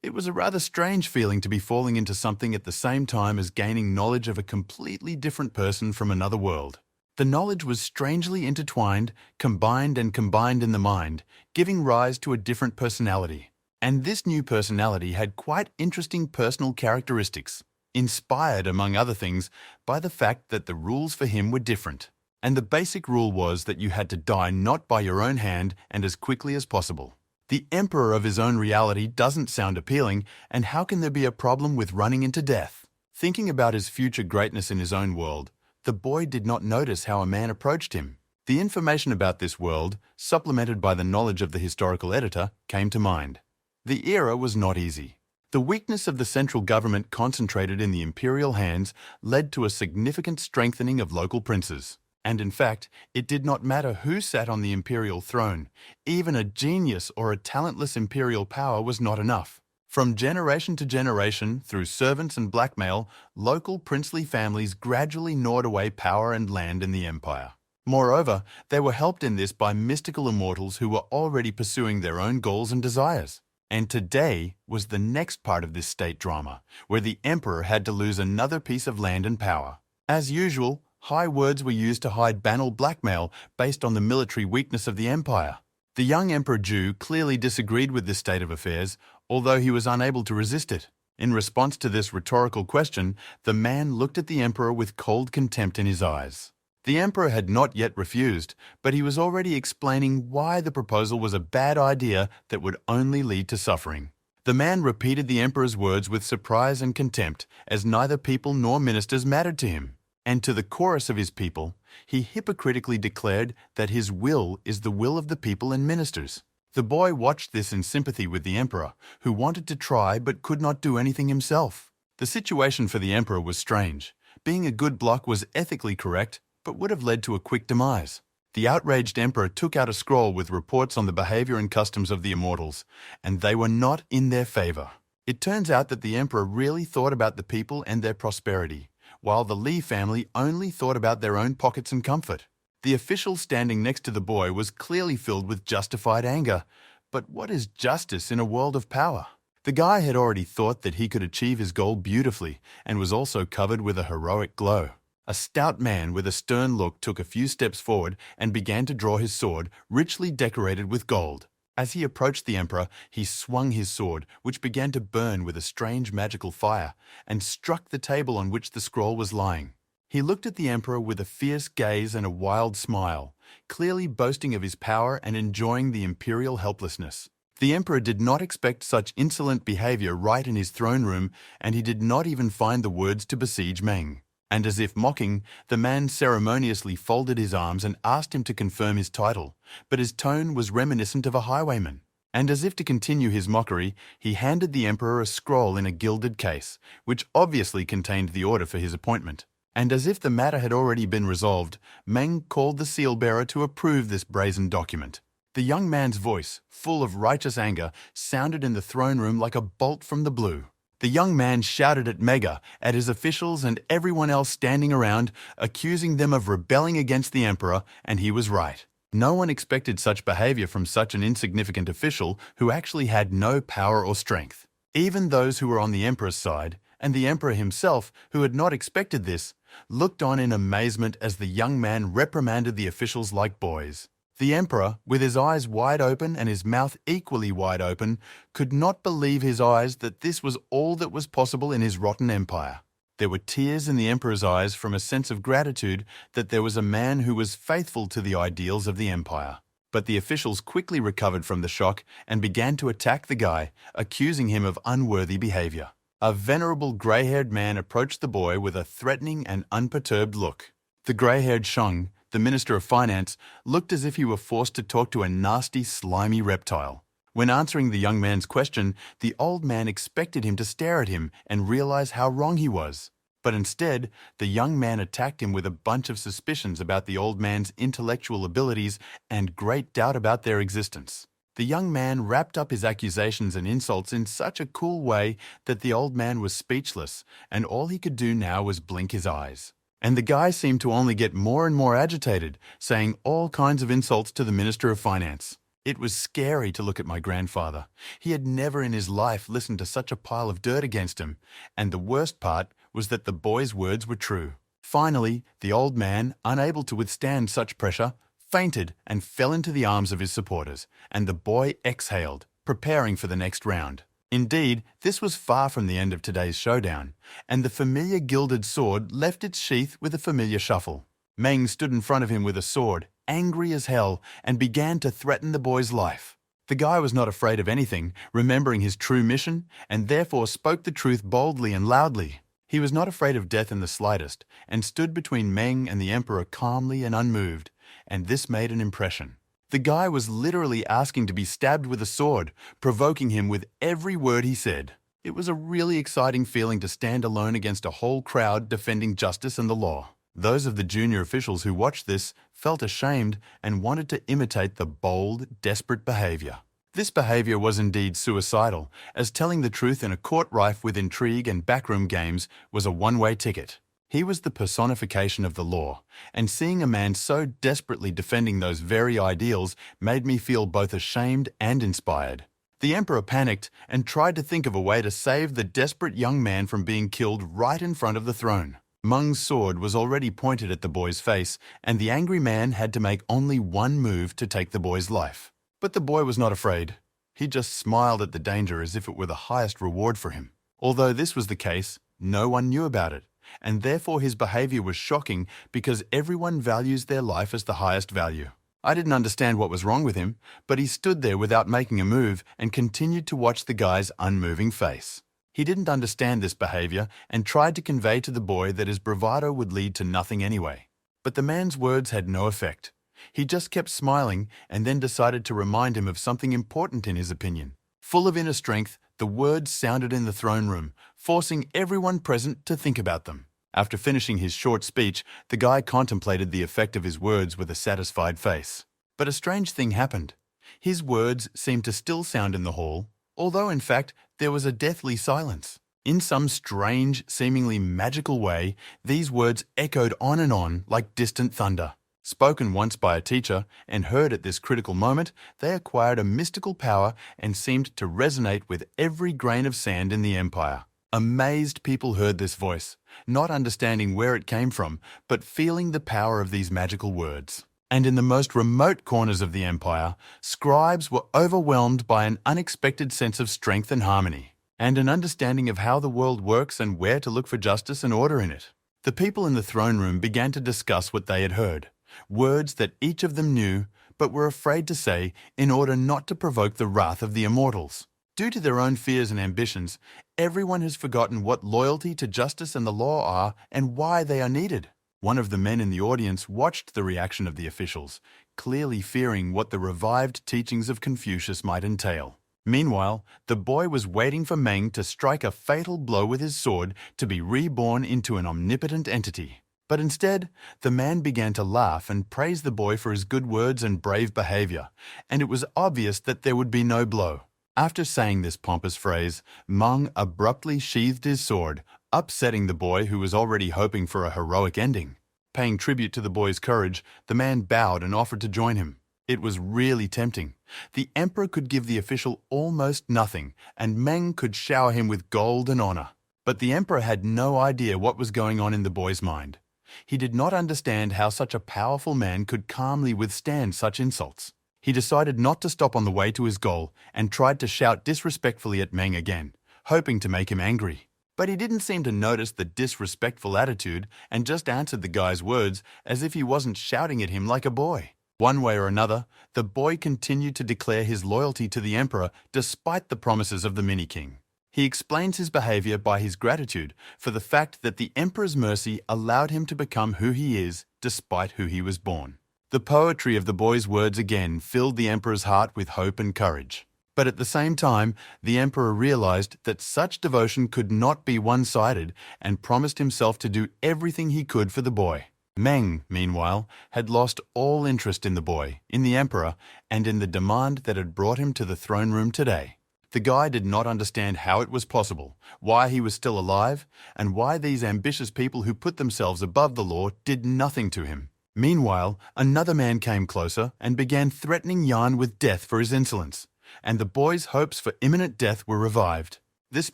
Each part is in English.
It was a rather strange feeling to be falling into something at the same time as gaining knowledge of a completely different person from another world. The knowledge was strangely intertwined, combined and combined in the mind, giving rise to a different personality. And this new personality had quite interesting personal characteristics, inspired, among other things, by the fact that the rules for him were different. And the basic rule was that you had to die not by your own hand and as quickly as possible. The emperor of his own reality doesn't sound appealing, and how can there be a problem with running into death? Thinking about his future greatness in his own world, the boy did not notice how a man approached him. The information about this world, supplemented by the knowledge of the historical editor, came to mind. The era was not easy. The weakness of the central government concentrated in the imperial hands led to a significant strengthening of local princes. And in fact, it did not matter who sat on the imperial throne. Even a genius or a talentless imperial power was not enough. From generation to generation, through servants and blackmail, local princely families gradually gnawed away power and land in the empire. Moreover, they were helped in this by mystical immortals who were already pursuing their own goals and desires. And today was the next part of this state drama, where the emperor had to lose another piece of land and power. As usual, high words were used to hide banal blackmail based on the military weakness of the empire. The young Emperor Ju clearly disagreed with this state of affairs, although he was unable to resist it. In response to this rhetorical question, the man looked at the emperor with cold contempt in his eyes. The emperor had not yet refused, but he was already explaining why the proposal was a bad idea that would only lead to suffering. The man repeated the emperor's words with surprise and contempt, as neither people nor ministers mattered to him. And to the chorus of his people, he hypocritically declared that his will is the will of the people and ministers. The boy watched this in sympathy with the emperor, who wanted to try but could not do anything himself. The situation for the emperor was strange. Being a good block was ethically correct, but would have led to a quick demise. The outraged emperor took out a scroll with reports on the behavior and customs of the immortals, and they were not in their favor. It turns out that the emperor really thought about the people and their prosperity, while the Li family only thought about their own pockets and comfort. The official standing next to the boy was clearly filled with justified anger. But what is justice in a world of power? The guy had already thought that he could achieve his goal beautifully and was also covered with a heroic glow. A stout man with a stern look took a few steps forward and began to draw his sword, richly decorated with gold. As he approached the emperor, he swung his sword, which began to burn with a strange magical fire, and struck the table on which the scroll was lying. He looked at the emperor with a fierce gaze and a wild smile, clearly boasting of his power and enjoying the imperial helplessness. The emperor did not expect such insolent behavior right in his throne room, and he did not even find the words to besiege Meng. And as if mocking, the man ceremoniously folded his arms and asked him to confirm his title, but his tone was reminiscent of a highwayman. And as if to continue his mockery, he handed the emperor a scroll in a gilded case, which obviously contained the order for his appointment. And as if the matter had already been resolved, Meng called the seal-bearer to approve this brazen document. The young man's voice, full of righteous anger, sounded in the throne room like a bolt from the blue. The young man shouted at Mega, at his officials and everyone else standing around, accusing them of rebelling against the emperor, and he was right. No one expected such behavior from such an insignificant official who actually had no power or strength. Even those who were on the emperor's side, and the emperor himself, who had not expected this, looked on in amazement as the young man reprimanded the officials like boys. The emperor, with his eyes wide open and his mouth equally wide open, could not believe his eyes that this was all that was possible in his rotten empire. There were tears in the emperor's eyes from a sense of gratitude that there was a man who was faithful to the ideals of the empire. But the officials quickly recovered from the shock and began to attack the guy, accusing him of unworthy behavior. A venerable grey-haired man approached the boy with a threatening and unperturbed look. The grey-haired Shang, the Minister of Finance, looked as if he were forced to talk to a nasty, slimy reptile. When answering the young man's question, the old man expected him to stare at him and realize how wrong he was. But instead, the young man attacked him with a bunch of suspicions about the old man's intellectual abilities and great doubt about their existence. The young man wrapped up his accusations and insults in such a cool way that the old man was speechless, and all he could do now was blink his eyes. And the guy seemed to only get more and more agitated, saying all kinds of insults to the Minister of Finance. It was scary to look at my grandfather. He had never in his life listened to such a pile of dirt against him, and the worst part was that the boy's words were true. Finally, the old man, unable to withstand such pressure, fainted and fell into the arms of his supporters, and the boy exhaled, preparing for the next round. Indeed, this was far from the end of today's showdown, and the familiar gilded sword left its sheath with a familiar shuffle. Meng stood in front of him with a sword, angry as hell, and began to threaten the boy's life. The guy was not afraid of anything, remembering his true mission, and therefore spoke the truth boldly and loudly. He was not afraid of death in the slightest, and stood between Meng and the emperor calmly and unmoved, and this made an impression. The guy was literally asking to be stabbed with a sword, provoking him with every word he said. It was a really exciting feeling to stand alone against a whole crowd defending justice and the law. Those of the junior officials who watched this felt ashamed and wanted to imitate the bold, desperate behavior. This behavior was indeed suicidal, as telling the truth in a court rife with intrigue and backroom games was a one-way ticket. He was the personification of the law, and seeing a man so desperately defending those very ideals made me feel both ashamed and inspired. The emperor panicked and tried to think of a way to save the desperate young man from being killed right in front of the throne. Meng's sword was already pointed at the boy's face, and the angry man had to make only one move to take the boy's life. But the boy was not afraid. He just smiled at the danger as if it were the highest reward for him. Although this was the case, no one knew about it, and therefore his behavior was shocking because everyone values their life as the highest value. I didn't understand what was wrong with him, but he stood there without making a move and continued to watch the guy's unmoving face. He didn't understand this behavior and tried to convey to the boy that his bravado would lead to nothing anyway. But the man's words had no effect. He just kept smiling and then decided to remind him of something important in his opinion. Full of inner strength, the words sounded in the throne room, forcing everyone present to think about them. After finishing his short speech, the guy contemplated the effect of his words with a satisfied face. But a strange thing happened. His words seemed to still sound in the hall, although in fact there was a deathly silence. In some strange, seemingly magical way, these words echoed on and on like distant thunder. Spoken once by a teacher and heard at this critical moment, they acquired a mystical power and seemed to resonate with every grain of sand in the empire. Amazed people heard this voice, not understanding where it came from, but feeling the power of these magical words. And in the most remote corners of the empire, scribes were overwhelmed by an unexpected sense of strength and harmony, and an understanding of how the world works and where to look for justice and order in it. The people in the throne room began to discuss what they had heard, words that each of them knew but were afraid to say in order not to provoke the wrath of the immortals. Due to their own fears and ambitions, everyone has forgotten what loyalty to justice and the law are and why they are needed. One of the men in the audience watched the reaction of the officials, clearly fearing what the revived teachings of Confucius might entail. Meanwhile, the boy was waiting for Meng to strike a fatal blow with his sword to be reborn into an omnipotent entity. But instead, the man began to laugh and praise the boy for his good words and brave behavior, and it was obvious that there would be no blow. After saying this pompous phrase, Meng abruptly sheathed his sword, upsetting the boy who was already hoping for a heroic ending. Paying tribute to the boy's courage, the man bowed and offered to join him. It was really tempting. The emperor could give the official almost nothing, and Meng could shower him with gold and honor. But the emperor had no idea what was going on in the boy's mind. He did not understand how such a powerful man could calmly withstand such insults. He decided not to stop on the way to his goal and tried to shout disrespectfully at Meng again, hoping to make him angry. But he didn't seem to notice the disrespectful attitude and just answered the guy's words as if he wasn't shouting at him like a boy. One way or another, the boy continued to declare his loyalty to the emperor despite the promises of the mini-king. He explains his behavior by his gratitude for the fact that the emperor's mercy allowed him to become who he is despite who he was born. The poetry of the boy's words again filled the emperor's heart with hope and courage. But at the same time, the emperor realized that such devotion could not be one-sided and promised himself to do everything he could for the boy. Meng, meanwhile, had lost all interest in the boy, in the emperor, and in the demand that had brought him to the throne room today. The guy did not understand how it was possible, why he was still alive, and why these ambitious people who put themselves above the law did nothing to him. Meanwhile, another man came closer and began threatening Yan with death for his insolence, and the boy's hopes for imminent death were revived. This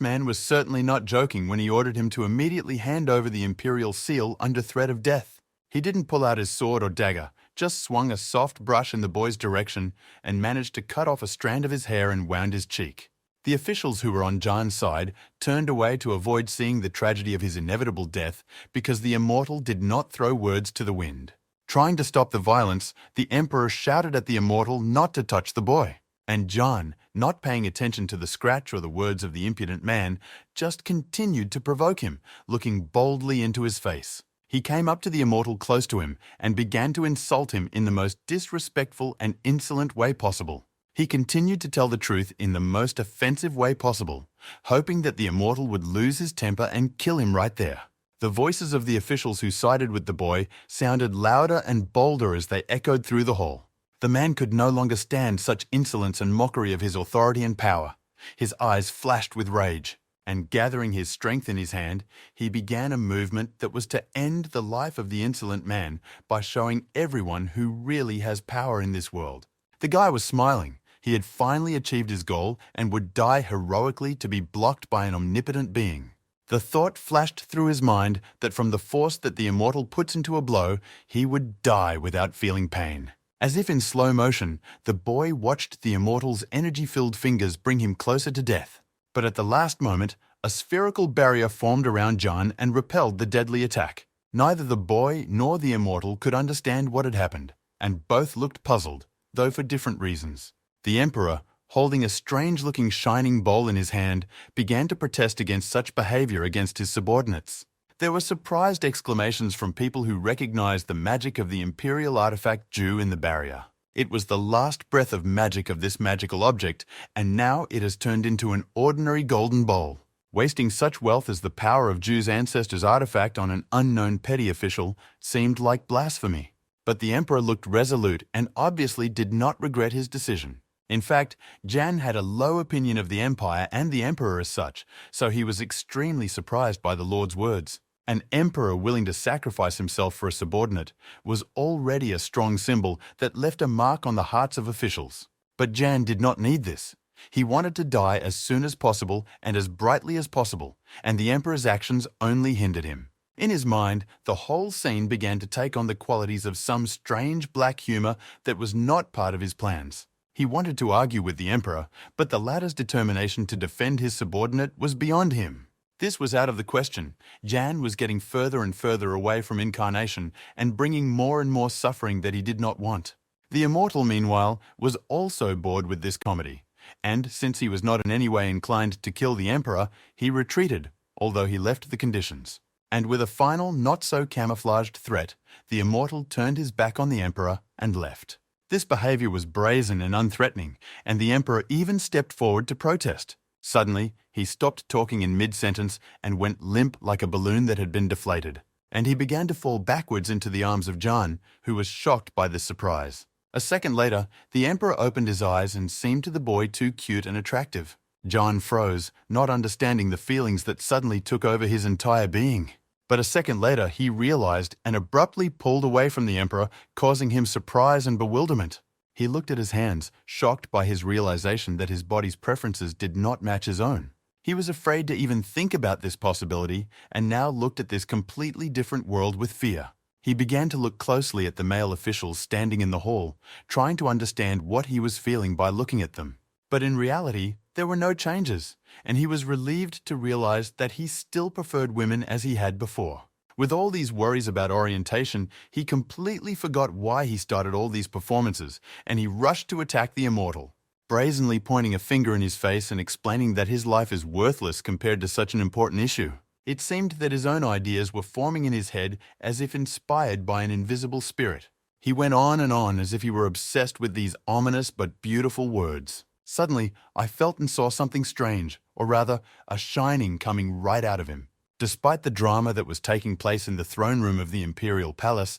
man was certainly not joking when he ordered him to immediately hand over the Imperial seal under threat of death. He didn't pull out his sword or dagger, just swung a soft brush in the boy's direction and managed to cut off a strand of his hair and wound his cheek. The officials who were on Jan's side turned away to avoid seeing the tragedy of his inevitable death because the immortal did not throw words to the wind. Trying to stop the violence, the Emperor shouted at the immortal not to touch the boy. And Jan, not paying attention to the scratch or the words of the impudent man, just continued to provoke him, looking boldly into his face. He came up to the immortal close to him and began to insult him in the most disrespectful and insolent way possible. He continued to tell the truth in the most offensive way possible, hoping that the immortal would lose his temper and kill him right there. The voices of the officials who sided with the boy sounded louder and bolder as they echoed through the hall. The man could no longer stand such insolence and mockery of his authority and power. His eyes flashed with rage, and gathering his strength in his hand, he began a movement that was to end the life of the insolent man by showing everyone who really has power in this world. The guy was smiling. He had finally achieved his goal and would die heroically to be blocked by an omnipotent being. The thought flashed through his mind that from the force that the immortal puts into a blow, he would die without feeling pain. As if in slow motion, the boy watched the immortal's energy-filled fingers bring him closer to death. But at the last moment, a spherical barrier formed around Jan and repelled the deadly attack. Neither the boy nor the immortal could understand what had happened, and both looked puzzled, though for different reasons. The Emperor, holding a strange-looking shining bowl in his hand, began to protest against such behavior against his subordinates. There were surprised exclamations from people who recognized the magic of the Imperial artifact Jew in the barrier. It was the last breath of magic of this magical object, and now it has turned into an ordinary golden bowl. Wasting such wealth as the power of Jew's ancestors' artifact on an unknown petty official seemed like blasphemy. But the Emperor looked resolute and obviously did not regret his decision. In fact, Jan had a low opinion of the Empire and the Emperor as such, so he was extremely surprised by the Lord's words. An emperor willing to sacrifice himself for a subordinate was already a strong symbol that left a mark on the hearts of officials. But Jan did not need this. He wanted to die as soon as possible and as brightly as possible, and the emperor's actions only hindered him. In his mind, the whole scene began to take on the qualities of some strange black humor that was not part of his plans. He wanted to argue with the emperor, but the latter's determination to defend his subordinate was beyond him. This was out of the question. Jan was getting further and further away from incarnation and bringing more and more suffering that he did not want. The immortal, meanwhile, was also bored with this comedy, and since he was not in any way inclined to kill the emperor, he retreated, although he left the conditions. And with a final, not-so-camouflaged threat, the immortal turned his back on the emperor and left. This behavior was brazen and unthreatening, and the emperor even stepped forward to protest. Suddenly, he stopped talking in mid-sentence and went limp like a balloon that had been deflated. And he began to fall backwards into the arms of Jan, who was shocked by this surprise. A second later, the emperor opened his eyes and seemed to the boy too cute and attractive. Jan froze, not understanding the feelings that suddenly took over his entire being. But a second later, he realized and abruptly pulled away from the emperor, causing him surprise and bewilderment. He looked at his hands, shocked by his realization that his body's preferences did not match his own. He was afraid to even think about this possibility and now looked at this completely different world with fear. He began to look closely at the male officials standing in the hall, trying to understand what he was feeling by looking at them. But in reality, there were no changes, and he was relieved to realize that he still preferred women as he had before. With all these worries about orientation, he completely forgot why he started all these performances, and he rushed to attack the immortal, brazenly pointing a finger in his face and explaining that his life is worthless compared to such an important issue. It seemed that his own ideas were forming in his head as if inspired by an invisible spirit. He went on and on as if he were obsessed with these ominous but beautiful words. Suddenly, I felt and saw something strange, or rather, a shining coming right out of him. Despite the drama that was taking place in the throne room of the Imperial palace,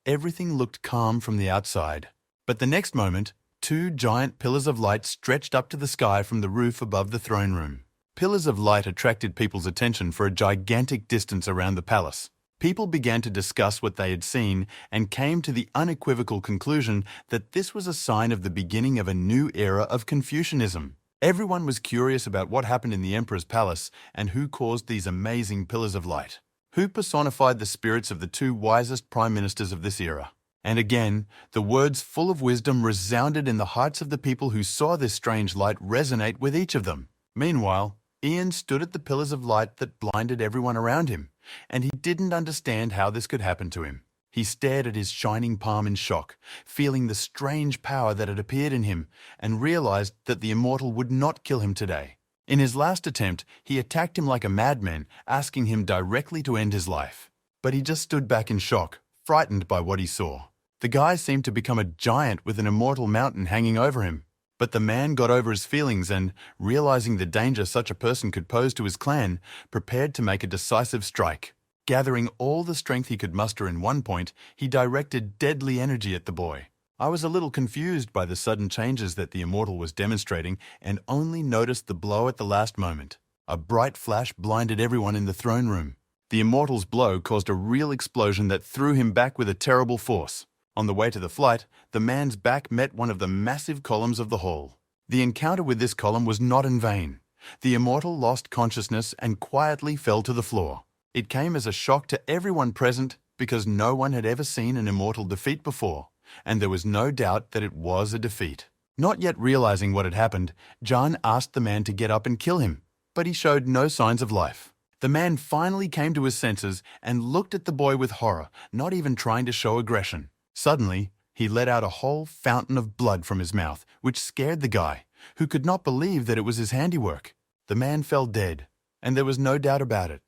everything looked calm from the outside. But the next moment, two giant pillars of light stretched up to the sky from the roof above the throne room. Pillars of light attracted people's attention for a gigantic distance around the palace. People began to discuss what they had seen and came to the unequivocal conclusion that this was a sign of the beginning of a new era of Confucianism. Everyone was curious about what happened in the emperor's palace and who caused these amazing pillars of light. Who personified the spirits of the two wisest prime ministers of this era? And again, the words full of wisdom resounded in the hearts of the people who saw this strange light resonate with each of them. Meanwhile, Ian stood at the pillars of light that blinded everyone around him, and he didn't understand how this could happen to him. He stared at his shining palm in shock, feeling the strange power that had appeared in him, and realized that the immortal would not kill him today. In his last attempt, he attacked him like a madman, asking him directly to end his life. But he just stood back in shock, frightened by what he saw. The guy seemed to become a giant with an immortal mountain hanging over him. But the man got over his feelings and, realizing the danger such a person could pose to his clan, prepared to make a decisive strike. Gathering all the strength he could muster in one point, he directed deadly energy at the boy. I was a little confused by the sudden changes that the immortal was demonstrating and only noticed the blow at the last moment. A bright flash blinded everyone in the throne room. The immortal's blow caused a real explosion that threw him back with a terrible force. On the way to the flight, the man's back met one of the massive columns of the hall. The encounter with this column was not in vain. The immortal lost consciousness and quietly fell to the floor. It came as a shock to everyone present because no one had ever seen an immortal defeat before, and there was no doubt that it was a defeat. Not yet realizing what had happened, John asked the man to get up and kill him, but he showed no signs of life. The man finally came to his senses and looked at the boy with horror, not even trying to show aggression. Suddenly, he let out a whole fountain of blood from his mouth, which scared the guy, who could not believe that it was his handiwork. The man fell dead, and there was no doubt about it.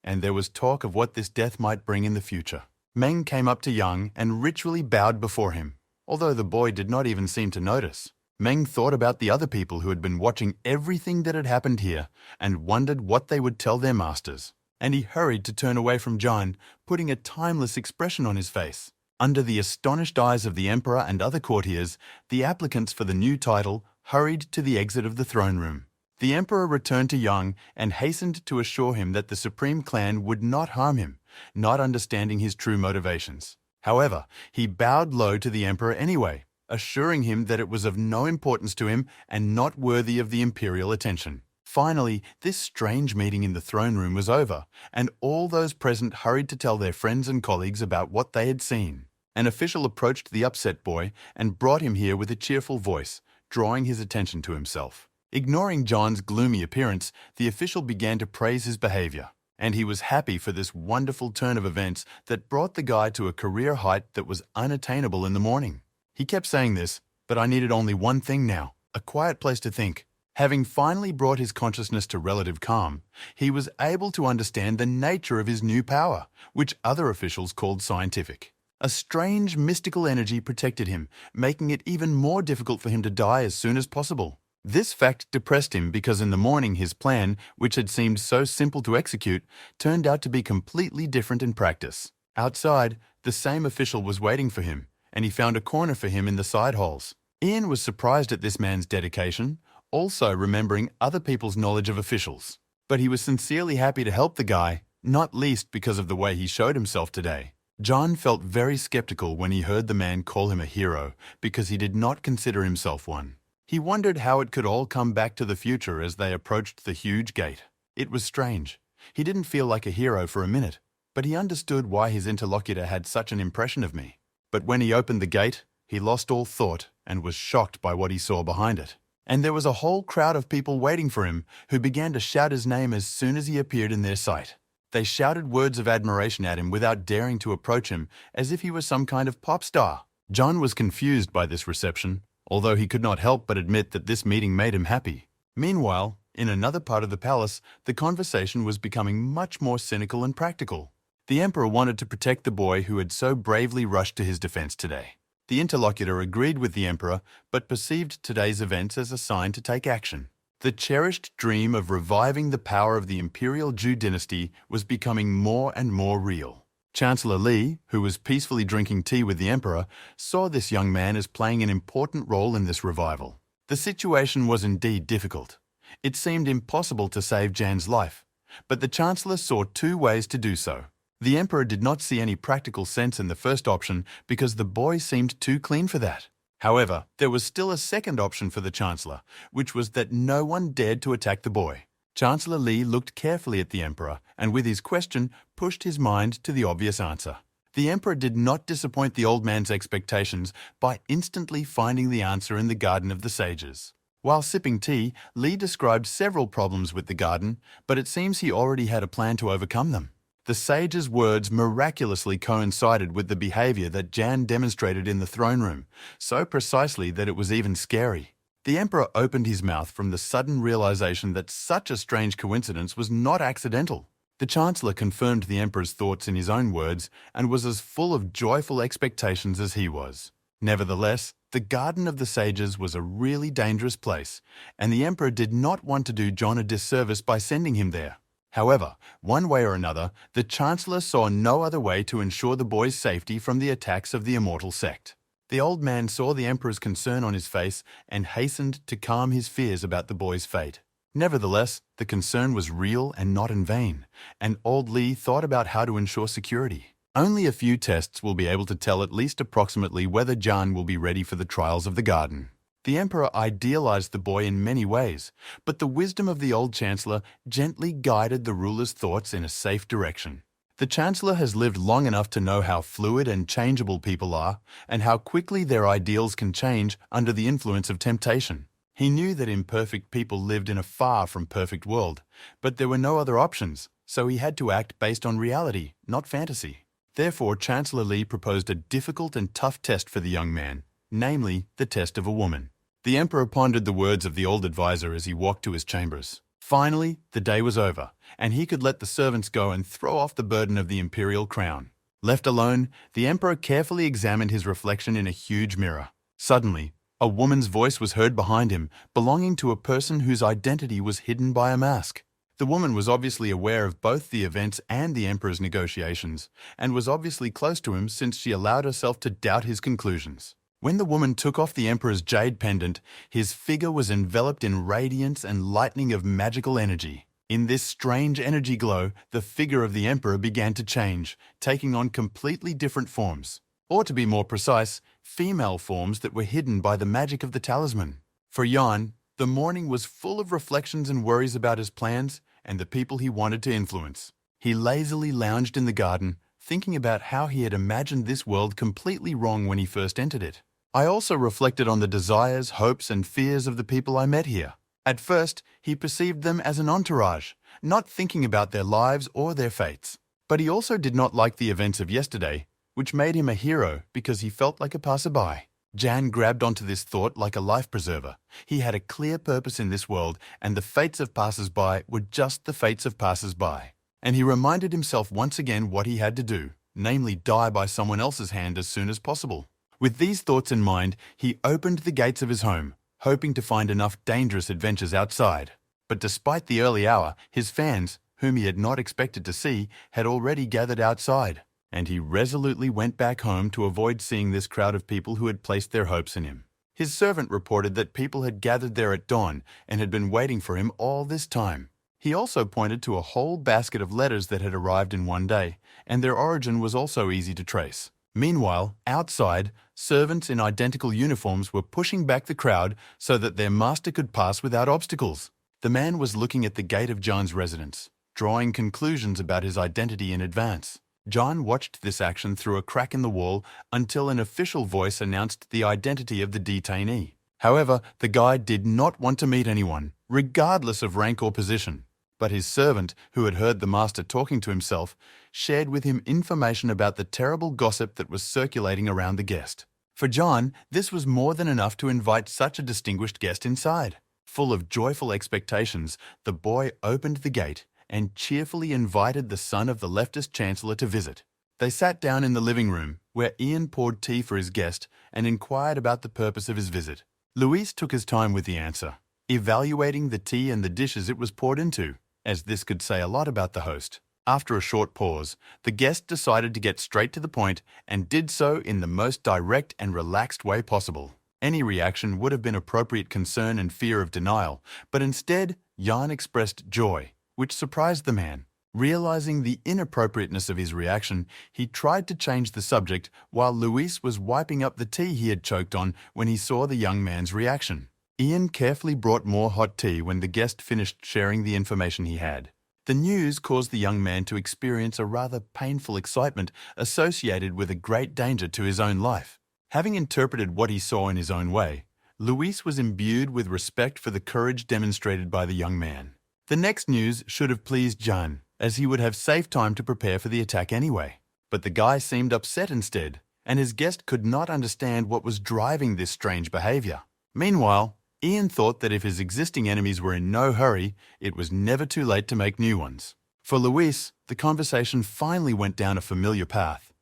And there was talk of what this death might bring in the future. Meng came up to Yang and ritually bowed before him, although the boy did not even seem to notice. Meng thought about the other people who had been watching everything that had happened here and wondered what they would tell their masters. And he hurried to turn away from John, putting a timeless expression on his face. Under the astonished eyes of the emperor and other courtiers, the applicants for the new title hurried to the exit of the throne room. The emperor returned to Yang and hastened to assure him that the supreme clan would not harm him, not understanding his true motivations. However, he bowed low to the emperor anyway, assuring him that it was of no importance to him and not worthy of the imperial attention. Finally, this strange meeting in the throne room was over, and all those present hurried to tell their friends and colleagues about what they had seen. An official approached the upset boy and brought him here with a cheerful voice, drawing his attention to himself. Ignoring John's gloomy appearance, the official began to praise his behavior, and he was happy for this wonderful turn of events that brought the guy to a career height that was unattainable in the morning. He kept saying this, but I needed only one thing now, a quiet place to think. Having finally brought his consciousness to relative calm, he was able to understand the nature of his new power, which other officials called scientific. A strange mystical energy protected him, making it even more difficult for him to die as soon as possible. This fact depressed him because in the morning his plan, which had seemed so simple to execute, turned out to be completely different in practice. Outside, the same official was waiting for him, and he found a corner for him in the side halls. Ian was surprised at this man's dedication, also remembering other people's knowledge of officials. But he was sincerely happy to help the guy, not least because of the way he showed himself today. John felt very skeptical when he heard the man call him a hero because he did not consider himself one. He wondered how it could all come back to the future as they approached the huge gate. It was strange. He didn't feel like a hero for a minute, but he understood why his interlocutor had such an impression of me. But when he opened the gate, he lost all thought and was shocked by what he saw behind it. And there was a whole crowd of people waiting for him who began to shout his name as soon as he appeared in their sight. They shouted words of admiration at him without daring to approach him, as if he was some kind of pop star. John was confused by this reception, although he could not help but admit that this meeting made him happy. Meanwhile, in another part of the palace, the conversation was becoming much more cynical and practical. The emperor wanted to protect the boy who had so bravely rushed to his defense today. The interlocutor agreed with the emperor, but perceived today's events as a sign to take action. The cherished dream of reviving the power of the Imperial Zhou dynasty was becoming more and more real. Chancellor Li, who was peacefully drinking tea with the emperor, saw this young man as playing an important role in this revival. The situation was indeed difficult. It seemed impossible to save Jan's life, but the chancellor saw two ways to do so. The emperor did not see any practical sense in the first option because the boy seemed too clean for that. However, there was still a second option for the chancellor, which was that no one dared to attack the boy. Chancellor Li looked carefully at the emperor and with his question pushed his mind to the obvious answer. The emperor did not disappoint the old man's expectations by instantly finding the answer in the Garden of the Sages. While sipping tea, Li described several problems with the garden, but it seems he already had a plan to overcome them. The sage's words miraculously coincided with the behavior that Jan demonstrated in the throne room, so precisely that it was even scary. The emperor opened his mouth from the sudden realization that such a strange coincidence was not accidental. The chancellor confirmed the emperor's thoughts in his own words and was as full of joyful expectations as he was. Nevertheless, the Garden of the Sages was a really dangerous place, and the emperor did not want to do John a disservice by sending him there. However, one way or another, the chancellor saw no other way to ensure the boy's safety from the attacks of the immortal sect. The old man saw the emperor's concern on his face and hastened to calm his fears about the boy's fate. Nevertheless, the concern was real and not in vain, and old Li thought about how to ensure security. Only a few tests will be able to tell at least approximately whether Jan will be ready for the trials of the garden. The emperor idealized the boy in many ways, but the wisdom of the old chancellor gently guided the ruler's thoughts in a safe direction. The chancellor has lived long enough to know how fluid and changeable people are, and how quickly their ideals can change under the influence of temptation. He knew that imperfect people lived in a far from perfect world, but there were no other options, so he had to act based on reality, not fantasy. Therefore, Chancellor Li proposed a difficult and tough test for the young man, namely, the test of a woman. The emperor pondered the words of the old advisor as he walked to his chambers. Finally, the day was over, and he could let the servants go and throw off the burden of the imperial crown. Left alone, the emperor carefully examined his reflection in a huge mirror. Suddenly, a woman's voice was heard behind him, belonging to a person whose identity was hidden by a mask. The woman was obviously aware of both the events and the emperor's negotiations, and was obviously close to him since she allowed herself to doubt his conclusions. When the woman took off the emperor's jade pendant, his figure was enveloped in radiance and lightning of magical energy. In this strange energy glow, the figure of the emperor began to change, taking on completely different forms. Or to be more precise, female forms that were hidden by the magic of the talisman. For Jan, the morning was full of reflections and worries about his plans and the people he wanted to influence. He lazily lounged in the garden, thinking about how he had imagined this world completely wrong when he first entered it. I also reflected on the desires, hopes, and fears of the people I met here. At first, he perceived them as an entourage, not thinking about their lives or their fates. But he also did not like the events of yesterday, which made him a hero because he felt like a passerby. Jan grabbed onto this thought like a life preserver. He had a clear purpose in this world, and the fates of passers-by were just the fates of passers-by. And he reminded himself once again what he had to do, namely die by someone else's hand as soon as possible. With these thoughts in mind, he opened the gates of his home, hoping to find enough dangerous adventures outside. But despite the early hour, his fans, whom he had not expected to see, had already gathered outside, and he resolutely went back home to avoid seeing this crowd of people who had placed their hopes in him. His servant reported that people had gathered there at dawn and had been waiting for him all this time. He also pointed to a whole basket of letters that had arrived in one day, and their origin was also easy to trace. Meanwhile, outside, servants in identical uniforms were pushing back the crowd so that their master could pass without obstacles. The man was looking at the gate of John's residence, drawing conclusions about his identity in advance. John watched this action through a crack in the wall until an official voice announced the identity of the detainee. However, the guide did not want to meet anyone, regardless of rank or position. But his servant, who had heard the master talking to himself, shared with him information about the terrible gossip that was circulating around the guest. For John, this was more than enough to invite such a distinguished guest inside. Full of joyful expectations, the boy opened the gate and cheerfully invited the son of the leftist chancellor to visit. They sat down in the living room, where Ian poured tea for his guest and inquired about the purpose of his visit. Luis took his time with the answer, evaluating the tea and the dishes it was poured into, as this could say a lot about the host. After a short pause, the guest decided to get straight to the point and did so in the most direct and relaxed way possible. Any reaction would have been appropriate concern and fear of denial, but instead, Jan expressed joy, which surprised the man. Realizing the inappropriateness of his reaction, he tried to change the subject while Luis was wiping up the tea he had choked on when he saw the young man's reaction. Ian carefully brought more hot tea when the guest finished sharing the information he had. The news caused the young man to experience a rather painful excitement associated with a great danger to his own life. Having interpreted what he saw in his own way, Luis was imbued with respect for the courage demonstrated by the young man. The next news should have pleased Jan, as he would have safe time to prepare for the attack anyway. But the guy seemed upset instead, and his guest could not understand what was driving this strange behavior. Meanwhile, Ian thought that if his existing enemies were in no hurry, it was never too late to make new ones. For Luis, the conversation finally went down a familiar path.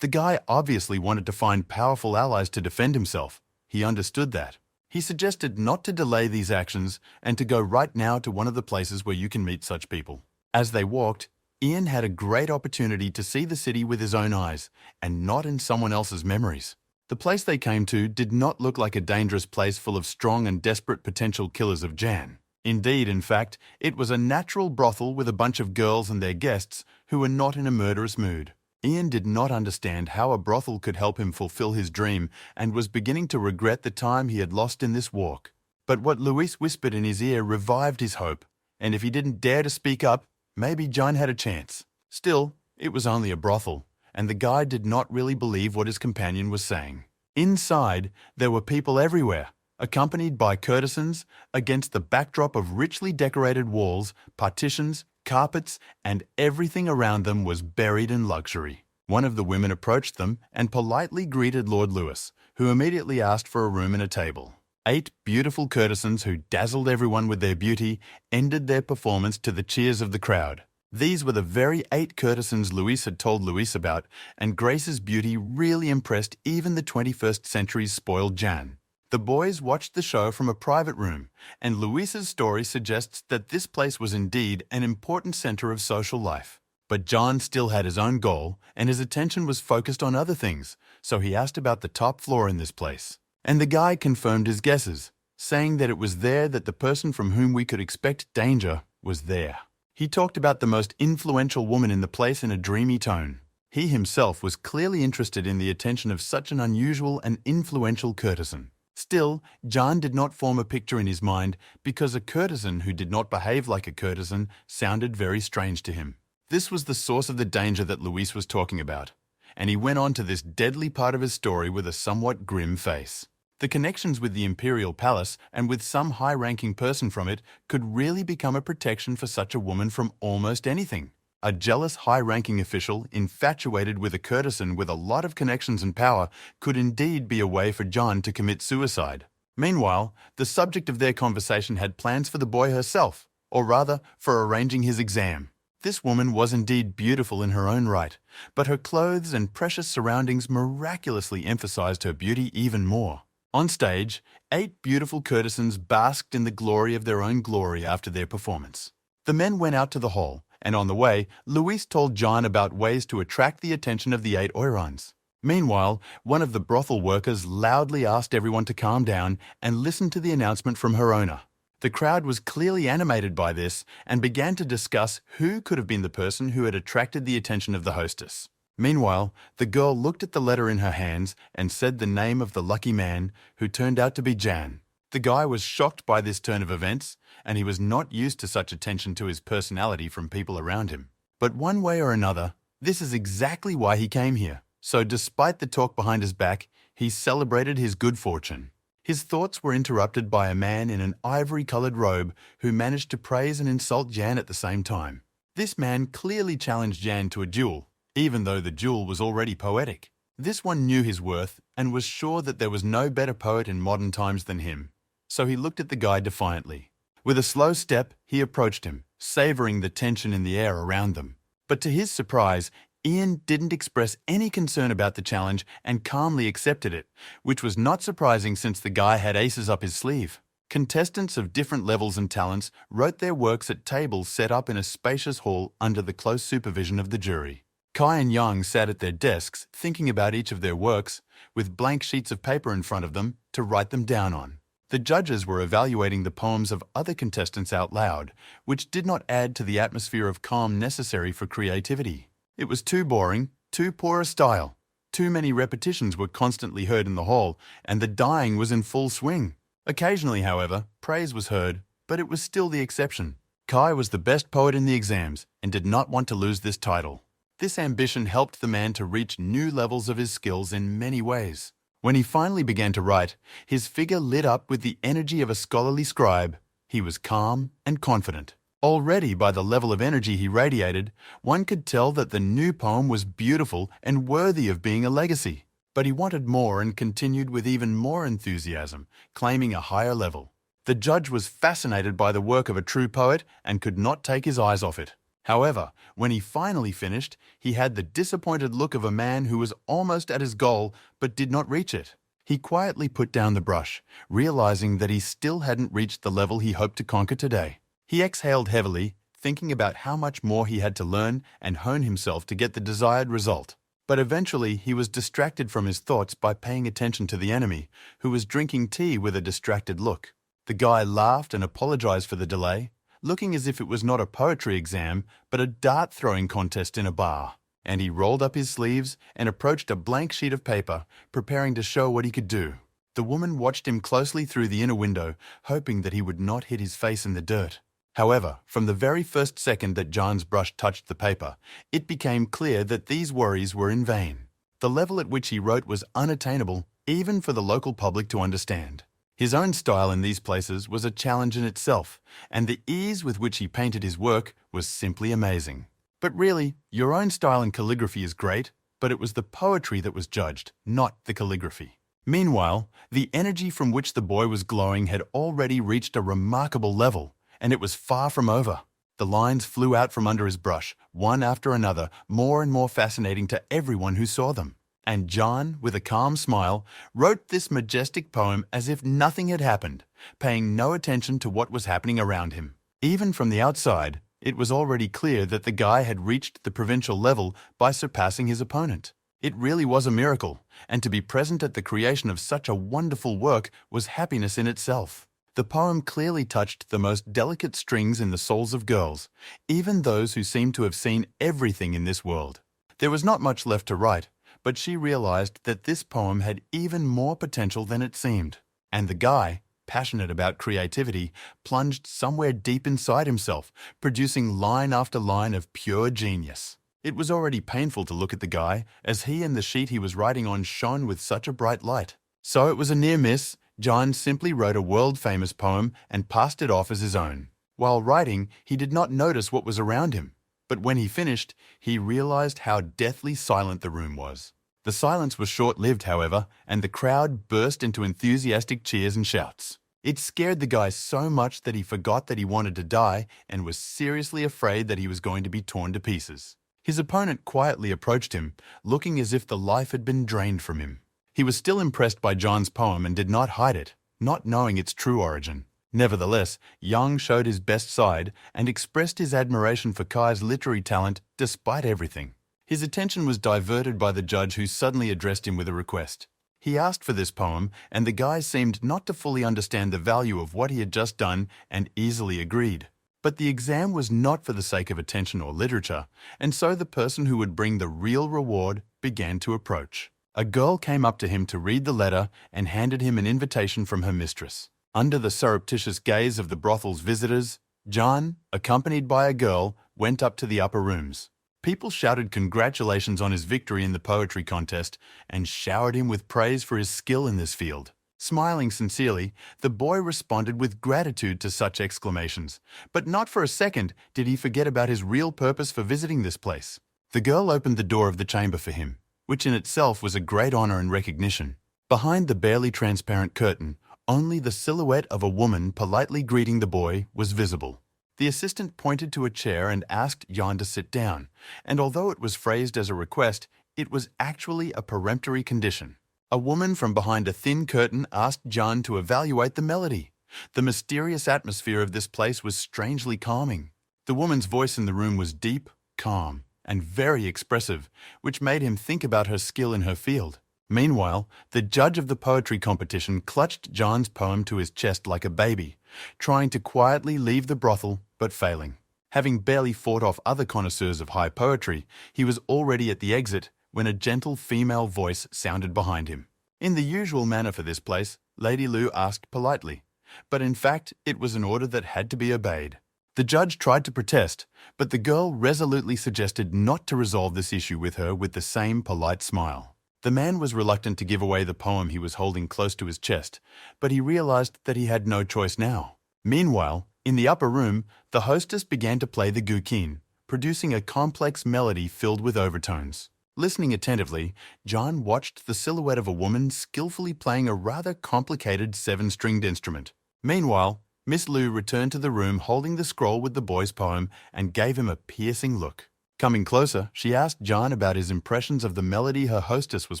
The guy obviously wanted to find powerful allies to defend himself. He understood that. He suggested not to delay these actions and to go right now to one of the places where you can meet such people. As they walked, Ian had a great opportunity to see the city with his own eyes and not in someone else's memories. The place they came to did not look like a dangerous place full of strong and desperate potential killers of Jan. Indeed, in fact, it was a natural brothel with a bunch of girls and their guests who were not in a murderous mood. Ian did not understand how a brothel could help him fulfill his dream and was beginning to regret the time he had lost in this walk. But what Luis whispered in his ear revived his hope, and if he didn't dare to speak up, maybe Jan had a chance. Still, it was only a brothel, and the guy did not really believe what his companion was saying. Inside, there were people everywhere, accompanied by courtesans, against the backdrop of richly decorated walls, partitions, carpets, and everything around them was buried in luxury. One of the women approached them and politely greeted Lord Lewis, who immediately asked for a room and a table. 8 beautiful courtesans who dazzled everyone with their beauty ended their performance to the cheers of the crowd. These were the very 8 courtesans Luis had told Luis about, and Grace's beauty really impressed even the 21st century's spoiled Jan. The boys watched the show from a private room, and Luis's story suggests that this place was indeed an important center of social life. But Jan still had his own goal, and his attention was focused on other things, so he asked about the top floor in this place. And the guy confirmed his guesses, saying that it was there that the person from whom we could expect danger was there. He talked about the most influential woman in the place in a dreamy tone. He himself was clearly interested in the attention of such an unusual and influential courtesan. Still, Jan did not form a picture in his mind because a courtesan who did not behave like a courtesan sounded very strange to him. This was the source of the danger that Luis was talking about, and he went on to this deadly part of his story with a somewhat grim face. The connections with the Imperial Palace and with some high-ranking person from it could really become a protection for such a woman from almost anything. A jealous high-ranking official infatuated with a courtesan with a lot of connections and power could indeed be a way for Jan to commit suicide. Meanwhile, the subject of their conversation had plans for the boy herself, or rather, for arranging his exam. This woman was indeed beautiful in her own right, but her clothes and precious surroundings miraculously emphasized her beauty even more. On stage, 8 beautiful courtesans basked in the glory of their own glory after their performance. The men went out to the hall, and on the way, Luis told Jan about ways to attract the attention of the 8 oirons. Meanwhile, one of the brothel workers loudly asked everyone to calm down and listen to the announcement from her owner. The crowd was clearly animated by this and began to discuss who could have been the person who had attracted the attention of the hostess. Meanwhile, the girl looked at the letter in her hands and said the name of the lucky man, who turned out to be Jan. The guy was shocked by this turn of events, and he was not used to such attention to his personality from people around him. But one way or another, this is exactly why he came here. So despite the talk behind his back, he celebrated his good fortune. His thoughts were interrupted by a man in an ivory-colored robe who managed to praise and insult Jan at the same time. This man clearly challenged Jan to a duel, even though the duel was already poetic. This one knew his worth and was sure that there was no better poet in modern times than him. So he looked at the guy defiantly. With a slow step, he approached him, savoring the tension in the air around them. But to his surprise, Ian didn't express any concern about the challenge and calmly accepted it, which was not surprising since the guy had aces up his sleeve. Contestants of different levels and talents wrote their works at tables set up in a spacious hall under the close supervision of the jury. Kai and Yang sat at their desks thinking about each of their works, with blank sheets of paper in front of them to write them down on. The judges were evaluating the poems of other contestants out loud, which did not add to the atmosphere of calm necessary for creativity. It was too boring, too poor a style. Too many repetitions were constantly heard in the hall, and the dying was in full swing. Occasionally, however, praise was heard, but it was still the exception. Kai was the best poet in the exams and did not want to lose this title. This ambition helped the man to reach new levels of his skills in many ways. When he finally began to write, his figure lit up with the energy of a scholarly scribe. He was calm and confident. Already, by the level of energy he radiated, one could tell that the new poem was beautiful and worthy of being a legacy. But he wanted more and continued with even more enthusiasm, claiming a higher level. The judge was fascinated by the work of a true poet and could not take his eyes off it. However, when he finally finished, he had the disappointed look of a man who was almost at his goal but did not reach it. He quietly put down the brush, realizing that he still hadn't reached the level he hoped to conquer today. He exhaled heavily, thinking about how much more he had to learn and hone himself to get the desired result. But eventually, he was distracted from his thoughts by paying attention to the enemy, who was drinking tea with a distracted look. The guy laughed and apologized for the delay, looking as if it was not a poetry exam, but a dart-throwing contest in a bar. And he rolled up his sleeves and approached a blank sheet of paper, preparing to show what he could do. The woman watched him closely through the inner window, hoping that he would not hit his face in the dirt. However, from the very first second that John's brush touched the paper, it became clear that these worries were in vain. The level at which he wrote was unattainable, even for the local public to understand. His own style in these places was a challenge in itself, and the ease with which he painted his work was simply amazing. But really, your own style in calligraphy is great, but it was the poetry that was judged, not the calligraphy. Meanwhile, the energy from which the boy was glowing had already reached a remarkable level, and it was far from over. The lines flew out from under his brush, one after another, more and more fascinating to everyone who saw them. And John, with a calm smile, wrote this majestic poem as if nothing had happened, paying no attention to what was happening around him. Even from the outside, it was already clear that the guy had reached the provincial level by surpassing his opponent. It really was a miracle, and to be present at the creation of such a wonderful work was happiness in itself. The poem clearly touched the most delicate strings in the souls of girls, even those who seemed to have seen everything in this world. There was not much left to write, but she realized that this poem had even more potential than it seemed. And the guy, passionate about creativity, plunged somewhere deep inside himself, producing line after line of pure genius. It was already painful to look at the guy, as he and the sheet he was writing on shone with such a bright light. So it was a near miss. John simply wrote a world-famous poem and passed it off as his own. While writing, he did not notice what was around him. But when he finished, he realized how deathly silent the room was. The silence was short-lived, however, and the crowd burst into enthusiastic cheers and shouts. It scared the guy so much that he forgot that he wanted to die and was seriously afraid that he was going to be torn to pieces. His opponent quietly approached him, looking as if the life had been drained from him. He was still impressed by John's poem and did not hide it, not knowing its true origin. Nevertheless, Young showed his best side and expressed his admiration for Kai's literary talent despite everything. His attention was diverted by the judge, who suddenly addressed him with a request. He asked for this poem, and the guy seemed not to fully understand the value of what he had just done and easily agreed. But the exam was not for the sake of attention or literature, and so the person who would bring the real reward began to approach. A girl came up to him to read the letter and handed him an invitation from her mistress. Under the surreptitious gaze of the brothel's visitors, John, accompanied by a girl, went up to the upper rooms. People shouted congratulations on his victory in the poetry contest and showered him with praise for his skill in this field. Smiling sincerely, the boy responded with gratitude to such exclamations, but not for a second did he forget about his real purpose for visiting this place. The girl opened the door of the chamber for him, which in itself was a great honor and recognition. Behind the barely transparent curtain, only the silhouette of a woman politely greeting the boy was visible. The assistant pointed to a chair and asked Jan to sit down, and although it was phrased as a request, it was actually a peremptory condition. A woman from behind a thin curtain asked Jan to evaluate the melody. The mysterious atmosphere of this place was strangely calming. The woman's voice in the room was deep, calm, and very expressive, which made him think about her skill in her field. Meanwhile, the judge of the poetry competition clutched John's poem to his chest like a baby, trying to quietly leave the brothel, but failing. Having barely fought off other connoisseurs of high poetry, he was already at the exit when a gentle female voice sounded behind him. In the usual manner for this place, Lady Lu asked politely, but in fact it was an order that had to be obeyed. The judge tried to protest, but the girl resolutely suggested not to resolve this issue with her with the same polite smile. The man was reluctant to give away the poem he was holding close to his chest, but he realized that he had no choice now. Meanwhile, in the upper room, the hostess began to play the guqin, producing a complex melody filled with overtones. Listening attentively, John watched the silhouette of a woman skillfully playing a rather complicated 7-stringed instrument. Meanwhile, Miss Lu returned to the room holding the scroll with the boy's poem and gave him a piercing look. Coming closer, she asked John about his impressions of the melody her hostess was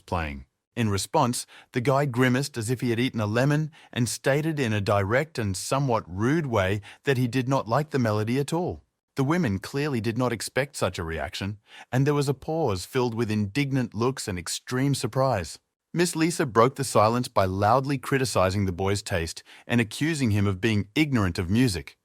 playing. In response, the guy grimaced as if he had eaten a lemon and stated in a direct and somewhat rude way that he did not like the melody at all. The women clearly did not expect such a reaction, and there was a pause filled with indignant looks and extreme surprise. Miss Lisa broke the silence by loudly criticizing the boy's taste and accusing him of being ignorant of music.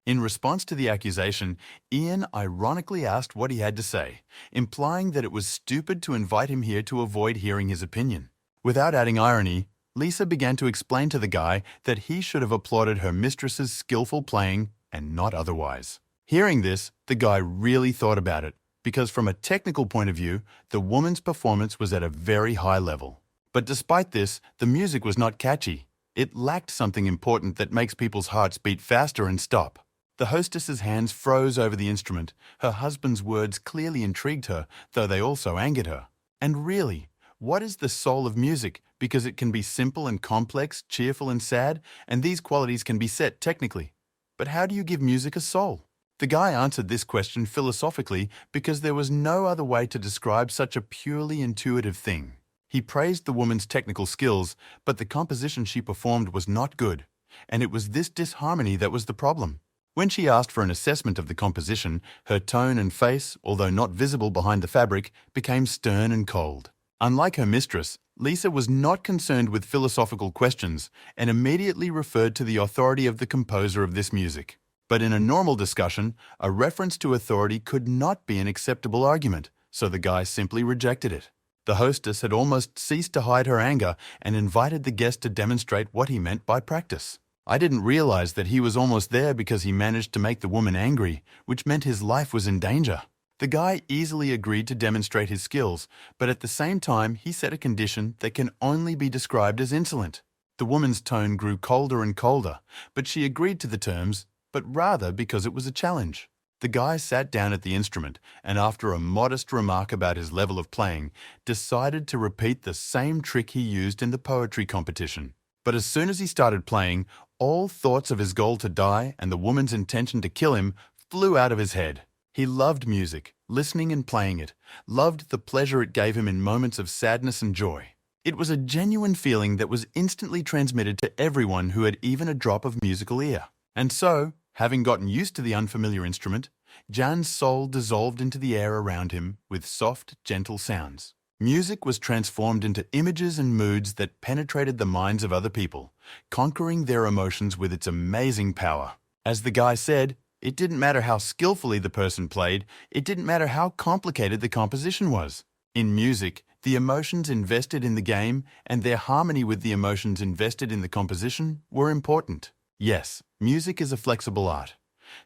In response to the accusation, Ian ironically asked what he had to say, implying that it was stupid to invite him here to avoid hearing his opinion. Without adding irony, Lisa began to explain to the guy that he should have applauded her mistress's skillful playing and not otherwise. Hearing this, the guy really thought about it, because from a technical point of view, the woman's performance was at a very high level. But despite this, the music was not catchy. It lacked something important that makes people's hearts beat faster and stop. The hostess's hands froze over the instrument. Her husband's words clearly intrigued her, though they also angered her. And really, what is the soul of music? Because it can be simple and complex, cheerful and sad, and these qualities can be set technically. But how do you give music a soul? The guy answered this question philosophically because there was no other way to describe such a purely intuitive thing. He praised the woman's technical skills, but the composition she performed was not good, and it was this disharmony that was the problem. When she asked for an assessment of the composition, her tone and face, although not visible behind the fabric, became stern and cold. Unlike her mistress, Lisa was not concerned with philosophical questions and immediately referred to the authority of the composer of this music. But in a normal discussion, a reference to authority could not be an acceptable argument, so the guy simply rejected it. The hostess had almost ceased to hide her anger and invited the guest to demonstrate what he meant by practice. I didn't realize that he was almost there because he managed to make the woman angry, which meant his life was in danger. The guy easily agreed to demonstrate his skills, but at the same time he set a condition that can only be described as insolent. The woman's tone grew colder and colder, but she agreed to the terms, but rather because it was a challenge. The guy sat down at the instrument and after a modest remark about his level of playing, decided to repeat the same trick he used in the poetry competition. But as soon as he started playing, all thoughts of his goal to die and the woman's intention to kill him flew out of his head. He loved music, listening and playing it, loved the pleasure it gave him in moments of sadness and joy. It was a genuine feeling that was instantly transmitted to everyone who had even a drop of musical ear. And so, having gotten used to the unfamiliar instrument, Jan's soul dissolved into the air around him with soft, gentle sounds. Music was transformed into images and moods that penetrated the minds of other people, conquering their emotions with its amazing power. As the guy said, it didn't matter how skillfully the person played, it didn't matter how complicated the composition was. In music, the emotions invested in the game and their harmony with the emotions invested in the composition were important. Yes, music is a flexible art.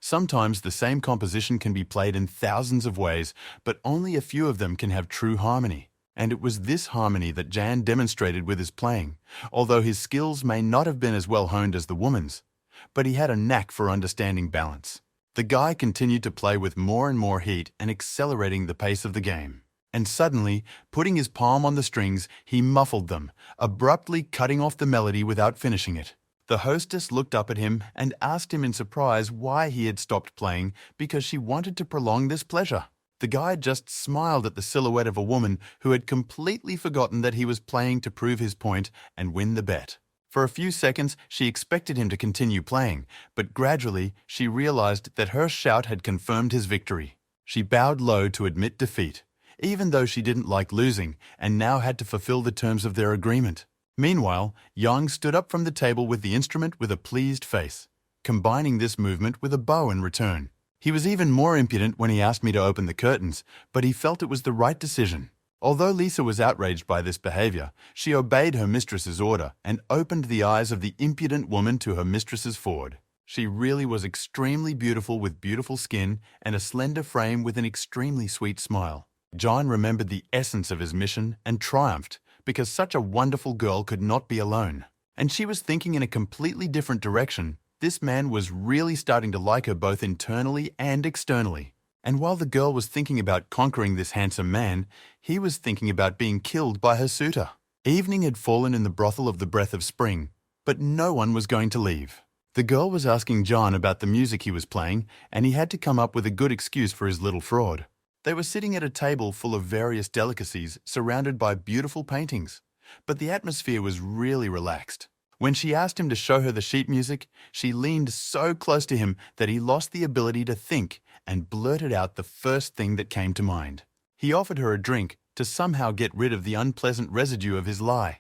Sometimes the same composition can be played in thousands of ways, but only a few of them can have true harmony. And it was this harmony that Jan demonstrated with his playing, although his skills may not have been as well honed as the woman's. But he had a knack for understanding balance. The guy continued to play with more and more heat and accelerating the pace of the game. And suddenly, putting his palm on the strings, he muffled them, abruptly cutting off the melody without finishing it. The hostess looked up at him and asked him in surprise why he had stopped playing because she wanted to prolong this pleasure. The guy just smiled at the silhouette of a woman who had completely forgotten that he was playing to prove his point and win the bet. For a few seconds, she expected him to continue playing, but gradually she realized that her shout had confirmed his victory. She bowed low to admit defeat. even though she didn't like losing and now had to fulfill the terms of their agreement. Meanwhile, Yang stood up from the table with the instrument with a pleased face, combining this movement with a bow in return. He was even more impudent when he asked me to open the curtains, but he felt it was the right decision. Although Lisa was outraged by this behavior, she obeyed her mistress's order and opened the eyes of the impudent woman to her mistress's Ford. She really was extremely beautiful with beautiful skin and a slender frame with an extremely sweet smile. John remembered the essence of his mission and triumphed because such a wonderful girl could not be alone. And she was thinking in a completely different direction. This man was really starting to like her both internally and externally. And while the girl was thinking about conquering this handsome man, he was thinking about being killed by her suitor. Evening had fallen in the brothel of the Breath of Spring, but no one was going to leave. The girl was asking John about the music he was playing, and he had to come up with a good excuse for his little fraud. They were sitting at a table full of various delicacies, surrounded by beautiful paintings, but the atmosphere was really relaxed. When she asked him to show her the sheet music, she leaned so close to him that he lost the ability to think and blurted out the first thing that came to mind. He offered her a drink to somehow get rid of the unpleasant residue of his lie.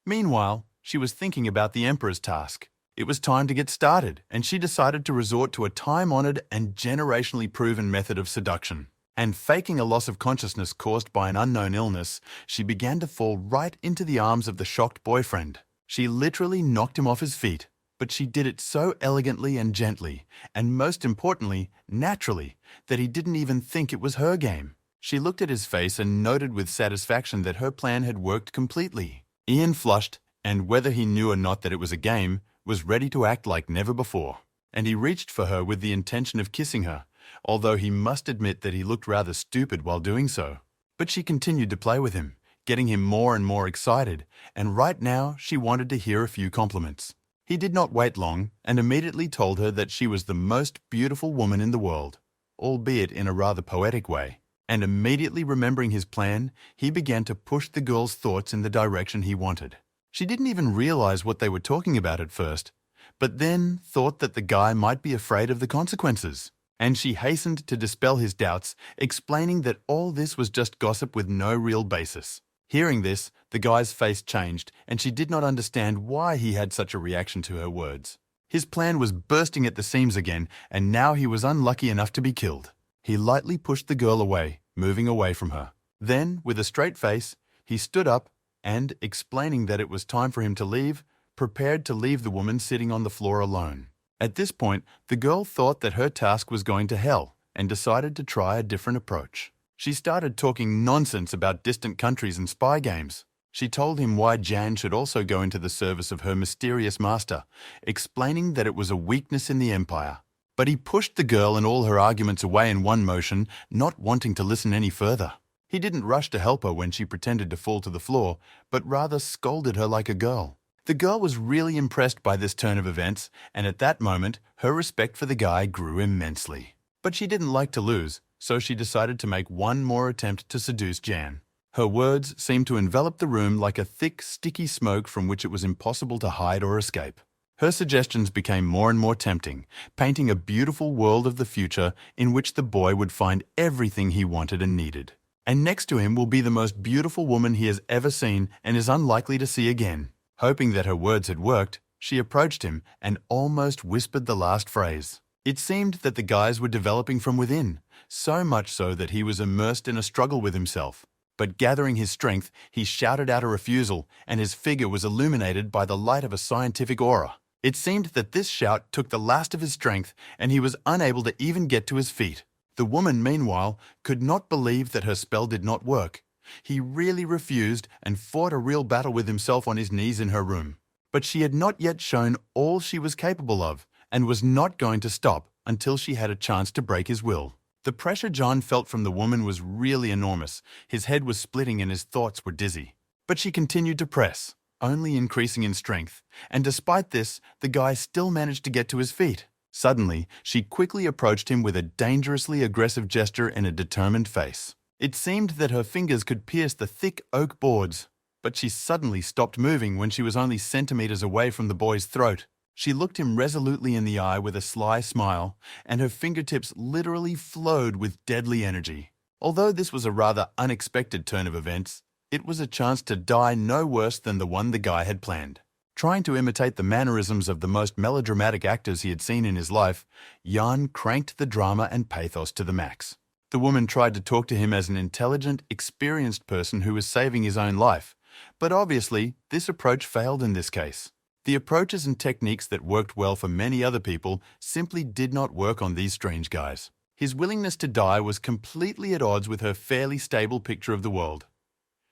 Meanwhile, she was thinking about the Emperor's task. It was time to get started, and she decided to resort to a time-honored and generationally proven method of seduction. And faking a loss of consciousness caused by an unknown illness, she began to fall right into the arms of the shocked boyfriend. She literally knocked him off his feet, but she did it so elegantly and gently, and most importantly, naturally, that he didn't even think it was her game. She looked at his face and noted with satisfaction that her plan had worked completely. Ian flushed, and whether he knew or not that it was a game, was ready to act like never before. And he reached for her with the intention of kissing her, although he must admit that he looked rather stupid while doing so. But she continued to play with him, getting him more and more excited, and right now she wanted to hear a few compliments. He did not wait long and immediately told her that she was the most beautiful woman in the world, albeit in a rather poetic way. And immediately remembering his plan, he began to push the girl's thoughts in the direction he wanted. She didn't even realize what they were talking about at first, but then thought that the guy might be afraid of the consequences. And she hastened to dispel his doubts, explaining that all this was just gossip with no real basis. Hearing this, the guy's face changed, and she did not understand why he had such a reaction to her words. His plan was bursting at the seams again, and now he was unlucky enough to be killed. He lightly pushed the girl away, moving away from her. Then, with a straight face, he stood up and, explaining that it was time for him to leave, prepared to leave the woman sitting on the floor alone. At this point, the girl thought that her task was going to hell and decided to try a different approach. She started talking nonsense about distant countries and spy games. She told him why Jan should also go into the service of her mysterious master, explaining that it was a weakness in the Empire. But he pushed the girl and all her arguments away in one motion, not wanting to listen any further. He didn't rush to help her when she pretended to fall to the floor, but rather scolded her like a girl. The girl was really impressed by this turn of events, and at that moment, her respect for the guy grew immensely. But she didn't like to lose, so she decided to make one more attempt to seduce Jan. Her words seemed to envelop the room like a thick, sticky smoke from which it was impossible to hide or escape. Her suggestions became more and more tempting, painting a beautiful world of the future in which the boy would find everything he wanted and needed. And next to him will be the most beautiful woman he has ever seen and is unlikely to see again. Hoping that her words had worked, she approached him and almost whispered the last phrase. It seemed that the guys were developing from within, so much so that he was immersed in a struggle with himself. But gathering his strength, he shouted out a refusal, and his figure was illuminated by the light of a scientific aura. It seemed that this shout took the last of his strength, and he was unable to even get to his feet. The woman, meanwhile, could not believe that her spell did not work. He really refused and fought a real battle with himself on his knees in her room. But she had not yet shown all she was capable of, and was not going to stop until she had a chance to break his will. The pressure John felt from the woman was really enormous. His head was splitting and his thoughts were dizzy. But she continued to press, only increasing in strength, and despite this, the guy still managed to get to his feet. Suddenly, she quickly approached him with a dangerously aggressive gesture and a determined face. It seemed that her fingers could pierce the thick oak boards, but she suddenly stopped moving when she was only centimeters away from the boy's throat. She looked him resolutely in the eye with a sly smile, and her fingertips literally flowed with deadly energy. Although this was a rather unexpected turn of events, it was a chance to die no worse than the one the guy had planned. Trying to imitate the mannerisms of the most melodramatic actors he had seen in his life, Jan cranked the drama and pathos to the max. The woman tried to talk to him as an intelligent, experienced person who was saving his own life, but obviously this approach failed in this case. The approaches and techniques that worked well for many other people simply did not work on these strange guys. His willingness to die was completely at odds with her fairly stable picture of the world.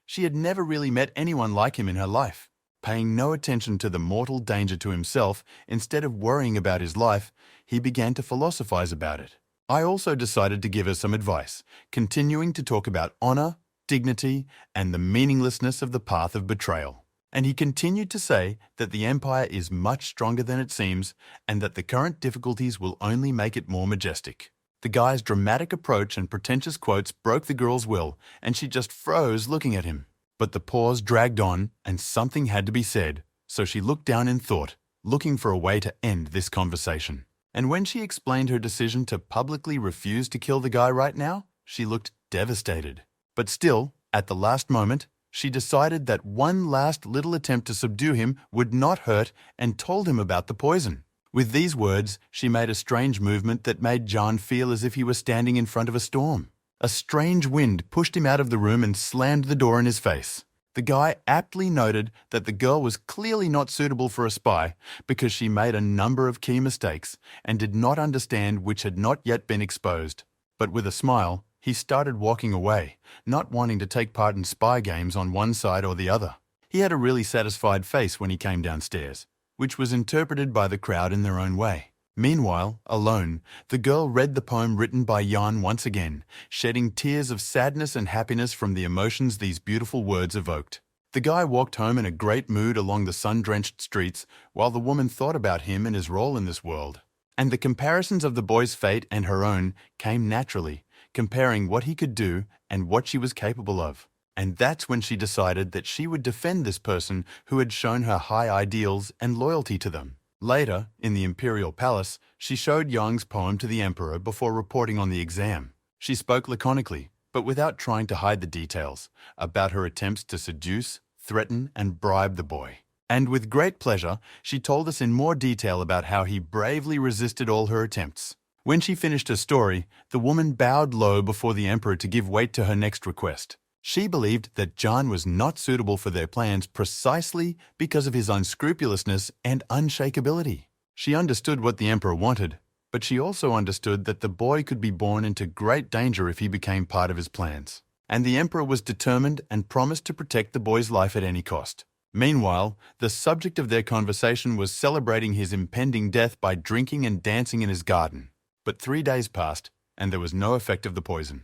She had never really met anyone like him in her life. Paying no attention to the mortal danger to himself, instead of worrying about his life, he began to philosophize about it. I also decided to give her some advice, continuing to talk about honor, dignity, and the meaninglessness of the path of betrayal. And he continued to say that the empire is much stronger than it seems, and that the current difficulties will only make it more majestic. The guy's dramatic approach and pretentious quotes broke the girl's will, and she just froze looking at him. But the pause dragged on, and something had to be said, so she looked down in thought, looking for a way to end this conversation. And when she explained her decision to publicly refuse to kill the guy right now, she looked devastated. But still, at the last moment, she decided that one last little attempt to subdue him would not hurt and told him about the poison. With these words, she made a strange movement that made Jan feel as if he were standing in front of a storm. A strange wind pushed him out of the room and slammed the door in his face. The guy aptly noted that the girl was clearly not suitable for a spy because she made a number of key mistakes and did not understand which had not yet been exposed. But with a smile, he started walking away, not wanting to take part in spy games on one side or the other. He had a really satisfied face when he came downstairs, which was interpreted by the crowd in their own way. Meanwhile, alone, the girl read the poem written by Jan once again, shedding tears of sadness and happiness from the emotions these beautiful words evoked. The guy walked home in a great mood along the sun-drenched streets, while the woman thought about him and his role in this world. And the comparisons of the boy's fate and her own came naturally, comparing what he could do and what she was capable of. And that's when she decided that she would defend this person who had shown her high ideals and loyalty to them. Later, in the Imperial palace, she showed Yang's poem to the emperor before reporting on the exam. She spoke laconically, but without trying to hide the details, about her attempts to seduce, threaten, and bribe the boy. And with great pleasure, she told us in more detail about how he bravely resisted all her attempts. When she finished her story, the woman bowed low before the emperor to give weight to her next request. She believed that Jan was not suitable for their plans precisely because of his unscrupulousness and unshakability. She understood what the emperor wanted, but she also understood that the boy could be born into great danger if he became part of his plans. And the emperor was determined and promised to protect the boy's life at any cost. Meanwhile, the subject of their conversation was celebrating his impending death by drinking and dancing in his garden. But 3 days passed, and there was no effect of the poison.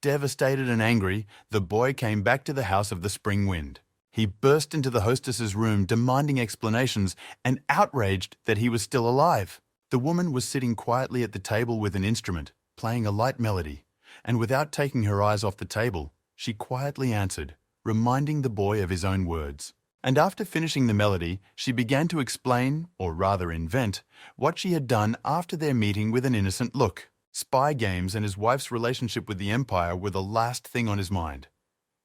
Devastated and angry, the boy came back to the house of the spring wind. He burst into the hostess's room demanding explanations and outraged that he was still alive. The woman was sitting quietly at the table with an instrument, playing a light melody, and without taking her eyes off the table, she quietly answered, reminding the boy of his own words. And after finishing the melody, she began to explain, or rather invent, what she had done after their meeting with an innocent look. Spy games and his wife's relationship with the Empire were the last thing on his mind.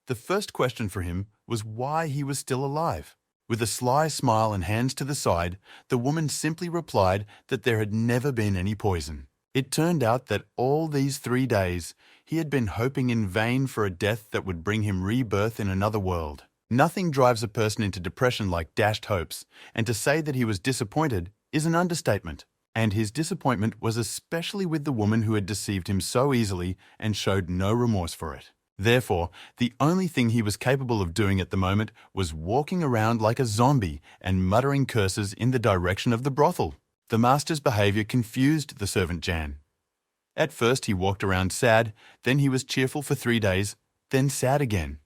The first question for him was why he was still alive. With a sly smile and hands to the side, the woman simply replied that there had never been any poison. It turned out that all these 3 days, he had been hoping in vain for a death that would bring him rebirth in another world. Nothing drives a person into depression like dashed hopes, and to say that he was disappointed is an understatement. And his disappointment was especially with the woman who had deceived him so easily and showed no remorse for it. Therefore, the only thing he was capable of doing at the moment was walking around like a zombie and muttering curses in the direction of the brothel. The master's behavior confused the servant Jan. At first he walked around sad, then he was cheerful for 3 days, then sad again.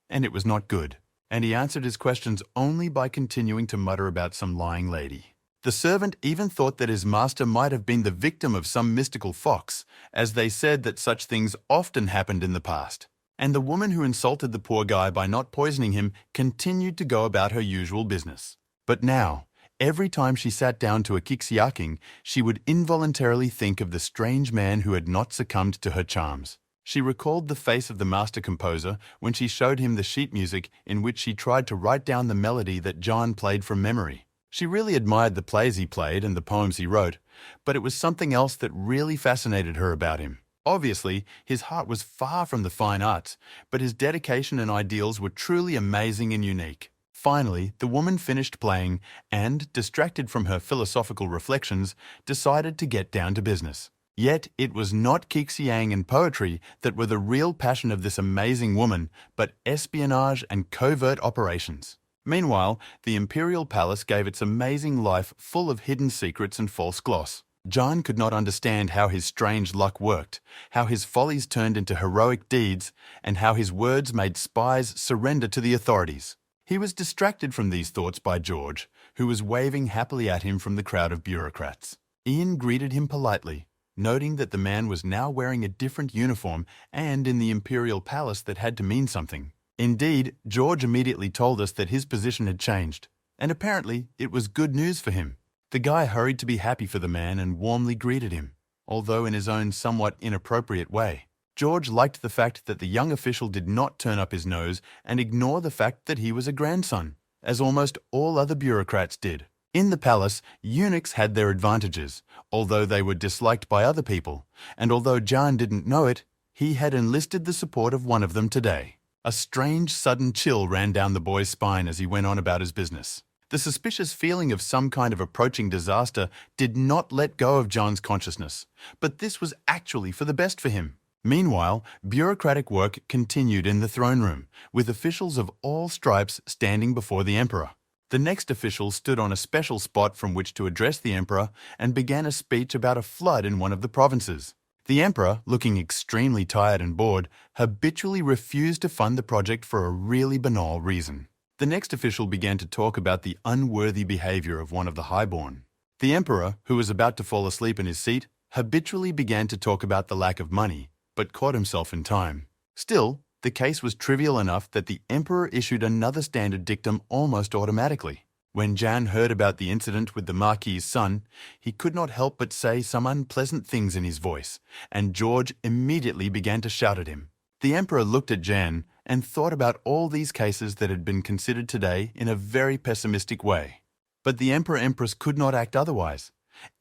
And it was not good. And he answered his questions only by continuing to mutter about some lying lady. The servant even thought that his master might have been the victim of some mystical fox, as they said that such things often happened in the past. And the woman who insulted the poor guy by not poisoning him continued to go about her usual business. But now, every time she sat down to a kixiaking, she would involuntarily think of the strange man who had not succumbed to her charms. She recalled the face of the master composer when she showed him the sheet music in which she tried to write down the melody that John played from memory. She really admired the plays he played and the poems he wrote, but it was something else that really fascinated her about him. Obviously, his heart was far from the fine arts, but his dedication and ideals were truly amazing and unique. Finally, the woman finished playing and, distracted from her philosophical reflections, decided to get down to business. Yet it was not Xiang and poetry that were the real passion of this amazing woman, but espionage and covert operations. Meanwhile, the Imperial Palace gave its amazing life full of hidden secrets and false gloss. John could not understand how his strange luck worked, how his follies turned into heroic deeds, and how his words made spies surrender to the authorities. He was distracted from these thoughts by George, who was waving happily at him from the crowd of bureaucrats. Ian greeted him politely, noting that the man was now wearing a different uniform and in the Imperial Palace that had to mean something. Indeed, George immediately told us that his position had changed, and apparently it was good news for him. The guy hurried to be happy for the man and warmly greeted him, although in his own somewhat inappropriate way. George liked the fact that the young official did not turn up his nose and ignore the fact that he was a grandson, as almost all other bureaucrats did. In the palace, eunuchs had their advantages, although they were disliked by other people, and although John didn't know it, he had enlisted the support of one of them today. A strange, sudden chill ran down the boy's spine as he went on about his business. The suspicious feeling of some kind of approaching disaster did not let go of John's consciousness, but this was actually for the best for him. Meanwhile, bureaucratic work continued in the throne room, with officials of all stripes standing before the emperor. The next official stood on a special spot from which to address the emperor and began a speech about a flood in one of the provinces. The emperor, looking extremely tired and bored, habitually refused to fund the project for a really banal reason. The next official began to talk about the unworthy behavior of one of the highborn. The emperor, who was about to fall asleep in his seat, habitually began to talk about the lack of money, but caught himself in time. Still, the case was trivial enough that the emperor issued another standard dictum almost automatically. When Jan heard about the incident with the Marquee's son, he could not help but say some unpleasant things in his voice, and George immediately began to shout at him. The emperor looked at Jan and thought about all these cases that had been considered today in a very pessimistic way. But the emperor-empress could not act otherwise.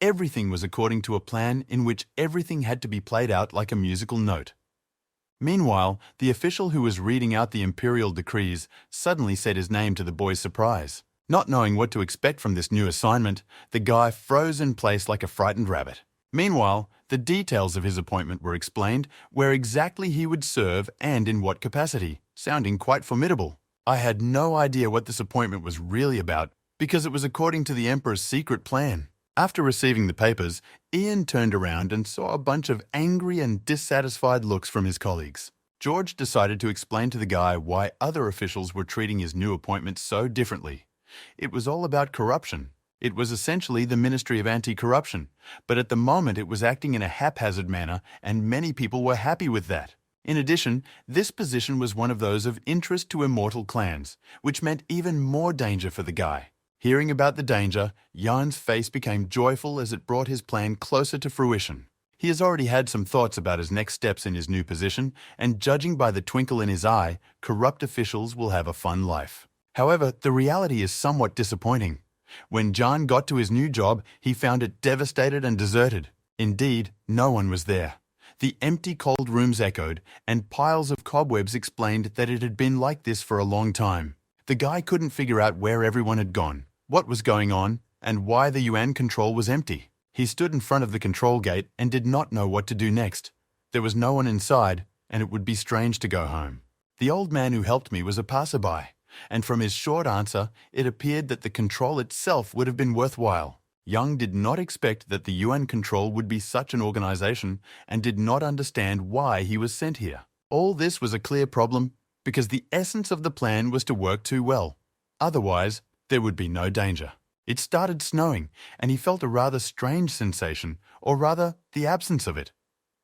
Everything was according to a plan in which everything had to be played out like a musical note. Meanwhile, the official who was reading out the imperial decrees suddenly said his name to the boy's surprise. Not knowing what to expect from this new assignment, the guy froze in place like a frightened rabbit. Meanwhile, the details of his appointment were explained, where exactly he would serve and in what capacity, sounding quite formidable. I had no idea what this appointment was really about, because it was according to the emperor's secret plan. After receiving the papers, Ian turned around and saw a bunch of angry and dissatisfied looks from his colleagues. George decided to explain to the guy why other officials were treating his new appointment so differently. It was all about corruption. It was essentially the Ministry of Anti-Corruption, but at the moment it was acting in a haphazard manner, and many people were happy with that. In addition, this position was one of those of interest to immortal clans, which meant even more danger for the guy. Hearing about the danger, Jan's face became joyful as it brought his plan closer to fruition. He has already had some thoughts about his next steps in his new position, and judging by the twinkle in his eye, corrupt officials will have a fun life. However, the reality is somewhat disappointing. When Jan got to his new job, he found it devastated and deserted. Indeed, no one was there. The empty cold rooms echoed, and piles of cobwebs explained that it had been like this for a long time. The guy couldn't figure out where everyone had gone, what was going on, and why the Yuan control was empty. He stood in front of the control gate and did not know what to do next. There was no one inside, and it would be strange to go home. The old man who helped me was a passerby, and from his short answer, it appeared that the control itself would have been worthwhile. Young did not expect that the UN control would be such an organization and did not understand why he was sent here. All this was a clear problem because the essence of the plan was to work too well. Otherwise, there would be no danger. It started snowing, and he felt a rather strange sensation, or rather, the absence of it.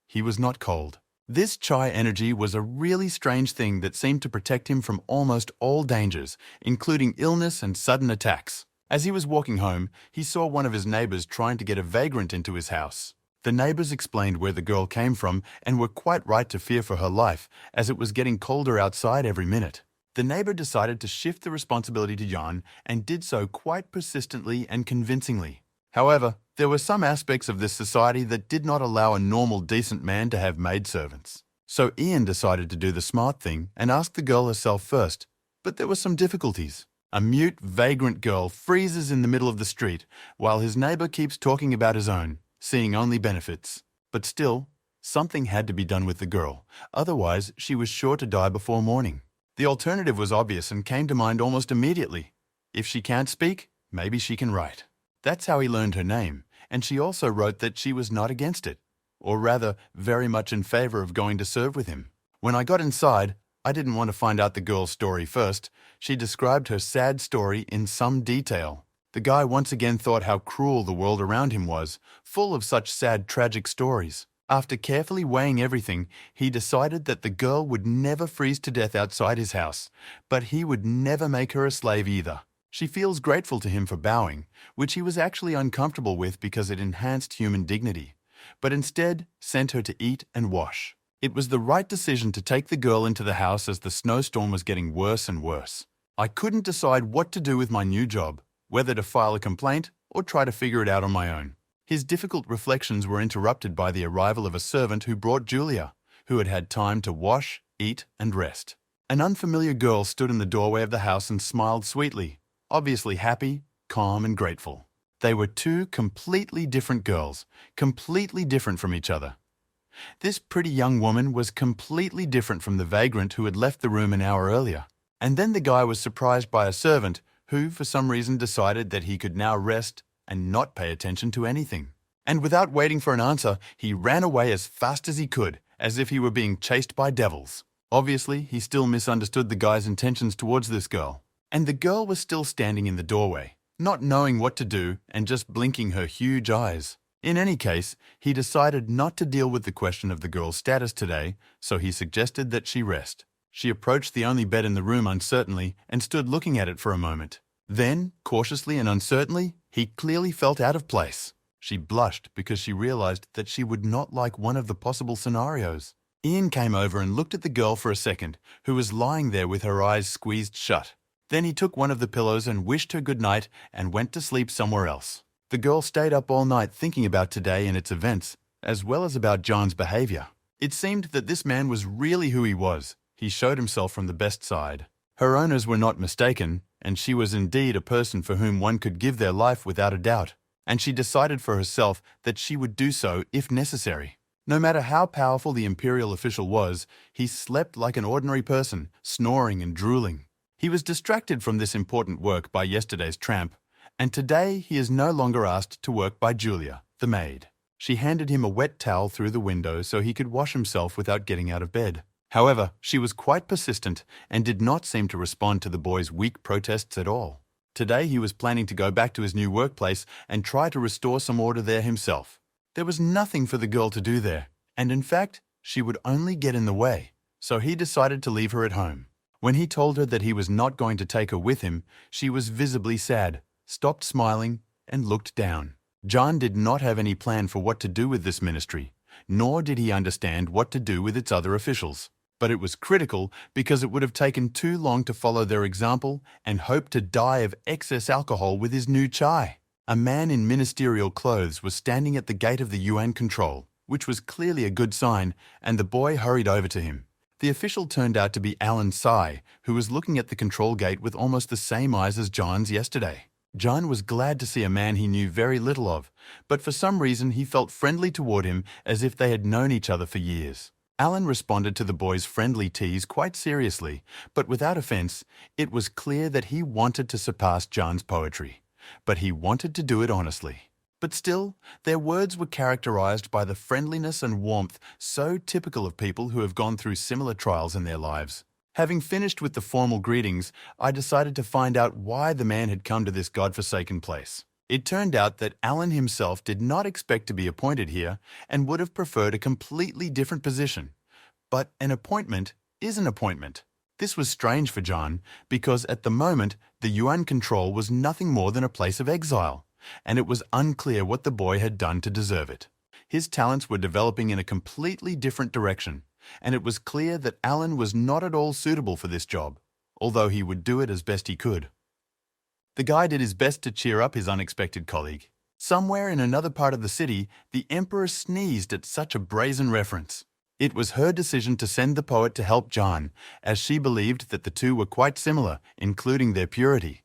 He was not cold. This chai energy was a really strange thing that seemed to protect him from almost all dangers, including illness and sudden attacks. As he was walking home, he saw one of his neighbors trying to get a vagrant into his house. The neighbors explained where the girl came from and were quite right to fear for her life, as it was getting colder outside every minute. The neighbor decided to shift the responsibility to Jan and did so quite persistently and convincingly. However, there were some aspects of this society that did not allow a normal, decent man to have maidservants. So Ian decided to do the smart thing and ask the girl herself first, but there were some difficulties. A mute, vagrant girl freezes in the middle of the street while his neighbor keeps talking about his own, seeing only benefits. But still, something had to be done with the girl, otherwise she was sure to die before morning. The alternative was obvious and came to mind almost immediately. If she can't speak, maybe she can write. That's how he learned her name, and she also wrote that she was not against it, or rather, very much in favor of going to serve with him. When I got inside, I didn't want to find out the girl's story first. She described her sad story in some detail. The guy once again thought how cruel the world around him was, full of such sad, tragic stories. After carefully weighing everything, he decided that the girl would never freeze to death outside his house, but he would never make her a slave either. She feels grateful to him for bowing, which he was actually uncomfortable with because it enhanced human dignity, but instead sent her to eat and wash. It was the right decision to take the girl into the house as the snowstorm was getting worse and worse. I couldn't decide what to do with my new job, whether to file a complaint or try to figure it out on my own. His difficult reflections were interrupted by the arrival of a servant who brought Julia, who had had time to wash, eat, and rest. An unfamiliar girl stood in the doorway of the house and smiled sweetly, obviously happy, calm, and grateful. They were two completely different girls, completely different from each other. This pretty young woman was completely different from the vagrant who had left the room an hour earlier. And then the guy was surprised by a servant who, for some reason, decided that he could now rest and not pay attention to anything. And without waiting for an answer, he ran away as fast as he could, as if he were being chased by devils. Obviously, he still misunderstood the guy's intentions towards this girl. And the girl was still standing in the doorway, not knowing what to do and just blinking her huge eyes. In any case, he decided not to deal with the question of the girl's status today, so he suggested that she rest. She approached the only bed in the room uncertainly and stood looking at it for a moment. Then, cautiously and uncertainly, he clearly felt out of place. She blushed because she realized that she would not like one of the possible scenarios. Ian came over and looked at the girl for a second, who was lying there with her eyes squeezed shut. Then he took one of the pillows and wished her good night and went to sleep somewhere else. The girl stayed up all night thinking about today and its events, as well as about John's behavior. It seemed that this man was really who he was. He showed himself from the best side. Her owners were not mistaken, and she was indeed a person for whom one could give their life without a doubt. And she decided for herself that she would do so if necessary. No matter how powerful the Imperial official was, he slept like an ordinary person, snoring and drooling. He was distracted from this important work by yesterday's tramp, and today he is no longer asked to work by Julia, the maid. She handed him a wet towel through the window so he could wash himself without getting out of bed. However, she was quite persistent and did not seem to respond to the boy's weak protests at all. Today he was planning to go back to his new workplace and try to restore some order there himself. There was nothing for the girl to do there, and in fact, she would only get in the way, so he decided to leave her at home. When he told her that he was not going to take her with him, she was visibly sad, stopped smiling, and looked down. John did not have any plan for what to do with this ministry, nor did he understand what to do with its other officials. But it was critical because it would have taken too long to follow their example and hope to die of excess alcohol with his new chai. A man in ministerial clothes was standing at the gate of the Yuan control, which was clearly a good sign, and the boy hurried over to him. The official turned out to be Alan Tsai, who was looking at the control gate with almost the same eyes as John's yesterday. John was glad to see a man he knew very little of, but for some reason he felt friendly toward him as if they had known each other for years. Alan responded to the boy's friendly tease quite seriously, but without offense. It was clear that he wanted to surpass John's poetry, but he wanted to do it honestly. But still, their words were characterized by the friendliness and warmth so typical of people who have gone through similar trials in their lives. Having finished with the formal greetings, I decided to find out why the man had come to this godforsaken place. It turned out that Alan himself did not expect to be appointed here and would have preferred a completely different position. But an appointment is an appointment. This was strange for John because at the moment the Yuan control was nothing more than a place of exile, and it was unclear what the boy had done to deserve it. His talents were developing in a completely different direction, and it was clear that Alan was not at all suitable for this job, although he would do it as best he could. The guy did his best to cheer up his unexpected colleague. Somewhere in another part of the city, the emperor sneezed at such a brazen reference. It was her decision to send the poet to help John, as she believed that the two were quite similar, including their purity.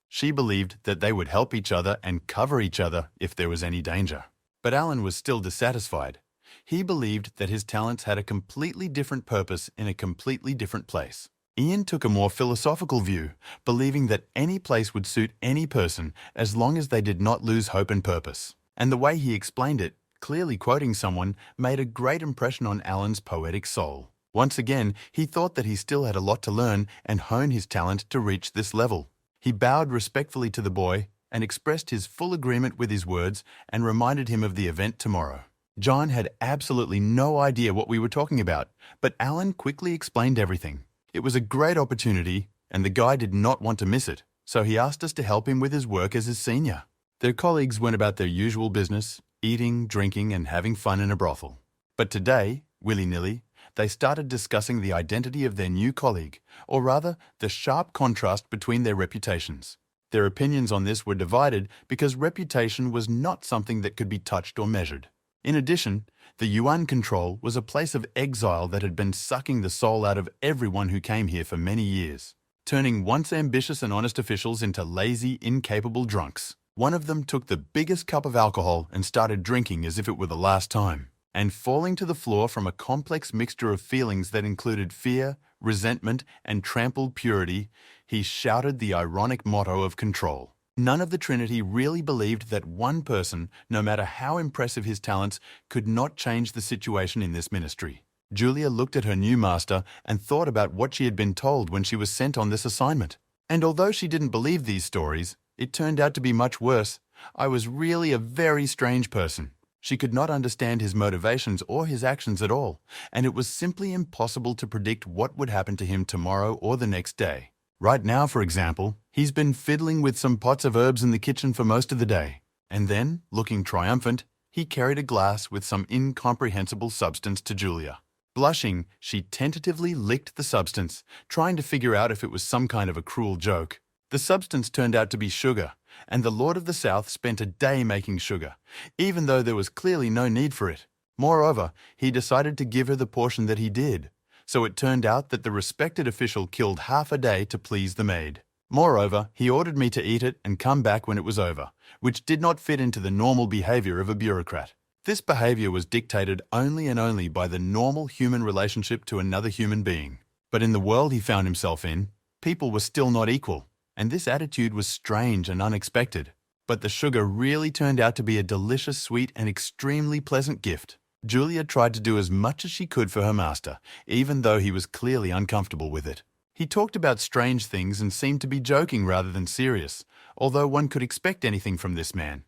She believed that they would help each other and cover each other if there was any danger. But Alan was still dissatisfied. He believed that his talents had a completely different purpose in a completely different place. Ian took a more philosophical view, believing that any place would suit any person as long as they did not lose hope and purpose. And the way he explained it, clearly quoting someone, made a great impression on Alan's poetic soul. Once again, he thought that he still had a lot to learn and hone his talent to reach this level. He bowed respectfully to the boy and expressed his full agreement with his words and reminded him of the event tomorrow. John had absolutely no idea what we were talking about, but Alan quickly explained everything. It was a great opportunity, and the guy did not want to miss it, so he asked us to help him with his work as his senior. Their colleagues went about their usual business, eating, drinking, and having fun in a brothel. But today, willy-nilly, they started discussing the identity of their new colleague, or rather, the sharp contrast between their reputations. Their opinions on this were divided because reputation was not something that could be touched or measured. In addition, the Yuan control was a place of exile that had been sucking the soul out of everyone who came here for many years, turning once ambitious and honest officials into lazy, incapable drunks. One of them took the biggest cup of alcohol and started drinking as if it were the last time, and falling to the floor from a complex mixture of feelings that included fear, resentment, and trampled purity, he shouted the ironic motto of control. None of the Trinity really believed that one person, no matter how impressive his talents, could not change the situation in this ministry. Julia looked at her new master and thought about what she had been told when she was sent on this assignment. And although she didn't believe these stories, it turned out to be much worse. I was really a very strange person. She could not understand his motivations or his actions at all, and it was simply impossible to predict what would happen to him tomorrow or the next day. Right now, for example, he's been fiddling with some pots of herbs in the kitchen for most of the day. And then, looking triumphant, he carried a glass with some incomprehensible substance to Julia. Blushing, she tentatively licked the substance, trying to figure out if it was some kind of a cruel joke. The substance turned out to be sugar, and the Lord of the South spent a day making sugar, even though there was clearly no need for it. Moreover, he decided to give her the portion that he did. So it turned out that the respected official killed half a day to please the maid. Moreover, he ordered me to eat it and come back when it was over, which did not fit into the normal behavior of a bureaucrat. This behavior was dictated only and only by the normal human relationship to another human being. But in the world he found himself in, people were still not equal, and this attitude was strange and unexpected. But the sugar really turned out to be a delicious, sweet, and extremely pleasant gift. Julia tried to do as much as she could for her master, even though he was clearly uncomfortable with it. He talked about strange things and seemed to be joking rather than serious, although one could expect anything from this man.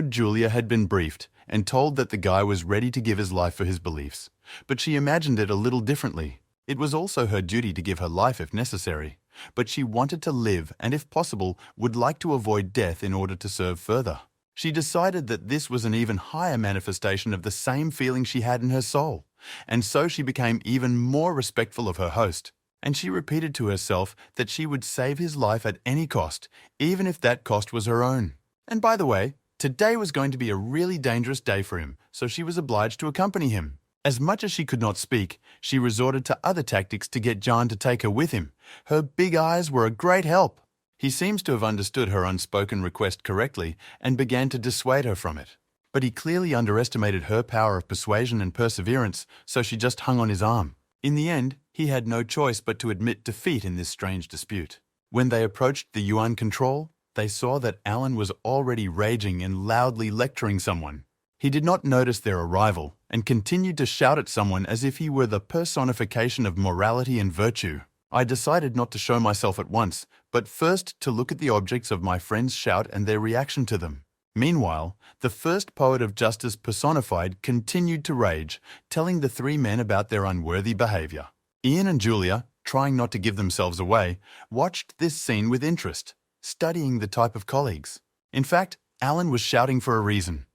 Julia had been briefed and told that the guy was ready to give his life for his beliefs, but she imagined it a little differently. It was also her duty to give her life if necessary, but she wanted to live and, if possible, would like to avoid death in order to serve further. She decided that this was an even higher manifestation of the same feeling she had in her soul, and so she became even more respectful of her host. And she repeated to herself that she would save his life at any cost, even if that cost was her own. And by the way, today was going to be a really dangerous day for him, so she was obliged to accompany him. As much as she could not speak, she resorted to other tactics to get John to take her with him. Her big eyes were a great help. He seems to have understood her unspoken request correctly and began to dissuade her from it. But he clearly underestimated her power of persuasion and perseverance, so she just hung on his arm. In the end, he had no choice but to admit defeat in this strange dispute. When they approached the Yuan control, they saw that Alan was already raging and loudly lecturing someone. He did not notice their arrival and continued to shout at someone as if he were the personification of morality and virtue. I decided not to show myself at once, but first to look at the objects of my friend's shout and their reaction to them. Meanwhile, the first poet of justice personified continued to rage, telling the three men about their unworthy behavior. Ian and Julia, trying not to give themselves away, watched this scene with interest, studying the type of colleagues. In fact, Alan was shouting for a reason.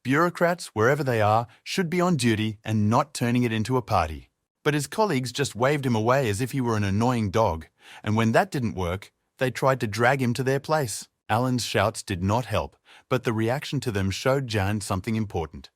Bureaucrats, wherever they are, should be on duty and not turning it into a party. But his colleagues just waved him away as if he were an annoying dog, and when that didn't work, they tried to drag him to their place. Alan's shouts did not help, but the reaction to them showed Jan something important.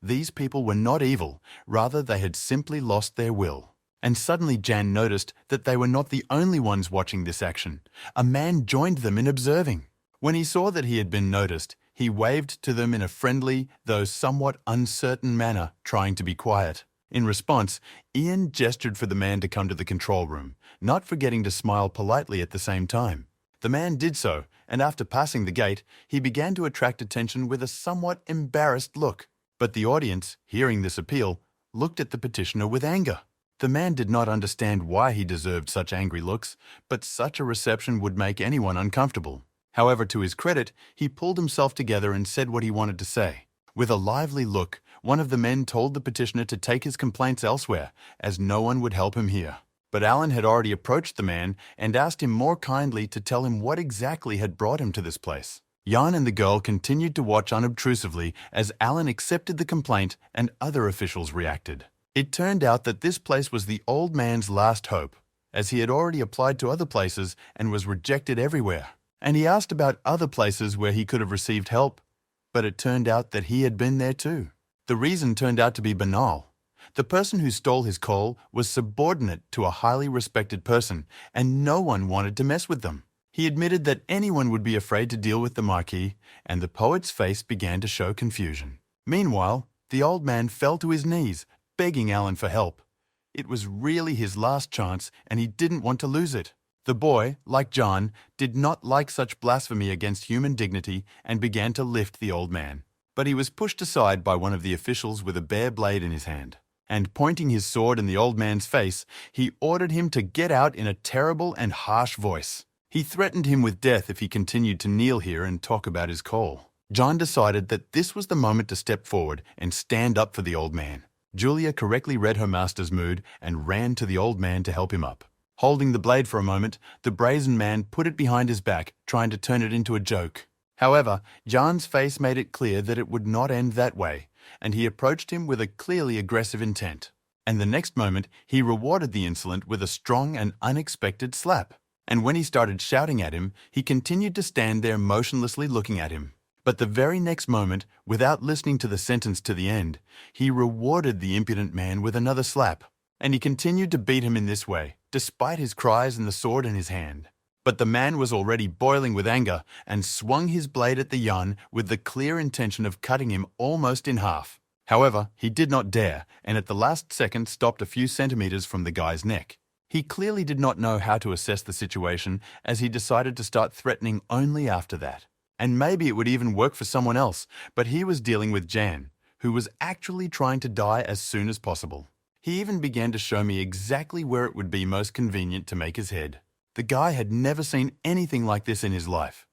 These people were not evil, rather they had simply lost their will. And suddenly Jan noticed that they were not the only ones watching this action. A man joined them in observing. When he saw that he had been noticed, he waved to them in a friendly, though somewhat uncertain manner, trying to be quiet. In response, Ian gestured for the man to come to the control room, not forgetting to smile politely at the same time. The man did so, and after passing the gate, he began to attract attention with a somewhat embarrassed look. But the audience, hearing this appeal, looked at the petitioner with anger. The man did not understand why he deserved such angry looks, but such a reception would make anyone uncomfortable. However, to his credit, he pulled himself together and said what he wanted to say. With a lively look, one of the men told the petitioner to take his complaints elsewhere, as no one would help him here. But Alan had already approached the man and asked him more kindly to tell him what exactly had brought him to this place. Jan and the girl continued to watch unobtrusively as Alan accepted the complaint and other officials reacted. It turned out that this place was the old man's last hope, as he had already applied to other places and was rejected everywhere. And he asked about other places where he could have received help, but it turned out that he had been there too. The reason turned out to be banal. The person who stole his coal was subordinate to a highly respected person, and no one wanted to mess with them. He admitted that anyone would be afraid to deal with the Marquee, and the poet's face began to show confusion. Meanwhile, the old man fell to his knees, begging Alan for help. It was really his last chance, and he didn't want to lose it. The boy, like John, did not like such blasphemy against human dignity and began to lift the old man. But he was pushed aside by one of the officials with a bare blade in his hand. And pointing his sword in the old man's face, he ordered him to get out in a terrible and harsh voice. He threatened him with death if he continued to kneel here and talk about his coal. John decided that this was the moment to step forward and stand up for the old man. Julia correctly read her master's mood and ran to the old man to help him up. Holding the blade for a moment, the brazen man put it behind his back, trying to turn it into a joke. However, John's face made it clear that it would not end that way, and he approached him with a clearly aggressive intent. And the next moment, he rewarded the insolent with a strong and unexpected slap. And when he started shouting at him, he continued to stand there motionlessly looking at him. But the very next moment, without listening to the sentence to the end, he rewarded the impudent man with another slap. And he continued to beat him in this way, despite his cries and the sword in his hand. But the man was already boiling with anger and swung his blade at the Yun with the clear intention of cutting him almost in half. However, he did not dare, and at the last second stopped a few centimeters from the guy's neck. He clearly did not know how to assess the situation, as he decided to start threatening only after that. And maybe it would even work for someone else, but he was dealing with Jan, who was actually trying to die as soon as possible. He even began to show me exactly where it would be most convenient to make his head. The guy had never seen anything like this in his life.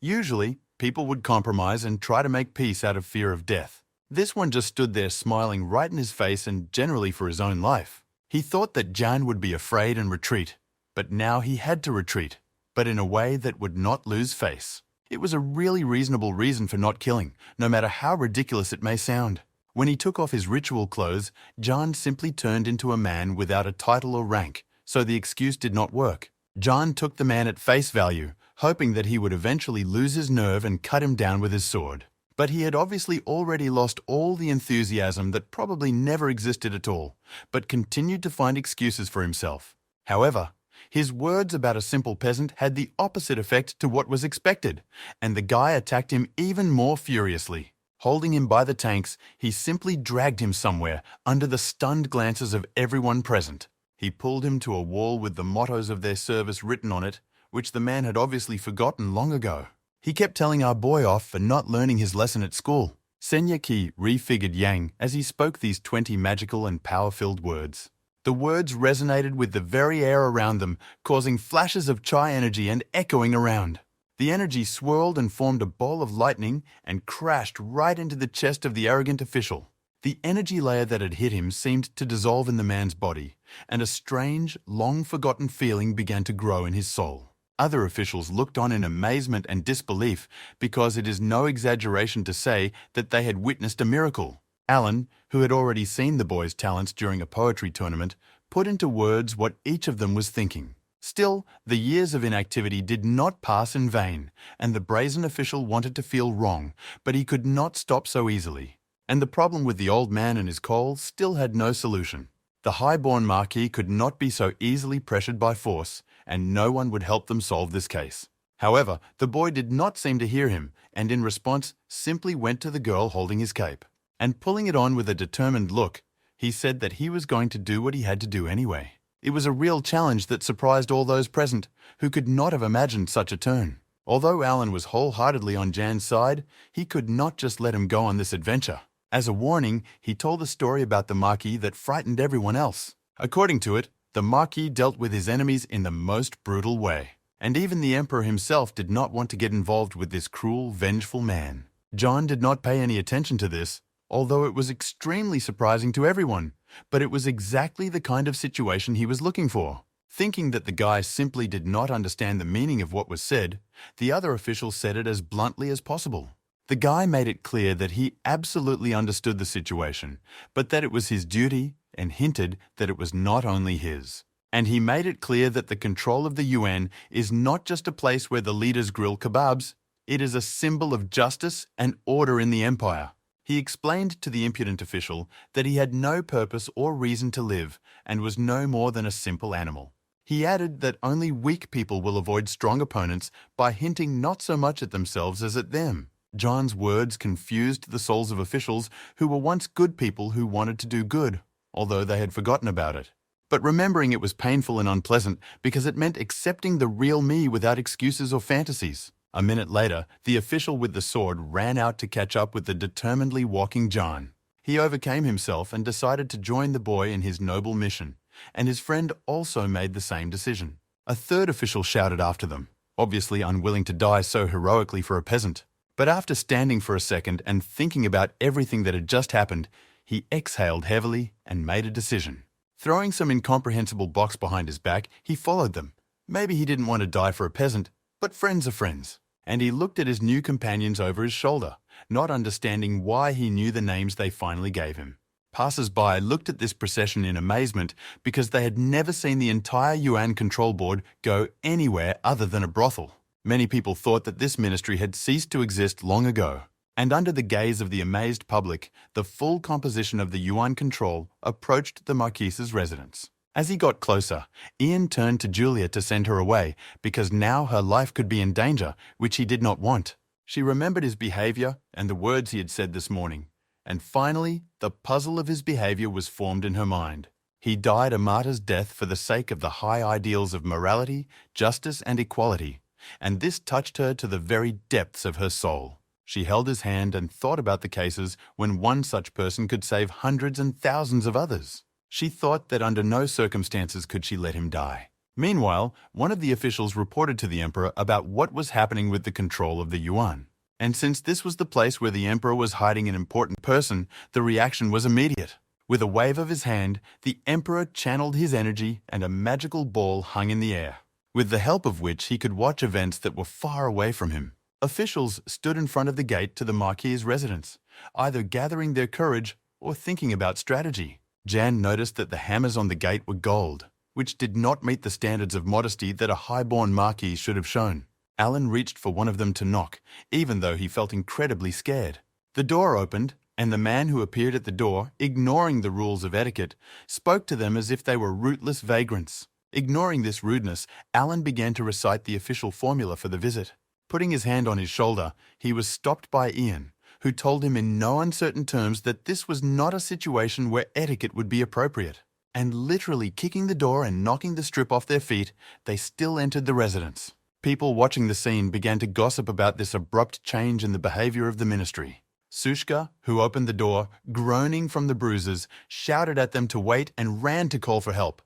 Usually, people would compromise and try to make peace out of fear of death. This one just stood there smiling right in his face and generally for his own life. He thought that Jan would be afraid and retreat, but now he had to retreat, but in a way that would not lose face. It was a really reasonable reason for not killing, no matter how ridiculous it may sound. When he took off his ritual clothes, Jan simply turned into a man without a title or rank, so the excuse did not work. Jan took the man at face value, hoping that he would eventually lose his nerve and cut him down with his sword. But he had obviously already lost all the enthusiasm that probably never existed at all, but continued to find excuses for himself. However, his words about a simple peasant had the opposite effect to what was expected, and the guy attacked him even more furiously. Holding him by the tanks, he simply dragged him somewhere under the stunned glances of everyone present. He pulled him to a wall with the mottos of their service written on it, which the man had obviously forgotten long ago. He kept telling our boy off for not learning his lesson at school. Senyaki refigured Yang as he spoke these 20 magical and power-filled words. The words resonated with the very air around them, causing flashes of chai energy and echoing around. The energy swirled and formed a ball of lightning and crashed right into the chest of the arrogant official. The energy layer that had hit him seemed to dissolve in the man's body, and a strange, long-forgotten feeling began to grow in his soul. Other officials looked on in amazement and disbelief because it is no exaggeration to say that they had witnessed a miracle. Alan, who had already seen the boys' talents during a poetry tournament, put into words what each of them was thinking. Still, the years of inactivity did not pass in vain, and the brazen official wanted to feel wrong, but he could not stop so easily. And the problem with the old man and his coal still had no solution. The high-born Marquee could not be so easily pressured by force, and no one would help them solve this case. However, the boy did not seem to hear him, and in response simply went to the girl holding his cape. And pulling it on with a determined look, he said that he was going to do what he had to do anyway. It was a real challenge that surprised all those present, who could not have imagined such a turn. Although Alan was wholeheartedly on Jan's side, he could not just let him go on this adventure. As a warning, he told a story about the Marquee that frightened everyone else. According to it, the Marquee dealt with his enemies in the most brutal way. And even the Emperor himself did not want to get involved with this cruel, vengeful man. John did not pay any attention to this, although it was extremely surprising to everyone. But it was exactly the kind of situation he was looking for. Thinking that the guy simply did not understand the meaning of what was said, the other official said it as bluntly as possible. The guy made it clear that he absolutely understood the situation, but that it was his duty, and hinted that it was not only his. And he made it clear that the control of the UN is not just a place where the leaders grill kebabs, it is a symbol of justice and order in the empire. He explained to the impudent official that he had no purpose or reason to live and was no more than a simple animal. He added that only weak people will avoid strong opponents by hinting not so much at themselves as at them. John's words confused the souls of officials who were once good people who wanted to do good, although they had forgotten about it. But remembering it was painful and unpleasant because it meant accepting the real me without excuses or fantasies. A minute later, the official with the sword ran out to catch up with the determinedly walking John. He overcame himself and decided to join the boy in his noble mission, and his friend also made the same decision. A third official shouted after them, obviously unwilling to die so heroically for a peasant. But after standing for a second and thinking about everything that had just happened, he exhaled heavily and made a decision. Throwing some incomprehensible box behind his back, he followed them. Maybe he didn't want to die for a peasant, but friends are friends. And he looked at his new companions over his shoulder, not understanding why he knew the names they finally gave him. Passers-by looked at this procession in amazement because they had never seen the entire Yuan control board go anywhere other than a brothel. Many people thought that this ministry had ceased to exist long ago. And under the gaze of the amazed public, the full composition of the Yuan control approached the Marquise's residence. As he got closer, Ian turned to Julia to send her away because now her life could be in danger, which he did not want. She remembered his behavior and the words he had said this morning. And finally, the puzzle of his behavior was formed in her mind. He died a martyr's death for the sake of the high ideals of morality, justice, and equality. And this touched her to the very depths of her soul. She held his hand and thought about the cases when one such person could save hundreds and thousands of others. She thought that under no circumstances could she let him die. Meanwhile, one of the officials reported to the emperor about what was happening with the control of the Yuan. And since this was the place where the emperor was hiding an important person, the reaction was immediate. With a wave of his hand, the emperor channeled his energy and a magical ball hung in the air, with the help of which he could watch events that were far away from him. Officials stood in front of the gate to the Marquee's residence, either gathering their courage or thinking about strategy. Jan noticed that the hammers on the gate were gold, which did not meet the standards of modesty that a high-born Marquee should have shown. Alan reached for one of them to knock, even though he felt incredibly scared. The door opened, and the man who appeared at the door, ignoring the rules of etiquette, spoke to them as if they were rootless vagrants. Ignoring this rudeness, Alan began to recite the official formula for the visit. Putting his hand on his shoulder, he was stopped by Ian, who told him in no uncertain terms that this was not a situation where etiquette would be appropriate. And literally kicking the door and knocking the strip off their feet, they still entered the residence. People watching the scene began to gossip about this abrupt change in the behavior of the ministry. Sushka, who opened the door, groaning from the bruises, shouted at them to wait and ran to call for help.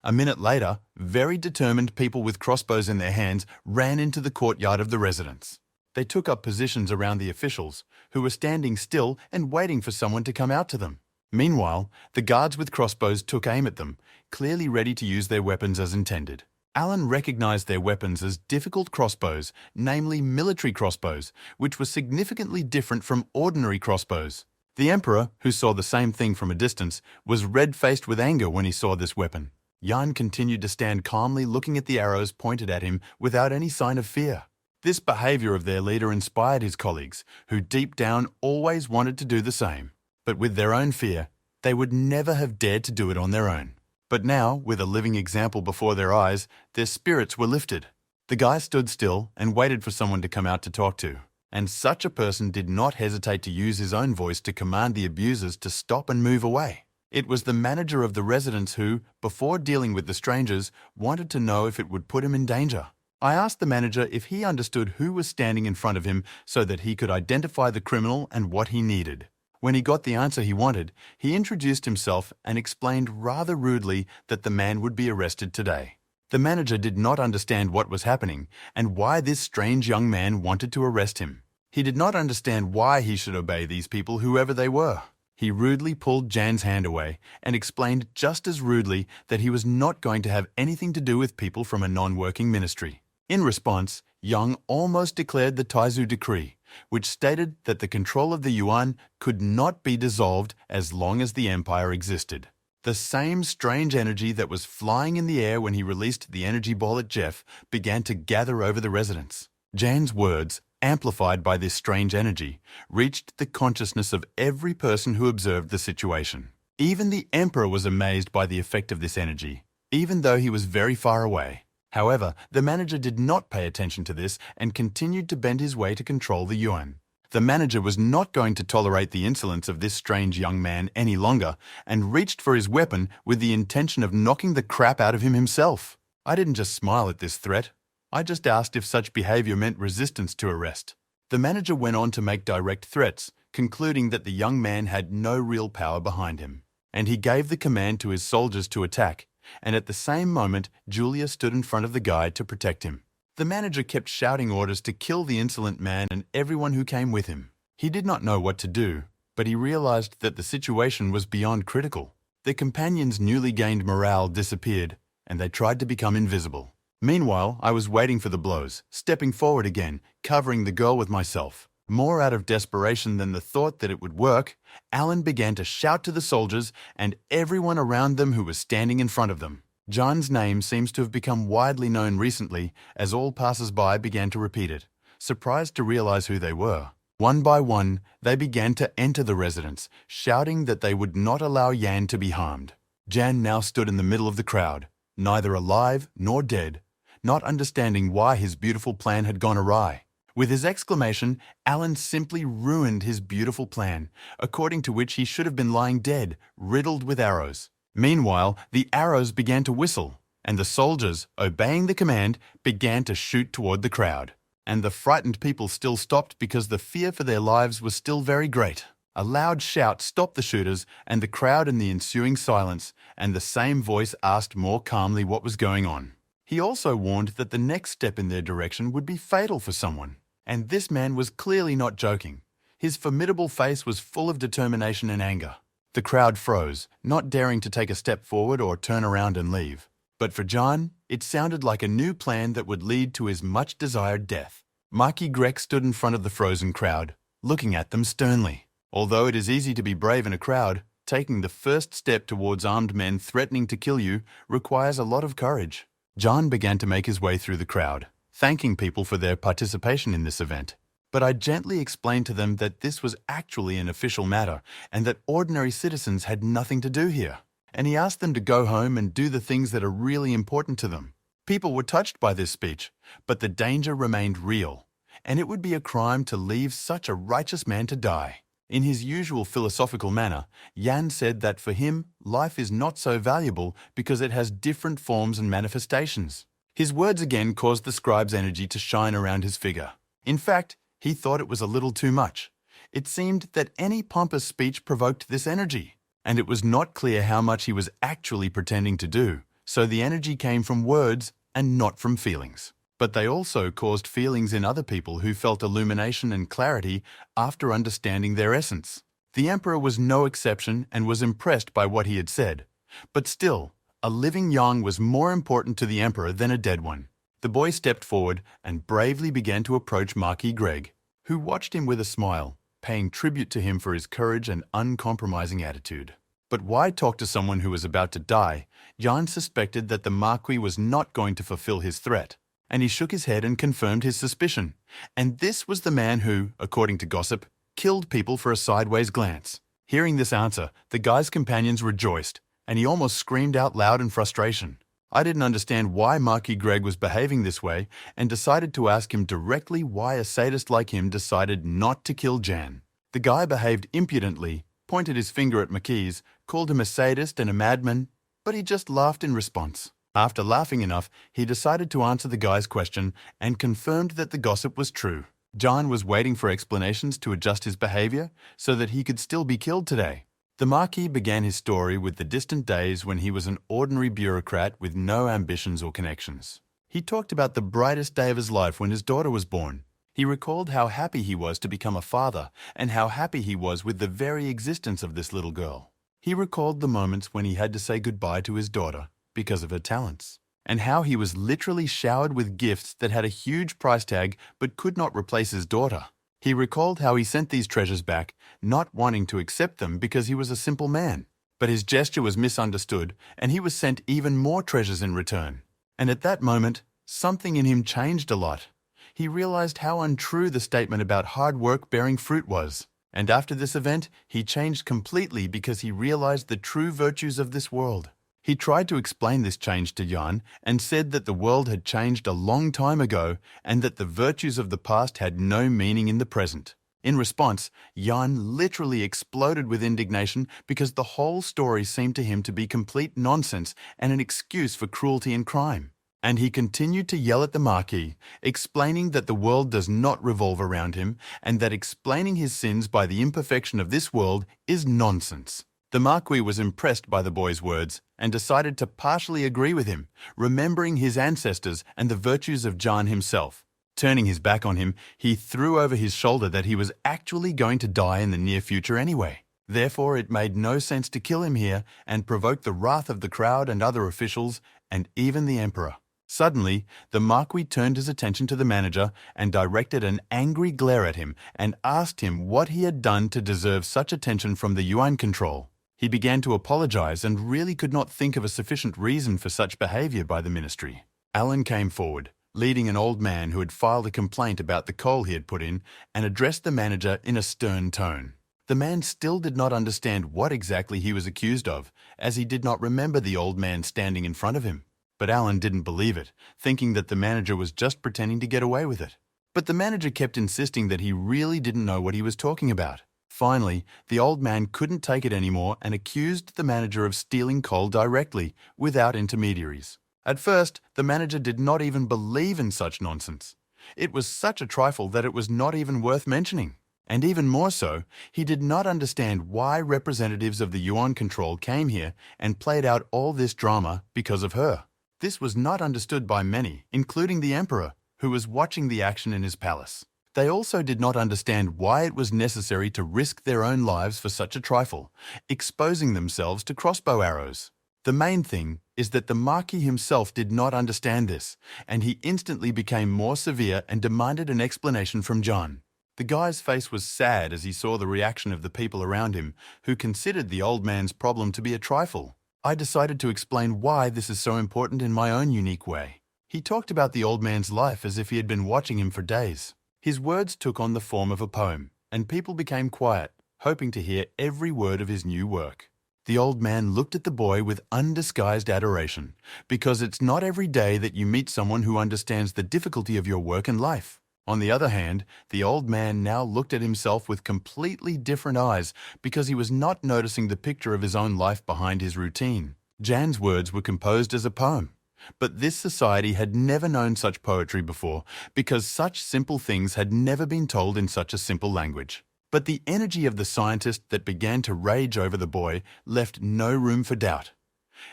A minute later, very determined people with crossbows in their hands ran into the courtyard of the residence. They took up positions around the officials, who were standing still and waiting for someone to come out to them. Meanwhile, the guards with crossbows took aim at them, clearly ready to use their weapons as intended. Alan recognized their weapons as difficult crossbows, namely military crossbows, which were significantly different from ordinary crossbows. The Emperor, who saw the same thing from a distance, was red-faced with anger when he saw this weapon. Yan continued to stand calmly looking at the arrows pointed at him without any sign of fear. This behavior of their leader inspired his colleagues, who deep down always wanted to do the same. But with their own fear, they would never have dared to do it on their own. But now, with a living example before their eyes, their spirits were lifted. The guy stood still and waited for someone to come out to talk to. And such a person did not hesitate to use his own voice to command the abusers to stop and move away. It was the manager of the residence who, before dealing with the strangers, wanted to know if it would put him in danger. I asked the manager if he understood who was standing in front of him so that he could identify the criminal and what he needed. When he got the answer he wanted, he introduced himself and explained rather rudely that the man would be arrested today. The manager did not understand what was happening and why this strange young man wanted to arrest him. He did not understand why he should obey these people, whoever they were. He rudely pulled Jan's hand away and explained just as rudely that he was not going to have anything to do with people from a non-working ministry. In response, Yang almost declared the Taizu Decree, which stated that the control of the yuan could not be dissolved as long as the empire existed. The same strange energy that was flying in the air when he released the energy ball at Jeff began to gather over the residence. Jan's words, amplified by this strange energy, reached the consciousness of every person who observed the situation. Even the Emperor was amazed by the effect of this energy, even though he was very far away. However, the manager did not pay attention to this and continued to bend his way to control the yuan. The manager was not going to tolerate the insolence of this strange young man any longer and reached for his weapon with the intention of knocking the crap out of him himself. I didn't just smile at this threat. I just asked if such behavior meant resistance to arrest. The manager went on to make direct threats, concluding that the young man had no real power behind him. And he gave the command to his soldiers to attack, and at the same moment, Julia stood in front of the guy to protect him. The manager kept shouting orders to kill the insolent man and everyone who came with him. He did not know what to do, but he realized that the situation was beyond critical. The companions' newly gained morale disappeared, and they tried to become invisible. Meanwhile, I was waiting for the blows, stepping forward again, covering the girl with myself. More out of desperation than the thought that it would work, Alan began to shout to the soldiers and everyone around them who was standing in front of them. Jan's name seems to have become widely known recently as all passers-by began to repeat it, surprised to realize who they were. One by one, they began to enter the residence, shouting that they would not allow Yan to be harmed. Jan now stood in the middle of the crowd, neither alive nor dead, not understanding why his beautiful plan had gone awry. With his exclamation, Alan simply ruined his beautiful plan, according to which he should have been lying dead, riddled with arrows. Meanwhile, the arrows began to whistle, and the soldiers, obeying the command, began to shoot toward the crowd. And the frightened people still stopped because the fear for their lives was still very great. A loud shout stopped the shooters and the crowd in the ensuing silence, and the same voice asked more calmly what was going on. He also warned that the next step in their direction would be fatal for someone. And this man was clearly not joking. His formidable face was full of determination and anger. The crowd froze, not daring to take a step forward or turn around and leave. But for Jan, it sounded like a new plan that would lead to his much-desired death. Marquee stood in front of the frozen crowd, looking at them sternly. Although it is easy to be brave in a crowd, taking the first step towards armed men threatening to kill you requires a lot of courage. Jan began to make his way through the crowd, thanking people for their participation in this event. But I gently explained to them that this was actually an official matter and that ordinary citizens had nothing to do here. And he asked them to go home and do the things that are really important to them. People were touched by this speech, but the danger remained real, and it would be a crime to leave such a righteous man to die. In his usual philosophical manner, Yan said that for him, life is not so valuable because it has different forms and manifestations. His words again caused the scribe's energy to shine around his figure. In fact, he thought it was a little too much. It seemed that any pompous speech provoked this energy, and it was not clear how much he was actually pretending to do, so the energy came from words and not from feelings. But they also caused feelings in other people who felt illumination and clarity after understanding their essence. The Emperor was no exception and was impressed by what he had said. But still, A living Yang was more important to the emperor than a dead one. The boy stepped forward and bravely began to approach Marquee Greg, who watched him with a smile, paying tribute to him for his courage and uncompromising attitude. But why talk to someone who was about to die? Jan suspected that the Marquis was not going to fulfill his threat, and he shook his head and confirmed his suspicion. And this was the man who, according to gossip, killed people for a sideways glance. Hearing this answer, the guy's companions rejoiced, and he almost screamed out loud in frustration. I didn't understand why Marquis Greg was behaving this way and decided to ask him directly why a sadist like him decided not to kill Jan. The guy behaved impudently, pointed his finger at Marquis, called him a sadist and a madman, but he just laughed in response. After laughing enough, he decided to answer the guy's question and confirmed that the gossip was true. Jan was waiting for explanations to adjust his behavior so that he could still be killed today. The Marquis began his story with the distant days when he was an ordinary bureaucrat with no ambitions or connections. He talked about the brightest day of his life when his daughter was born. He recalled how happy he was to become a father and how happy he was with the very existence of this little girl. He recalled the moments when he had to say goodbye to his daughter because of her talents, and how he was literally showered with gifts that had a huge price tag but could not replace his daughter. He recalled how he sent these treasures back, not wanting to accept them because he was a simple man. But his gesture was misunderstood, and he was sent even more treasures in return. And at that moment, something in him changed a lot. He realized how untrue the statement about hard work bearing fruit was. And after this event, he changed completely because he realized the true virtues of this world. He tried to explain this change to Jan and said that the world had changed a long time ago and that the virtues of the past had no meaning in the present. In response, Jan literally exploded with indignation because the whole story seemed to him to be complete nonsense and an excuse for cruelty and crime. And he continued to yell at the Marquis, explaining that the world does not revolve around him and that explaining his sins by the imperfection of this world is nonsense. The Marquis was impressed by the boy's words and decided to partially agree with him, remembering his ancestors and the virtues of Jan himself. Turning his back on him, he threw over his shoulder that he was actually going to die in the near future anyway. Therefore, it made no sense to kill him here and provoke the wrath of the crowd and other officials and even the emperor. Suddenly, the Marquis turned his attention to the manager and directed an angry glare at him and asked him what he had done to deserve such attention from the yuan control. He began to apologize and really could not think of a sufficient reason for such behavior by the ministry. Alan came forward, leading an old man who had filed a complaint about the coal he had put in, and addressed the manager in a stern tone. The man still did not understand what exactly he was accused of, as he did not remember the old man standing in front of him. But Alan didn't believe it, thinking that the manager was just pretending to get away with it. But the manager kept insisting that he really didn't know what he was talking about. Finally, the old man couldn't take it anymore and accused the manager of stealing coal directly, without intermediaries. At first, the manager did not even believe in such nonsense. It was such a trifle that it was not even worth mentioning. And even more so, he did not understand why representatives of the yuan control came here and played out all this drama because of her. This was not understood by many, including the emperor, who was watching the action in his palace. They also did not understand why it was necessary to risk their own lives for such a trifle, exposing themselves to crossbow arrows. The main thing is that the Marquis himself did not understand this, and he instantly became more severe and demanded an explanation from John. The guy's face was sad as he saw the reaction of the people around him, who considered the old man's problem to be a trifle. I decided to explain why this is so important in my own unique way. He talked about the old man's life as if he had been watching him for days. His words took on the form of a poem, and people became quiet, hoping to hear every word of his new work. The old man looked at the boy with undisguised adoration, because it's not every day that you meet someone who understands the difficulty of your work and life. On the other hand, the old man now looked at himself with completely different eyes because he was not noticing the picture of his own life behind his routine. Jan's words were composed as a poem. But this society had never known such poetry before because such simple things had never been told in such a simple language. But the energy of the scientist that began to rage over the boy left no room for doubt.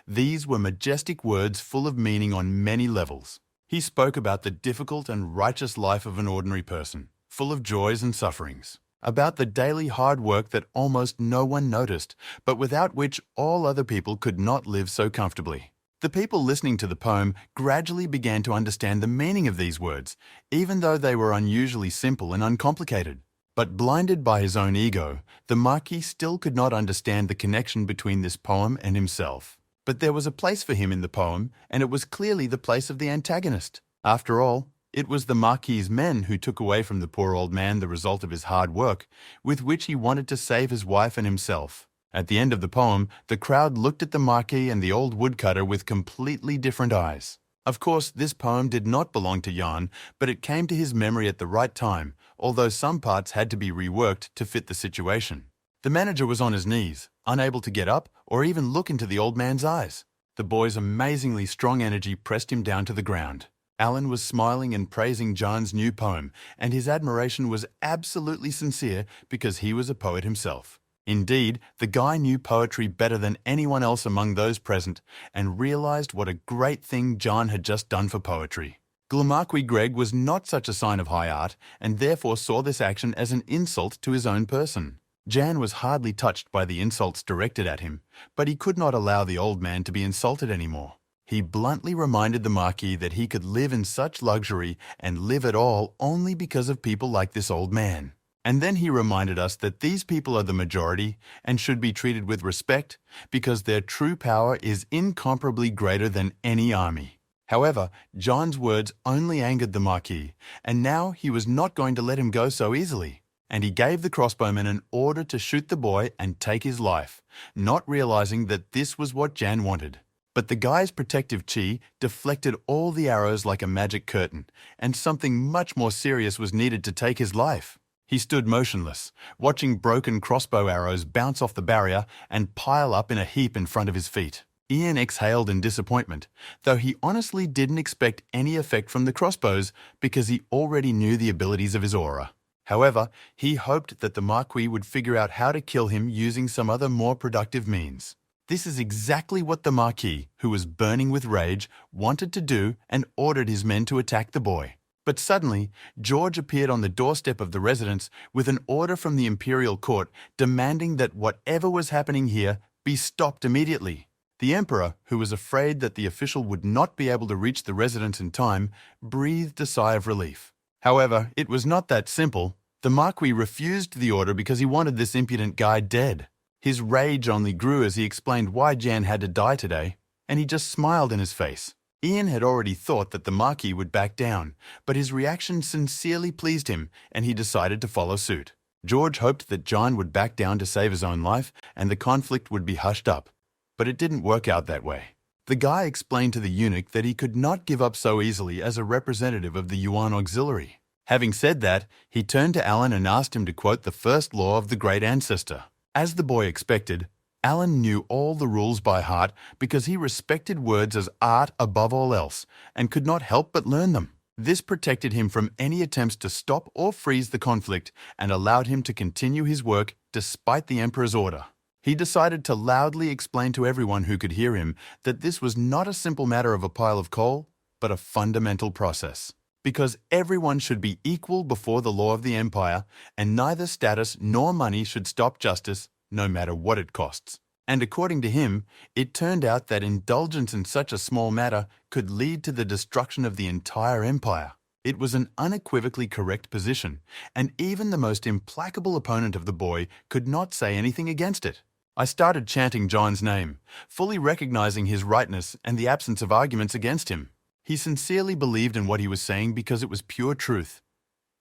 These were majestic words full of meaning on many levels. He spoke about the difficult and righteous life of an ordinary person, full of joys and sufferings, about the daily hard work that almost no one noticed, but without which all other people could not live so comfortably. The people listening to the poem gradually began to understand the meaning of these words, even though they were unusually simple and uncomplicated. But blinded by his own ego, the Marquis still could not understand the connection between this poem and himself. But there was a place for him in the poem, and it was clearly the place of the antagonist. After all, it was the Marquis's men who took away from the poor old man the result of his hard work, with which he wanted to save his wife and himself. At the end of the poem, the crowd looked at the Marquis and the old woodcutter with completely different eyes. Of course, this poem did not belong to Jan, but it came to his memory at the right time, although some parts had to be reworked to fit the situation. The manager was on his knees, unable to get up or even look into the old man's eyes. The boy's amazingly strong energy pressed him down to the ground. Alan was smiling and praising Jan's new poem, and his admiration was absolutely sincere because he was a poet himself. Indeed, the guy knew poetry better than anyone else among those present and realized what a great thing Jan had just done for poetry. Marquee Greg was not such a sign of high art and therefore saw this action as an insult to his own person. Jan was hardly touched by the insults directed at him, but he could not allow the old man to be insulted anymore. He bluntly reminded the Marquis that he could live in such luxury and live at all only because of people like this old man. And then he reminded us that these people are the majority and should be treated with respect because their true power is incomparably greater than any army. However, John's words only angered the Marquis, and now he was not going to let him go so easily. And he gave the crossbowman an order to shoot the boy and take his life, not realizing that this was what Jan wanted. But the guy's protective chi deflected all the arrows like a magic curtain, and something much more serious was needed to take his life. He stood motionless, watching broken crossbow arrows bounce off the barrier and pile up in a heap in front of his feet. Ian exhaled in disappointment, though he honestly didn't expect any effect from the crossbows because he already knew the abilities of his aura. However, he hoped that the Marquis would figure out how to kill him using some other more productive means. This is exactly what the Marquis, who was burning with rage, wanted to do and ordered his men to attack the boy. But suddenly, George appeared on the doorstep of the residence with an order from the Imperial court demanding that whatever was happening here be stopped immediately. The Emperor, who was afraid that the official would not be able to reach the residence in time, breathed a sigh of relief. However, it was not that simple. The Marquis refused the order because he wanted this impudent guy dead. His rage only grew as he explained why Jan had to die today, and he just smiled in his face. Ian had already thought that the Marquis would back down, but his reaction sincerely pleased him, and he decided to follow suit. George hoped that John would back down to save his own life, and the conflict would be hushed up. But it didn't work out that way. The guy explained to the eunuch that he could not give up so easily as a representative of the Yuan Auxiliary. Having said that, he turned to Alan and asked him to quote the first law of the great ancestor. As the boy expected, Alan knew all the rules by heart because he respected words as art above all else and could not help but learn them. This protected him from any attempts to stop or freeze the conflict and allowed him to continue his work despite the Emperor's order. He decided to loudly explain to everyone who could hear him that this was not a simple matter of a pile of coal, but a fundamental process. Because everyone should be equal before the law of the Empire, and neither status nor money should stop justice, no matter what it costs. And according to him, it turned out that indulgence in such a small matter could lead to the destruction of the entire empire. It was an unequivocally correct position, and even the most implacable opponent of the boy could not say anything against it. I started chanting John's name, fully recognizing his rightness and the absence of arguments against him. He sincerely believed in what he was saying because it was pure truth.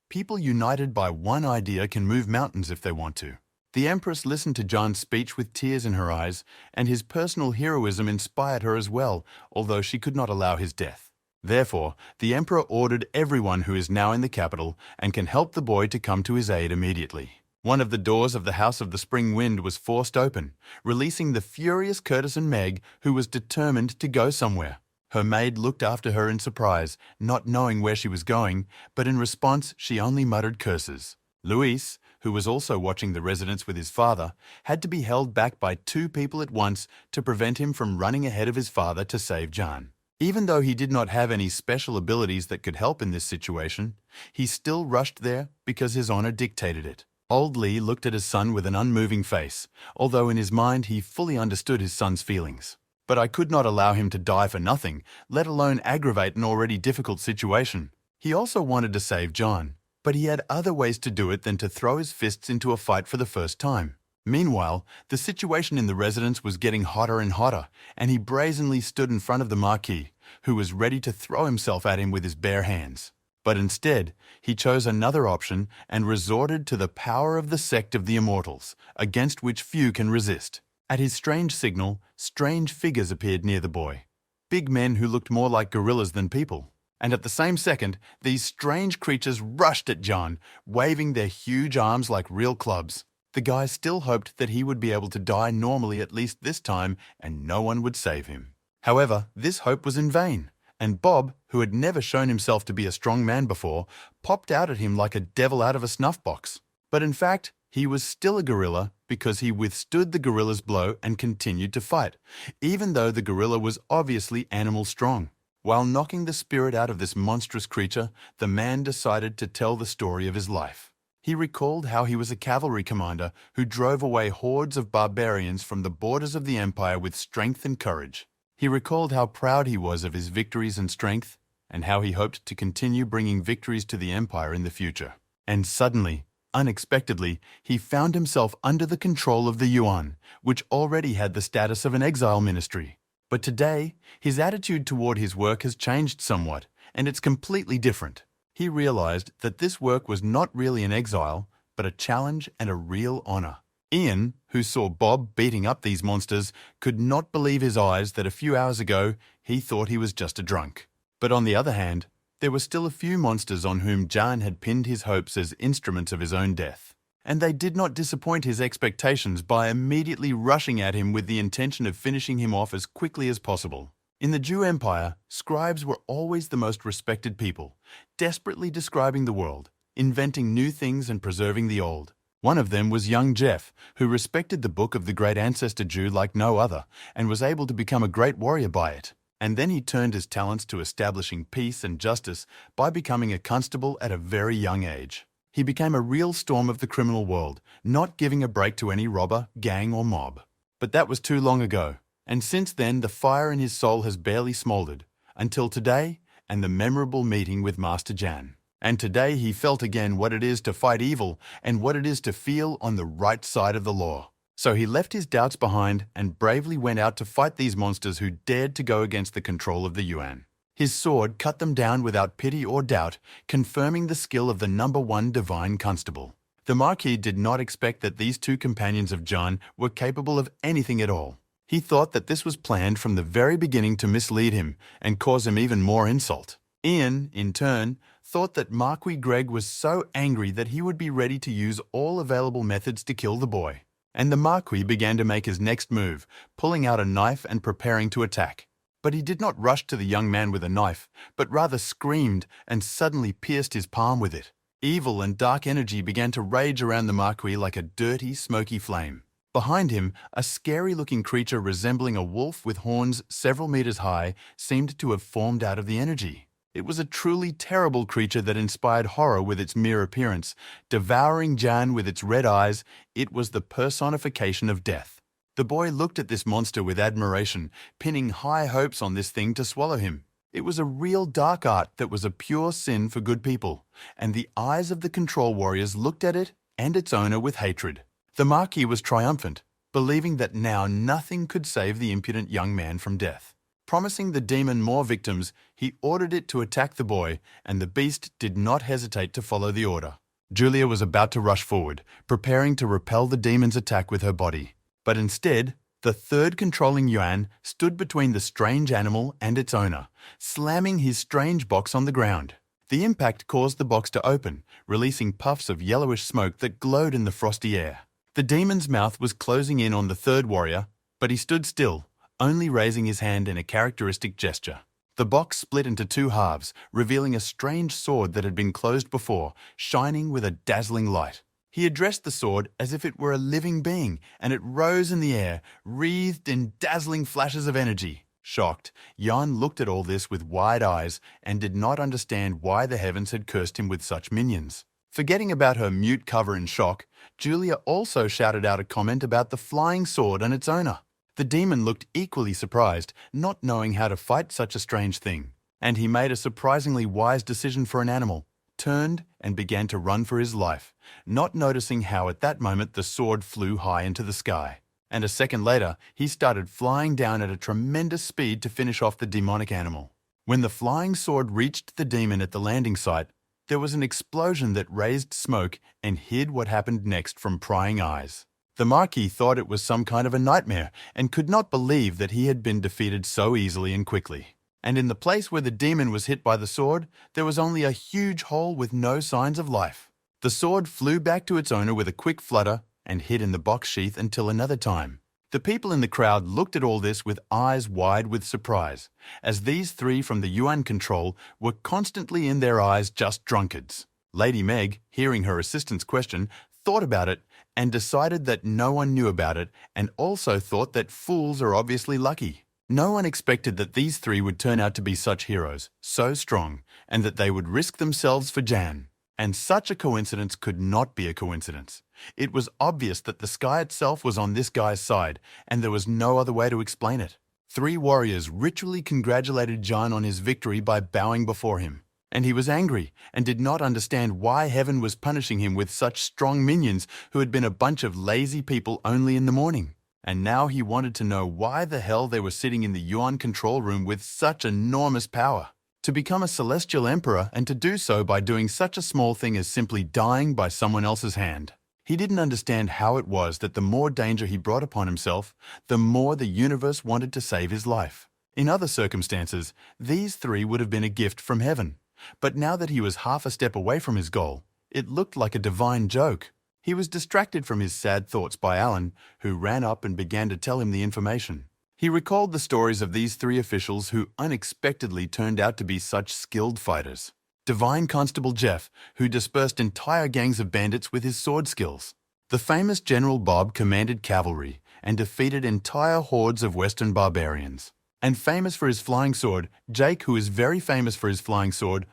People united by one idea can move mountains if they want to. The Empress listened to John's speech with tears in her eyes, and his personal heroism inspired her as well, although she could not allow his death. Therefore, the Emperor ordered everyone who is now in the capital and can help the boy to come to his aid immediately. One of the doors of the House of the Spring Wind was forced open, releasing the furious courtesan Meg, who was determined to go somewhere. Her maid looked after her in surprise, not knowing where she was going, but in response she only muttered curses. Luis, who was also watching the residence with his father, had to be held back by two people at once to prevent him from running ahead of his father to save Jan. Even though he did not have any special abilities that could help in this situation, he still rushed there because his honor dictated it. Old Lee looked at his son with an unmoving face, although in his mind he fully understood his son's feelings. But I could not allow him to die for nothing, let alone aggravate an already difficult situation. He also wanted to save John, but he had other ways to do it than to throw his fists into a fight for the first time. Meanwhile, the situation in the residence was getting hotter and hotter, and he brazenly stood in front of the Marquee, who was ready to throw himself at him with his bare hands. But instead, he chose another option and resorted to the power of the sect of the Immortals, against which few can resist. At his strange signal, strange figures appeared near the boy. Big men who looked more like gorillas than people. And at the same second, these strange creatures rushed at John, waving their huge arms like real clubs. The guy still hoped that he would be able to die normally at least this time and no one would save him. However, this hope was in vain, and Bob, who had never shown himself to be a strong man before, popped out at him like a devil out of a snuff box. But in fact, he was still a gorilla because he withstood the gorilla's blow and continued to fight, even though the gorilla was obviously animal strong. While knocking the spirit out of this monstrous creature, the man decided to tell the story of his life. He recalled how he was a cavalry commander who drove away hordes of barbarians from the borders of the empire with strength and courage. He recalled how proud he was of his victories and strength, and how he hoped to continue bringing victories to the empire in the future. And suddenly, unexpectedly, he found himself under the control of the Yuan, which already had the status of an exile ministry. But today, his attitude toward his work has changed somewhat, and it's completely different. He realized that this work was not really an exile, but a challenge and a real honor. Ian, who saw Bob beating up these monsters, could not believe his eyes that a few hours ago he thought he was just a drunk. But on the other hand, there were still a few monsters on whom Jan had pinned his hopes as instruments of his own death. And they did not disappoint his expectations by immediately rushing at him with the intention of finishing him off as quickly as possible. In the Jew Empire, scribes were always the most respected people, desperately describing the world, inventing new things and preserving the old. One of them was young Jeff, who respected the book of the great ancestor Jew like no other, and was able to become a great warrior by it. And then he turned his talents to establishing peace and justice by becoming a constable at a very young age. He became a real storm of the criminal world, not giving a break to any robber, gang, or mob. But that was too long ago. And since then, the fire in his soul has barely smoldered, until today and the memorable meeting with Master Jan. And today he felt again what it is to fight evil and what it is to feel on the right side of the law. So he left his doubts behind and bravely went out to fight these monsters who dared to go against the control of the Yuan. His sword cut them down without pity or doubt, confirming the skill of the #1 divine constable. The Marquis did not expect that these two companions of John were capable of anything at all. He thought that this was planned from the very beginning to mislead him and cause him even more insult. Ian, in turn, thought that Marquis Greg was so angry that he would be ready to use all available methods to kill the boy. And the Marquis began to make his next move, pulling out a knife and preparing to attack. But he did not rush to the young man with a knife, but rather screamed and suddenly pierced his palm with it. Evil and dark energy began to rage around the Marquis like a dirty, smoky flame. Behind him, a scary-looking creature resembling a wolf with horns several meters high seemed to have formed out of the energy. It was a truly terrible creature that inspired horror with its mere appearance. Devouring Jan with its red eyes, it was the personification of death. The boy looked at this monster with admiration, pinning high hopes on this thing to swallow him. It was a real dark art that was a pure sin for good people, and the eyes of the control warriors looked at it and its owner with hatred. The Marquis was triumphant, believing that now nothing could save the impudent young man from death. Promising the demon more victims, he ordered it to attack the boy, and the beast did not hesitate to follow the order. Julia was about to rush forward, preparing to repel the demon's attack with her body. But instead, the third controlling Yuan stood between the strange animal and its owner, slamming his strange box on the ground. The impact caused the box to open, releasing puffs of yellowish smoke that glowed in the frosty air. The demon's mouth was closing in on the third warrior, but he stood still, only raising his hand in a characteristic gesture. The box split into two halves, revealing a strange sword that had been closed before, shining with a dazzling light. He addressed the sword as if it were a living being, and it rose in the air, wreathed in dazzling flashes of energy. Shocked, Jan looked at all this with wide eyes and did not understand why the heavens had cursed him with such minions. Forgetting about her mute cover in shock, Julia also shouted out a comment about the flying sword and its owner. The demon looked equally surprised, not knowing how to fight such a strange thing, and he made a surprisingly wise decision for an animal, turned and began to run for his life, not noticing how at that moment the sword flew high into the sky. And a second later, he started flying down at a tremendous speed to finish off the demonic animal. When the flying sword reached the demon at the landing site, there was an explosion that raised smoke and hid what happened next from prying eyes. The Marquee thought it was some kind of a nightmare and could not believe that he had been defeated so easily and quickly. And in the place where the demon was hit by the sword, there was only a huge hole with no signs of life. The sword flew back to its owner with a quick flutter and hid in the box sheath until another time. The people in the crowd looked at all this with eyes wide with surprise, as these three from the Yuan control were constantly in their eyes just drunkards. Lady Meg, hearing her assistant's question, thought about it and decided that no one knew about it, and also thought that fools are obviously lucky. No one expected that these three would turn out to be such heroes, so strong, and that they would risk themselves for Jan. And such a coincidence could not be a coincidence. It was obvious that the sky itself was on this guy's side, and there was no other way to explain it. Three warriors ritually congratulated Jan on his victory by bowing before him. And he was angry and did not understand why heaven was punishing him with such strong minions who had been a bunch of lazy people only in the morning. And now he wanted to know why the hell they were sitting in the Yuan control room with such enormous power. To become a celestial emperor and to do so by doing such a small thing as simply dying by someone else's hand. He didn't understand how it was that the more danger he brought upon himself, the more the universe wanted to save his life. In other circumstances, these three would have been a gift from heaven. But now that he was half a step away from his goal, it looked like a divine joke. He was distracted from his sad thoughts by Alan, who ran up and began to tell him the information. He recalled the stories of these three officials who unexpectedly turned out to be such skilled fighters. Divine Constable Jeff, who dispersed entire gangs of bandits with his sword skills. The famous General Bob commanded cavalry and defeated entire hordes of Western barbarians. And famous for his flying sword, Jake, who is very famous for his flying sword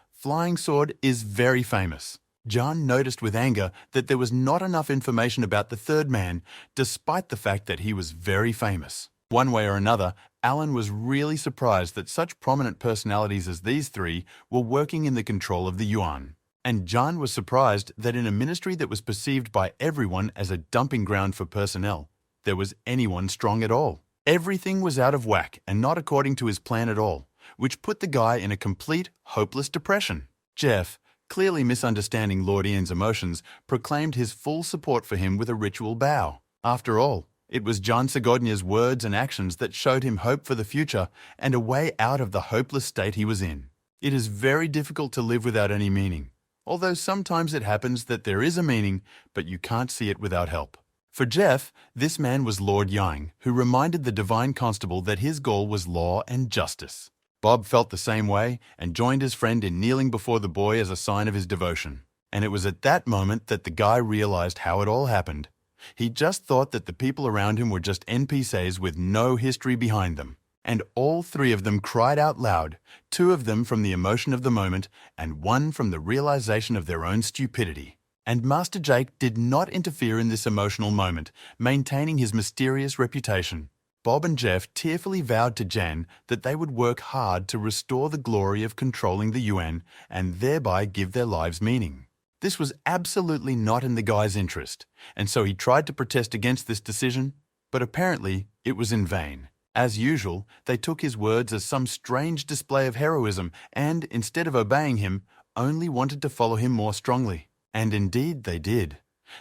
is very famous. John noticed with anger that there was not enough information about the third man, despite the fact that he was very famous. One way or another, Alan was really surprised that such prominent personalities as these three were working in the control of the Yuan. And John was surprised that in a ministry that was perceived by everyone as a dumping ground for personnel, there was anyone strong at all. Everything was out of whack and not according to his plan at all, which put the guy in a complete, hopeless depression. Jeff, clearly misunderstanding Lord Ian's emotions, proclaimed his full support for him with a ritual bow. After all, it was John Segodnia's words and actions that showed him hope for the future and a way out of the hopeless state he was in. It is very difficult to live without any meaning, although sometimes it happens that there is a meaning, but you can't see it without help. For Jeff, this man was Lord Yang, who reminded the Divine Constable that his goal was law and justice. Bob felt the same way and joined his friend in kneeling before the boy as a sign of his devotion. And it was at that moment that the guy realized how it all happened. He just thought that the people around him were just NPCs with no history behind them. And all three of them cried out loud, two of them from the emotion of the moment, and one from the realization of their own stupidity. And Master Jake did not interfere in this emotional moment, maintaining his mysterious reputation. Bob and Jeff tearfully vowed to Jan that they would work hard to restore the glory of controlling the Yuan and thereby give their lives meaning. This was absolutely not in the guy's interest, and so he tried to protest against this decision, but apparently it was in vain. As usual, they took his words as some strange display of heroism and, instead of obeying him, only wanted to follow him more strongly. And indeed they did.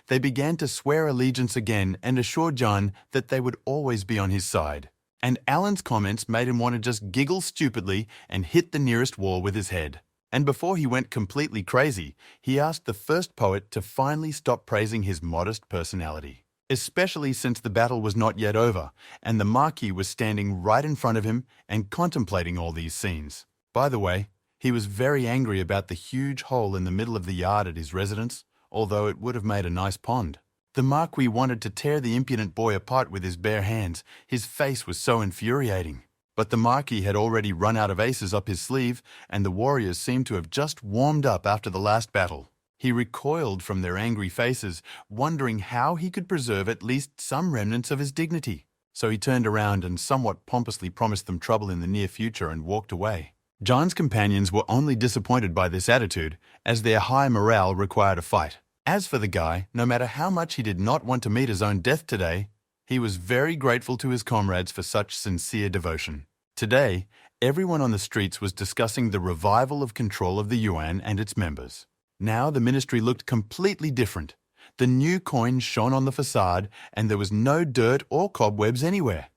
They began to swear allegiance again and assured John that they would always be on his side. And Alan's comments made him want to just giggle stupidly and hit the nearest wall with his head. And before he went completely crazy, he asked the first poet to finally stop praising his modest personality, especially since the battle was not yet over, and the Marquee was standing right in front of him and contemplating all these scenes. By the way, he was very angry about the huge hole in the middle of the yard at his residence, although it would have made a nice pond. The Marquee wanted to tear the impudent boy apart with his bare hands. His face was so infuriating. But the Marquee had already run out of aces up his sleeve, and the warriors seemed to have just warmed up after the last battle. He recoiled from their angry faces, wondering how he could preserve at least some remnants of his dignity. so he turned around and somewhat pompously promised them trouble in the near future and walked away. John's companions were only disappointed by this attitude, as their high morale required a fight. As for the guy, no matter how much he did not want to meet his own death today, he was very grateful to his comrades for such sincere devotion. Today, everyone on the streets was discussing the revival of control of the yuan and its members. Now the ministry looked completely different. The new coins shone on the facade, and there was no dirt or cobwebs anywhere.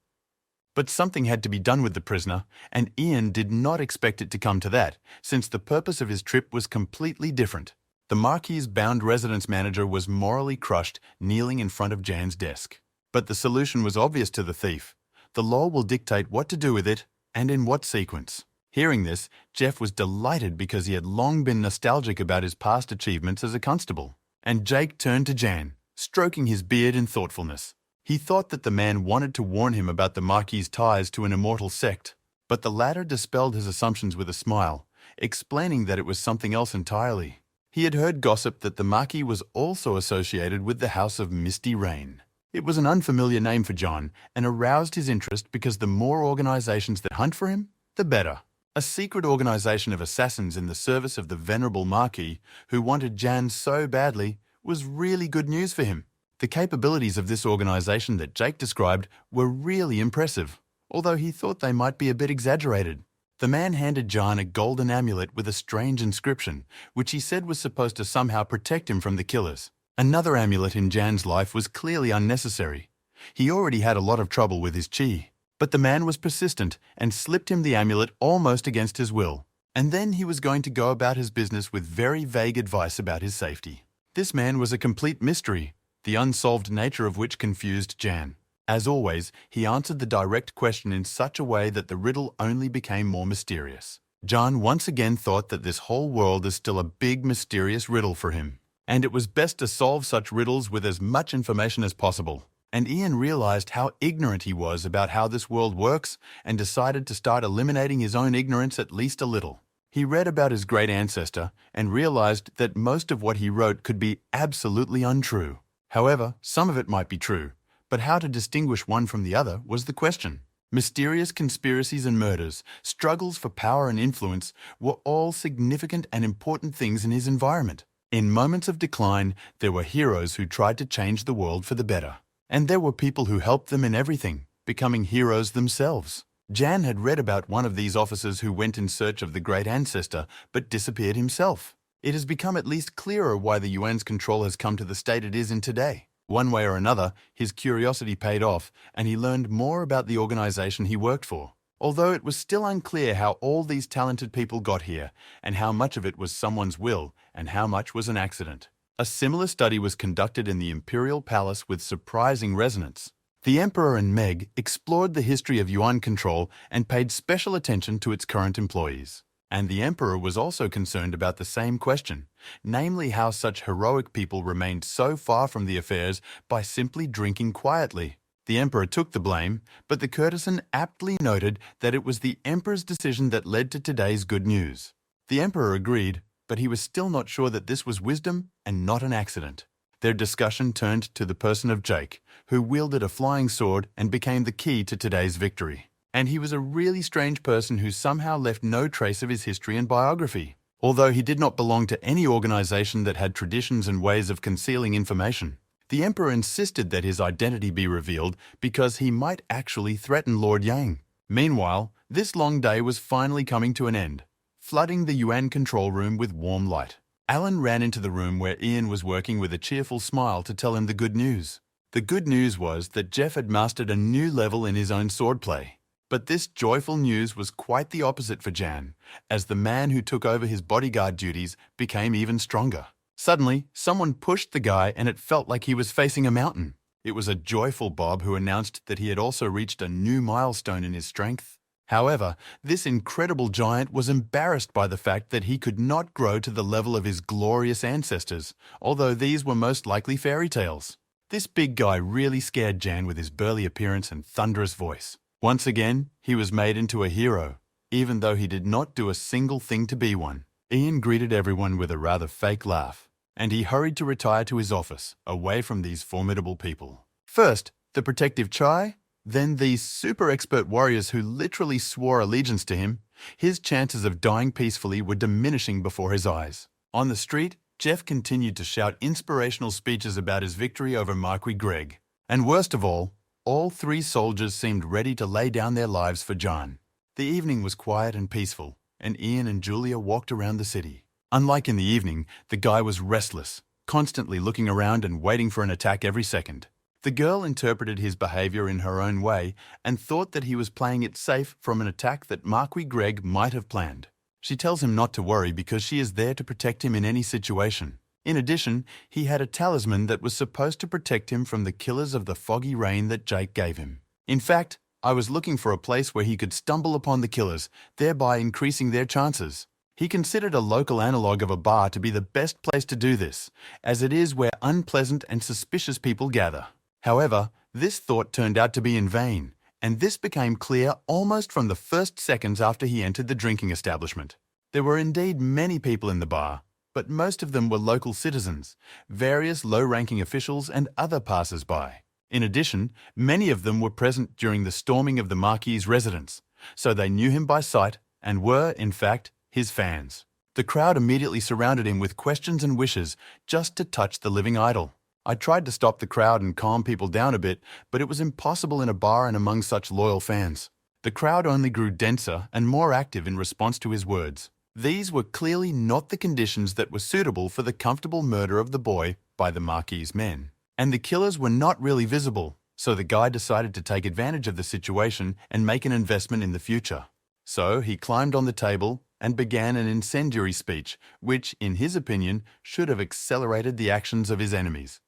But something had to be done with the prisoner, and Ian did not expect it to come to that, since the purpose of his trip was completely different. The Marquee's bound residence manager was morally crushed, kneeling in front of Jan's desk. But the solution was obvious to the thief. The law will dictate what to do with it, and in what sequence. Hearing this, Jeff was delighted because he had long been nostalgic about his past achievements as a constable. And Jake turned to Jan, stroking his beard in thoughtfulness. He thought that the man wanted to warn him about the Marquee's ties to an immortal sect, but the latter dispelled his assumptions with a smile, explaining that it was something else entirely. He had heard gossip that the Marquee was also associated with the House of Misty Rain. It was an unfamiliar name for John and aroused his interest because the more organizations that hunt for him, the better. A secret organization of assassins in the service of the venerable Marquee, who wanted Jan so badly, was really good news for him. The capabilities of this organization that Jake described were really impressive, although he thought they might be a bit exaggerated. The man handed Jan a golden amulet with a strange inscription, which he said was supposed to somehow protect him from the killers. Another amulet in Jan's life was clearly unnecessary. He already had a lot of trouble with his chi. But the man was persistent and slipped him the amulet almost against his will. And then he was going to go about his business with very vague advice about his safety. This man was a complete mystery, the unsolved nature of which confused Jan. As always, he answered the direct question in such a way that the riddle only became more mysterious. Jan once again thought that this whole world is still a big mysterious riddle for him, and it was best to solve such riddles with as much information as possible. And Ian realized how ignorant he was about how this world works and decided to start eliminating his own ignorance at least a little. He read about his great ancestor and realized that most of what he wrote could be absolutely untrue. However, some of it might be true, but how to distinguish one from the other was the question. Mysterious conspiracies and murders, struggles for power and influence were all significant and important things in his environment. In moments of decline, there were heroes who tried to change the world for the better. And there were people who helped them in everything, becoming heroes themselves. Jan had read about one of these officers who went in search of the great ancestor but disappeared himself. It has become at least clearer why the yuan's control has come to the state it is in today. One way or another, his curiosity paid off, and he learned more about the organization he worked for. Although it was still unclear how all these talented people got here, and how much of it was someone's will, and how much was an accident. A similar study was conducted in the Imperial Palace with surprising resonance. The Emperor and Meg explored the history of yuan control and paid special attention to its current employees. And the Emperor was also concerned about the same question, namely how such heroic people remained so far from the affairs by simply drinking quietly. The Emperor took the blame, but the courtesan aptly noted that it was the Emperor's decision that led to today's good news. The Emperor agreed, but he was still not sure that this was wisdom and not an accident. Their discussion turned to the person of Jake, who wielded a flying sword and became the key to today's victory. And he was a really strange person who somehow left no trace of his history and biography, although he did not belong to any organization that had traditions and ways of concealing information. The Emperor insisted that his identity be revealed because he might actually threaten Lord Yang. Meanwhile, this long day was finally coming to an end, flooding the yuan control room with warm light. Alan ran into the room where Ian was working with a cheerful smile to tell him the good news. The good news was that Jeff had mastered a new level in his own swordplay. But this joyful news was quite the opposite for Jan, as the man who took over his bodyguard duties became even stronger. Suddenly, someone pushed the guy and it felt like he was facing a mountain. It was a joyful Bob who announced that he had also reached a new milestone in his strength. However, this incredible giant was embarrassed by the fact that he could not grow to the level of his glorious ancestors, although these were most likely fairy tales. This big guy really scared Jan with his burly appearance and thunderous voice. Once again, he was made into a hero, even though he did not do a single thing to be one. Ian greeted everyone with a rather fake laugh, and he hurried to retire to his office, away from these formidable people. First, the protective chai, Then these super expert warriors who literally swore allegiance to him, his chances of dying peacefully were diminishing before his eyes. On the street, Jeff continued to shout inspirational speeches about his victory over Marquee Greg. And worst of all three soldiers seemed ready to lay down their lives for John. The evening was quiet and peaceful, and Ian and Julia walked around the city. Unlike in the evening, the guy was restless, constantly looking around and waiting for an attack every second. The girl interpreted his behavior in her own way and thought that he was playing it safe from an attack that Marquee Greg might have planned. She tells him not to worry because she is there to protect him in any situation. In addition, he had a talisman that was supposed to protect him from the killers of the foggy rain that Jake gave him. In fact, I was looking for a place where he could stumble upon the killers, thereby increasing their chances. He considered a local analogue of a bar to be the best place to do this, as it is where unpleasant and suspicious people gather. However, this thought turned out to be in vain, and this became clear almost from the first seconds after he entered the drinking establishment. There were indeed many people in the bar, but most of them were local citizens, various low-ranking officials and other passers-by. In addition, many of them were present during the storming of the Marquee's residence, so they knew him by sight and were, in fact, his fans. The crowd immediately surrounded him with questions and wishes just to touch the living idol. I tried to stop the crowd and calm people down a bit, but it was impossible in a bar and among such loyal fans. The crowd only grew denser and more active in response to his words. These were clearly not the conditions that were suitable for the comfortable murder of the boy by the Marquee's men. And the killers were not really visible, so the guy decided to take advantage of the situation and make an investment in the future. So he climbed on the table and began an incendiary speech, which, in his opinion, should have accelerated the actions of his enemies.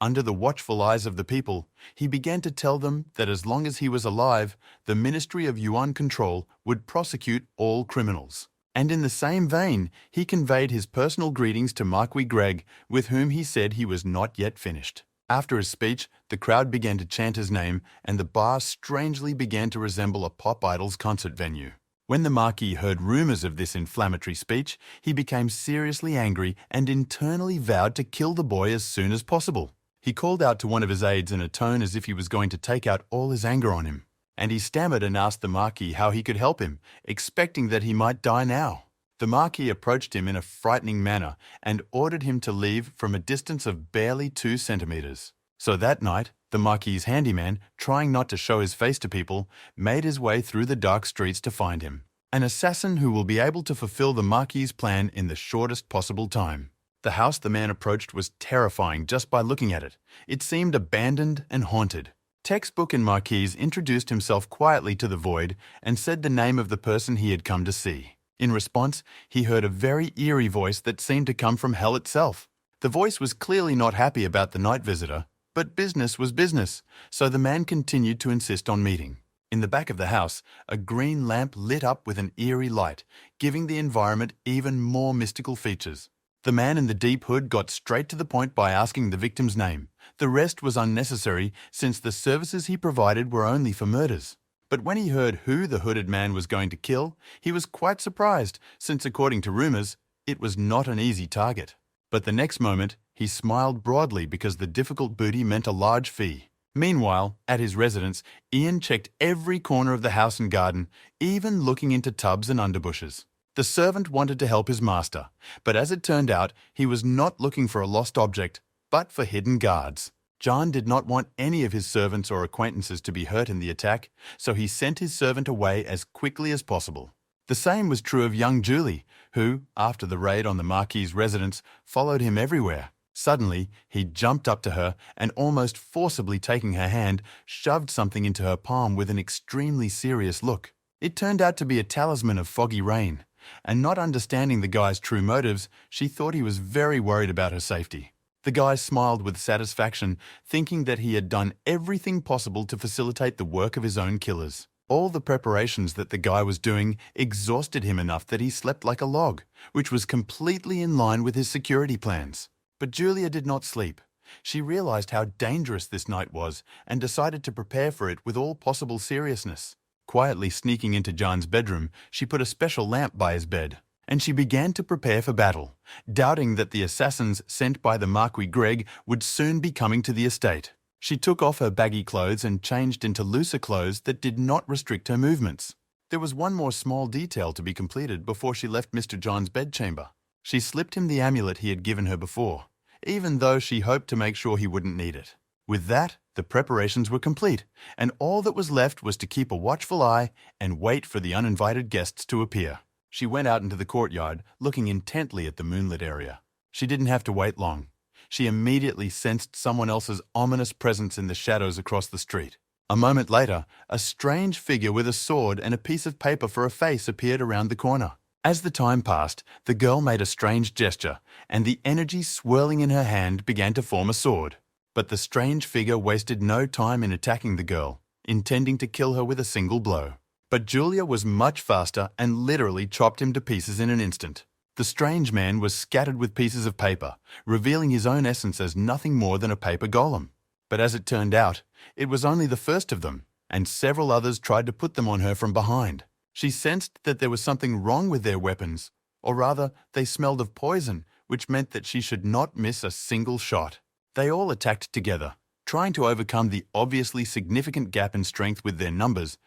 Under the watchful eyes of the people, he began to tell them that as long as he was alive, the Ministry of Yuan Control would prosecute all criminals. And in the same vein, he conveyed his personal greetings to Marquee Greg, with whom he said he was not yet finished. After his speech, the crowd began to chant his name, and the bar strangely began to resemble a pop idol's concert venue. When the Marquee heard rumors of this inflammatory speech, he became seriously angry and internally vowed to kill the boy as soon as possible. He called out to one of his aides in a tone as if he was going to take out all his anger on him, and he stammered and asked the Marquee how he could help him, expecting that he might die now. The Marquee approached him in a frightening manner and ordered him to leave from a distance of barely 2 centimeters. So that night, the Marquee's handyman, trying not to show his face to people, made his way through the dark streets to find him. An assassin who will be able to fulfill the Marquee's plan in the shortest possible time. The house the man approached was terrifying just by looking at it. It seemed abandoned and haunted. Textbook and Marquees introduced himself quietly to the void and said the name of the person he had come to see. In response, he heard a very eerie voice that seemed to come from hell itself. The voice was clearly not happy about the night visitor, but business was business, so the man continued to insist on meeting. In the back of the house, a green lamp lit up with an eerie light, giving the environment even more mystical features. The man in the deep hood got straight to the point by asking the victim's name. The rest was unnecessary since the services he provided were only for murders. But when he heard who the hooded man was going to kill, he was quite surprised since, according to rumors, it was not an easy target. But the next moment, he smiled broadly because the difficult booty meant a large fee. Meanwhile, at his residence, Ian checked every corner of the house and garden, even looking into tubs and underbushes. The servant wanted to help his master, but as it turned out, he was not looking for a lost object, but for hidden guards. John did not want any of his servants or acquaintances to be hurt in the attack, so he sent his servant away as quickly as possible. The same was true of young Julie, who, after the raid on the Marquee's residence, followed him everywhere. Suddenly, he jumped up to her and, almost forcibly taking her hand, shoved something into her palm with an extremely serious look. It turned out to be a talisman of foggy rain, and not understanding the guy's true motives, she thought he was very worried about her safety. The guy smiled with satisfaction, thinking that he had done everything possible to facilitate the work of his own killers. All the preparations that the guy was doing exhausted him enough that he slept like a log, which was completely in line with his security plans. But Julia did not sleep. She realized how dangerous this night was and decided to prepare for it with all possible seriousness. Quietly sneaking into John's bedroom, she put a special lamp by his bed, and she began to prepare for battle, doubting that the assassins sent by the Marquee Greg would soon be coming to the estate. She took off her baggy clothes and changed into looser clothes that did not restrict her movements. There was one more small detail to be completed before she left Mr. John's bedchamber. She slipped him the amulet he had given her before, even though she hoped to make sure he wouldn't need it. With that, the preparations were complete, and all that was left was to keep a watchful eye and wait for the uninvited guests to appear. She went out into the courtyard, looking intently at the moonlit area. She didn't have to wait long. She immediately sensed someone else's ominous presence in the shadows across the street. A moment later, a strange figure with a sword and a piece of paper for a face appeared around the corner. As the time passed, the girl made a strange gesture, and the energy swirling in her hand began to form a sword. But the strange figure wasted no time in attacking the girl, intending to kill her with a single blow. But Julia was much faster and literally chopped him to pieces in an instant. The strange man was scattered with pieces of paper, revealing his own essence as nothing more than a paper golem. But as it turned out, it was only the first of them, and several others tried to put them on her from behind. She sensed that there was something wrong with their weapons, or rather, they smelled of poison, which meant that she should not miss a single shot. They all attacked together, trying to overcome the obviously significant gap in strength with their numbers,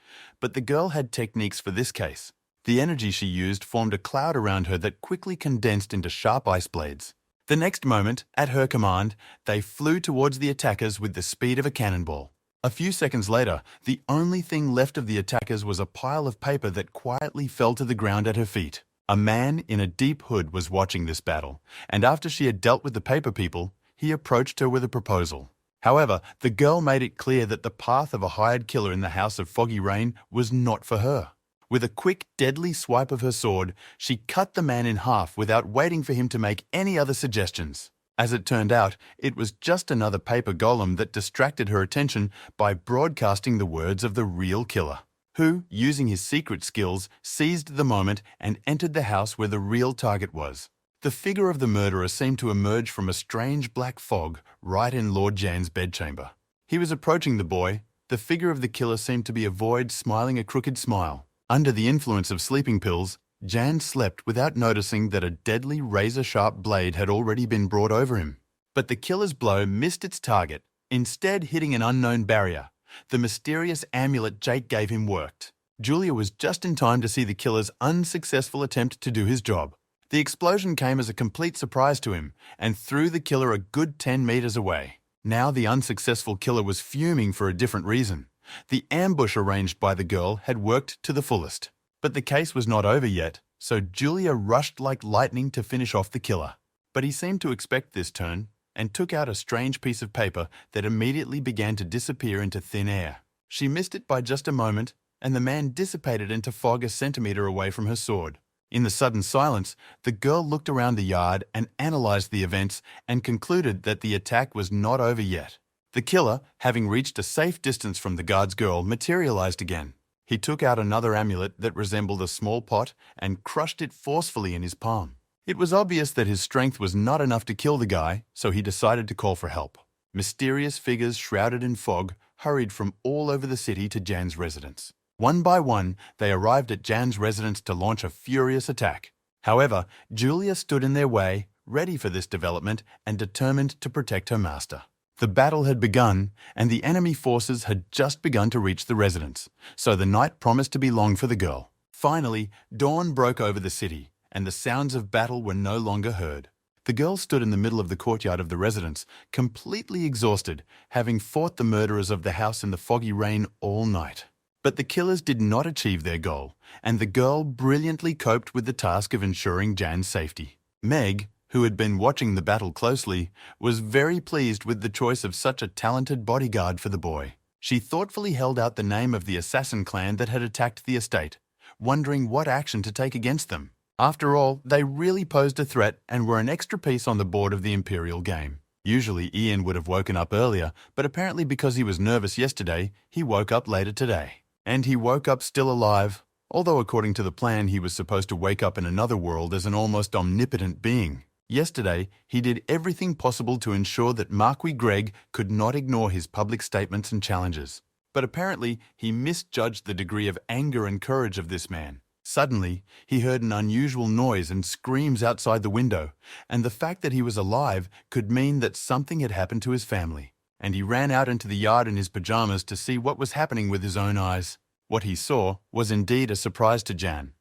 but the girl had techniques for this case. The energy she used formed a cloud around her that quickly condensed into sharp ice blades. The next moment, at her command, they flew towards the attackers with the speed of a cannonball. A few seconds later, the only thing left of the attackers was a pile of paper that quietly fell to the ground at her feet. A man in a deep hood was watching this battle, and after she had dealt with the paper people, he approached her with a proposal. However, the girl made it clear that the path of a hired killer in the House of Foggy Rain was not for her. With a quick, deadly swipe of her sword, she cut the man in half without waiting for him to make any other suggestions. As it turned out, it was just another paper golem that distracted her attention by broadcasting the words of the real killer, who, using his secret skills, seized the moment and entered the house where the real target was. The figure of the murderer seemed to emerge from a strange black fog right in Lord Jan's bedchamber. He was approaching the boy. The figure of the killer seemed to be a void smiling a crooked smile. Under the influence of sleeping pills, Jan slept without noticing that a deadly razor-sharp blade had already been brought over him. But the killer's blow missed its target, instead hitting an unknown barrier. The mysterious amulet Jake gave him worked. Julia was just in time to see the killer's unsuccessful attempt to do his job. The explosion came as a complete surprise to him and threw the killer a good 10 meters away. Now the unsuccessful killer was fuming for a different reason. The ambush arranged by the girl had worked to the fullest. But the case was not over yet, so Julia rushed like lightning to finish off the killer. But he seemed to expect this turn and took out a strange piece of paper that immediately began to disappear into thin air. She missed it by just a moment, and the man dissipated into fog a centimeter away from her sword. In the sudden silence, the girl looked around the yard and analyzed the events and concluded that the attack was not over yet. The killer, having reached a safe distance from the guard's girl, materialized again. He took out another amulet that resembled a small pot and crushed it forcefully in his palm. It was obvious that his strength was not enough to kill the guy, so he decided to call for help. Mysterious figures shrouded in fog hurried from all over the city to Jan's residence. One by one, they arrived at Jan's residence to launch a furious attack. However, Julia stood in their way, ready for this development and determined to protect her master. The battle had begun, and the enemy forces had just begun to reach the residence, so the night promised to be long for the girl. Finally, dawn broke over the city, and the sounds of battle were no longer heard. The girl stood in the middle of the courtyard of the residence, completely exhausted, having fought the murderers of the house in the foggy rain all night. But the killers did not achieve their goal, and the girl brilliantly coped with the task of ensuring Jan's safety. Meg, who had been watching the battle closely, was very pleased with the choice of such a talented bodyguard for the boy. She thoughtfully held out the name of the assassin clan that had attacked the estate, wondering what action to take against them. After all, they really posed a threat and were an extra piece on the board of the Imperial game. Usually Ian would have woken up earlier, but apparently because he was nervous yesterday, he woke up later today. And he woke up still alive, although according to the plan he was supposed to wake up in another world as an almost omnipotent being. Yesterday, he did everything possible to ensure that Marquee Greg could not ignore his public statements and challenges. But apparently, he misjudged the degree of anger and courage of this man. Suddenly, he heard an unusual noise and screams outside the window, and the fact that he was alive could mean that something had happened to his family. and he ran out into the yard in his pajamas to see what was happening with his own eyes. What he saw was indeed a surprise to Jan.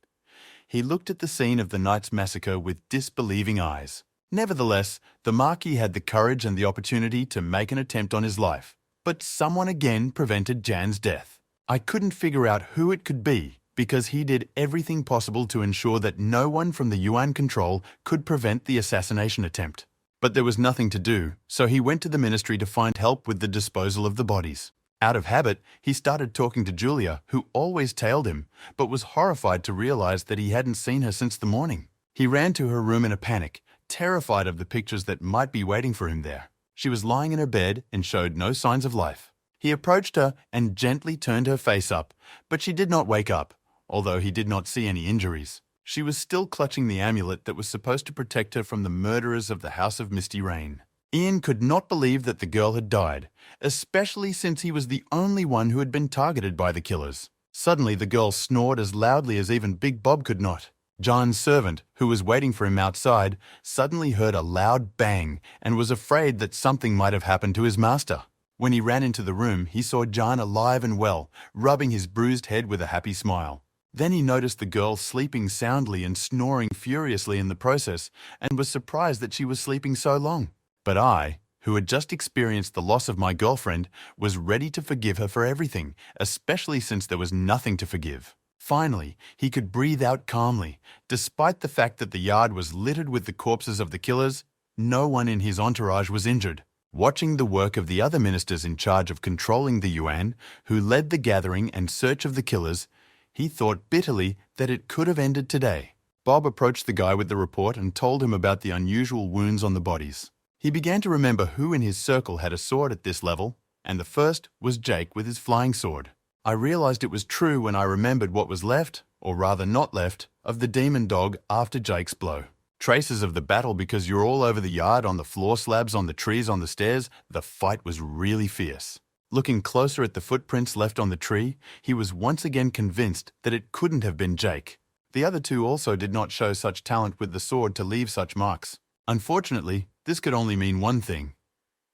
He looked at the scene of the night's massacre with disbelieving eyes. Nevertheless, the Marquee had the courage and the opportunity to make an attempt on his life. But someone again prevented Jan's death. I couldn't figure out who it could be because he did everything possible to ensure that no one from the Yuan control could prevent the assassination attempt. But there was nothing to do, so he went to the ministry to find help with the disposal of the bodies. Out of habit, he started talking to Julia, who always tailed him, but was horrified to realize that he hadn't seen her since the morning. He ran to her room in a panic, terrified of the pictures that might be waiting for him there. She was lying in her bed and showed no signs of life. He approached her and gently turned her face up, but she did not wake up, although he did not see any injuries. She was still clutching the amulet that was supposed to protect her from the murderers of the House of Misty Rain. Ian could not believe that the girl had died, especially since he was the only one who had been targeted by the killers. Suddenly, the girl snored as loudly as even Big Bob could not. John's servant, who was waiting for him outside, suddenly heard a loud bang and was afraid that something might have happened to his master. When he ran into the room, he saw John alive and well, rubbing his bruised head with a happy smile. Then he noticed the girl sleeping soundly and snoring furiously in the process, and was surprised that she was sleeping so long. But I, who had just experienced the loss of my girlfriend, was ready to forgive her for everything, especially since there was nothing to forgive. Finally, he could breathe out calmly. Despite the fact that the yard was littered with the corpses of the killers, no one in his entourage was injured. Watching the work of the other ministers in charge of controlling the Yuan, who led the gathering and search of the killers, he thought bitterly that it could have ended today. Bob approached the guy with the report and told him about the unusual wounds on the bodies. He began to remember who in his circle had a sword at this level, and the first was Jake with his flying sword. I realized it was true when I remembered what was left, or rather not left, of the demon dog after Jake's blow. Traces of the battle because you're all over the yard, on the floor slabs, on the trees, on the stairs. The fight was really fierce. Looking closer at the footprints left on the tree, he was once again convinced that it couldn't have been Jake. The other two also did not show such talent with the sword to leave such marks. Unfortunately, this could only mean one thing.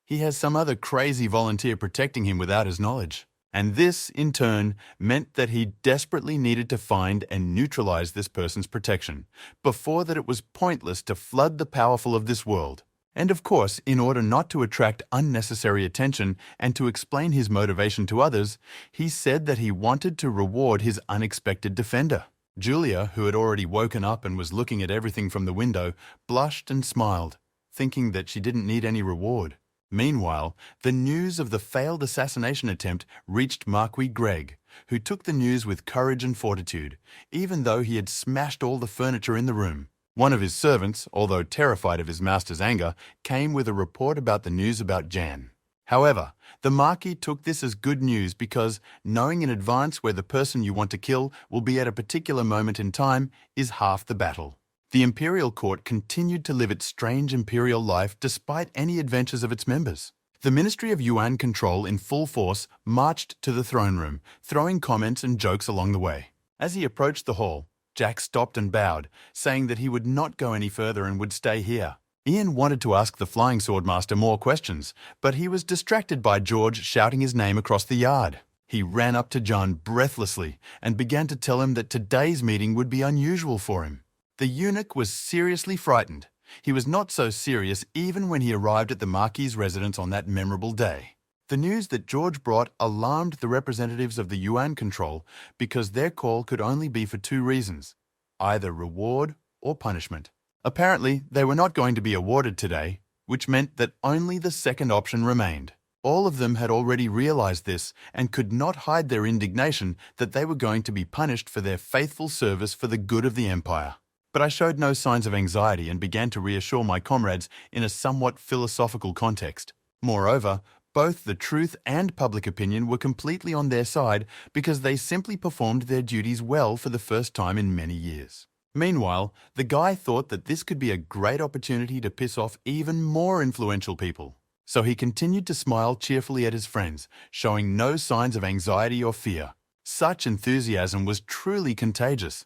He has some other crazy volunteer protecting him without his knowledge. And this, in turn, meant that he desperately needed to find and neutralize this person's protection, before that it was pointless to flood the powerful of this world. And of course, in order not to attract unnecessary attention and to explain his motivation to others, he said that he wanted to reward his unexpected defender. Julia, who had already woken up and was looking at everything from the window, blushed and smiled, thinking that she didn't need any reward. Meanwhile, the news of the failed assassination attempt reached Marquee Greg, who took the news with courage and fortitude, even though he had smashed all the furniture in the room. One of his servants, although terrified of his master's anger, came with a report about the news about Jan. However, the Marquee took this as good news because knowing in advance where the person you want to kill will be at a particular moment in time is half the battle. The Imperial court continued to live its strange imperial life despite any adventures of its members. The Ministry of Yuan control in full force marched to the throne room, throwing comments and jokes along the way. As he approached the hall, Jack stopped and bowed, saying that he would not go any further and would stay here. Ian wanted to ask the Flying Sword Master more questions, but he was distracted by George shouting his name across the yard. He ran up to John breathlessly and began to tell him that today's meeting would be unusual for him. The eunuch was seriously frightened. He was not so serious even when he arrived at the Marquee's residence on that memorable day. The news that George brought alarmed the representatives of the Yuan control because their call could only be for two reasons, either reward or punishment. Apparently, they were not going to be awarded today, which meant that only the second option remained. All of them had already realized this and could not hide their indignation that they were going to be punished for their faithful service for the good of the Empire. But I showed no signs of anxiety and began to reassure my comrades in a somewhat philosophical context. Moreover, both the truth and public opinion were completely on their side because they simply performed their duties well for the first time in many years. Meanwhile, the guy thought that this could be a great opportunity to piss off even more influential people. So he continued to smile cheerfully at his friends, showing no signs of anxiety or fear. Such enthusiasm was truly contagious.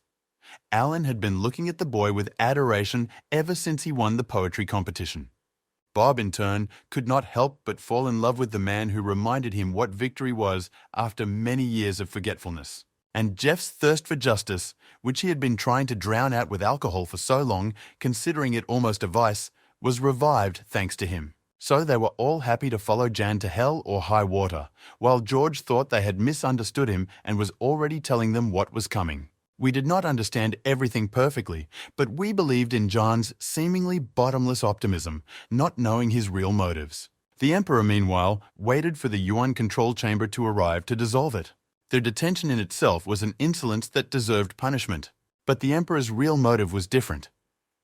Alan had been looking at the boy with adoration ever since he won the poetry competition. Bob, in turn, could not help but fall in love with the man who reminded him what victory was after many years of forgetfulness. And Jeff's thirst for justice, which he had been trying to drown out with alcohol for so long, considering it almost a vice, was revived thanks to him. So they were all happy to follow Jan to hell or high water, while George thought they had misunderstood him and was already telling them what was coming. We did not understand everything perfectly, but we believed in Jan's seemingly bottomless optimism, not knowing his real motives. The Emperor, meanwhile, waited for the Yuan control chamber to arrive to dissolve it. Their detention in itself was an insolence that deserved punishment. But the Emperor's real motive was different.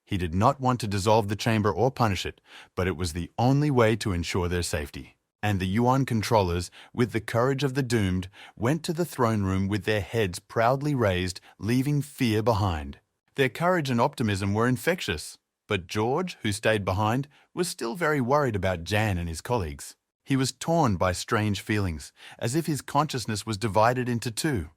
He did not want to dissolve the chamber or punish it, but it was the only way to ensure their safety. And the Yuan controllers, with the courage of the doomed, went to the throne room with their heads proudly raised, leaving fear behind. Their courage and optimism were infectious, but George, who stayed behind, was still very worried about Jan and his colleagues. He was torn by strange feelings, as if his consciousness was divided into two.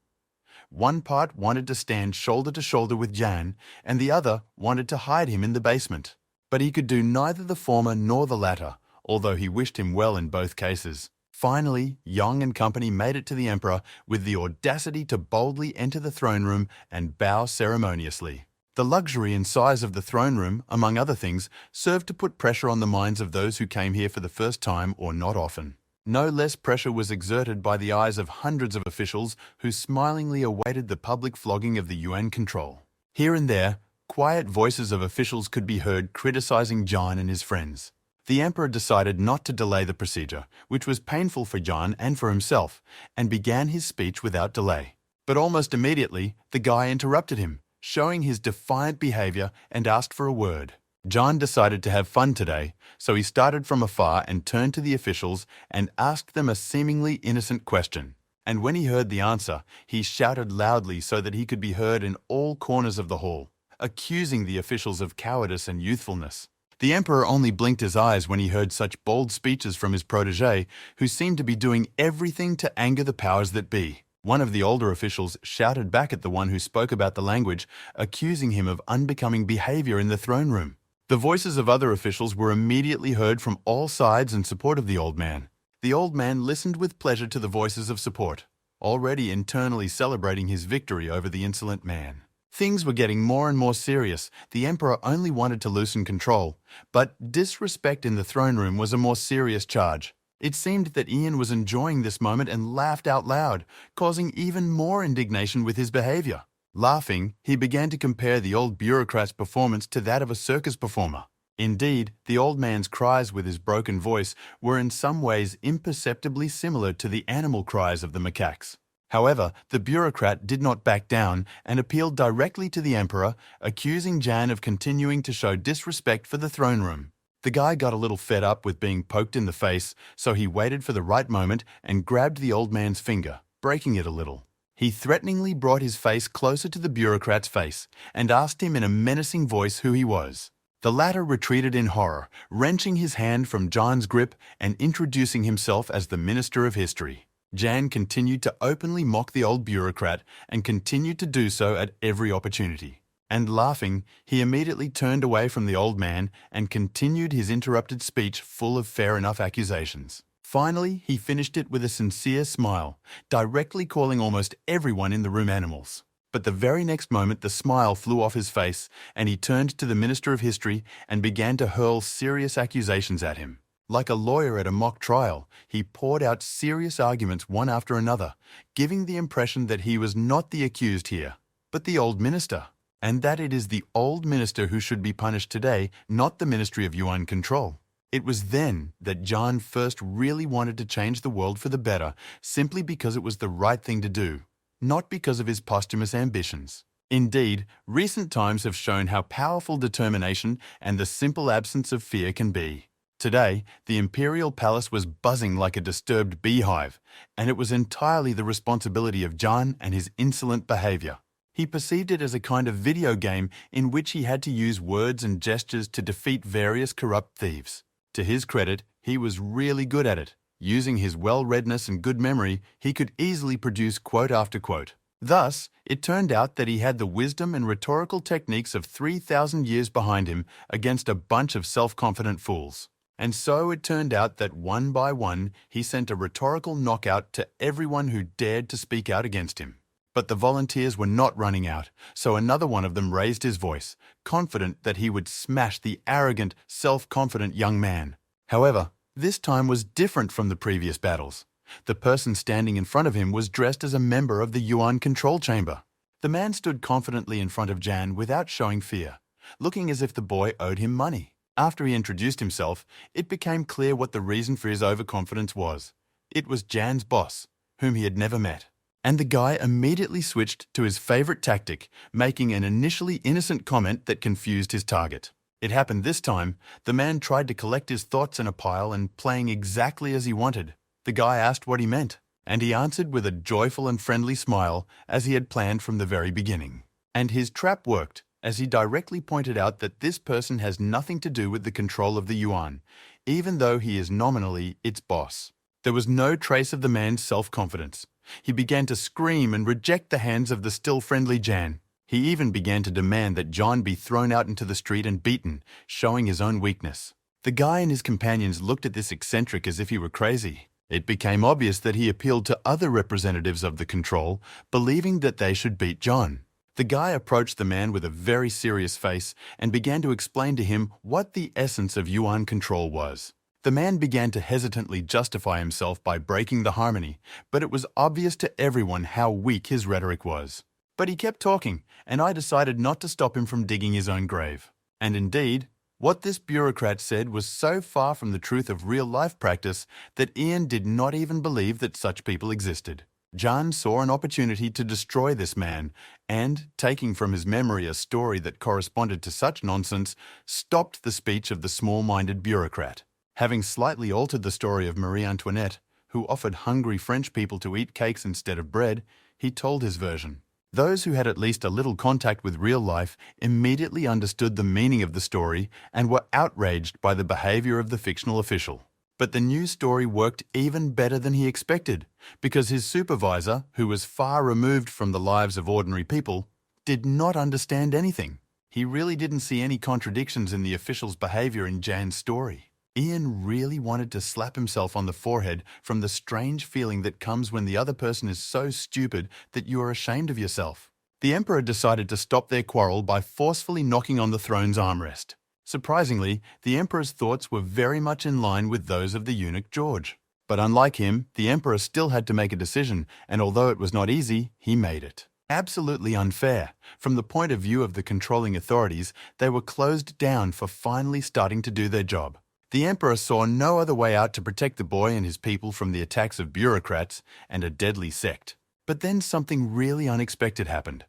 One part wanted to stand shoulder to shoulder with Jan, and the other wanted to hide him in the basement. But he could do neither the former nor the latter, although he wished him well in both cases. Finally, Young and company made it to the Emperor with the audacity to boldly enter the throne room and bow ceremoniously. The luxury and size of the throne room, among other things, served to put pressure on the minds of those who came here for the first time or not often. No less pressure was exerted by the eyes of hundreds of officials who smilingly awaited the public flogging of the Yuan control. Here and there, quiet voices of officials could be heard criticizing John and his friends. The Emperor decided not to delay the procedure, which was painful for John and for himself, and began his speech without delay. But almost immediately, the guy interrupted him, showing his defiant behavior, and asked for a word. John decided to have fun today, so he started from afar and turned to the officials and asked them a seemingly innocent question. And when he heard the answer, he shouted loudly so that he could be heard in all corners of the hall, accusing the officials of cowardice and youthfulness. The Emperor only blinked his eyes when he heard such bold speeches from his protégé, who seemed to be doing everything to anger the powers that be. One of the older officials shouted back at the one who spoke about the language, accusing him of unbecoming behavior in the throne room. The voices of other officials were immediately heard from all sides in support of the old man. The old man listened with pleasure to the voices of support, already internally celebrating his victory over the insolent man. Things were getting more and more serious. The Emperor only wanted to loosen control, but disrespect in the throne room was a more serious charge. It seemed that Ian was enjoying this moment and laughed out loud, causing even more indignation with his behavior. Laughing, he began to compare the old bureaucrat's performance to that of a circus performer. Indeed, the old man's cries with his broken voice were in some ways imperceptibly similar to the animal cries of the macaques. However, the bureaucrat did not back down and appealed directly to the Emperor, accusing Jan of continuing to show disrespect for the throne room. The guy got a little fed up with being poked in the face, so he waited for the right moment and grabbed the old man's finger, breaking it a little. He threateningly brought his face closer to the bureaucrat's face and asked him in a menacing voice who he was. The latter retreated in horror, wrenching his hand from Jan's grip and introducing himself as the Minister of History. Jan continued to openly mock the old bureaucrat and continued to do so at every opportunity. And laughing, he immediately turned away from the old man and continued his interrupted speech full of fair enough accusations. Finally, he finished it with a sincere smile, directly calling almost everyone in the room animals. But the very next moment the smile flew off his face and he turned to the Minister of History and began to hurl serious accusations at him. Like a lawyer at a mock trial, he poured out serious arguments one after another, giving the impression that he was not the accused here, but the old minister, and that it is the old minister who should be punished today, not the Ministry of Yuan Control. It was then that John first really wanted to change the world for the better, simply because it was the right thing to do, not because of his posthumous ambitions. Indeed, recent times have shown how powerful determination and the simple absence of fear can be. Today, the Imperial Palace was buzzing like a disturbed beehive, and it was entirely the responsibility of John and his insolent behavior. He perceived it as a kind of video game in which he had to use words and gestures to defeat various corrupt thieves. To his credit, he was really good at it. Using his well-readness and good memory, he could easily produce quote after quote. Thus, it turned out that he had the wisdom and rhetorical techniques of 3,000 years behind him against a bunch of self-confident fools. And so it turned out that one by one he sent a rhetorical knockout to everyone who dared to speak out against him. But the volunteers were not running out, so another one of them raised his voice, confident that he would smash the arrogant, self-confident young man. However, this time was different from the previous battles. The person standing in front of him was dressed as a member of the Yuan control chamber. The man stood confidently in front of Jan without showing fear, looking as if the boy owed him money. After he introduced himself, it became clear what the reason for his overconfidence was. It was Jan's boss, whom he had never met. And the guy immediately switched to his favorite tactic, making an initially innocent comment that confused his target. It happened this time. The man tried to collect his thoughts in a pile and playing exactly as he wanted. The guy asked what he meant, and he answered with a joyful and friendly smile as he had planned from the very beginning. And his trap worked, as he directly pointed out that this person has nothing to do with the control of the Yuan, even though he is nominally its boss. There was no trace of the man's self-confidence. He began to scream and reject the hands of the still friendly Jan. He even began to demand that John be thrown out into the street and beaten, showing his own weakness. The guy and his companions looked at this eccentric as if he were crazy. It became obvious that he appealed to other representatives of the control, believing that they should beat John. The guy approached the man with a very serious face and began to explain to him what the essence of Yuan control was. The man began to hesitantly justify himself by breaking the harmony, but it was obvious to everyone how weak his rhetoric was. But he kept talking, and I decided not to stop him from digging his own grave. And indeed, what this bureaucrat said was so far from the truth of real-life practice that Ian did not even believe that such people existed. Jan saw an opportunity to destroy this man and, taking from his memory a story that corresponded to such nonsense, stopped the speech of the small-minded bureaucrat. Having slightly altered the story of Marie Antoinette, who offered hungry French people to eat cakes instead of bread, he told his version. Those who had at least a little contact with real life immediately understood the meaning of the story and were outraged by the behavior of the fictional official. But the new story worked even better than he expected, because his supervisor, who was far removed from the lives of ordinary people, did not understand anything. He really didn't see any contradictions in the official's behavior in Jan's story. Ian really wanted to slap himself on the forehead from the strange feeling that comes when the other person is so stupid that you are ashamed of yourself. The Emperor decided to stop their quarrel by forcefully knocking on the throne's armrest. Surprisingly, the Emperor's thoughts were very much in line with those of the eunuch George. But unlike him, the Emperor still had to make a decision, and although it was not easy, he made it. Absolutely unfair. From the point of view of the controlling authorities, they were closed down for finally starting to do their job. The Emperor saw no other way out to protect the boy and his people from the attacks of bureaucrats and a deadly sect. But then something really unexpected happened.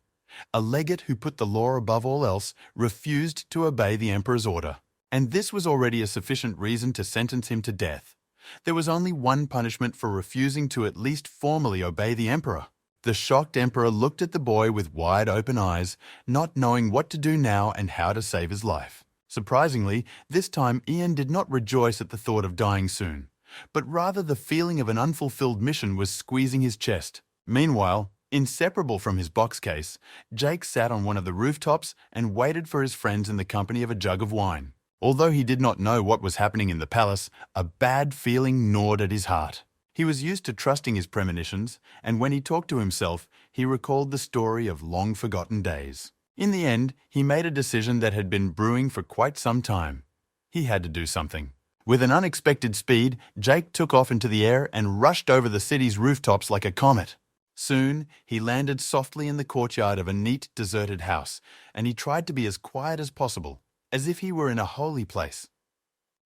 A legate who put the law above all else refused to obey the Emperor's order, and this was already a sufficient reason to sentence him to death. There was only one punishment for refusing to at least formally obey the Emperor. The shocked Emperor looked at the boy with wide open eyes, not knowing what to do now and how to save his life. Surprisingly, this time Ian did not rejoice at the thought of dying soon, but rather the feeling of an unfulfilled mission was squeezing his chest. Meanwhile, inseparable from his box case, Jake sat on one of the rooftops and waited for his friends in the company of a jug of wine. Although he did not know what was happening in the palace, a bad feeling gnawed at his heart. He was used to trusting his premonitions, and when he talked to himself, he recalled the story of long-forgotten days. In the end, he made a decision that had been brewing for quite some time. He had to do something. With an unexpected speed, Jake took off into the air and rushed over the city's rooftops like a comet. Soon, he landed softly in the courtyard of a neat, deserted house, and he tried to be as quiet as possible, as if he were in a holy place.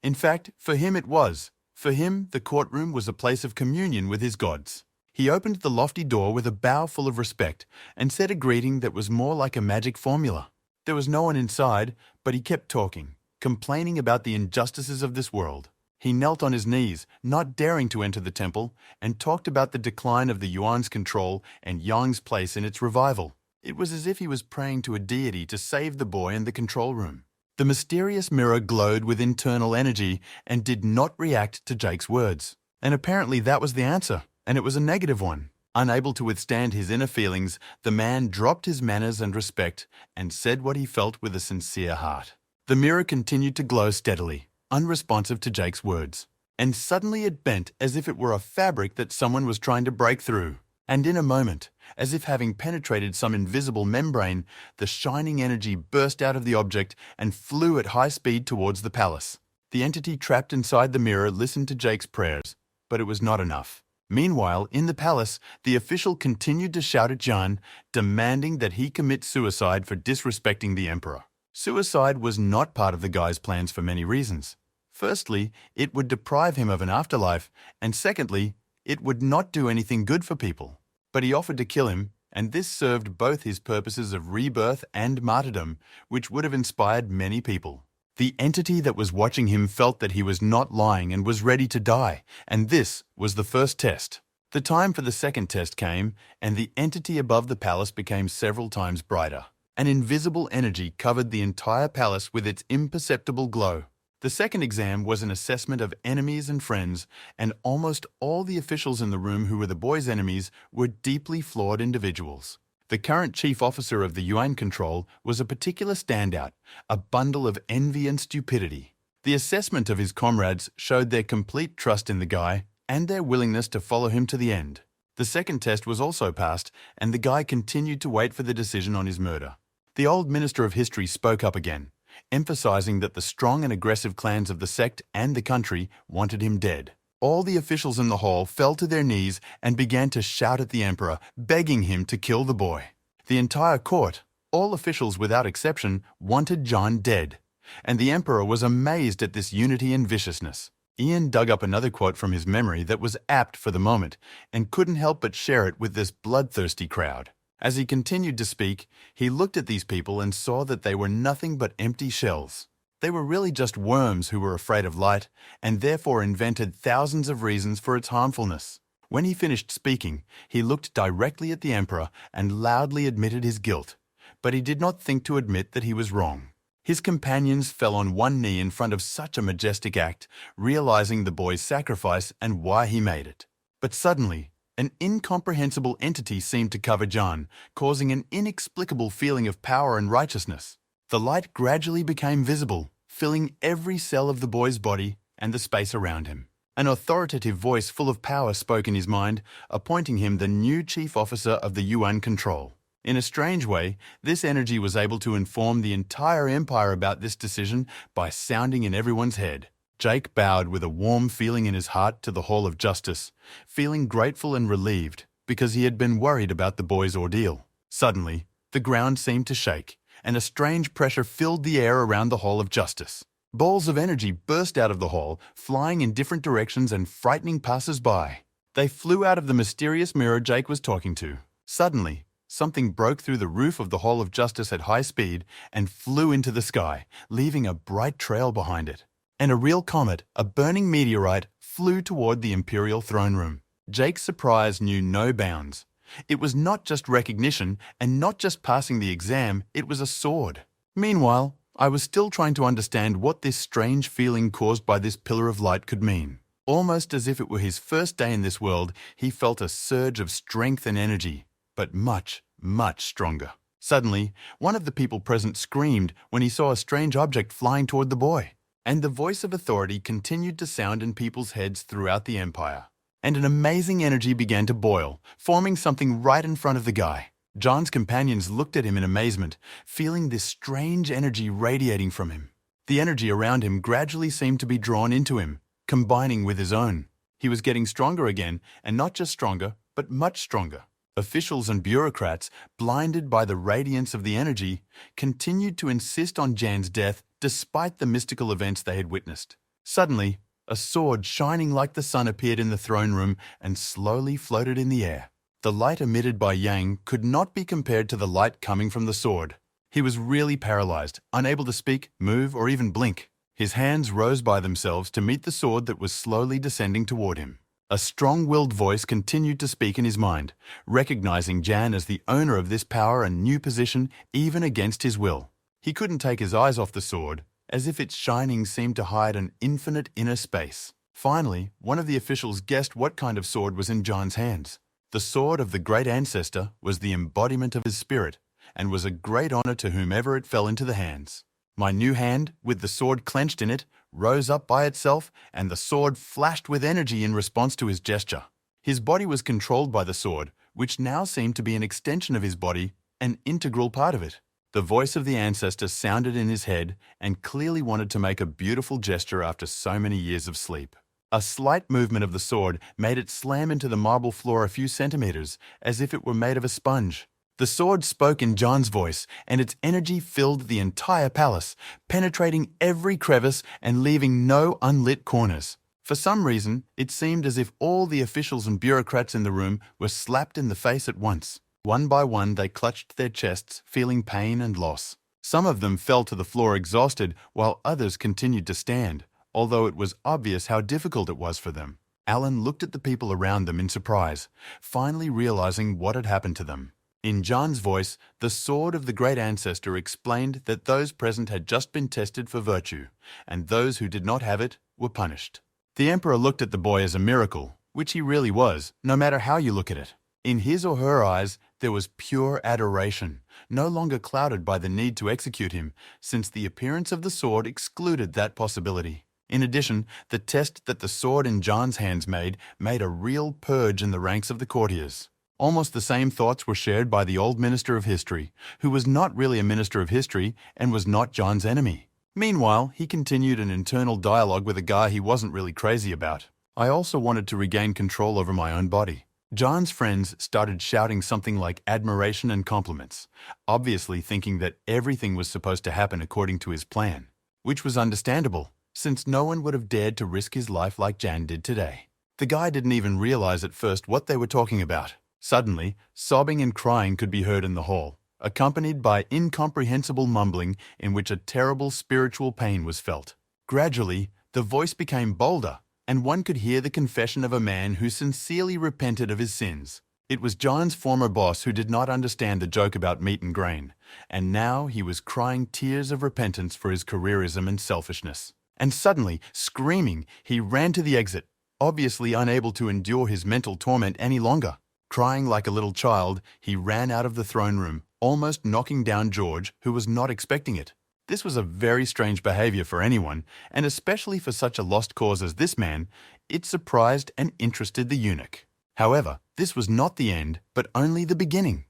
In fact, for him it was. For him, the courtroom was a place of communion with his gods. He opened the lofty door with a bow full of respect and said a greeting that was more like a magic formula. There was no one inside, but he kept talking, complaining about the injustices of this world. He knelt on his knees, not daring to enter the temple, and talked about the decline of the Yuan's control and Yang's place in its revival. It was as if he was praying to a deity to save the boy in the control room. The mysterious mirror glowed with internal energy and did not react to Jake's words. And apparently that was the answer, and it was a negative one. Unable to withstand his inner feelings, the man dropped his manners and respect and said what he felt with a sincere heart. The mirror continued to glow steadily, unresponsive to Jake's words. And suddenly it bent as if it were a fabric that someone was trying to break through. And in a moment, as if having penetrated some invisible membrane, the shining energy burst out of the object and flew at high speed towards the palace. The entity trapped inside the mirror listened to Jake's prayers, but it was not enough. Meanwhile, in the palace, the official continued to shout at Jan, demanding that he commit suicide for disrespecting the emperor. Suicide was not part of the guy's plans for many reasons. Firstly, it would deprive him of an afterlife, and secondly, it would not do anything good for people. But he offered to kill him, and this served both his purposes of rebirth and martyrdom, which would have inspired many people. The entity that was watching him felt that he was not lying and was ready to die, and this was the first test. The time for the second test came, and the entity above the palace became several times brighter. An invisible energy covered the entire palace with its imperceptible glow. The second exam was an assessment of enemies and friends, and almost all the officials in the room who were the boys' enemies were deeply flawed individuals. The current chief officer of the Yuan control was a particular standout, a bundle of envy and stupidity. The assessment of his comrades showed their complete trust in the guy and their willingness to follow him to the end. The second test was also passed, and the guy continued to wait for the decision on his murder. The old minister of history spoke up again, emphasizing that the strong and aggressive clans of the sect and the country wanted him dead. All the officials in the hall fell to their knees and began to shout at the emperor, begging him to kill the boy. The entire court, all officials without exception, wanted John dead, and the emperor was amazed at this unity and viciousness. Ian dug up another quote from his memory that was apt for the moment and couldn't help but share it with this bloodthirsty crowd. As he continued to speak, he looked at these people and saw that they were nothing but empty shells. They were really just worms who were afraid of light and therefore invented thousands of reasons for its harmfulness. When he finished speaking, he looked directly at the emperor and loudly admitted his guilt, but he did not think to admit that he was wrong. His companions fell on one knee in front of such a majestic act, realizing the boy's sacrifice and why he made it. But suddenly, an incomprehensible entity seemed to cover John, causing an inexplicable feeling of power and righteousness. The light gradually became visible, filling every cell of the boy's body and the space around him. An authoritative voice full of power spoke in his mind, appointing him the new chief officer of the Yuan control. In a strange way, this energy was able to inform the entire empire about this decision by sounding in everyone's head. Jake bowed with a warm feeling in his heart to the Hall of Justice, feeling grateful and relieved because he had been worried about the boy's ordeal. Suddenly, the ground seemed to shake, and a strange pressure filled the air around the Hall of Justice. Balls of energy burst out of the hall, flying in different directions and frightening passers-by. They flew out of the mysterious mirror Jake was talking to. Suddenly, something broke through the roof of the Hall of Justice at high speed and flew into the sky, leaving a bright trail behind it. And a real comet, a burning meteorite, flew toward the Imperial throne room. Jake's surprise knew no bounds. It was not just recognition and not just passing the exam, it was a sword. Meanwhile, I was still trying to understand what this strange feeling caused by this pillar of light could mean. Almost as if it were his first day in this world, he felt a surge of strength and energy, but much, much stronger. Suddenly, one of the people present screamed when he saw a strange object flying toward the boy. And the voice of authority continued to sound in people's heads throughout the empire. And an amazing energy began to boil, forming something right in front of the guy. John's companions looked at him in amazement, feeling this strange energy radiating from him. The energy around him gradually seemed to be drawn into him, combining with his own. He was getting stronger again, and not just stronger, but much stronger. Officials and bureaucrats, blinded by the radiance of the energy, continued to insist on Jan's death despite the mystical events they had witnessed. Suddenly, a sword shining like the sun appeared in the throne room and slowly floated in the air. The light emitted by Yang could not be compared to the light coming from the sword. He was really paralyzed, unable to speak, move, or even blink. His hands rose by themselves to meet the sword that was slowly descending toward him. A strong-willed voice continued to speak in his mind, recognizing Jan as the owner of this power and new position even against his will. He couldn't take his eyes off the sword, as if its shining seemed to hide an infinite inner space. Finally, one of the officials guessed what kind of sword was in Jan's hands. The sword of the great ancestor was the embodiment of his spirit, and was a great honor to whomever it fell into the hands. My new hand, with the sword clenched in it, rose up by itself, and the sword flashed with energy in response to his gesture. His body was controlled by the sword, which now seemed to be an extension of his body, an integral part of it. The voice of the ancestor sounded in his head and clearly wanted to make a beautiful gesture after so many years of sleep. A slight movement of the sword made it slam into the marble floor a few centimeters, as if it were made of a sponge. The sword spoke in John's voice, and its energy filled the entire palace, penetrating every crevice and leaving no unlit corners. For some reason, it seemed as if all the officials and bureaucrats in the room were slapped in the face at once. One by one, they clutched their chests, feeling pain and loss. Some of them fell to the floor exhausted, while others continued to stand, although it was obvious how difficult it was for them. Alan looked at the people around them in surprise, finally realizing what had happened to them. In John's voice, the sword of the great ancestor explained that those present had just been tested for virtue, and those who did not have it were punished. The emperor looked at the boy as a miracle, which he really was, no matter how you look at it. In his or her eyes, there was pure adoration, no longer clouded by the need to execute him, since the appearance of the sword excluded that possibility. In addition, the test that the sword in John's hands made a real purge in the ranks of the courtiers. Almost the same thoughts were shared by the old minister of history, who was not really a minister of history and was not John's enemy. Meanwhile, he continued an internal dialogue with a guy he wasn't really crazy about. I also wanted to regain control over my own body. John's friends started shouting something like admiration and compliments, obviously thinking that everything was supposed to happen according to his plan, which was understandable, since no one would have dared to risk his life like Jan did today. The guy didn't even realize at first what they were talking about. Suddenly, sobbing and crying could be heard in the hall, accompanied by incomprehensible mumbling in which a terrible spiritual pain was felt. Gradually, the voice became bolder, and one could hear the confession of a man who sincerely repented of his sins. It was John's former boss who did not understand the joke about meat and grain, and now he was crying tears of repentance for his careerism and selfishness. And suddenly, screaming, he ran to the exit, obviously unable to endure his mental torment any longer. Crying like a little child, he ran out of the throne room, almost knocking down George, who was not expecting it. This was a very strange behavior for anyone, and especially for such a lost cause as this man. It surprised and interested the eunuch. However, this was not the end, but only the beginning.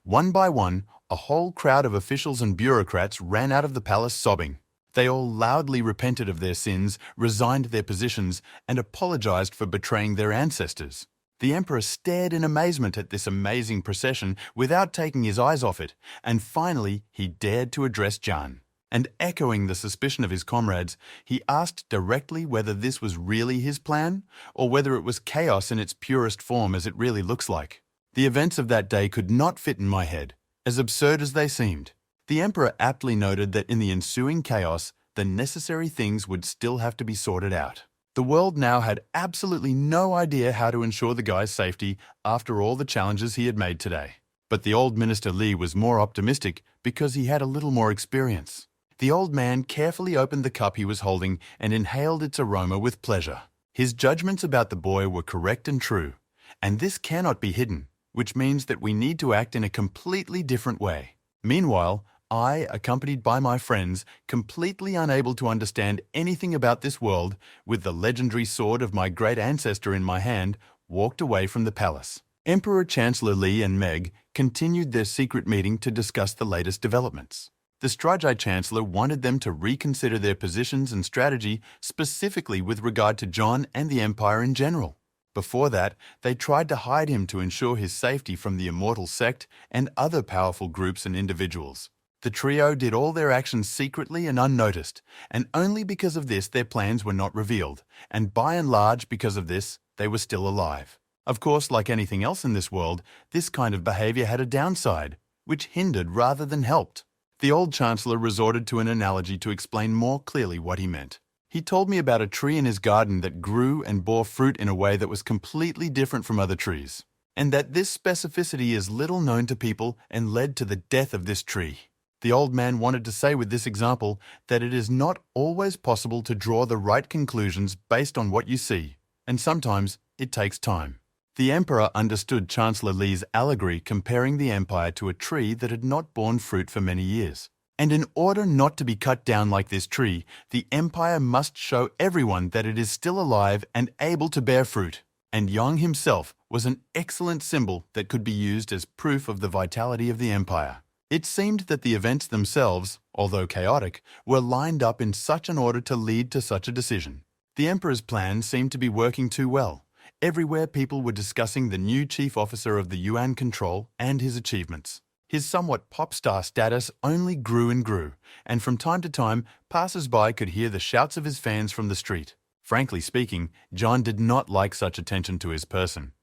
One by one, a whole crowd of officials and bureaucrats ran out of the palace sobbing. They all loudly repented of their sins, resigned their positions, and apologized for betraying their ancestors. The emperor stared in amazement at this amazing procession without taking his eyes off it, and finally he dared to address John. And echoing the suspicion of his comrades, he asked directly whether this was really his plan, or whether it was chaos in its purest form as it really looks like. The events of that day could not fit in my head, as absurd as they seemed. The emperor aptly noted that in the ensuing chaos, the necessary things would still have to be sorted out. The world now had absolutely no idea how to ensure the guy's safety after all the challenges he had made today. But the old Minister Lee was more optimistic because he had a little more experience. The old man carefully opened the cup he was holding and inhaled its aroma with pleasure. His judgments about the boy were correct and true, and this cannot be hidden, which means that we need to act in a completely different way. Meanwhile, I, accompanied by my friends, completely unable to understand anything about this world, with the legendary sword of my great ancestor in my hand, walked away from the palace. Emperor Chancellor Lee and Meg continued their secret meeting to discuss the latest developments. The Strachey Chancellor wanted them to reconsider their positions and strategy specifically with regard to John and the Empire in general. Before that, they tried to hide him to ensure his safety from the immortal sect and other powerful groups and individuals. The trio did all their actions secretly and unnoticed, and only because of this their plans were not revealed, and by and large because of this, they were still alive. Of course, like anything else in this world, this kind of behavior had a downside, which hindered rather than helped. The old Chancellor resorted to an analogy to explain more clearly what he meant. He told me about a tree in his garden that grew and bore fruit in a way that was completely different from other trees, and that this specificity is little known to people and led to the death of this tree. The old man wanted to say with this example that it is not always possible to draw the right conclusions based on what you see, and sometimes it takes time. The emperor understood Chancellor Lee's allegory comparing the empire to a tree that had not borne fruit for many years, And in order not to be cut down like this tree, the empire must show everyone that it is still alive and able to bear fruit. And Yang himself was an excellent symbol that could be used as proof of the vitality of the empire. It seemed that the events themselves, although chaotic, were lined up in such an order to lead to such a decision. The emperor's plan seemed to be working too well. Everywhere people were discussing the new chief officer of the Yuan control and his achievements. His somewhat pop star status only grew and grew, and from time to time, passers-by could hear the shouts of his fans from the street. Frankly speaking, John did not like such attention to his person.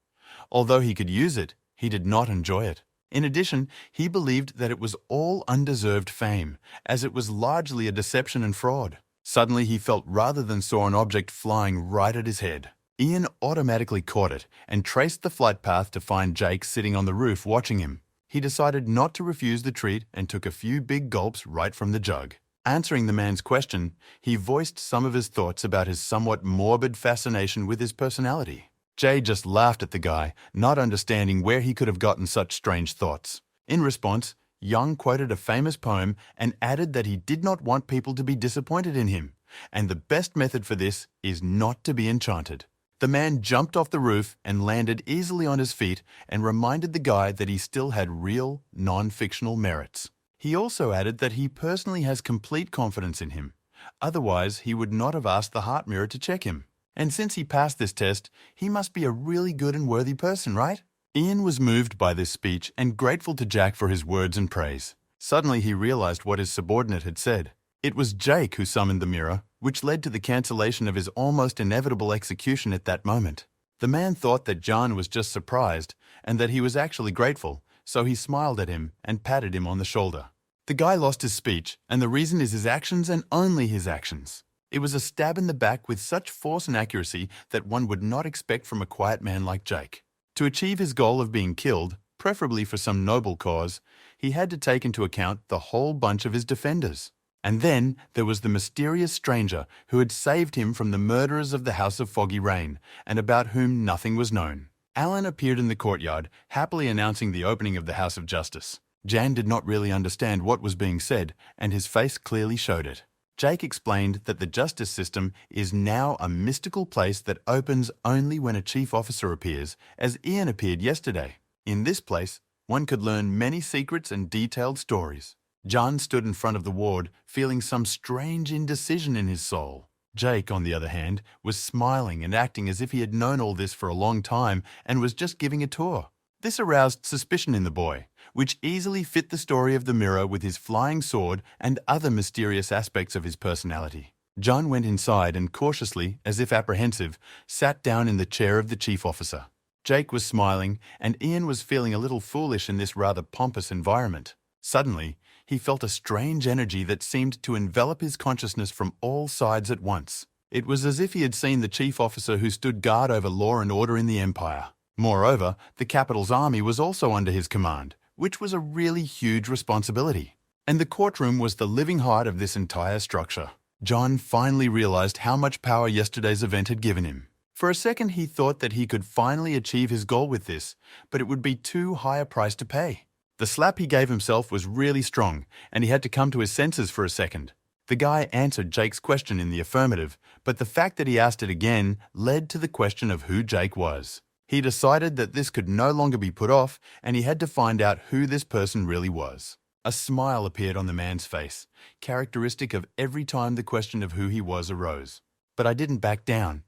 Although he could use it, he did not enjoy it. In addition, he believed that it was all undeserved fame, as it was largely a deception and fraud. Suddenly he felt rather than saw an object flying right at his head. Ian automatically caught it and traced the flight path to find Jake sitting on the roof watching him. He decided not to refuse the treat and took a few big gulps right from the jug. Answering the man's question, he voiced some of his thoughts about his somewhat morbid fascination with his personality. Jay just laughed at the guy, not understanding where he could have gotten such strange thoughts. In response, Young quoted a famous poem and added that he did not want people to be disappointed in him, and the best method for this is not to be enchanted. The man jumped off the roof and landed easily on his feet and reminded the guy that he still had real, non-fictional merits. He also added that he personally has complete confidence in him. Otherwise, he would not have asked the heart mirror to check him. And since he passed this test, he must be a really good and worthy person, right? Ian was moved by this speech and grateful to Jack for his words and praise. Suddenly he realized what his subordinate had said. It was Jake who summoned the mirror, which led to the cancellation of his almost inevitable execution at that moment. The man thought that John was just surprised and that he was actually grateful, so he smiled at him and patted him on the shoulder. The guy lost his speech, and the reason is his actions and only his actions. It was a stab in the back with such force and accuracy that one would not expect from a quiet man like Jake. To achieve his goal of being killed, preferably for some noble cause, he had to take into account the whole bunch of his defenders. And then there was the mysterious stranger who had saved him from the murderers of the House of Foggy Rain, and about whom nothing was known. Alan appeared in the courtyard, happily announcing the opening of the House of Justice. Jan did not really understand what was being said, and his face clearly showed it. Jake explained that the justice system is now a mystical place that opens only when a chief officer appears, as Ian appeared yesterday. In this place, one could learn many secrets and detailed stories. John stood in front of the ward, feeling some strange indecision in his soul. Jake, on the other hand, was smiling and acting as if he had known all this for a long time and was just giving a tour. This aroused suspicion in the boy, which easily fit the story of the mirror with his flying sword and other mysterious aspects of his personality. John went inside and cautiously, as if apprehensive, sat down in the chair of the chief officer. Jake was smiling, and Ian was feeling a little foolish in this rather pompous environment. Suddenly, he felt a strange energy that seemed to envelop his consciousness from all sides at once. It was as if he had seen the chief officer who stood guard over law and order in the empire. Moreover, the capital's army was also under his command, which was a really huge responsibility. And the courtroom was the living heart of this entire structure. John finally realized how much power yesterday's event had given him. For a second, he thought that he could finally achieve his goal with this, but it would be too high a price to pay. The slap he gave himself was really strong, and he had to come to his senses for a second. The guy answered Jake's question in the affirmative, but the fact that he asked it again led to the question of who Jake was. He decided that this could no longer be put off, and he had to find out who this person really was. A smile appeared on the man's face, characteristic of every time the question of who he was arose. But I didn't back down.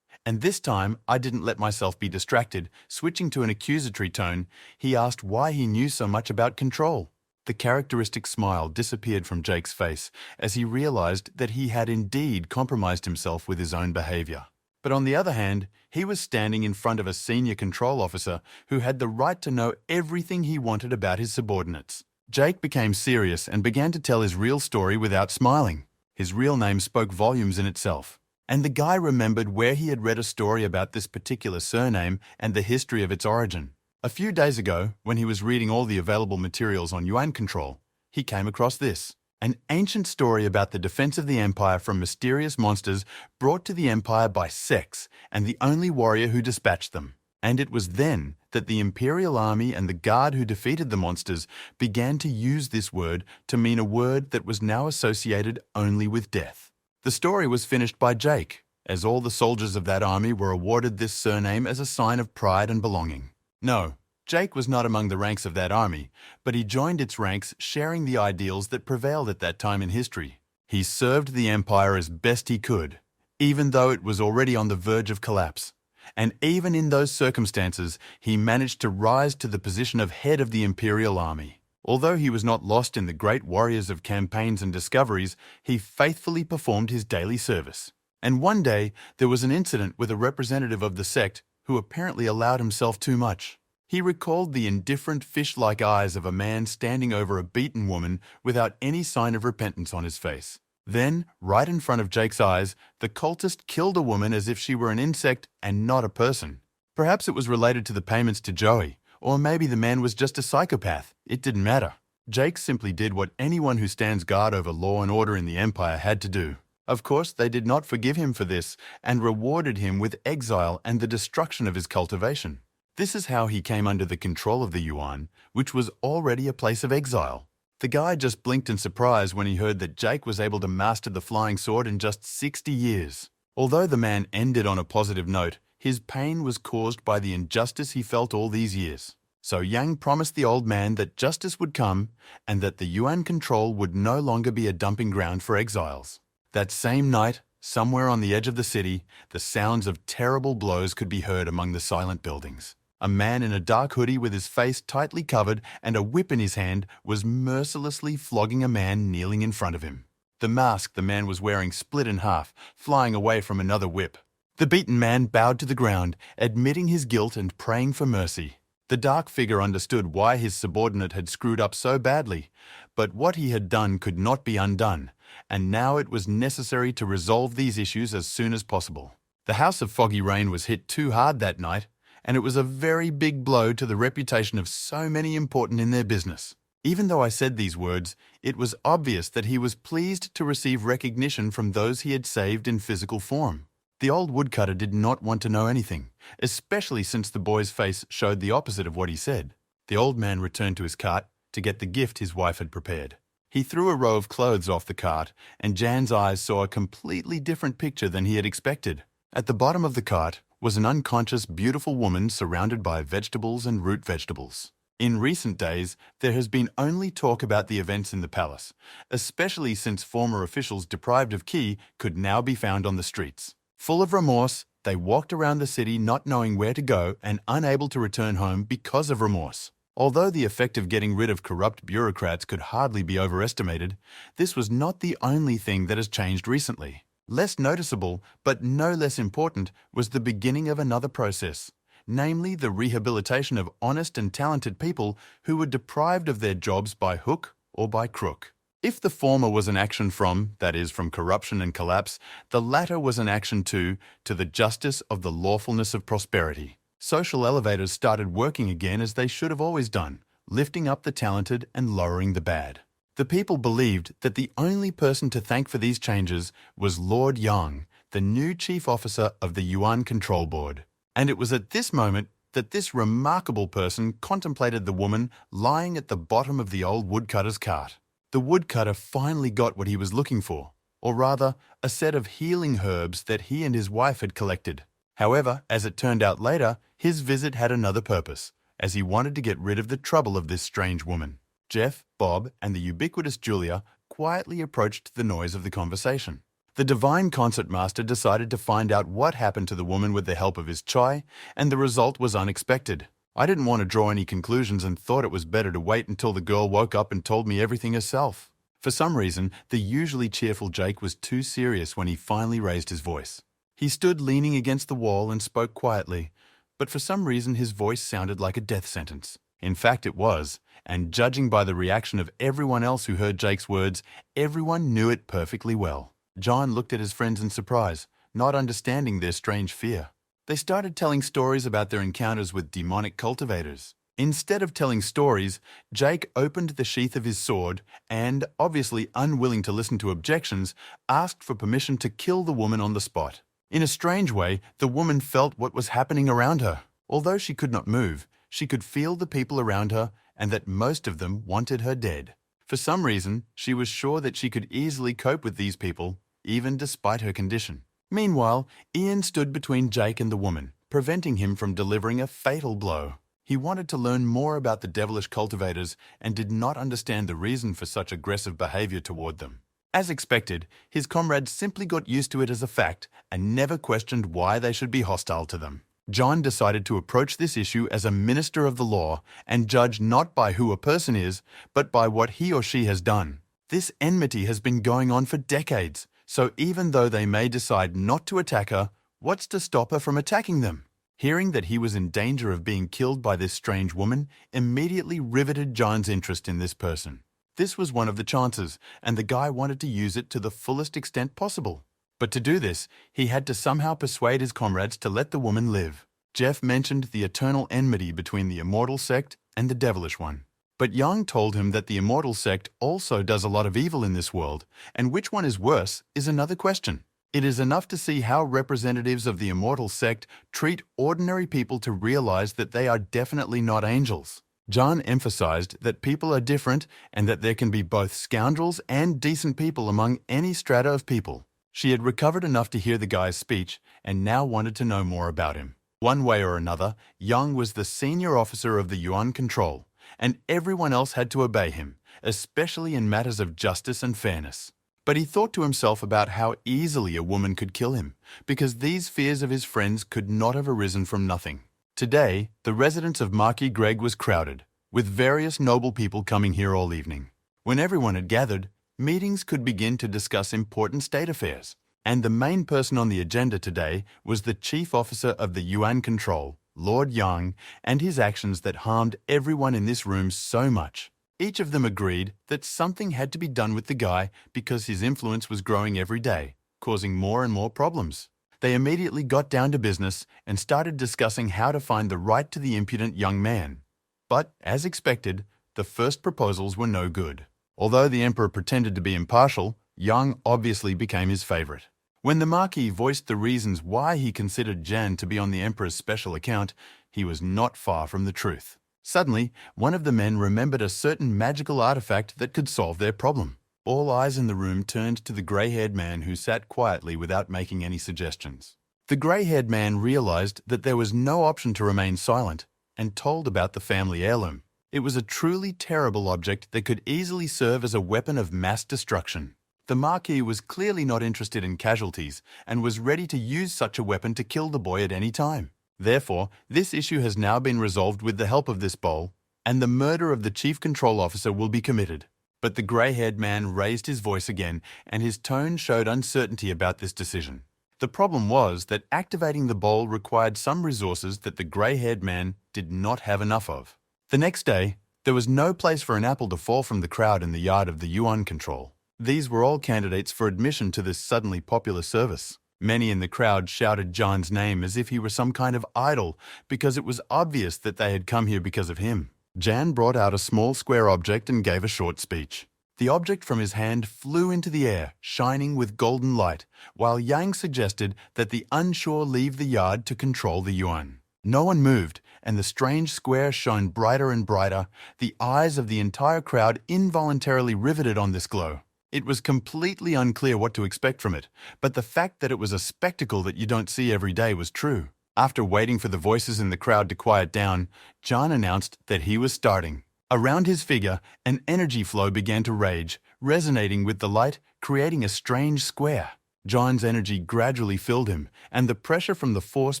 And this time, I didn't let myself be distracted. Switching to an accusatory tone, he asked why he knew so much about control. The characteristic smile disappeared from Jake's face as he realized that he had indeed compromised himself with his own behavior. But on the other hand, he was standing in front of a senior control officer who had the right to know everything he wanted about his subordinates. Jake became serious and began to tell his real story without smiling. His real name spoke volumes in itself. And the guy remembered where he had read a story about this particular surname and the history of its origin. A few days ago, when he was reading all the available materials on Yuan control, he came across this. An ancient story about the defense of the empire from mysterious monsters brought to the empire by sex and the only warrior who dispatched them. And it was then that the Imperial army and the guard who defeated the monsters began to use this word to mean a word that was now associated only with death. The story was finished by Jake, as all the soldiers of that army were awarded this surname as a sign of pride and belonging. No, Jake was not among the ranks of that army, but he joined its ranks sharing the ideals that prevailed at that time in history. He served the Empire as best he could, even though it was already on the verge of collapse. And even in those circumstances, he managed to rise to the position of head of the Imperial army. Although he was not lost in the great warriors of campaigns and discoveries, he faithfully performed his daily service. And one day, there was an incident with a representative of the sect who apparently allowed himself too much. He recalled the indifferent fish-like eyes of a man standing over a beaten woman without any sign of repentance on his face. Then, right in front of Jake's eyes, the cultist killed a woman as if she were an insect and not a person. Perhaps it was related to the payments to Joey, or maybe the man was just a psychopath. It didn't matter. Jake simply did what anyone who stands guard over law and order in the Empire had to do. Of course, they did not forgive him for this and rewarded him with exile and the destruction of his cultivation. This is how he came under the control of the Yuan, which was already a place of exile. The guy just blinked in surprise when he heard that Jake was able to master the flying sword in just 60 years. Although the man ended on a positive note, his pain was caused by the injustice he felt all these years. So Yang promised the old man that justice would come and that the Yuan control would no longer be a dumping ground for exiles. That same night, somewhere on the edge of the city, the sounds of terrible blows could be heard among the silent buildings. A man in a dark hoodie with his face tightly covered and a whip in his hand was mercilessly flogging a man kneeling in front of him. The mask the man was wearing split in half, flying away from another whip. The beaten man bowed to the ground, admitting his guilt and praying for mercy. The dark figure understood why his subordinate had screwed up so badly, but what he had done could not be undone, and now it was necessary to resolve these issues as soon as possible. The House of Foggy Rain was hit too hard that night, and it was a very big blow to the reputation of so many important in their business. Even though I said these words, it was obvious that he was pleased to receive recognition from those he had saved in physical form. The old woodcutter did not want to know anything, especially since the boy's face showed the opposite of what he said. The old man returned to his cart to get the gift his wife had prepared. He threw a row of clothes off the cart, and Jan's eyes saw a completely different picture than he had expected. At the bottom of the cart was an unconscious, beautiful woman surrounded by vegetables and root vegetables. In recent days, there has been only talk about the events in the palace, especially since former officials deprived of key could now be found on the streets. Full of remorse, they walked around the city not knowing where to go and unable to return home because of remorse. Although the effect of getting rid of corrupt bureaucrats could hardly be overestimated, this was not the only thing that has changed recently. Less noticeable, but no less important, was the beginning of another process, namely the rehabilitation of honest and talented people who were deprived of their jobs by hook or by crook. If the former was an action from, that is, from corruption and collapse, the latter was an action to the justice of the lawfulness of prosperity. Social elevators started working again as they should have always done, lifting up the talented and lowering the bad. The people believed that the only person to thank for these changes was Lord Yang, the new chief officer of the Yuan Control Board. And it was at this moment that this remarkable person contemplated the woman lying at the bottom of the old woodcutter's cart. The woodcutter finally got what he was looking for, or rather, a set of healing herbs that he and his wife had collected. However, as it turned out later, his visit had another purpose, as he wanted to get rid of the trouble of this strange woman. Jeff, Bob, and the ubiquitous Julia quietly approached the noise of the conversation. The divine concert master decided to find out what happened to the woman with the help of his chai, and the result was unexpected. I didn't want to draw any conclusions and thought it was better to wait until the girl woke up and told me everything herself. For some reason, the usually cheerful Jake was too serious when he finally raised his voice. He stood leaning against the wall and spoke quietly, but for some reason his voice sounded like a death sentence. In fact, it was, and judging by the reaction of everyone else who heard Jake's words, everyone knew it perfectly well. John looked at his friends in surprise, not understanding their strange fear. They started telling stories about their encounters with demonic cultivators. Instead of telling stories, Jake opened the sheath of his sword and, obviously unwilling to listen to objections, asked for permission to kill the woman on the spot. In a strange way, the woman felt what was happening around her. Although she could not move, She could feel the people around her and that most of them wanted her dead. For some reason, she was sure that she could easily cope with these people, even despite her condition. Meanwhile, Ian stood between Jake and the woman, preventing him from delivering a fatal blow. He wanted to learn more about the devilish cultivators and did not understand the reason for such aggressive behavior toward them. As expected, his comrades simply got used to it as a fact and never questioned why they should be hostile to them. John decided to approach this issue as a minister of the law and judge not by who a person is, but by what he or she has done. This enmity has been going on for decades, so even though they may decide not to attack her, what's to stop her from attacking them? Hearing that he was in danger of being killed by this strange woman immediately riveted John's interest in this person. This was one of the chances, and the guy wanted to use it to the fullest extent possible. But to do this, he had to somehow persuade his comrades to let the woman live. Jeff mentioned the eternal enmity between the immortal sect and the devilish one. But Young told him that the immortal sect also does a lot of evil in this world, and which one is worse is another question. It is enough to see how representatives of the immortal sect treat ordinary people to realize that they are definitely not angels. John emphasized that people are different and that there can be both scoundrels and decent people among any strata of people. She had recovered enough to hear the guy's speech and now wanted to know more about him. One way or another, Young was the senior officer of the Yuan Control, and everyone else had to obey him, especially in matters of justice and fairness. But he thought to himself about how easily a woman could kill him, because these fears of his friends could not have arisen from nothing. Today, the residence of Marquee Greg was crowded, with various noble people coming here all evening. When everyone had gathered, meetings could begin to discuss important state affairs, and the main person on the agenda today was the chief officer of the Yuan Control, Lord Yang, and his actions that harmed everyone in this room so much. Each of them agreed that something had to be done with the guy because his influence was growing every day, causing more and more problems. They immediately got down to business and started discussing how to find the right to the impudent young man. But, as expected, the first proposals were no good. Although the emperor pretended to be impartial, Yang obviously became his favorite. When the Marquis voiced the reasons why he considered Jan to be on the emperor's special account, he was not far from the truth. Suddenly, one of the men remembered a certain magical artifact that could solve their problem. All eyes in the room turned to the grey-haired man who sat quietly without making any suggestions. The grey-haired man realized that there was no option to remain silent and told about the family heirloom. It was a truly terrible object that could easily serve as a weapon of mass destruction. The Marquis was clearly not interested in casualties and was ready to use such a weapon to kill the boy at any time. Therefore, this issue has now been resolved with the help of this bowl, and the murder of the chief control officer will be committed. But the grey-haired man raised his voice again, and his tone showed uncertainty about this decision. The problem was that activating the bowl required some resources that the grey-haired man did not have enough of. The next day, there was no place for an apple to fall from the crowd in the yard of the Yuan Control. These were all candidates for admission to this suddenly popular service. Many in the crowd shouted John's name as if he were some kind of idol, because it was obvious that they had come here because of him. Jan brought out a small square object and gave a short speech. The object from his hand flew into the air, shining with golden light, while Yang suggested that the unsure leave the yard to control the Yuan. No one moved, and the strange square shone brighter and brighter, the eyes of the entire crowd involuntarily riveted on this glow. It was completely unclear what to expect from it, but the fact that it was a spectacle that you don't see every day was true. After waiting for the voices in the crowd to quiet down, John announced that he was starting. Around his figure, an energy flow began to rage, resonating with the light, creating a strange square. John's energy gradually filled him, and the pressure from the force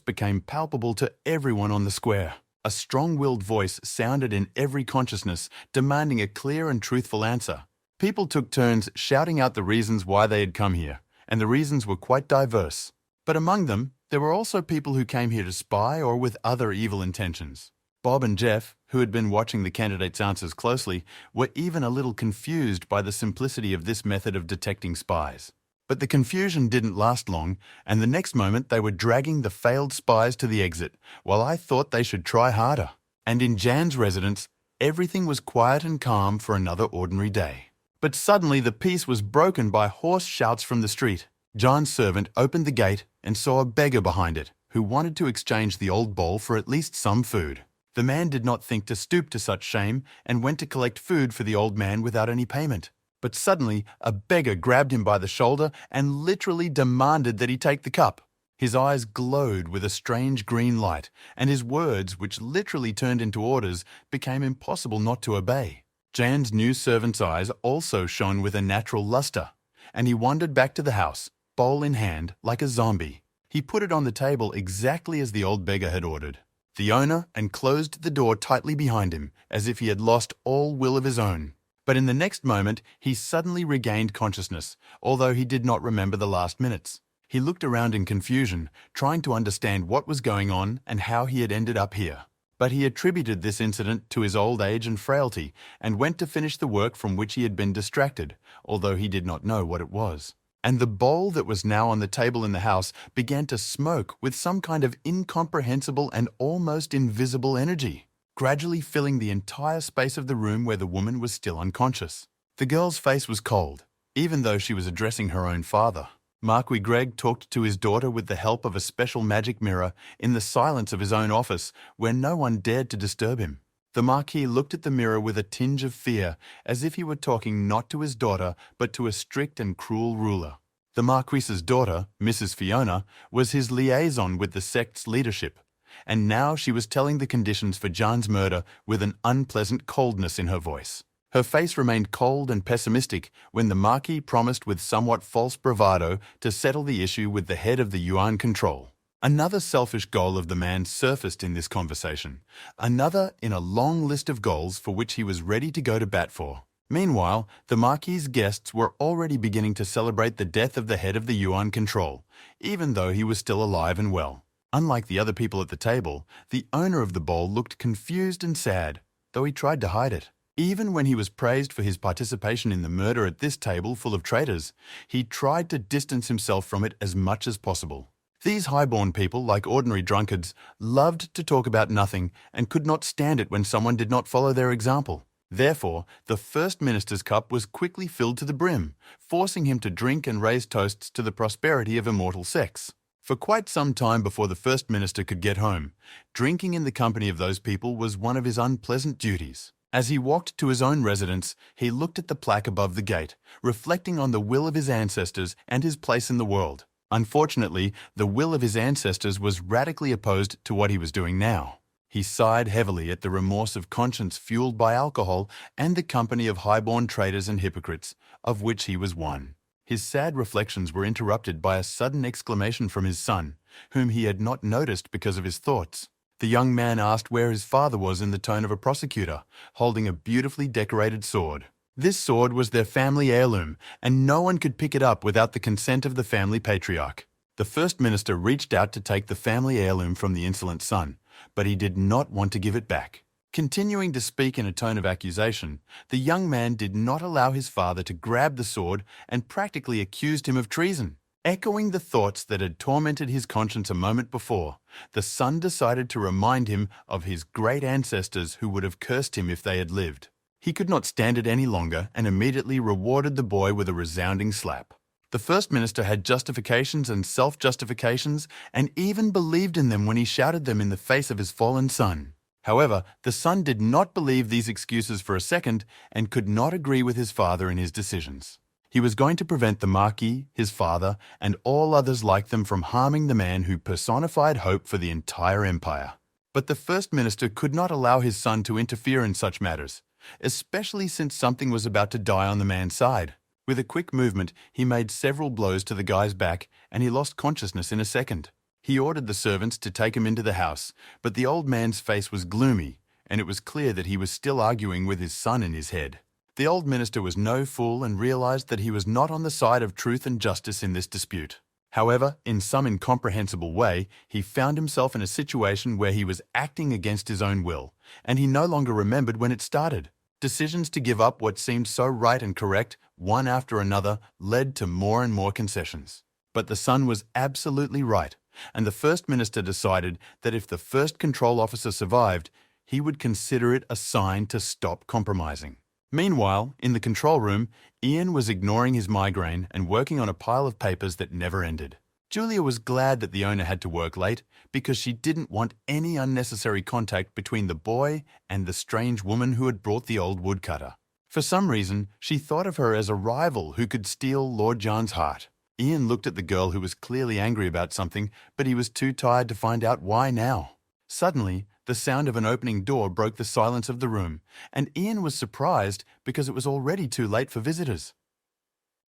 became palpable to everyone on the square. A strong-willed voice sounded in every consciousness, demanding a clear and truthful answer. People took turns shouting out the reasons why they had come here, and the reasons were quite diverse. But among them, there were also people who came here to spy or with other evil intentions. Bob and Jeff, who had been watching the candidates' answers closely, were even a little confused by the simplicity of this method of detecting spies. But the confusion didn't last long, and the next moment they were dragging the failed spies to the exit, while I thought they should try harder. And in Jan's residence, everything was quiet and calm for another ordinary day. But suddenly the peace was broken by hoarse shouts from the street. John's servant opened the gate and saw a beggar behind it, who wanted to exchange the old bowl for at least some food. The man did not think to stoop to such shame and went to collect food for the old man without any payment. But suddenly, a beggar grabbed him by the shoulder and literally demanded that he take the cup. His eyes glowed with a strange green light, and his words, which literally turned into orders, became impossible not to obey. Jan's new servant's eyes also shone with a natural luster, and he wandered back to the house, bowl in hand, like a zombie. He put it on the table exactly as the old beggar had ordered. The owner and closed the door tightly behind him, as if he had lost all will of his own. But in the next moment, he suddenly regained consciousness, although he did not remember the last minutes. He looked around in confusion, trying to understand what was going on and how he had ended up here. But he attributed this incident to his old age and frailty and went to finish the work from which he had been distracted, although he did not know what it was. And the bowl that was now on the table in the house began to smoke with some kind of incomprehensible and almost invisible energy, gradually filling the entire space of the room where the woman was still unconscious. The girl's face was cold, even though she was addressing her own father. Marquee Greg talked to his daughter with the help of a special magic mirror in the silence of his own office, where no one dared to disturb him. The Marquis looked at the mirror with a tinge of fear, as if he were talking not to his daughter, but to a strict and cruel ruler. The Marquis's daughter, Mrs. Fiona, was his liaison with the sect's leadership, and now she was telling the conditions for Jan's murder with an unpleasant coldness in her voice. Her face remained cold and pessimistic when the Marquis promised with somewhat false bravado to settle the issue with the head of the Yuan control. Another selfish goal of the man surfaced in this conversation, another in a long list of goals for which he was ready to go to bat for. Meanwhile, the Marquis's guests were already beginning to celebrate the death of the head of the Yuan control, even though he was still alive and well. Unlike the other people at the table, the owner of the bowl looked confused and sad, though he tried to hide it. Even when he was praised for his participation in the murder at this table full of traitors, he tried to distance himself from it as much as possible. These high-born people, like ordinary drunkards, loved to talk about nothing and could not stand it when someone did not follow their example. Therefore, the First Minister's cup was quickly filled to the brim, forcing him to drink and raise toasts to the prosperity of immortal sex. For quite some time before the First Minister could get home, drinking in the company of those people was one of his unpleasant duties. As he walked to his own residence, he looked at the plaque above the gate, reflecting on the will of his ancestors and his place in the world. Unfortunately, the will of his ancestors was radically opposed to what he was doing now. He sighed heavily at the remorse of conscience fueled by alcohol and the company of high-born traitors and hypocrites, of which he was one. His sad reflections were interrupted by a sudden exclamation from his son, whom he had not noticed because of his thoughts. The young man asked where his father was in the tone of a prosecutor, holding a beautifully decorated sword. This sword was their family heirloom, and no one could pick it up without the consent of the family patriarch. The First Minister reached out to take the family heirloom from the insolent son, but he did not want to give it back. Continuing to speak in a tone of accusation, the young man did not allow his father to grab the sword and practically accused him of treason. Echoing the thoughts that had tormented his conscience a moment before, the son decided to remind him of his great ancestors who would have cursed him if they had lived. He could not stand it any longer and immediately rewarded the boy with a resounding slap. The First Minister had justifications and self-justifications and even believed in them when he shouted them in the face of his fallen son. However, the son did not believe these excuses for a second and could not agree with his father in his decisions. He was going to prevent the Marquis, his father, and all others like them from harming the man who personified hope for the entire empire. But the First Minister could not allow his son to interfere in such matters, especially since something was about to die on the man's side. With a quick movement, he made several blows to the guy's back, and he lost consciousness in a second. He ordered the servants to take him into the house, but the old man's face was gloomy, and it was clear that he was still arguing with his son in his head. The old minister was no fool and realized that he was not on the side of truth and justice in this dispute. However, in some incomprehensible way, he found himself in a situation where he was acting against his own will, and he no longer remembered when it started. Decisions to give up what seemed so right and correct, one after another, led to more and more concessions. But the son was absolutely right, and the First Minister decided that if the first control officer survived, he would consider it a sign to stop compromising. Meanwhile, in the control room, Ian was ignoring his migraine and working on a pile of papers that never ended. Julia was glad that the owner had to work late because she didn't want any unnecessary contact between the boy and the strange woman who had brought the old woodcutter. For some reason, she thought of her as a rival who could steal Lord John's heart. Ian looked at the girl who was clearly angry about something, but he was too tired to find out why now. Suddenly, the sound of an opening door broke the silence of the room, and Ian was surprised because it was already too late for visitors.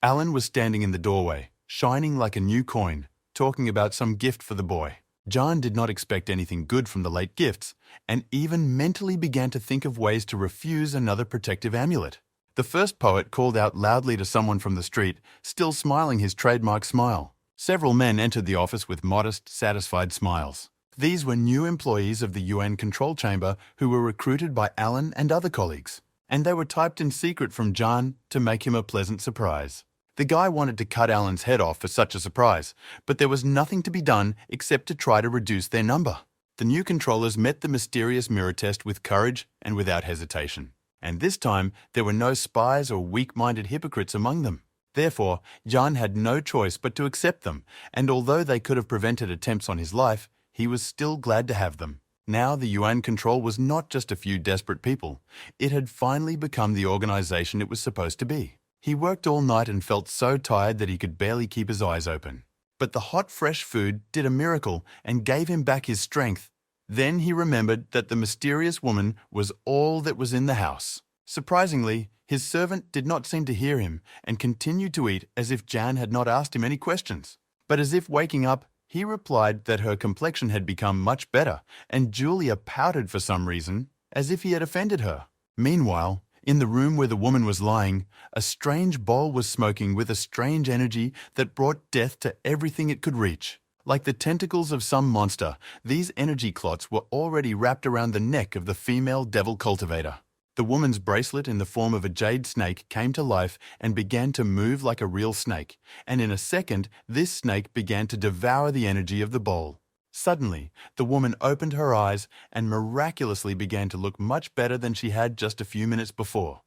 Alan was standing in the doorway, shining like a new coin, talking about some gift for the boy. John did not expect anything good from the late gifts, and even mentally began to think of ways to refuse another protective amulet. The first poet called out loudly to someone from the street, still smiling his trademark smile. Several men entered the office with modest, satisfied smiles. These were new employees of the UN control chamber who were recruited by Alan and other colleagues, and they were typed in secret from John to make him a pleasant surprise. The guy wanted to cut Alan's head off for such a surprise, but there was nothing to be done except to try to reduce their number. The new controllers met the mysterious mirror test with courage and without hesitation. And this time, there were no spies or weak-minded hypocrites among them. Therefore, Jan had no choice but to accept them, and although they could have prevented attempts on his life, he was still glad to have them. Now the UN control was not just a few desperate people. It had finally become the organization it was supposed to be. He worked all night and felt so tired that he could barely keep his eyes open. But the hot, fresh food did a miracle and gave him back his strength. Then he remembered that the mysterious woman was all that was in the house. Surprisingly, his servant did not seem to hear him and continued to eat as if Jan had not asked him any questions. But as if waking up, he replied that her complexion had become much better, and Julia pouted for some reason, as if he had offended her. Meanwhile, in the room where the woman was lying, a strange bowl was smoking with a strange energy that brought death to everything it could reach. Like the tentacles of some monster, these energy clots were already wrapped around the neck of the female devil cultivator. The woman's bracelet in the form of a jade snake came to life and began to move like a real snake, and in a second, this snake began to devour the energy of the bowl. Suddenly, the woman opened her eyes and miraculously began to look much better than she had just a few minutes before.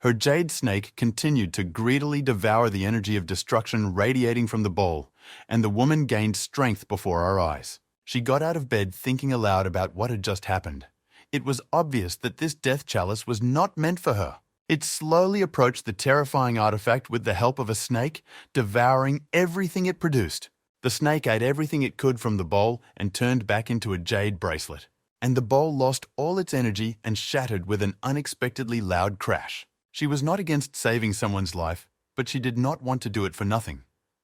Her jade snake continued to greedily devour the energy of destruction radiating from the bowl, and the woman gained strength before our eyes. She got out of bed thinking aloud about what had just happened. It was obvious that this death chalice was not meant for her. It slowly approached the terrifying artifact with the help of a snake, devouring everything it produced. The snake ate everything it could from the bowl and turned back into a jade bracelet. And the bowl lost all its energy and shattered with an unexpectedly loud crash. She was not against saving someone's life, but she did not want to do it for nothing.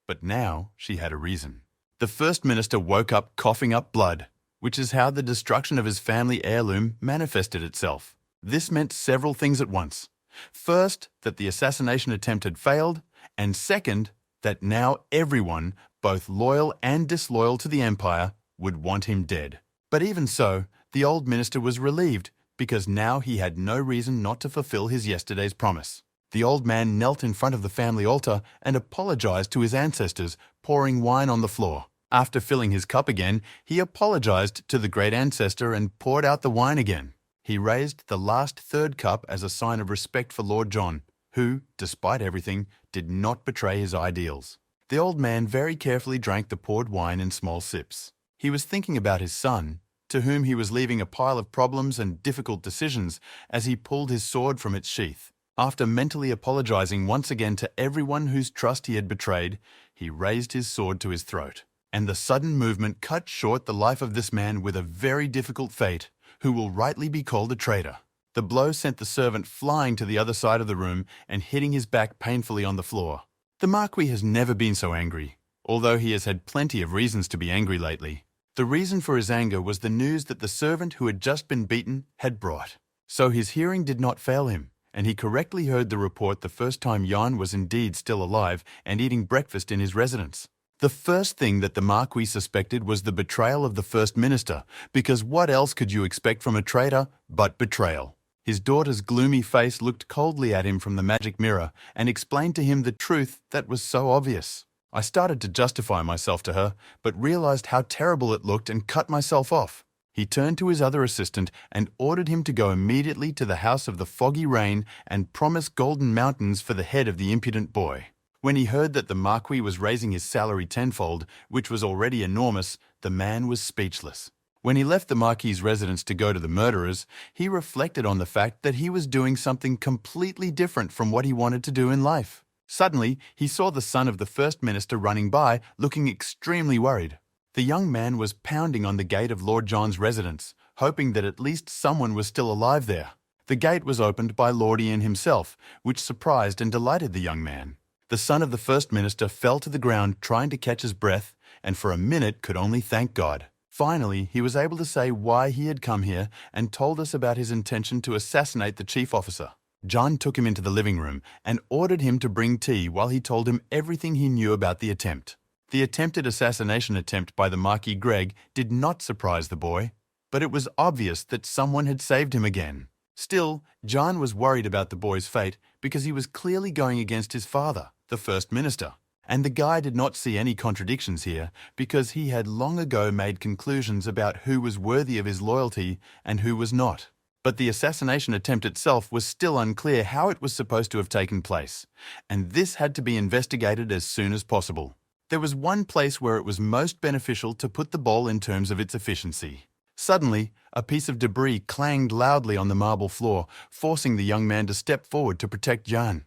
But now she had a reason. The First Minister woke up coughing up blood, which is how the destruction of his family heirloom manifested itself. This meant several things at once. First, that the assassination attempt had failed, and second, that now everyone, both loyal and disloyal to the Empire, would want him dead. But even so, the old minister was relieved, because now he had no reason not to fulfill his yesterday's promise. The old man knelt in front of the family altar and apologized to his ancestors, pouring wine on the floor. After filling his cup again, he apologized to the great ancestor and poured out the wine again. He raised the last third cup as a sign of respect for Lord John, who, despite everything, did not betray his ideals. The old man very carefully drank the poured wine in small sips. He was thinking about his son, to whom he was leaving a pile of problems and difficult decisions as he pulled his sword from its sheath. After mentally apologizing once again to everyone whose trust he had betrayed, he raised his sword to his throat. And the sudden movement cut short the life of this man with a very difficult fate, who will rightly be called a traitor. The blow sent the servant flying to the other side of the room and hitting his back painfully on the floor. The Marquee has never been so angry, although he has had plenty of reasons to be angry lately. The reason for his anger was the news that the servant who had just been beaten had brought. So his hearing did not fail him, and he correctly heard the report the first time Jan was indeed still alive and eating breakfast in his residence. The first thing that the Marquis suspected was the betrayal of the First Minister, because what else could you expect from a traitor but betrayal? His daughter's gloomy face looked coldly at him from the magic mirror and explained to him the truth that was so obvious. I started to justify myself to her, but realized how terrible it looked and cut myself off. He turned to his other assistant and ordered him to go immediately to the house of the Foggy Rain and promise golden mountains for the head of the impudent boy. When he heard that the Marquee was raising his salary tenfold, which was already enormous, the man was speechless. When he left the Marquee's residence to go to the murderers, he reflected on the fact that he was doing something completely different from what he wanted to do in life. Suddenly, he saw the son of the First Minister running by, looking extremely worried. The young man was pounding on the gate of Lord John's residence, hoping that at least someone was still alive there. The gate was opened by Lord Ian himself, which surprised and delighted the young man. The son of the First Minister fell to the ground trying to catch his breath, and for a minute could only thank God. Finally, he was able to say why he had come here and told us about his intention to assassinate the chief officer. John took him into the living room and ordered him to bring tea while he told him everything he knew about the attempt. The attempted assassination attempt by the Marquis Greg did not surprise the boy, but it was obvious that someone had saved him again. Still, John was worried about the boy's fate because he was clearly going against his father, the First Minister. And the guy did not see any contradictions here because he had long ago made conclusions about who was worthy of his loyalty and who was not. But the assassination attempt itself was still unclear how it was supposed to have taken place, and this had to be investigated as soon as possible. There was one place where it was most beneficial to put the ball in terms of its efficiency. Suddenly, a piece of debris clanged loudly on the marble floor, forcing the young man to step forward to protect Jan.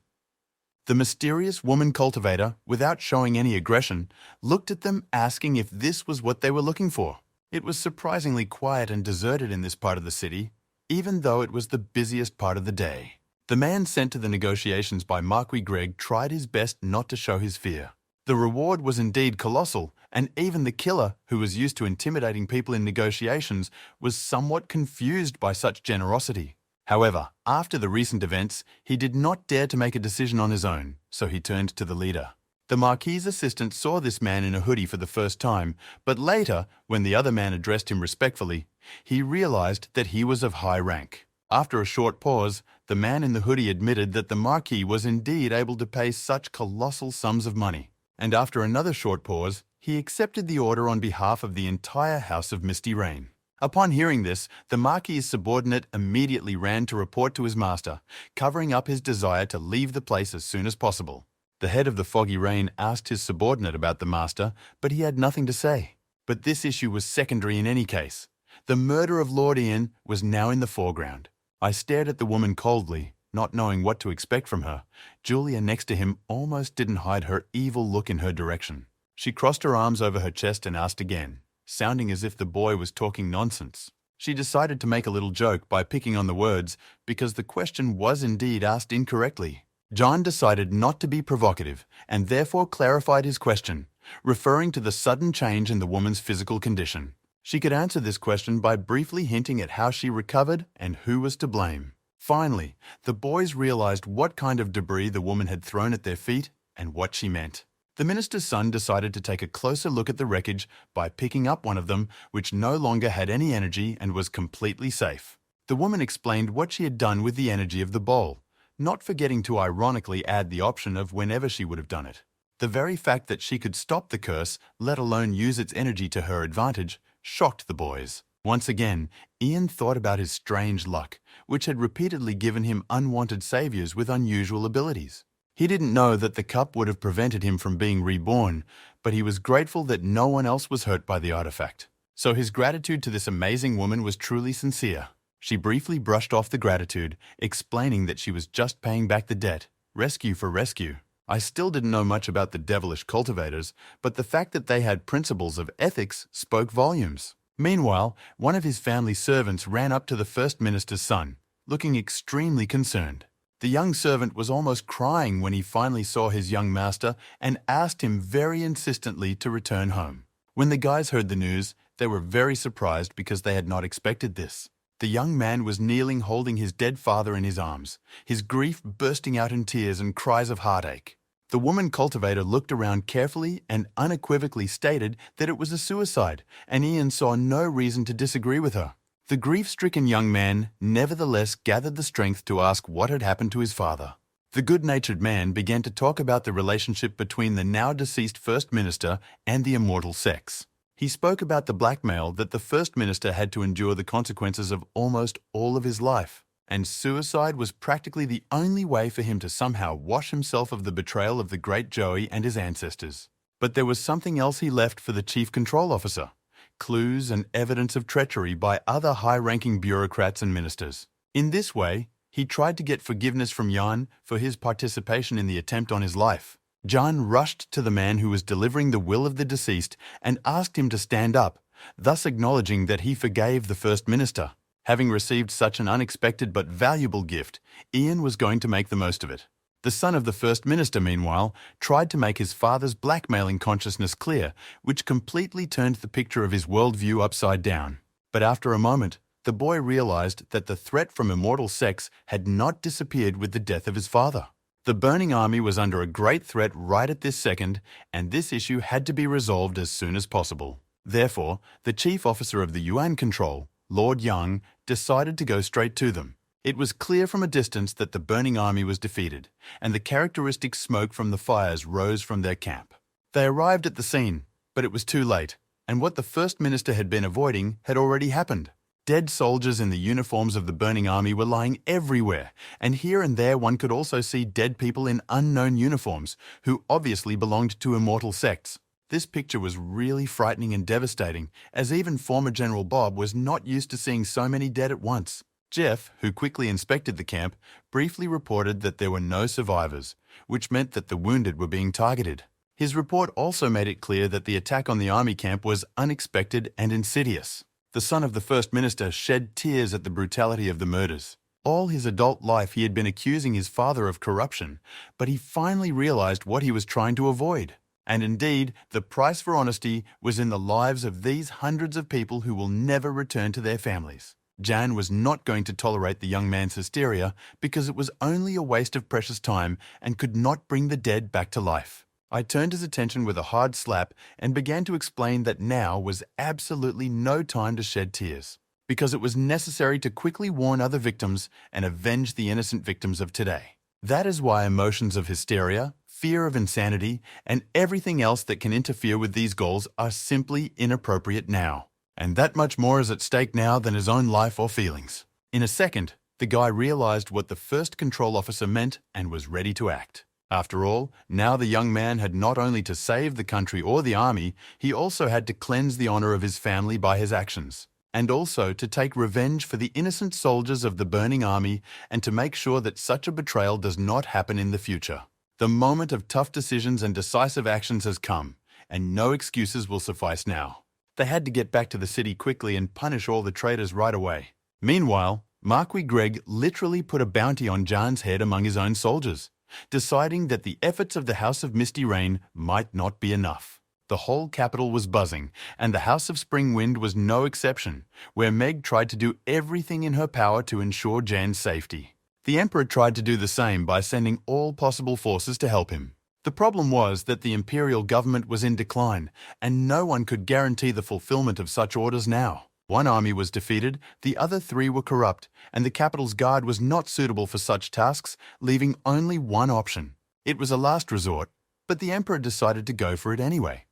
The mysterious woman cultivator, without showing any aggression, looked at them asking if this was what they were looking for. It was surprisingly quiet and deserted in this part of the city, even though it was the busiest part of the day. The man sent to the negotiations by Marquis Greg tried his best not to show his fear. The reward was indeed colossal, and even the killer, who was used to intimidating people in negotiations, was somewhat confused by such generosity. However, after the recent events, he did not dare to make a decision on his own, so he turned to the leader. The Marquis's assistant saw this man in a hoodie for the first time, but later, when the other man addressed him respectfully, he realized that he was of high rank. After a short pause, the man in the hoodie admitted that the Marquis was indeed able to pay such colossal sums of money. And after another short pause, he accepted the order on behalf of the entire House of Misty Rain. Upon hearing this, the Marquis's subordinate immediately ran to report to his master, covering up his desire to leave the place as soon as possible. The head of the Foggy Rain asked his subordinate about the master, but he had nothing to say. But this issue was secondary in any case. The murder of Lord Ian was now in the foreground. I stared at the woman coldly, not knowing what to expect from her. Julia next to him almost didn't hide her evil look in her direction. She crossed her arms over her chest and asked again, sounding as if the boy was talking nonsense. She decided to make a little joke by picking on the words because the question was indeed asked incorrectly. John decided not to be provocative and therefore clarified his question, referring to the sudden change in the woman's physical condition. She could answer this question by briefly hinting at how she recovered and who was to blame. Finally, the boys realized what kind of debris the woman had thrown at their feet and what she meant. The minister's son decided to take a closer look at the wreckage by picking up one of them, which no longer had any energy and was completely safe. The woman explained what she had done with the energy of the bowl, not forgetting to ironically add the option of whenever she would have done it. The very fact that she could stop the curse, let alone use its energy to her advantage, shocked the boys. Once again, Ian thought about his strange luck, which had repeatedly given him unwanted saviors with unusual abilities. He didn't know that the cup would have prevented him from being reborn, but he was grateful that no one else was hurt by the artifact. So his gratitude to this amazing woman was truly sincere. She briefly brushed off the gratitude, explaining that she was just paying back the debt, rescue for rescue. I still didn't know much about the devilish cultivators, but the fact that they had principles of ethics spoke volumes. Meanwhile, one of his family servants ran up to the First Minister's son, looking extremely concerned. The young servant was almost crying when he finally saw his young master and asked him very insistently to return home. When the guys heard the news, they were very surprised because they had not expected this. The young man was kneeling holding his dead father in his arms, his grief bursting out in tears and cries of heartache. The woman cultivator looked around carefully and unequivocally stated that it was a suicide, and Ian saw no reason to disagree with her. The grief-stricken young man nevertheless gathered the strength to ask what had happened to his father. The good-natured man began to talk about the relationship between the now-deceased First Minister and the immortal sex. He spoke about the blackmail that the First Minister had to endure the consequences of almost all of his life, and suicide was practically the only way for him to somehow wash himself of the betrayal of the great Joey and his ancestors. But there was something else he left for the chief control officer: clues and evidence of treachery by other high-ranking bureaucrats and ministers. In this way, he tried to get forgiveness from Jan for his participation in the attempt on his life. Jan rushed to the man who was delivering the will of the deceased and asked him to stand up, thus acknowledging that he forgave the First Minister. Having received such an unexpected but valuable gift, Ian was going to make the most of it. The son of the First Minister, meanwhile, tried to make his father's blackmailing consciousness clear, which completely turned the picture of his worldview upside down. But after a moment, the boy realized that the threat from immortal sex had not disappeared with the death of his father. The burning army was under a great threat right at this second, and this issue had to be resolved as soon as possible. Therefore, the chief officer of the Yuan control, Lord Yang, decided to go straight to them. It was clear from a distance that the burning army was defeated, and the characteristic smoke from the fires rose from their camp. They arrived at the scene, but it was too late, and what the First Minister had been avoiding had already happened. Dead soldiers in the uniforms of the burning army were lying everywhere, and here and there one could also see dead people in unknown uniforms, who obviously belonged to immortal sects. This picture was really frightening and devastating, as even former General Bob was not used to seeing so many dead at once. Jeff, who quickly inspected the camp, briefly reported that there were no survivors, which meant that the wounded were being targeted. His report also made it clear that the attack on the army camp was unexpected and insidious. The son of the First Minister shed tears at the brutality of the murders. All his adult life he had been accusing his father of corruption, but he finally realized what he was trying to avoid. And indeed, the price for honesty was in the lives of these hundreds of people who will never return to their families. Jan was not going to tolerate the young man's hysteria because it was only a waste of precious time and could not bring the dead back to life. I turned his attention with a hard slap and began to explain that now was absolutely no time to shed tears, because it was necessary to quickly warn other victims and avenge the innocent victims of today. That is why emotions of hysteria, fear of insanity, and everything else that can interfere with these goals are simply inappropriate now. And that much more is at stake now than his own life or feelings. In a second, the guy realized what the first control officer meant and was ready to act. After all, now the young man had not only to save the country or the army, he also had to cleanse the honor of his family by his actions, and also to take revenge for the innocent soldiers of the burning army and to make sure that such a betrayal does not happen in the future. The moment of tough decisions and decisive actions has come, and no excuses will suffice now. They had to get back to the city quickly and punish all the traitors right away. Meanwhile, Marquee Greg literally put a bounty on Jan's head among his own soldiers, deciding that the efforts of the House of Misty Rain might not be enough. The whole capital was buzzing, and the House of Spring Wind was no exception, where Meg tried to do everything in her power to ensure Jan's safety. The Emperor tried to do the same by sending all possible forces to help him. The problem was that the Imperial government was in decline, and no one could guarantee the fulfillment of such orders now. One army was defeated, the other three were corrupt, and the capital's guard was not suitable for such tasks, leaving only one option. It was a last resort, but the Emperor decided to go for it anyway.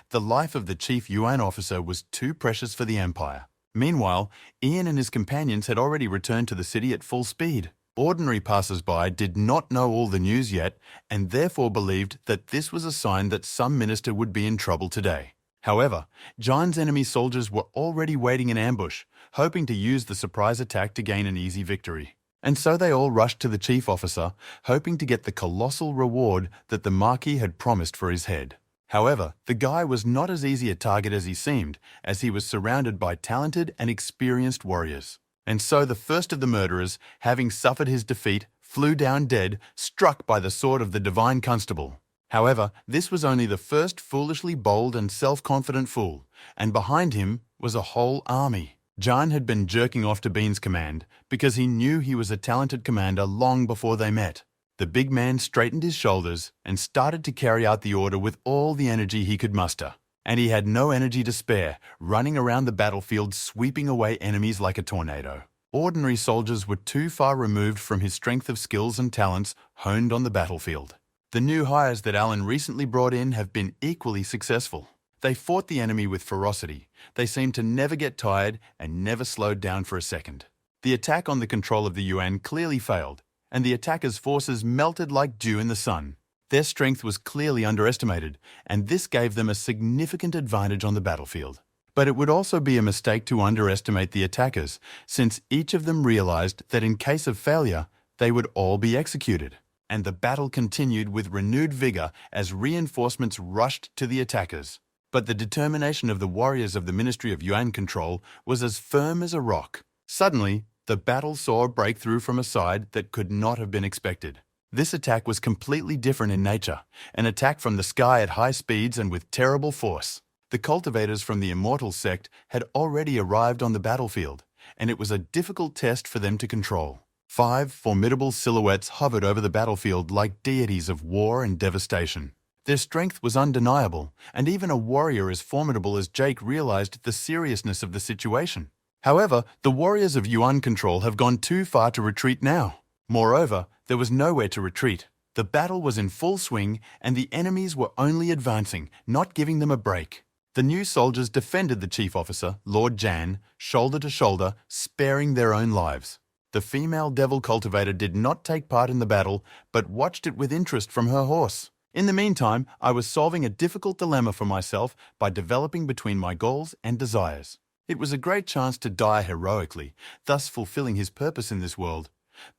The life of the chief Yuan officer was too precious for the Empire. Meanwhile, Ian and his companions had already returned to the city at full speed. Ordinary passers-by did not know all the news yet, and therefore believed that this was a sign that some minister would be in trouble today. However, Jan's enemy soldiers were already waiting in ambush, hoping to use the surprise attack to gain an easy victory. And so they all rushed to the chief officer, hoping to get the colossal reward that the Marquee had promised for his head. However, the guy was not as easy a target as he seemed, as he was surrounded by talented and experienced warriors. And so the first of the murderers, having suffered his defeat, flew down dead, struck by the sword of the divine constable. However, this was only the first foolishly bold and self-confident fool, and behind him was a whole army. Jan had been jerking off to Bean's command because he knew he was a talented commander long before they met. The big man straightened his shoulders and started to carry out the order with all the energy he could muster. And he had no energy to spare, running around the battlefield sweeping away enemies like a tornado. Ordinary soldiers were too far removed from his strength of skills and talents honed on the battlefield. The new hires that Alan recently brought in have been equally successful. They fought the enemy with ferocity. They seemed to never get tired and never slowed down for a second. The attack on the control of the Yuan clearly failed, and the attackers' forces melted like dew in the sun. Their strength was clearly underestimated, and this gave them a significant advantage on the battlefield. But it would also be a mistake to underestimate the attackers, since each of them realized that in case of failure, they would all be executed. And the battle continued with renewed vigor as reinforcements rushed to the attackers. But the determination of the warriors of the Ministry of Yuan Control was as firm as a rock. Suddenly, the battle saw a breakthrough from a side that could not have been expected. This attack was completely different in nature, an attack from the sky at high speeds and with terrible force. The cultivators from the immortal sect had already arrived on the battlefield, and it was a difficult test for them to control. 5 formidable silhouettes hovered over the battlefield like deities of war and devastation. Their strength was undeniable, and even a warrior as formidable as Jake realized the seriousness of the situation. However, the warriors of Yuan Control have gone too far to retreat now. Moreover, there was nowhere to retreat. The battle was in full swing, and the enemies were only advancing, not giving them a break. The new soldiers defended the chief officer, Lord Jan, shoulder to shoulder, sparing their own lives. The female devil cultivator did not take part in the battle, but watched it with interest from her horse. In the meantime, I was solving a difficult dilemma for myself by developing between my goals and desires. It was a great chance to die heroically, thus fulfilling his purpose in this world.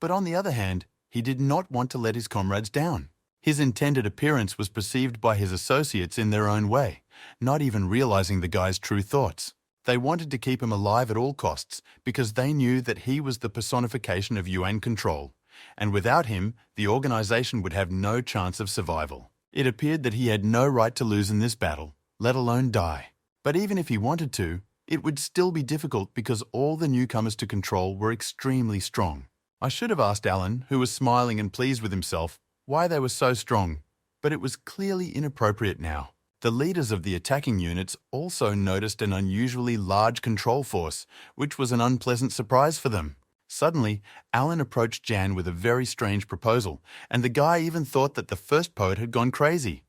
But on the other hand, he did not want to let his comrades down. His intended appearance was perceived by his associates in their own way, not even realizing the guy's true thoughts. They wanted to keep him alive at all costs because they knew that he was the personification of Yuan Control, and without him, the organization would have no chance of survival. It appeared that he had no right to lose in this battle, let alone die. But even if he wanted to, it would still be difficult because all the newcomers to Control were extremely strong. I should have asked Alan, who was smiling and pleased with himself, why they were so strong, but it was clearly inappropriate now. The leaders of the attacking units also noticed an unusually large control force, which was an unpleasant surprise for them. Suddenly, Alan approached Jan with a very strange proposal, and the guy even thought that the first poet had gone crazy.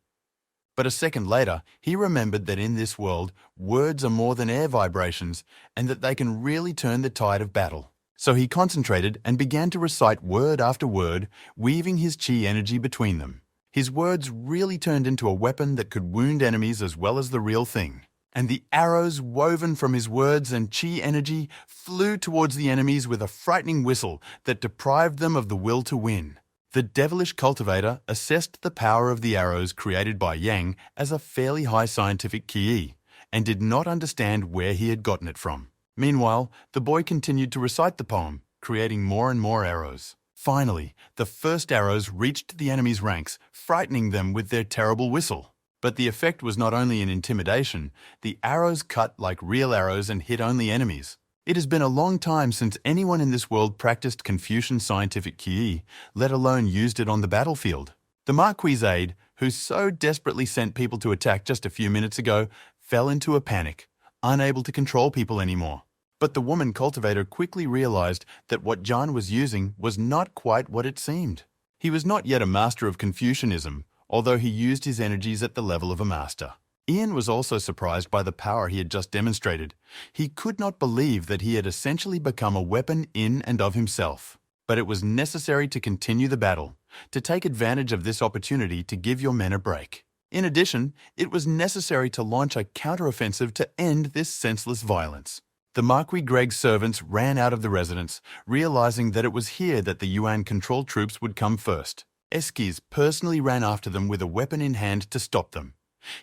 But a second later, he remembered that in this world, words are more than air vibrations, and that they can really turn the tide of battle. So he concentrated and began to recite word after word, weaving his chi energy between them. His words really turned into a weapon that could wound enemies as well as the real thing. And the arrows woven from his words and chi energy flew towards the enemies with a frightening whistle that deprived them of the will to win. The devilish cultivator assessed the power of the arrows created by Yang as a fairly high scientific ki, and did not understand where he had gotten it from. Meanwhile, the boy continued to recite the poem, creating more and more arrows. Finally, the first arrows reached the enemy's ranks, frightening them with their terrible whistle. But the effect was not only in intimidation, the arrows cut like real arrows and hit only enemies. It has been a long time since anyone in this world practiced Confucian scientific ki, let alone used it on the battlefield. The Marquee's aide, who so desperately sent people to attack just a few minutes ago, fell into a panic, unable to control people anymore. But the woman cultivator quickly realized that what John was using was not quite what it seemed. He was not yet a master of Confucianism, although he used his energies at the level of a master. Ian was also surprised by the power he had just demonstrated. He could not believe that he had essentially become a weapon in and of himself. But it was necessary to continue the battle, to take advantage of this opportunity to give your men a break. In addition, it was necessary to launch a counteroffensive to end this senseless violence. The Marquee Greg's servants ran out of the residence, realizing that it was here that the Yuan control troops would come first. Eskiz personally ran after them with a weapon in hand to stop them.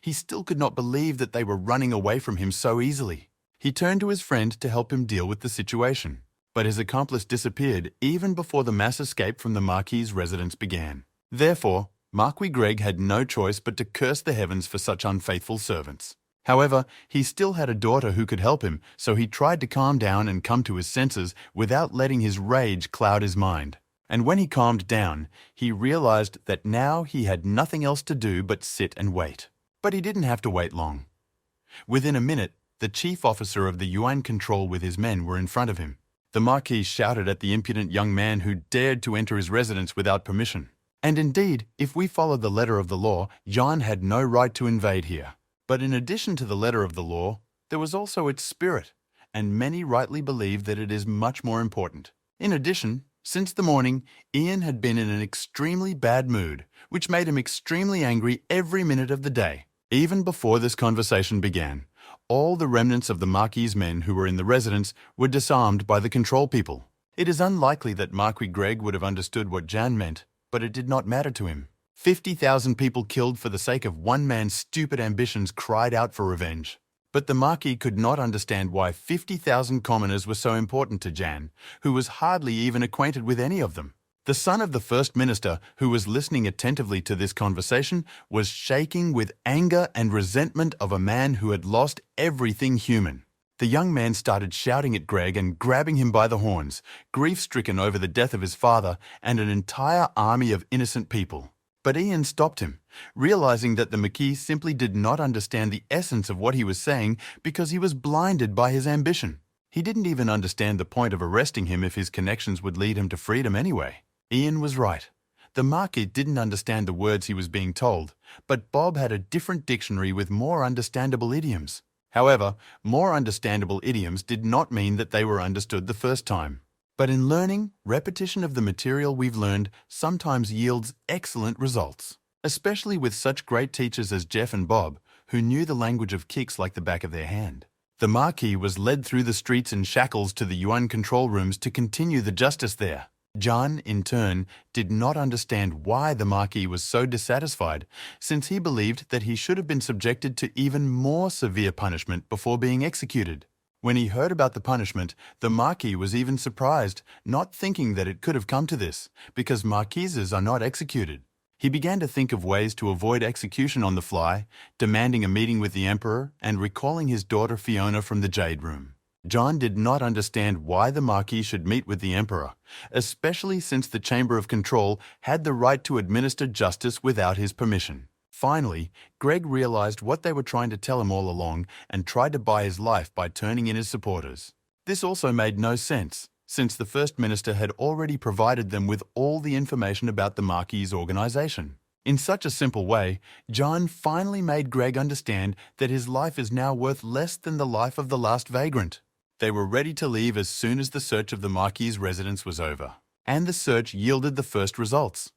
He still could not believe that they were running away from him so easily. He turned to his friend to help him deal with the situation. But his accomplice disappeared even before the mass escape from the Marquee's residence began. Therefore, Marquee Greg had no choice but to curse the heavens for such unfaithful servants. However, he still had a daughter who could help him, so he tried to calm down and come to his senses without letting his rage cloud his mind. And when he calmed down, he realized that now he had nothing else to do but sit and wait. But he didn't have to wait long. Within a minute, the chief officer of the Yuan control with his men were in front of him. The Marquis shouted at the impudent young man who dared to enter his residence without permission. And indeed, if we follow the letter of the law, Jan had no right to invade here. But in addition to the letter of the law, there was also its spirit, and many rightly believe that it is much more important. In addition, since the morning, Ian had been in an extremely bad mood, which made him extremely angry every minute of the day. Even before this conversation began, all the remnants of the Marquee's men who were in the residence were disarmed by the control people. It is unlikely that Marquis Greg would have understood what Jan meant, but it did not matter to him. 50,000 people killed for the sake of one man's stupid ambitions cried out for revenge. But the Marquis could not understand why 50,000 commoners were so important to Jan, who was hardly even acquainted with any of them. The son of the First Minister, who was listening attentively to this conversation, was shaking with anger and resentment of a man who had lost everything human. The young man started shouting at Greg and grabbing him by the horns, grief-stricken over the death of his father and an entire army of innocent people. But Ian stopped him, realizing that the Marquis simply did not understand the essence of what he was saying because he was blinded by his ambition. He didn't even understand the point of arresting him if his connections would lead him to freedom anyway. Ian was right. The Marquis didn't understand the words he was being told, but Bob had a different dictionary with more understandable idioms. However, more understandable idioms did not mean that they were understood the first time. But in learning, repetition of the material we've learned sometimes yields excellent results, especially with such great teachers as Jeff and Bob, who knew the language of kicks like the back of their hand. The Marquis was led through the streets in shackles to the Yuan control rooms to continue the justice there. Jan, in turn, did not understand why the Marquis was so dissatisfied, since he believed that he should have been subjected to even more severe punishment before being executed. When he heard about the punishment, the Marquis was even surprised, not thinking that it could have come to this, because Marquises are not executed. He began to think of ways to avoid execution on the fly, demanding a meeting with the Emperor and recalling his daughter Fiona from the Jade Room. John did not understand why the Marquis should meet with the Emperor, especially since the Chamber of Control had the right to administer justice without his permission. Finally, Greg realized what they were trying to tell him all along and tried to buy his life by turning in his supporters. This also made no sense, since the First Minister had already provided them with all the information about the Marquis' organization. In such a simple way, John finally made Greg understand that his life is now worth less than the life of the last vagrant. They were ready to leave as soon as the search of the Marquis' residence was over. And the search yielded the first results.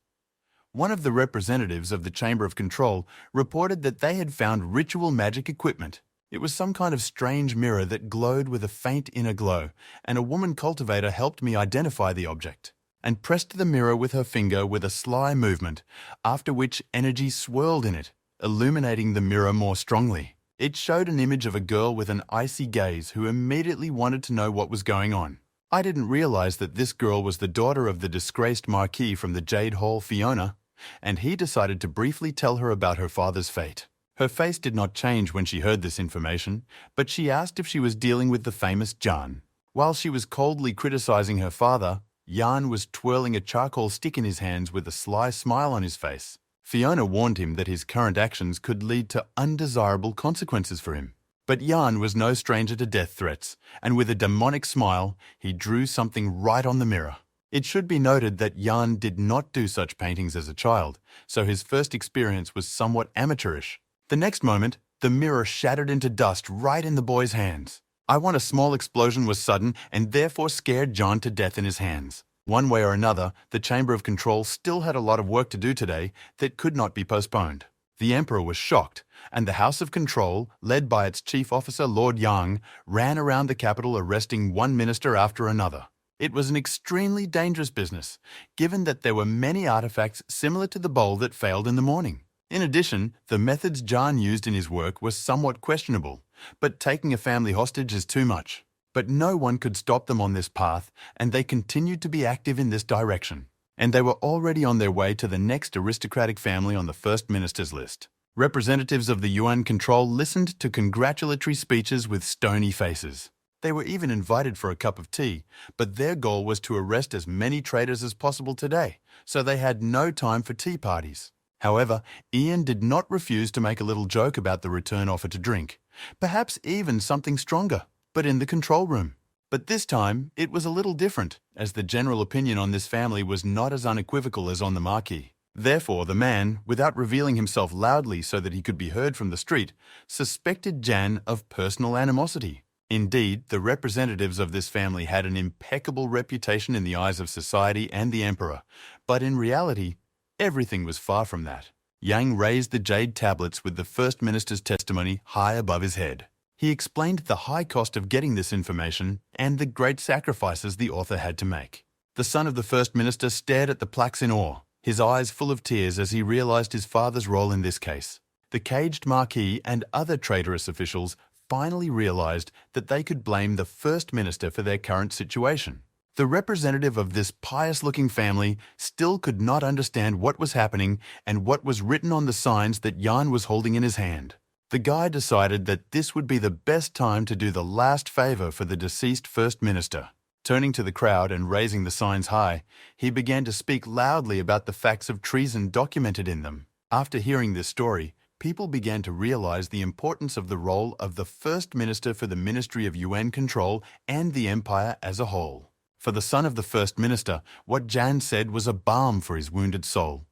One of the representatives of the Chamber of Control reported that they had found ritual magic equipment. It was some kind of strange mirror that glowed with a faint inner glow, and a woman cultivator helped me identify the object, and pressed the mirror with her finger with a sly movement, after which energy swirled in it, illuminating the mirror more strongly. It showed an image of a girl with an icy gaze who immediately wanted to know what was going on. I didn't realize that this girl was the daughter of the disgraced Marquis from the Jade Hall, Fiona, and he decided to briefly tell her about her father's fate. Her face did not change when she heard this information, but she asked if she was dealing with the famous Jan. While she was coldly criticizing her father, Jan was twirling a charcoal stick in his hands with a sly smile on his face. Fiona warned him that his current actions could lead to undesirable consequences for him. But Jan was no stranger to death threats, and with a demonic smile, he drew something right on the mirror. It should be noted that Jan did not do such paintings as a child, so his first experience was somewhat amateurish. The next moment, the mirror shattered into dust right in the boy's hands. I want a small explosion was sudden and therefore scared Jan to death in his hands. One way or another, the Chamber of Control still had a lot of work to do today that could not be postponed. The Emperor was shocked, and the House of Control, led by its chief officer Lord Yang, ran around the capital arresting one minister after another. It was an extremely dangerous business, given that there were many artifacts similar to the bowl that failed in the morning. In addition, the methods Jan used in his work were somewhat questionable, but taking a family hostage is too much. But no one could stop them on this path, and they continued to be active in this direction. And they were already on their way to the next aristocratic family on the First Minister's list. Representatives of the Yuan control listened to congratulatory speeches with stony faces. They were even invited for a cup of tea, but their goal was to arrest as many traitors as possible today, so they had no time for tea parties. However, Ian did not refuse to make a little joke about the return offer to drink, perhaps even something stronger, but in the control room. But this time, it was a little different, as the general opinion on this family was not as unequivocal as on the Marquee. Therefore, the man, without revealing himself loudly so that he could be heard from the street, suspected Jan of personal animosity. Indeed, the representatives of this family had an impeccable reputation in the eyes of society and the emperor, but in reality, everything was far from that. Yang raised the jade tablets with the first minister's testimony high above his head. He explained the high cost of getting this information and the great sacrifices the author had to make. The son of the first minister stared at the plaques in awe, his eyes full of tears as he realized his father's role in this case. The caged Marquee and other traitorous officials finally realized that they could blame the first minister for their current situation. The representative of this pious-looking family still could not understand what was happening and what was written on the signs that Yan was holding in his hand. The guy decided that this would be the best time to do the last favor for the deceased first minister. Turning to the crowd and raising the signs high, he began to speak loudly about the facts of treason documented in them. After hearing this story, people began to realize the importance of the role of the first minister for the Ministry of UN control and the empire as a whole. For the son of the first minister, what Jan said was a balm for his wounded soul.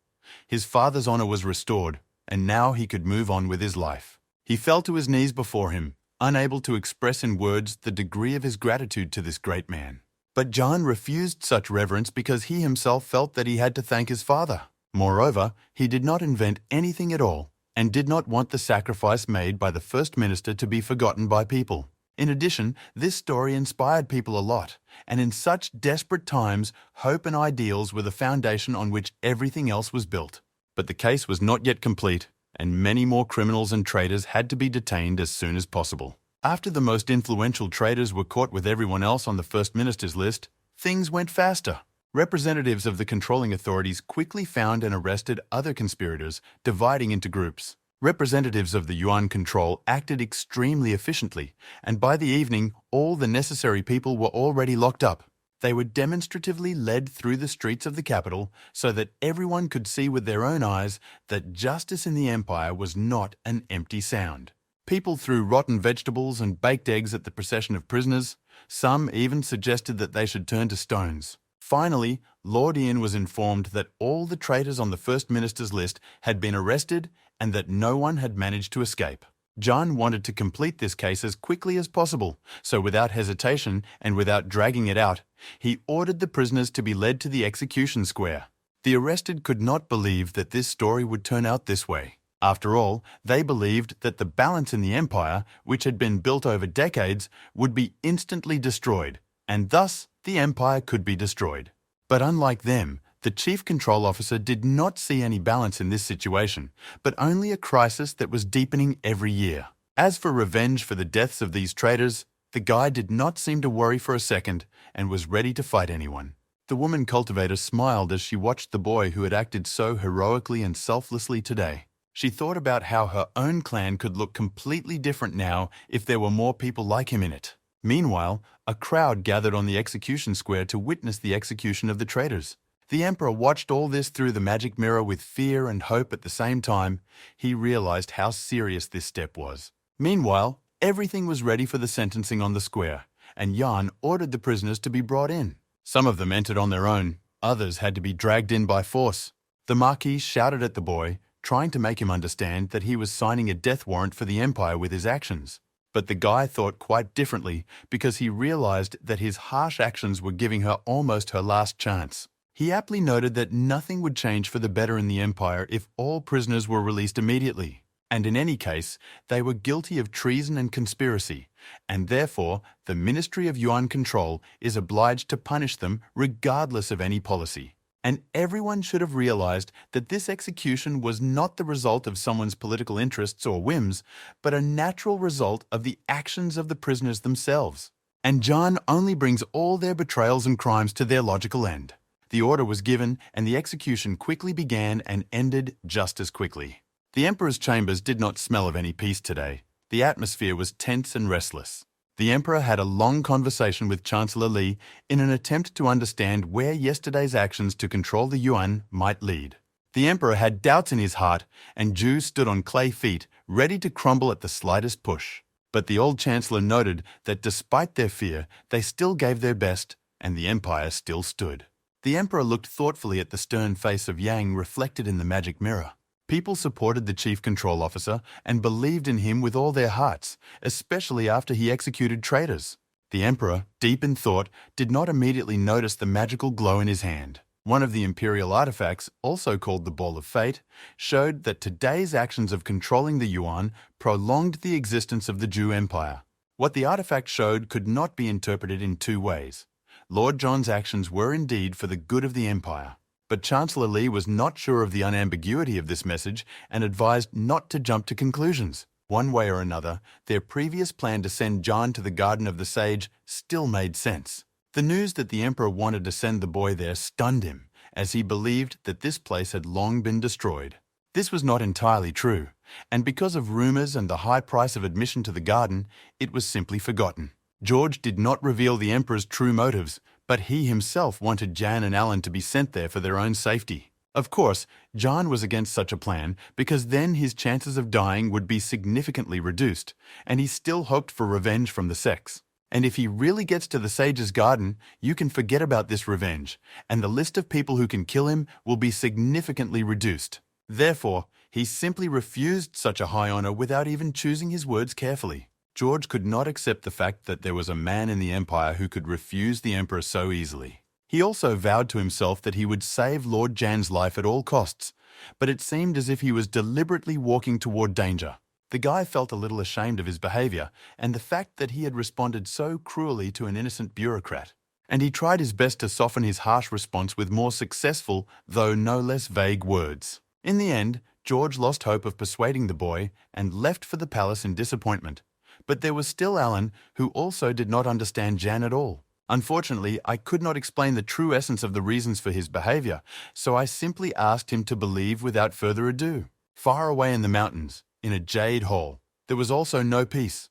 His father's honor was restored, and now he could move on with his life. He fell to his knees before him, unable to express in words the degree of his gratitude to this great man. But Jan refused such reverence because he himself felt that he had to thank his father. Moreover, he did not invent anything at all, and did not want the sacrifice made by the first minister to be forgotten by people. In addition, this story inspired people a lot, and in such desperate times, hope and ideals were the foundation on which everything else was built. But the case was not yet complete, and many more criminals and traitors had to be detained as soon as possible. After the most influential traitors were caught with everyone else on the first minister's list, things went faster. Representatives of the controlling authorities quickly found and arrested other conspirators, dividing into groups. Representatives of the Yuan control acted extremely efficiently, and by the evening, all the necessary people were already locked up. They were demonstratively led through the streets of the capital so that everyone could see with their own eyes that justice in the empire was not an empty sound. People threw rotten vegetables and baked eggs at the procession of prisoners. Some even suggested that they should turn to stones. Finally, Lord Ian was informed that all the traitors on the First Minister's list had been arrested and that no one had managed to escape. John wanted to complete this case as quickly as possible, so without hesitation and without dragging it out, he ordered the prisoners to be led to the execution square. The arrested could not believe that this story would turn out this way. After all, they believed that the balance in the empire, which had been built over decades, would be instantly destroyed, and thus the empire could be destroyed. But unlike them, the chief control officer did not see any balance in this situation, but only a crisis that was deepening every year. As for revenge for the deaths of these traitors, the guy did not seem to worry for a second and was ready to fight anyone. The woman cultivator smiled as she watched the boy who had acted so heroically and selflessly today. She thought about how her own clan could look completely different now if there were more people like him in it. Meanwhile, a crowd gathered on the execution square to witness the execution of the traitors. The emperor watched all this through the magic mirror with fear and hope at the same time. He realized how serious this step was. Meanwhile, everything was ready for the sentencing on the square, and Jan ordered the prisoners to be brought in. Some of them entered on their own, others had to be dragged in by force. The Marquis shouted at the boy, trying to make him understand that he was signing a death warrant for the empire with his actions. But the guy thought quite differently because he realized that his harsh actions were giving her almost her last chance. He aptly noted that nothing would change for the better in the empire if all prisoners were released immediately. And in any case, they were guilty of treason and conspiracy, and therefore the Ministry of Yuan Control is obliged to punish them regardless of any policy. And everyone should have realized that this execution was not the result of someone's political interests or whims, but a natural result of the actions of the prisoners themselves. And John only brings all their betrayals and crimes to their logical end. The order was given, and the execution quickly began and ended just as quickly. The Emperor's chambers did not smell of any peace today. The atmosphere was tense and restless. The Emperor had a long conversation with Chancellor Li in an attempt to understand where yesterday's actions to control the Yuan might lead. The Emperor had doubts in his heart, and Jews stood on clay feet, ready to crumble at the slightest push. But the old Chancellor noted that despite their fear, they still gave their best, and the Empire still stood. The Emperor looked thoughtfully at the stern face of Yang reflected in the magic mirror. People supported the chief control officer and believed in him with all their hearts, especially after he executed traitors. The emperor, deep in thought, did not immediately notice the magical glow in his hand. One of the Imperial artifacts, also called the Ball of Fate, showed that today's actions of controlling the yuan prolonged the existence of the Zhou Empire. What the artifact showed could not be interpreted in two ways. Lord John's actions were indeed for the good of the empire. But Chancellor Li was not sure of the unambiguity of this message and advised not to jump to conclusions. One way or another, their previous plan to send John to the Garden of the Sage still made sense. The news that the emperor wanted to send the boy there stunned him, as he believed that this place had long been destroyed. This was not entirely true, and because of rumors and the high price of admission to the garden, it was simply forgotten. George did not reveal the emperor's true motives, but he himself wanted Jan and Alan to be sent there for their own safety. Of course, John was against such a plan because then his chances of dying would be significantly reduced, and he still hoped for revenge from the sex. And if he really gets to the Sage's Garden, you can forget about this revenge, and the list of people who can kill him will be significantly reduced. Therefore, he simply refused such a high honor without even choosing his words carefully. George could not accept the fact that there was a man in the empire who could refuse the emperor so easily. He also vowed to himself that he would save Lord Jan's life at all costs, but it seemed as if he was deliberately walking toward danger. The guy felt a little ashamed of his behavior and the fact that he had responded so cruelly to an innocent bureaucrat, and he tried his best to soften his harsh response with more successful, though no less vague words. In the end, George lost hope of persuading the boy and left for the palace in disappointment. But there was still Alan, who also did not understand Jan at all. Unfortunately, I could not explain the true essence of the reasons for his behavior, so I simply asked him to believe without further ado. Far away in the mountains, in a jade hall, there was also no peace.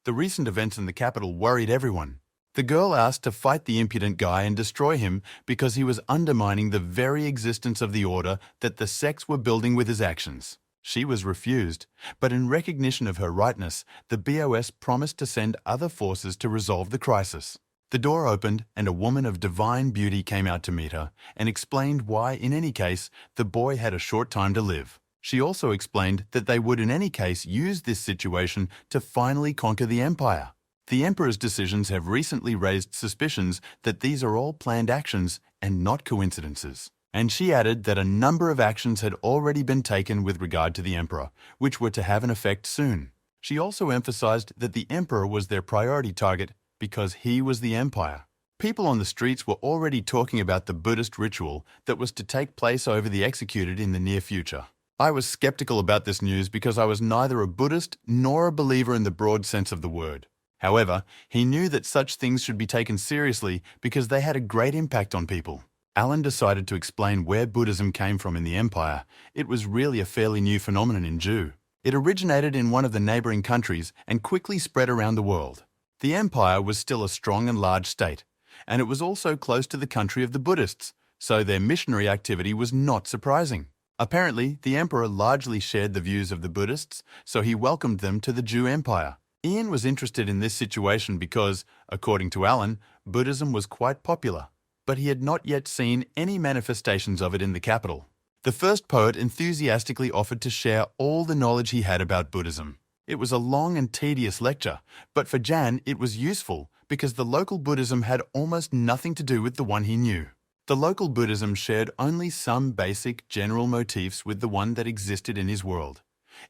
The recent events in the capital worried everyone. The girl asked to fight the impudent guy and destroy him because he was undermining the very existence of the order that the sects were building with his actions. She was refused, but in recognition of her rightness, the BOS promised to send other forces to resolve the crisis. The door opened and a woman of divine beauty came out to meet her and explained why, in any case, the boy had a short time to live. She also explained that they would in any case use this situation to finally conquer the empire. The emperor's decisions have recently raised suspicions that these are all planned actions and not coincidences. And she added that a number of actions had already been taken with regard to the emperor, which were to have an effect soon. She also emphasized that the emperor was their priority target because he was the empire. People on the streets were already talking about the Buddhist ritual that was to take place over the executed in the near future. I was skeptical about this news because I was neither a Buddhist nor a believer in the broad sense of the word. However, he knew that such things should be taken seriously because they had a great impact on people. Alan decided to explain where Buddhism came from in the empire. It was really a fairly new phenomenon in Zhou. It originated in one of the neighboring countries and quickly spread around the world. The empire was still a strong and large state, and it was also close to the country of the Buddhists, so their missionary activity was not surprising. Apparently, the emperor largely shared the views of the Buddhists, so he welcomed them to the Zhou Empire. Ian was interested in this situation because, according to Alan, Buddhism was quite popular, but he had not yet seen any manifestations of it in the capital. The first poet enthusiastically offered to share all the knowledge he had about Buddhism. It was a long and tedious lecture, but for Jan it was useful because the local Buddhism had almost nothing to do with the one he knew. The local Buddhism shared only some basic general motifs with the one that existed in his world.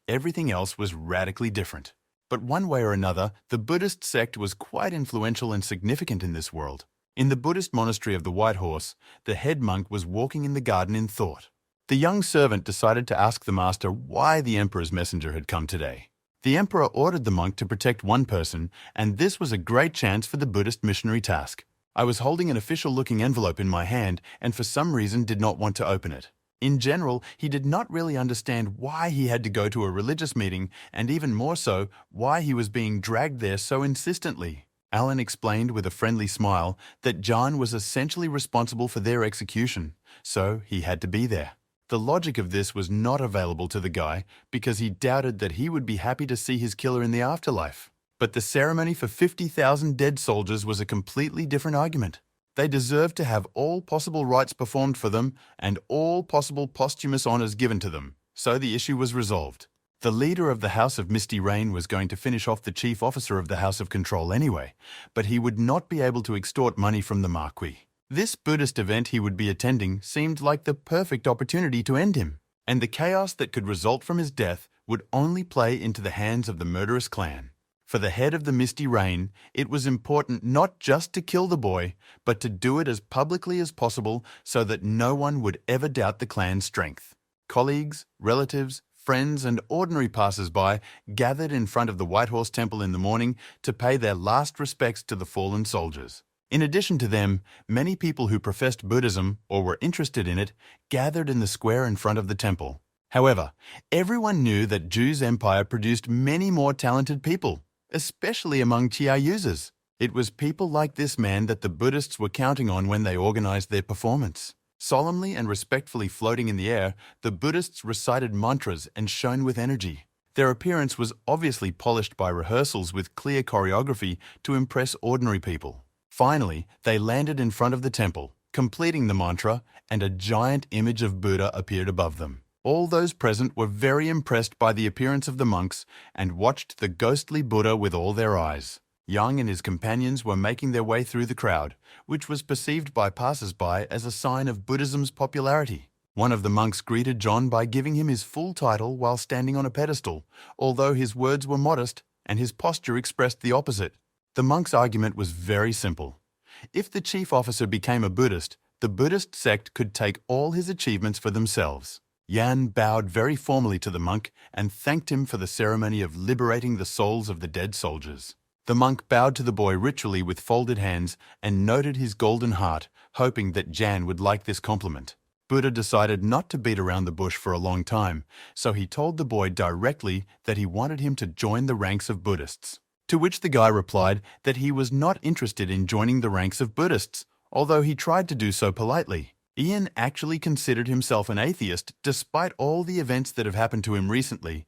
Everything else was radically different. But one way or another, the Buddhist sect was quite influential and significant in this world. In the Buddhist monastery of the White Horse, the head monk was walking in the garden in thought. The young servant decided to ask the master why the emperor's messenger had come today. The emperor ordered the monk to protect one person, and this was a great chance for the Buddhist missionary task. I was holding an official-looking envelope in my hand and for some reason did not want to open it. In general, he did not really understand why he had to go to a religious meeting, and even more so, why he was being dragged there so insistently. Alan explained with a friendly smile that John was essentially responsible for their execution, so he had to be there. The logic of this was not available to the guy because he doubted that he would be happy to see his killer in the afterlife. But the ceremony for 50,000 dead soldiers was a completely different argument. They deserved to have all possible rites performed for them and all possible posthumous honors given to them. so the issue was resolved. The leader of the House of Misty Rain was going to finish off the chief officer of the House of Control anyway, but he would not be able to extort money from the Marquee. This Buddhist event he would be attending seemed like the perfect opportunity to end him, and the chaos that could result from his death would only play into the hands of the murderous clan. For the head of the Misty Rain, it was important not just to kill the boy, but to do it as publicly as possible so that no one would ever doubt the clan's strength. Colleagues, relatives, friends, and ordinary passers-by gathered in front of the White Horse Temple in the morning to pay their last respects to the fallen soldiers. In addition to them, many people who professed Buddhism or were interested in it gathered in the square in front of the temple. However, everyone knew that Zhu's empire produced many more talented people, especially among Chia users. It was people like this man that the Buddhists were counting on when they organized their performance. Solemnly and respectfully floating in the air, the Buddhists recited mantras and shone with energy. Their appearance was obviously polished by rehearsals with clear choreography to impress ordinary people. Finally, they landed in front of the temple, completing the mantra, and a giant image of Buddha appeared above them. All those present were very impressed by the appearance of the monks and watched the ghostly Buddha with all their eyes. Yang and his companions were making their way through the crowd, which was perceived by passers-by as a sign of Buddhism's popularity. One of the monks greeted John by giving him his full title while standing on a pedestal, although his words were modest and his posture expressed the opposite. The monk's argument was very simple. If the chief officer became a Buddhist, the Buddhist sect could take all his achievements for themselves. Yan bowed very formally to the monk and thanked him for the ceremony of liberating the souls of the dead soldiers. The monk bowed to the boy ritually with folded hands and noted his golden heart, hoping that Jan would like this compliment. Buddha decided not to beat around the bush for a long time, so he told the boy directly that he wanted him to join the ranks of Buddhists. To which the guy replied that he was not interested in joining the ranks of Buddhists, although he tried to do so politely. Ian actually considered himself an atheist despite all the events that have happened to him recently,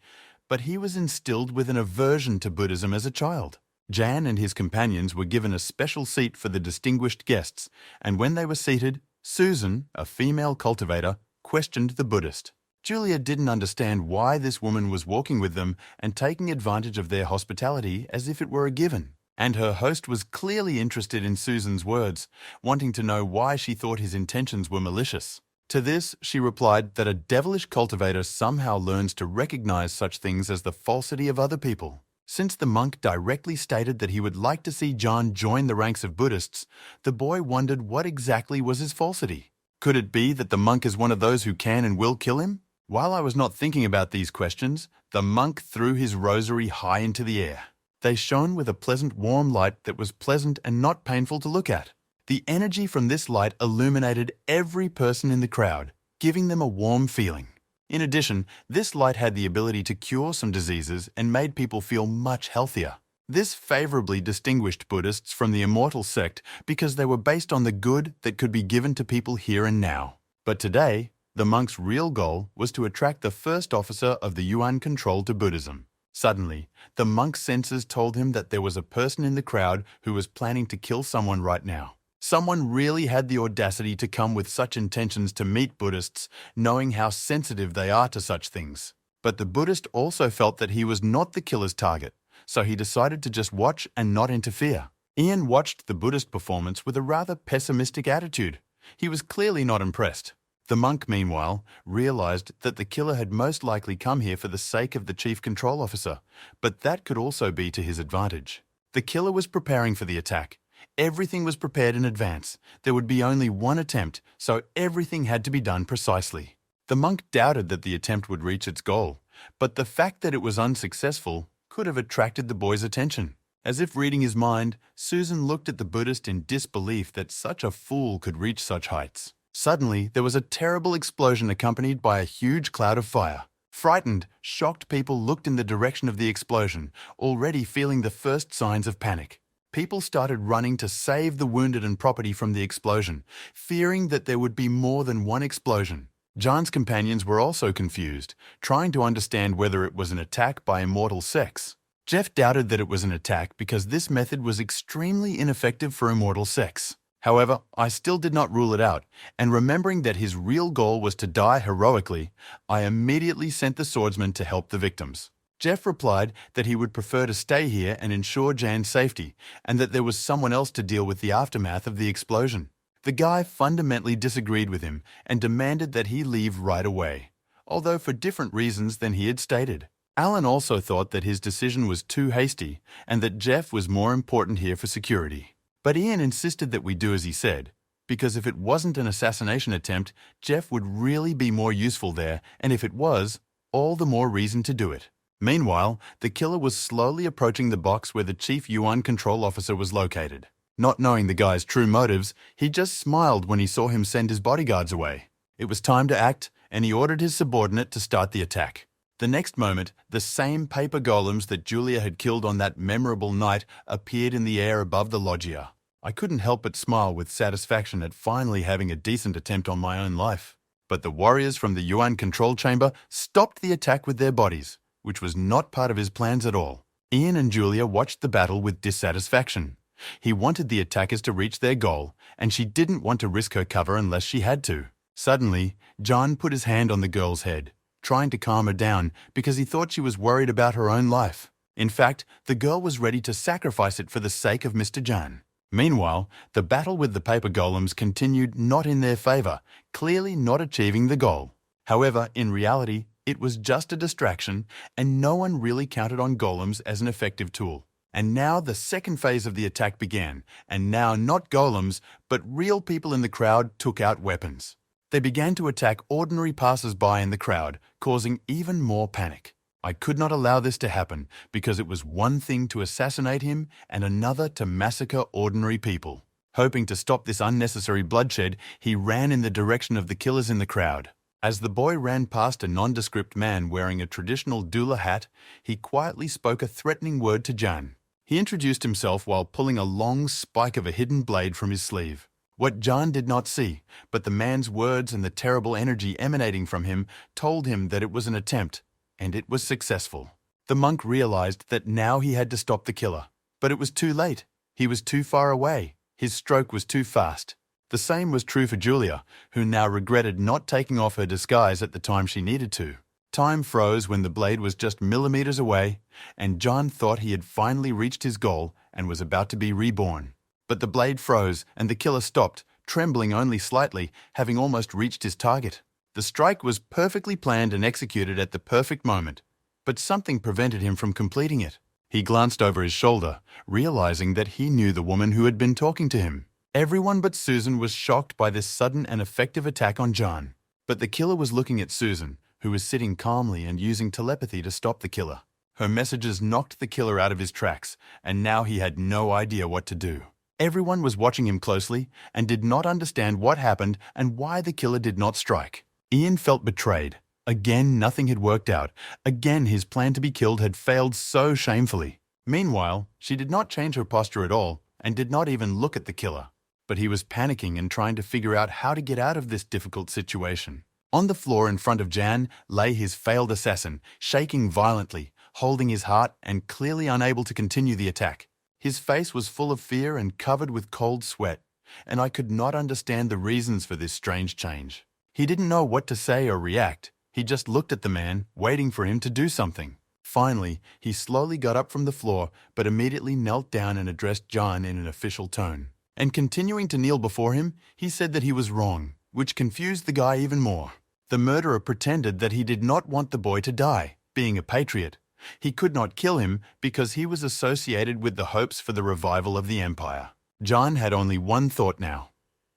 but he was instilled with an aversion to Buddhism as a child. Jan and his companions were given a special seat for the distinguished guests, and when they were seated, Susan, a female cultivator, questioned the Buddhist. Julia didn't understand why this woman was walking with them and taking advantage of their hospitality as if it were a given. And her host was clearly interested in Susan's words, wanting to know why she thought his intentions were malicious. To this, she replied that a devilish cultivator somehow learns to recognize such things as the falsity of other people. Since the monk directly stated that he would like to see John join the ranks of Buddhists, the boy wondered what exactly was his falsity. Could it be that the monk is one of those who can and will kill him? While I was not thinking about these questions, the monk threw his rosary high into the air. They shone with a pleasant warm light that was pleasant and not painful to look at. The energy from this light illuminated every person in the crowd, giving them a warm feeling. In addition, this light had the ability to cure some diseases and made people feel much healthier. This favorably distinguished Buddhists from the immortal sect because they were based on the good that could be given to people here and now. But today, the monk's real goal was to attract the first officer of the Yuan control to Buddhism. Suddenly, the monk's senses told him that there was a person in the crowd who was planning to kill someone right now. Someone really had the audacity to come with such intentions to meet Buddhists, knowing how sensitive they are to such things. But the Buddhist also felt that he was not the killer's target, so he decided to just watch and not interfere. Ian watched the Buddhist performance with a rather pessimistic attitude. He was clearly not impressed. The monk, meanwhile, realized that the killer had most likely come here for the sake of the chief control officer, but that could also be to his advantage. The killer was preparing for the attack. Everything was prepared in advance. There would be only one attempt, so everything had to be done precisely. The monk doubted that the attempt would reach its goal, but the fact that it was unsuccessful could have attracted the boy's attention. As if reading his mind, Susan looked at the Buddhist in disbelief that such a fool could reach such heights. Suddenly, there was a terrible explosion accompanied by a huge cloud of fire. Frightened, shocked people looked in the direction of the explosion, already feeling the first signs of panic. People started running to save the wounded and property from the explosion, fearing that there would be more than one explosion. Jan's companions were also confused, trying to understand whether it was an attack by immortal sex. Jeff doubted that it was an attack because this method was extremely ineffective for immortal sex. However, I still did not rule it out, and remembering that his real goal was to die heroically, I immediately sent the swordsman to help the victims. Jeff replied that he would prefer to stay here and ensure Jan's safety, and that there was someone else to deal with the aftermath of the explosion. The guy fundamentally disagreed with him and demanded that he leave right away, although for different reasons than he had stated. Alan also thought that his decision was too hasty and that Jeff was more important here for security. But Ian insisted that we do as he said, because if it wasn't an assassination attempt, Jeff would really be more useful there, and if it was, all the more reason to do it. Meanwhile, the killer was slowly approaching the box where the chief Yuan control officer was located. Not knowing the guy's true motives, he just smiled when he saw him send his bodyguards away. It was time to act, and he ordered his subordinate to start the attack. The next moment, the same paper golems that Julia had killed on that memorable night appeared in the air above the loggia. I couldn't help but smile with satisfaction at finally having a decent attempt on my own life. But the warriors from the Yuan control chamber stopped the attack with their bodies, which was not part of his plans at all. Ian and Julia watched the battle with dissatisfaction. He wanted the attackers to reach their goal, and she didn't want to risk her cover unless she had to. Suddenly, John put his hand on the girl's head, trying to calm her down because he thought she was worried about her own life. In fact, the girl was ready to sacrifice it for the sake of Mr. Jan. Meanwhile, the battle with the paper golems continued not in their favor, clearly not achieving the goal. However, in reality, it was just a distraction, and no one really counted on golems as an effective tool. And now the second phase of the attack began, and now not golems, but real people in the crowd took out weapons. They began to attack ordinary passers-by in the crowd, causing even more panic. I could not allow this to happen because it was one thing to assassinate him and another to massacre ordinary people. Hoping to stop this unnecessary bloodshed, he ran in the direction of the killers in the crowd. As the boy ran past a nondescript man wearing a traditional doula hat, he quietly spoke a threatening word to Jan. He introduced himself while pulling a long spike of a hidden blade from his sleeve. What Jan did not see, but the man's words and the terrible energy emanating from him told him that it was an attempt, and it was successful. The monk realized that now he had to stop the killer. But it was too late. He was too far away. His stroke was too fast. The same was true for Julia, who now regretted not taking off her disguise at the time she needed to. Time froze when the blade was just millimeters away, and John thought he had finally reached his goal and was about to be reborn. But the blade froze, and the killer stopped, trembling only slightly, having almost reached his target. The strike was perfectly planned and executed at the perfect moment, but something prevented him from completing it. He glanced over his shoulder, realizing that he knew the woman who had been talking to him. Everyone but Susan was shocked by this sudden and effective attack on John. But the killer was looking at Susan, who was sitting calmly and using telepathy to stop the killer. Her messages knocked the killer out of his tracks, and now he had no idea what to do. Everyone was watching him closely and did not understand what happened and why the killer did not strike. Ian felt betrayed. Again, nothing had worked out. Again, his plan to be killed had failed so shamefully. Meanwhile, she did not change her posture at all and did not even look at the killer. But he was panicking and trying to figure out how to get out of this difficult situation. On the floor in front of Jan lay his failed assassin, shaking violently, holding his heart and clearly unable to continue the attack. His face was full of fear and covered with cold sweat, and I could not understand the reasons for this strange change. He didn't know what to say or react. He just looked at the man, waiting for him to do something. Finally, he slowly got up from the floor, but immediately knelt down and addressed John in an official tone. And continuing to kneel before him, he said that he was wrong, which confused the guy even more. The murderer pretended that he did not want the boy to die, being a patriot. He could not kill him because he was associated with the hopes for the revival of the empire. John had only one thought now.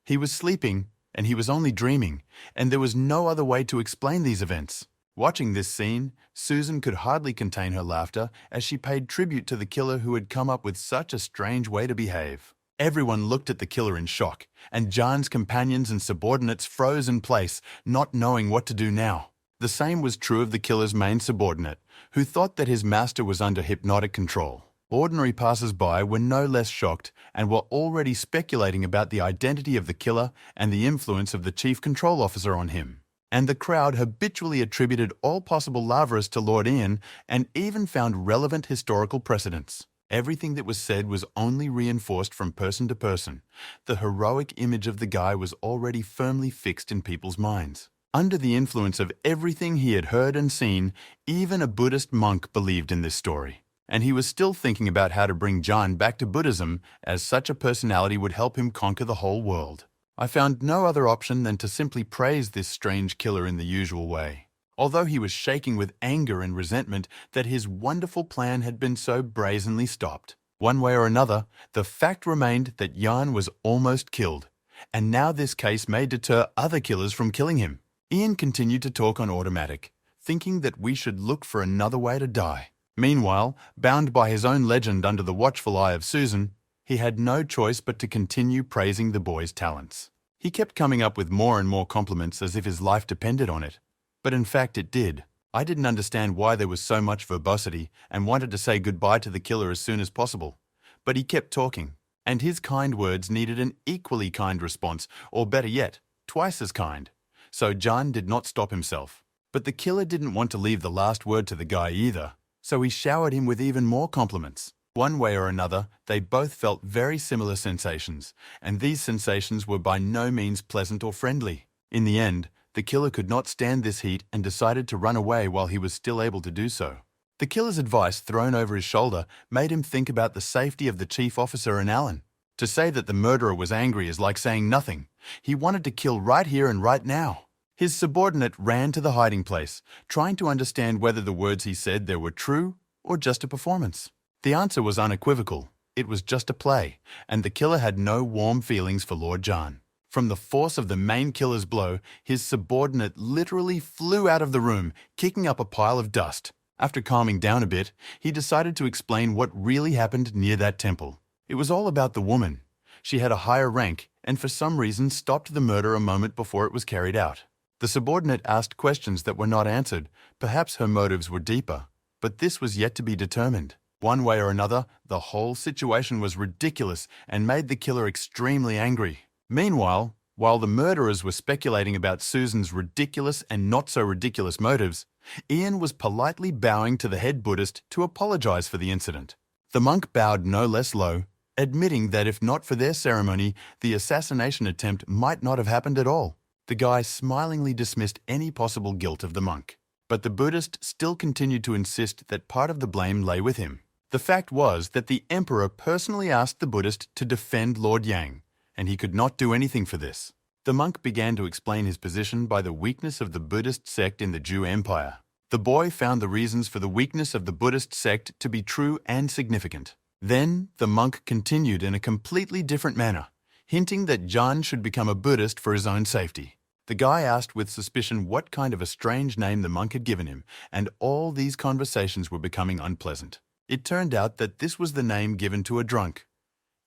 He was sleeping, and he was only dreaming, and there was no other way to explain these events. Watching this scene, Susan could hardly contain her laughter as she paid tribute to the killer who had come up with such a strange way to behave. Everyone looked at the killer in shock, and John's companions and subordinates froze in place, not knowing what to do now. The same was true of the killer's main subordinate, who thought that his master was under hypnotic control. Ordinary passers-by were no less shocked and were already speculating about the identity of the killer and the influence of the chief control officer on him. And the crowd habitually attributed all possible lavras to Lord Ian and even found relevant historical precedents. Everything that was said was only reinforced from person to person. The heroic image of the guy was already firmly fixed in people's minds. Under the influence of everything he had heard and seen, even a Buddhist monk believed in this story. And he was still thinking about how to bring John back to Buddhism, as such a personality would help him conquer the whole world. I found no other option than to simply praise this strange killer in the usual way. Although he was shaking with anger and resentment that his wonderful plan had been so brazenly stopped. One way or another, the fact remained that Jan was almost killed, and now this case may deter other killers from killing him. Ian continued to talk on automatic, thinking that we should look for another way to die. Meanwhile, bound by his own legend under the watchful eye of Susan, he had no choice but to continue praising the boy's talents. He kept coming up with more and more compliments as if his life depended on it. But in fact it did. I didn't understand why there was so much verbosity and wanted to say goodbye to the killer as soon as possible. But he kept talking, and his kind words needed an equally kind response, or better yet, twice as kind. So John did not stop himself. But the killer didn't want to leave the last word to the guy either, so he showered him with even more compliments. One way or another, they both felt very similar sensations, and these sensations were by no means pleasant or friendly. In the end, the killer could not stand this heat and decided to run away while he was still able to do so. The killer's advice thrown over his shoulder made him think about the safety of the chief officer and Alan. To say that the murderer was angry is like saying nothing. He wanted to kill right here and right now. His subordinate ran to the hiding place, trying to understand whether the words he said there were true or just a performance. The answer was unequivocal. It was just a play, and the killer had no warm feelings for Lord John. From the force of the main killer's blow, his subordinate literally flew out of the room, kicking up a pile of dust. After calming down a bit, he decided to explain what really happened near that temple. It was all about the woman. She had a higher rank, and for some reason stopped the murder a moment before it was carried out. The subordinate asked questions that were not answered. Perhaps her motives were deeper, but this was yet to be determined. One way or another, the whole situation was ridiculous and made the killer extremely angry. Meanwhile, while the murderers were speculating about Susan's ridiculous and not so ridiculous motives, Ian was politely bowing to the head Buddhist to apologize for the incident. The monk bowed no less low, admitting that if not for their ceremony, the assassination attempt might not have happened at all. The guy smilingly dismissed any possible guilt of the monk. But the Buddhist still continued to insist that part of the blame lay with him. The fact was that the emperor personally asked the Buddhist to defend Lord Yang, and he could not do anything for this. The monk began to explain his position by the weakness of the Buddhist sect in the Jew Empire. The boy found the reasons for the weakness of the Buddhist sect to be true and significant. Then the monk continued in a completely different manner, hinting that John should become a Buddhist for his own safety. The guy asked with suspicion what kind of a strange name the monk had given him, and all these conversations were becoming unpleasant. It turned out that this was the name given to a drunk.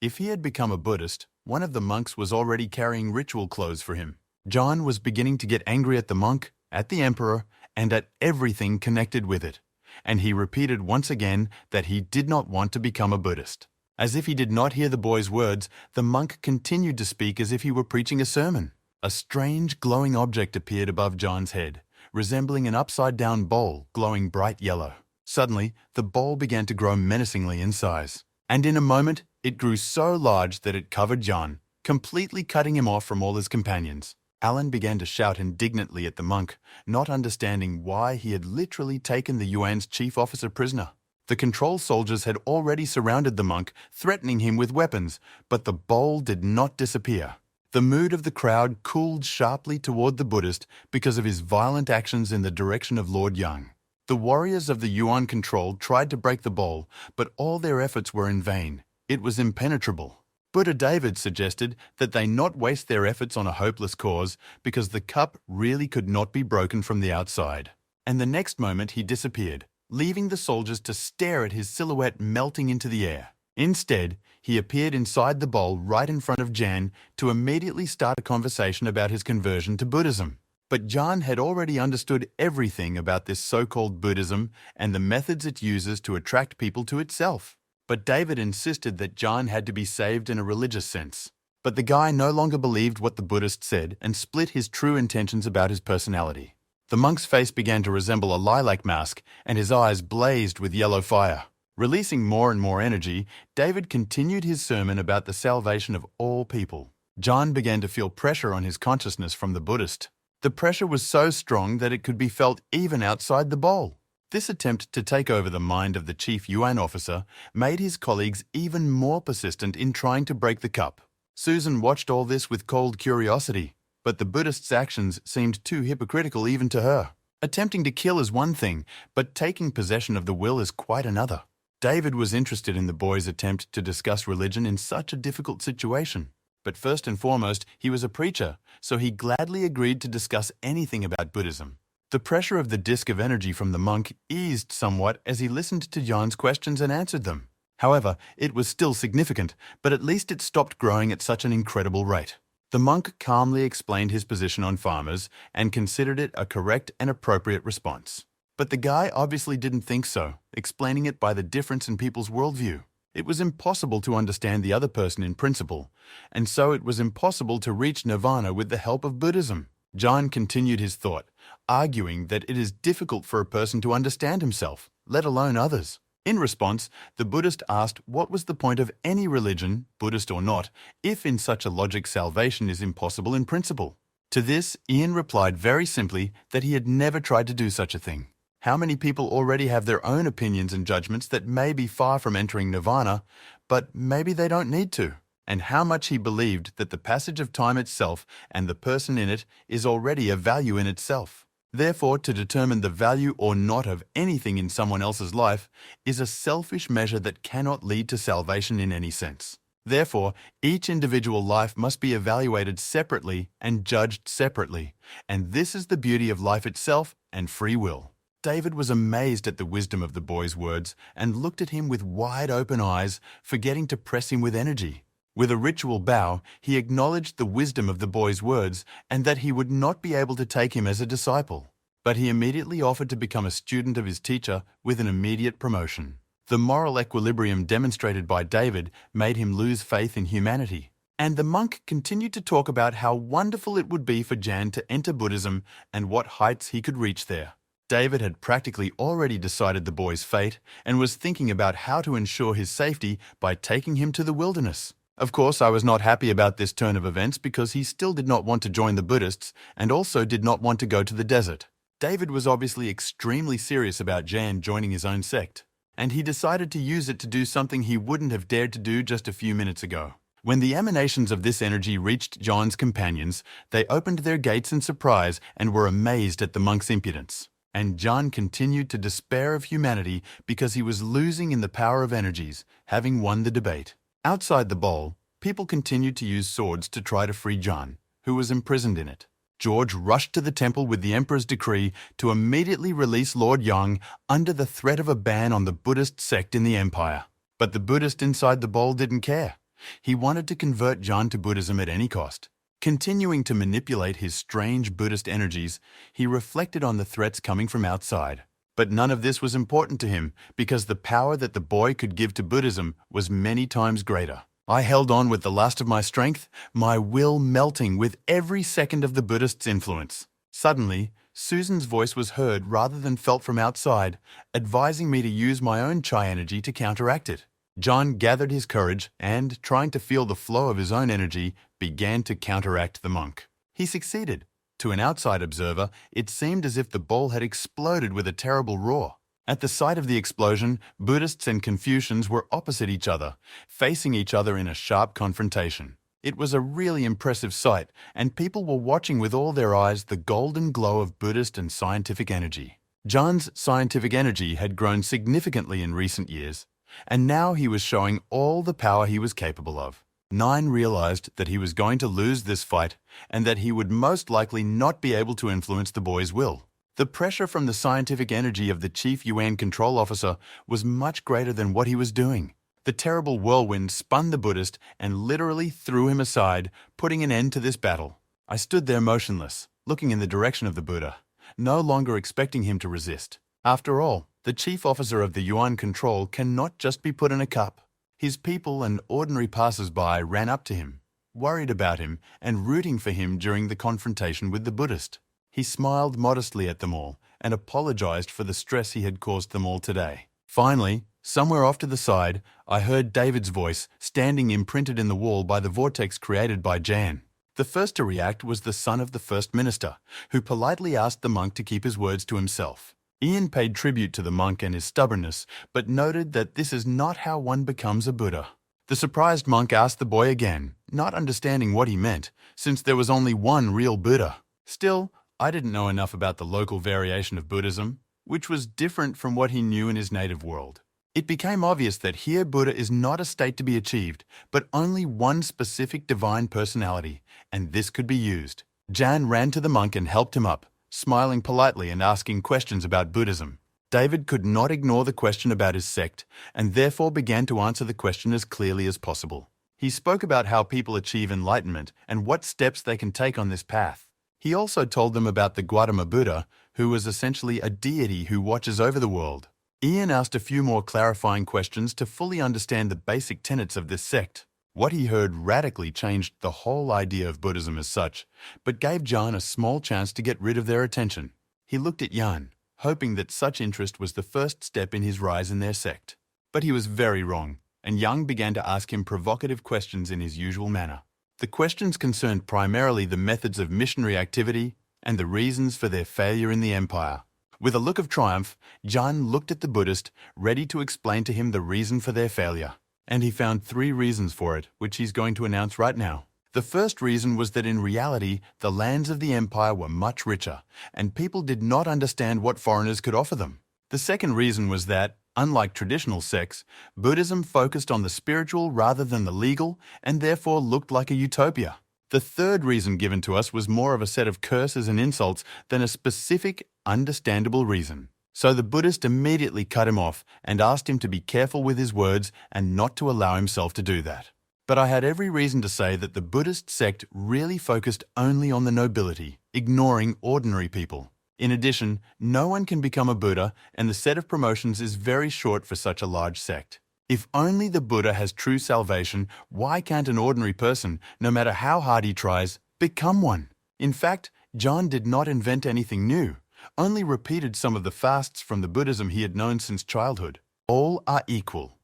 If he had become a Buddhist, one of the monks was already carrying ritual clothes for him. John was beginning to get angry at the monk, at the emperor, and at everything connected with it, and he repeated once again that he did not want to become a Buddhist. As if he did not hear the boy's words, the monk continued to speak as if he were preaching a sermon. A strange glowing object appeared above John's head, resembling an upside-down bowl glowing bright yellow. Suddenly, the bowl began to grow menacingly in size, and in a moment, it grew so large that it covered John, completely cutting him off from all his companions. Alan began to shout indignantly at the monk, not understanding why he had literally taken the Yuan's chief officer prisoner. The control soldiers had already surrounded the monk, threatening him with weapons, but the bowl did not disappear. The mood of the crowd cooled sharply toward the Buddhist because of his violent actions in the direction of Lord Yang. The warriors of the Yuan control tried to break the bowl, but all their efforts were in vain. It was impenetrable. Buddha David suggested that they not waste their efforts on a hopeless cause because the cup really could not be broken from the outside. And the next moment he disappeared, leaving the soldiers to stare at his silhouette melting into the air. Instead, he appeared inside the bowl right in front of Jan to immediately start a conversation about his conversion to Buddhism. But Jan had already understood everything about this so-called Buddhism and the methods it uses to attract people to itself. But David insisted that Jan had to be saved in a religious sense. But the guy no longer believed what the Buddhist said and split his true intentions about his personality. The monk's face began to resemble a lilac mask, and his eyes blazed with yellow fire. Releasing more and more energy, David continued his sermon about the salvation of all people. John began to feel pressure on his consciousness from the Buddhist. The pressure was so strong that it could be felt even outside the bowl. This attempt to take over the mind of the chief Yuan officer made his colleagues even more persistent in trying to break the cup. Susan watched all this with cold curiosity, but the Buddhist's actions seemed too hypocritical even to her. Attempting to kill is one thing, but taking possession of the will is quite another. David was interested in the boy's attempt to discuss religion in such a difficult situation. But first and foremost, he was a preacher, so he gladly agreed to discuss anything about Buddhism. The pressure of the disk of energy from the monk eased somewhat as he listened to John's questions and answered them. However, it was still significant, but at least it stopped growing at such an incredible rate. The monk calmly explained his position on farmers and considered it a correct and appropriate response. But the guy obviously didn't think so, explaining it by the difference in people's worldview. It was impossible to understand the other person in principle, and so it was impossible to reach nirvana with the help of Buddhism. John continued his thought, arguing that it is difficult for a person to understand himself, let alone others. In response, the Buddhist asked what was the point of any religion, Buddhist or not, if in such a logic salvation is impossible in principle. To this, Ian replied very simply that he had never tried to do such a thing. How many people already have their own opinions and judgments that may be far from entering nirvana, but maybe they don't need to? And how much he believed that the passage of time itself and the person in it is already a value in itself. Therefore, to determine the value or not of anything in someone else's life is a selfish measure that cannot lead to salvation in any sense. Therefore, each individual life must be evaluated separately and judged separately, and this is the beauty of life itself and free will. David was amazed at the wisdom of the boy's words and looked at him with wide-open eyes, forgetting to press him with energy. With a ritual bow, he acknowledged the wisdom of the boy's words and that he would not be able to take him as a disciple. But he immediately offered to become a student of his teacher with an immediate promotion. The moral equilibrium demonstrated by David made him lose faith in humanity. And the monk continued to talk about how wonderful it would be for Jan to enter Buddhism and what heights he could reach there. David had practically already decided the boy's fate and was thinking about how to ensure his safety by taking him to the wilderness. Of course, I was not happy about this turn of events because he still did not want to join the Buddhists and also did not want to go to the desert. David was obviously extremely serious about Jan joining his own sect, and he decided to use it to do something he wouldn't have dared to do just a few minutes ago. When the emanations of this energy reached John's companions, they opened their gates in surprise and were amazed at the monk's impudence. And John continued to despair of humanity because he was losing in the power of energies, having won the debate. Outside the bowl, people continued to use swords to try to free John, who was imprisoned in it. George rushed to the temple with the emperor's decree to immediately release Lord Yang under the threat of a ban on the Buddhist sect in the empire. But the Buddhist inside the bowl didn't care. He wanted to convert John to Buddhism at any cost. Continuing to manipulate his strange Buddhist energies, he reflected on the threats coming from outside. But none of this was important to him because the power that the boy could give to Buddhism was many times greater. I held on with the last of my strength, my will melting with every second of the Buddhist's influence. Suddenly, Susan's voice was heard rather than felt from outside, advising me to use my own chi energy to counteract it. John gathered his courage and, trying to feel the flow of his own energy, began to counteract the monk. He succeeded. To an outside observer, it seemed as if the bowl had exploded with a terrible roar. At the sight of the explosion, Buddhists and Confucians were opposite each other, facing each other in a sharp confrontation. It was a really impressive sight, and people were watching with all their eyes the golden glow of Buddhist and scientific energy. John's scientific energy had grown significantly in recent years, and now he was showing all the power he was capable of. Nine realized that he was going to lose this fight and that he would most likely not be able to influence the boy's will. The pressure from the scientific energy of the chief Yuan control officer was much greater than what he was doing. The terrible whirlwind spun the Buddhist and literally threw him aside, putting an end to this battle. I stood there motionless, looking in the direction of the Buddha, no longer expecting him to resist. After all, the chief officer of the Yuan control cannot just be put in a cup. His people and ordinary passers-by ran up to him, worried about him and rooting for him during the confrontation with the Buddhist. He smiled modestly at them all and apologized for the stress he had caused them all today. Finally, Somewhere off to the side, I heard David's voice, standing imprinted in the wall by the vortex created by Jan. The first to react was the son of the first minister, who politely asked the monk to keep his words to himself. Ian paid tribute to the monk and his stubbornness, but noted that this is not how one becomes a Buddha. The surprised monk asked the boy again, not understanding what he meant, since there was only one real Buddha. Still, I didn't know enough about the local variation of Buddhism, which was different from what he knew in his native world. It became obvious that here Buddha is not a state to be achieved, but only one specific divine personality, and this could be used. Jan ran to the monk and helped him up, smiling politely and asking questions about Buddhism. David could not ignore the question about his sect, and therefore began to answer the question as clearly as possible. He spoke about how people achieve enlightenment and what steps they can take on this path. He also told them about the Gautama Buddha, who was essentially a deity who watches over the world. Ian asked a few more clarifying questions to fully understand the basic tenets of this sect. What he heard radically changed the whole idea of Buddhism as such, but gave Jan a small chance to get rid of their attention. He looked at Jan, hoping that such interest was the first step in his rise in their sect. But he was very wrong, and Jan began to ask him provocative questions in his usual manner. The questions concerned primarily the methods of missionary activity and the reasons for their failure in the empire. With a look of triumph, Jan looked at the Buddhist, ready to explain to him the reason for their failure. And he found 3 reasons for it, which he's going to announce right now. The first reason was that in reality, the lands of the empire were much richer, and people did not understand what foreigners could offer them. The second reason was that, unlike traditional sects, Buddhism focused on the spiritual rather than the legal, and therefore looked like a utopia. The third reason given to us was more of a set of curses and insults than a specific, understandable reason. So the Buddhist immediately cut him off and asked him to be careful with his words and not to allow himself to do that. But I had every reason to say that the Buddhist sect really focused only on the nobility, ignoring ordinary people. In addition, no one can become a Buddha, and the set of promotions is very short for such a large sect. If only the Buddha has true salvation, why can't an ordinary person, no matter how hard he tries, become one? In fact, John did not invent anything new, only repeated some of the fasts from the Buddhism he had known since childhood. All are equal.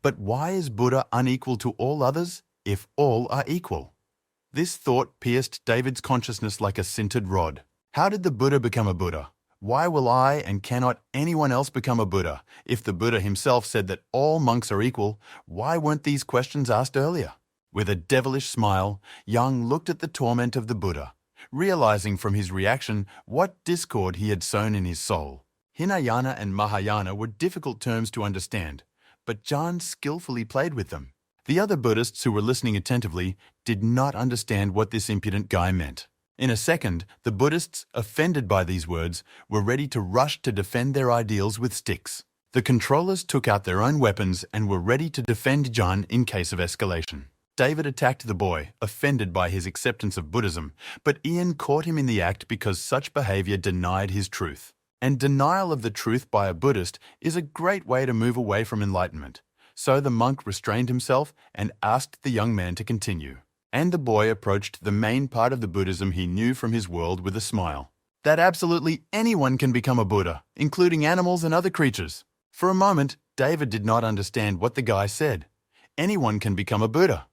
But why is Buddha unequal to all others, if all are equal? This thought pierced David's consciousness like a sintered rod. How did the Buddha become a Buddha? Why will I and cannot anyone else become a Buddha? If the Buddha himself said that all monks are equal, why weren't these questions asked earlier? With a devilish smile, Yang looked at the torment of the Buddha, realizing from his reaction what discord he had sown in his soul. Hinayana and Mahayana were difficult terms to understand, but Jan skillfully played with them. The other Buddhists who were listening attentively did not understand what this impudent guy meant. In a second, the Buddhists, offended by these words, were ready to rush to defend their ideals with sticks. The controllers took out their own weapons and were ready to defend John in case of escalation. David attacked the boy, offended by his acceptance of Buddhism, but Ian caught him in the act because such behavior denied his truth. And denial of the truth by a Buddhist is a great way to move away from enlightenment. So the monk restrained himself and asked the young man to continue. And the boy approached the main part of the Buddhism he knew from his world with a smile. That absolutely anyone can become a Buddha, including animals and other creatures. For a moment, David did not understand what the guy said. Anyone can become a Buddha.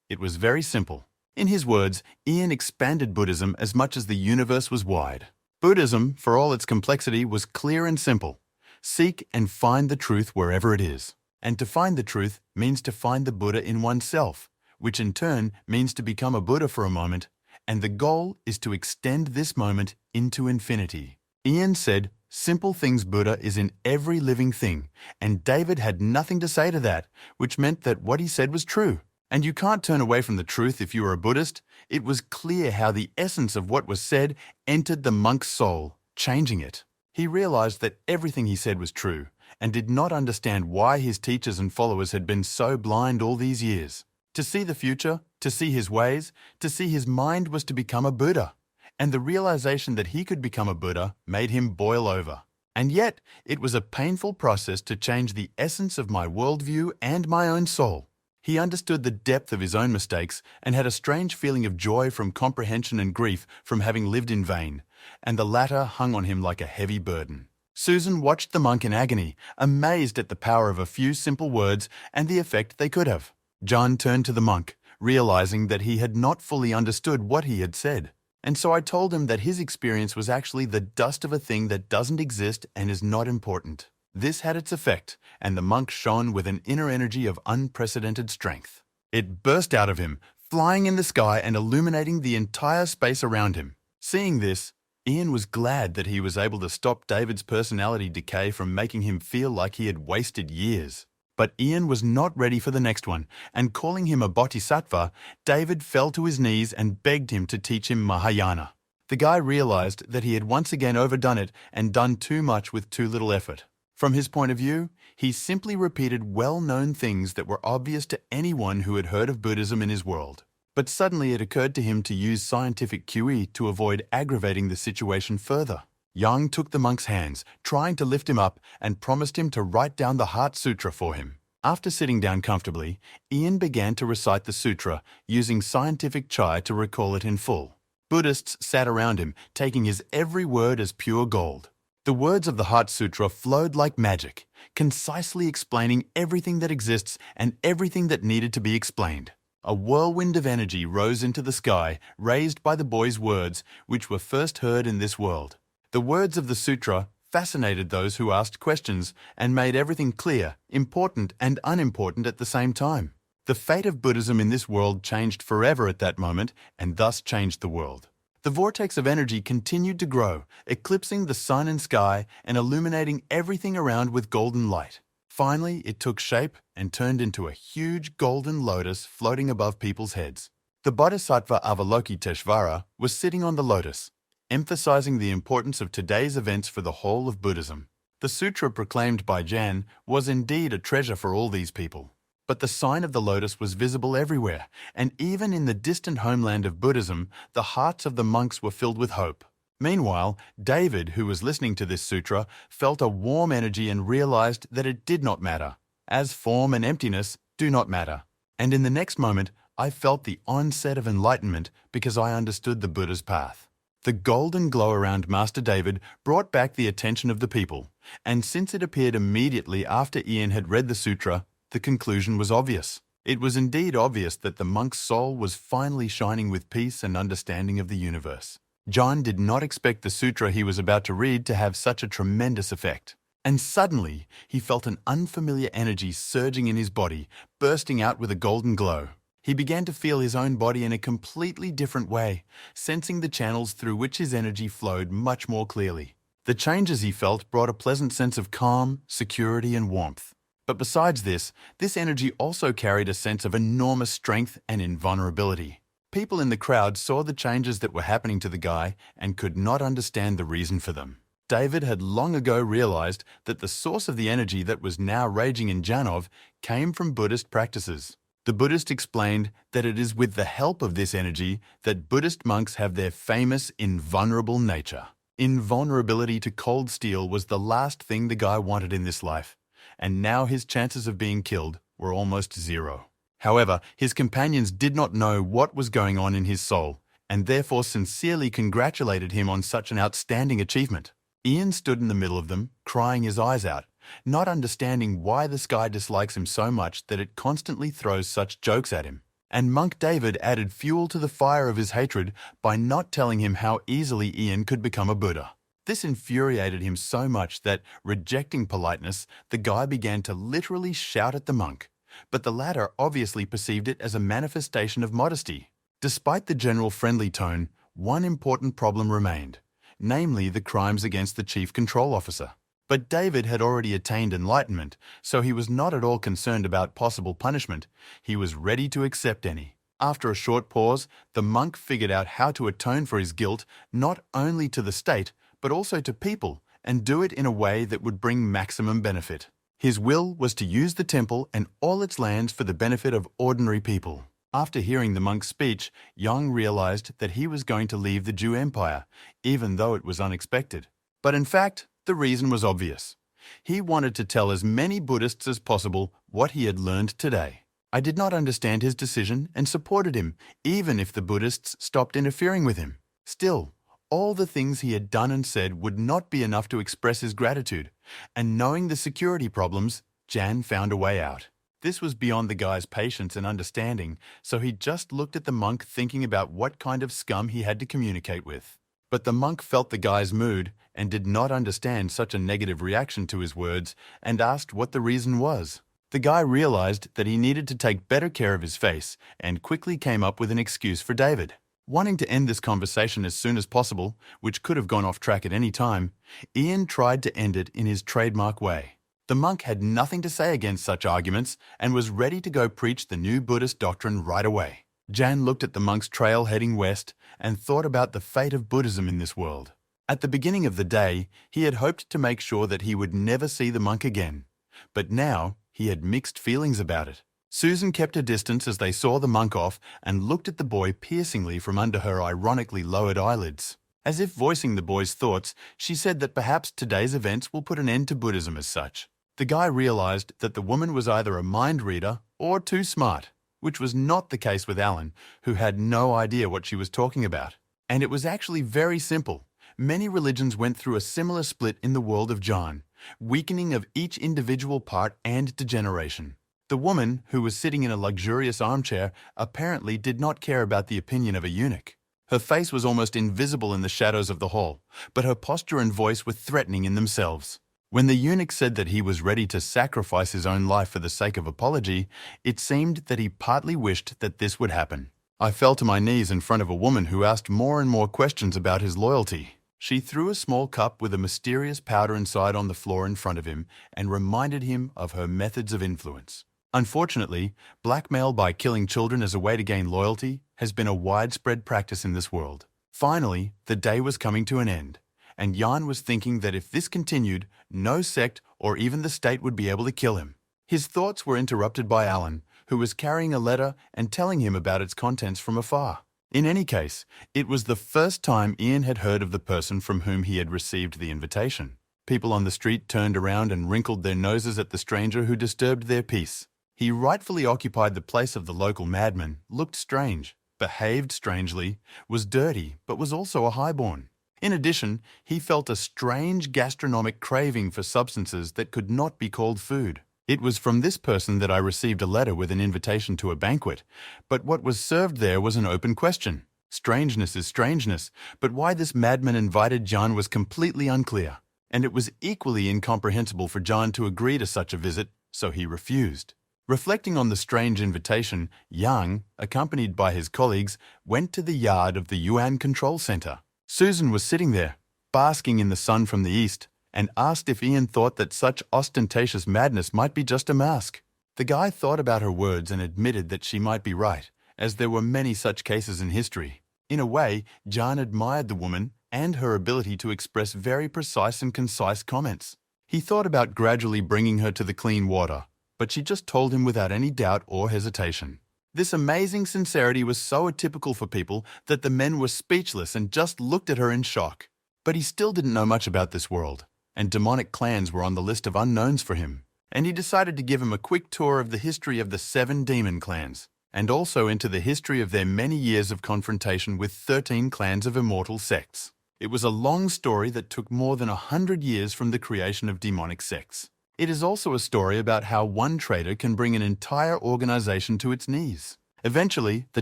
It was very simple. In his words, Ian expanded Buddhism as much as the universe was wide. Buddhism, for all its complexity, was clear and simple. Seek and find the truth wherever it is. And to find the truth means to find the Buddha in oneself, which in turn means to become a Buddha for a moment, and the goal is to extend this moment into infinity. Ian said, "Simple things Buddha is in every living thing," and David had nothing to say to that, which meant that what he said was true. And you can't turn away from the truth if you are a Buddhist. It was clear how the essence of what was said entered the monk's soul, changing it. He realized that everything he said was true, and did not understand why his teachers and followers had been so blind all these years. To see the future, to see his ways, to see his mind was to become a Buddha. And the realization that he could become a Buddha made him boil over. And yet, it was a painful process to change the essence of my worldview and my own soul. He understood the depth of his own mistakes and had a strange feeling of joy from comprehension and grief from having lived in vain, and the latter hung on him like a heavy burden. Susan watched the monk in agony, amazed at the power of a few simple words and the effect they could have. John turned to the monk, realizing that he had not fully understood what he had said. And so I told him that his experience was actually the dust of a thing that doesn't exist and is not important. This had its effect, and the monk shone with an inner energy of unprecedented strength. It burst out of him, flying in the sky and illuminating the entire space around him. Seeing this, Ian was glad that he was able to stop David's personality decay from making him feel like he had wasted years. But Ian was not ready for the next one, and calling him a bodhisattva, David fell to his knees and begged him to teach him Mahayana. The guy realized that he had once again overdone it and done too much with too little effort. From his point of view, he simply repeated well-known things that were obvious to anyone who had heard of Buddhism in his world. But suddenly it occurred to him to use scientific QE to avoid aggravating the situation further. Yang took the monk's hands, trying to lift him up, and promised him to write down the Heart Sutra for him. After sitting down comfortably, Ian began to recite the sutra, using scientific chai to recall it in full. Buddhists sat around him, taking his every word as pure gold. The words of the Heart Sutra flowed like magic, concisely explaining everything that exists and everything that needed to be explained. A whirlwind of energy rose into the sky, raised by the boy's words, which were first heard in this world. The words of the sutra fascinated those who asked questions and made everything clear, important and unimportant at the same time. The fate of Buddhism in this world changed forever at that moment and thus changed the world. The vortex of energy continued to grow, eclipsing the sun and sky and illuminating everything around with golden light. Finally, it took shape and turned into a huge golden lotus floating above people's heads. The Bodhisattva Avalokiteshvara was sitting on the lotus, emphasizing the importance of today's events for the whole of Buddhism. The sutra proclaimed by Jan was indeed a treasure for all these people. But the sign of the lotus was visible everywhere, and even in the distant homeland of Buddhism, the hearts of the monks were filled with hope. Meanwhile, David, who was listening to this sutra, felt a warm energy and realized that it did not matter, as form and emptiness do not matter. And in the next moment, I felt the onset of enlightenment because I understood the Buddha's path. The golden glow around Master David brought back the attention of the people, and since it appeared immediately after Ian had read the sutra, the conclusion was obvious. It was indeed obvious that the monk's soul was finally shining with peace and understanding of the universe. John did not expect the sutra he was about to read to have such a tremendous effect. And suddenly, he felt an unfamiliar energy surging in his body, bursting out with a golden glow. He began to feel his own body in a completely different way, sensing the channels through which his energy flowed much more clearly. The changes he felt brought a pleasant sense of calm, security, and warmth. But besides this energy also carried a sense of enormous strength and invulnerability. People in the crowd saw the changes that were happening to the guy and could not understand the reason for them. David had long ago realized that the source of the energy that was now raging in Janov came from Buddhist practices. The Buddhist explained that it is with the help of this energy that Buddhist monks have their famous invulnerable nature. Invulnerability to cold steel was the last thing the guy wanted in this life, and now his chances of being killed were almost zero. However, his companions did not know what was going on in his soul, and therefore sincerely congratulated him on such an outstanding achievement. Ian stood in the middle of them, crying his eyes out, not understanding why the sky dislikes him so much that it constantly throws such jokes at him. And Monk David added fuel to the fire of his hatred by not telling him how easily Ian could become a Buddha. This infuriated him so much that, rejecting politeness, the guy began to literally shout at the monk. But the latter obviously perceived it as a manifestation of modesty. Despite the general friendly tone, one important problem remained, namely the crimes against the chief control officer. But David had already attained enlightenment, so he was not at all concerned about possible punishment. He was ready to accept any. After a short pause, the monk figured out how to atone for his guilt not only to the state, but also to people, and do it in a way that would bring maximum benefit. His will was to use the temple and all its lands for the benefit of ordinary people. After hearing the monk's speech, Yang realized that he was going to leave the Jew Empire, even though it was unexpected. But in fact, the reason was obvious. He wanted to tell as many Buddhists as possible what he had learned today. I did not understand his decision and supported him, even if the Buddhists stopped interfering with him. Still, All the things he had done and said would not be enough to express his gratitude, and knowing the security problems, Jan found a way out. This was beyond the guy's patience and understanding, so he just looked at the monk thinking about what kind of scum he had to communicate with. But the monk felt the guy's mood and did not understand such a negative reaction to his words and asked what the reason was. The guy realized that he needed to take better care of his face and quickly came up with an excuse for David. Wanting to end this conversation as soon as possible, which could have gone off track at any time, Ian tried to end it in his trademark way. The monk had nothing to say against such arguments and was ready to go preach the new Buddhist doctrine right away. Jan looked at the monk's trail heading west and thought about the fate of Buddhism in this world. At the beginning of the day, he had hoped to make sure that he would never see the monk again, but now he had mixed feelings about it. Susan kept her distance as they saw the monk off and looked at the boy piercingly from under her ironically lowered eyelids. As if voicing the boy's thoughts, she said that perhaps today's events will put an end to Buddhism as such. The guy realized that the woman was either a mind reader or too smart, which was not the case with Alan, who had no idea what she was talking about. And it was actually very simple. Many religions went through a similar split in the world of John, weakening of each individual part and degeneration. The woman, who was sitting in a luxurious armchair, apparently did not care about the opinion of a eunuch. Her face was almost invisible in the shadows of the hall, but her posture and voice were threatening in themselves. When the eunuch said that he was ready to sacrifice his own life for the sake of apology, it seemed that he partly wished that this would happen. I fell to my knees in front of a woman who asked more and more questions about his loyalty. She threw a small cup with a mysterious powder inside on the floor in front of him and reminded him of her methods of influence. Unfortunately, blackmail by killing children as a way to gain loyalty has been a widespread practice in this world. Finally, the day was coming to an end, and Jan was thinking that if this continued, no sect or even the state would be able to kill him. His thoughts were interrupted by Alan, who was carrying a letter and telling him about its contents from afar. In any case, it was the first time Ian had heard of the person from whom he had received the invitation. People on the street turned around and wrinkled their noses at the stranger who disturbed their peace. He rightfully occupied the place of the local madman, looked strange, behaved strangely, was dirty, but was also a highborn. In addition, he felt a strange gastronomic craving for substances that could not be called food. It was from this person that I received a letter with an invitation to a banquet, but what was served there was an open question. Strangeness is strangeness, but why this madman invited John was completely unclear, and it was equally incomprehensible for John to agree to such a visit, so he refused. Reflecting on the strange invitation, Yang, accompanied by his colleagues, went to the yard of the Yuan Control Center. Susan was sitting there, basking in the sun from the east, and asked if Ian thought that such ostentatious madness might be just a mask. The guy thought about her words and admitted that she might be right, as there were many such cases in history. In a way, John admired the woman and her ability to express very precise and concise comments. He thought about gradually bringing her to the clean water, but she just told him without any doubt or hesitation. This amazing sincerity was so atypical for people that the men were speechless and just looked at her in shock. But he still didn't know much about this world, and demonic clans were on the list of unknowns for him. And he decided to give him a quick tour of the history of the 7 demon clans, and also into the history of their many years of confrontation with 13 clans of immortal sects. It was a long story that took more than 100 years from the creation of demonic sects. It is also a story about how one traitor can bring an entire organization to its knees. Eventually, the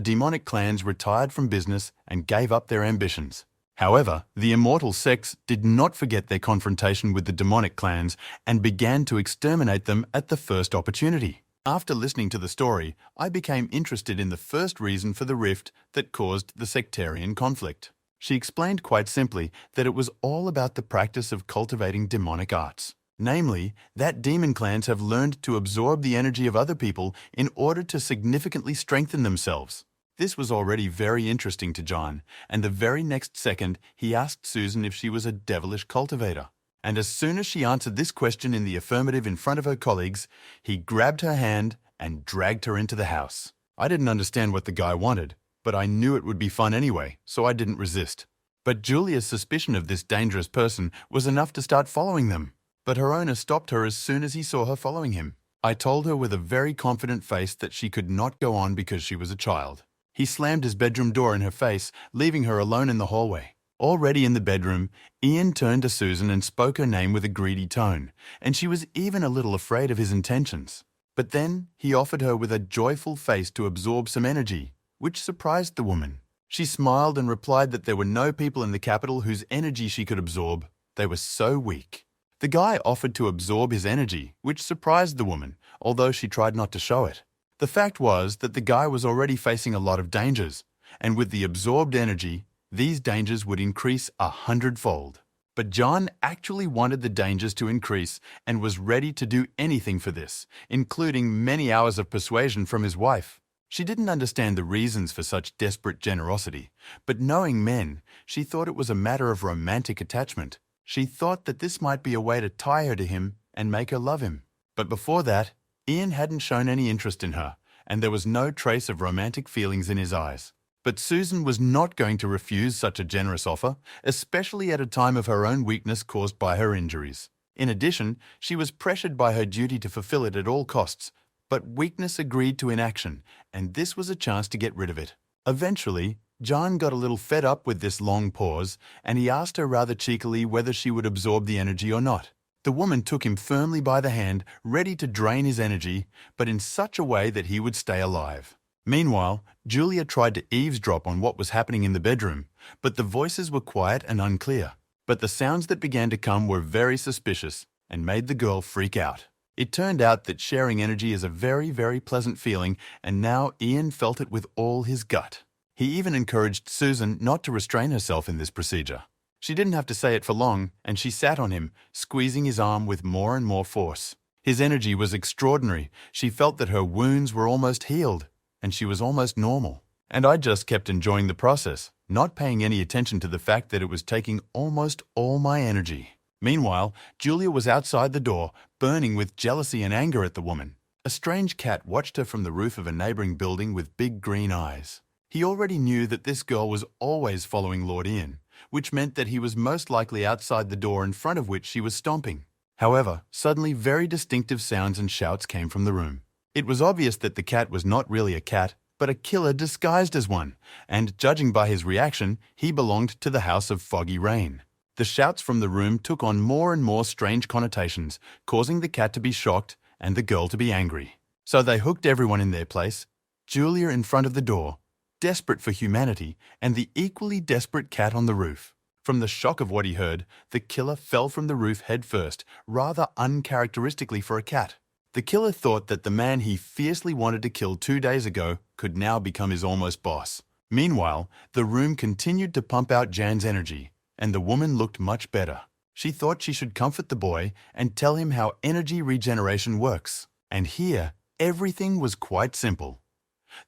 demonic clans retired from business and gave up their ambitions. However, the immortal sects did not forget their confrontation with the demonic clans and began to exterminate them at the first opportunity. After listening to the story, I became interested in the first reason for the rift that caused the sectarian conflict. She explained quite simply that it was all about the practice of cultivating demonic arts. Namely, that demon clans have learned to absorb the energy of other people in order to significantly strengthen themselves. This was already very interesting to John, and the very next second he asked Susan if she was a devilish cultivator. And as soon as she answered this question in the affirmative in front of her colleagues, he grabbed her hand and dragged her into the house. I didn't understand what the guy wanted, but I knew it would be fun anyway, so I didn't resist. But Julia's suspicion of this dangerous person was enough to start following them. But her owner stopped her as soon as he saw her following him. I told her with a very confident face that she could not go on because she was a child. He slammed his bedroom door in her face, leaving her alone in the hallway. Already in the bedroom, Ian turned to Susan and spoke her name with a greedy tone, and she was even a little afraid of his intentions. But then he offered her with a joyful face to absorb some energy, which surprised the woman. She smiled and replied that there were no people in the capital whose energy she could absorb. They were so weak. The guy offered to absorb his energy, which surprised the woman, although she tried not to show it. The fact was that the guy was already facing a lot of dangers, and with the absorbed energy, these dangers would increase 100-fold. But John actually wanted the dangers to increase and was ready to do anything for this, including many hours of persuasion from his wife. She didn't understand the reasons for such desperate generosity, but knowing men, she thought it was a matter of romantic attachment. She thought that this might be a way to tie her to him and make her love him. But before that, Ian hadn't shown any interest in her, and there was no trace of romantic feelings in his eyes. But Susan was not going to refuse such a generous offer, especially at a time of her own weakness caused by her injuries. In addition, she was pressured by her duty to fulfill it at all costs, but weakness agreed to inaction, and this was a chance to get rid of it. Eventually, John got a little fed up with this long pause, and he asked her rather cheekily whether she would absorb the energy or not. The woman took him firmly by the hand, ready to drain his energy, but in such a way that he would stay alive. Meanwhile, Julia tried to eavesdrop on what was happening in the bedroom, but the voices were quiet and unclear. But the sounds that began to come were very suspicious and made the girl freak out. It turned out that sharing energy is a very, very pleasant feeling, and now Ian felt it with all his gut. He even encouraged Susan not to restrain herself in this procedure. She didn't have to say it for long, and she sat on him, squeezing his arm with more and more force. His energy was extraordinary. She felt that her wounds were almost healed, and she was almost normal. And I just kept enjoying the process, not paying any attention to the fact that it was taking almost all my energy. Meanwhile, Julia was outside the door, burning with jealousy and anger at the woman. A strange cat watched her from the roof of a neighboring building with big green eyes. He already knew that this girl was always following Lord Ian, which meant that he was most likely outside the door in front of which she was stomping. However, suddenly very distinctive sounds and shouts came from the room. It was obvious that the cat was not really a cat, but a killer disguised as one, and judging by his reaction, he belonged to the House of Foggy Rain. The shouts from the room took on more and more strange connotations, causing the cat to be shocked and the girl to be angry. So they hooked everyone in their place, Julia in front of the door, desperate for humanity, and the equally desperate cat on the roof. From the shock of what he heard, the killer fell from the roof headfirst, rather uncharacteristically for a cat. The killer thought that the man he fiercely wanted to kill 2 days ago could now become his almost boss. Meanwhile, the room continued to pump out Jan's energy, and the woman looked much better. She thought she should comfort the boy and tell him how energy regeneration works. And here, everything was quite simple.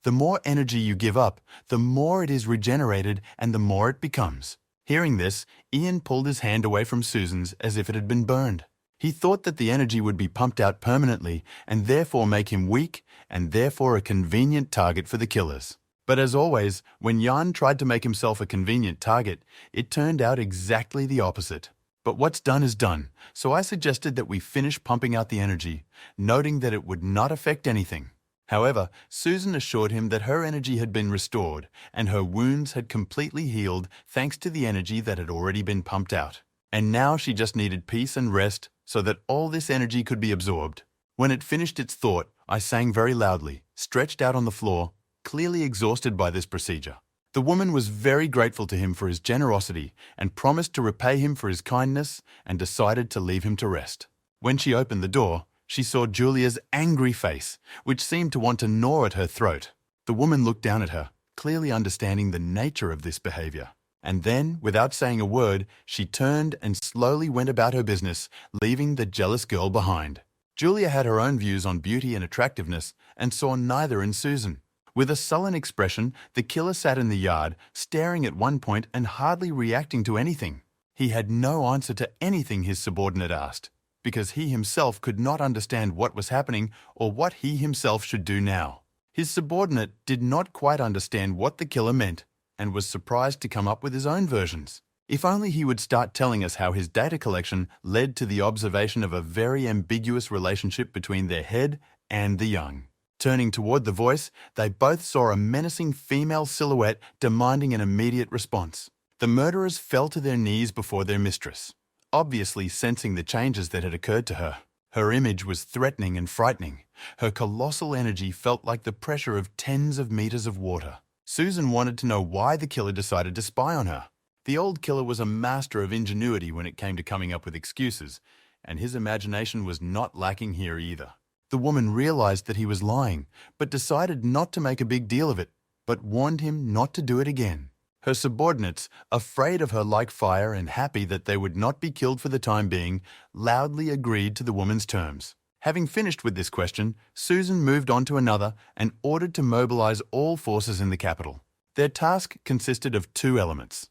The more energy you give up, the more it is regenerated and the more it becomes. Hearing this, Ian pulled his hand away from Susan's as if it had been burned. He thought that the energy would be pumped out permanently and therefore make him weak and therefore a convenient target for the killers. But as always, when Jan tried to make himself a convenient target, it turned out exactly the opposite. But what's done is done, so I suggested that we finish pumping out the energy, noting that it would not affect anything. However, Susan assured him that her energy had been restored and her wounds had completely healed thanks to the energy that had already been pumped out. And now she just needed peace and rest so that all this energy could be absorbed. When it finished its thought, I sang very loudly, stretched out on the floor, clearly exhausted by this procedure. The woman was very grateful to him for his generosity and promised to repay him for his kindness and decided to leave him to rest. When she opened the door, she saw Julia's angry face, which seemed to want to gnaw at her throat. The woman looked down at her, clearly understanding the nature of this behavior. And then, without saying a word, she turned and slowly went about her business, leaving the jealous girl behind. Julia had her own views on beauty and attractiveness and saw neither in Susan. With a sullen expression, the killer sat in the yard, staring at one point and hardly reacting to anything. He had no answer to anything his subordinate asked, because he himself could not understand what was happening or what he himself should do now. His subordinate did not quite understand what the killer meant and was surprised to come up with his own versions. If only he would start telling us how his data collection led to the observation of a very ambiguous relationship between their head and the young. Turning toward the voice, they both saw a menacing female silhouette demanding an immediate response. The murderers fell to their knees before their mistress, obviously sensing the changes that had occurred to her. Her image was threatening and frightening. Her colossal energy felt like the pressure of tens of meters of water. Susan wanted to know why the killer decided to spy on her. The old killer was a master of ingenuity when it came to coming up with excuses, and his imagination was not lacking here either. The woman realized that he was lying, but decided not to make a big deal of it, but warned him not to do it again. Her subordinates, afraid of her like fire and happy that they would not be killed for the time being, loudly agreed to the woman's terms. Having finished with this question, Susan moved on to another and ordered to mobilize all forces in the capital. Their task consisted of two elements.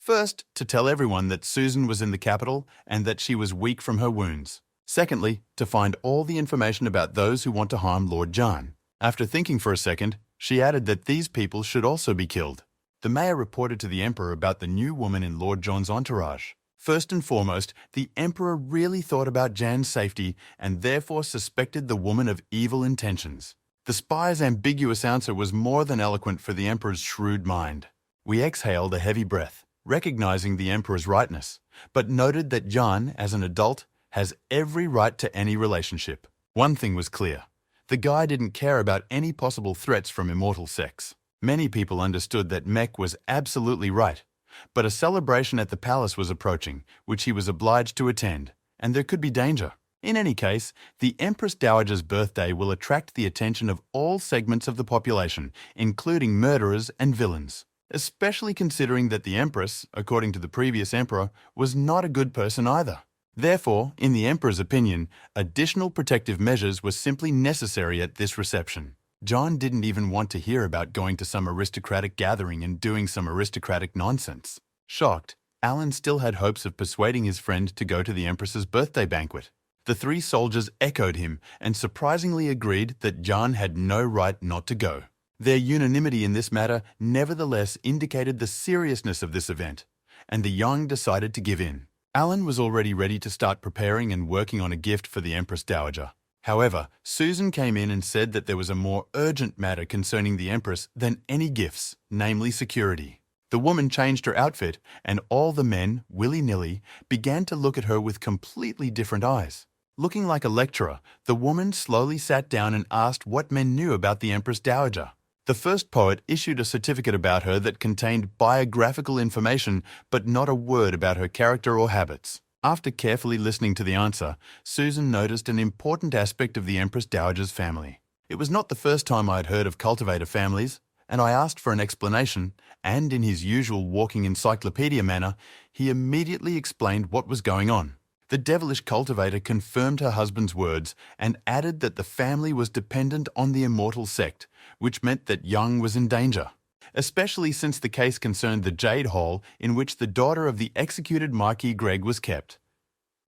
First, to tell everyone that Susan was in the capital and that she was weak from her wounds. Secondly, to find all the information about those who want to harm Lord John. After thinking for a second, she added that these people should also be killed. The mayor reported to the emperor about the new woman in Lord John's entourage. First and foremost, the emperor really thought about Jan's safety and therefore suspected the woman of evil intentions. The spy's ambiguous answer was more than eloquent for the emperor's shrewd mind. We exhaled a heavy breath, recognizing the emperor's rightness, but noted that Jan, as an adult, has every right to any relationship. One thing was clear. The guy didn't care about any possible threats from immortal sex. Many people understood that Mech was absolutely right, but a celebration at the palace was approaching, which he was obliged to attend, and there could be danger. In any case, the Empress Dowager's birthday will attract the attention of all segments of the population, including murderers and villains, especially considering that the Empress, according to the previous emperor, was not a good person either. Therefore, in the emperor's opinion, additional protective measures were simply necessary at this reception. John didn't even want to hear about going to some aristocratic gathering and doing some aristocratic nonsense. Shocked, Alan still had hopes of persuading his friend to go to the Empress's birthday banquet. The three soldiers echoed him and surprisingly agreed that John had no right not to go. Their unanimity in this matter nevertheless indicated the seriousness of this event, and the young decided to give in. Alan was already ready to start preparing and working on a gift for the Empress Dowager. However, Susan came in and said that there was a more urgent matter concerning the Empress than any gifts, namely security. The woman changed her outfit, and all the men, willy-nilly, began to look at her with completely different eyes. Looking like a lecturer, the woman slowly sat down and asked what men knew about the Empress Dowager. The first poet issued a certificate about her that contained biographical information, but not a word about her character or habits. After carefully listening to the answer, Susan noticed an important aspect of the Empress Dowager's family. It was not the first time I had heard of cultivator families, and I asked for an explanation, and in his usual walking encyclopedia manner, he immediately explained what was going on. The devilish cultivator confirmed her husband's words and added that the family was dependent on the immortal sect, which meant that Young was in danger, especially since the case concerned the Jade Hall in which the daughter of the executed Marquee Greg was kept.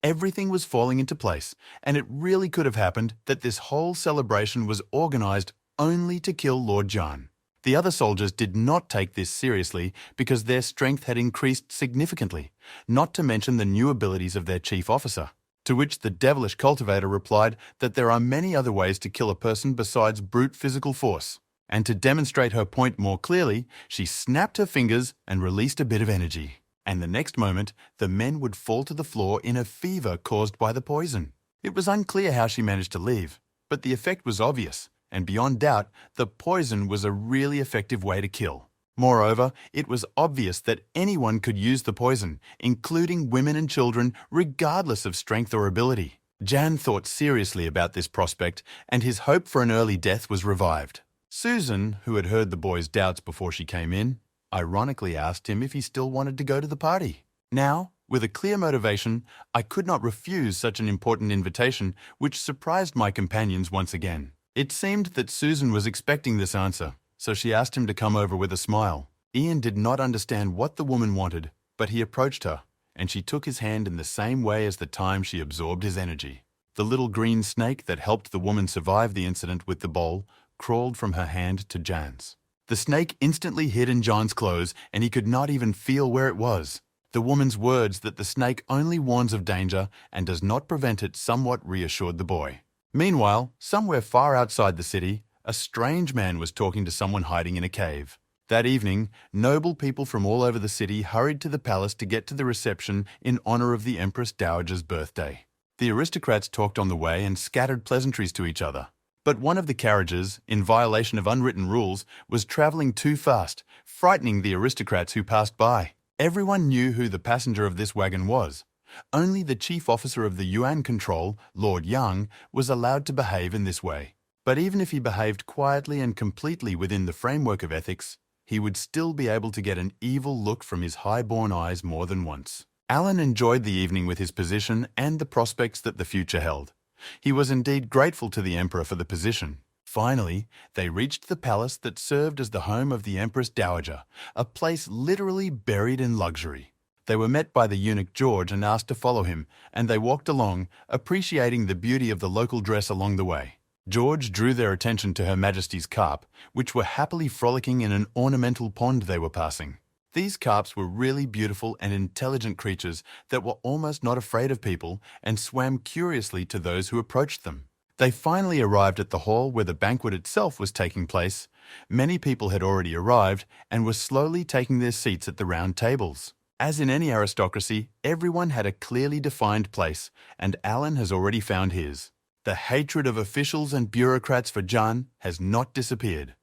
Everything was falling into place, and it really could have happened that this whole celebration was organized only to kill Lord John. The other soldiers did not take this seriously because their strength had increased significantly, not to mention the new abilities of their chief officer. To which the devilish cultivator replied that there are many other ways to kill a person besides brute physical force. And to demonstrate her point more clearly, she snapped her fingers and released a bit of energy. And the next moment, the men would fall to the floor in a fever caused by the poison. It was unclear how she managed to leave, but the effect was obvious, and beyond doubt, the poison was a really effective way to kill. Moreover, it was obvious that anyone could use the poison, including women and children, regardless of strength or ability. Jan thought seriously about this prospect, and his hope for an early death was revived. Susan, who had heard the boy's doubts before she came in, ironically asked him if he still wanted to go to the party. Now, with a clear motivation, I could not refuse such an important invitation, which surprised my companions once again. It seemed that Susan was expecting this answer, so she asked him to come over with a smile. Ian did not understand what the woman wanted, but he approached her, and she took his hand in the same way as the time she absorbed his energy. The little green snake that helped the woman survive the incident with the bowl crawled from her hand to Jan's. The snake instantly hid in John's clothes, and he could not even feel where it was. The woman's words that the snake only warns of danger and does not prevent it somewhat reassured the boy. Meanwhile, somewhere far outside the city, a strange man was talking to someone hiding in a cave. That evening, noble people from all over the city hurried to the palace to get to the reception in honor of the Empress Dowager's birthday. The aristocrats talked on the way and scattered pleasantries to each other. But one of the carriages, in violation of unwritten rules, was travelling too fast, frightening the aristocrats who passed by. Everyone knew who the passenger of this wagon was. Only the chief officer of the Yuan control, Lord Yang, was allowed to behave in this way. But even if he behaved quietly and completely within the framework of ethics, he would still be able to get an evil look from his high-born eyes more than once. Alan enjoyed the evening with his position and the prospects that the future held. He was indeed grateful to the Emperor for the position. Finally, they reached the palace that served as the home of the Empress Dowager, a place literally buried in luxury. They were met by the eunuch George and asked to follow him, and they walked along, appreciating the beauty of the local dress along the way. George drew their attention to Her Majesty's carp, which were happily frolicking in an ornamental pond they were passing. These carps were really beautiful and intelligent creatures that were almost not afraid of people and swam curiously to those who approached them. They finally arrived at the hall where the banquet itself was taking place. Many people had already arrived and were slowly taking their seats at the round tables. As in any aristocracy, everyone had a clearly defined place, and Alan has already found his. The hatred of officials and bureaucrats for Jan has not disappeared.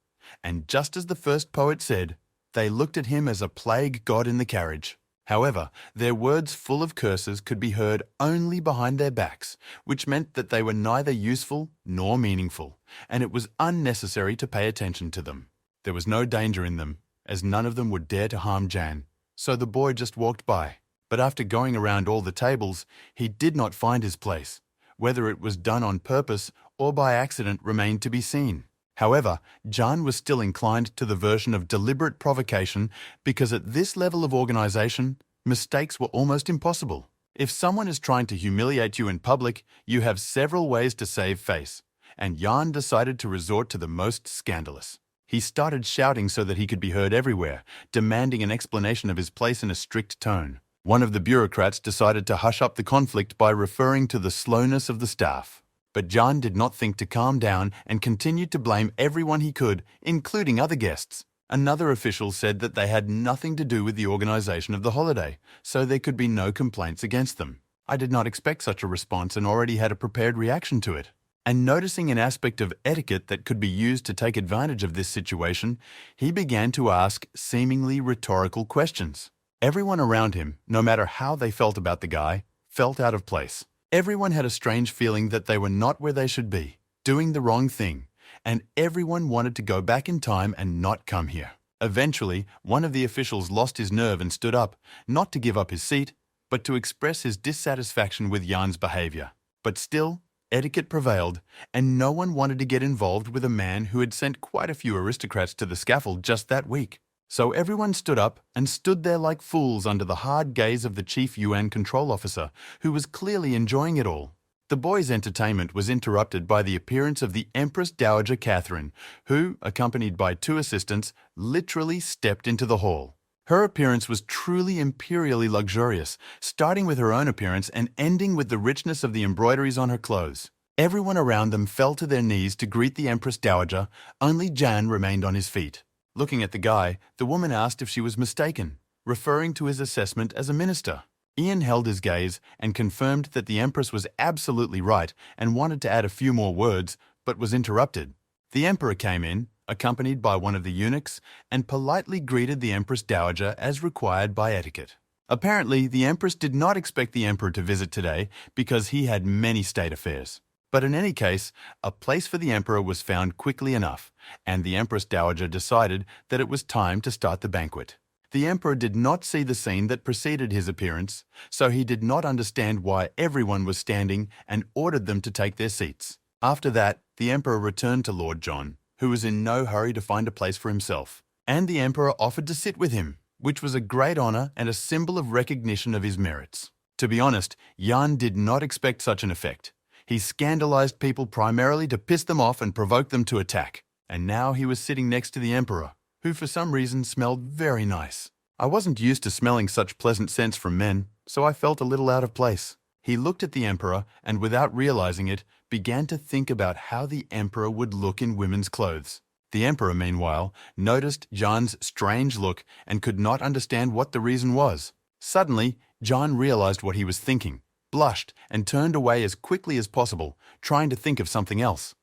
And just as the first poet said, they looked at him as a plague god in the carriage. However, their words full of curses could be heard only behind their backs, which meant that they were neither useful nor meaningful, and it was unnecessary to pay attention to them. There was no danger in them, as none of them would dare to harm Jan, so the boy just walked by. But after going around all the tables, he did not find his place. Whether it was done on purpose or by accident remained to be seen. However, Jan was still inclined to the version of deliberate provocation because at this level of organization, mistakes were almost impossible. If someone is trying to humiliate you in public, you have several ways to save face, and Jan decided to resort to the most scandalous. He started shouting so that he could be heard everywhere, demanding an explanation of his place in a strict tone. One of the bureaucrats decided to hush up the conflict by referring to the slowness of the staff. But Jan did not think to calm down and continued to blame everyone he could, including other guests. Another official said that they had nothing to do with the organization of the holiday, so there could be no complaints against them. I did not expect such a response and already had a prepared reaction to it. And noticing an aspect of etiquette that could be used to take advantage of this situation, he began to ask seemingly rhetorical questions. Everyone around him, no matter how they felt about the guy, felt out of place. Everyone had a strange feeling that they were not where they should be, doing the wrong thing, and everyone wanted to go back in time and not come here. Eventually, one of the officials lost his nerve and stood up, not to give up his seat, but to express his dissatisfaction with Jan's behavior. But still, etiquette prevailed, and no one wanted to get involved with a man who had sent quite a few aristocrats to the scaffold just that week. So everyone stood up and stood there like fools under the hard gaze of the chief Yuan control officer, who was clearly enjoying it all. The boys' entertainment was interrupted by the appearance of the Empress Dowager Catherine, who, accompanied by 2 assistants, literally stepped into the hall. Her appearance was truly imperially luxurious, starting with her own appearance and ending with the richness of the embroideries on her clothes. Everyone around them fell to their knees to greet the Empress Dowager, only Jan remained on his feet. Looking at the guy, the woman asked if she was mistaken, referring to his assessment as a minister. Ian held his gaze and confirmed that the Empress was absolutely right and wanted to add a few more words, but was interrupted. The Emperor came in, accompanied by one of the eunuchs, and politely greeted the Empress Dowager as required by etiquette. Apparently, the Empress did not expect the Emperor to visit today because he had many state affairs. But in any case, a place for the Emperor was found quickly enough, and the Empress Dowager decided that it was time to start the banquet. The Emperor did not see the scene that preceded his appearance, so he did not understand why everyone was standing and ordered them to take their seats. After that, the Emperor returned to Lord John, who was in no hurry to find a place for himself, and the Emperor offered to sit with him, which was a great honor and a symbol of recognition of his merits. To be honest, Jan did not expect such an effect. He scandalized people primarily to piss them off and provoke them to attack. And now he was sitting next to the Emperor, who for some reason smelled very nice. I wasn't used to smelling such pleasant scents from men, so I felt a little out of place. He looked at the Emperor and, without realizing it, began to think about how the Emperor would look in women's clothes. The emperor, meanwhile, noticed Jan's strange look and could not understand what the reason was. Suddenly, Jan realized what he was thinking, blushed, and turned away as quickly as possible, trying to think of something else.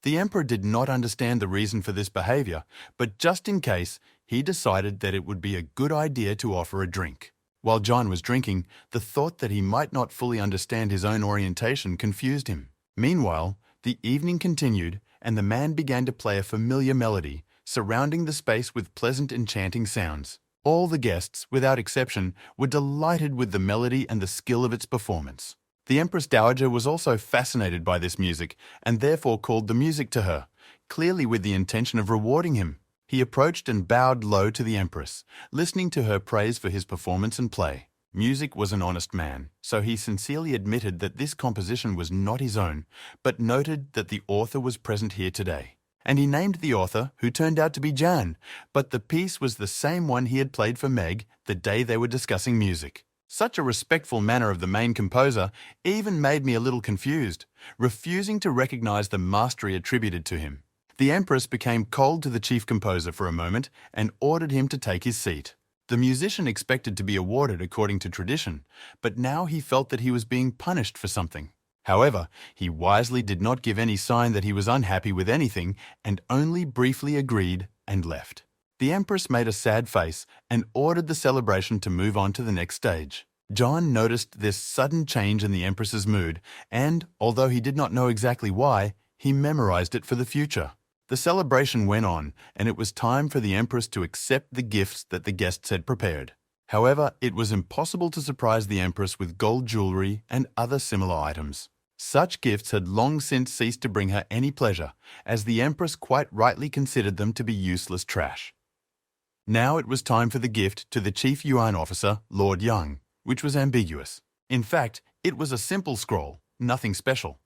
The emperor did not understand the reason for this behavior, but just in case, he decided that it would be a good idea to offer a drink. While Jan was drinking, the thought that he might not fully understand his own orientation confused him. Meanwhile, the evening continued, and the man began to play a familiar melody, surrounding the space with pleasant, enchanting sounds. All the guests, without exception, were delighted with the melody and the skill of its performance. The Empress Dowager was also fascinated by this music and therefore called the music to her, clearly with the intention of rewarding him. He approached and bowed low to the Empress, listening to her praise for his performance and play. Music was an honest man, so he sincerely admitted that this composition was not his own, but noted that the author was present here today. And he named the author, who turned out to be Jan, but the piece was the same one he had played for Meg the day they were discussing music. Such a respectful manner of the main composer even made me a little confused, refusing to recognize the mastery attributed to him. The Empress became cold to the chief composer for a moment and ordered him to take his seat. The musician expected to be awarded according to tradition, but now he felt that he was being punished for something. However, he wisely did not give any sign that he was unhappy with anything and only briefly agreed and left. The Empress made a sad face and ordered the celebration to move on to the next stage. John noticed this sudden change in the Empress's mood and, although he did not know exactly why, he memorized it for the future. The celebration went on, and it was time for the Empress to accept the gifts that the guests had prepared. However, it was impossible to surprise the Empress with gold jewelry and other similar items. Such gifts had long since ceased to bring her any pleasure, as the Empress quite rightly considered them to be useless trash. Now it was time for the gift to the chief Yuan officer, Lord Yang, which was ambiguous. In fact, it was a simple scroll, nothing special.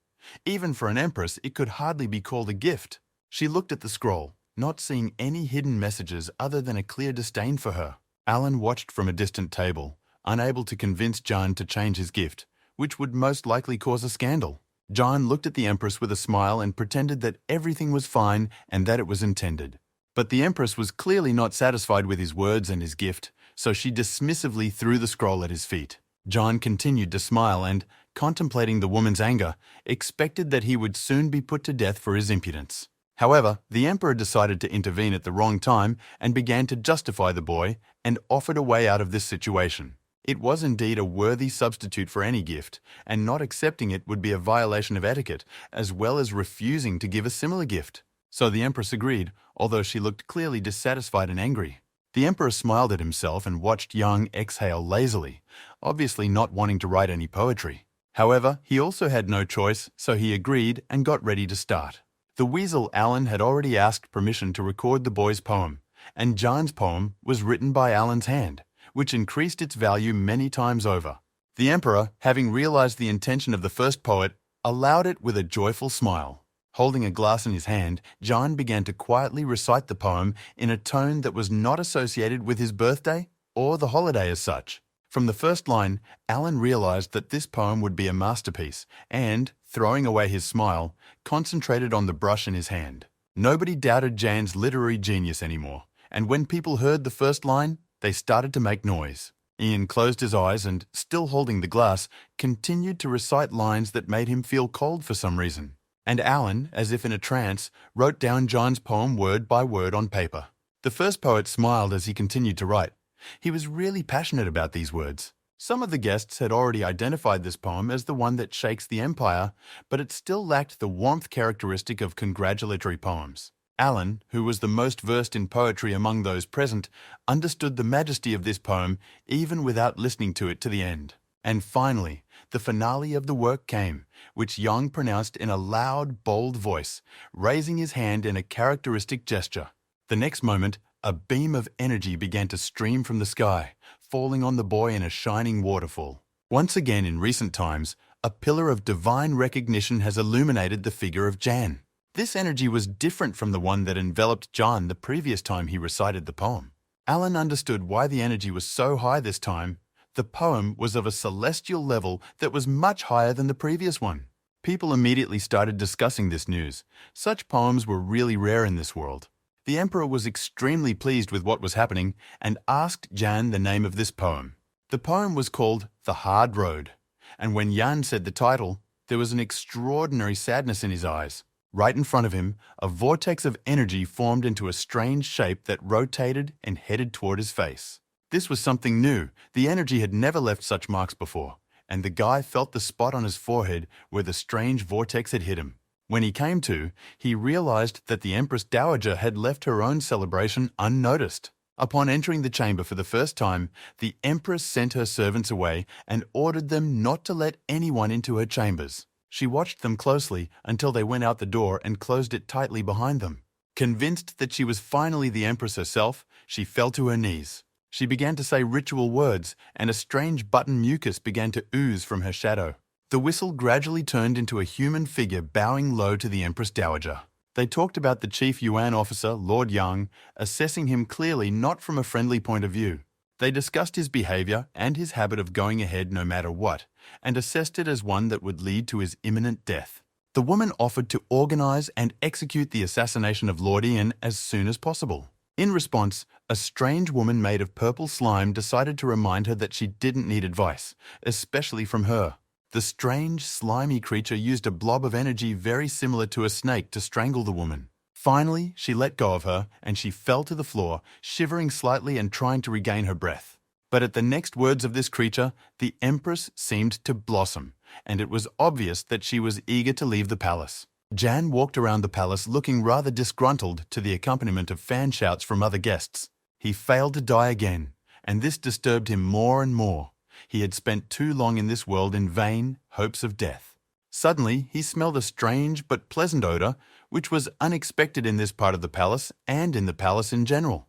Even for an empress, it could hardly be called a gift. She looked at the scroll, not seeing any hidden messages other than a clear disdain for her. Alan watched from a distant table, unable to convince Jan to change his gift, which would most likely cause a scandal. Jan looked at the Empress with a smile and pretended that everything was fine and that it was intended. But the Empress was clearly not satisfied with his words and his gift, so she dismissively threw the scroll at his feet. Jan continued to smile and, contemplating the woman's anger, expected that he would soon be put to death for his impudence. However, the Emperor decided to intervene at the wrong time and began to justify the boy and offered a way out of this situation. It was indeed a worthy substitute for any gift, and not accepting it would be a violation of etiquette, as well as refusing to give a similar gift. So the Empress agreed, although she looked clearly dissatisfied and angry. The Emperor smiled at himself and watched Yang exhale lazily, obviously not wanting to write any poetry. However, he also had no choice, so he agreed and got ready to start. The weasel Alan had already asked permission to record the boy's poem, and Jan's poem was written by Alan's hand, which increased its value many times over. The Emperor, having realized the intention of the first poet, allowed it with a joyful smile. Holding a glass in his hand, Jan began to quietly recite the poem in a tone that was not associated with his birthday or the holiday as such. From the first line, Alan realized that this poem would be a masterpiece and, throwing away his smile, concentrated on the brush in his hand. Nobody doubted Jan's literary genius anymore, and when people heard the first line, they started to make noise. Ian closed his eyes and, still holding the glass, continued to recite lines that made him feel cold for some reason. And Alan, as if in a trance, wrote down Jan's poem word by word on paper. The first poet smiled as he continued to write. He was really passionate about these words. Some of the guests had already identified this poem as the one that shakes the empire, but it still lacked the warmth characteristic of congratulatory poems. Alan, who was the most versed in poetry among those present, understood the majesty of this poem even without listening to it to the end. And finally, the finale of the work came, which Yang pronounced in a loud, bold voice, raising his hand in a characteristic gesture. The next moment, a beam of energy began to stream from the sky, falling on the boy in a shining waterfall. Once again in recent times, a pillar of divine recognition has illuminated the figure of Jan. This energy was different from the one that enveloped Jan the previous time he recited the poem. Alan understood why the energy was so high this time. The poem was of a celestial level that was much higher than the previous one. People immediately started discussing this news. Such poems were really rare in this world. The emperor was extremely pleased with what was happening and asked Jan the name of this poem. The poem was called The Hard Road, and when Jan said the title, there was an extraordinary sadness in his eyes. Right in front of him, a vortex of energy formed into a strange shape that rotated and headed toward his face. This was something new. The energy had never left such marks before, and the guy felt the spot on his forehead where the strange vortex had hit him. When he came to, he realized that the Empress Dowager had left her own celebration unnoticed. Upon entering the chamber for the first time, the Empress sent her servants away and ordered them not to let anyone into her chambers. She watched them closely until they went out the door and closed it tightly behind them. Convinced that she was finally the Empress herself, she fell to her knees. She began to say ritual words, and a strange button mucus began to ooze from her shadow. The whistle gradually turned into a human figure bowing low to the Empress Dowager. They talked about the chief Yuan officer, Lord Yang, assessing him clearly not from a friendly point of view. They discussed his behavior and his habit of going ahead no matter what, and assessed it as one that would lead to his imminent death. The woman offered to organize and execute the assassination of Lord Ian as soon as possible. In response, a strange woman made of purple slime decided to remind her that she didn't need advice, especially from her. The strange, slimy creature used a blob of energy very similar to a snake to strangle the woman. Finally, she let go of her, and she fell to the floor, shivering slightly and trying to regain her breath. But at the next words of this creature, the Empress seemed to blossom, and it was obvious that she was eager to leave the palace. Jan walked around the palace looking rather disgruntled to the accompaniment of fan shouts from other guests. He failed to die again, and this disturbed him more and more. He had spent too long in this world in vain hopes of death. Suddenly, he smelled a strange but pleasant odor, which was unexpected in this part of the palace and in the palace in general.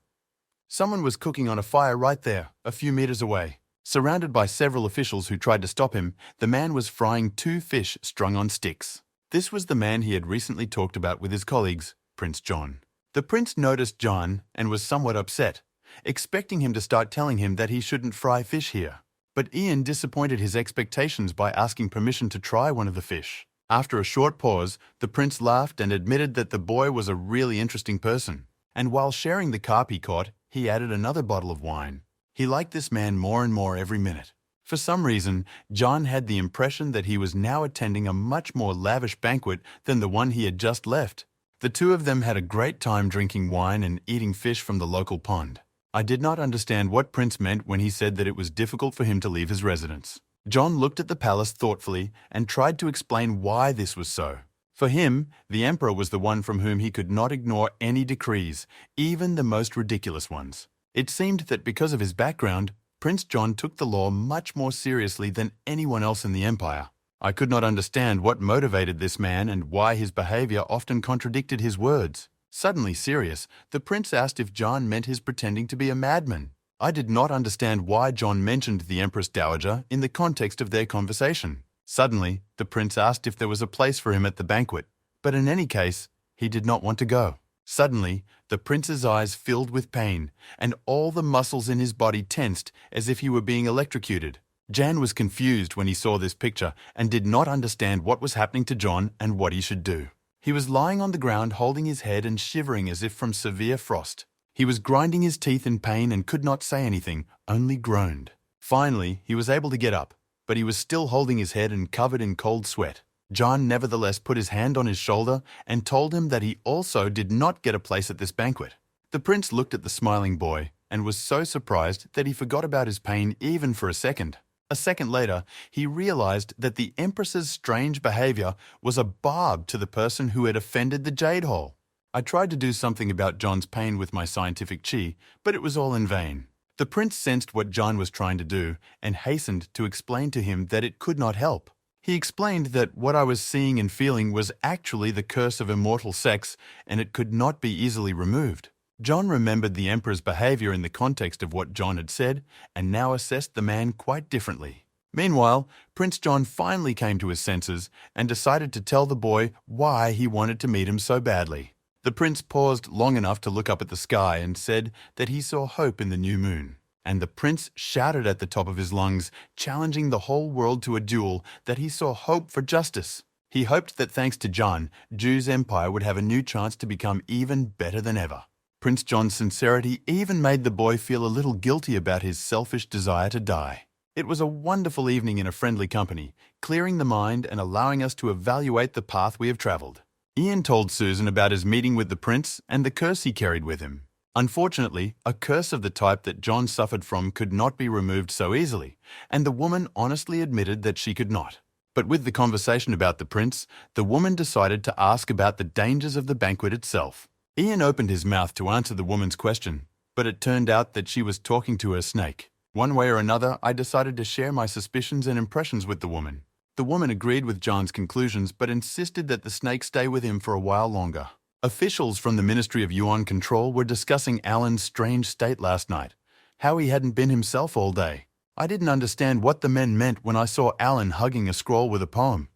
Someone was cooking on a fire right there, a few meters away. Surrounded by several officials who tried to stop him, the man was frying 2 fish strung on sticks. This was the man he had recently talked about with his colleagues, Prince John. The prince noticed John and was somewhat upset, expecting him to start telling him that he shouldn't fry fish here. But Ian disappointed his expectations by asking permission to try one of the fish. After a short pause, the prince laughed and admitted that the boy was a really interesting person. And while sharing the carp he caught, he added another bottle of wine. He liked this man more and more every minute. For some reason, John had the impression that he was now attending a much more lavish banquet than the one he had just left. The two of them had a great time drinking wine and eating fish from the local pond. I did not understand what Prince meant when he said that it was difficult for him to leave his residence. John looked at the palace thoughtfully and tried to explain why this was so. For him, the emperor was the one from whom he could not ignore any decrees, even the most ridiculous ones. It seemed that because of his background, Prince John took the law much more seriously than anyone else in the empire. I could not understand what motivated this man and why his behavior often contradicted his words. Suddenly serious, the prince asked if John meant his pretending to be a madman. I did not understand why John mentioned the Empress Dowager in the context of their conversation. Suddenly, the prince asked if there was a place for him at the banquet, but in any case, he did not want to go. Suddenly, the prince's eyes filled with pain, and all the muscles in his body tensed as if he were being electrocuted. Jan was confused when he saw this picture and did not understand what was happening to John and what he should do. He was lying on the ground holding his head and shivering as if from severe frost. He was grinding his teeth in pain and could not say anything, only groaned. Finally, he was able to get up, but he was still holding his head and covered in cold sweat. John nevertheless put his hand on his shoulder and told him that he also did not get a place at this banquet. The prince looked at the smiling boy and was so surprised that he forgot about his pain even for a second. A second later, he realized that the Empress's strange behavior was a barb to the person who had offended the Jade Hole. I tried to do something about John's pain with my scientific chi, but it was all in vain. The prince sensed what John was trying to do and hastened to explain to him that it could not help. He explained that what I was seeing and feeling was actually the curse of immortal sex and it could not be easily removed. John remembered the emperor's behavior in the context of what John had said and now assessed the man quite differently. Meanwhile, Prince John finally came to his senses and decided to tell the boy why he wanted to meet him so badly. The prince paused long enough to look up at the sky and said that he saw hope in the new moon. And the prince shouted at the top of his lungs, challenging the whole world to a duel, that he saw hope for justice. He hoped that thanks to John, Ju's empire would have a new chance to become even better than ever. Prince John's sincerity even made the boy feel a little guilty about his selfish desire to die. It was a wonderful evening in a friendly company, clearing the mind and allowing us to evaluate the path we have travelled. Ian told Susan about his meeting with the prince and the curse he carried with him. Unfortunately, a curse of the type that John suffered from could not be removed so easily, and the woman honestly admitted that she could not. But with the conversation about the prince, the woman decided to ask about the dangers of the banquet itself. Ian opened his mouth to answer the woman's question, but it turned out that she was talking to her snake. One way or another, I decided to share my suspicions and impressions with the woman. The woman agreed with John's conclusions but insisted that the snake stay with him for a while longer. Officials from the Ministry of Yuan Control were discussing Alan's strange state last night, how he hadn't been himself all day. I didn't understand what the men meant when I saw Alan hugging a scroll with a poem.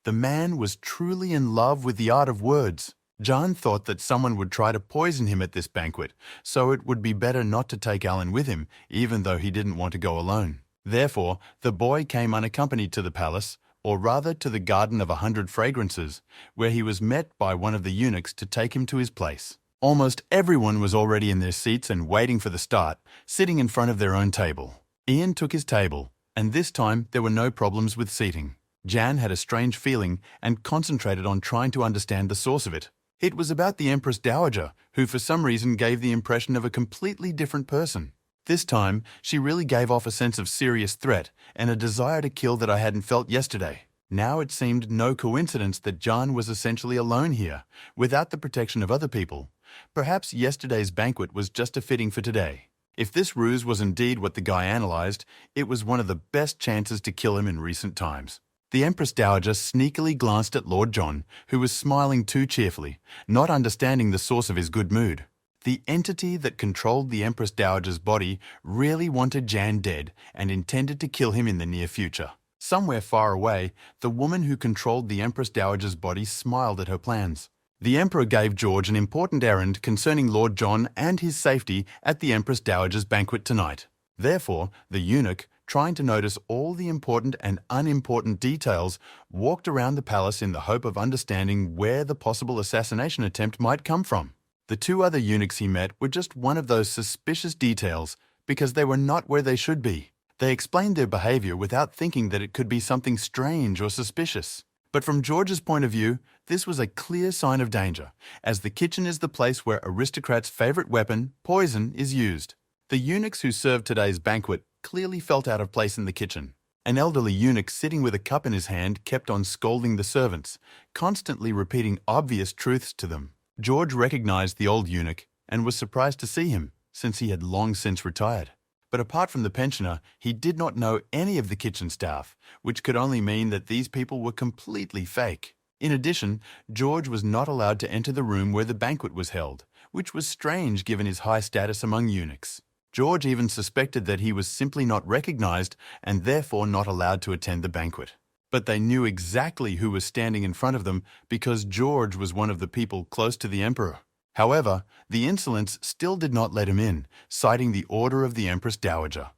The man was truly in love with the art of words. John thought that someone would try to poison him at this banquet, so it would be better not to take Alan with him, even though he didn't want to go alone. Therefore, the boy came unaccompanied to the palace, or rather to the Garden of 100 Fragrances, where he was met by one of the eunuchs to take him to his place. Almost everyone was already in their seats and waiting for the start, sitting in front of their own table. Ian took his table, and this time there were no problems with seating. Jan had a strange feeling and concentrated on trying to understand the source of it. It was about the Empress Dowager, who for some reason gave the impression of a completely different person. This time, she really gave off a sense of serious threat and a desire to kill that I hadn't felt yesterday. Now it seemed no coincidence that John was essentially alone here, without the protection of other people. Perhaps yesterday's banquet was just a fitting for today. If this ruse was indeed what the guy analyzed, it was one of the best chances to kill him in recent times. The Empress Dowager sneakily glanced at Lord John, who was smiling too cheerfully, not understanding the source of his good mood. The entity that controlled the Empress Dowager's body really wanted Jan dead and intended to kill him in the near future. Somewhere far away, the woman who controlled the Empress Dowager's body smiled at her plans. The Emperor gave George an important errand concerning Lord John and his safety at the Empress Dowager's banquet tonight. Therefore, the eunuch, trying to notice all the important and unimportant details, walked around the palace in the hope of understanding where the possible assassination attempt might come from. The two other eunuchs he met were just one of those suspicious details because they were not where they should be. They explained their behavior without thinking that it could be something strange or suspicious. But from George's point of view, this was a clear sign of danger, as the kitchen is the place where aristocrats' favorite weapon, poison, is used. The eunuchs who served today's banquet clearly felt out of place in the kitchen. An elderly eunuch sitting with a cup in his hand kept on scolding the servants, constantly repeating obvious truths to them. George recognized the old eunuch and was surprised to see him, since he had long since retired. But apart from the pensioner, he did not know any of the kitchen staff, which could only mean that these people were completely fake. In addition, George was not allowed to enter the room where the banquet was held, which was strange given his high status among eunuchs. George even suspected that he was simply not recognized and therefore not allowed to attend the banquet. But they knew exactly who was standing in front of them because George was one of the people close to the emperor. However, the insolence still did not let him in, citing the order of the Empress Dowager.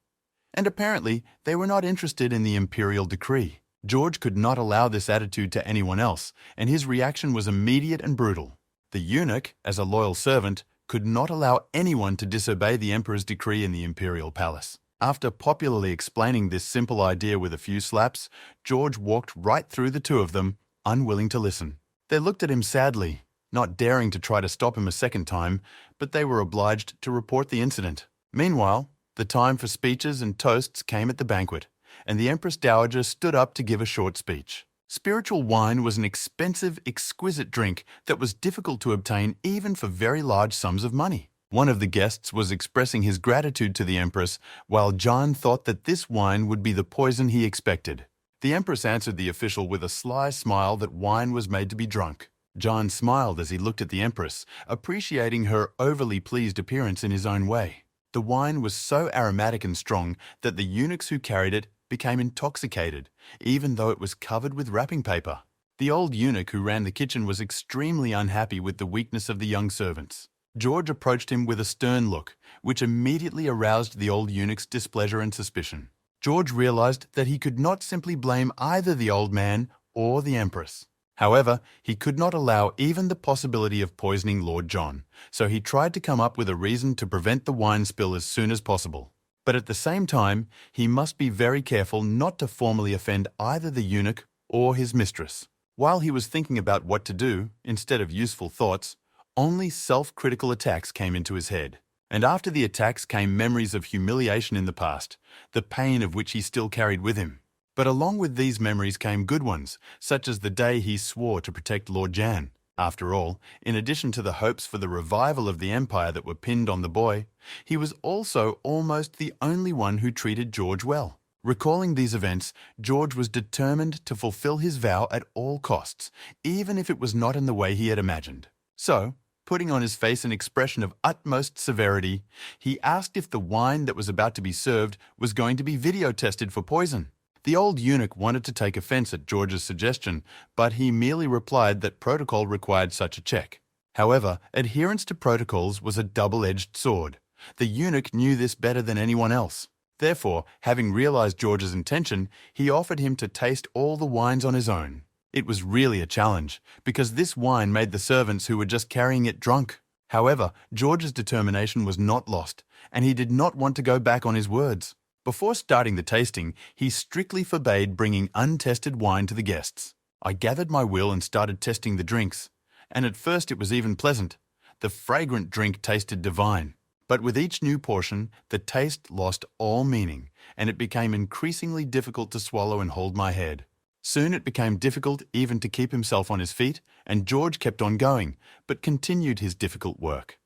And apparently, they were not interested in the Imperial decree. George could not allow this attitude to anyone else, and his reaction was immediate and brutal. The eunuch, as a loyal servant, could not allow anyone to disobey the emperor's decree in the Imperial palace. After popularly explaining this simple idea with a few slaps, George walked right through the two of them, unwilling to listen. They looked at him sadly, not daring to try to stop him a second time, but they were obliged to report the incident. Meanwhile, the time for speeches and toasts came at the banquet, and the Empress Dowager stood up to give a short speech. Spiritual wine was an expensive, exquisite drink that was difficult to obtain even for very large sums of money. One of the guests was expressing his gratitude to the Empress, while John thought that this wine would be the poison he expected. The Empress answered the official with a sly smile that wine was made to be drunk. John smiled as he looked at the Empress, appreciating her overly pleased appearance in his own way. The wine was so aromatic and strong that the eunuchs who carried it became intoxicated, even though it was covered with wrapping paper. The old eunuch who ran the kitchen was extremely unhappy with the weakness of the young servants. George approached him with a stern look, which immediately aroused the old eunuch's displeasure and suspicion. George realized that he could not simply blame either the old man or the Empress. However, he could not allow even the possibility of poisoning Lord John, so he tried to come up with a reason to prevent the wine spill as soon as possible. But at the same time, he must be very careful not to formally offend either the eunuch or his mistress. While he was thinking about what to do, instead of useful thoughts, only self-critical attacks came into his head. And after the attacks came memories of humiliation in the past, the pain of which he still carried with him. But along with these memories came good ones, such as the day he swore to protect Lord Jan. After all, in addition to the hopes for the revival of the empire that were pinned on the boy, he was also almost the only one who treated George well. Recalling these events, George was determined to fulfill his vow at all costs, even if it was not in the way he had imagined. So, putting on his face an expression of utmost severity, he asked if the wine that was about to be served was going to be video tested for poison. The old eunuch wanted to take offense at George's suggestion, but he merely replied that protocol required such a check. However, adherence to protocols was a double-edged sword. The eunuch knew this better than anyone else. Therefore, having realized George's intention, he offered him to taste all the wines on his own. It was really a challenge, because this wine made the servants who were just carrying it drunk. However, George's determination was not lost, and he did not want to go back on his words. Before starting the tasting, he strictly forbade bringing untested wine to the guests. I gathered my will and started testing the drinks, and at first it was even pleasant. The fragrant drink tasted divine. But with each new portion, the taste lost all meaning, and it became increasingly difficult to swallow and hold my head. Soon it became difficult even to keep himself on his feet, and George kept on going, but continued his difficult work.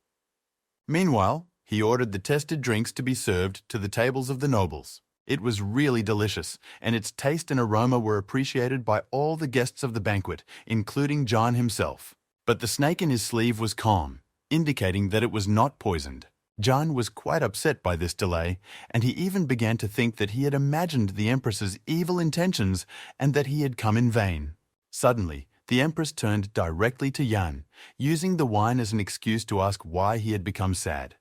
Meanwhile, he ordered the tested drinks to be served to the tables of the nobles. It was really delicious, and its taste and aroma were appreciated by all the guests of the banquet, including John himself. But the snake in his sleeve was calm, indicating that it was not poisoned. John was quite upset by this delay, and he even began to think that he had imagined the Empress's evil intentions and that he had come in vain. Suddenly, the Empress turned directly to Jan, using the wine as an excuse to ask why he had become sad.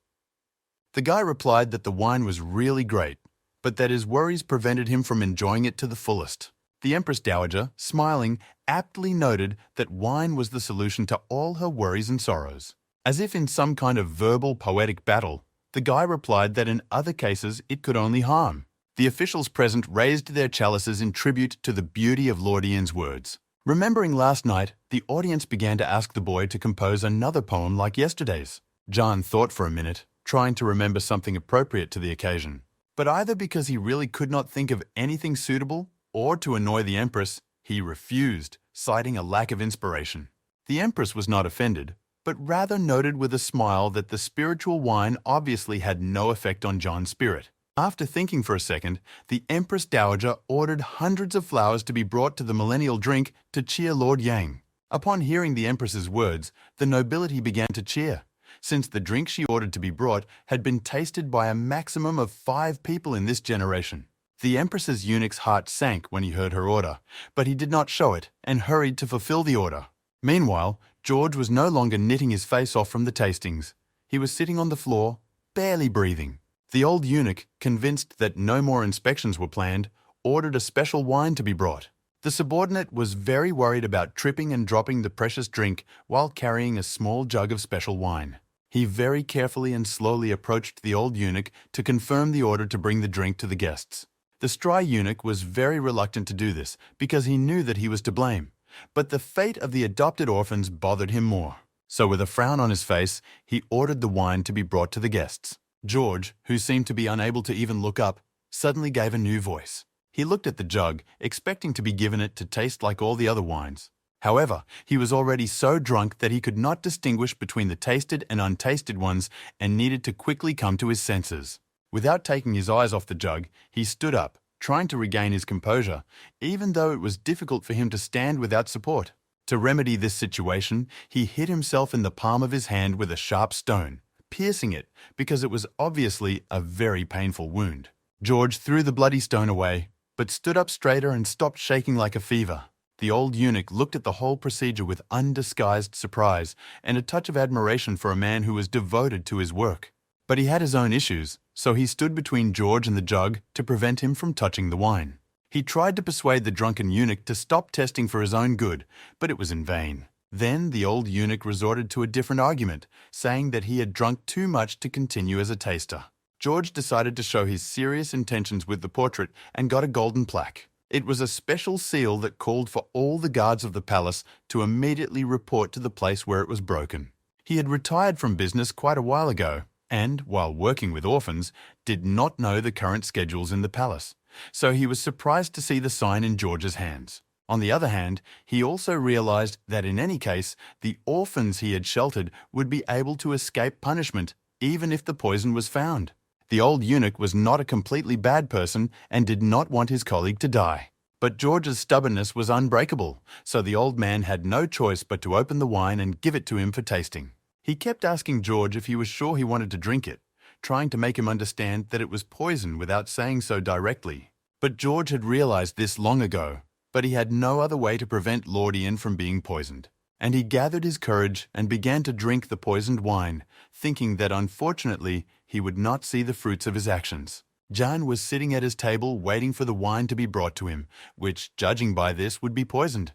The guy replied that the wine was really great, but that his worries prevented him from enjoying it to the fullest. The Empress Dowager, smiling, aptly noted that wine was the solution to all her worries and sorrows. As if in some kind of verbal poetic battle, the guy replied that in other cases it could only harm. The officials present raised their chalices in tribute to the beauty of Lord Ian's words. Remembering last night, the audience began to ask the boy to compose another poem like yesterday's. John thought for a minute, trying to remember something appropriate to the occasion. But either because he really could not think of anything suitable, or to annoy the Empress, he refused, citing a lack of inspiration. The Empress was not offended, but rather noted with a smile that the spiritual wine obviously had no effect on John's spirit. After thinking for a second, the Empress Dowager ordered hundreds of flowers to be brought to the millennial drink to cheer Lord Yang. Upon hearing the Empress's words, the nobility began to cheer, since the drink she ordered to be brought had been tasted by a maximum of 5 people in this generation. The Empress's eunuch's heart sank when he heard her order, but he did not show it and hurried to fulfill the order. Meanwhile, George was no longer knitting his face off from the tastings. He was sitting on the floor, barely breathing. The old eunuch, convinced that no more inspections were planned, ordered a special wine to be brought. The subordinate was very worried about tripping and dropping the precious drink while carrying a small jug of special wine. He very carefully and slowly approached the old eunuch to confirm the order to bring the drink to the guests. The spry eunuch was very reluctant to do this because he knew that he was to blame, but the fate of the adopted orphans bothered him more. So with a frown on his face, he ordered the wine to be brought to the guests. George, who seemed to be unable to even look up, suddenly gave a new voice. He looked at the jug, expecting to be given it to taste like all the other wines. However, he was already so drunk that he could not distinguish between the tasted and untasted ones and needed to quickly come to his senses. Without taking his eyes off the jug, he stood up, trying to regain his composure, even though it was difficult for him to stand without support. To remedy this situation, he hit himself in the palm of his hand with a sharp stone, piercing it because it was obviously a very painful wound. George threw the bloody stone away, but stood up straighter and stopped shaking like a fever. The old eunuch looked at the whole procedure with undisguised surprise and a touch of admiration for a man who was devoted to his work. But he had his own issues, so he stood between George and the jug to prevent him from touching the wine. He tried to persuade the drunken eunuch to stop testing for his own good, but it was in vain. Then the old eunuch resorted to a different argument, saying that he had drunk too much to continue as a taster. George decided to show his serious intentions with the portrait and got a golden plaque. It was a special seal that called for all the guards of the palace to immediately report to the place where it was broken. He had retired from business quite a while ago and, while working with orphans, did not know the current schedules in the palace, so he was surprised to see the sign in George's hands. On the other hand, he also realized that in any case, the orphans he had sheltered would be able to escape punishment even if the poison was found. The old eunuch was not a completely bad person and did not want his colleague to die. But George's stubbornness was unbreakable, so the old man had no choice but to open the wine and give it to him for tasting. He kept asking George if he was sure he wanted to drink it, trying to make him understand that it was poison without saying so directly. But George had realized this long ago, but he had no other way to prevent Lord Ian from being poisoned. And he gathered his courage and began to drink the poisoned wine, thinking that unfortunately he would not see the fruits of his actions. Jan was sitting at his table waiting for the wine to be brought to him, which, judging by this, would be poisoned.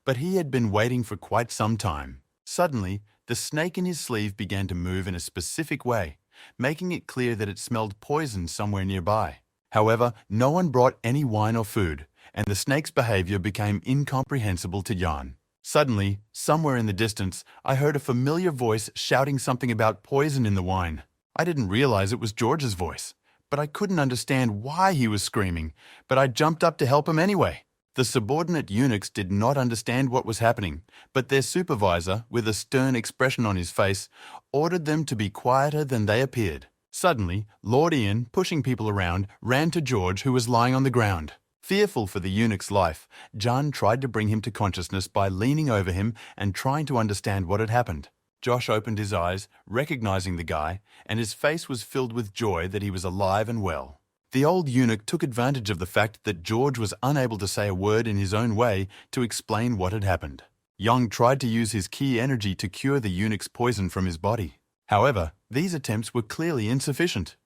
But he had been waiting for quite some time. Suddenly, the snake in his sleeve began to move in a specific way, making it clear that it smelled poison somewhere nearby. However, no one brought any wine or food, and the snake's behavior became incomprehensible to Jan. Suddenly, somewhere in the distance, I heard a familiar voice shouting something about poison in the wine. I didn't realize it was George's voice, but I couldn't understand why he was screaming, but I jumped up to help him anyway. The subordinate eunuchs did not understand what was happening, but their supervisor, with a stern expression on his face, ordered them to be quieter than they appeared. Suddenly, Lord Ian, pushing people around, ran to George, who was lying on the ground. Fearful for the eunuch's life, Jan tried to bring him to consciousness by leaning over him and trying to understand what had happened. Josh opened his eyes, recognizing the guy, and his face was filled with joy that he was alive and well. The old eunuch took advantage of the fact that George was unable to say a word in his own way to explain what had happened. Young tried to use his key energy to cure the eunuch's poison from his body. However, these attempts were clearly insufficient.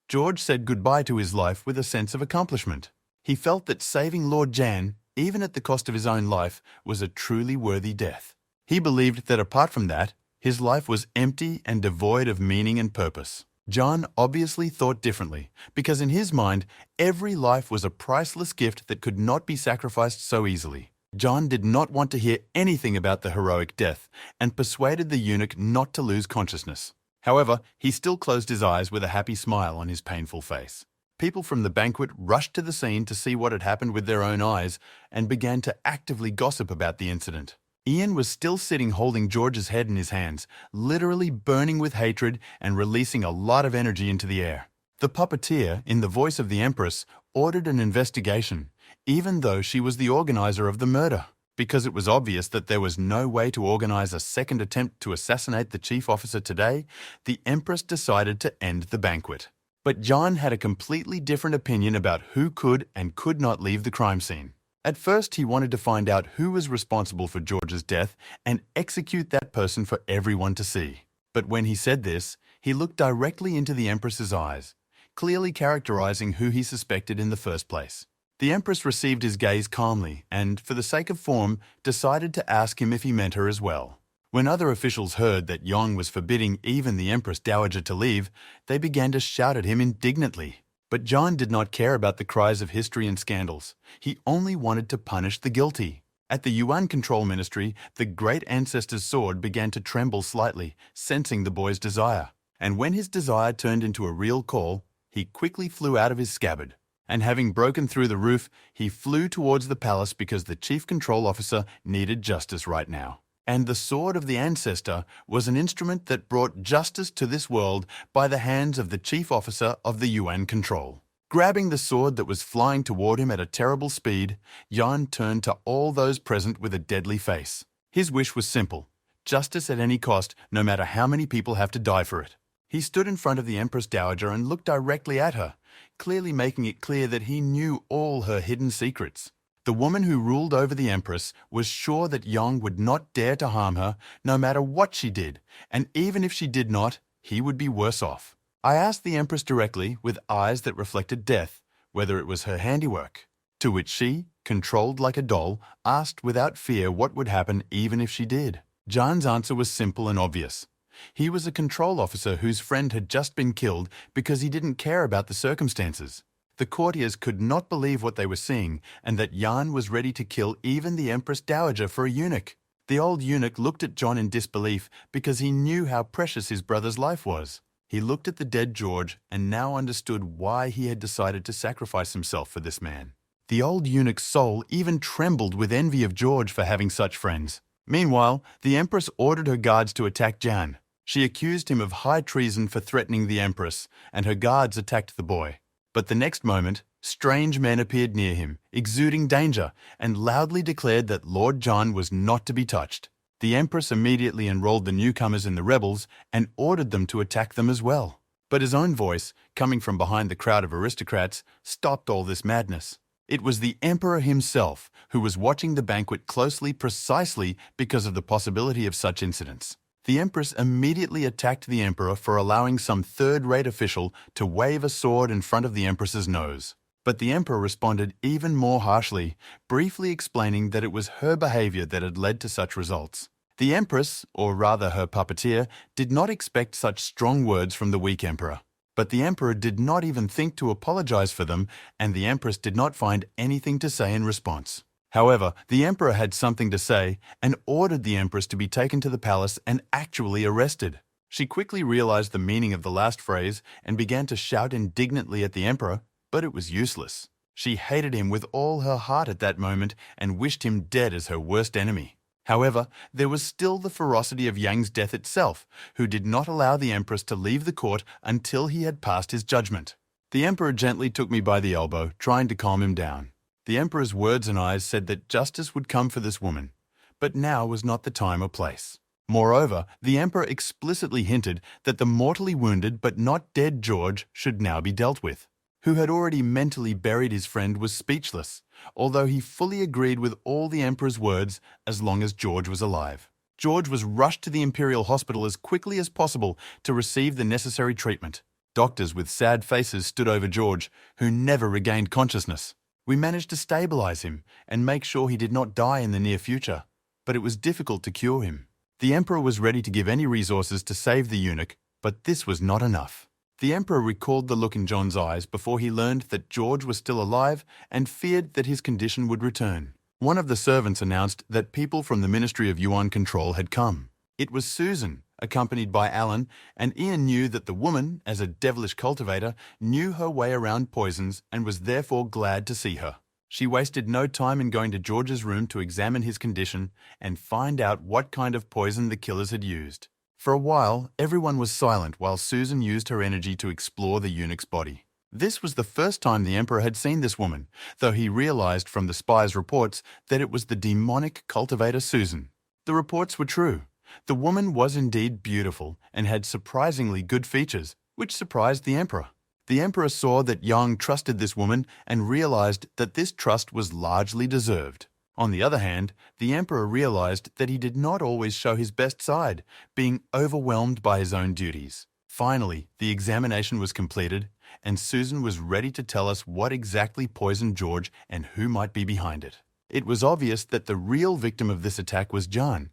George said goodbye to his life with a sense of accomplishment. He felt that saving Lord Jan, even at the cost of his own life, was a truly worthy death. He believed that apart from that, his life was empty and devoid of meaning and purpose. John obviously thought differently, because in his mind, every life was a priceless gift that could not be sacrificed so easily. John did not want to hear anything about the heroic death and persuaded the eunuch not to lose consciousness. However, he still closed his eyes with a happy smile on his painful face. People from the banquet rushed to the scene to see what had happened with their own eyes and began to actively gossip about the incident. Ian was still sitting holding George's head in his hands, literally burning with hatred and releasing a lot of energy into the air. The puppeteer, in the voice of the Empress, ordered an investigation, even though she was the organizer of the murder, because it was obvious that there was no way to organize a second attempt to assassinate the chief officer today. The Empress decided to end the banquet. But John had a completely different opinion about who could and could not leave the crime scene. At first, he wanted to find out who was responsible for George's death and execute that person for everyone to see. But when he said this, he looked directly into the Empress's eyes, clearly characterizing who he suspected in the first place. The Empress received his gaze calmly and, for the sake of form, decided to ask him if he meant her as well. When other officials heard that Yong was forbidding even the Empress Dowager to leave, they began to shout at him indignantly. But John did not care about the cries of history and scandals. He only wanted to punish the guilty. At the Yuan Control Ministry, the great ancestor's sword began to tremble slightly, sensing the boy's desire. And when his desire turned into a real call, he quickly flew out of his scabbard. And having broken through the roof, he flew towards the palace because the chief control officer needed justice right now. And the sword of the ancestor was an instrument that brought justice to this world by the hands of the chief officer of the Yuan Control. Grabbing the sword that was flying toward him at a terrible speed, Yan turned to all those present with a deadly face. His wish was simple: justice at any cost, no matter how many people have to die for it. He stood in front of the Empress Dowager and looked directly at her, clearly making it clear that he knew all her hidden secrets. The woman who ruled over the Empress was sure that Yong would not dare to harm her, no matter what she did, and even if she did not, he would be worse off. I asked the Empress directly, with eyes that reflected death, whether it was her handiwork. To which she, controlled like a doll, asked without fear what would happen even if she did. Jan's answer was simple and obvious. He was a control officer whose friend had just been killed because he didn't care about the circumstances. The courtiers could not believe what they were seeing, and that Jan was ready to kill even the Empress Dowager for a eunuch. The old eunuch looked at John in disbelief because he knew how precious his brother's life was. He looked at the dead George and now understood why he had decided to sacrifice himself for this man. The old eunuch's soul even trembled with envy of George for having such friends. Meanwhile, the Empress ordered her guards to attack Jan. She accused him of high treason for threatening the Empress, and her guards attacked the boy. But the next moment, strange men appeared near him, exuding danger, and loudly declared that Lord John was not to be touched. The Empress immediately enrolled the newcomers in the rebels and ordered them to attack them as well. But his own voice, coming from behind the crowd of aristocrats, stopped all this madness. It was the Emperor himself who was watching the banquet closely precisely because of the possibility of such incidents. The Empress immediately attacked the Emperor for allowing some third-rate official to wave a sword in front of the Empress's nose. But the Emperor responded even more harshly, briefly explaining that it was her behavior that had led to such results. The Empress, or rather her puppeteer, did not expect such strong words from the weak Emperor. But the Emperor did not even think to apologize for them, and the Empress did not find anything to say in response. However, the Emperor had something to say and ordered the Empress to be taken to the palace and actually arrested. She quickly realized the meaning of the last phrase and began to shout indignantly at the Emperor, but it was useless. She hated him with all her heart at that moment and wished him dead as her worst enemy. However, there was still the ferocity of Yang's death itself, who did not allow the Empress to leave the court until he had passed his judgment. The Emperor gently took me by the elbow, trying to calm him down. The Emperor's words and eyes said that justice would come for this woman, but now was not the time or place. Moreover, the Emperor explicitly hinted that the mortally wounded but not dead George should now be dealt with. Who had already mentally buried his friend was speechless, although he fully agreed with all the Emperor's words as long as George was alive. George was rushed to the Imperial hospital as quickly as possible to receive the necessary treatment. Doctors with sad faces stood over George, who never regained consciousness. We managed to stabilize him and make sure he did not die in the near future, but it was difficult to cure him. The Emperor was ready to give any resources to save the eunuch, but this was not enough. The Emperor recalled the look in John's eyes before he learned that George was still alive and feared that his condition would return. One of the servants announced that people from the Ministry of Yuan Control had come. It was Susan, accompanied by Alan, and Ian knew that the woman, as a devilish cultivator, knew her way around poisons and was therefore glad to see her. She wasted no time in going to George's room to examine his condition and find out what kind of poison the killers had used. For a while, everyone was silent while Susan used her energy to explore the eunuch's body. This was the first time the Emperor had seen this woman, though he realized from the spies' reports that it was the demonic cultivator Susan. The reports were true. The woman was indeed beautiful and had surprisingly good features, which surprised the Emperor. The Emperor saw that Yang trusted this woman and realized that this trust was largely deserved. On the other hand, the Emperor realized that he did not always show his best side, being overwhelmed by his own duties. Finally, the examination was completed, and Susan was ready to tell us what exactly poisoned George and who might be behind it. It was obvious that the real victim of this attack was John,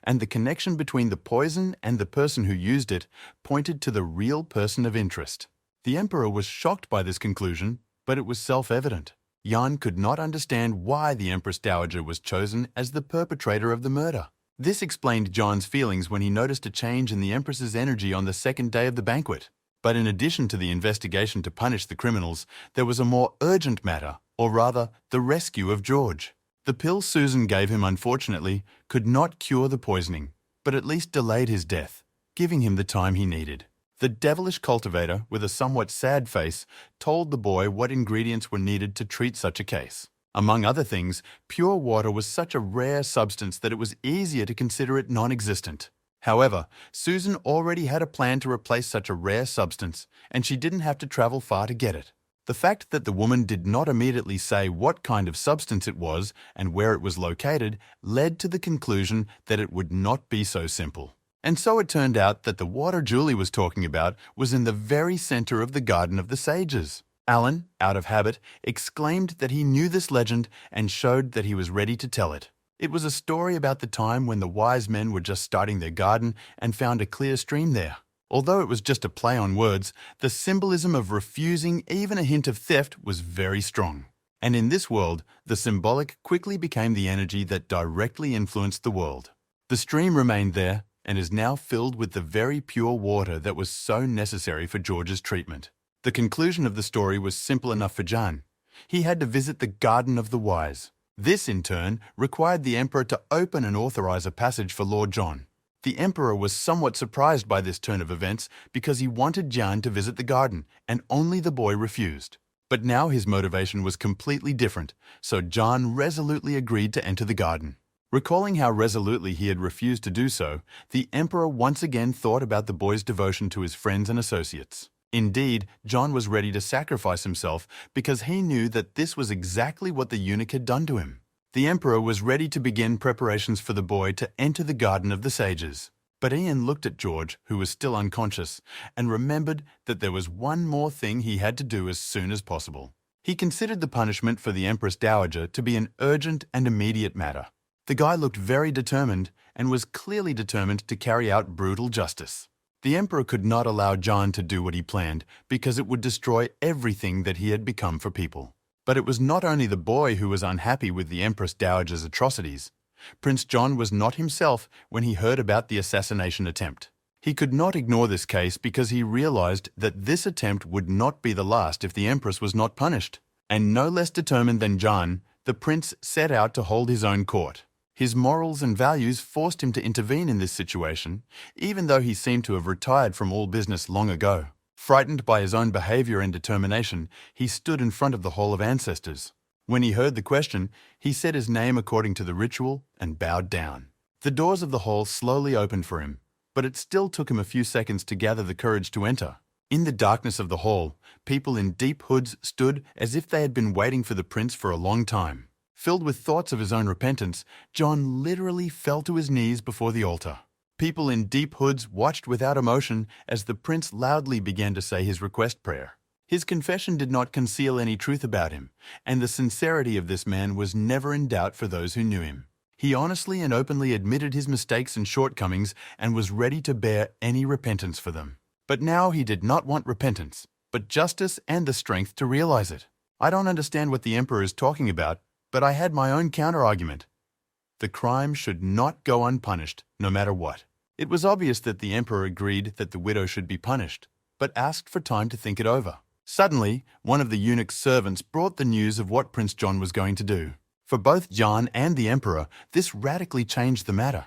and the connection between the poison and the person who used it pointed to the real person of interest. The Emperor was shocked by this conclusion, but it was self-evident. Jan could not understand why the Empress Dowager was chosen as the perpetrator of the murder. This explained John's feelings when he noticed a change in the Empress's energy on the second day of the banquet. But in addition to the investigation to punish the criminals, there was a more urgent matter, or rather, the rescue of George. The pill Susan gave him, unfortunately, could not cure the poisoning, but at least delayed his death, giving him the time he needed. The devilish cultivator, with a somewhat sad face, told the boy what ingredients were needed to treat such a case. Among other things, pure water was such a rare substance that it was easier to consider it non-existent. However, Susan already had a plan to replace such a rare substance, and she didn't have to travel far to get it. The fact that the woman did not immediately say what kind of substance it was and where it was located led to the conclusion that it would not be so simple. And so it turned out that the water Julie was talking about was in the very center of the Garden of the Sages. Alan, out of habit, exclaimed that he knew this legend and showed that he was ready to tell it. It was a story about the time when the wise men were just starting their garden and found a clear stream there. Although it was just a play on words, the symbolism of refusing even a hint of theft was very strong. And in this world, the symbolic quickly became the energy that directly influenced the world. The stream remained there and is now filled with the very pure water that was so necessary for George's treatment. The conclusion of the story was simple enough for John. He had to visit the Garden of the Wise. This, in turn, required the Emperor to open and authorize a passage for Lord John. The Emperor was somewhat surprised by this turn of events because he wanted John to visit the garden, and only the boy refused. But now his motivation was completely different, so John resolutely agreed to enter the garden. Recalling how resolutely he had refused to do so, the Emperor once again thought about the boy's devotion to his friends and associates. Indeed, John was ready to sacrifice himself because he knew that this was exactly what the eunuch had done to him. The Emperor was ready to begin preparations for the boy to enter the Garden of the Sages. But Ian looked at George, who was still unconscious, and remembered that there was one more thing he had to do as soon as possible. He considered the punishment for the Empress Dowager to be an urgent and immediate matter. The guy looked very determined and was clearly determined to carry out brutal justice. The Emperor could not allow John to do what he planned because it would destroy everything that he had become for people. But it was not only the boy who was unhappy with the Empress Dowager's atrocities. Prince John was not himself when he heard about the assassination attempt. He could not ignore this case because he realized that this attempt would not be the last if the Empress was not punished. And no less determined than John, the prince set out to hold his own court. His morals and values forced him to intervene in this situation, even though he seemed to have retired from all business long ago. Frightened by his own behavior and determination, he stood in front of the Hall of Ancestors. When he heard the question, he said his name according to the ritual and bowed down. The doors of the hall slowly opened for him, but it still took him a few seconds to gather the courage to enter. In the darkness of the hall, people in deep hoods stood as if they had been waiting for the prince for a long time. Filled with thoughts of his own repentance, John literally fell to his knees before the altar. People in deep hoods watched without emotion as the prince loudly began to say his request prayer. His confession did not conceal any truth about him, and the sincerity of this man was never in doubt for those who knew him. He honestly and openly admitted his mistakes and shortcomings and was ready to bear any repentance for them. But now he did not want repentance, but justice and the strength to realize it. I don't understand what the Emperor is talking about, but I had my own counter-argument. The crime should not go unpunished, no matter what. It was obvious that the Emperor agreed that the widow should be punished, but asked for time to think it over. Suddenly, one of the eunuch's servants brought the news of what Prince John was going to do. For both John and the Emperor, this radically changed the matter.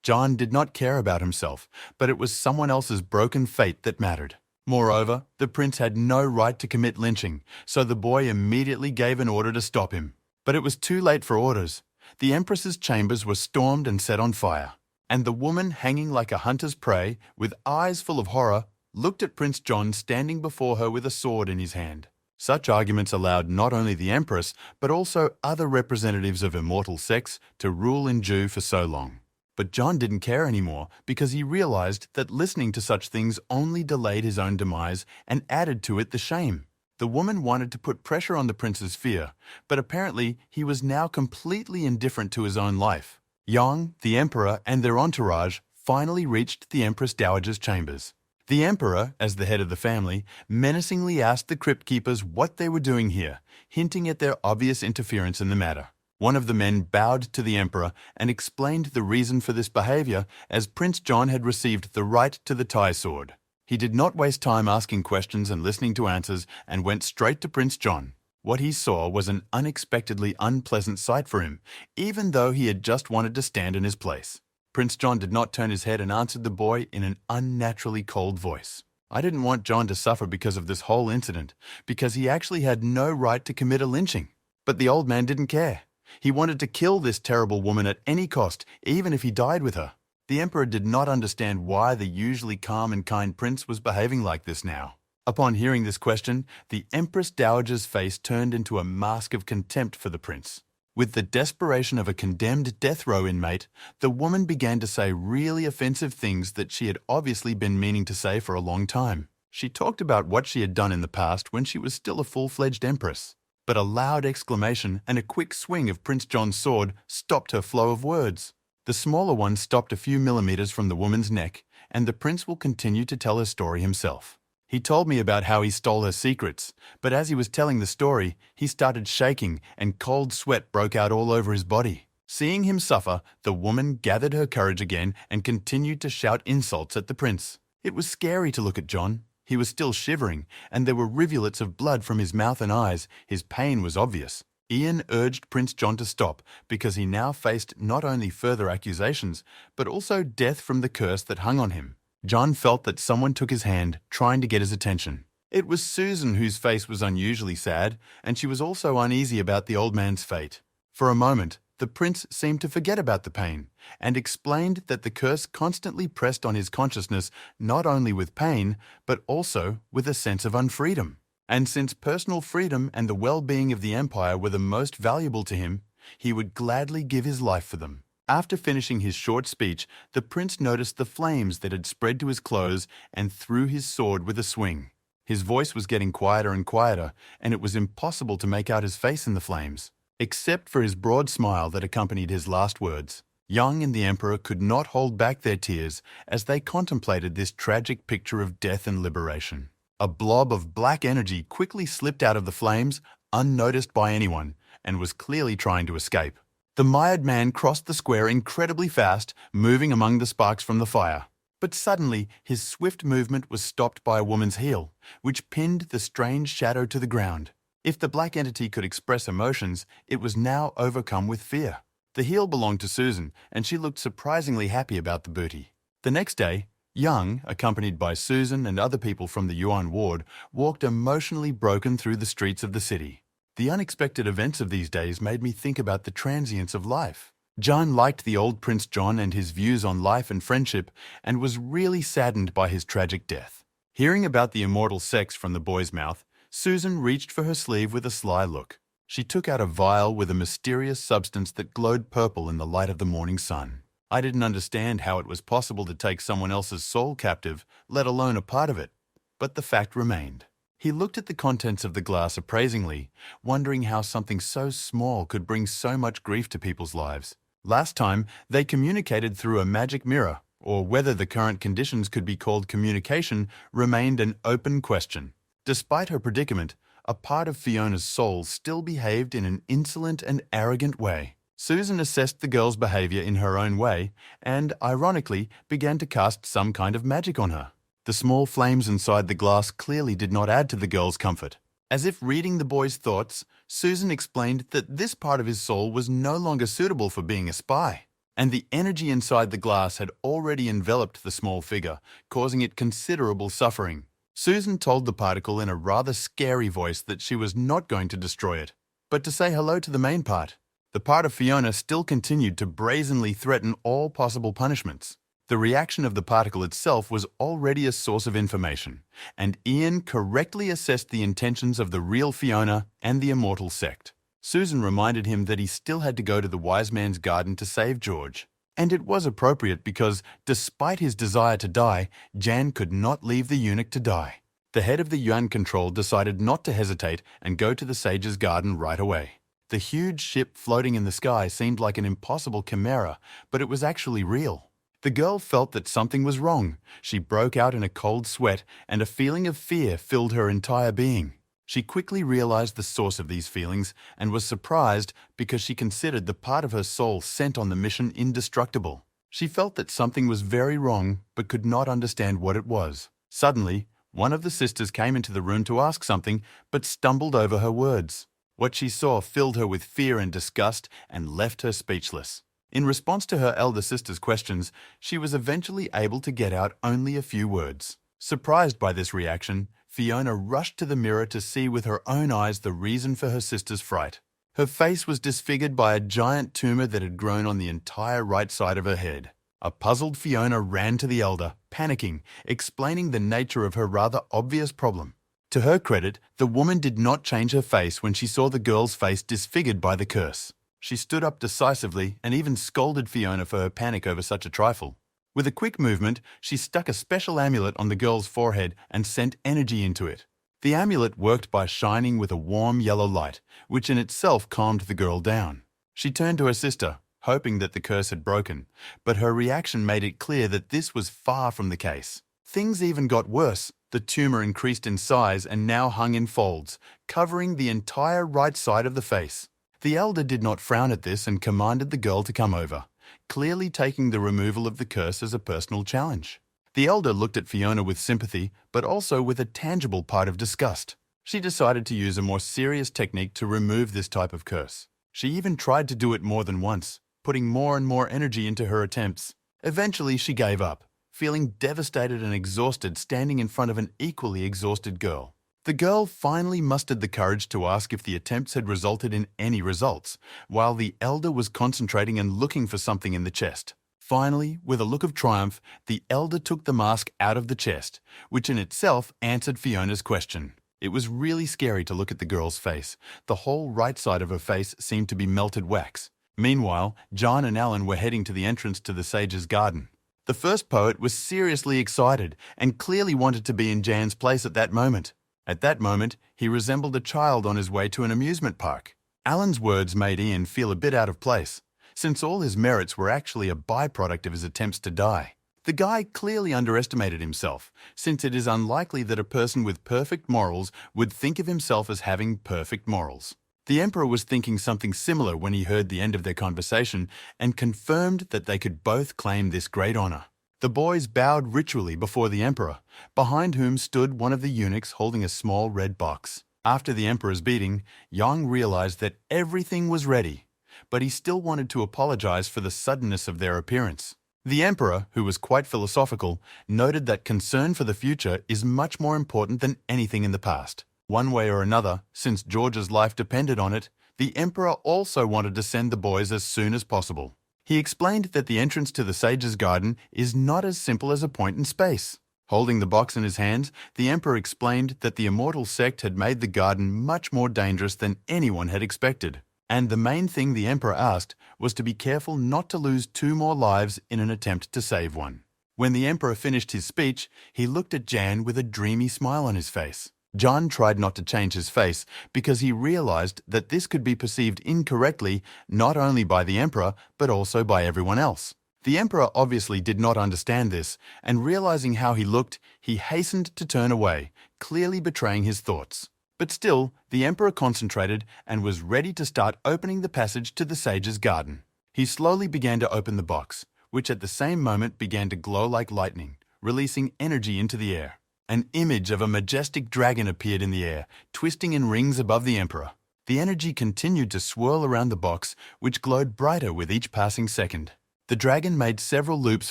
John did not care about himself, but it was someone else's broken fate that mattered. Moreover, the prince had no right to commit lynching, so the boy immediately gave an order to stop him. But it was too late for orders. The Empress's chambers were stormed and set on fire, and the woman, hanging like a hunter's prey, with eyes full of horror, looked at Prince John standing before her with a sword in his hand. Such arguments allowed not only the Empress, but also other representatives of immortal sex to rule in Jew for so long. But John didn't care anymore because he realized that listening to such things only delayed his own demise and added to it the shame. The woman wanted to put pressure on the prince's fear, but apparently he was now completely indifferent to his own life. Yang, the Emperor, and their entourage finally reached the Empress Dowager's chambers. The Emperor, as the head of the family, menacingly asked the crypt keepers what they were doing here, hinting at their obvious interference in the matter. One of the men bowed to the Emperor and explained the reason for this behavior as Prince John had received the right to the tie sword. He did not waste time asking questions and listening to answers and went straight to Prince John. What he saw was an unexpectedly unpleasant sight for him, even though he had just wanted to stand in his place. Prince John did not turn his head and answered the boy in an unnaturally cold voice. I didn't want John to suffer because of this whole incident, because he actually had no right to commit a lynching. But the old man didn't care. He wanted to kill this terrible woman at any cost, even if he died with her. The Emperor did not understand why the usually calm and kind prince was behaving like this now. Upon hearing this question, the Empress Dowager's face turned into a mask of contempt for the prince. With the desperation of a condemned death row inmate, the woman began to say really offensive things that she had obviously been meaning to say for a long time. She talked about what she had done in the past when she was still a full-fledged empress. But a loud exclamation and a quick swing of Prince John's sword stopped her flow of words. The smaller one stopped a few millimeters from the woman's neck, and the prince will continue to tell her story himself. He told me about how he stole her secrets, but as he was telling the story, he started shaking and cold sweat broke out all over his body. Seeing him suffer, the woman gathered her courage again and continued to shout insults at the prince. It was scary to look at John. He was still shivering, and there were rivulets of blood from his mouth and eyes. His pain was obvious. Ian urged Prince John to stop because he now faced not only further accusations, but also death from the curse that hung on him. John felt that someone took his hand, trying to get his attention. It was Susan whose face was unusually sad, and she was also uneasy about the old man's fate. For a moment, the prince seemed to forget about the pain, and explained that the curse constantly pressed on his consciousness not only with pain, but also with a sense of unfreedom. And since personal freedom and the well-being of the empire were the most valuable to him, he would gladly give his life for them. After finishing his short speech, the prince noticed the flames that had spread to his clothes and threw his sword with a swing. His voice was getting quieter and quieter, and it was impossible to make out his face in the flames, except for his broad smile that accompanied his last words. Young and the emperor could not hold back their tears as they contemplated this tragic picture of death and liberation. A blob of black energy quickly slipped out of the flames, unnoticed by anyone, and was clearly trying to escape. The mired man crossed the square incredibly fast, moving among the sparks from the fire. But suddenly, his swift movement was stopped by a woman's heel, which pinned the strange shadow to the ground. If the black entity could express emotions, it was now overcome with fear. The heel belonged to Susan, and she looked surprisingly happy about the booty. The next day, Young, accompanied by Susan and other people from the Yuan ward, walked emotionally broken through the streets of the city. The unexpected events of these days made me think about the transience of life. John liked the old Prince John and his views on life and friendship, and was really saddened by his tragic death. Hearing about the immortal sex from the boy's mouth, Susan reached for her sleeve with a sly look. She took out a vial with a mysterious substance that glowed purple in the light of the morning sun. I didn't understand how it was possible to take someone else's soul captive, let alone a part of it, but the fact remained. He looked at the contents of the glass appraisingly, wondering how something so small could bring so much grief to people's lives. Last time, they communicated through a magic mirror, or whether the current conditions could be called communication remained an open question. Despite her predicament, a part of Fiona's soul still behaved in an insolent and arrogant way. Susan assessed the girl's behavior in her own way and, ironically, began to cast some kind of magic on her. The small flames inside the glass clearly did not add to the girl's comfort. As if reading the boy's thoughts, Susan explained that this part of his soul was no longer suitable for being a spy, and the energy inside the glass had already enveloped the small figure, causing it considerable suffering. Susan told the particle in a rather scary voice that she was not going to destroy it, but to say hello to the main part. The part of Fiona still continued to brazenly threaten all possible punishments. The reaction of the particle itself was already a source of information, and Ian correctly assessed the intentions of the real Fiona and the immortal sect. Susan reminded him that he still had to go to the wise man's garden to save George. And it was appropriate because, despite his desire to die, Jan could not leave the eunuch to die. The head of the Yuan control decided not to hesitate and go to the sage's garden right away. The huge ship floating in the sky seemed like an impossible chimera, but it was actually real. The girl felt that something was wrong. She broke out in a cold sweat, and a feeling of fear filled her entire being. She quickly realized the source of these feelings and was surprised because she considered the part of her soul sent on the mission indestructible. She felt that something was very wrong but could not understand what it was. Suddenly, one of the sisters came into the room to ask something but stumbled over her words. What she saw filled her with fear and disgust and left her speechless. In response to her elder sister's questions, she was eventually able to get out only a few words. Surprised by this reaction, Fiona rushed to the mirror to see with her own eyes the reason for her sister's fright. Her face was disfigured by a giant tumor that had grown on the entire right side of her head. A puzzled Fiona ran to the elder, panicking, explaining the nature of her rather obvious problem. To her credit, the woman did not change her face when she saw the girl's face disfigured by the curse. She stood up decisively and even scolded Fiona for her panic over such a trifle. With a quick movement, she stuck a special amulet on the girl's forehead and sent energy into it. The amulet worked by shining with a warm yellow light, which in itself calmed the girl down. She turned to her sister, hoping that the curse had broken, but her reaction made it clear that this was far from the case. Things even got worse. The tumor increased in size and now hung in folds, covering the entire right side of the face. The elder did not frown at this and commanded the girl to come over, clearly taking the removal of the curse as a personal challenge. The elder looked at Fiona with sympathy, but also with a tangible part of disgust. She decided to use a more serious technique to remove this type of curse. She even tried to do it more than once, putting more and more energy into her attempts. Eventually, she gave up, feeling devastated and exhausted standing in front of an equally exhausted girl. The girl finally mustered the courage to ask if the attempts had resulted in any results, while the elder was concentrating and looking for something in the chest. Finally, with a look of triumph, the elder took the mask out of the chest, which in itself answered Fiona's question. It was really scary to look at the girl's face. The whole right side of her face seemed to be melted wax. Meanwhile, John and Alan were heading to the entrance to the sage's garden. The first poet was seriously excited and clearly wanted to be in Jan's place at that moment. At that moment, he resembled a child on his way to an amusement park. Alan's words made Ian feel a bit out of place, since all his merits were actually a byproduct of his attempts to die. The guy clearly underestimated himself, since it is unlikely that a person with perfect morals would think of himself as having perfect morals. The Emperor was thinking something similar when he heard the end of their conversation and confirmed that they could both claim this great honor. The boys bowed ritually before the Emperor, behind whom stood one of the eunuchs holding a small red box. After the Emperor's beating, Yang realized that everything was ready, but he still wanted to apologize for the suddenness of their appearance. The Emperor, who was quite philosophical, noted that concern for the future is much more important than anything in the past. One way or another, since George's life depended on it, the Emperor also wanted to send the boys as soon as possible. He explained that the entrance to the sage's garden is not as simple as a point in space. Holding the box in his hands, the Emperor explained that the immortal sect had made the garden much more dangerous than anyone had expected. And the main thing the Emperor asked was to be careful not to lose 2 more lives in an attempt to save one. When the Emperor finished his speech, he looked at Jan with a dreamy smile on his face. John tried not to change his face because he realized that this could be perceived incorrectly not only by the Emperor but also by everyone else. The Emperor obviously did not understand this, and realizing how he looked, he hastened to turn away, clearly betraying his thoughts. But still, the Emperor concentrated and was ready to start opening the passage to the sage's garden. He slowly began to open the box, which at the same moment began to glow like lightning, releasing energy into the air. An image of a majestic dragon appeared in the air, twisting in rings above the Emperor. The energy continued to swirl around the box, which glowed brighter with each passing second. The dragon made several loops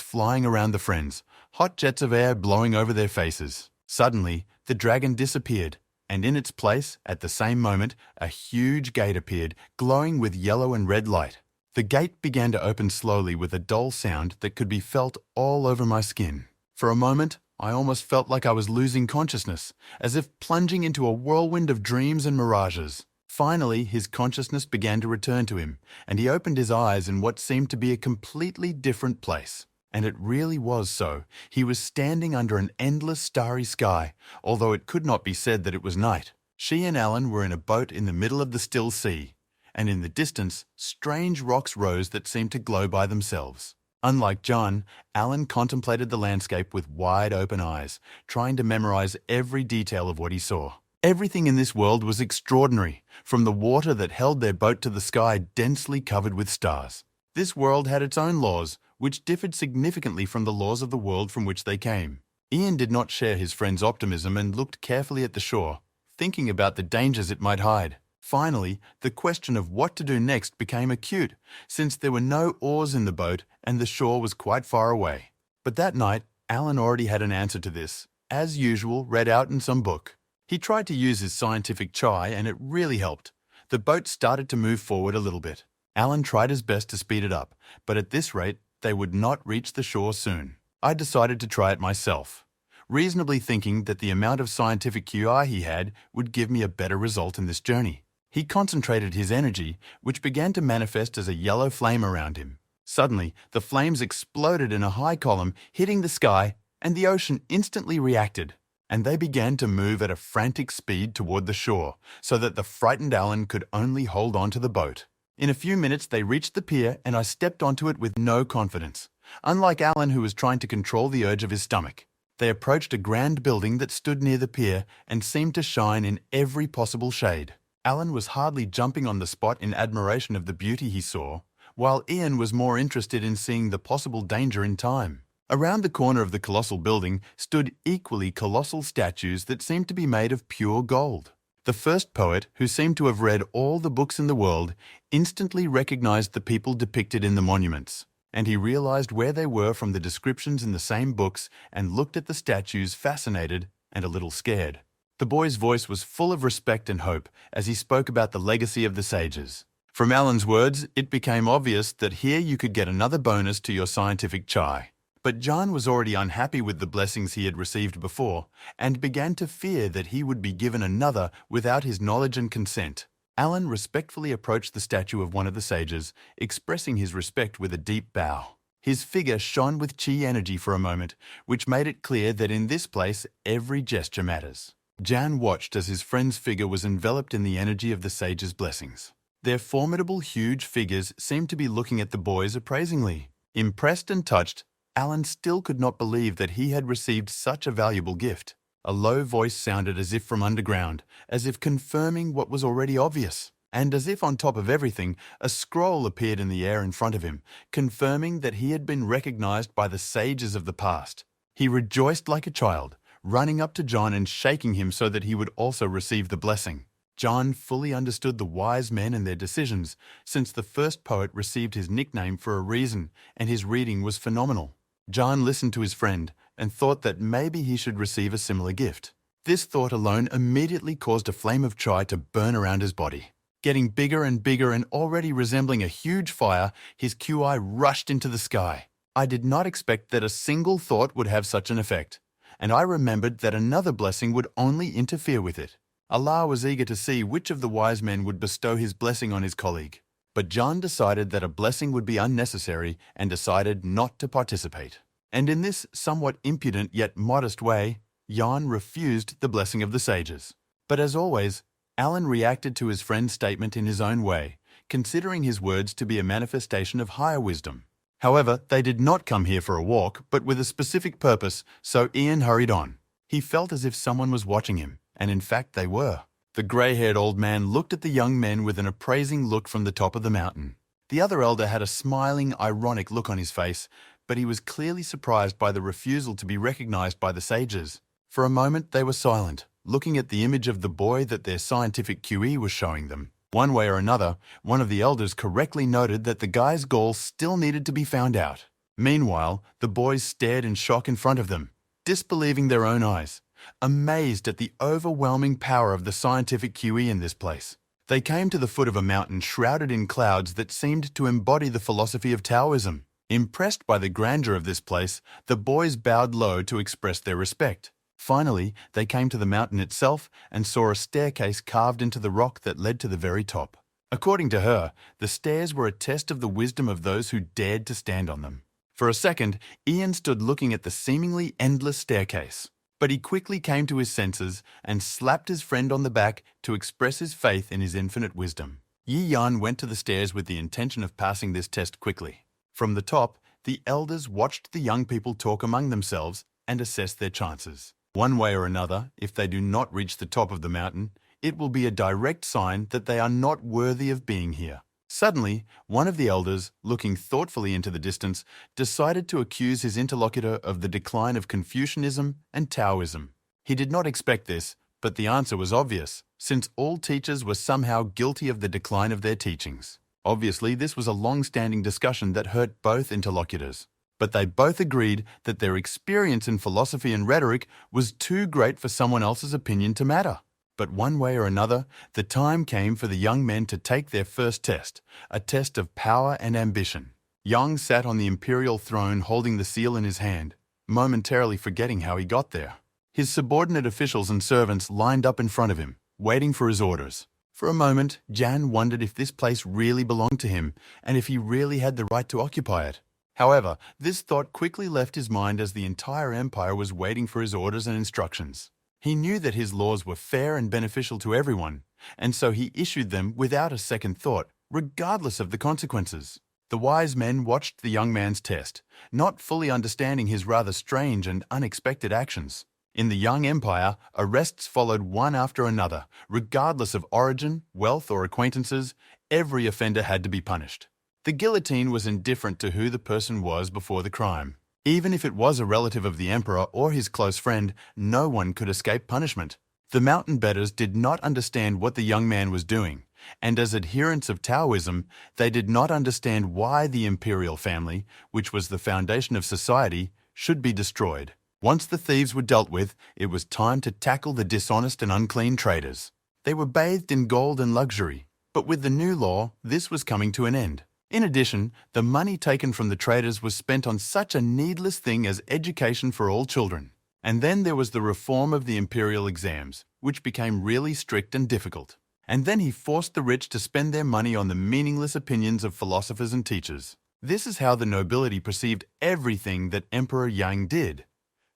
flying around the friends, hot jets of air blowing over their faces. Suddenly, the dragon disappeared, and in its place, at the same moment, a huge gate appeared, glowing with yellow and red light. The gate began to open slowly with a dull sound that could be felt all over my skin. For a moment, I almost felt like I was losing consciousness, as if plunging into a whirlwind of dreams and mirages. Finally, his consciousness began to return to him, and he opened his eyes in what seemed to be a completely different place. And it really was so. He was standing under an endless starry sky, although it could not be said that it was night. She and Alan were in a boat in the middle of the still sea, and in the distance, strange rocks rose that seemed to glow by themselves. Unlike John, Alan contemplated the landscape with wide open eyes, trying to memorize every detail of what he saw. Everything in this world was extraordinary, from the water that held their boat to the sky densely covered with stars. This world had its own laws, which differed significantly from the laws of the world from which they came. Ian did not share his friend's optimism and looked carefully at the shore, thinking about the dangers it might hide. Finally, the question of what to do next became acute, since there were no oars in the boat and the shore was quite far away. But that night, Alan already had an answer to this, as usual, read out in some book. He tried to use his scientific chai and it really helped. The boat started to move forward a little bit. Alan tried his best to speed it up, but at this rate, they would not reach the shore soon. I decided to try it myself, reasonably thinking that the amount of scientific QI he had would give me a better result in this journey. He concentrated his energy, which began to manifest as a yellow flame around him. Suddenly, the flames exploded in a high column, hitting the sky, and the ocean instantly reacted, and they began to move at a frantic speed toward the shore, so that the frightened Alan could only hold on to the boat. In a few minutes, they reached the pier, and I stepped onto it with no confidence. Unlike Alan, who was trying to control the urge of his stomach, they approached a grand building that stood near the pier and seemed to shine in every possible shade. Alan was hardly jumping on the spot in admiration of the beauty he saw, while Ian was more interested in seeing the possible danger in time. Around the corner of the colossal building stood equally colossal statues that seemed to be made of pure gold. The first poet, who seemed to have read all the books in the world, instantly recognized the people depicted in the monuments, and he realized where they were from the descriptions in the same books and looked at the statues fascinated and a little scared. The boy's voice was full of respect and hope as he spoke about the legacy of the sages. From Alan's words, it became obvious that here you could get another bonus to your scientific chai. But John was already unhappy with the blessings he had received before and began to fear that he would be given another without his knowledge and consent. Alan respectfully approached the statue of one of the sages, expressing his respect with a deep bow. His figure shone with chi energy for a moment, which made it clear that in this place every gesture matters. Jan watched as his friend's figure was enveloped in the energy of the sage's blessings. Their formidable, huge figures seemed to be looking at the boys appraisingly. Impressed and touched, Alan still could not believe that he had received such a valuable gift. A low voice sounded as if from underground, as if confirming what was already obvious. And as if on top of everything, a scroll appeared in the air in front of him, confirming that he had been recognized by the sages of the past. He rejoiced like a child, running up to John and shaking him so that he would also receive the blessing. John fully understood the wise men and their decisions, since the first poet received his nickname for a reason, and his reading was phenomenal. John listened to his friend and thought that maybe he should receive a similar gift. This thought alone immediately caused a flame of chai to burn around his body. Getting bigger and bigger and already resembling a huge fire, his QI rushed into the sky. I did not expect that a single thought would have such an effect, and I remembered that another blessing would only interfere with it. Allah was eager to see which of the wise men would bestow his blessing on his colleague. But John decided that a blessing would be unnecessary and decided not to participate. And in this somewhat impudent yet modest way, Jan refused the blessing of the sages. But as always, Alan reacted to his friend's statement in his own way, considering his words to be a manifestation of higher wisdom. However, they did not come here for a walk, but with a specific purpose, so Ian hurried on. He felt as if someone was watching him, and in fact they were. The grey-haired old man looked at the young men with an appraising look from the top of the mountain. The other elder had a smiling, ironic look on his face, but he was clearly surprised by the refusal to be recognized by the sages. For a moment they were silent, looking at the image of the boy that their scientific QE was showing them. One way or another, one of the elders correctly noted that the guy's goal still needed to be found out. Meanwhile, the boys stared in shock in front of them, disbelieving their own eyes, amazed at the overwhelming power of the scientific QE in this place. They came to the foot of a mountain shrouded in clouds that seemed to embody the philosophy of Taoism. Impressed by the grandeur of this place, the boys bowed low to express their respect. Finally, they came to the mountain itself and saw a staircase carved into the rock that led to the very top. According to her, the stairs were a test of the wisdom of those who dared to stand on them. For a second, Ian stood looking at the seemingly endless staircase. But he quickly came to his senses and slapped his friend on the back to express his faith in his infinite wisdom. Yi Yan went to the stairs with the intention of passing this test quickly. From the top, the elders watched the young people talk among themselves and assess their chances. One way or another, if they do not reach the top of the mountain, it will be a direct sign that they are not worthy of being here. Suddenly, one of the elders, looking thoughtfully into the distance, decided to accuse his interlocutor of the decline of Confucianism and Taoism. He did not expect this, but the answer was obvious, since all teachers were somehow guilty of the decline of their teachings. Obviously, this was a long-standing discussion that hurt both interlocutors, but they both agreed that their experience in philosophy and rhetoric was too great for someone else's opinion to matter. But one way or another, the time came for the young men to take their first test, a test of power and ambition. Yang sat on the Imperial throne holding the seal in his hand, momentarily forgetting how he got there. His subordinate officials and servants lined up in front of him, waiting for his orders. For a moment, Jan wondered if this place really belonged to him and if he really had the right to occupy it. However, this thought quickly left his mind as the entire empire was waiting for his orders and instructions. He knew that his laws were fair and beneficial to everyone, and so he issued them without a second thought, regardless of the consequences. The wise men watched the young man's test, not fully understanding his rather strange and unexpected actions. In the young empire, arrests followed one after another. Regardless of origin, wealth, or acquaintances, every offender had to be punished. The guillotine was indifferent to who the person was before the crime. Even if it was a relative of the emperor or his close friend, no one could escape punishment. The mountain betters did not understand what the young man was doing, and as adherents of Taoism, they did not understand why the Imperial family, which was the foundation of society, should be destroyed. Once the thieves were dealt with, it was time to tackle the dishonest and unclean traitors. They were bathed in gold and luxury, but with the new law, this was coming to an end. In addition, the money taken from the traders was spent on such a needless thing as education for all children. And then there was the reform of the imperial exams, which became really strict and difficult. And then he forced the rich to spend their money on the meaningless opinions of philosophers and teachers. This is how the nobility perceived everything that Emperor Yang did.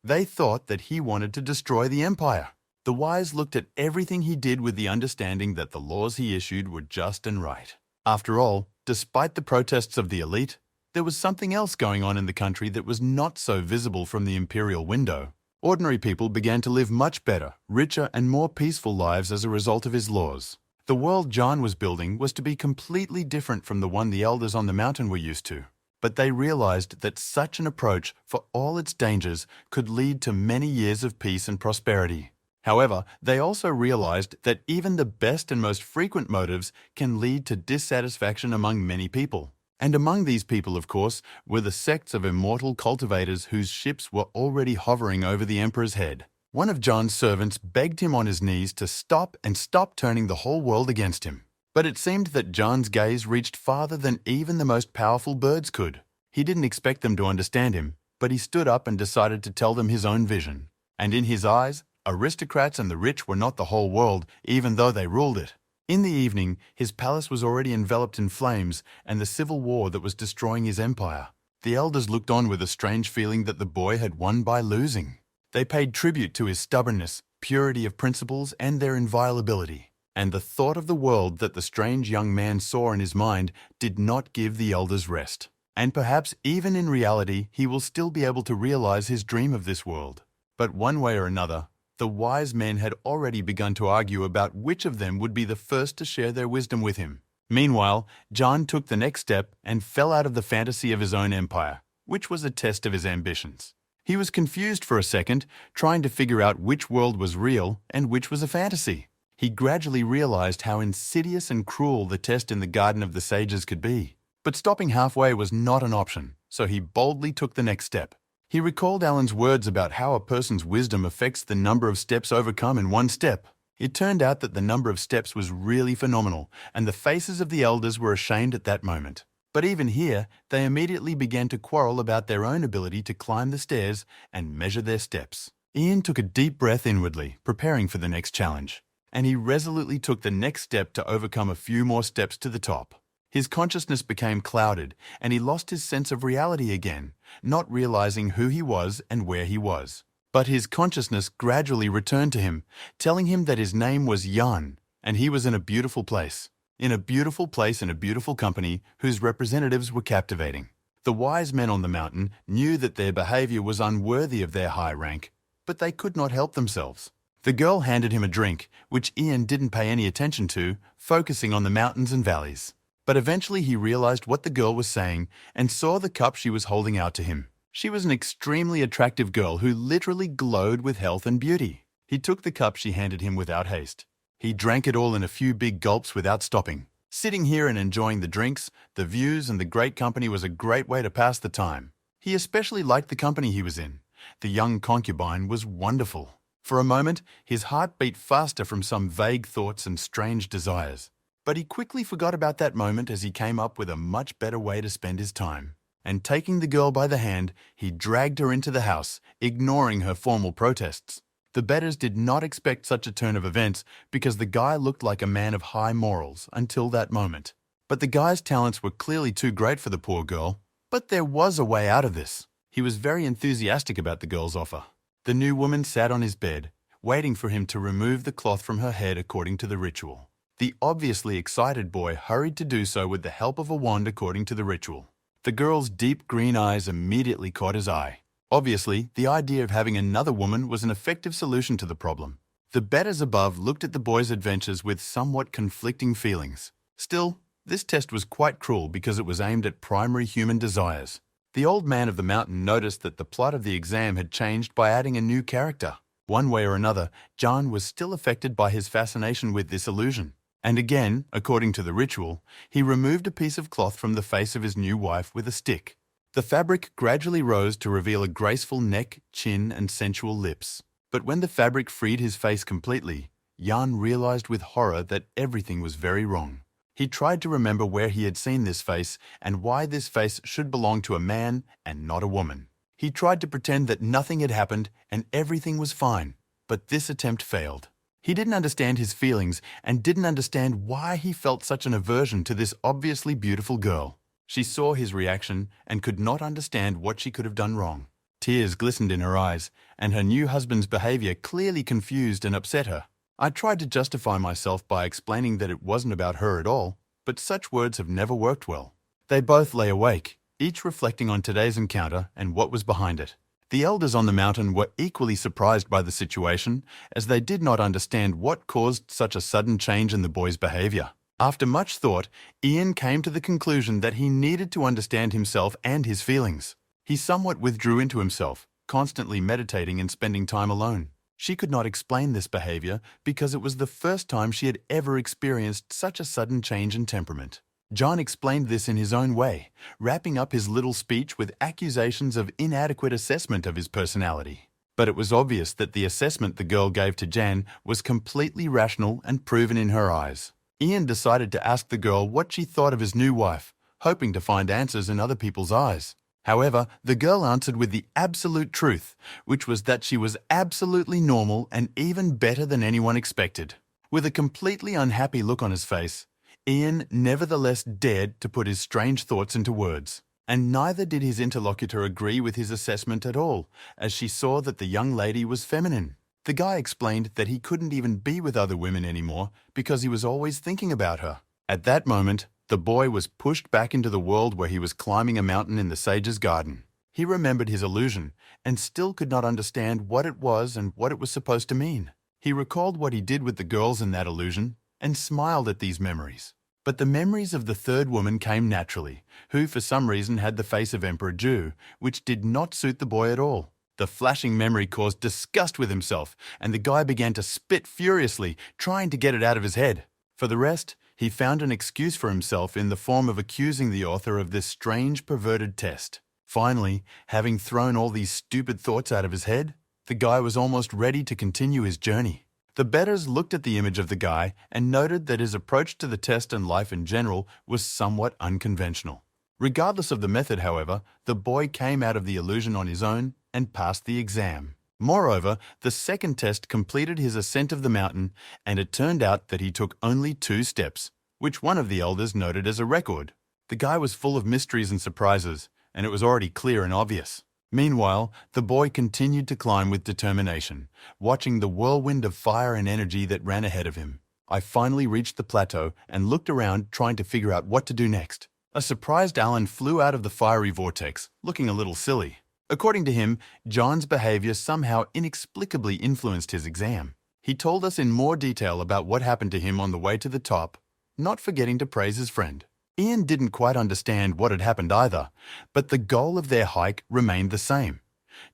They thought that he wanted to destroy the empire. The wise looked at everything he did with the understanding that the laws he issued were just and right. After all, despite the protests of the elite, there was something else going on in the country that was not so visible from the imperial window. Ordinary people began to live much better, richer, and more peaceful lives as a result of his laws. The world John was building was to be completely different from the one the elders on the mountain were used to. But they realized that such an approach, for all its dangers, could lead to many years of peace and prosperity. However, they also realized that even the best and most frequent motives can lead to dissatisfaction among many people. And among these people, of course, were the sects of immortal cultivators whose ships were already hovering over the emperor's head. One of John's servants begged him on his knees to stop turning the whole world against him. But it seemed that John's gaze reached farther than even the most powerful birds could. He didn't expect them to understand him, but he stood up and decided to tell them his own vision. And in his eyes, aristocrats and the rich were not the whole world, even though they ruled it. In the evening, his palace was already enveloped in flames and the civil war that was destroying his empire. The elders looked on with a strange feeling that the boy had won by losing. They paid tribute to his stubbornness, purity of principles, and their inviolability. And the thought of the world that the strange young man saw in his mind did not give the elders rest. And perhaps even in reality, he will still be able to realize his dream of this world. But one way or another, the wise men had already begun to argue about which of them would be the first to share their wisdom with him. Meanwhile, John took the next step and fell out of the fantasy of his own empire, which was a test of his ambitions. He was confused for a second, trying to figure out which world was real and which was a fantasy. He gradually realized how insidious and cruel the test in the Garden of the Sages could be. But stopping halfway was not an option, so he boldly took the next step. He recalled Alan's words about how a person's wisdom affects the number of steps overcome in one step. It turned out that the number of steps was really phenomenal, and the faces of the elders were ashamed at that moment. But even here, they immediately began to quarrel about their own ability to climb the stairs and measure their steps. Ian took a deep breath inwardly, preparing for the next challenge, and he resolutely took the next step to overcome a few more steps to the top. His consciousness became clouded, and he lost his sense of reality again, not realizing who he was and where he was. But his consciousness gradually returned to him, telling him that his name was Jan, and he was in a beautiful place. In a beautiful place in a beautiful company whose representatives were captivating. The wise men on the mountain knew that their behavior was unworthy of their high rank, but they could not help themselves. The girl handed him a drink, which Ian didn't pay any attention to, focusing on the mountains and valleys. But eventually he realized what the girl was saying and saw the cup she was holding out to him. She was an extremely attractive girl who literally glowed with health and beauty. He took the cup she handed him without haste. He drank it all in a few big gulps without stopping. Sitting here and enjoying the drinks, the views, and the great company was a great way to pass the time. He especially liked the company he was in. The young concubine was wonderful. For a moment, his heart beat faster from some vague thoughts and strange desires. But he quickly forgot about that moment as he came up with a much better way to spend his time. And taking the girl by the hand, he dragged her into the house, ignoring her formal protests. The betters did not expect such a turn of events because the guy looked like a man of high morals until that moment. But the guy's talents were clearly too great for the poor girl. But there was a way out of this. He was very enthusiastic about the girl's offer. The new woman sat on his bed, waiting for him to remove the cloth from her head according to the ritual. The obviously excited boy hurried to do so with the help of a wand according to the ritual. The girl's deep green eyes immediately caught his eye. Obviously, the idea of having another woman was an effective solution to the problem. The betters above looked at the boy's adventures with somewhat conflicting feelings. Still, this test was quite cruel because it was aimed at primary human desires. The old man of the mountain noticed that the plot of the exam had changed by adding a new character. One way or another, John was still affected by his fascination with this illusion. And again, according to the ritual, he removed a piece of cloth from the face of his new wife with a stick. The fabric gradually rose to reveal a graceful neck, chin, and sensual lips. But when the fabric freed his face completely, Jan realized with horror that everything was very wrong. He tried to remember where he had seen this face and why this face should belong to a man and not a woman. He tried to pretend that nothing had happened and everything was fine, but this attempt failed. He didn't understand his feelings and didn't understand why he felt such an aversion to this obviously beautiful girl. She saw his reaction and could not understand what she could have done wrong. Tears glistened in her eyes, and her new husband's behavior clearly confused and upset her. I tried to justify myself by explaining that it wasn't about her at all, but such words have never worked well. They both lay awake, each reflecting on today's encounter and what was behind it. The elders on the mountain were equally surprised by the situation, as they did not understand what caused such a sudden change in the boy's behavior. After much thought, Ian came to the conclusion that he needed to understand himself and his feelings. He somewhat withdrew into himself, constantly meditating and spending time alone. She could not explain this behavior because it was the first time she had ever experienced such a sudden change in temperament. John explained this in his own way, wrapping up his little speech with accusations of inadequate assessment of his personality. But it was obvious that the assessment the girl gave to Jan was completely rational and proven in her eyes. Ian decided to ask the girl what she thought of his new wife, hoping to find answers in other people's eyes. However, the girl answered with the absolute truth, which was that she was absolutely normal and even better than anyone expected. With a completely unhappy look on his face, Ian nevertheless dared to put his strange thoughts into words. And neither did his interlocutor agree with his assessment at all, as she saw that the young lady was feminine. The guy explained that he couldn't even be with other women anymore because he was always thinking about her. At that moment, the boy was pushed back into the world where he was climbing a mountain in the sage's garden. He remembered his illusion and still could not understand what it was and what it was supposed to mean. He recalled what he did with the girls in that illusion and smiled at these memories. But the memories of the third woman came naturally, who for some reason had the face of Emperor Ju, which did not suit the boy at all. The flashing memory caused disgust with himself, and the guy began to spit furiously, trying to get it out of his head. For the rest, he found an excuse for himself in the form of accusing the author of this strange, perverted test. Finally, having thrown all these stupid thoughts out of his head, the guy was almost ready to continue his journey. The betters looked at the image of the guy and noted that his approach to the test and life in general was somewhat unconventional. Regardless of the method, however, the boy came out of the illusion on his own and passed the exam. Moreover, the second test completed his ascent of the mountain, and it turned out that he took only 2 steps, which one of the elders noted as a record. The guy was full of mysteries and surprises, and it was already clear and obvious. Meanwhile, the boy continued to climb with determination, watching the whirlwind of fire and energy that ran ahead of him. I finally reached the plateau and looked around trying to figure out what to do next. A surprised Alan flew out of the fiery vortex, looking a little silly. According to him, John's behavior somehow inexplicably influenced his exam. He told us in more detail about what happened to him on the way to the top, not forgetting to praise his friend. Ian didn't quite understand what had happened either, but the goal of their hike remained the same: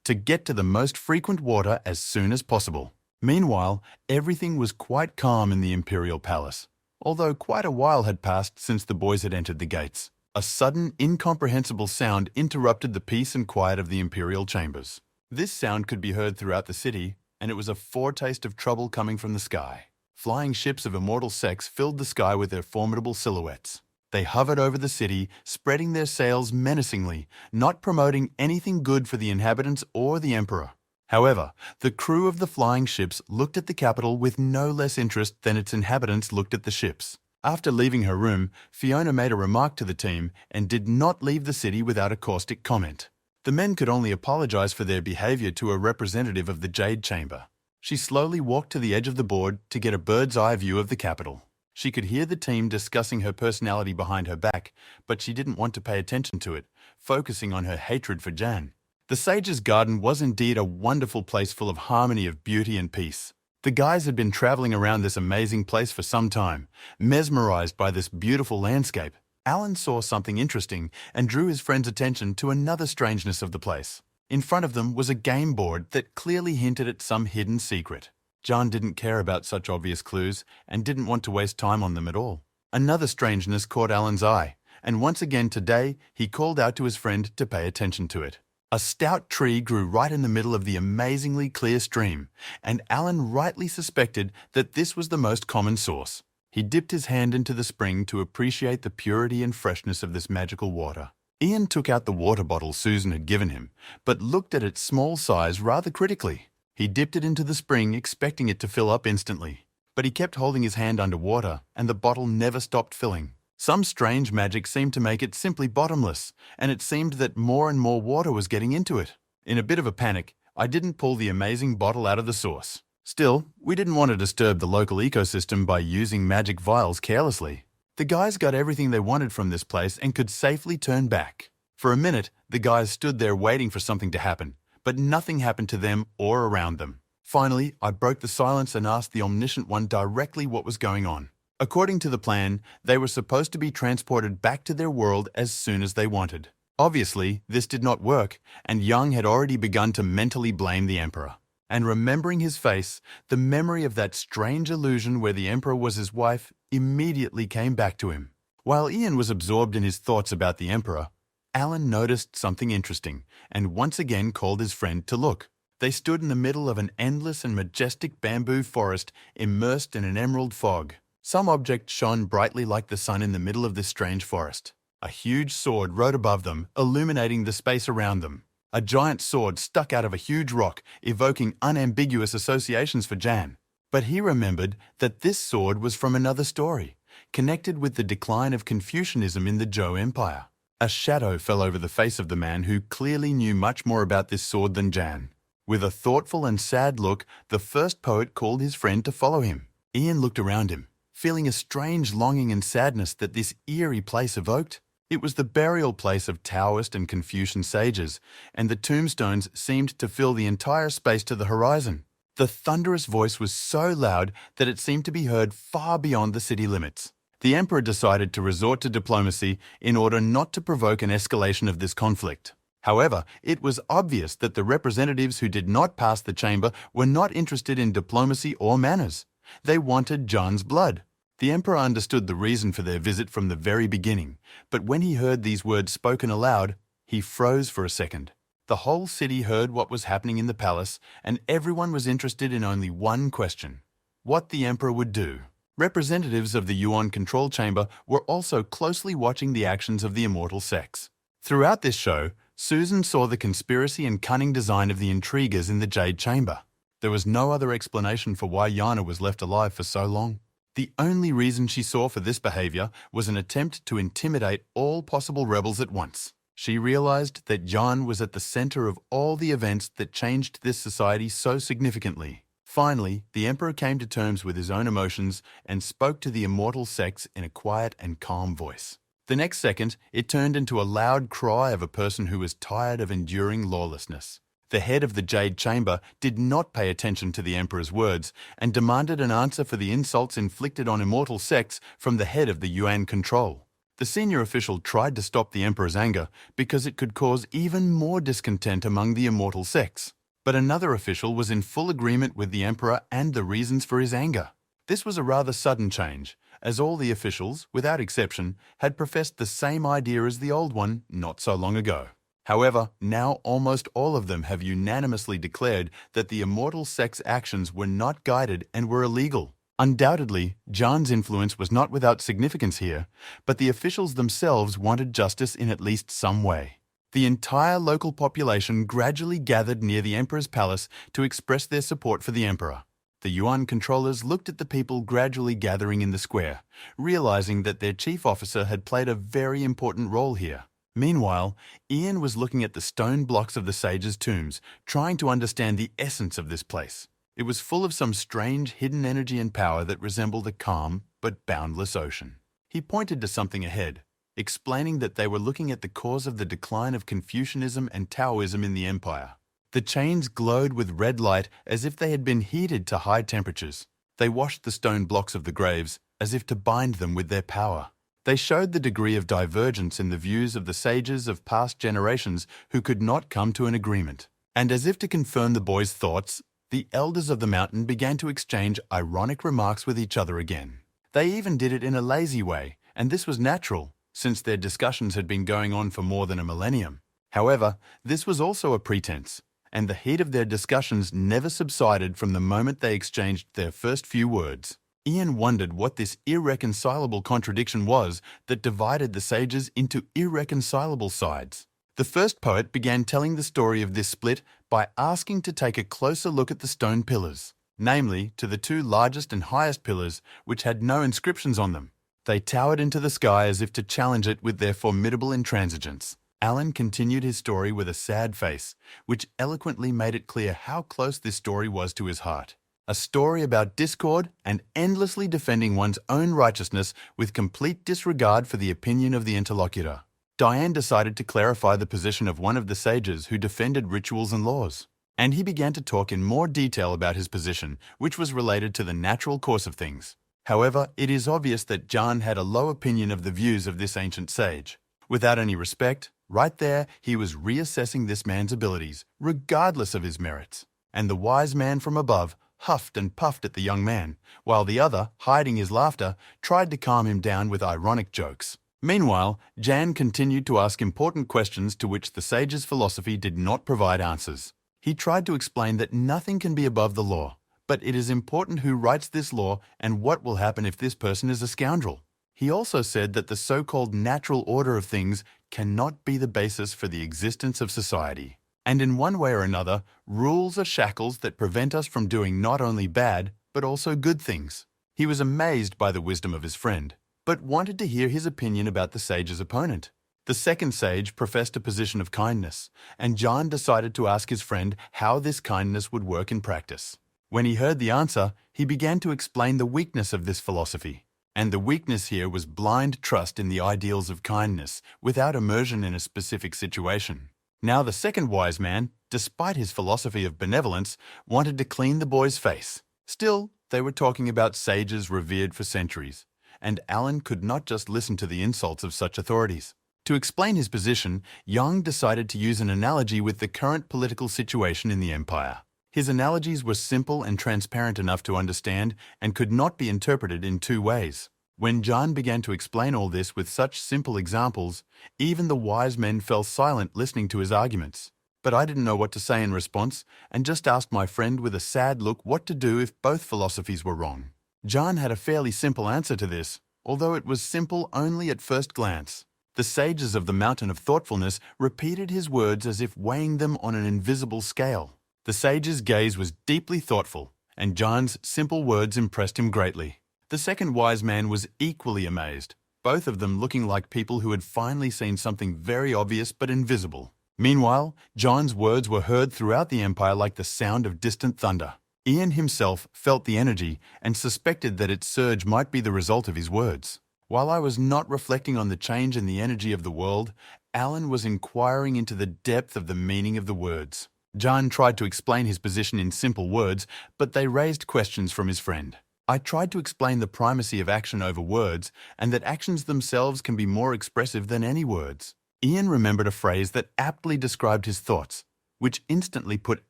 to get to the most frequent water as soon as possible. Meanwhile, everything was quite calm in the Imperial Palace, although quite a while had passed since the boys had entered the gates. A sudden, incomprehensible sound interrupted the peace and quiet of the Imperial chambers. This sound could be heard throughout the city, and it was a foretaste of trouble coming from the sky. Flying ships of immortal sex filled the sky with their formidable silhouettes. They hovered over the city, spreading their sails menacingly, not promoting anything good for the inhabitants or the emperor. However, the crew of the flying ships looked at the capital with no less interest than its inhabitants looked at the ships. After leaving her room, Fiona made a remark to the team and did not leave the city without a caustic comment. The men could only apologize for their behavior to a representative of the Jade Chamber. She slowly walked to the edge of the board to get a bird's-eye view of the capital. She could hear the team discussing her personality behind her back, but she didn't want to pay attention to it, focusing on her hatred for Jan. The Sage's Garden was indeed a wonderful place full of harmony of beauty and peace. The guys had been traveling around this amazing place for some time, mesmerized by this beautiful landscape. Alan saw something interesting and drew his friend's attention to another strangeness of the place. In front of them was a game board that clearly hinted at some hidden secret. John didn't care about such obvious clues and didn't want to waste time on them at all. Another strangeness caught Alan's eye, and once again today he called out to his friend to pay attention to it. A stout tree grew right in the middle of the amazingly clear stream, and Alan rightly suspected that this was the most common source. He dipped his hand into the spring to appreciate the purity and freshness of this magical water. Ian took out the water bottle Susan had given him, but looked at its small size rather critically. He dipped it into the spring, expecting it to fill up instantly. But he kept holding his hand under water, and the bottle never stopped filling. Some strange magic seemed to make it simply bottomless, and it seemed that more and more water was getting into it. In a bit of a panic, I didn't pull the amazing bottle out of the source. Still, we didn't want to disturb the local ecosystem by using magic vials carelessly. The guys got everything they wanted from this place and could safely turn back. For a minute, the guys stood there waiting for something to happen, but nothing happened to them or around them. Finally, I broke the silence and asked the Omniscient One directly what was going on. According to the plan, they were supposed to be transported back to their world as soon as they wanted. Obviously, this did not work, and Young had already begun to mentally blame the Emperor. And remembering his face, the memory of that strange illusion where the Emperor was his wife immediately came back to him. While Ian was absorbed in his thoughts about the Emperor, Alan noticed something interesting and once again called his friend to look. They stood in the middle of an endless and majestic bamboo forest immersed in an emerald fog. Some object shone brightly like the sun in the middle of this strange forest. A huge sword rode above them, illuminating the space around them. A giant sword stuck out of a huge rock, evoking unambiguous associations for Jan. But he remembered that this sword was from another story, connected with the decline of Confucianism in the Zhou Empire. A shadow fell over the face of the man who clearly knew much more about this sword than Jan. With a thoughtful and sad look, the first poet called his friend to follow him. Ian looked around him, feeling a strange longing and sadness that this eerie place evoked. It was the burial place of Taoist and Confucian sages, and the tombstones seemed to fill the entire space to the horizon. The thunderous voice was so loud that it seemed to be heard far beyond the city limits. The Emperor decided to resort to diplomacy in order not to provoke an escalation of this conflict. However, it was obvious that the representatives who did not pass the chamber were not interested in diplomacy or manners. They wanted John's blood. The Emperor understood the reason for their visit from the very beginning, but when he heard these words spoken aloud, he froze for a second. The whole city heard what was happening in the palace, and everyone was interested in only one question: what the Emperor would do. Representatives of the Yuan control chamber were also closely watching the actions of the immortal sex. Throughout this show, Susan saw the conspiracy and cunning design of the intriguers in the Jade Chamber. There was no other explanation for why Yana was left alive for so long. The only reason she saw for this behavior was an attempt to intimidate all possible rebels at once. She realized that Jan was at the center of all the events that changed this society so significantly. Finally, the Emperor came to terms with his own emotions and spoke to the immortal sex in a quiet and calm voice. The next second, it turned into a loud cry of a person who was tired of enduring lawlessness. The head of the Jade Chamber did not pay attention to the Emperor's words and demanded an answer for the insults inflicted on immortal sects from the head of the Yuan control. The senior official tried to stop the Emperor's anger because it could cause even more discontent among the immortal sects. But another official was in full agreement with the Emperor and the reasons for his anger. This was a rather sudden change, as all the officials, without exception, had professed the same idea as the old one not so long ago. However, now almost all of them have unanimously declared that the immortal sect's actions were not guided and were illegal. Undoubtedly, Jan's influence was not without significance here, but the officials themselves wanted justice in at least some way. The entire local population gradually gathered near the emperor's palace to express their support for the emperor. The Yuan controllers looked at the people gradually gathering in the square, realizing that their chief officer had played a very important role here. Meanwhile, Ian was looking at the stone blocks of the sages' tombs, trying to understand the essence of this place. It was full of some strange hidden energy and power that resembled a calm but boundless ocean. He pointed to something ahead, explaining that they were looking at the cause of the decline of Confucianism and Taoism in the empire. The chains glowed with red light as if they had been heated to high temperatures. They washed the stone blocks of the graves as if to bind them with their power. They showed the degree of divergence in the views of the sages of past generations who could not come to an agreement. And as if to confirm the boys' thoughts, the elders of the mountain began to exchange ironic remarks with each other again. They even did it in a lazy way, and this was natural, since their discussions had been going on for more than a millennium. However, this was also a pretense, and the heat of their discussions never subsided from the moment they exchanged their first few words. Ian wondered what this irreconcilable contradiction was that divided the sages into irreconcilable sides. The first poet began telling the story of this split by asking to take a closer look at the stone pillars, namely to the two largest and highest pillars which had no inscriptions on them. They towered into the sky as if to challenge it with their formidable intransigence. Alan continued his story with a sad face, which eloquently made it clear how close this story was to his heart. A story about discord and endlessly defending one's own righteousness with complete disregard for the opinion of the interlocutor. Diane decided to clarify the position of one of the sages who defended rituals and laws, and he began to talk in more detail about his position, which was related to the natural course of things. However, it is obvious that John had a low opinion of the views of this ancient sage. Without any respect, right there, he was reassessing this man's abilities, regardless of his merits. And the wise man from above huffed and puffed at the young man, while the other, hiding his laughter, tried to calm him down with ironic jokes. Meanwhile, Jan continued to ask important questions to which the sage's philosophy did not provide answers. He tried to explain that nothing can be above the law, but it is important who writes this law and what will happen if this person is a scoundrel. He also said that the so-called natural order of things cannot be the basis for the existence of society. And in one way or another, rules are shackles that prevent us from doing not only bad, but also good things. He was amazed by the wisdom of his friend, but wanted to hear his opinion about the sage's opponent. The second sage professed a position of kindness, and John decided to ask his friend how this kindness would work in practice. When he heard the answer, he began to explain the weakness of this philosophy. And the weakness here was blind trust in the ideals of kindness, without immersion in a specific situation. Now the second wise man, despite his philosophy of benevolence, wanted to clean the boy's face. Still, they were talking about sages revered for centuries, and Alan could not just listen to the insults of such authorities. To explain his position, Young decided to use an analogy with the current political situation in the empire. His analogies were simple and transparent enough to understand and could not be interpreted in two ways. When John began to explain all this with such simple examples, even the wise men fell silent listening to his arguments. But I didn't know what to say in response and just asked my friend with a sad look what to do if both philosophies were wrong. John had a fairly simple answer to this, although it was simple only at first glance. The sages of the Mountain of Thoughtfulness repeated his words as if weighing them on an invisible scale. The sage's gaze was deeply thoughtful, and John's simple words impressed him greatly. The second wise man was equally amazed, both of them looking like people who had finally seen something very obvious but invisible. Meanwhile, John's words were heard throughout the empire like the sound of distant thunder. Ian himself felt the energy and suspected that its surge might be the result of his words. While I was not reflecting on the change in the energy of the world, Alan was inquiring into the depth of the meaning of the words. John tried to explain his position in simple words, but they raised questions from his friend. I tried to explain the primacy of action over words and that actions themselves can be more expressive than any words. Ian remembered a phrase that aptly described his thoughts, which instantly put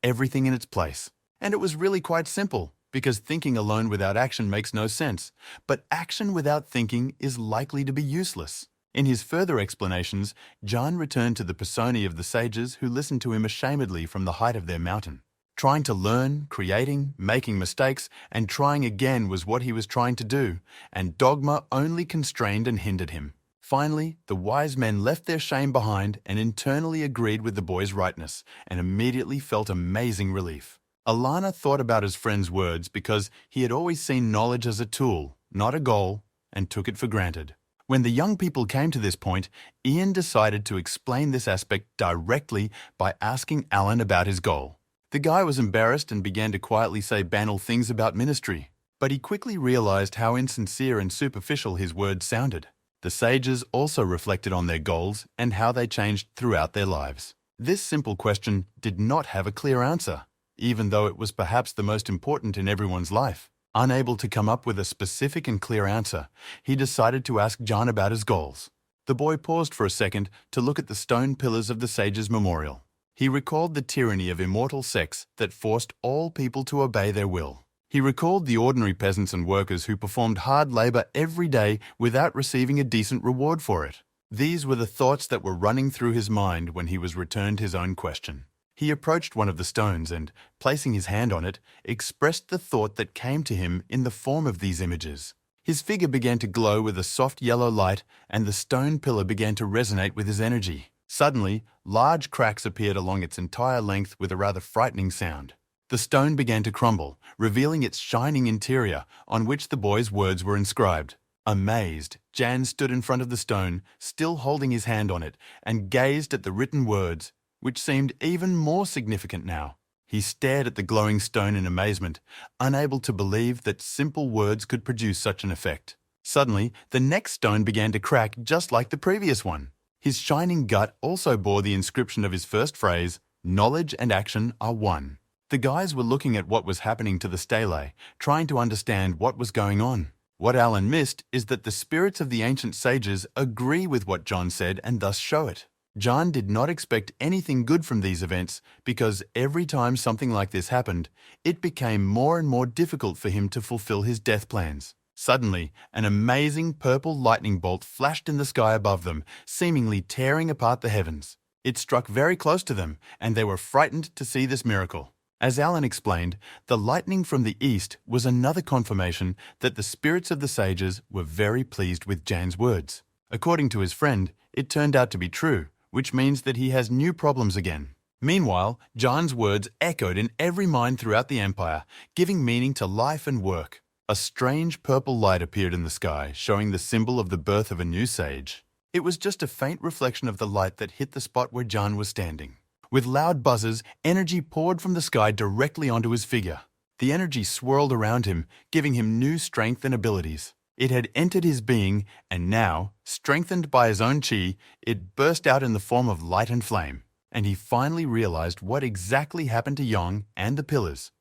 everything in its place. And it was really quite simple, because thinking alone without action makes no sense, but action without thinking is likely to be useless. In his further explanations, John returned to the persona of the sages who listened to him ashamedly from the height of their mountain. Trying to learn, creating, making mistakes, and trying again was what he was trying to do, and dogma only constrained and hindered him. Finally, the wise men left their shame behind and internally agreed with the boy's rightness and immediately felt amazing relief. Alana thought about his friend's words because he had always seen knowledge as a tool, not a goal, and took it for granted. When the young people came to this point, Ian decided to explain this aspect directly by asking Alan about his goal. The guy was embarrassed and began to quietly say banal things about ministry, but he quickly realized how insincere and superficial his words sounded. The sages also reflected on their goals and how they changed throughout their lives. This simple question did not have a clear answer, even though it was perhaps the most important in everyone's life. Unable to come up with a specific and clear answer, he decided to ask John about his goals. The boy paused for a second to look at the stone pillars of the sages' memorial. He recalled the tyranny of immortal sex that forced all people to obey their will. He recalled the ordinary peasants and workers who performed hard labor every day without receiving a decent reward for it. These were the thoughts that were running through his mind when he was returned his own question. He approached one of the stones and, placing his hand on it, expressed the thought that came to him in the form of these images. His figure began to glow with a soft yellow light, and the stone pillar began to resonate with his energy. Suddenly, large cracks appeared along its entire length with a rather frightening sound. The stone began to crumble, revealing its shining interior, on which the boy's words were inscribed. Amazed, Jan stood in front of the stone, still holding his hand on it, and gazed at the written words, which seemed even more significant now. He stared at the glowing stone in amazement, unable to believe that simple words could produce such an effect. Suddenly, the next stone began to crack just like the previous one. His shining gut also bore the inscription of his first phrase, "Knowledge and action are one." The guys were looking at what was happening to the stele, trying to understand what was going on. What Alan missed is that the spirits of the ancient sages agree with what John said and thus show it. John did not expect anything good from these events because every time something like this happened, it became more and more difficult for him to fulfill his death plans. Suddenly, an amazing purple lightning bolt flashed in the sky above them, seemingly tearing apart the heavens. It struck very close to them, and they were frightened to see this miracle. As Alan explained, the lightning from the east was another confirmation that the spirits of the sages were very pleased with Jan's words. According to his friend, it turned out to be true, which means that he has new problems again. Meanwhile, Jan's words echoed in every mind throughout the empire, giving meaning to life and work. A strange purple light appeared in the sky, showing the symbol of the birth of a new sage. It was just a faint reflection of the light that hit the spot where Jan was standing. With loud buzzes, energy poured from the sky directly onto his figure. The energy swirled around him, giving him new strength and abilities. It had entered his being, and now, strengthened by his own chi, it burst out in the form of light and flame. And he finally realized what exactly happened to Yong and the pillars.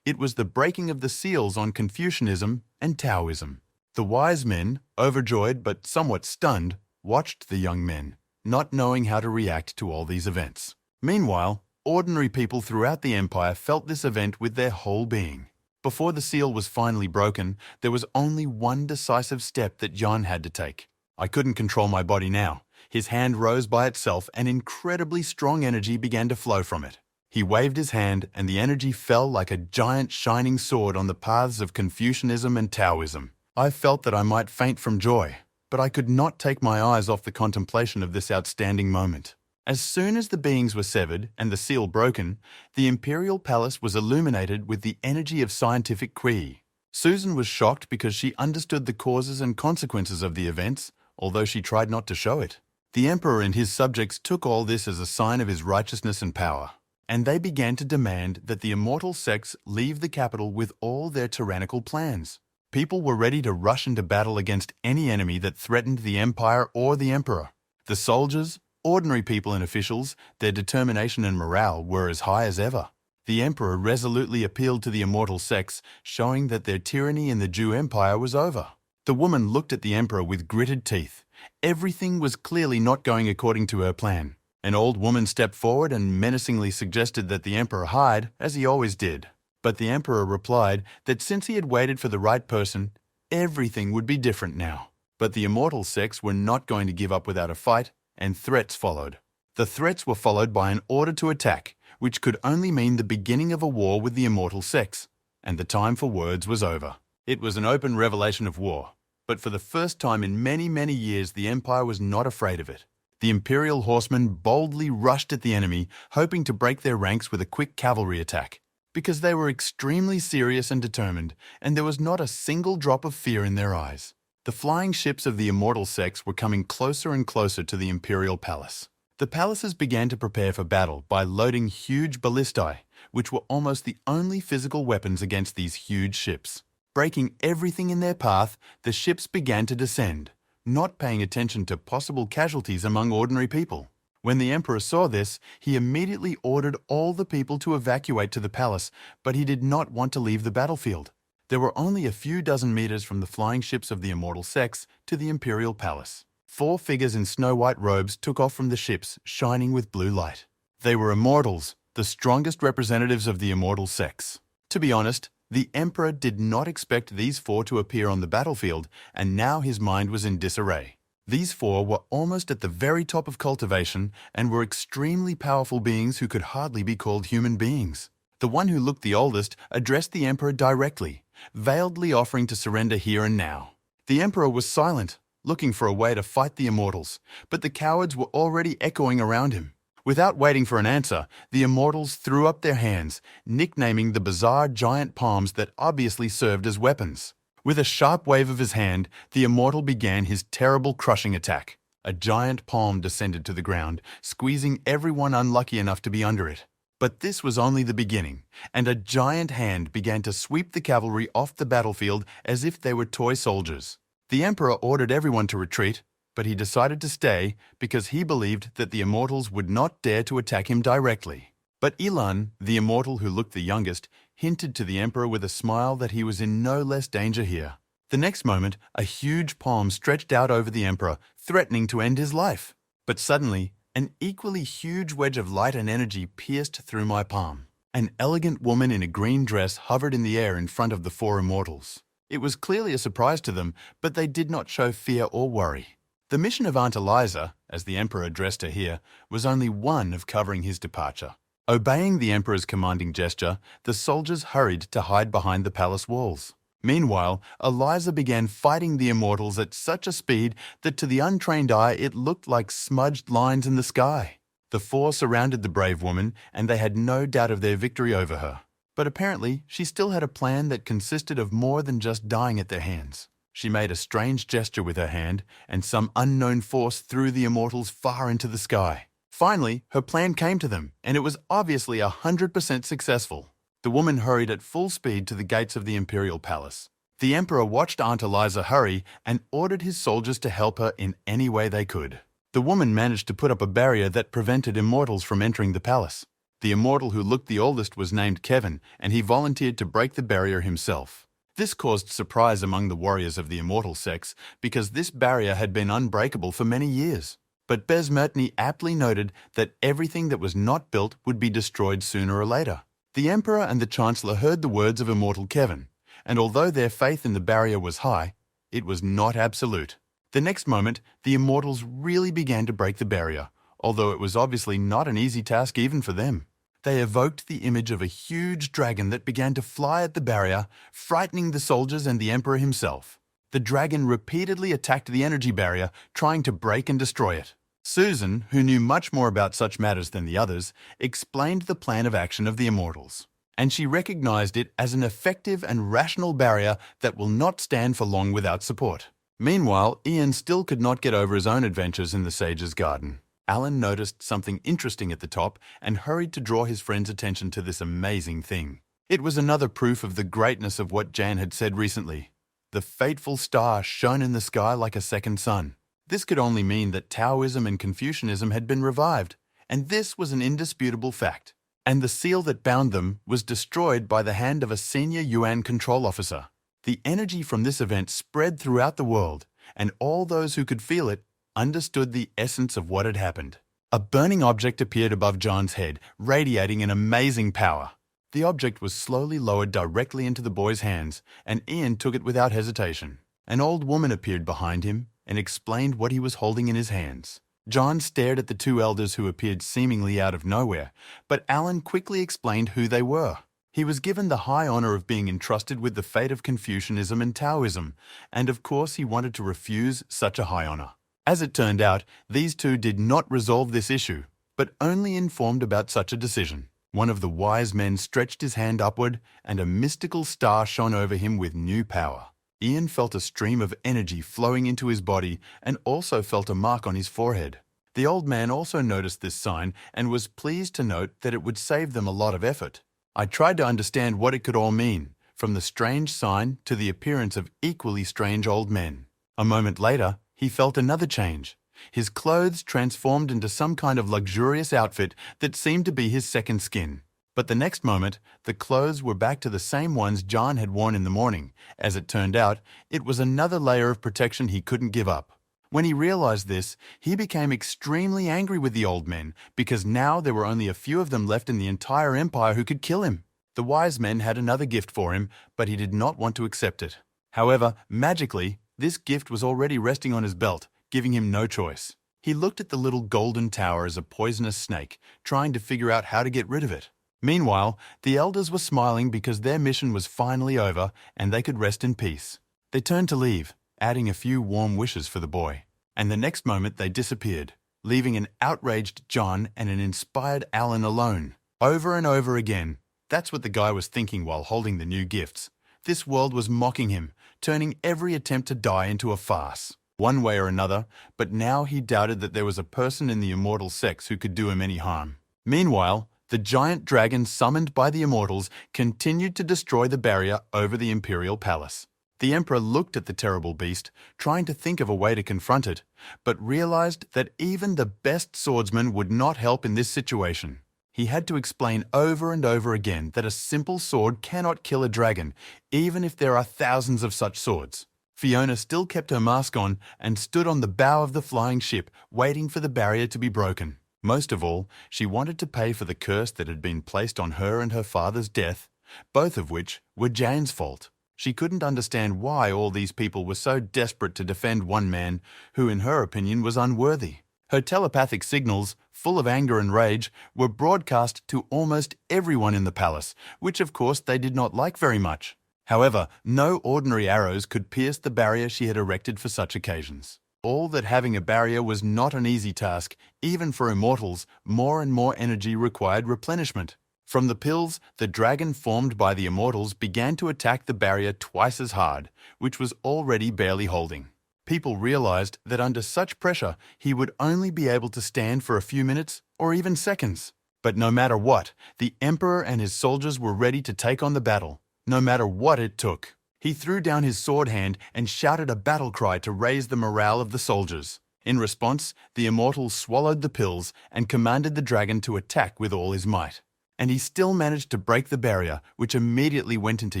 It was the breaking of the seals on Confucianism and Taoism. The wise men, overjoyed but somewhat stunned, watched the young men, not knowing how to react to all these events. Meanwhile, ordinary people throughout the empire felt this event with their whole being. Before the seal was finally broken, there was only one decisive step that Jan had to take. I couldn't control my body now. His hand rose by itself and incredibly strong energy began to flow from it. He waved his hand and the energy fell like a giant shining sword on the paths of Confucianism and Taoism. I felt that I might faint from joy, but I could not take my eyes off the contemplation of this outstanding moment. As soon as the beings were severed and the seal broken, the Imperial palace was illuminated with the energy of scientific Qi. Susan was shocked because she understood the causes and consequences of the events, although she tried not to show it. The Emperor and his subjects took all this as a sign of his righteousness and power, and they began to demand that the immortal sects leave the capital with all their tyrannical plans. People were ready to rush into battle against any enemy that threatened the Empire or the Emperor. The soldiers, ordinary people and officials, their determination and morale were as high as ever. The Emperor resolutely appealed to the immortal sects, showing that their tyranny in the Jew Empire was over. The woman looked at the Emperor with gritted teeth. Everything was clearly not going according to her plan. An old woman stepped forward and menacingly suggested that the Emperor hide, as he always did. But the Emperor replied that since he had waited for the right person, everything would be different now. But the immortal sects were not going to give up without a fight, and threats followed. The threats were followed by an order to attack, which could only mean the beginning of a war with the immortal sects, and the time for words was over. It was an open revelation of war. But for the first time in many, many years, the Empire was not afraid of it. The Imperial horsemen boldly rushed at the enemy, hoping to break their ranks with a quick cavalry attack. Because they were extremely serious and determined, and there was not a single drop of fear in their eyes. The flying ships of the immortal sex were coming closer and closer to the Imperial palace. The palaces began to prepare for battle by loading huge ballistae, which were almost the only physical weapons against these huge ships. Breaking everything in their path, the ships began to descend, not paying attention to possible casualties among ordinary people. When the emperor saw this, he immediately ordered all the people to evacuate to the palace, but he did not want to leave the battlefield. There were only a few dozen meters from the flying ships of the immortal sex to the Imperial palace. 4 figures in snow-white robes took off from the ships, shining with blue light. They were immortals, the strongest representatives of the immortal sex. To be honest, the emperor did not expect these 4 to appear on the battlefield, and now his mind was in disarray. These 4 were almost at the very top of cultivation and were extremely powerful beings who could hardly be called human beings. The one who looked the oldest addressed the emperor directly, veiledly offering to surrender here and now. The emperor was silent, looking for a way to fight the immortals, but the cowards were already echoing around him. Without waiting for an answer, the immortals threw up their hands, nicknaming the bizarre giant palms that obviously served as weapons. With a sharp wave of his hand, the immortal began his terrible crushing attack. A giant palm descended to the ground, squeezing everyone unlucky enough to be under it. But this was only the beginning, and a giant hand began to sweep the cavalry off the battlefield as if they were toy soldiers. The emperor ordered everyone to retreat, but he decided to stay because he believed that the immortals would not dare to attack him directly. But Ilan, the immortal who looked the youngest, hinted to the emperor with a smile that he was in no less danger here. The next moment, a huge palm stretched out over the emperor, threatening to end his life. But suddenly, an equally huge wedge of light and energy pierced through my palm. An elegant woman in a green dress hovered in the air in front of the 4 immortals. It was clearly a surprise to them, but they did not show fear or worry. The mission of Aunt Eliza, as the emperor addressed her here, was only one of covering his departure. Obeying the emperor's commanding gesture, the soldiers hurried to hide behind the palace walls. Meanwhile, Eliza began fighting the immortals at such a speed that to the untrained eye it looked like smudged lines in the sky. The 4 surrounded the brave woman, and they had no doubt of their victory over her. But apparently, she still had a plan that consisted of more than just dying at their hands. She made a strange gesture with her hand, and some unknown force threw the immortals far into the sky. Finally, her plan came to them, and it was obviously 100% successful. The woman hurried at full speed to the gates of the Imperial palace. The emperor watched Aunt Eliza hurry and ordered his soldiers to help her in any way they could. The woman managed to put up a barrier that prevented immortals from entering the palace. The immortal who looked the oldest was named Kevin, and he volunteered to break the barrier himself. This caused surprise among the warriors of the immortal sex because this barrier had been unbreakable for many years. But Besmertny aptly noted that everything that was not built would be destroyed sooner or later. The emperor and the chancellor heard the words of immortal Kevin, and although their faith in the barrier was high, it was not absolute. The next moment, the immortals really began to break the barrier, although it was obviously not an easy task even for them. They evoked the image of a huge dragon that began to fly at the barrier, frightening the soldiers and the emperor himself. The dragon repeatedly attacked the energy barrier, trying to break and destroy it. Susan, who knew much more about such matters than the others, explained the plan of action of the immortals, and she recognized it as an effective and rational barrier that will not stand for long without support. Meanwhile, Ian still could not get over his own adventures in the sage's garden. Alan noticed something interesting at the top and hurried to draw his friend's attention to this amazing thing. It was another proof of the greatness of what Jan had said recently. The fateful star shone in the sky like a second sun. This could only mean that Taoism and Confucianism had been revived, and this was an indisputable fact. And the seal that bound them was destroyed by the hand of a senior Yuan control officer. The energy from this event spread throughout the world, and all those who could feel it understood the essence of what had happened. A burning object appeared above John's head, radiating an amazing power. The object was slowly lowered directly into the boy's hands, and Ian took it without hesitation. An old woman appeared behind him and explained what he was holding in his hands. John stared at the 2 elders who appeared seemingly out of nowhere, but Alan quickly explained who they were. He was given the high honor of being entrusted with the fate of Confucianism and Taoism, and of course he wanted to refuse such a high honor. As it turned out, these two did not resolve this issue, but only informed about such a decision. One of the wise men stretched his hand upward, and a mystical star shone over him with new power. Ian felt a stream of energy flowing into his body and also felt a mark on his forehead. The old man also noticed this sign and was pleased to note that it would save them a lot of effort. I tried to understand what it could all mean, from the strange sign to the appearance of equally strange old men. A moment later, he felt another change. His clothes transformed into some kind of luxurious outfit that seemed to be his second skin. But the next moment, the clothes were back to the same ones John had worn in the morning. As it turned out, it was another layer of protection he couldn't give up. When he realized this, he became extremely angry with the old men because now there were only a few of them left in the entire empire who could kill him. The wise men had another gift for him, but he did not want to accept it. However, magically, this gift was already resting on his belt, giving him no choice. He looked at the little golden tower as a poisonous snake, trying to figure out how to get rid of it. Meanwhile, the elders were smiling because their mission was finally over and they could rest in peace. They turned to leave, adding a few warm wishes for the boy. And the next moment they disappeared, leaving an outraged John and an inspired Alan alone. Over and over again, that's what the guy was thinking while holding the new gifts. This world was mocking him, turning every attempt to die into a farce, one way or another, but now he doubted that there was a person in the immortal sex who could do him any harm. Meanwhile, the giant dragon summoned by the immortals continued to destroy the barrier over the Imperial palace. The emperor looked at the terrible beast, trying to think of a way to confront it, but realized that even the best swordsman would not help in this situation. He had to explain over and over again that a simple sword cannot kill a dragon, even if there are thousands of such swords. Fiona still kept her mask on and stood on the bow of the flying ship, waiting for the barrier to be broken. Most of all, she wanted to pay for the curse that had been placed on her and her father's death, both of which were Jane's fault. She couldn't understand why all these people were so desperate to defend one man who, in her opinion, was unworthy. Her telepathic signals, full of anger and rage, were broadcast to almost everyone in the palace, which of course they did not like very much. However, no ordinary arrows could pierce the barrier she had erected for such occasions. All that having a barrier was not an easy task. Even for immortals, more and more energy required replenishment. From the pills, the dragon formed by the immortals began to attack the barrier twice as hard, which was already barely holding. People realized that under such pressure, he would only be able to stand for a few minutes or even seconds. But no matter what, the emperor and his soldiers were ready to take on the battle, no matter what it took. He threw down his sword hand and shouted a battle cry to raise the morale of the soldiers. In response, the immortal swallowed the pills and commanded the dragon to attack with all his might. And he still managed to break the barrier, which immediately went into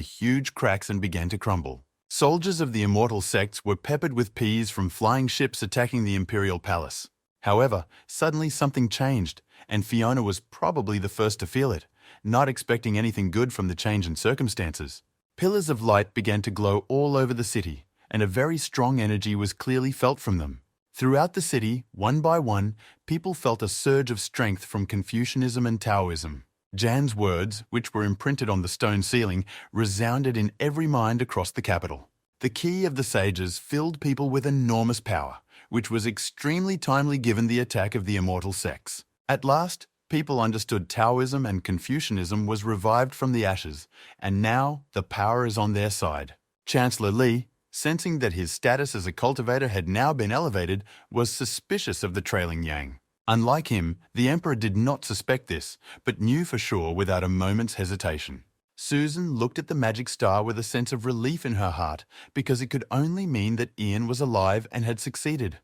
huge cracks and began to crumble. Soldiers of the immortal sects were peppered with peas from flying ships attacking the Imperial palace. However, suddenly something changed, and Fiona was probably the first to feel it, not expecting anything good from the change in circumstances. Pillars of light began to glow all over the city, and a very strong energy was clearly felt from them. Throughout the city, one by one, people felt a surge of strength from Confucianism and Taoism. Jan's words, which were imprinted on the stone ceiling, resounded in every mind across the capital. The key of the sages filled people with enormous power, which was extremely timely given the attack of the immortal sects. At last, people understood Taoism and Confucianism was revived from the ashes, and now the power is on their side. Chancellor Li, sensing that his status as a cultivator had now been elevated, was suspicious of the trailing Yang. Unlike him, the emperor did not suspect this, but knew for sure without a moment's hesitation. Susan looked at the magic star with a sense of relief in her heart, because it could only mean that Ian was alive and had succeeded.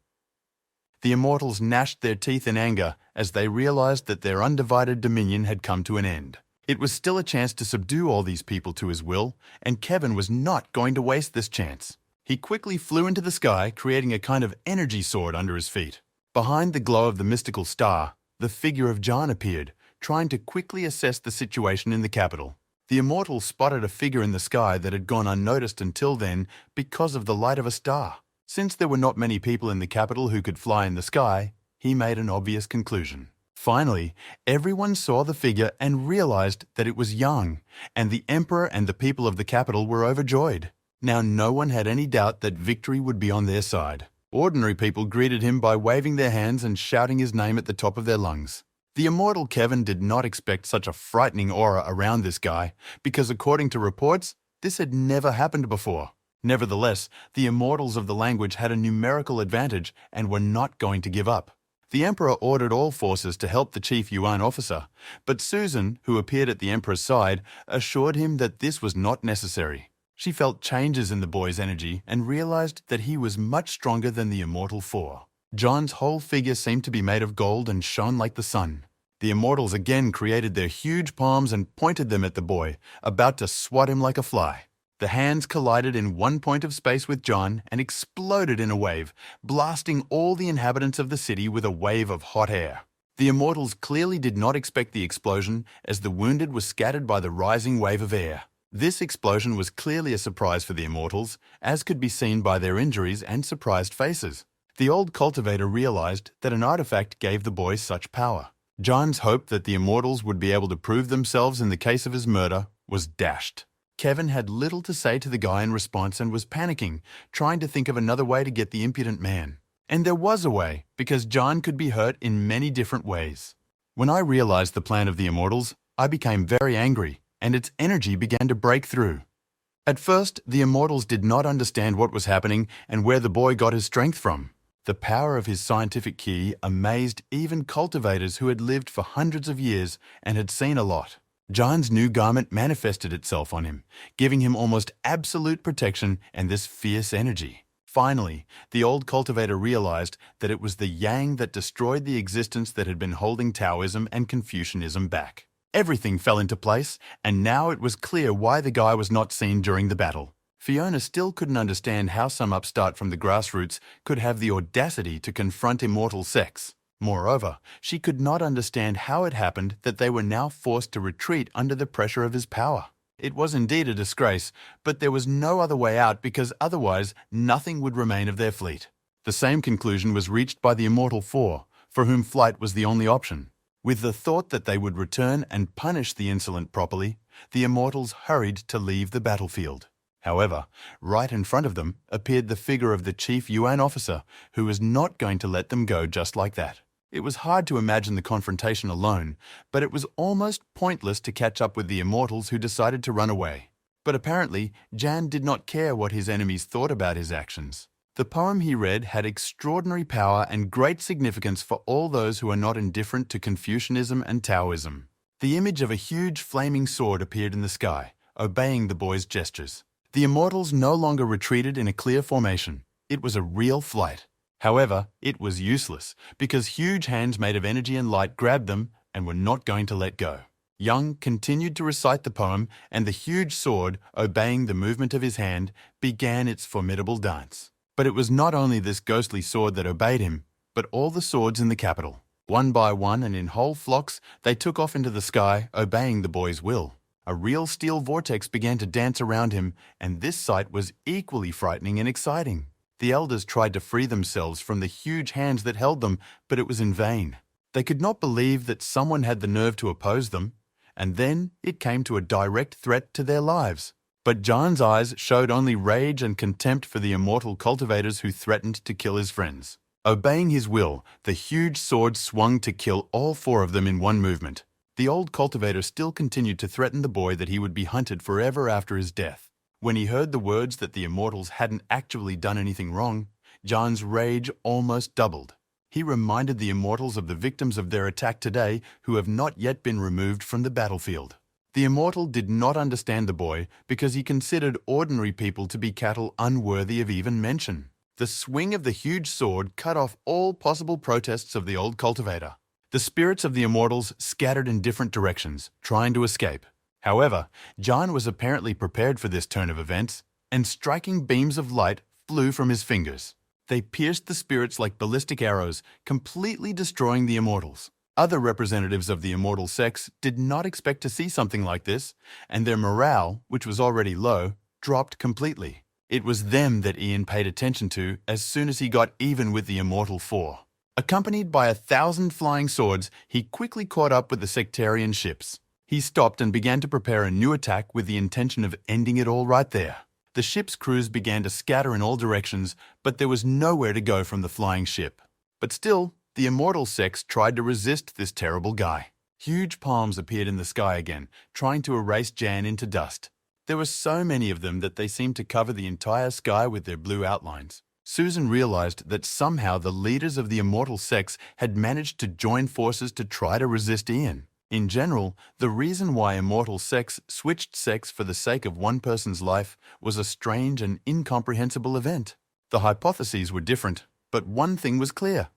The immortals gnashed their teeth in anger as they realized that their undivided dominion had come to an end. It was still a chance to subdue all these people to his will, and Kevin was not going to waste this chance. He quickly flew into the sky, creating a kind of energy sword under his feet. Behind the glow of the mystical star, the figure of John appeared, trying to quickly assess the situation in the capital. The immortal spotted a figure in the sky that had gone unnoticed until then because of the light of a star. Since there were not many people in the capital who could fly in the sky, he made an obvious conclusion. Finally, everyone saw the figure and realized that it was Yang, and the emperor and the people of the capital were overjoyed. Now no one had any doubt that victory would be on their side. Ordinary people greeted him by waving their hands and shouting his name at the top of their lungs. The immortal Kevin did not expect such a frightening aura around this guy, because according to reports, this had never happened before. Nevertheless, the immortals of the language had a numerical advantage and were not going to give up. The emperor ordered all forces to help the chief Yuan officer, but Susan, who appeared at the emperor's side, assured him that this was not necessary. She felt changes in the boy's energy and realized that he was much stronger than the immortal four. John's whole figure seemed to be made of gold and shone like the sun. The immortals again created their huge palms and pointed them at the boy, about to swat him like a fly. The hands collided in one point of space with John and exploded in a wave, blasting all the inhabitants of the city with a wave of hot air. The immortals clearly did not expect the explosion, as the wounded were scattered by the rising wave of air. This explosion was clearly a surprise for the immortals, as could be seen by their injuries and surprised faces. The old cultivator realized that an artifact gave the boy such power. John's hope that the immortals would be able to prove themselves in the case of his murder was dashed. Kevin had little to say to the guy in response and was panicking, trying to think of another way to get the impudent man. And there was a way, because John could be hurt in many different ways. When I realized the plan of the immortals, I became very angry, and its energy began to break through. At first, the immortals did not understand what was happening and where the boy got his strength from. The power of his scientific key amazed even cultivators who had lived for hundreds of years and had seen a lot. John's new garment manifested itself on him, giving him almost absolute protection and this fierce energy. Finally, the old cultivator realized that it was the Yang that destroyed the existence that had been holding Taoism and Confucianism back. Everything fell into place, and now it was clear why the guy was not seen during the battle. Fiona still couldn't understand how some upstart from the grassroots could have the audacity to confront immortal sex. Moreover, she could not understand how it happened that they were now forced to retreat under the pressure of his power. It was indeed a disgrace, but there was no other way out because otherwise nothing would remain of their fleet. The same conclusion was reached by the Immortal Four, for whom flight was the only option. With the thought that they would return and punish the insolent properly, the Immortals hurried to leave the battlefield. However, right in front of them appeared the figure of the chief Yuan officer, who was not going to let them go just like that. It was hard to imagine the confrontation alone, but it was almost pointless to catch up with the immortals who decided to run away. But apparently, Jan did not care what his enemies thought about his actions. The poem he read had extraordinary power and great significance for all those who are not indifferent to Confucianism and Taoism. The image of a huge flaming sword appeared in the sky, obeying the boy's gestures. The immortals no longer retreated in a clear formation. It was a real flight. However, it was useless, because huge hands made of energy and light grabbed them and were not going to let go. Young continued to recite the poem, and the huge sword, obeying the movement of his hand, began its formidable dance. But it was not only this ghostly sword that obeyed him, but all the swords in the capital. One by one and in whole flocks, they took off into the sky, obeying the boy's will. A real steel vortex began to dance around him, and this sight was equally frightening and exciting. The elders tried to free themselves from the huge hands that held them, but it was in vain. They could not believe that someone had the nerve to oppose them, and then it came to a direct threat to their lives. But John's eyes showed only rage and contempt for the immortal cultivators who threatened to kill his friends. Obeying his will, the huge sword swung to kill all four of them in one movement. The old cultivator still continued to threaten the boy that he would be hunted forever after his death. When he heard the words that the immortals hadn't actually done anything wrong, John's rage almost doubled. He reminded the immortals of the victims of their attack today who have not yet been removed from the battlefield. The immortal did not understand the boy because he considered ordinary people to be cattle unworthy of even mention. The swing of the huge sword cut off all possible protests of the old cultivator. The spirits of the immortals scattered in different directions, trying to escape. However, John was apparently prepared for this turn of events, and striking beams of light flew from his fingers. They pierced the spirits like ballistic arrows, completely destroying the immortals. Other representatives of the immortal sex did not expect to see something like this, and their morale, which was already low, dropped completely. It was them that Ian paid attention to as soon as he got even with the Immortal Four. Accompanied by 1,000 flying swords, he quickly caught up with the sectarian ships. He stopped and began to prepare a new attack with the intention of ending it all right there. The ship's crews began to scatter in all directions, but there was nowhere to go from the flying ship. But still, the immortal sex tried to resist this terrible guy. Huge palms appeared in the sky again, trying to erase Jan into dust. There were so many of them that they seemed to cover the entire sky with their blue outlines. Susan realized that somehow the leaders of the immortal sex had managed to join forces to try to resist Ian. In general, the reason why immortal sex switched sex for the sake of one person's life was a strange and incomprehensible event. The hypotheses were different, but one thing was clear.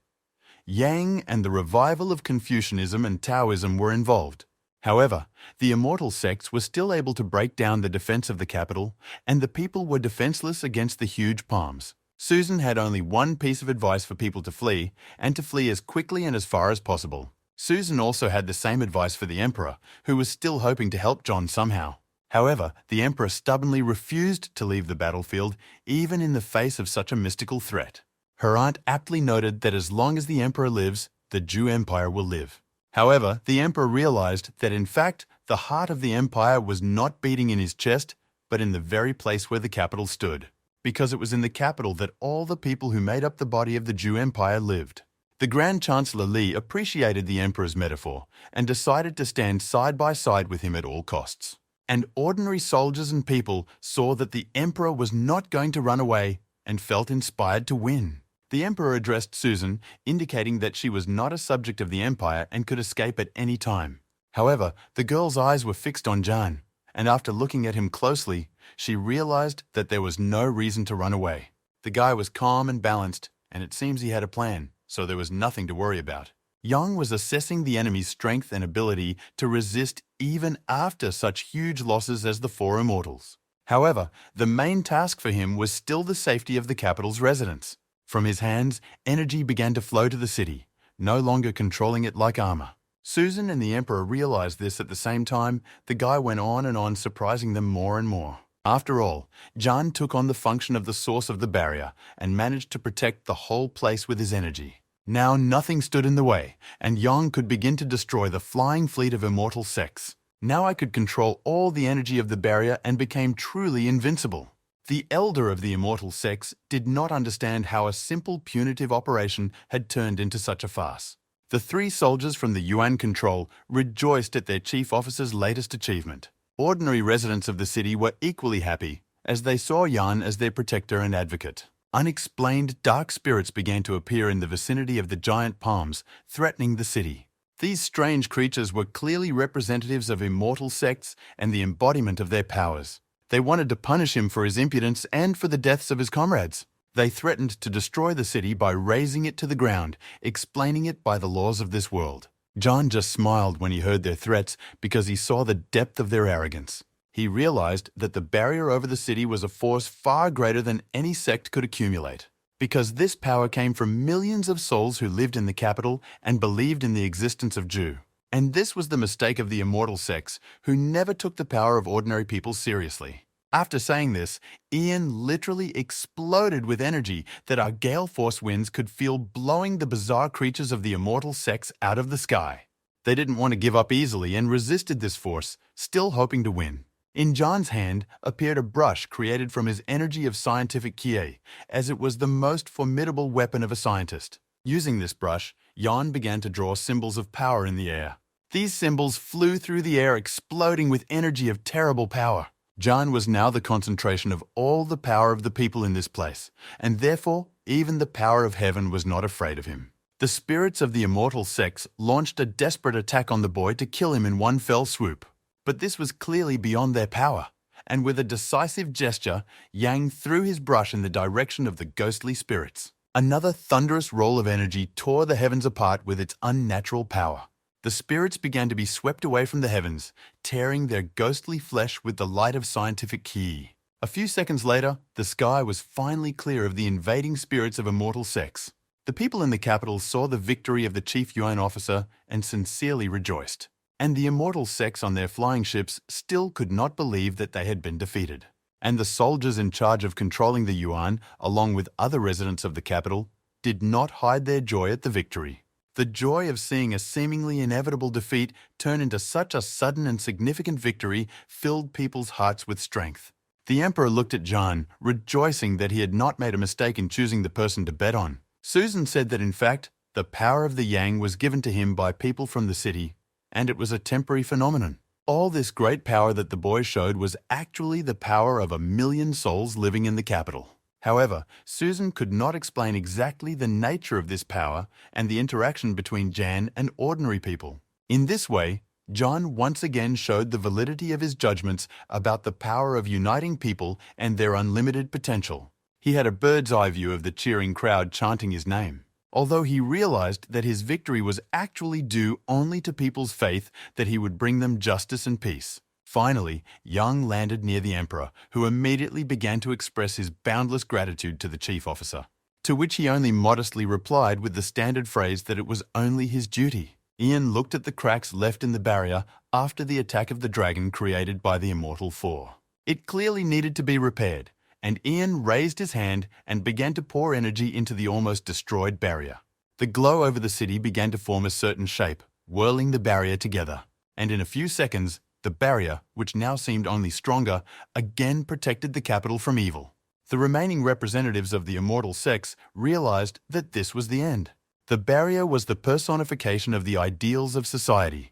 Yang and the revival of Confucianism and Taoism were involved. However, the immortal sects were still able to break down the defense of the capital, and the people were defenseless against the huge palms. Susan had only one piece of advice for people to flee, and to flee as quickly and as far as possible. Susan also had the same advice for the Emperor, who was still hoping to help John somehow. However, the Emperor stubbornly refused to leave the battlefield, even in the face of such a mystical threat. Her aunt aptly noted that as long as the Emperor lives, the Jew Empire will live. However, the Emperor realized that in fact, the heart of the Empire was not beating in his chest, but in the very place where the capital stood, because it was in the capital that all the people who made up the body of the Jew Empire lived. The Grand Chancellor Li appreciated the Emperor's metaphor and decided to stand side by side with him at all costs. And ordinary soldiers and people saw that the Emperor was not going to run away and felt inspired to win. The Emperor addressed Susan, indicating that she was not a subject of the Empire and could escape at any time. However, the girl's eyes were fixed on Jan, and after looking at him closely, she realized that there was no reason to run away. The guy was calm and balanced, and it seems he had a plan, so there was nothing to worry about. Yang was assessing the enemy's strength and ability to resist even after such huge losses as the four immortals. However, the main task for him was still the safety of the capital's residents. From his hands, energy began to flow to the city, no longer controlling it like armor. Susan and the Emperor realized this at the same time. The guy went on, surprising them more and more. After all, Jan took on the function of the source of the barrier and managed to protect the whole place with his energy. Now nothing stood in the way, and Yang could begin to destroy the flying fleet of immortal sects. Now I could control all the energy of the barrier and became truly invincible. The elder of the immortal sects did not understand how a simple punitive operation had turned into such a farce. The three soldiers from the Yuan control rejoiced at their chief officer's latest achievement. Ordinary residents of the city were equally happy, as they saw Yan as their protector and advocate. Unexplained dark spirits began to appear in the vicinity of the giant palms, threatening the city. These strange creatures were clearly representatives of immortal sects and the embodiment of their powers. They wanted to punish him for his impudence and for the deaths of his comrades. They threatened to destroy the city by razing it to the ground, explaining it by the laws of this world. John just smiled when he heard their threats because he saw the depth of their arrogance. He realized that the barrier over the city was a force far greater than any sect could accumulate, because this power came from millions of souls who lived in the capital and believed in the existence of Jew. And this was the mistake of the immortal sects, who never took the power of ordinary people seriously. After saying this, Ian literally exploded with energy that our gale force winds could feel blowing the bizarre creatures of the immortal sects out of the sky. They didn't want to give up easily and resisted this force, still hoping to win. In John's hand appeared a brush created from his energy of scientific kie, as it was the most formidable weapon of a scientist. Using this brush, Jan began to draw symbols of power in the air. These symbols flew through the air, exploding with energy of terrible power. Jan was now the concentration of all the power of the people in this place, and therefore even the power of heaven was not afraid of him. The spirits of the immortal sects launched a desperate attack on the boy to kill him in one fell swoop. But this was clearly beyond their power, and with a decisive gesture, Yang threw his brush in the direction of the ghostly spirits. Another thunderous roll of energy tore the heavens apart with its unnatural power. The spirits began to be swept away from the heavens, tearing their ghostly flesh with the light of scientific ki. A few seconds later, the sky was finally clear of the invading spirits of immortal sects. The people in the capital saw the victory of the chief Yuan officer and sincerely rejoiced. And the immortal sects on their flying ships still could not believe that they had been defeated. And the soldiers in charge of controlling the Yuan, along with other residents of the capital, did not hide their joy at the victory. The joy of seeing a seemingly inevitable defeat turn into such a sudden and significant victory filled people's hearts with strength. The emperor looked at John, rejoicing that he had not made a mistake in choosing the person to bet on. Susan said that in fact, the power of the yang was given to him by people from the city, and it was a temporary phenomenon. All this great power that the boy showed was actually the power of 1,000,000 souls living in the capital. However, Susan could not explain exactly the nature of this power and the interaction between Jan and ordinary people. In this way, John once again showed the validity of his judgments about the power of uniting people and their unlimited potential. He had a bird's-eye view of the cheering crowd chanting his name, although he realized that his victory was actually due only to people's faith that he would bring them justice and peace. Finally, Yang landed near the emperor, who immediately began to express his boundless gratitude to the chief officer, to which he only modestly replied with the standard phrase that it was only his duty. Ian looked at the cracks left in the barrier after the attack of the dragon created by the Immortal Four. It clearly needed to be repaired, and Ian raised his hand and began to pour energy into the almost destroyed barrier. The glow over the city began to form a certain shape, whirling the barrier together, and in a few seconds, the barrier, which now seemed only stronger, again protected the capital from evil. The remaining representatives of the immortal sex realized that this was the end. The barrier was the personification of the ideals of society.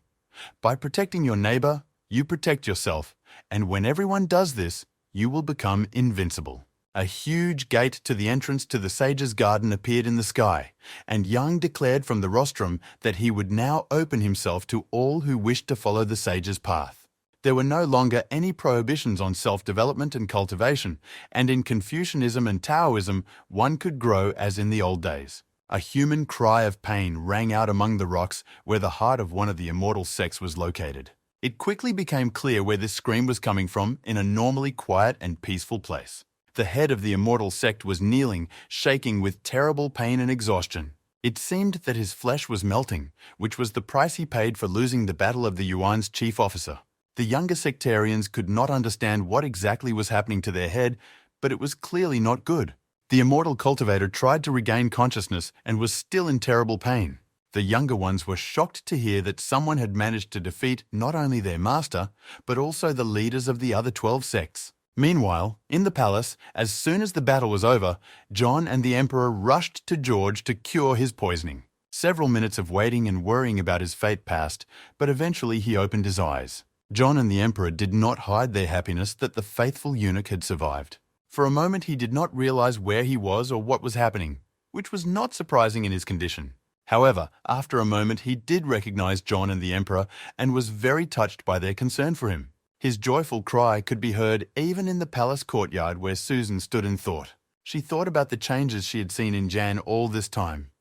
By protecting your neighbor, you protect yourself, and when everyone does this, you will become invincible. A huge gate to the entrance to the sage's garden appeared in the sky, and Yang declared from the rostrum that he would now open himself to all who wished to follow the sage's path. There were no longer any prohibitions on self-development and cultivation, and in Confucianism and Taoism, one could grow as in the old days. A human cry of pain rang out among the rocks where the heart of one of the immortal sex was located. It quickly became clear where this scream was coming from in a normally quiet and peaceful place. The head of the immortal sect was kneeling, shaking with terrible pain and exhaustion. It seemed that his flesh was melting, which was the price he paid for losing the battle of the Yuan's chief officer. The younger sectarians could not understand what exactly was happening to their head, but it was clearly not good. The immortal cultivator tried to regain consciousness and was still in terrible pain. The younger ones were shocked to hear that someone had managed to defeat not only their master, but also the leaders of the other 12 sects. Meanwhile, in the palace, as soon as the battle was over, John and the emperor rushed to George to cure his poisoning. Several minutes of waiting and worrying about his fate passed, but eventually he opened his eyes. John and the emperor did not hide their happiness that the faithful eunuch had survived. For a moment he did not realize where he was or what was happening, which was not surprising in his condition. However, after a moment he did recognize John and the emperor and was very touched by their concern for him. His joyful cry could be heard even in the palace courtyard where Susan stood in thought. She thought about the changes she had seen in Jan all this time.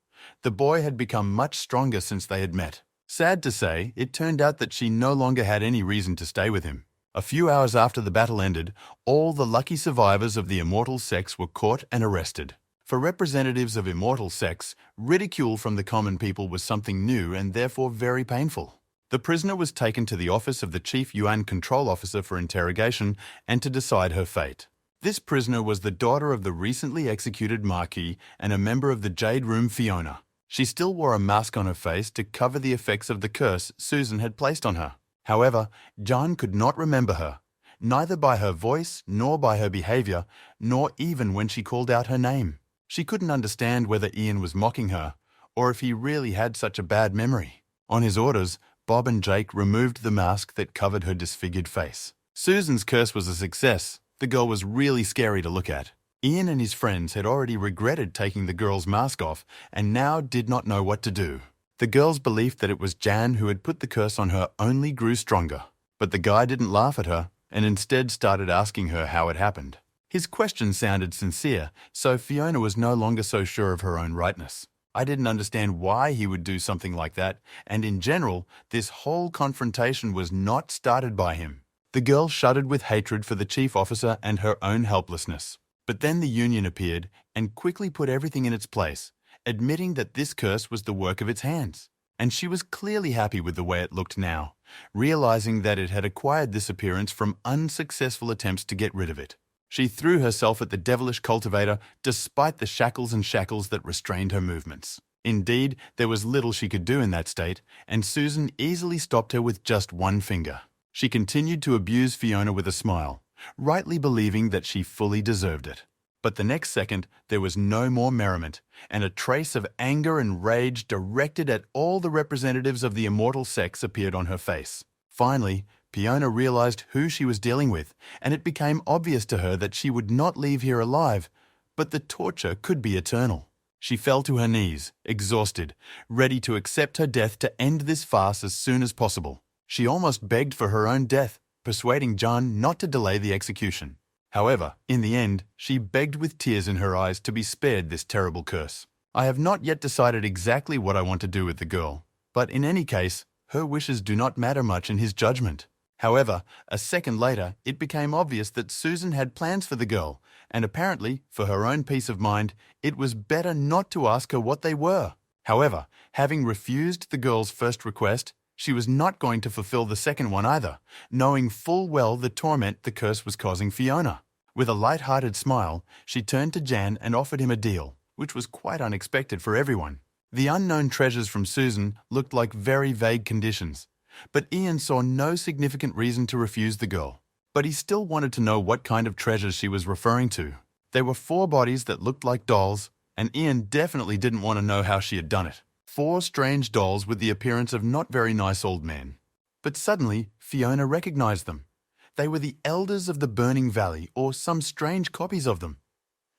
The boy had become much stronger since they had met. Sad to say, it turned out that she no longer had any reason to stay with him. A few hours after the battle ended, all the lucky survivors of the immortal sex were caught and arrested. For representatives of immortal sex, ridicule from the common people was something new and therefore very painful. The prisoner was taken to the office of the Chief Yuan Control Officer for interrogation and to decide her fate. This prisoner was the daughter of the recently executed Marquee and a member of the Jade Room, Fiona. She still wore a mask on her face to cover the effects of the curse Susan had placed on her. However, John could not remember her, neither by her voice, nor by her behavior, nor even when she called out her name. She couldn't understand whether Ian was mocking her, or if he really had such a bad memory. On his orders, Bob and Jake removed the mask that covered her disfigured face. Susan's curse was a success. The girl was really scary to look at. Ian and his friends had already regretted taking the girl's mask off and now did not know what to do. The girl's belief that it was Jan who had put the curse on her only grew stronger. But the guy didn't laugh at her and instead started asking her how it happened. His question sounded sincere, so Fiona was no longer so sure of her own rightness. I didn't understand why he would do something like that, and in general, this whole confrontation was not started by him. The girl shuddered with hatred for the chief officer and her own helplessness. But then the Union appeared and quickly put everything in its place, admitting that this curse was the work of its hands. And she was clearly happy with the way it looked now, realizing that it had acquired this appearance from unsuccessful attempts to get rid of it. She threw herself at the devilish cultivator despite the shackles and shackles that restrained her movements. Indeed, there was little she could do in that state, and Susan easily stopped her with just one finger. She continued to abuse Fiona with a smile, rightly believing that she fully deserved it. But the next second, there was no more merriment, and a trace of anger and rage directed at all the representatives of the immortal sex appeared on her face. Finally, Fiona realized who she was dealing with, and it became obvious to her that she would not leave here alive, but the torture could be eternal. She fell to her knees, exhausted, ready to accept her death to end this farce as soon as possible. She almost begged for her own death, persuading John not to delay the execution. However, in the end, she begged with tears in her eyes to be spared this terrible curse. I have not yet decided exactly what I want to do with the girl, but in any case, her wishes do not matter much in his judgment. However, a second later, it became obvious that Susan had plans for the girl, and apparently, for her own peace of mind, it was better not to ask her what they were. However, having refused the girl's first request, she was not going to fulfill the second one either, knowing full well the torment the curse was causing Fiona. With a light-hearted smile, she turned to Jan and offered him a deal, which was quite unexpected for everyone. The unknown treasures from Susan looked like very vague conditions, but Ian saw no significant reason to refuse the girl. But he still wanted to know what kind of treasures she was referring to. There were 4 bodies that looked like dolls, and Ian definitely didn't want to know how she had done it. 4 strange dolls with the appearance of not very nice old men. But suddenly, Fiona recognized them. They were the elders of the Burning Valley, or some strange copies of them.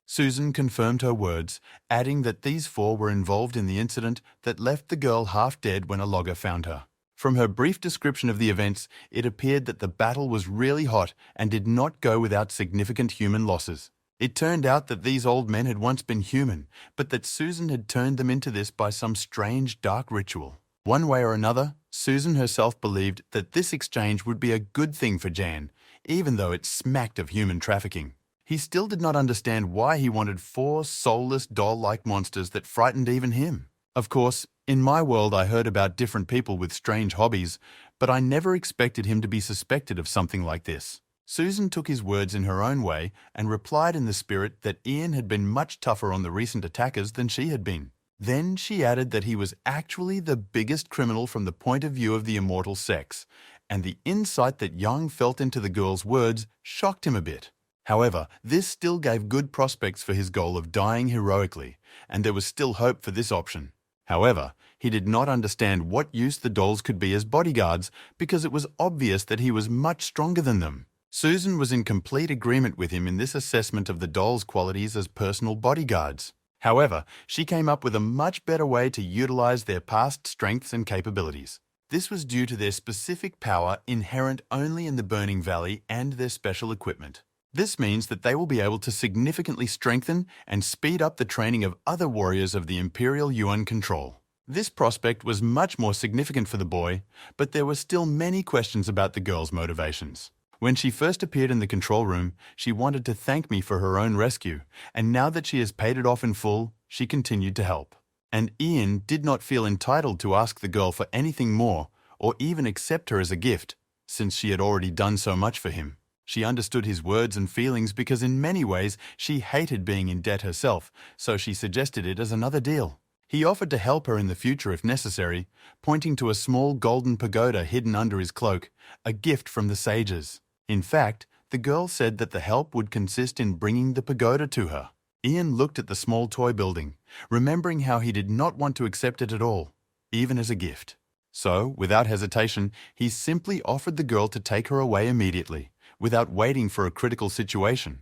Susan confirmed her words, adding that these 4 were involved in the incident that left the girl half dead when a logger found her. From her brief description of the events, it appeared that the battle was really hot and did not go without significant human losses. It turned out that these old men had once been human, but that Susan had turned them into this by some strange dark ritual. One way or another, Susan herself believed that this exchange would be a good thing for Jan, even though it smacked of human trafficking. He still did not understand why he wanted 4 soulless doll-like monsters that frightened even him. Of course, in my world I heard about different people with strange hobbies, but I never expected him to be suspected of something like this. Susan took his words in her own way and replied in the spirit that Ian had been much tougher on the recent attackers than she had been. Then she added that he was actually the biggest criminal from the point of view of the immortal sex, and the insight that Young felt into the girl's words shocked him a bit. However, this still gave good prospects for his goal of dying heroically, and there was still hope for this option. However, he did not understand what use the dolls could be as bodyguards because it was obvious that he was much stronger than them. Susan was in complete agreement with him in this assessment of the dolls' qualities as personal bodyguards. However, she came up with a much better way to utilize their past strengths and capabilities. This was due to their specific power inherent only in the Burning Valley and their special equipment. This means that they will be able to significantly strengthen and speed up the training of other warriors of the Imperial Yuan control. This prospect was much more significant for the boy, but there were still many questions about the girl's motivations. When she first appeared in the control room, she wanted to thank me for her own rescue, and now that she has paid it off in full, she continued to help. And Ian did not feel entitled to ask the girl for anything more, or even accept her as a gift, since she had already done so much for him. She understood his words and feelings because in many ways she hated being in debt herself, so she suggested it as another deal. He offered to help her in the future if necessary, pointing to a small golden pagoda hidden under his cloak, a gift from the sages. In fact, the girl said that the help would consist in bringing the pagoda to her. Ian looked at the small toy building, remembering how he did not want to accept it at all, even as a gift. So, without hesitation, he simply offered the girl to take her away immediately, without waiting for a critical situation.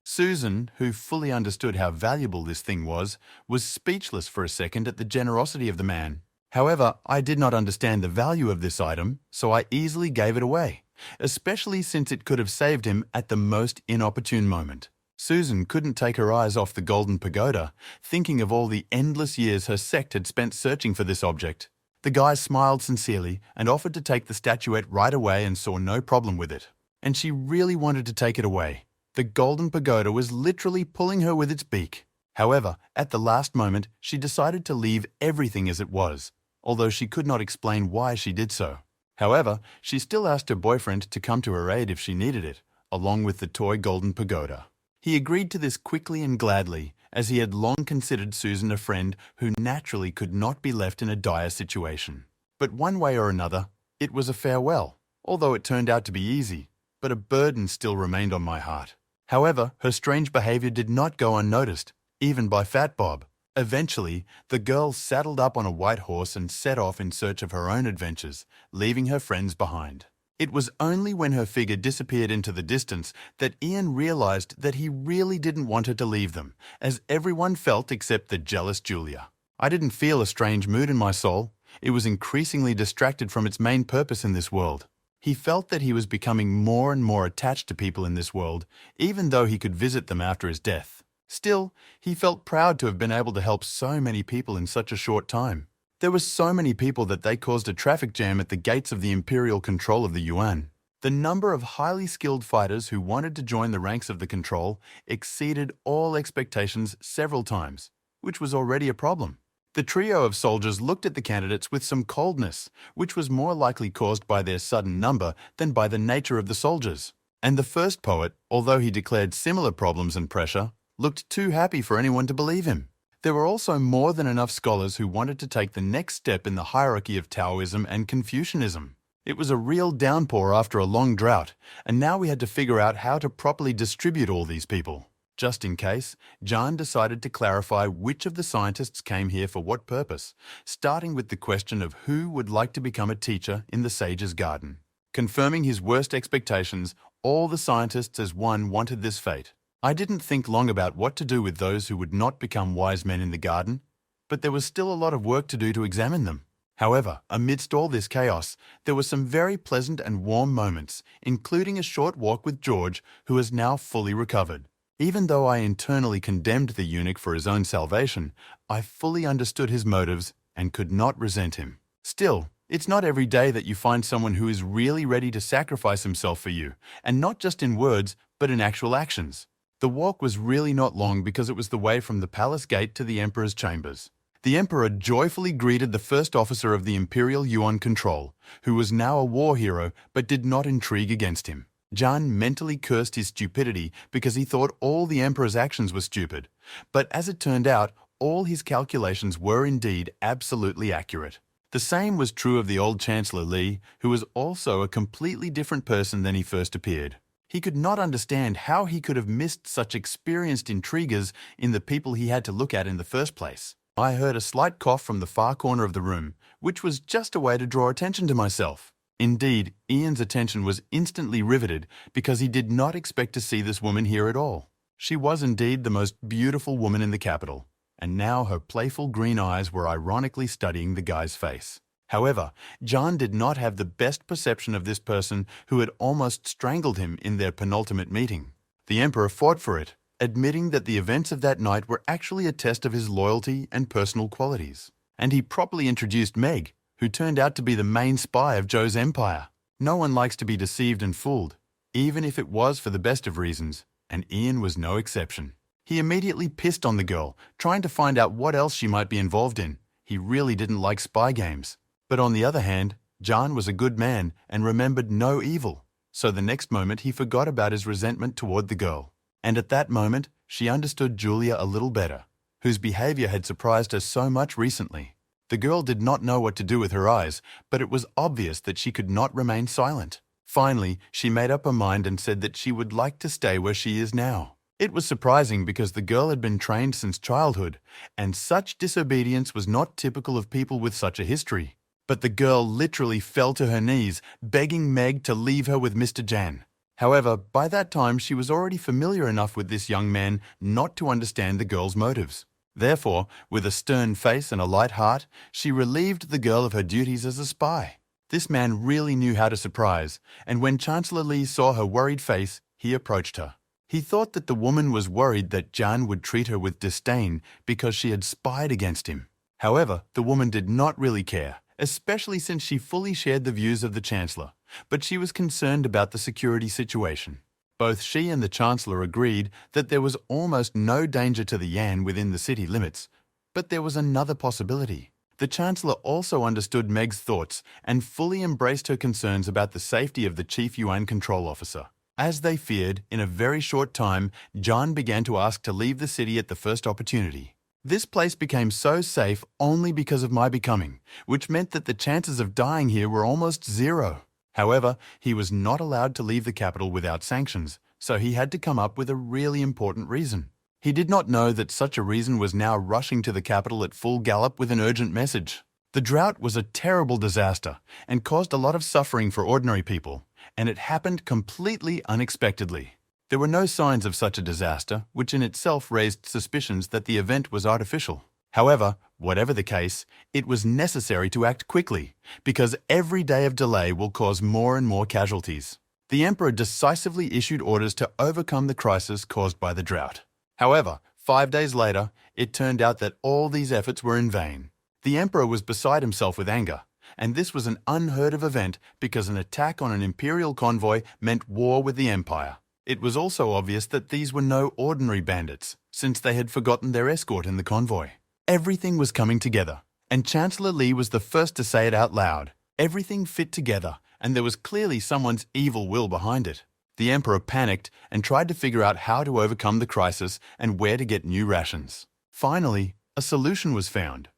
Susan, who fully understood how valuable this thing was speechless for a second at the generosity of the man. However, I did not understand the value of this item, so I easily gave it away, especially since it could have saved him at the most inopportune moment. Susan couldn't take her eyes off the golden pagoda, thinking of all the endless years her sect had spent searching for this object. The guy smiled sincerely and offered to take the statuette right away and saw no problem with it. And she really wanted to take it away. The golden pagoda was literally pulling her with its beak. However, at the last moment, she decided to leave everything as it was, although she could not explain why she did so. However, she still asked her boyfriend to come to her aid if she needed it, along with the toy golden pagoda. He agreed to this quickly and gladly, as he had long considered Susan a friend who naturally could not be left in a dire situation. But one way or another, it was a farewell, although it turned out to be easy, but a burden still remained on my heart. However, her strange behavior did not go unnoticed, even by Fat Bob. Eventually, the girl saddled up on a white horse and set off in search of her own adventures, leaving her friends behind. It was only when her figure disappeared into the distance that Ian realized that he really didn't want her to leave them, as everyone felt except the jealous Julia. I didn't feel a strange mood in my soul. It was increasingly distracted from its main purpose in this world. He felt that he was becoming more and more attached to people in this world, even though he could visit them after his death. Still, he felt proud to have been able to help so many people in such a short time. There were so many people that they caused a traffic jam at the gates of the Imperial control of the Yuan. The number of highly skilled fighters who wanted to join the ranks of the control exceeded all expectations several times, which was already a problem. The trio of soldiers looked at the candidates with some coldness, which was more likely caused by their sudden number than by the nature of the soldiers. And the first poet, although he declared similar problems and pressure, looked too happy for anyone to believe him. There were also more than enough scholars who wanted to take the next step in the hierarchy of Taoism and Confucianism. It was a real downpour after a long drought, and now we had to figure out how to properly distribute all these people. Just in case, John decided to clarify which of the scientists came here for what purpose, starting with the question of who would like to become a teacher in the sage's garden. Confirming his worst expectations, all the scientists as one wanted this fate. I didn't think long about what to do with those who would not become wise men in the garden, but there was still a lot of work to do to examine them. However, amidst all this chaos, there were some very pleasant and warm moments, including a short walk with George, who is now fully recovered. Even though I internally condemned the eunuch for his own salvation, I fully understood his motives and could not resent him. Still, it's not every day that you find someone who is really ready to sacrifice himself for you, and not just in words, but in actual actions. The walk was really not long because it was the way from the palace gate to the emperor's chambers. The emperor joyfully greeted the first officer of the Imperial Yuan control, who was now a war hero but did not intrigue against him. John mentally cursed his stupidity because he thought all the emperor's actions were stupid, but as it turned out, all his calculations were indeed absolutely accurate. The same was true of the old Chancellor Li, who was also a completely different person than he first appeared. He could not understand how he could have missed such experienced intriguers in the people he had to look at in the first place. I heard a slight cough from the far corner of the room, which was just a way to draw attention to myself. Indeed, Ian's attention was instantly riveted because he did not expect to see this woman here at all. She was indeed the most beautiful woman in the capital, and now her playful green eyes were ironically studying the guy's face. However, John did not have the best perception of this person who had almost strangled him in their penultimate meeting. The emperor fought for it, admitting that the events of that night were actually a test of his loyalty and personal qualities. And he properly introduced Meg, who turned out to be the main spy of Zhou's empire. No one likes to be deceived and fooled, even if it was for the best of reasons, and Ian was no exception. He immediately pissed on the girl, trying to find out what else she might be involved in. He really didn't like spy games. But on the other hand, John was a good man and remembered no evil, so the next moment he forgot about his resentment toward the girl. And at that moment, she understood Julia a little better, whose behavior had surprised her so much recently. The girl did not know what to do with her eyes, but it was obvious that she could not remain silent. Finally, she made up her mind and said that she would like to stay where she is now. It was surprising because the girl had been trained since childhood, and such disobedience was not typical of people with such a history. But the girl literally fell to her knees, begging Meg to leave her with Mr. Jan. However, by that time she was already familiar enough with this young man not to understand the girl's motives. Therefore, with a stern face and a light heart, she relieved the girl of her duties as a spy. This man really knew how to surprise, and when Chancellor Li saw her worried face, he approached her. He thought that the woman was worried that Jan would treat her with disdain because she had spied against him. However, the woman did not really care, especially since she fully shared the views of the Chancellor, but she was concerned about the security situation. Both she and the Chancellor agreed that there was almost no danger to the Yan within the city limits, but there was another possibility. The Chancellor also understood Meg's thoughts and fully embraced her concerns about the safety of the Chief Yuan Control Officer. As they feared, in a very short time, John began to ask to leave the city at the first opportunity. This place became so safe only because of my becoming, which meant that the chances of dying here were almost zero. However, he was not allowed to leave the capital without sanctions, so he had to come up with a really important reason. He did not know that such a reason was now rushing to the capital at full gallop with an urgent message. The drought was a terrible disaster and caused a lot of suffering for ordinary people, and it happened completely unexpectedly. There were no signs of such a disaster, which in itself raised suspicions that the event was artificial. However, whatever the case, it was necessary to act quickly, because every day of delay will cause more and more casualties. The emperor decisively issued orders to overcome the crisis caused by the drought. However, 5 days later, it turned out that all these efforts were in vain. The emperor was beside himself with anger, and this was an unheard of event because an attack on an imperial convoy meant war with the empire. It was also obvious that these were no ordinary bandits, since they had forgotten their escort in the convoy. Everything was coming together, and Chancellor Li was the first to say it out loud. Everything fit together, and there was clearly someone's evil will behind it. The emperor panicked and tried to figure out how to overcome the crisis and where to get new rations. Finally, a solution was found.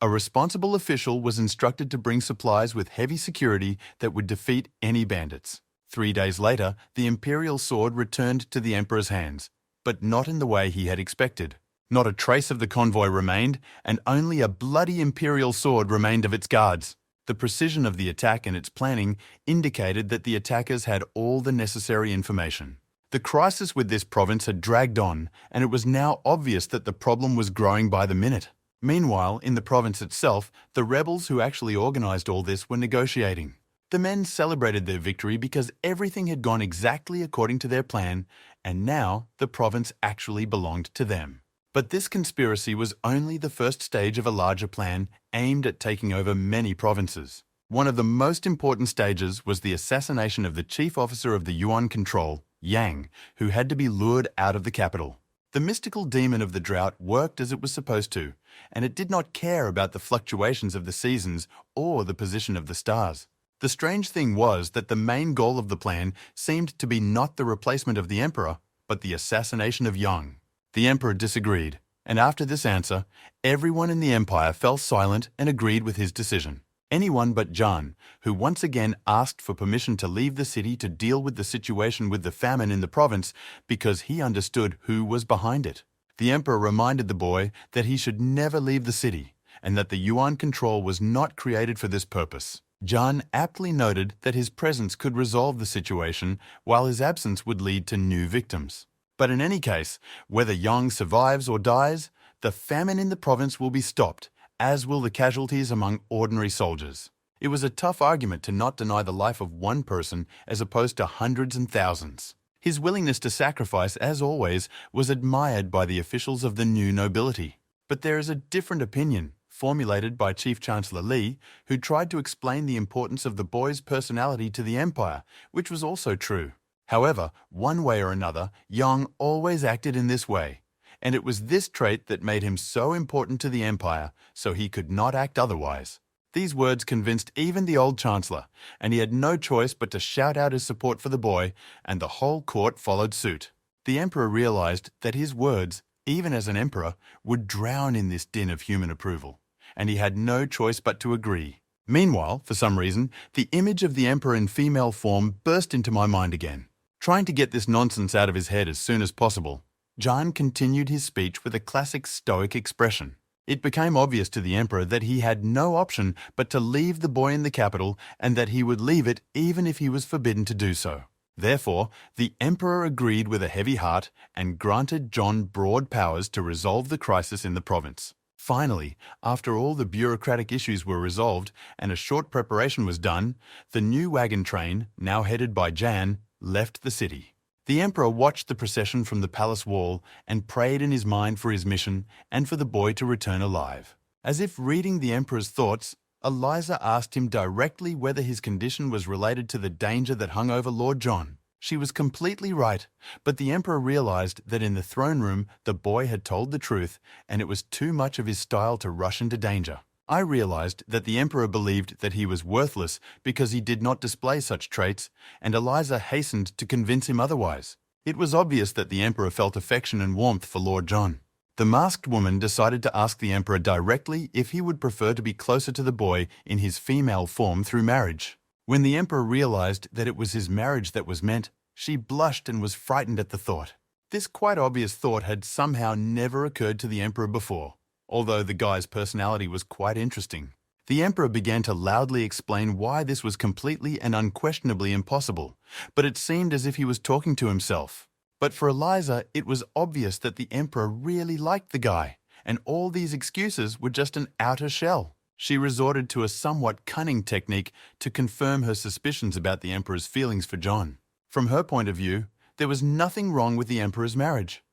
A responsible official was instructed to bring supplies with heavy security that would defeat any bandits. 3 days later, the imperial sword returned to the emperor's hands, but not in the way he had expected. Not a trace of the convoy remained, and only a bloody imperial sword remained of its guards. The precision of the attack and its planning indicated that the attackers had all the necessary information. The crisis with this province had dragged on, and it was now obvious that the problem was growing by the minute. Meanwhile, in the province itself, the rebels who actually organized all this were negotiating. The men celebrated their victory because everything had gone exactly according to their plan, and now the province actually belonged to them. But this conspiracy was only the first stage of a larger plan aimed at taking over many provinces. One of the most important stages was the assassination of the chief officer of the Yuan control, Yang, who had to be lured out of the capital. The mystical demon of the drought worked as it was supposed to, and it did not care about the fluctuations of the seasons or the position of the stars. The strange thing was that the main goal of the plan seemed to be not the replacement of the emperor, but the assassination of Yang. The emperor disagreed, and after this answer, everyone in the empire fell silent and agreed with his decision. Anyone but John, who once again asked for permission to leave the city to deal with the situation with the famine in the province because he understood who was behind it. The emperor reminded the boy that he should never leave the city and that the Yuan control was not created for this purpose. John aptly noted that his presence could resolve the situation while his absence would lead to new victims. But in any case, whether Yang survives or dies, the famine in the province will be stopped, as will the casualties among ordinary soldiers. It was a tough argument to not deny the life of one person as opposed to hundreds and thousands. His willingness to sacrifice, as always, was admired by the officials of the new nobility. But there is a different opinion, formulated by Chief Chancellor Li, who tried to explain the importance of the boy's personality to the empire, which was also true. However, one way or another, Yang always acted in this way, and it was this trait that made him so important to the empire, so he could not act otherwise. These words convinced even the old chancellor, and he had no choice but to shout out his support for the boy, and the whole court followed suit. The emperor realized that his words, even as an emperor, would drown in this din of human approval, and he had no choice but to agree. Meanwhile, for some reason, the image of the emperor in female form burst into my mind again. Trying to get this nonsense out of his head as soon as possible, John continued his speech with a classic stoic expression. It became obvious to the emperor that he had no option but to leave the boy in the capital and that he would leave it even if he was forbidden to do so. Therefore, the emperor agreed with a heavy heart and granted John broad powers to resolve the crisis in the province. Finally, after all the bureaucratic issues were resolved and a short preparation was done, the new wagon train, now headed by Jan, left the city. The emperor watched the procession from the palace wall and prayed in his mind for his mission and for the boy to return alive. As if reading the emperor's thoughts, Eliza asked him directly whether his condition was related to the danger that hung over Lord John. She was completely right, but the emperor realized that in the throne room the boy had told the truth and it was too much of his style to rush into danger. I realized that the emperor believed that he was worthless because he did not display such traits, and Eliza hastened to convince him otherwise. It was obvious that the emperor felt affection and warmth for Lord John. The masked woman decided to ask the emperor directly if he would prefer to be closer to the boy in his female form through marriage. When the emperor realized that it was his marriage that was meant, she blushed and was frightened at the thought. This quite obvious thought had somehow never occurred to the emperor before, although the guy's personality was quite interesting. The emperor began to loudly explain why this was completely and unquestionably impossible, but it seemed as if he was talking to himself. But for Eliza, it was obvious that the emperor really liked the guy, and all these excuses were just an outer shell. She resorted to a somewhat cunning technique to confirm her suspicions about the emperor's feelings for John. From her point of view, there was nothing wrong with the emperor's marriage.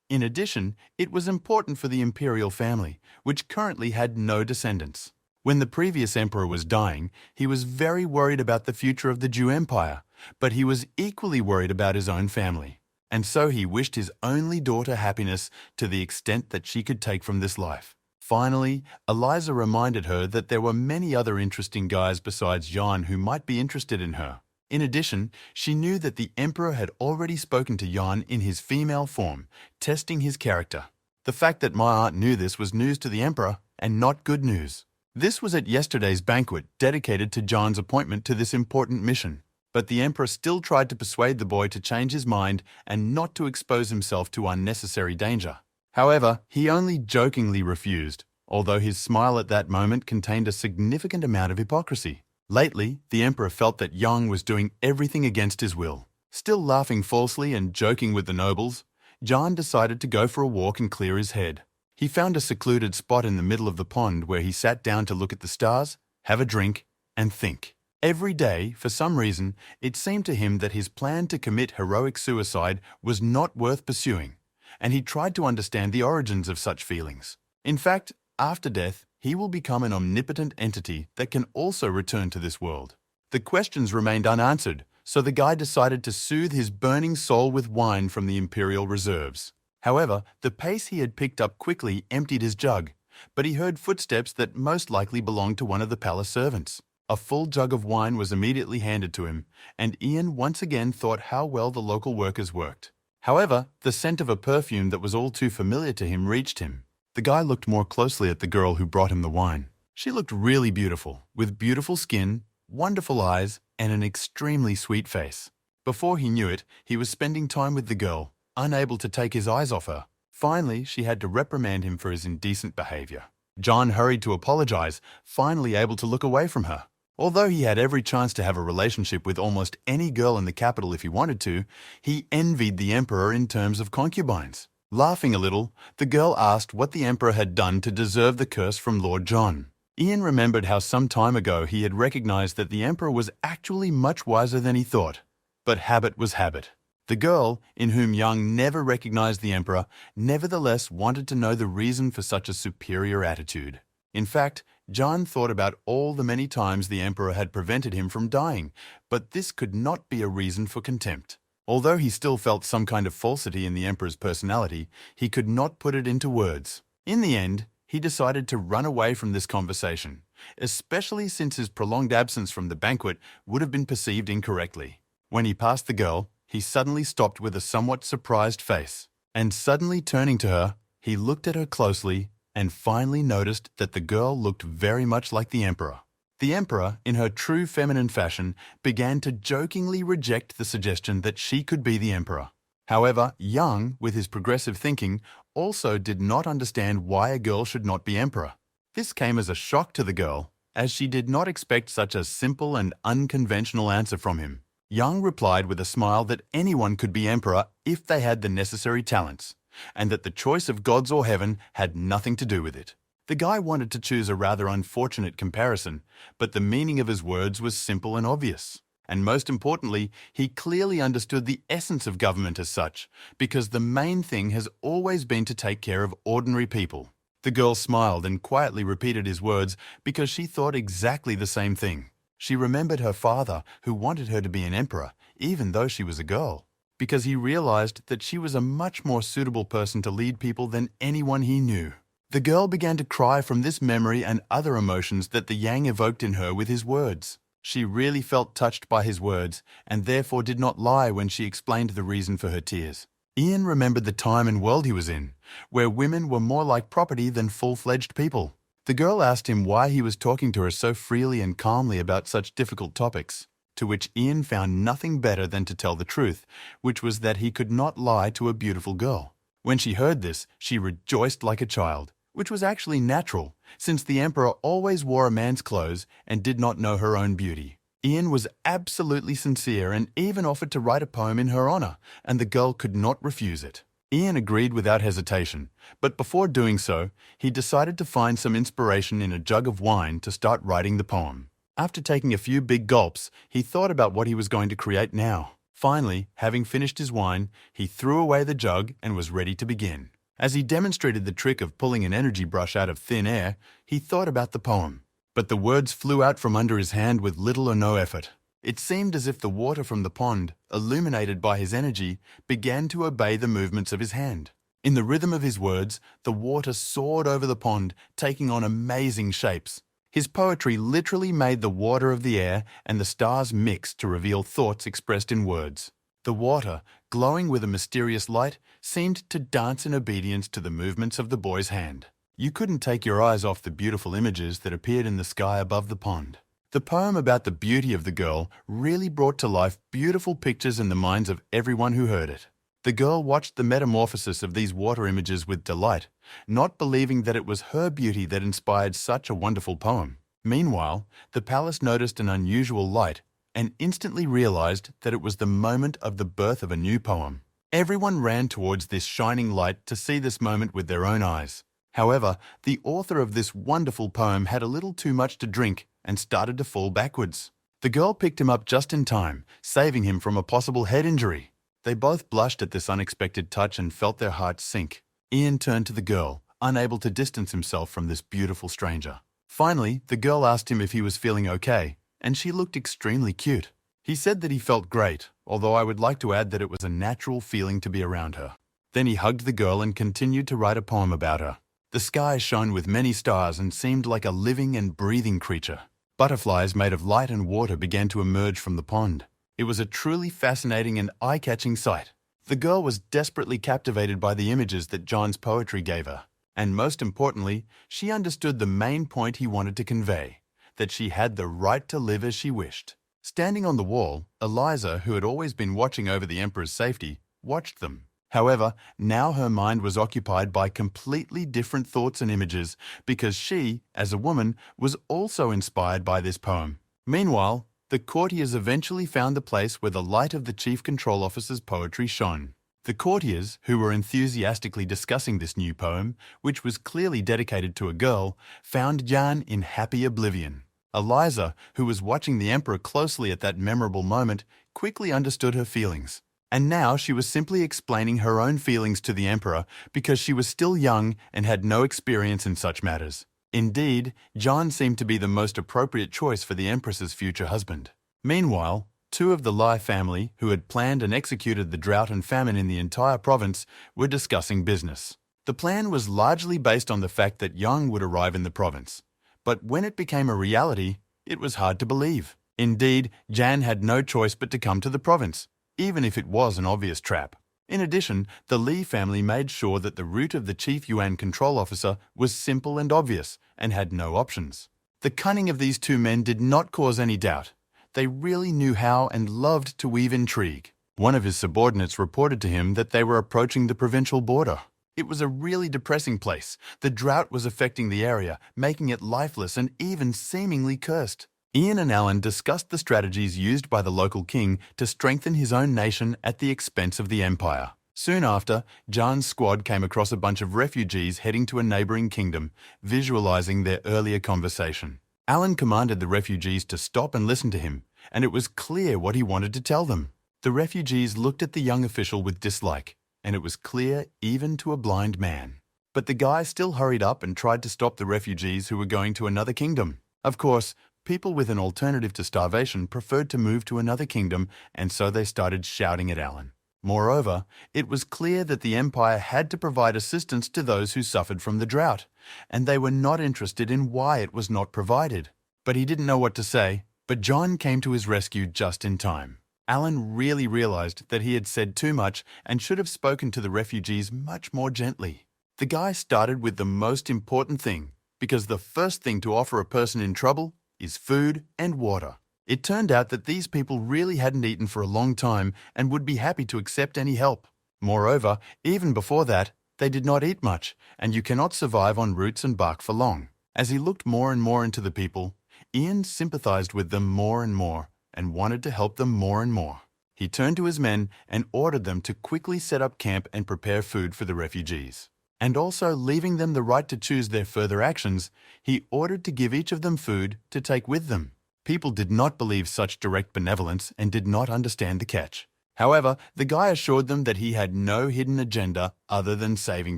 In addition, it was important for the imperial family, which currently had no descendants. When the previous emperor was dying, he was very worried about the future of the Jew Empire, but he was equally worried about his own family. And so he wished his only daughter happiness to the extent that she could take from this life. Finally, Eliza reminded her that there were many other interesting guys besides Jan who might be interested in her. In addition, she knew that the emperor had already spoken to Jan in his female form, testing his character. The fact that my aunt knew this was news to the emperor, and not good news. This was at yesterday's banquet dedicated to Jan's appointment to this important mission. But the emperor still tried to persuade the boy to change his mind and not to expose himself to unnecessary danger. However, he only jokingly refused, although his smile at that moment contained a significant amount of hypocrisy. Lately, the emperor felt that Yang was doing everything against his will. Still laughing falsely and joking with the nobles, Jan decided to go for a walk and clear his head. He found a secluded spot in the middle of the pond where he sat down to look at the stars, have a drink, and think. Every day, for some reason, it seemed to him that his plan to commit heroic suicide was not worth pursuing, and he tried to understand the origins of such feelings. In fact, after death, he will become an omnipotent entity that can also return to this world. The questions remained unanswered, so the guy decided to soothe his burning soul with wine from the Imperial reserves. However, the pace he had picked up quickly emptied his jug, but he heard footsteps that most likely belonged to one of the palace servants. A full jug of wine was immediately handed to him, and Ian once again thought how well the local workers worked. However, the scent of a perfume that was all too familiar to him reached him. The guy looked more closely at the girl who brought him the wine. She looked really beautiful, with beautiful skin, wonderful eyes, and an extremely sweet face. Before he knew it, he was spending time with the girl, unable to take his eyes off her. Finally, she had to reprimand him for his indecent behavior. John hurried to apologize, finally able to look away from her. Although he had every chance to have a relationship with almost any girl in the capital if he wanted to, he envied the emperor in terms of concubines. Laughing a little, the girl asked what the emperor had done to deserve the curse from Lord John. Ian remembered how some time ago he had recognized that the emperor was actually much wiser than he thought. But habit was habit. The girl, in whom Young never recognized the emperor, nevertheless wanted to know the reason for such a superior attitude. In fact, John thought about all the many times the emperor had prevented him from dying, but this could not be a reason for contempt. Although he still felt some kind of falsity in the emperor's personality, he could not put it into words. In the end, he decided to run away from this conversation, especially since his prolonged absence from the banquet would have been perceived incorrectly. When he passed the girl, he suddenly stopped with a somewhat surprised face, and suddenly turning to her, he looked at her closely and finally noticed that the girl looked very much like the emperor. The emperor, in her true feminine fashion, began to jokingly reject the suggestion that she could be the emperor. However, Young, with his progressive thinking, also did not understand why a girl should not be emperor. This came as a shock to the girl, as she did not expect such a simple and unconventional answer from him. Young replied with a smile that anyone could be emperor if they had the necessary talents, and that the choice of gods or heaven had nothing to do with it. The guy wanted to choose a rather unfortunate comparison, but the meaning of his words was simple and obvious. And most importantly, he clearly understood the essence of government as such, because the main thing has always been to take care of ordinary people. The girl smiled and quietly repeated his words because she thought exactly the same thing. She remembered her father, who wanted her to be an emperor, even though she was a girl, because he realized that she was a much more suitable person to lead people than anyone he knew. The girl began to cry from this memory and other emotions that the Yang evoked in her with his words. She really felt touched by his words and therefore did not lie when she explained the reason for her tears. Ian remembered the time and world he was in, where women were more like property than full-fledged people. The girl asked him why he was talking to her so freely and calmly about such difficult topics, to which Ian found nothing better than to tell the truth, which was that he could not lie to a beautiful girl. When she heard this, she rejoiced like a child, which was actually natural, since the emperor always wore a man's clothes and did not know her own beauty. Ian was absolutely sincere and even offered to write a poem in her honor, and the girl could not refuse it. Ian agreed without hesitation, but before doing so, he decided to find some inspiration in a jug of wine to start writing the poem. After taking a few big gulps, he thought about what he was going to create now. Finally, having finished his wine, he threw away the jug and was ready to begin. As he demonstrated the trick of pulling an energy brush out of thin air, he thought about the poem. But the words flew out from under his hand with little or no effort. It seemed as if the water from the pond, illuminated by his energy, began to obey the movements of his hand. In the rhythm of his words, the water soared over the pond, taking on amazing shapes. His poetry literally made the water of the air and the stars mix to reveal thoughts expressed in words. The water, glowing with a mysterious light, seemed to dance in obedience to the movements of the boy's hand. You couldn't take your eyes off the beautiful images that appeared in the sky above the pond. The poem about the beauty of the girl really brought to life beautiful pictures in the minds of everyone who heard it. The girl watched the metamorphosis of these water images with delight, not believing that it was her beauty that inspired such a wonderful poem. Meanwhile, the palace noticed an unusual light and instantly realized that it was the moment of the birth of a new poem. Everyone ran towards this shining light to see this moment with their own eyes. However, the author of this wonderful poem had a little too much to drink and started to fall backwards. The girl picked him up just in time, saving him from a possible head injury. They both blushed at this unexpected touch and felt their hearts sink. Ian turned to the girl, unable to distance himself from this beautiful stranger. Finally, the girl asked him if he was feeling okay, and she looked extremely cute. He said that he felt great, although I would like to add that it was a natural feeling to be around her. Then he hugged the girl and continued to write a poem about her. The sky shone with many stars and seemed like a living and breathing creature. Butterflies made of light and water began to emerge from the pond. It was a truly fascinating and eye-catching sight. The girl was desperately captivated by the images that John's poetry gave her. And most importantly, she understood the main point he wanted to convey, that she had the right to live as she wished. Standing on the wall, Eliza, who had always been watching over the emperor's safety, watched them. However, now her mind was occupied by completely different thoughts and images because she, as a woman, was also inspired by this poem. Meanwhile, the courtiers eventually found the place where the light of the chief control officer's poetry shone. The courtiers, who were enthusiastically discussing this new poem, which was clearly dedicated to a girl, found Jan in happy oblivion. Eliza, who was watching the emperor closely at that memorable moment, quickly understood her feelings. And now she was simply explaining her own feelings to the emperor because she was still young and had no experience in such matters. Indeed, John seemed to be the most appropriate choice for the empress's future husband. Meanwhile, two of the Lai family, who had planned and executed the drought and famine in the entire province, were discussing business. The plan was largely based on the fact that Yang would arrive in the province. But when it became a reality, it was hard to believe. Indeed, Jan had no choice but to come to the province, even if it was an obvious trap. In addition, the Li family made sure that the route of the chief Yuan control officer was simple and obvious and had no options. The cunning of these two men did not cause any doubt. They really knew how and loved to weave intrigue. One of his subordinates reported to him that they were approaching the provincial border. It was a really depressing place. The drought was affecting the area, making it lifeless and even seemingly cursed. Ian and Alan discussed the strategies used by the local king to strengthen his own nation at the expense of the empire. Soon after, Jan's squad came across a bunch of refugees heading to a neighboring kingdom, visualizing their earlier conversation. Alan commanded the refugees to stop and listen to him, and it was clear what he wanted to tell them. The refugees looked at the young official with dislike, and it was clear even to a blind man. But the guy still hurried up and tried to stop the refugees who were going to another kingdom. Of course, people with an alternative to starvation preferred to move to another kingdom, and so they started shouting at Alan. Moreover, it was clear that the empire had to provide assistance to those who suffered from the drought, and they were not interested in why it was not provided. But he didn't know what to say, but John came to his rescue just in time. Alan really realized that he had said too much and should have spoken to the refugees much more gently. The guy started with the most important thing, because the first thing to offer a person in trouble is food and water. It turned out that these people really hadn't eaten for a long time and would be happy to accept any help. Moreover, even before that, they did not eat much, and you cannot survive on roots and bark for long. As he looked more and more into the people, Ian sympathized with them more and more and wanted to help them more and more. He turned to his men and ordered them to quickly set up camp and prepare food for the refugees. And also, leaving them the right to choose their further actions, he ordered to give each of them food to take with them. People did not believe such direct benevolence and did not understand the catch. However, the guy assured them that he had no hidden agenda other than saving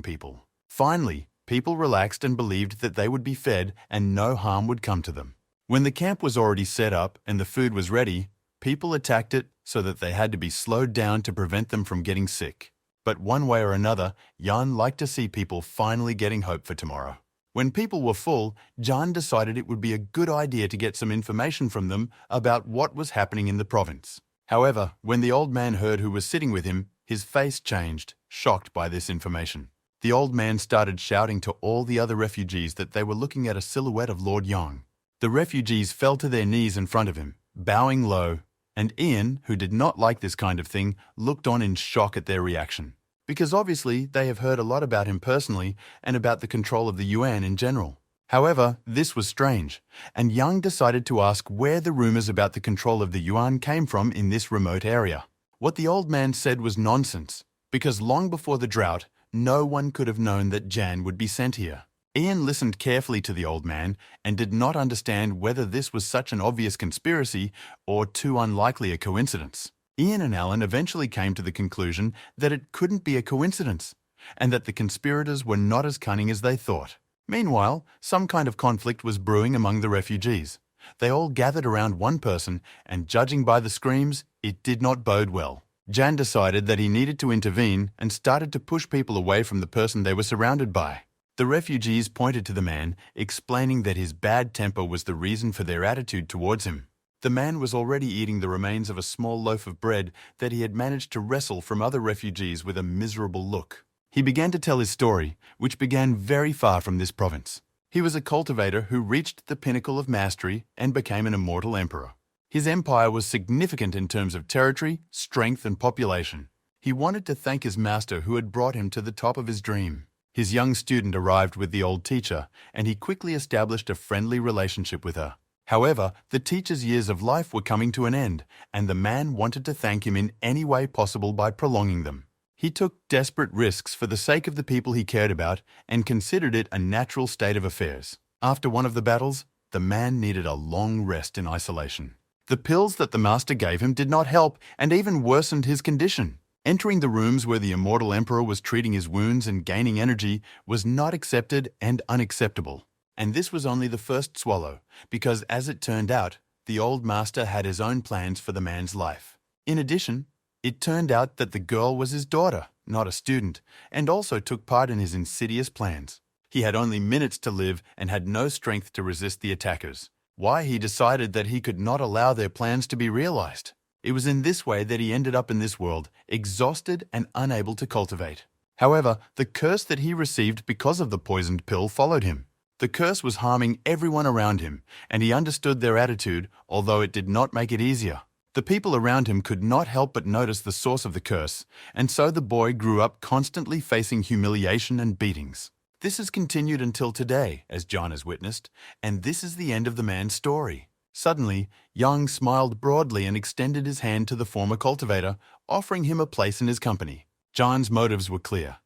people. Finally, people relaxed and believed that they would be fed and no harm would come to them. When the camp was already set up and the food was ready, people attacked it so that they had to be slowed down to prevent them from getting sick. But one way or another, Jan liked to see people finally getting hope for tomorrow. When people were full, Jan decided it would be a good idea to get some information from them about what was happening in the province. However, when the old man heard who was sitting with him, his face changed, shocked by this information. The old man started shouting to all the other refugees that they were looking at a silhouette of Lord Yang. The refugees fell to their knees in front of him, bowing low, and Ian, who did not like this kind of thing, looked on in shock at their reaction. Because obviously they have heard a lot about him personally and about the control of the Yuan in general. However, this was strange, and Yang decided to ask where the rumors about the control of the Yuan came from in this remote area. What the old man said was nonsense, because long before the drought, no one could have known that Jan would be sent here. Ian listened carefully to the old man and did not understand whether this was such an obvious conspiracy or too unlikely a coincidence. Ian and Alan eventually came to the conclusion that it couldn't be a coincidence, and that the conspirators were not as cunning as they thought. Meanwhile, some kind of conflict was brewing among the refugees. They all gathered around one person, and judging by the screams, it did not bode well. Jan decided that he needed to intervene and started to push people away from the person they were surrounded by. The refugees pointed to the man, explaining that his bad temper was the reason for their attitude towards him. The man was already eating the remains of a small loaf of bread that he had managed to wrestle from other refugees with a miserable look. He began to tell his story, which began very far from this province. He was a cultivator who reached the pinnacle of mastery and became an immortal emperor. His empire was significant in terms of territory, strength, and population. He wanted to thank his master who had brought him to the top of his dream. His young student arrived with the old teacher, and he quickly established a friendly relationship with her. However, the teacher's years of life were coming to an end, and the man wanted to thank him in any way possible by prolonging them. He took desperate risks for the sake of the people he cared about and considered it a natural state of affairs. After one of the battles, the man needed a long rest in isolation. The pills that the master gave him did not help and even worsened his condition. Entering the rooms where the immortal emperor was treating his wounds and gaining energy was not accepted and unacceptable. And this was only the first swallow, because as it turned out, the old master had his own plans for the man's life. In addition, it turned out that the girl was his daughter, not a student, and also took part in his insidious plans. He had only minutes to live and had no strength to resist the attackers. Why he decided that he could not allow their plans to be realized. It was in this way that he ended up in this world, exhausted and unable to cultivate. However, the curse that he received because of the poisoned pill followed him. The curse was harming everyone around him, and he understood their attitude, although it did not make it easier. The people around him could not help but notice the source of the curse, and so the boy grew up constantly facing humiliation and beatings. This has continued until today, as John has witnessed, and this is the end of the man's story. Suddenly, Yang smiled broadly and extended his hand to the former cultivator, offering him a place in his company. John's motives were clear.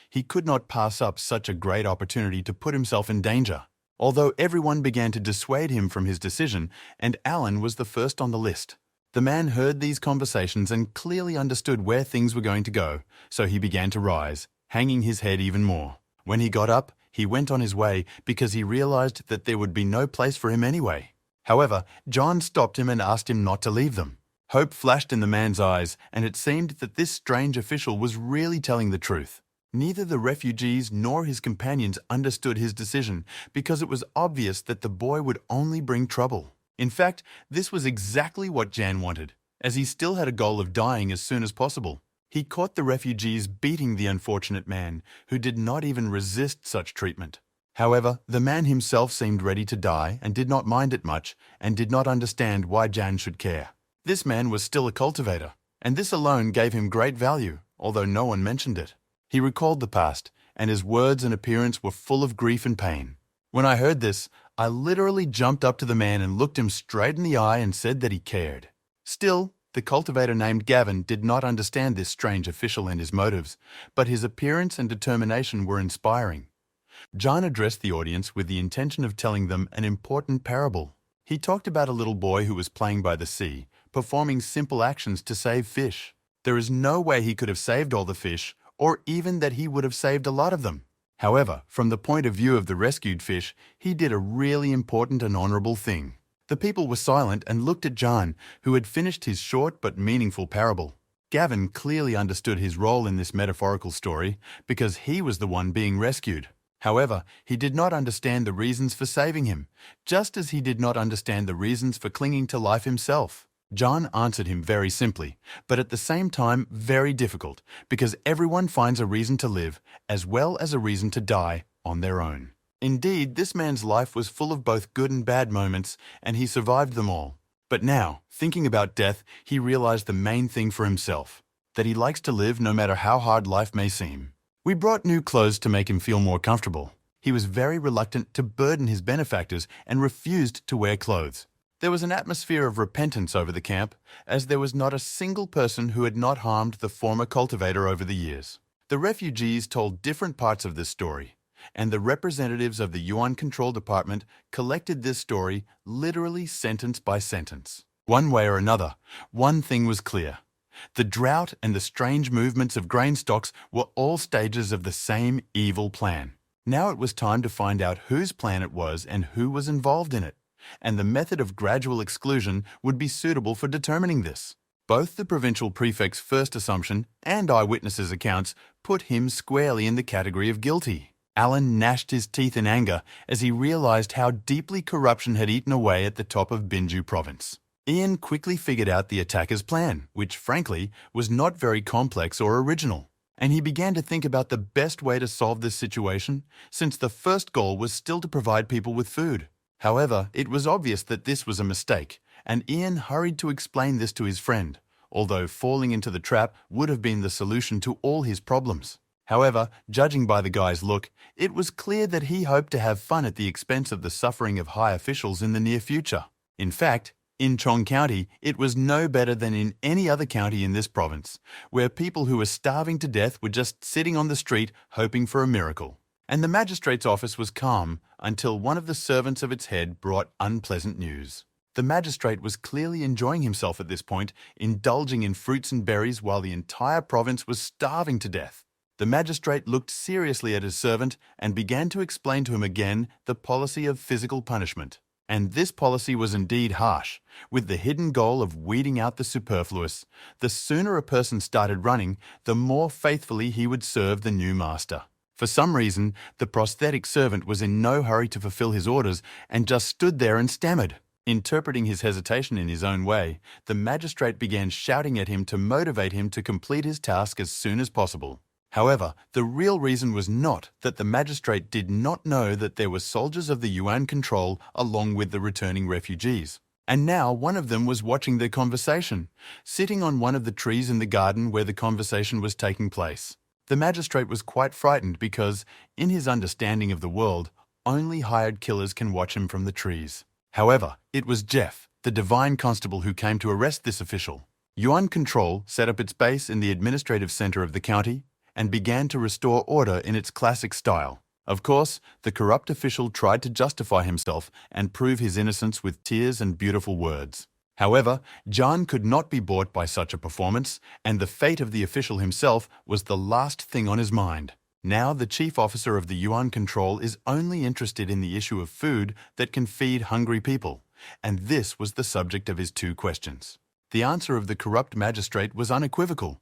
He could not pass up such a great opportunity to put himself in danger. Although everyone began to dissuade him from his decision, and Alan was the first on the list. The man heard these conversations and clearly understood where things were going to go, so he began to rise, hanging his head even more. When he got up, he went on his way because he realized that there would be no place for him anyway. However, John stopped him and asked him not to leave them. Hope flashed in the man's eyes, and it seemed that this strange official was really telling the truth. Neither the refugees nor his companions understood his decision because it was obvious that the boy would only bring trouble. In fact, this was exactly what Jan wanted, as he still had a goal of dying as soon as possible. He caught the refugees beating the unfortunate man, who did not even resist such treatment. However, the man himself seemed ready to die and did not mind it much and did not understand why Jan should care. This man was still a cultivator, and this alone gave him great value, although no one mentioned it. He recalled the past, and his words and appearance were full of grief and pain. When I heard this, I literally jumped up to the man and looked him straight in the eye and said that he cared. Still, the cultivator named Gavin did not understand this strange official and his motives, but his appearance and determination were inspiring. John addressed the audience with the intention of telling them an important parable. He talked about a little boy who was playing by the sea, performing simple actions to save fish. There is no way he could have saved all the fish, or even that he would have saved a lot of them. However, from the point of view of the rescued fish, he did a really important and honorable thing. The people were silent and looked at John, who had finished his short but meaningful parable. Gavin clearly understood his role in this metaphorical story because he was the one being rescued. However, he did not understand the reasons for saving him, just as he did not understand the reasons for clinging to life himself. John answered him very simply, but at the same time very difficult, because everyone finds a reason to live, as well as a reason to die, on their own. Indeed, this man's life was full of both good and bad moments, and he survived them all. But now, thinking about death, he realized the main thing for himself, that he likes to live no matter how hard life may seem. We brought new clothes to make him feel more comfortable. He was very reluctant to burden his benefactors and refused to wear clothes. There was an atmosphere of repentance over the camp, as there was not a single person who had not harmed the former cultivator over the years. The refugees told different parts of this story, and the representatives of the Yuan Control Department collected this story literally sentence by sentence. One way or another, one thing was clear. The drought and the strange movements of grain stocks were all stages of the same evil plan. Now it was time to find out whose plan it was and who was involved in it, and the method of gradual exclusion would be suitable for determining this. Both the provincial prefect's first assumption and eyewitnesses' accounts put him squarely in the category of guilty. Alan gnashed his teeth in anger as he realized how deeply corruption had eaten away at the top of Binju province. Ian quickly figured out the attacker's plan, which, frankly, was not very complex or original. And he began to think about the best way to solve this situation, since the first goal was still to provide people with food. However, it was obvious that this was a mistake, and Ian hurried to explain this to his friend, although falling into the trap would have been the solution to all his problems. However, judging by the guy's look, it was clear that he hoped to have fun at the expense of the suffering of high officials in the near future. In fact, in Chong County, it was no better than in any other county in this province, where people who were starving to death were just sitting on the street hoping for a miracle. And the magistrate's office was calm until one of the servants of its head brought unpleasant news. The magistrate was clearly enjoying himself at this point, indulging in fruits and berries while the entire province was starving to death. The magistrate looked seriously at his servant and began to explain to him again the policy of physical punishment. And this policy was indeed harsh, with the hidden goal of weeding out the superfluous. The sooner a person started running, the more faithfully he would serve the new master. For some reason, the prosthetic servant was in no hurry to fulfill his orders and just stood there and stammered. Interpreting his hesitation in his own way, the magistrate began shouting at him to motivate him to complete his task as soon as possible. However, the real reason was not that the magistrate did not know that there were soldiers of the Yuan Control along with the returning refugees. And now one of them was watching their conversation, sitting on one of the trees in the garden where the conversation was taking place. The magistrate was quite frightened because, in his understanding of the world, only hired killers can watch him from the trees. However, it was Jeff, the divine constable, who came to arrest this official. Yuan Control set up its base in the administrative center of the county and began to restore order in its classic style. Of course, the corrupt official tried to justify himself and prove his innocence with tears and beautiful words. However, John could not be bought by such a performance, and the fate of the official himself was the last thing on his mind. Now the chief officer of the Yuan Control is only interested in the issue of food that can feed hungry people, and this was the subject of his two questions. The answer of the corrupt magistrate was unequivocal.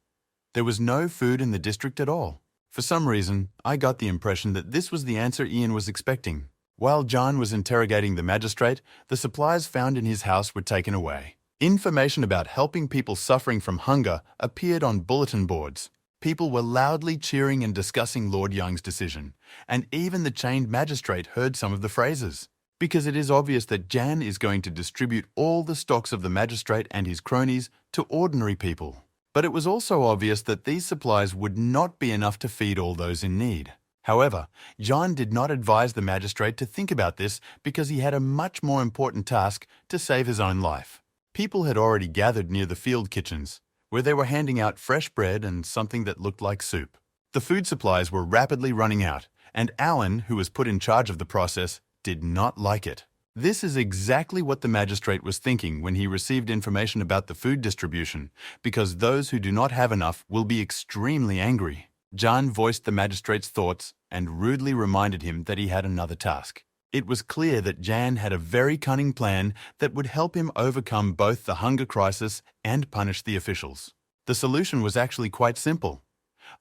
There was no food in the district at all. For some reason, I got the impression that this was the answer Ian was expecting. While John was interrogating the magistrate, the supplies found in his house were taken away. Information about helping people suffering from hunger appeared on bulletin boards. People were loudly cheering and discussing Lord Young's decision, and even the chained magistrate heard some of the phrases. Because it is obvious that Jan is going to distribute all the stocks of the magistrate and his cronies to ordinary people. But it was also obvious that these supplies would not be enough to feed all those in need. However, Jan did not advise the magistrate to think about this because he had a much more important task to save his own life. People had already gathered near the field kitchens, where they were handing out fresh bread and something that looked like soup. The food supplies were rapidly running out, and Alan, who was put in charge of the process, did not like it. This is exactly what the magistrate was thinking when he received information about the food distribution, because those who do not have enough will be extremely angry. Jan voiced the magistrate's thoughts and rudely reminded him that he had another task. It was clear that Jan had a very cunning plan that would help him overcome both the hunger crisis and punish the officials. The solution was actually quite simple.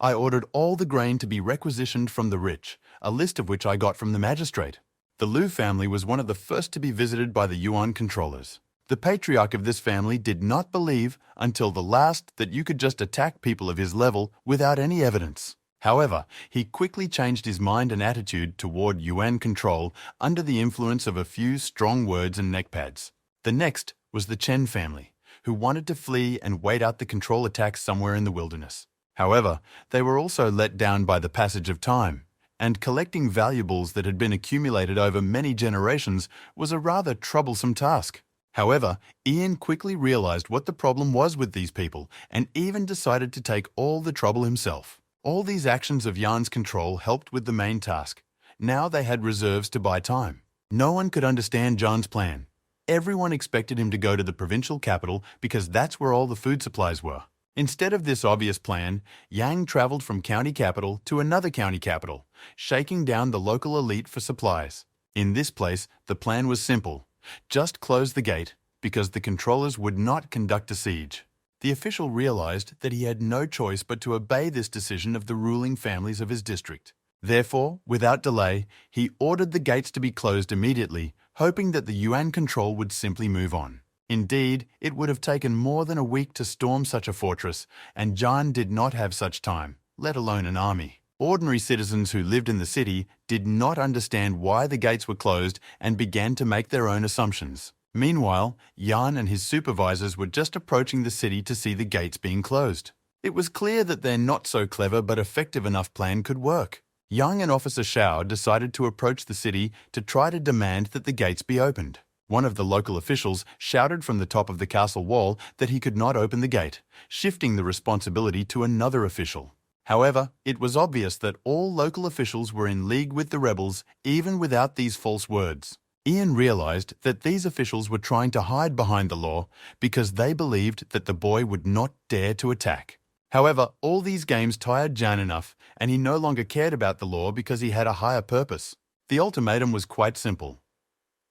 I ordered all the grain to be requisitioned from the rich, a list of which I got from the magistrate. The Liu family was one of the first to be visited by the Yuan controllers. The patriarch of this family did not believe until the last that you could just attack people of his level without any evidence. However, he quickly changed his mind and attitude toward Yuan control under the influence of a few strong words and neckpads. The next was the Chen family, who wanted to flee and wait out the control attack somewhere in the wilderness. However, they were also let down by the passage of time, and collecting valuables that had been accumulated over many generations was a rather troublesome task. However, Ian quickly realized what the problem was with these people and even decided to take all the trouble himself. All these actions of Jan's control helped with the main task. Now they had reserves to buy time. No one could understand Jan's plan. Everyone expected him to go to the provincial capital because that's where all the food supplies were. Instead of this obvious plan, Yang traveled from county capital to another county capital, shaking down the local elite for supplies. In this place, the plan was simple. Just close the gate, because the controllers would not conduct a siege. The official realized that he had no choice but to obey this decision of the ruling families of his district. Therefore, without delay, he ordered the gates to be closed immediately, hoping that the Yuan control would simply move on. Indeed, it would have taken more than a week to storm such a fortress, and Jan did not have such time, let alone an army. Ordinary citizens who lived in the city did not understand why the gates were closed and began to make their own assumptions. Meanwhile, Jan and his supervisors were just approaching the city to see the gates being closed. It was clear that their not-so-clever but effective enough plan could work. Yang and Officer Shao decided to approach the city to try to demand that the gates be opened. One of the local officials shouted from the top of the castle wall that he could not open the gate, shifting the responsibility to another official. However, it was obvious that all local officials were in league with the rebels even without these false words. Ian realized that these officials were trying to hide behind the law because they believed that the boy would not dare to attack. However, all these games tired Jan enough, and he no longer cared about the law because he had a higher purpose. The ultimatum was quite simple.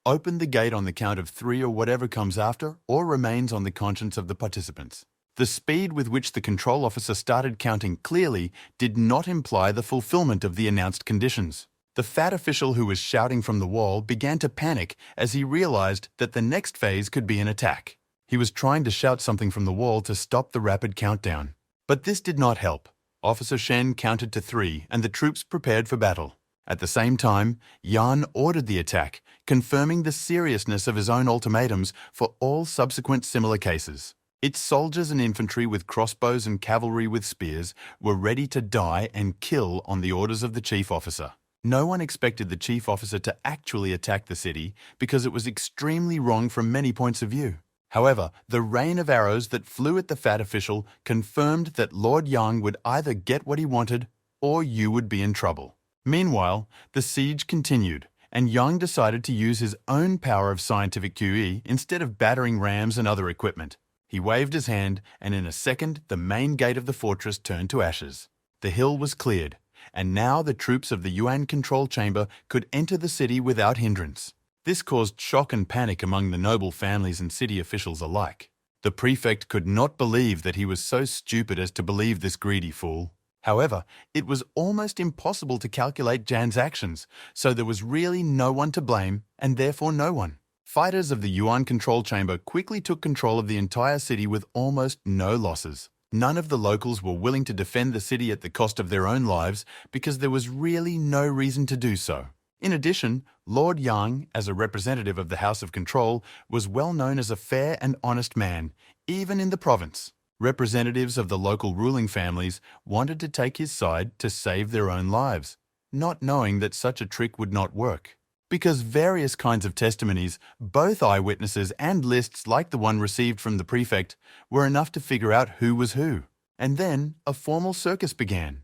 Open the gate on the count of 3 or whatever comes after, or remains on the conscience of the participants. The speed with which the control officer started counting clearly did not imply the fulfillment of the announced conditions. The fat official who was shouting from the wall began to panic as he realized that the next phase could be an attack. He was trying to shout something from the wall to stop the rapid countdown. But this did not help. Officer Shen counted to 3 and the troops prepared for battle. At the same time, Yan ordered the attack, confirming the seriousness of his own ultimatums for all subsequent similar cases. Its soldiers and infantry with crossbows and cavalry with spears were ready to die and kill on the orders of the chief officer. No one expected the chief officer to actually attack the city because it was extremely wrong from many points of view. However, the rain of arrows that flew at the fat official confirmed that Lord Yang would either get what he wanted or you would be in trouble. Meanwhile, the siege continued, and Yang decided to use his own power of scientific QE instead of battering rams and other equipment. He waved his hand, and in a second, the main gate of the fortress turned to ashes. The hill was cleared, and now the troops of the Yuan control chamber could enter the city without hindrance. This caused shock and panic among the noble families and city officials alike. The prefect could not believe that he was so stupid as to believe this greedy fool. However, it was almost impossible to calculate Jan's actions, so there was really no one to blame, and therefore no one. Fighters of the Yuan control chamber quickly took control of the entire city with almost no losses. None of the locals were willing to defend the city at the cost of their own lives because there was really no reason to do so. In addition, Lord Yang, as a representative of the House of Control, was well known as a fair and honest man, even in the province. Representatives of the local ruling families wanted to take his side to save their own lives, not knowing that such a trick would not work. Because various kinds of testimonies, both eyewitnesses and lists like the one received from the prefect, were enough to figure out who was who. And then a formal circus began.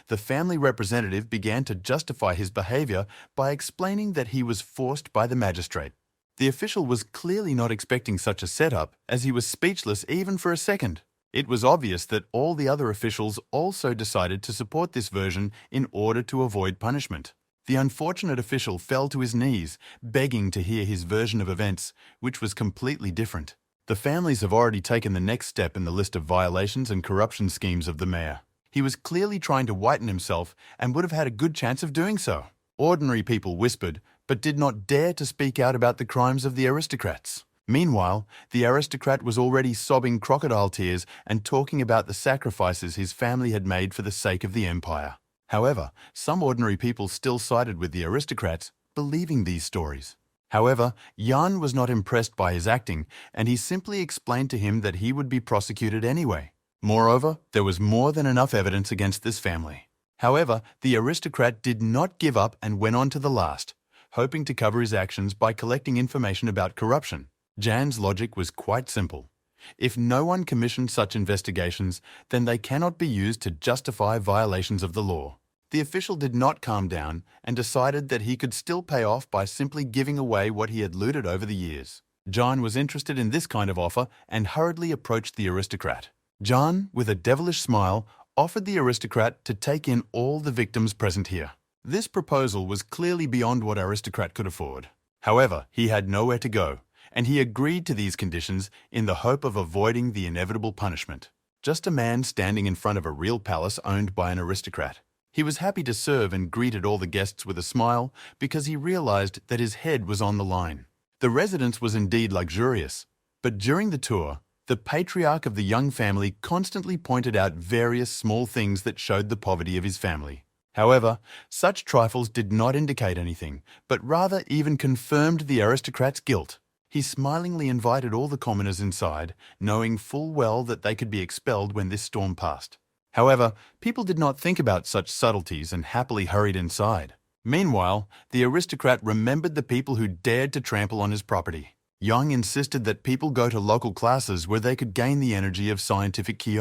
The family representative began to justify his behavior by explaining that he was forced by the magistrate. The official was clearly not expecting such a setup, as he was speechless even for a second. It was obvious that all the other officials also decided to support this version in order to avoid punishment. The unfortunate official fell to his knees, begging to hear his version of events, which was completely different. The families have already taken the next step in the list of violations and corruption schemes of the mayor. He was clearly trying to whiten himself and would have had a good chance of doing so. Ordinary people whispered, but did not dare to speak out about the crimes of the aristocrats. Meanwhile, the aristocrat was already sobbing crocodile tears and talking about the sacrifices his family had made for the sake of the empire. However, some ordinary people still sided with the aristocrats, believing these stories. However, Yan was not impressed by his acting, and he simply explained to him that he would be prosecuted anyway. Moreover, there was more than enough evidence against this family. However, the aristocrat did not give up and went on to the last, hoping to cover his actions by collecting information about corruption. Jan's logic was quite simple. If no one commissioned such investigations, then they cannot be used to justify violations of the law. The official did not calm down and decided that he could still pay off by simply giving away what he had looted over the years. Jan was interested in this kind of offer and hurriedly approached the aristocrat. Jan, with a devilish smile, offered the aristocrat to take in all the victims present here. This proposal was clearly beyond what aristocrat could afford. However, he had nowhere to go, and he agreed to these conditions in the hope of avoiding the inevitable punishment. Just a man standing in front of a real palace owned by an aristocrat. He was happy to serve and greeted all the guests with a smile because he realized that his head was on the line. The residence was indeed luxurious, but during the tour, the patriarch of the young family constantly pointed out various small things that showed the poverty of his family. However, such trifles did not indicate anything, but rather even confirmed the aristocrat's guilt. He smilingly invited all the commoners inside, knowing full well that they could be expelled when this storm passed. However, people did not think about such subtleties and happily hurried inside. Meanwhile, the aristocrat remembered the people who dared to trample on his property. Young insisted that people go to local classes where they could gain the energy of scientific ki.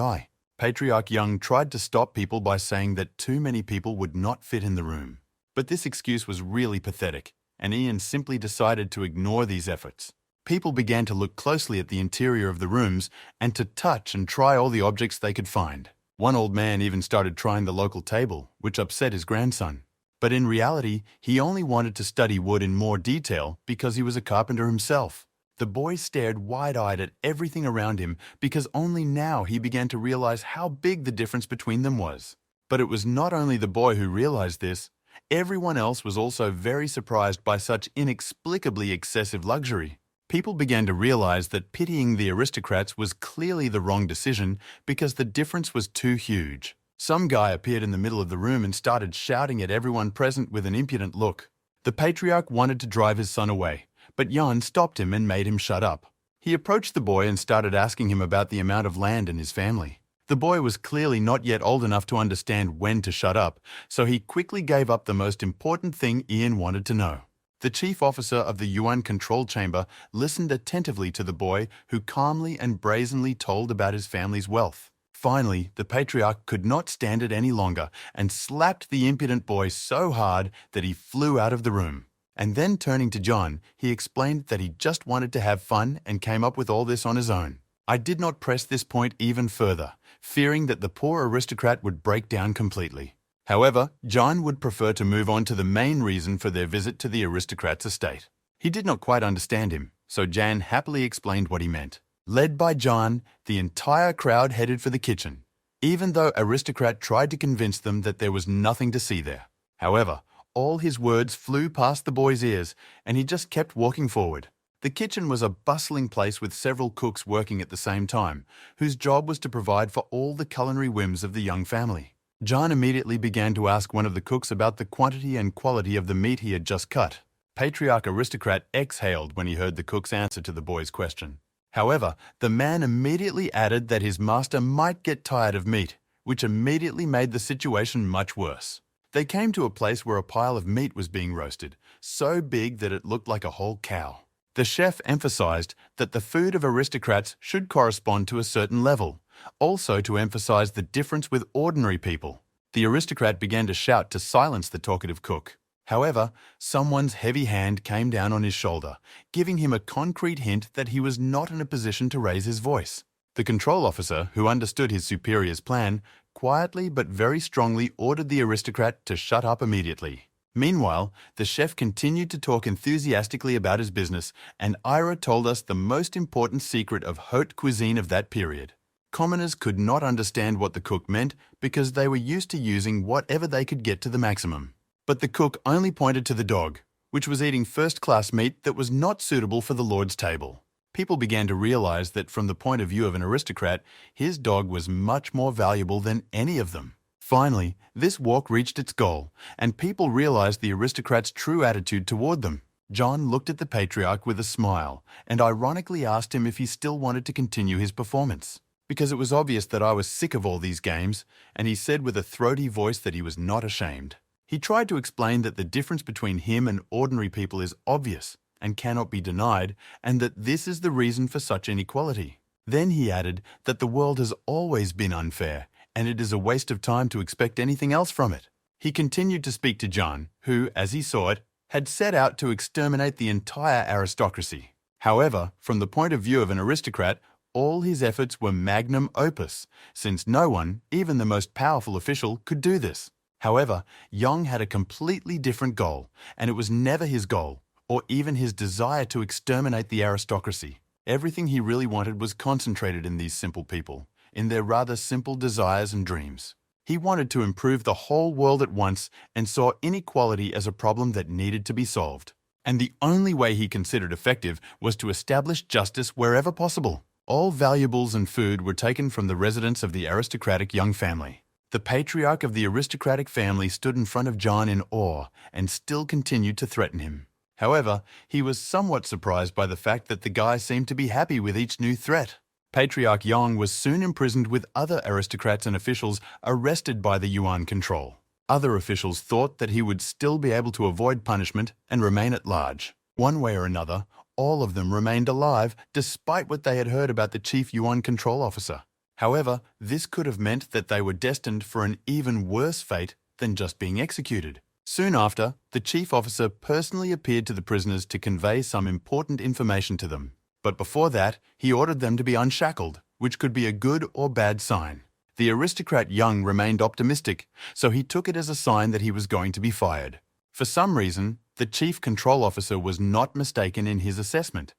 Patriarch Young tried to stop people by saying that too many people would not fit in the room. But this excuse was really pathetic, and Ian simply decided to ignore these efforts. People began to look closely at the interior of the rooms and to touch and try all the objects they could find. One old man even started trying the local table, which upset his grandson. But in reality, he only wanted to study wood in more detail because he was a carpenter himself. The boy stared wide-eyed at everything around him because only now he began to realize how big the difference between them was. But it was not only the boy who realized this. Everyone else was also very surprised by such inexplicably excessive luxury. People began to realize that pitying the aristocrats was clearly the wrong decision because the difference was too huge. Some guy appeared in the middle of the room and started shouting at everyone present with an impudent look. The patriarch wanted to drive his son away, but Jan stopped him and made him shut up. He approached the boy and started asking him about the amount of land in his family. The boy was clearly not yet old enough to understand when to shut up, so he quickly gave up the most important thing Ian wanted to know. The chief officer of the Yuan control chamber listened attentively to the boy, who calmly and brazenly told about his family's wealth. Finally, the patriarch could not stand it any longer and slapped the impudent boy so hard that he flew out of the room. And then turning to John, he explained that he just wanted to have fun and came up with all this on his own. I did not press this point even further, fearing that the poor aristocrat would break down completely. However, John would prefer to move on to the main reason for their visit to the aristocrat's estate. He did not quite understand him, so Jan happily explained what he meant. Led by John, the entire crowd headed for the kitchen. even though Aristocrat tried to convince them that there was nothing to see there. However, all his words flew past the boy's ears, and he just kept walking forward. The kitchen was a bustling place with several cooks working at the same time, whose job was to provide for all the culinary whims of the young family. John immediately began to ask one of the cooks about the quantity and quality of the meat he had just cut. Patriarch Aristocrat exhaled when he heard the cook's answer to the boy's question. However, the man immediately added that his master might get tired of meat, which immediately made the situation much worse. They came to a place where a pile of meat was being roasted, so big that it looked like a whole cow. The chef emphasized that the food of aristocrats should correspond to a certain level, also to emphasize the difference with ordinary people. The aristocrat began to shout to silence the talkative cook. However, someone's heavy hand came down on his shoulder, giving him a concrete hint that he was not in a position to raise his voice. The control officer, who understood his superior's plan, quietly but very strongly ordered the aristocrat to shut up immediately. Meanwhile, the chef continued to talk enthusiastically about his business, and Ira told us the most important secret of haute cuisine of that period. Commoners could not understand what the cook meant because they were used to using whatever they could get to the maximum. But the cook only pointed to the dog, which was eating first-class meat that was not suitable for the Lord's table. People began to realize that from the point of view of an aristocrat, his dog was much more valuable than any of them. Finally, this walk reached its goal, and people realized the aristocrat's true attitude toward them. John looked at the patriarch with a smile and ironically asked him if he still wanted to continue his performance, because it was obvious that I was sick of all these games, and he said with a throaty voice that he was not ashamed. He tried to explain that the difference between him and ordinary people is obvious and cannot be denied, and that this is the reason for such inequality. Then he added that the world has always been unfair, and it is a waste of time to expect anything else from it. He continued to speak to John, who, as he saw it, had set out to exterminate the entire aristocracy. However, from the point of view of an aristocrat, all his efforts were magnum opus, since no one, even the most powerful official, could do this. However, Young had a completely different goal, and it was never his goal, or even his desire to exterminate the aristocracy. Everything he really wanted was concentrated in these simple people, in their rather simple desires and dreams. He wanted to improve the whole world at once and saw inequality as a problem that needed to be solved. And the only way he considered effective was to establish justice wherever possible. All valuables and food were taken from the residence of the aristocratic young family. The patriarch of the aristocratic family stood in front of John in awe and still continued to threaten him. However, he was somewhat surprised by the fact that the guy seemed to be happy with each new threat. Patriarch Yong was soon imprisoned with other aristocrats and officials arrested by the Yuan control. Other officials thought that he would still be able to avoid punishment and remain at large. One way or another, all of them remained alive despite what they had heard about the chief Yuan control officer. However, this could have meant that they were destined for an even worse fate than just being executed. Soon after, the chief officer personally appeared to the prisoners to convey some important information to them. But before that, he ordered them to be unshackled, which could be a good or bad sign. The aristocrat Young remained optimistic, so he took it as a sign that he was going to be fired. For some reason, the chief control officer was not mistaken in his assessment.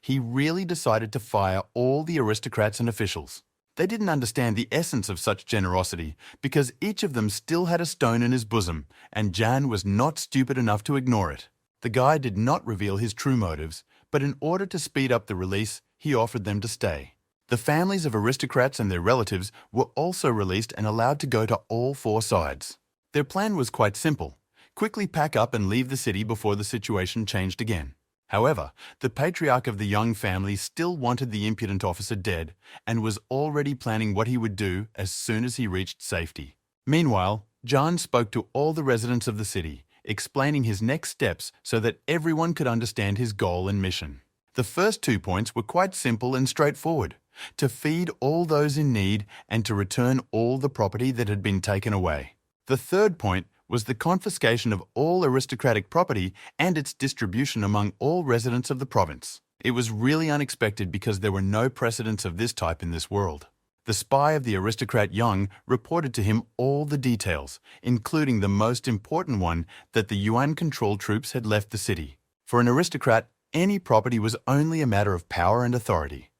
He really decided to fire all the aristocrats and officials. They didn't understand the essence of such generosity because each of them still had a stone in his bosom, and Jan was not stupid enough to ignore it. The guy did not reveal his true motives, but in order to speed up the release, he offered them to stay. The families of aristocrats and their relatives were also released and allowed to go to all four sides. Their plan was quite simple: quickly pack up and leave the city before the situation changed again. However, the patriarch of the Young family still wanted the impudent officer dead and was already planning what he would do as soon as he reached safety. Meanwhile, John spoke to all the residents of the city, explaining his next steps so that everyone could understand his goal and mission. The first 2 points were quite simple and straightforward: to feed all those in need and to return all the property that had been taken away. The third point was the confiscation of all aristocratic property and its distribution among all residents of the province. It was really unexpected because there were no precedents of this type in this world. The spy of the aristocrat Young reported to him all the details, including the most important one, that the Yuan-controlled troops had left the city. For an aristocrat, any property was only a matter of power and authority.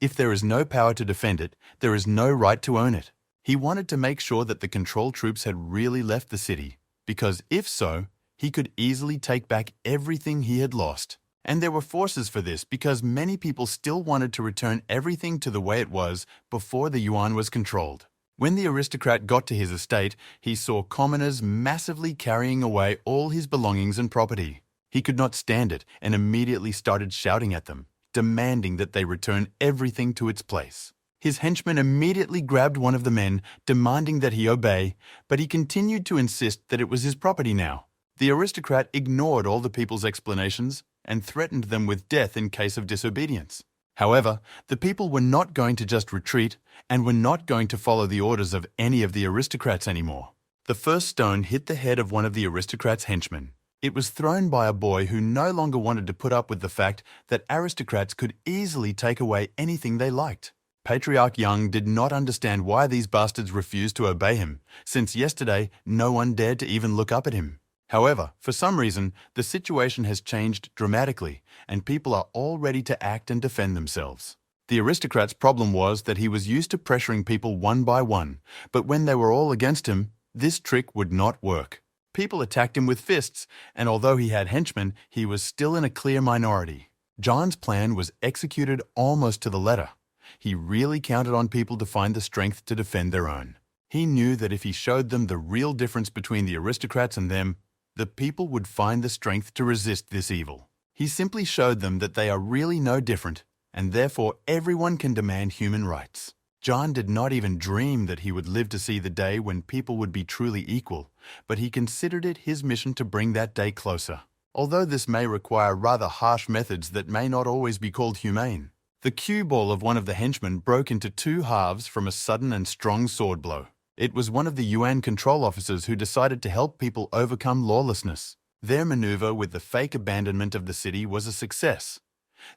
If there is no power to defend it, there is no right to own it. He wanted to make sure that the control troops had really left the city, because if so, he could easily take back everything he had lost. And there were forces for this because many people still wanted to return everything to the way it was before the yuan was controlled. When the aristocrat got to his estate, he saw commoners massively carrying away all his belongings and property. He could not stand it and immediately started shouting at them, demanding that they return everything to its place. His henchman immediately grabbed one of the men, demanding that he obey, but he continued to insist that it was his property now. The aristocrat ignored all the people's explanations and threatened them with death in case of disobedience. However, the people were not going to just retreat and were not going to follow the orders of any of the aristocrats anymore. The first stone hit the head of one of the aristocrats' henchmen. It was thrown by a boy who no longer wanted to put up with the fact that aristocrats could easily take away anything they liked. Patriarch Young did not understand why these bastards refused to obey him, since yesterday no one dared to even look up at him. However, for some reason, the situation has changed dramatically, and people are all ready to act and defend themselves. The aristocrat's problem was that he was used to pressuring people one by one, but when they were all against him, this trick would not work. People attacked him with fists, and although he had henchmen, he was still in a clear minority. John's plan was executed almost to the letter. He really counted on people to find the strength to defend their own. He knew that if he showed them the real difference between the aristocrats and them, the people would find the strength to resist this evil. He simply showed them that they are really no different, and therefore everyone can demand human rights. John did not even dream that he would live to see the day when people would be truly equal, but he considered it his mission to bring that day closer. Although this may require rather harsh methods that may not always be called humane. The cue ball of one of the henchmen broke into two halves from a sudden and strong sword blow. It was one of the yuan control officers who decided to help people overcome lawlessness. Their maneuver with the fake abandonment of the city was a success.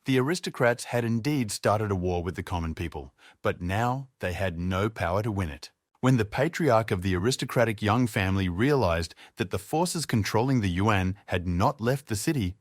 The aristocrats had indeed started a war with the common people, but now they had no power to win it. When the patriarch of the aristocratic Young family realized that the forces controlling the yuan had not left the city,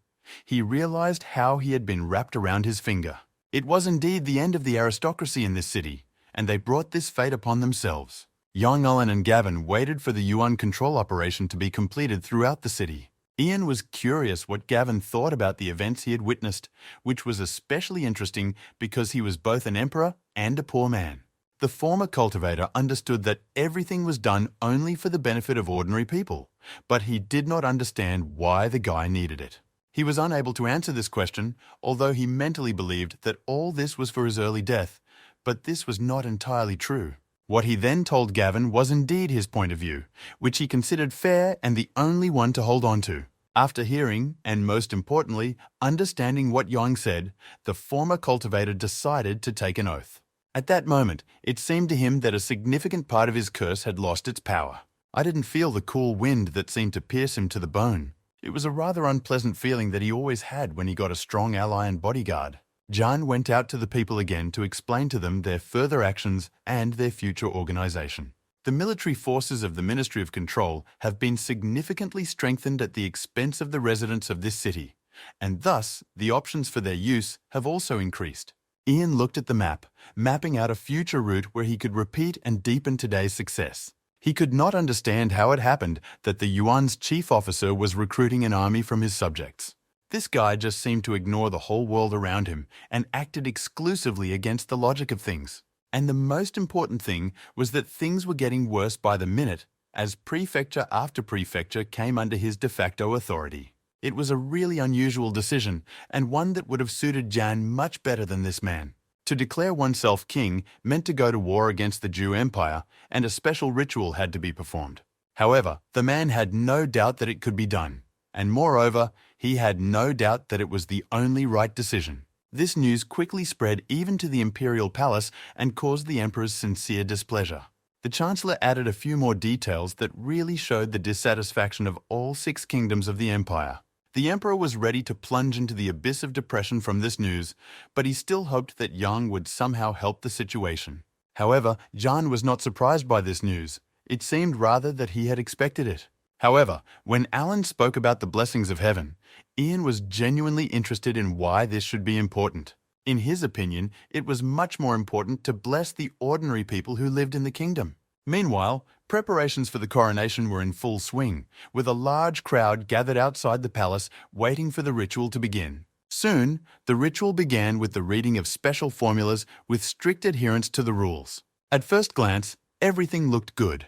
he realized how he had been wrapped around his finger. It was indeed the end of the aristocracy in this city, and they brought this fate upon themselves. Young Owen and Gavin waited for the yuan control operation to be completed throughout the city. Ian was curious what Gavin thought about the events he had witnessed, which was especially interesting because he was both an emperor and a poor man. The former cultivator understood that everything was done only for the benefit of ordinary people, but he did not understand why the guy needed it. He was unable to answer this question, although he mentally believed that all this was for his early death, but this was not entirely true. What he then told Gavin was indeed his point of view, which he considered fair and the only one to hold on to. After hearing, and most importantly, understanding what Young said, the former cultivator decided to take an oath. At that moment, it seemed to him that a significant part of his curse had lost its power. I didn't feel the cool wind that seemed to pierce him to the bone. It was a rather unpleasant feeling that he always had when he got a strong ally and bodyguard. John went out to the people again to explain to them their further actions and their future organization. The military forces of the Ministry of Control have been significantly strengthened at the expense of the residents of this city, and thus the options for their use have also increased. Ian looked at the map, mapping out a future route where he could repeat and deepen today's success. He could not understand how it happened that the yuan's chief officer was recruiting an army from his subjects. This guy just seemed to ignore the whole world around him and acted exclusively against the logic of things. And the most important thing was that things were getting worse by the minute as prefecture after prefecture came under his de facto authority. It was a really unusual decision and one that would have suited Jan much better than this man. To declare oneself king meant to go to war against the Jew Empire, and a special ritual had to be performed. However, the man had no doubt that it could be done. And moreover, he had no doubt that it was the only right decision. This news quickly spread even to the Imperial palace and caused the emperor's sincere displeasure. The chancellor added a few more details that really showed the dissatisfaction of all 6 kingdoms of the empire. The emperor was ready to plunge into the abyss of depression from this news, but he still hoped that Yang would somehow help the situation. However, John was not surprised by this news. It seemed rather that he had expected it. However, when Alan spoke about the blessings of heaven, Ian was genuinely interested in why this should be important. In his opinion, it was much more important to bless the ordinary people who lived in the kingdom. Meanwhile, preparations for the coronation were in full swing, with a large crowd gathered outside the palace waiting for the ritual to begin. Soon, the ritual began with the reading of special formulas with strict adherence to the rules. At first glance, everything looked good.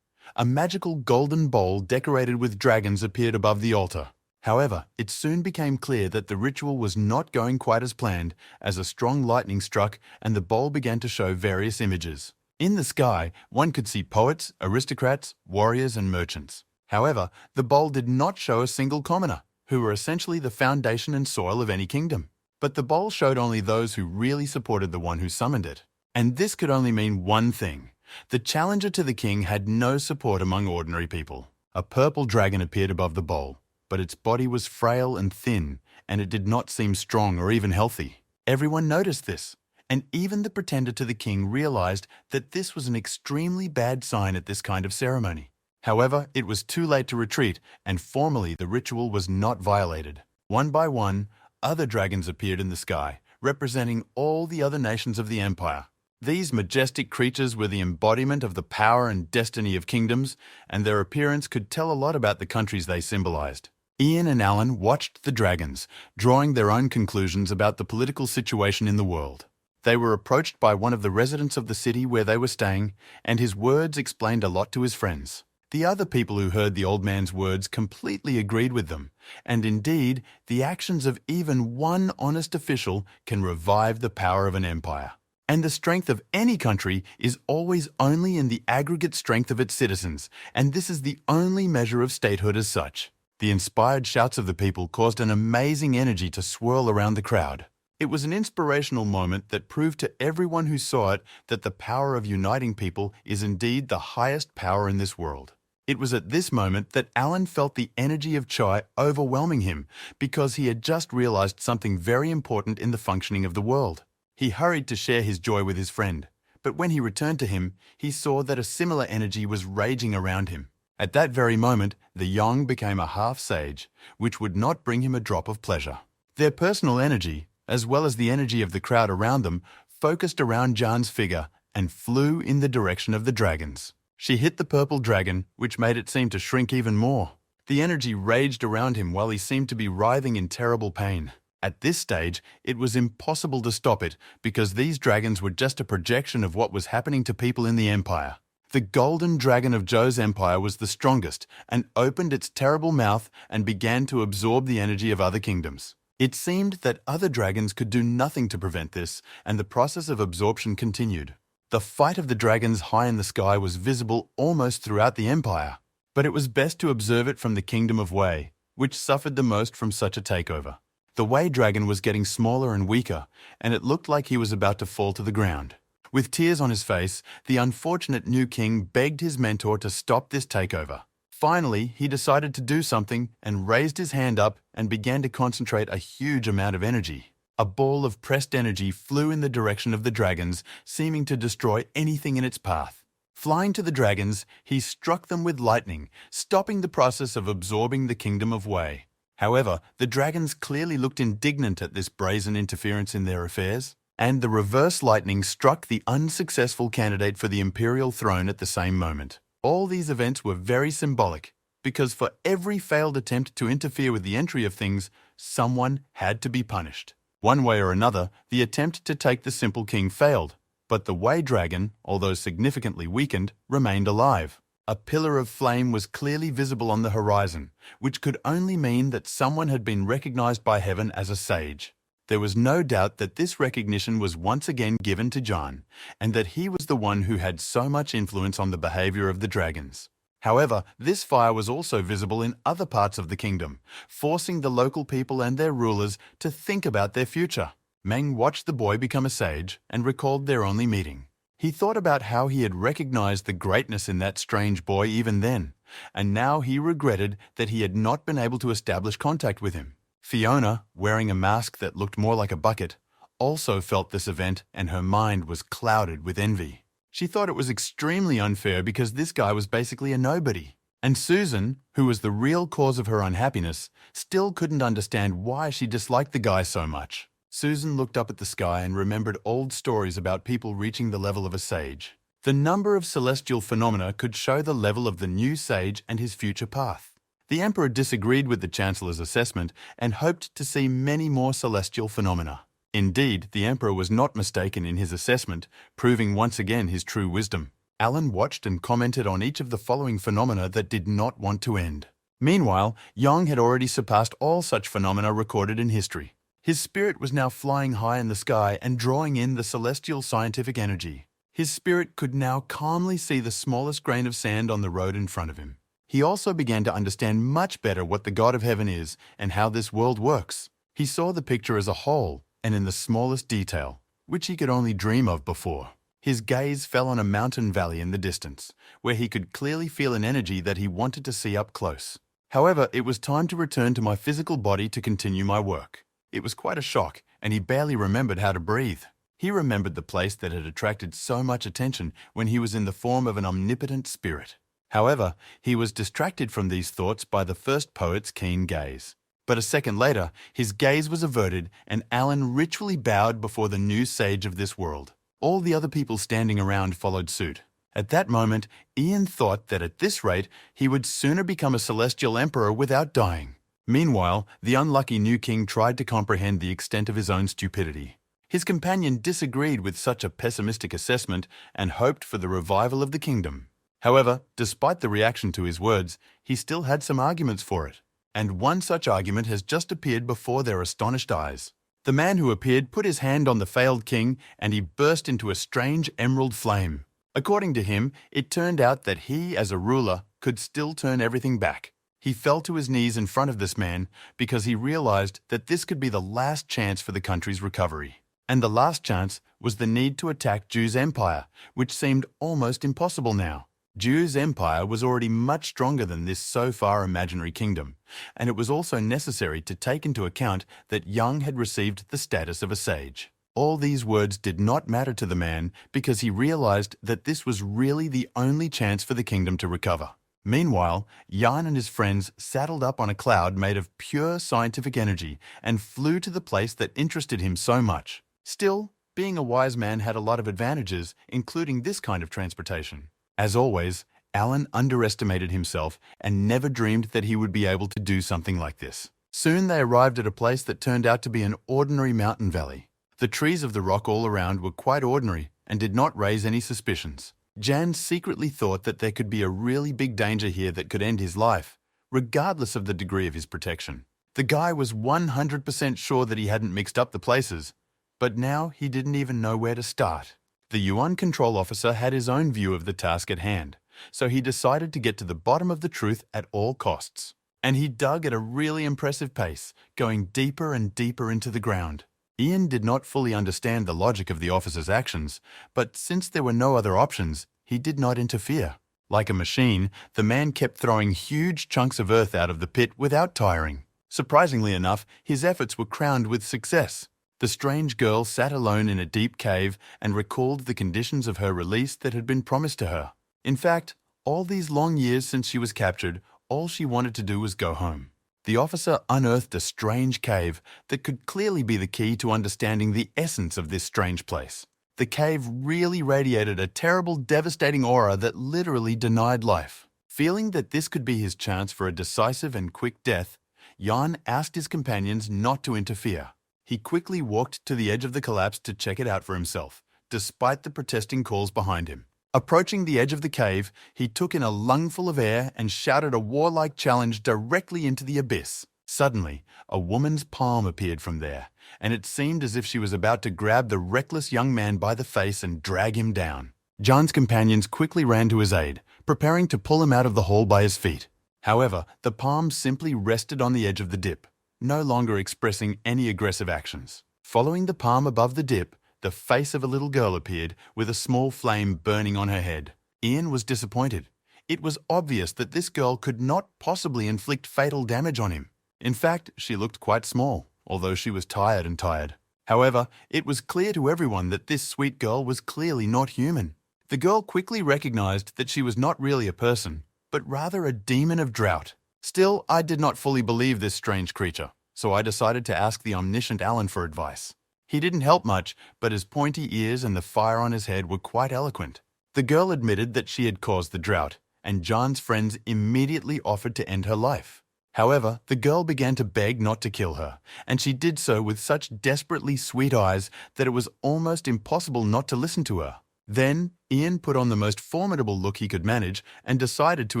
A magical golden bowl decorated with dragons appeared above the altar. However, it soon became clear that the ritual was not going quite as planned, as a strong lightning struck and the bowl began to show various images. In the sky, one could see poets, aristocrats, warriors, and merchants. However, the bowl did not show a single commoner, who were essentially the foundation and soil of any kingdom. But the bowl showed only those who really supported the one who summoned it. And this could only mean one thing. The challenger to the king had no support among ordinary people. A purple dragon appeared above the bowl, but its body was frail and thin, and it did not seem strong or even healthy. Everyone noticed this, and even the pretender to the king realized that this was an extremely bad sign at this kind of ceremony. However, it was too late to retreat, and formally the ritual was not violated. One by one, other dragons appeared in the sky, representing all the other nations of the empire. These majestic creatures were the embodiment of the power and destiny of kingdoms, and their appearance could tell a lot about the countries they symbolized. Ian and Alan watched the dragons, drawing their own conclusions about the political situation in the world. They were approached by one of the residents of the city where they were staying, and his words explained a lot to his friends. The other people who heard the old man's words completely agreed with them, and indeed, the actions of even one honest official can revive the power of an empire. And the strength of any country is always only in the aggregate strength of its citizens, and this is the only measure of statehood as such. The inspired shouts of the people caused an amazing energy to swirl around the crowd. It was an inspirational moment that proved to everyone who saw it that the power of uniting people is indeed the highest power in this world. It was at this moment that Alan felt the energy of Chai overwhelming him because he had just realized something very important in the functioning of the world. He hurried to share his joy with his friend, but when he returned to him, he saw that a similar energy was raging around him. At that very moment, the young became a half-sage, which would not bring him a drop of pleasure. Their personal energy, as well as the energy of the crowd around them, focused around Jan's figure and flew in the direction of the dragons. She hit the purple dragon, which made it seem to shrink even more. The energy raged around him while he seemed to be writhing in terrible pain. At this stage, it was impossible to stop it because these dragons were just a projection of what was happening to people in the empire. The golden dragon of Zhou's empire was the strongest and opened its terrible mouth and began to absorb the energy of other kingdoms. It seemed that other dragons could do nothing to prevent this, and the process of absorption continued. The fight of the dragons high in the sky was visible almost throughout the empire, but it was best to observe it from the kingdom of Wei, which suffered the most from such a takeover. The Wei dragon was getting smaller and weaker, and it looked like he was about to fall to the ground. With tears on his face, the unfortunate new king begged his mentor to stop this takeover. Finally, he decided to do something and raised his hand up and began to concentrate a huge amount of energy. A ball of pressed energy flew in the direction of the dragons, seeming to destroy anything in its path. Flying to the dragons, he struck them with lightning, stopping the process of absorbing the kingdom of Wei. However, the dragons clearly looked indignant at this brazen interference in their affairs, and the reverse lightning struck the unsuccessful candidate for the Imperial throne at the same moment. All these events were very symbolic, because for every failed attempt to interfere with the entry of things, someone had to be punished. One way or another, the attempt to take the simple king failed, but the Wei dragon, although significantly weakened, remained alive. A pillar of flame was clearly visible on the horizon, which could only mean that someone had been recognized by heaven as a sage. There was no doubt that this recognition was once again given to Jan, and that he was the one who had so much influence on the behavior of the dragons. However, this fire was also visible in other parts of the kingdom, forcing the local people and their rulers to think about their future. Meng watched the boy become a sage and recalled their only meeting. He thought about how he had recognized the greatness in that strange boy even then, and now he regretted that he had not been able to establish contact with him. Fiona, wearing a mask that looked more like a bucket, also felt this event, and her mind was clouded with envy. She thought it was extremely unfair because this guy was basically a nobody. And Susan, who was the real cause of her unhappiness, still couldn't understand why she disliked the guy so much. Susan looked up at the sky and remembered old stories about people reaching the level of a sage. The number of celestial phenomena could show the level of the new sage and his future path. The emperor disagreed with the chancellor's assessment and hoped to see many more celestial phenomena. Indeed, the emperor was not mistaken in his assessment, proving once again his true wisdom. Alan watched and commented on each of the following phenomena that did not want to end. Meanwhile, Yang had already surpassed all such phenomena recorded in history. His spirit was now flying high in the sky and drawing in the celestial scientific energy. His spirit could now calmly see the smallest grain of sand on the road in front of him. He also began to understand much better what the God of Heaven is and how this world works. He saw the picture as a whole and in the smallest detail, which he could only dream of before. His gaze fell on a mountain valley in the distance, where he could clearly feel an energy that he wanted to see up close. However, it was time to return to my physical body to continue my work. It was quite a shock, and he barely remembered how to breathe. He remembered the place that had attracted so much attention when he was in the form of an omnipotent spirit. However, he was distracted from these thoughts by the first poet's keen gaze. But a second later, his gaze was averted and Alan ritually bowed before the new sage of this world. All the other people standing around followed suit. At that moment, Ian thought that at this rate, he would sooner become a celestial emperor without dying. Meanwhile, the unlucky new king tried to comprehend the extent of his own stupidity. His companion disagreed with such a pessimistic assessment and hoped for the revival of the kingdom. However, despite the reaction to his words, he still had some arguments for it. And one such argument has just appeared before their astonished eyes. The man who appeared put his hand on the failed king and he burst into a strange emerald flame. According to him, it turned out that he, as a ruler, could still turn everything back. He fell to his knees in front of this man because he realized that this could be the last chance for the country's recovery. And the last chance was the need to attack Ju's empire, which seemed almost impossible now. Ju's empire was already much stronger than this so far imaginary kingdom, and it was also necessary to take into account that Yang had received the status of a sage. All these words did not matter to the man because he realized that this was really the only chance for the kingdom to recover. Meanwhile, Yan and his friends saddled up on a cloud made of pure scientific energy and flew to the place that interested him so much. Still, being a wise man had a lot of advantages, including this kind of transportation. As always, Alan underestimated himself and never dreamed that he would be able to do something like this. Soon they arrived at a place that turned out to be an ordinary mountain valley. The trees of the rock all around were quite ordinary and did not raise any suspicions. Jan secretly thought that there could be a really big danger here that could end his life, regardless of the degree of his protection. The guy was 100% sure that he hadn't mixed up the places, but now he didn't even know where to start. The Yuan control officer had his own view of the task at hand, so he decided to get to the bottom of the truth at all costs. And he dug at a really impressive pace, going deeper and deeper into the ground. Ian did not fully understand the logic of the officer's actions, but since there were no other options, he did not interfere. Like a machine, the man kept throwing huge chunks of earth out of the pit without tiring. Surprisingly enough, his efforts were crowned with success. The strange girl sat alone in a deep cave and recalled the conditions of her release that had been promised to her. In fact, all these long years since she was captured, all she wanted to do was go home. The officer unearthed a strange cave that could clearly be the key to understanding the essence of this strange place. The cave really radiated a terrible, devastating aura that literally denied life. Feeling that this could be his chance for a decisive and quick death, Jan asked his companions not to interfere. He quickly walked to the edge of the collapse to check it out for himself, despite the protesting calls behind him. Approaching the edge of the cave, he took in a lungful of air and shouted a warlike challenge directly into the abyss. Suddenly, a woman's palm appeared from there, and it seemed as if she was about to grab the reckless young man by the face and drag him down. John's companions quickly ran to his aid, preparing to pull him out of the hole by his feet. However, the palm simply rested on the edge of the dip, no longer expressing any aggressive actions. Following the palm above the dip, the face of a little girl appeared with a small flame burning on her head. Ian was disappointed. It was obvious that this girl could not possibly inflict fatal damage on him. In fact, she looked quite small, although she was tired. However, it was clear to everyone that this sweet girl was clearly not human. The girl quickly recognized that she was not really a person, but rather a demon of drought. Still, I did not fully believe this strange creature, so I decided to ask the omniscient Alan for advice. He didn't help much, but his pointy ears and the fire on his head were quite eloquent. The girl admitted that she had caused the drought, and John's friends immediately offered to end her life. However, the girl began to beg not to kill her, and she did so with such desperately sweet eyes that it was almost impossible not to listen to her. Then, Ian put on the most formidable look he could manage and decided to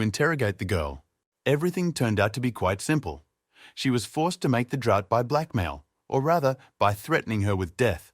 interrogate the girl. Everything turned out to be quite simple. She was forced to make the drought by blackmail, or rather, by threatening her with death.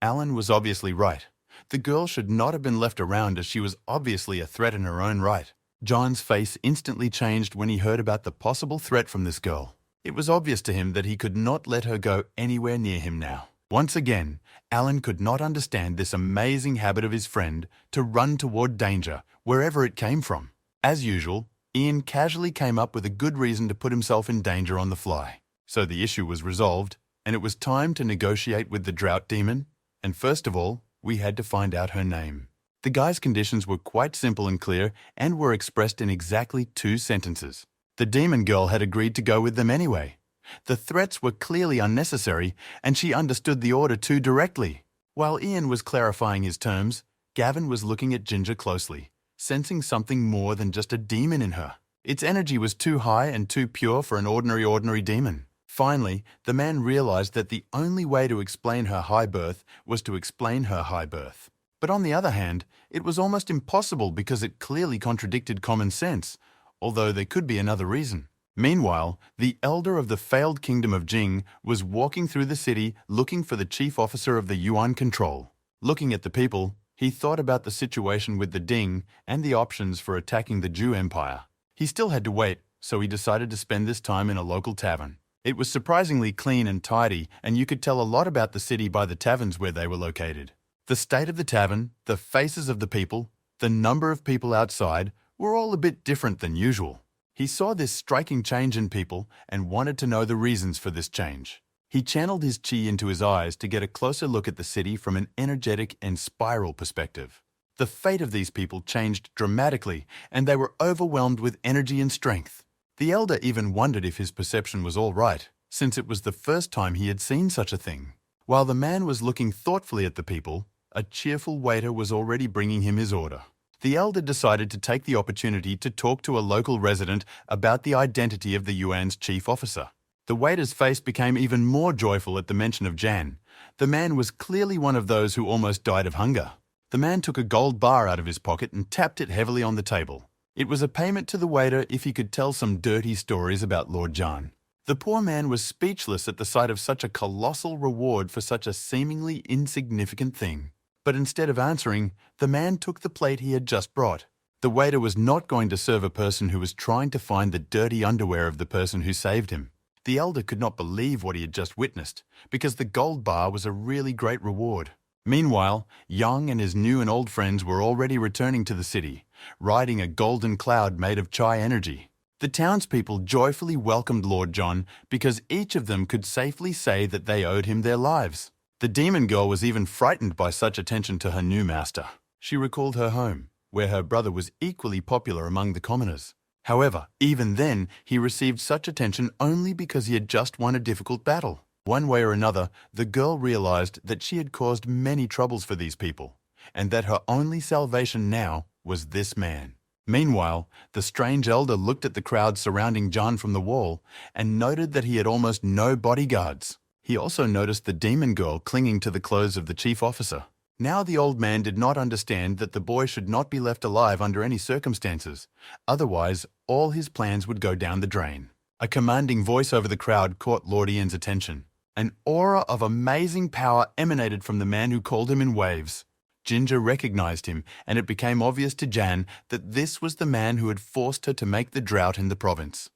Alan was obviously right. The girl should not have been left around as she was obviously a threat in her own right. John's face instantly changed when he heard about the possible threat from this girl. It was obvious to him that he could not let her go anywhere near him now. Once again, Alan could not understand this amazing habit of his friend to run toward danger, wherever it came from. As usual, Ian casually came up with a good reason to put himself in danger on the fly. So the issue was resolved, and it was time to negotiate with the drought demon, and first of all, we had to find out her name. The guy's conditions were quite simple and clear and were expressed in exactly 2 sentences. The demon girl had agreed to go with them anyway. The threats were clearly unnecessary, and she understood the order too directly. While Ian was clarifying his terms, Gavin was looking at Ginger closely, sensing something more than just a demon in her. Its energy was too high and too pure for an ordinary demon. Finally, the man realized that the only way to explain her high birth was to explain her high birth. But on the other hand, it was almost impossible because it clearly contradicted common sense, although there could be another reason. Meanwhile, the elder of the failed kingdom of Jing was walking through the city looking for the chief officer of the Yuan control. Looking at the people, he thought about the situation with the Ding and the options for attacking the Zhou Empire. He still had to wait, so he decided to spend this time in a local tavern. It was surprisingly clean and tidy, and you could tell a lot about the city by the taverns where they were located. The state of the tavern, the faces of the people, the number of people outside were all a bit different than usual. He saw this striking change in people and wanted to know the reasons for this change. He channeled his chi into his eyes to get a closer look at the city from an energetic and spiral perspective. The fate of these people changed dramatically, and they were overwhelmed with energy and strength. The elder even wondered if his perception was all right, since it was the first time he had seen such a thing. While the man was looking thoughtfully at the people, a cheerful waiter was already bringing him his order. The elder decided to take the opportunity to talk to a local resident about the identity of the Yuan's chief officer. The waiter's face became even more joyful at the mention of Jan. The man was clearly one of those who almost died of hunger. The man took a gold bar out of his pocket and tapped it heavily on the table. It was a payment to the waiter if he could tell some dirty stories about Lord Jan. The poor man was speechless at the sight of such a colossal reward for such a seemingly insignificant thing. But instead of answering, the man took the plate he had just brought. The waiter was not going to serve a person who was trying to find the dirty underwear of the person who saved him. The elder could not believe what he had just witnessed, because the gold bar was a really great reward. Meanwhile, Yang and his new and old friends were already returning to the city, riding a golden cloud made of chai energy. The townspeople joyfully welcomed Lord John because each of them could safely say that they owed him their lives. The demon girl was even frightened by such attention to her new master. She recalled her home, where her brother was equally popular among the commoners. However, even then, he received such attention only because he had just won a difficult battle. One way or another, the girl realized that she had caused many troubles for these people, and that her only salvation now was this man. Meanwhile, the strange elder looked at the crowd surrounding John from the wall and noted that he had almost no bodyguards. He also noticed the demon girl clinging to the clothes of the chief officer. Now the old man did not understand that the boy should not be left alive under any circumstances. Otherwise, all his plans would go down the drain. A commanding voice over the crowd caught Lord Ian's attention. An aura of amazing power emanated from the man who called him in waves. Ginger recognized him, and it became obvious to Jan that this was the man who had forced her to make the drought in the province.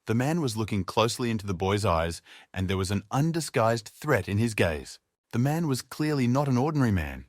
The man was looking closely into the boy's eyes, and there was an undisguised threat in his gaze. The man was clearly not an ordinary man.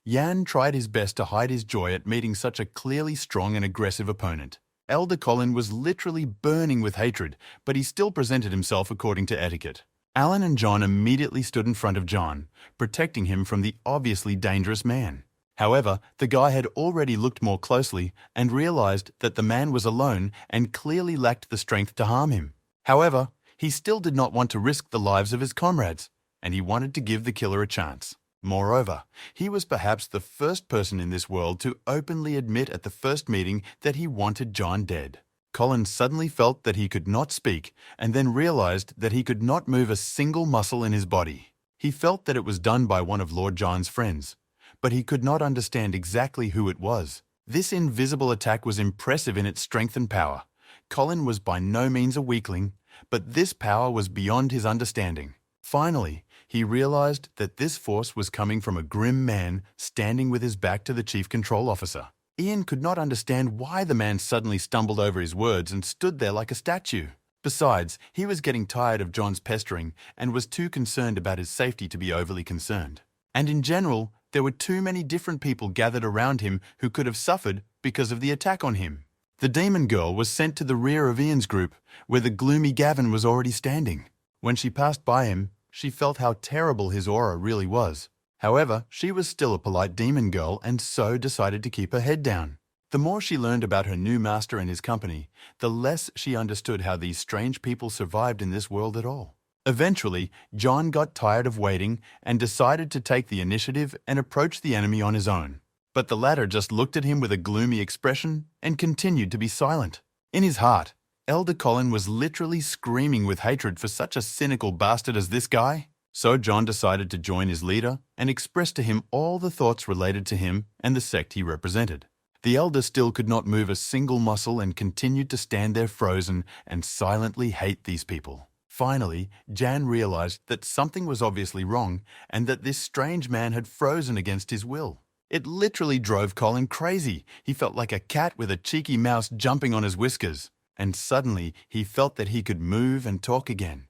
Jan tried his best to hide his joy at meeting such a clearly strong and aggressive opponent. Elder Colin was literally burning with hatred, but he still presented himself according to etiquette. Alan and John immediately stood in front of John, protecting him from the obviously dangerous man. However, the guy had already looked more closely and realized that the man was alone and clearly lacked the strength to harm him. However, he still did not want to risk the lives of his comrades, and he wanted to give the killer a chance. Moreover, he was perhaps the first person in this world to openly admit at the first meeting that he wanted John dead. Colin suddenly felt that he could not speak, and then realized that he could not move a single muscle in his body. He felt that it was done by one of Lord John's friends, but he could not understand exactly who it was. This invisible attack was impressive in its strength and power. Colin was by no means a weakling, but this power was beyond his understanding. Finally, he realized that this force was coming from a grim man standing with his back to the chief control officer. Ian could not understand why the man suddenly stumbled over his words and stood there like a statue. Besides, he was getting tired of John's pestering and was too concerned about his safety to be overly concerned. And in general, there were too many different people gathered around him who could have suffered because of the attack on him. The demon girl was sent to the rear of Ian's group, where the gloomy Gavin was already standing. When she passed by him, she felt how terrible his aura really was. However, she was still a polite demon girl and so decided to keep her head down. The more she learned about her new master and his company, the less she understood how these strange people survived in this world at all. Eventually, John got tired of waiting and decided to take the initiative and approach the enemy on his own. But the latter just looked at him with a gloomy expression and continued to be silent. In his heart, Elder Colin was literally screaming with hatred for such a cynical bastard as this guy. So John decided to join his leader and express to him all the thoughts related to him and the sect he represented. The elder still could not move a single muscle and continued to stand there frozen and silently hate these people. Finally, Jan realized that something was obviously wrong and that this strange man had frozen against his will. It literally drove Colin crazy. He felt like a cat with a cheeky mouse jumping on his whiskers. And suddenly, he felt that he could move and talk again.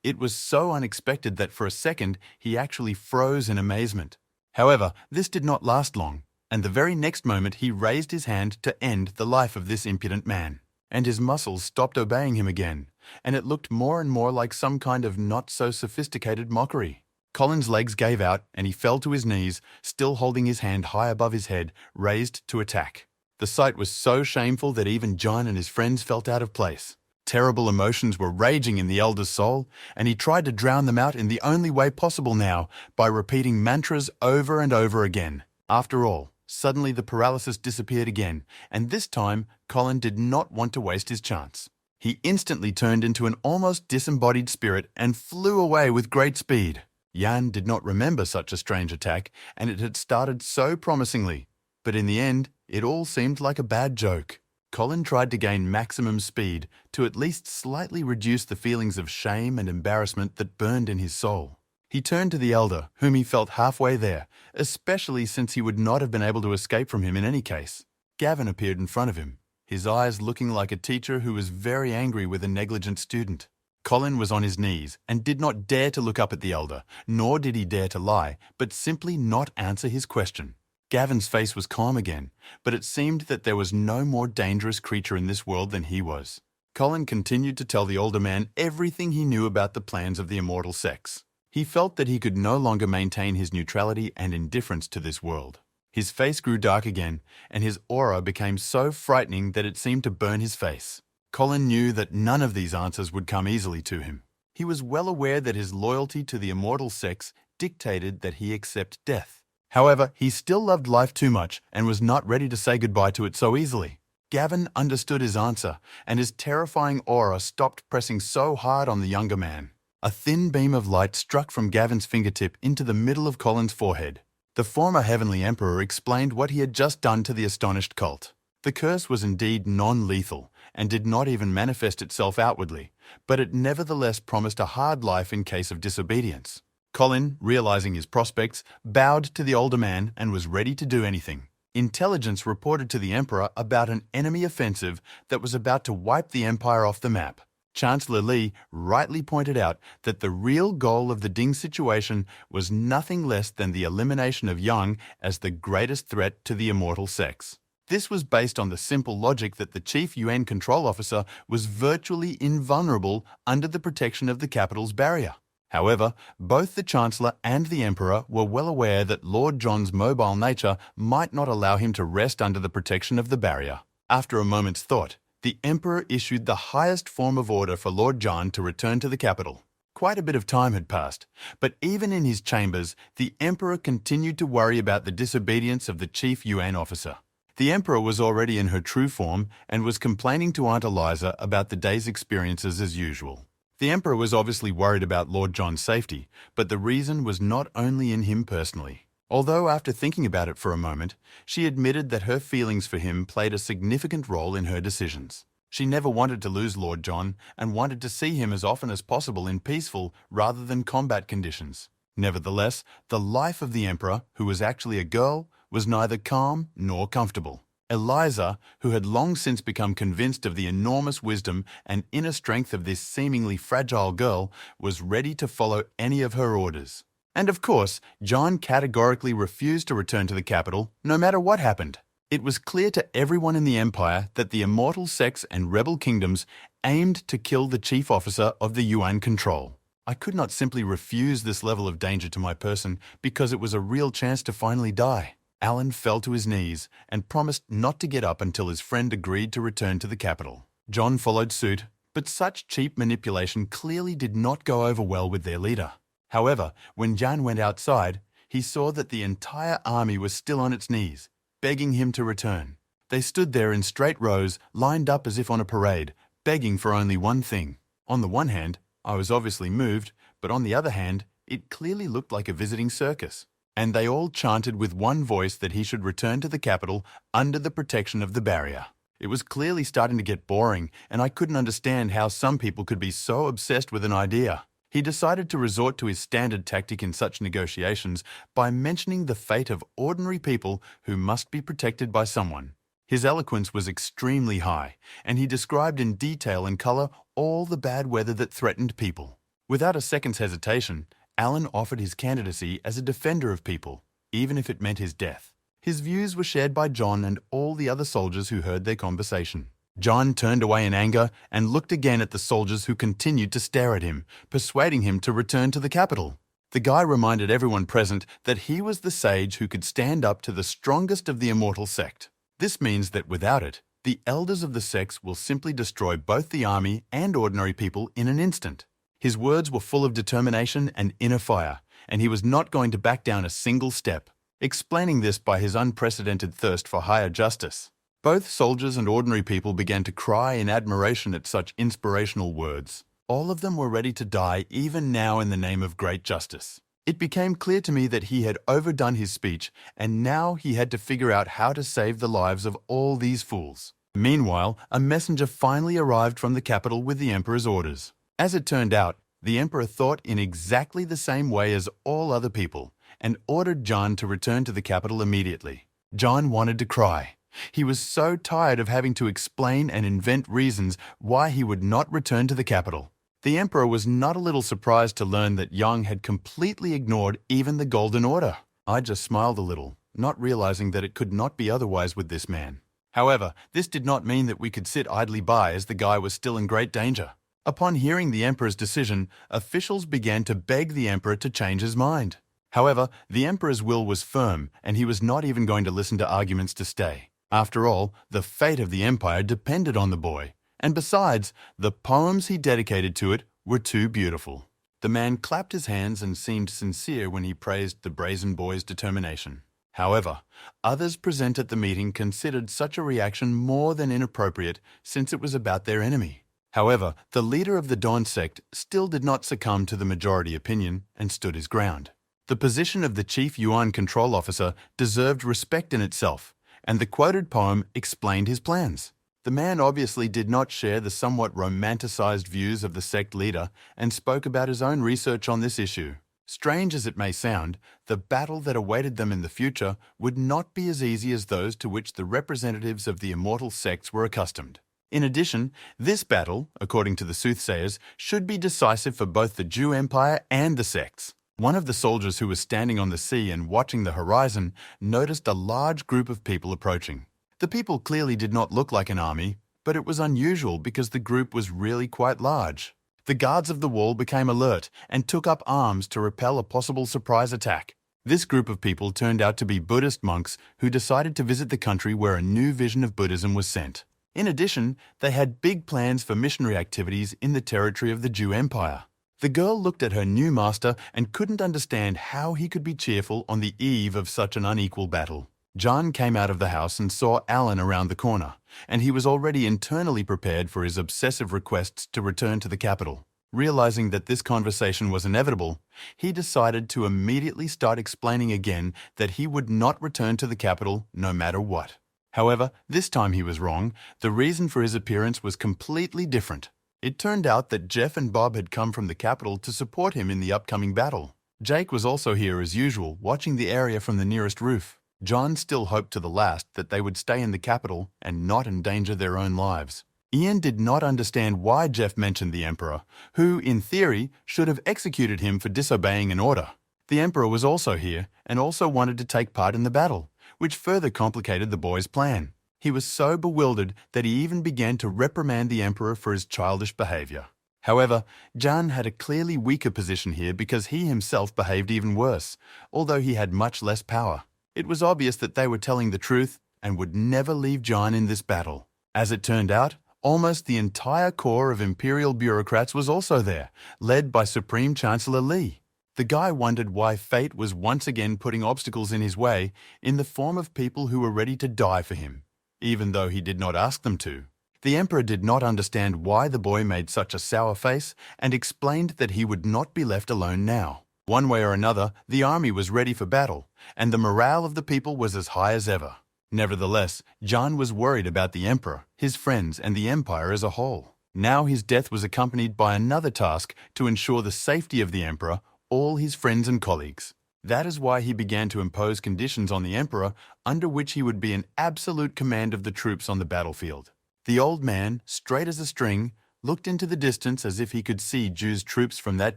It was so unexpected that for a second, he actually froze in amazement. However, this did not last long, and the very next moment he raised his hand to end the life of this impudent man. And his muscles stopped obeying him again, and it looked more and more like some kind of not-so-sophisticated mockery. Colin's legs gave out, and he fell to his knees, still holding his hand high above his head, raised to attack. The sight was so shameful that even John and his friends felt out of place. Terrible emotions were raging in the elder's soul, and he tried to drown them out in the only way possible now, by repeating mantras over and over again. After all, suddenly the paralysis disappeared again, and this time Colin did not want to waste his chance. He instantly turned into an almost disembodied spirit and flew away with great speed. Jan did not remember such a strange attack, and it had started so promisingly. But in the end, it all seemed like a bad joke. Colin tried to gain maximum speed to at least slightly reduce the feelings of shame and embarrassment that burned in his soul. He turned to the elder, whom he felt halfway there, especially since he would not have been able to escape from him in any case. Gavin appeared in front of him, his eyes looking like a teacher who was very angry with a negligent student. Colin was on his knees and did not dare to look up at the elder, nor did he dare to lie, but simply not answer his question. Gavin's face was calm again, but it seemed that there was no more dangerous creature in this world than he was. Colin continued to tell the older man everything he knew about the plans of the immortal sects. He felt that he could no longer maintain his neutrality and indifference to this world. His face grew dark again, and his aura became so frightening that it seemed to burn his face. Colin knew that none of these answers would come easily to him. He was well aware that his loyalty to the immortal sects dictated that he accept death. However, he still loved life too much and was not ready to say goodbye to it so easily. Gavin understood his answer, and his terrifying aura stopped pressing so hard on the younger man. A thin beam of light struck from Gavin's fingertip into the middle of Colin's forehead. The former Heavenly Emperor explained what he had just done to the astonished cult. The curse was indeed non-lethal and did not even manifest itself outwardly, but it nevertheless promised a hard life in case of disobedience. Colin, realizing his prospects, bowed to the older man and was ready to do anything. Intelligence reported to the Emperor about an enemy offensive that was about to wipe the Empire off the map. Chancellor Li rightly pointed out that the real goal of the Ding situation was nothing less than the elimination of Yang as the greatest threat to the immortal sects. This was based on the simple logic that the chief UN control officer was virtually invulnerable under the protection of the capital's barrier. However, both the Chancellor and the Emperor were well aware that Lord John's mobile nature might not allow him to rest under the protection of the barrier. After a moment's thought, the Emperor issued the highest form of order for Lord John to return to the capital. Quite a bit of time had passed, but even in his chambers, the emperor continued to worry about the disobedience of the chief Yuan officer. The emperor was already in her true form and was complaining to Aunt Eliza about the day's experiences as usual. The emperor was obviously worried about Lord John's safety, but the reason was not only in him personally. Although after thinking about it for a moment, she admitted that her feelings for him played a significant role in her decisions. She never wanted to lose Lord John and wanted to see him as often as possible in peaceful rather than combat conditions. Nevertheless, the life of the emperor, who was actually a girl, was neither calm nor comfortable. Eliza, who had long since become convinced of the enormous wisdom and inner strength of this seemingly fragile girl, was ready to follow any of her orders. And of course, John categorically refused to return to the capital, no matter what happened. It was clear to everyone in the empire that the immortal sects and rebel kingdoms aimed to kill the chief officer of the Yuan control. I could not simply refuse this level of danger to my person because it was a real chance to finally die. Alan fell to his knees and promised not to get up until his friend agreed to return to the capital. John followed suit, but such cheap manipulation clearly did not go over well with their leader. However, when Jan went outside, he saw that the entire army was still on its knees, begging him to return. They stood there in straight rows, lined up as if on a parade, begging for only one thing. On the one hand, I was obviously moved, but on the other hand, it clearly looked like a visiting circus. And they all chanted with one voice that he should return to the capital under the protection of the barrier. It was clearly starting to get boring, and I couldn't understand how some people could be so obsessed with an idea. He decided to resort to his standard tactic in such negotiations by mentioning the fate of ordinary people who must be protected by someone. His eloquence was extremely high, and he described in detail and color all the bad weather that threatened people. Without a second's hesitation, Alan offered his candidacy as a defender of people, even if it meant his death. His views were shared by John and all the other soldiers who heard their conversation. John turned away in anger and looked again at the soldiers who continued to stare at him, persuading him to return to the capital. The guy reminded everyone present that he was the sage who could stand up to the strongest of the immortal sect. This means that without it, the elders of the sects will simply destroy both the army and ordinary people in an instant. His words were full of determination and inner fire, and he was not going to back down a single step, explaining this by his unprecedented thirst for higher justice. Both soldiers and ordinary people began to cry in admiration at such inspirational words. All of them were ready to die even now in the name of great justice. It became clear to me that he had overdone his speech, and now he had to figure out how to save the lives of all these fools. Meanwhile, a messenger finally arrived from the capital with the emperor's orders. As it turned out, the emperor thought in exactly the same way as all other people, and ordered John to return to the capital immediately. John wanted to cry. He was so tired of having to explain and invent reasons why he would not return to the capital. The emperor was not a little surprised to learn that Yang had completely ignored even the Golden Order. I just smiled a little, not realizing that it could not be otherwise with this man. However, this did not mean that we could sit idly by as the guy was still in great danger. Upon hearing the emperor's decision, officials began to beg the emperor to change his mind. However, the emperor's will was firm, and he was not even going to listen to arguments to stay. After all, the fate of the empire depended on the boy, and besides, the poems he dedicated to it were too beautiful. The man clapped his hands and seemed sincere when he praised the brazen boy's determination. However, others present at the meeting considered such a reaction more than inappropriate since it was about their enemy. However, the leader of the Dawn sect still did not succumb to the majority opinion and stood his ground. The position of the chief Yuan control officer deserved respect in itself, and the quoted poem explained his plans. The man obviously did not share the somewhat romanticized views of the sect leader and spoke about his own research on this issue. Strange as it may sound, the battle that awaited them in the future would not be as easy as those to which the representatives of the immortal sects were accustomed. In addition, this battle, according to the soothsayers, should be decisive for both the Jew Empire and the sects. One of the soldiers who was standing on the sea and watching the horizon noticed a large group of people approaching. The people clearly did not look like an army, but it was unusual because the group was really quite large. The guards of the wall became alert and took up arms to repel a possible surprise attack. This group of people turned out to be Buddhist monks who decided to visit the country where a new vision of Buddhism was sent. In addition, they had big plans for missionary activities in the territory of the Jew Empire. The girl looked at her new master and couldn't understand how he could be cheerful on the eve of such an unequal battle. John came out of the house and saw Alan around the corner, and he was already internally prepared for his obsessive requests to return to the capital. Realizing that this conversation was inevitable, he decided to immediately start explaining again that he would not return to the capital no matter what. However, this time he was wrong. The reason for his appearance was completely different. It turned out that Jeff and Bob had come from the capital to support him in the upcoming battle. Jake was also here as usual, watching the area from the nearest roof. John still hoped to the last that they would stay in the capital and not endanger their own lives. Ian did not understand why Jeff mentioned the Emperor, who, in theory, should have executed him for disobeying an order. The Emperor was also here and also wanted to take part in the battle, which further complicated the boy's plan. He was so bewildered that he even began to reprimand the Emperor for his childish behavior. However, John had a clearly weaker position here because he himself behaved even worse, although he had much less power. It was obvious that they were telling the truth and would never leave John in this battle. As it turned out, almost the entire corps of Imperial bureaucrats was also there, led by Supreme Chancellor Li. The guy wondered why fate was once again putting obstacles in his way in the form of people who were ready to die for him, even though he did not ask them to. The Emperor did not understand why the boy made such a sour face and explained that he would not be left alone now. One way or another, the army was ready for battle, and the morale of the people was as high as ever. Nevertheless, John was worried about the Emperor, his friends, and the Empire as a whole. Now his death was accompanied by another task to ensure the safety of the Emperor, all his friends and colleagues. That is why he began to impose conditions on the Emperor under which he would be in absolute command of the troops on the battlefield. The old man, straight as a string, looked into the distance as if he could see Ju's troops from that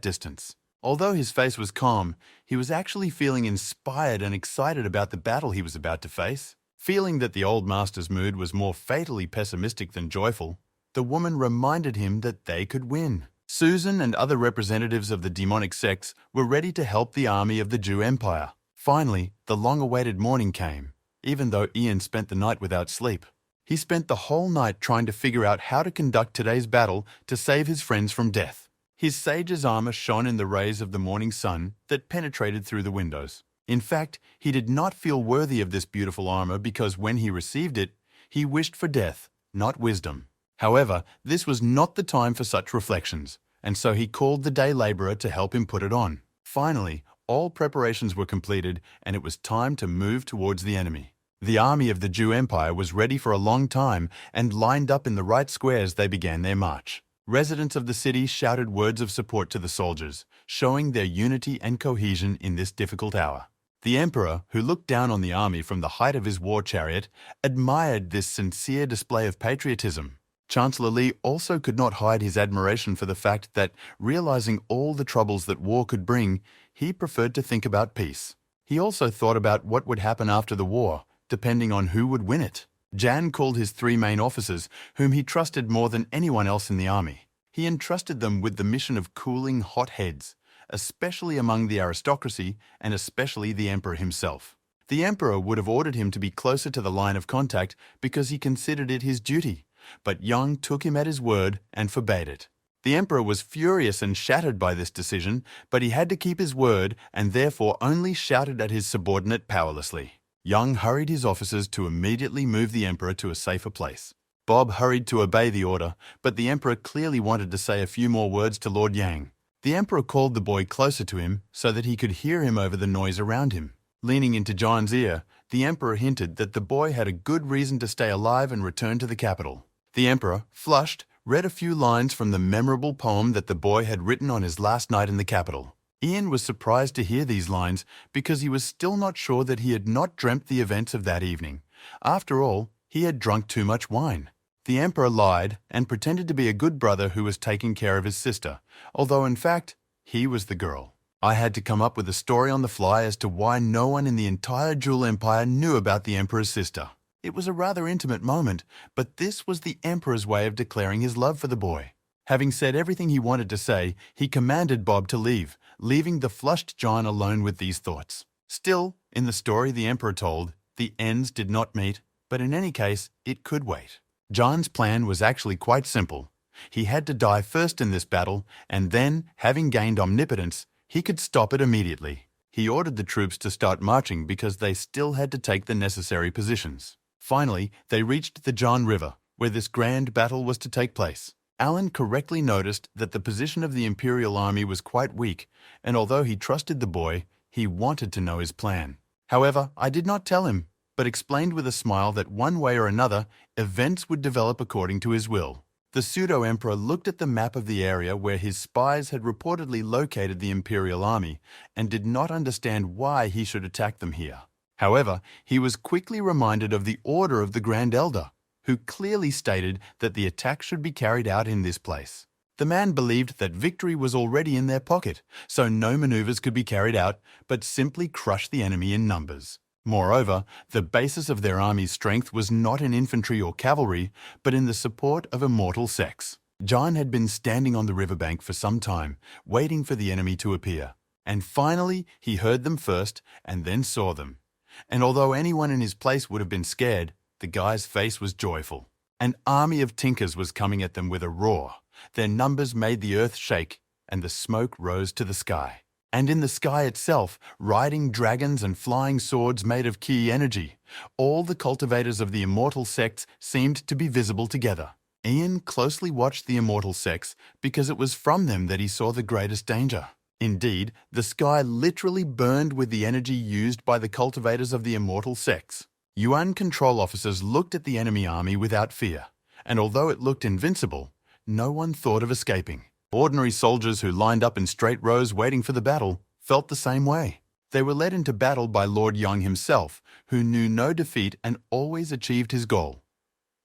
distance. Although his face was calm, he was actually feeling inspired and excited about the battle he was about to face. Feeling that the old master's mood was more fatally pessimistic than joyful, the woman reminded him that they could win. Susan and other representatives of the demonic sects were ready to help the army of the Jew Empire. Finally, the long-awaited morning came, even though Ian spent the night without sleep. He spent the whole night trying to figure out how to conduct today's battle to save his friends from death. His sage's armor shone in the rays of the morning sun that penetrated through the windows. In fact, he did not feel worthy of this beautiful armor because when he received it, he wished for death, not wisdom. However, this was not the time for such reflections, and so he called the day laborer to help him put it on. Finally, all preparations were completed and it was time to move towards the enemy. The army of the Jew Empire was ready for a long time and lined up in the right squares they began their march. Residents of the city shouted words of support to the soldiers, showing their unity and cohesion in this difficult hour. The Emperor, who looked down on the army from the height of his war chariot, admired this sincere display of patriotism. Chancellor Li also could not hide his admiration for the fact that, realizing all the troubles that war could bring, he preferred to think about peace. He also thought about what would happen after the war, depending on who would win it. Jan called his three main officers, whom he trusted more than anyone else in the army. He entrusted them with the mission of cooling hot heads, especially among the aristocracy and especially the Emperor himself. The Emperor would have ordered him to be closer to the line of contact because he considered it his duty, but Young took him at his word and forbade it. The Emperor was furious and shattered by this decision, but he had to keep his word and therefore only shouted at his subordinate powerlessly. Young hurried his officers to immediately move the Emperor to a safer place. Bob hurried to obey the order, but the Emperor clearly wanted to say a few more words to Lord Yang. The Emperor called the boy closer to him so that he could hear him over the noise around him. Leaning into John's ear, the Emperor hinted that the boy had a good reason to stay alive and return to the capital. The Emperor, flushed, read a few lines from the memorable poem that the boy had written on his last night in the capital. Ian was surprised to hear these lines because he was still not sure that he had not dreamt the events of that evening. After all, he had drunk too much wine. The Emperor lied and pretended to be a good brother who was taking care of his sister, although in fact, he was the girl. I had to come up with a story on the fly as to why no one in the entire Jewel Empire knew about the Emperor's sister. It was a rather intimate moment, but this was the Emperor's way of declaring his love for the boy. Having said everything he wanted to say, he commanded Bob to leave, leaving the flushed John alone with these thoughts. Still, in the story the Emperor told, the ends did not meet, but in any case, it could wait. John's plan was actually quite simple. He had to die first in this battle, and then, having gained omnipotence, he could stop it immediately. He ordered the troops to start marching because they still had to take the necessary positions. Finally, they reached the John River, where this grand battle was to take place. Alan correctly noticed that the position of the Imperial army was quite weak, and although he trusted the boy, he wanted to know his plan. However, I did not tell him, but explained with a smile that one way or another, events would develop according to his will. The pseudo-emperor looked at the map of the area where his spies had reportedly located the Imperial army and did not understand why he should attack them here. However, he was quickly reminded of the order of the Grand Elder, who clearly stated that the attack should be carried out in this place. The man believed that victory was already in their pocket, so no maneuvers could be carried out, but simply crush the enemy in numbers. Moreover, the basis of their army's strength was not in infantry or cavalry, but in the support of immortal sects. John had been standing on the riverbank for some time, waiting for the enemy to appear. And finally, he heard them first and then saw them. And although anyone in his place would have been scared, the guy's face was joyful. An army of tinkers was coming at them with a roar. Their numbers made the earth shake, and the smoke rose to the sky. And in the sky itself, riding dragons and flying swords made of key energy. All the cultivators of the immortal sects seemed to be visible together. Ian closely watched the immortal sects because it was from them that he saw the greatest danger. Indeed, the sky literally burned with the energy used by the cultivators of the immortal sects. Yuan control officers looked at the enemy army without fear, and although it looked invincible, no one thought of escaping. Ordinary soldiers who lined up in straight rows waiting for the battle felt the same way. They were led into battle by Lord Yang himself, who knew no defeat and always achieved his goal.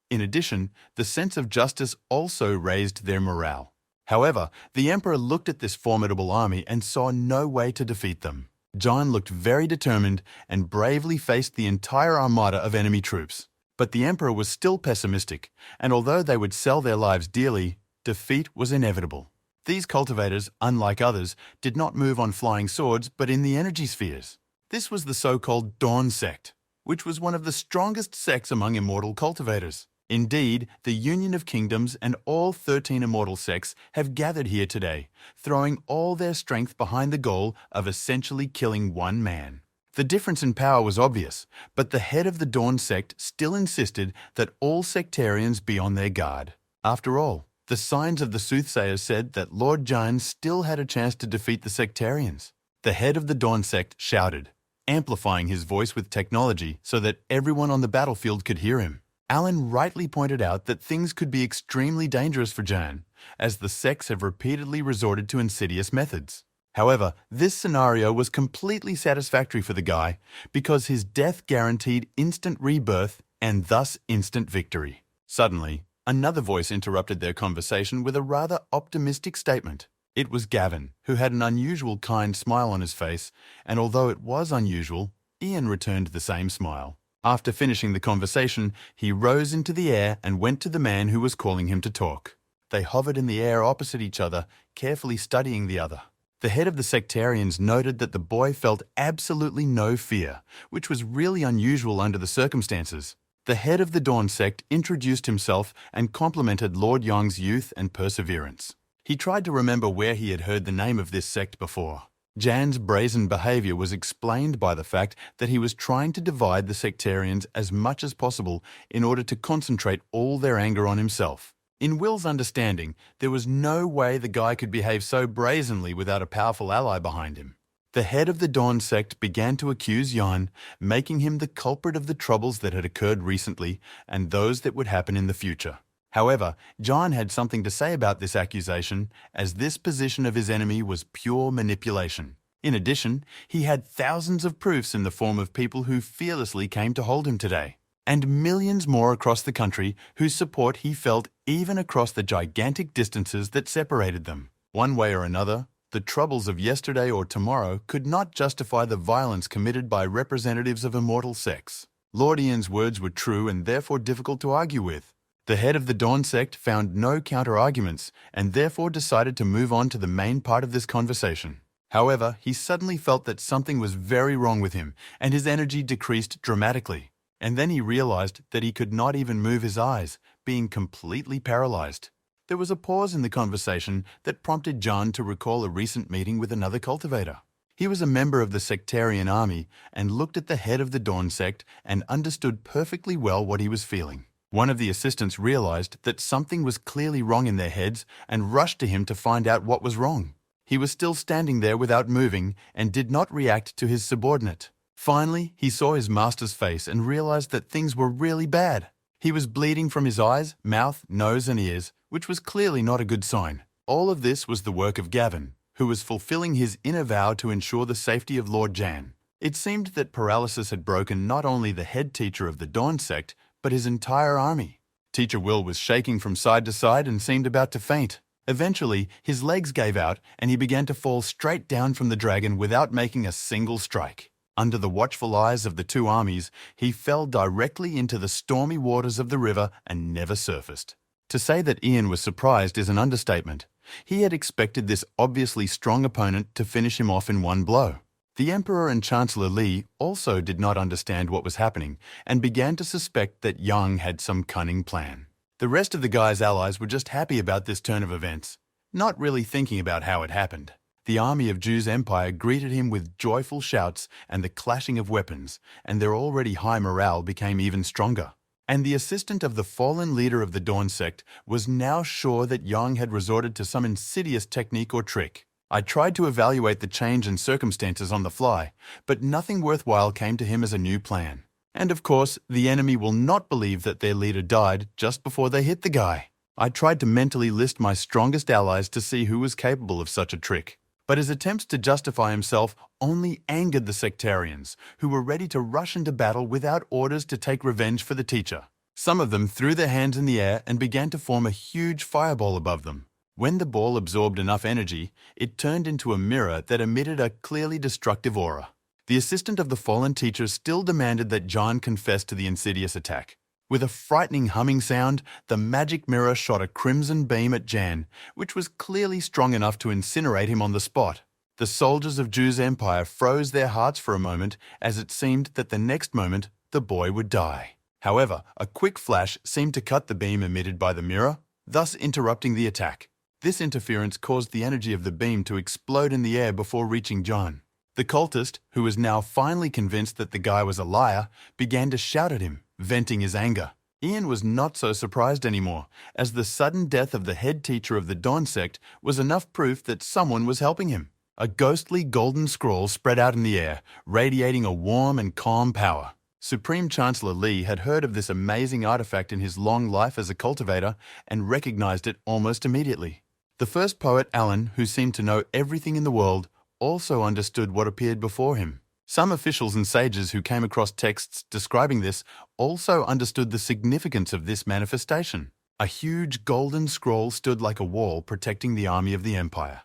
In addition, the sense of justice also raised their morale. However, the Emperor looked at this formidable army and saw no way to defeat them. John looked very determined and bravely faced the entire armada of enemy troops. But the Emperor was still pessimistic, and although they would sell their lives dearly, defeat was inevitable. These cultivators, unlike others, did not move on flying swords but in the energy spheres. This was the so-called Dawn sect, which was one of the strongest sects among immortal cultivators. Indeed, the Union of Kingdoms and all 13 immortal sects have gathered here today, throwing all their strength behind the goal of essentially killing one man. The difference in power was obvious, but the head of the Dawn sect still insisted that all sectarians be on their guard. After all, the signs of the soothsayers said that Lord John still had a chance to defeat the sectarians. The head of the Dawn sect shouted, amplifying his voice with technology so that everyone on the battlefield could hear him. Alan rightly pointed out that things could be extremely dangerous for Jan, as the sects have repeatedly resorted to insidious methods. However, this scenario was completely satisfactory for the guy because his death guaranteed instant rebirth and thus instant victory. Suddenly, another voice interrupted their conversation with a rather optimistic statement. It was Gavin, who had an unusual kind smile on his face, and although it was unusual, Ian returned the same smile. After finishing the conversation, he rose into the air and went to the man who was calling him to talk. They hovered in the air opposite each other, carefully studying the other. The head of the sectarians noted that the boy felt absolutely no fear, which was really unusual under the circumstances. The head of the Dawn sect introduced himself and complimented Lord Yang's youth and perseverance. He tried to remember where he had heard the name of this sect before. Jan's brazen behavior was explained by the fact that he was trying to divide the sectarians as much as possible in order to concentrate all their anger on himself. In Will's understanding, there was no way the guy could behave so brazenly without a powerful ally behind him. The head of the Dawn sect began to accuse Yan, making him the culprit of the troubles that had occurred recently and those that would happen in the future. However, John had something to say about this accusation, as this position of his enemy was pure manipulation. In addition, he had thousands of proofs in the form of people who fearlessly came to hold him today, and millions more across the country whose support he felt even across the gigantic distances that separated them. One way or another, the troubles of yesterday or tomorrow could not justify the violence committed by representatives of immortal sects. Lord Ian's words were true and therefore difficult to argue with. The head of the Dawn sect found no counter-arguments and therefore decided to move on to the main part of this conversation. However, he suddenly felt that something was very wrong with him and his energy decreased dramatically. And then he realized that he could not even move his eyes, being completely paralyzed. There was a pause in the conversation that prompted John to recall a recent meeting with another cultivator. He was a member of the sectarian army and looked at the head of the Dawn sect and understood perfectly well what he was feeling. One of the assistants realized that something was clearly wrong in their heads and rushed to him to find out what was wrong. He was still standing there without moving and did not react to his subordinate. Finally, he saw his master's face and realized that things were really bad. He was bleeding from his eyes, mouth, nose, and ears, which was clearly not a good sign. All of this was the work of Gavin, who was fulfilling his inner vow to ensure the safety of Lord Jan. It seemed that paralysis had broken not only the head teacher of the Dawn sect, but his entire army. Teacher Will was shaking from side to side and seemed about to faint. Eventually, his legs gave out and he began to fall straight down from the dragon without making a single strike. Under the watchful eyes of the two armies, he fell directly into the stormy waters of the river and never surfaced. To say that Ian was surprised is an understatement. He had expected this obviously strong opponent to finish him off in one blow. The Emperor and Chancellor Li also did not understand what was happening and began to suspect that Yang had some cunning plan. The rest of the guy's allies were just happy about this turn of events, not really thinking about how it happened. The army of Zhu's empire greeted him with joyful shouts and the clashing of weapons, and their already high morale became even stronger. And the assistant of the fallen leader of the Dawn sect was now sure that Yang had resorted to some insidious technique or trick. I tried to evaluate the change in circumstances on the fly, but nothing worthwhile came to him as a new plan. And of course, the enemy will not believe that their leader died just before they hit the guy. I tried to mentally list my strongest allies to see who was capable of such a trick. But his attempts to justify himself only angered the sectarians, who were ready to rush into battle without orders to take revenge for the teacher. Some of them threw their hands in the air and began to form a huge fireball above them. When the ball absorbed enough energy, it turned into a mirror that emitted a clearly destructive aura. The assistant of the fallen teacher still demanded that John confess to the insidious attack. With a frightening humming sound, the magic mirror shot a crimson beam at Jan, which was clearly strong enough to incinerate him on the spot. The soldiers of Zhu's empire froze their hearts for a moment, as it seemed that the next moment the boy would die. However, a quick flash seemed to cut the beam emitted by the mirror, thus interrupting the attack. This interference caused the energy of the beam to explode in the air before reaching John. The cultist, who was now finally convinced that the guy was a liar, began to shout at him, venting his anger. Ian was not so surprised anymore, as the sudden death of the head teacher of the Dawn sect was enough proof that someone was helping him. A ghostly golden scroll spread out in the air, radiating a warm and calm power. Supreme Chancellor Li had heard of this amazing artifact in his long life as a cultivator and recognized it almost immediately. The first poet, Alan, who seemed to know everything in the world, also understood what appeared before him. Some officials and sages who came across texts describing this also understood the significance of this manifestation. A huge golden scroll stood like a wall protecting the army of the Empire.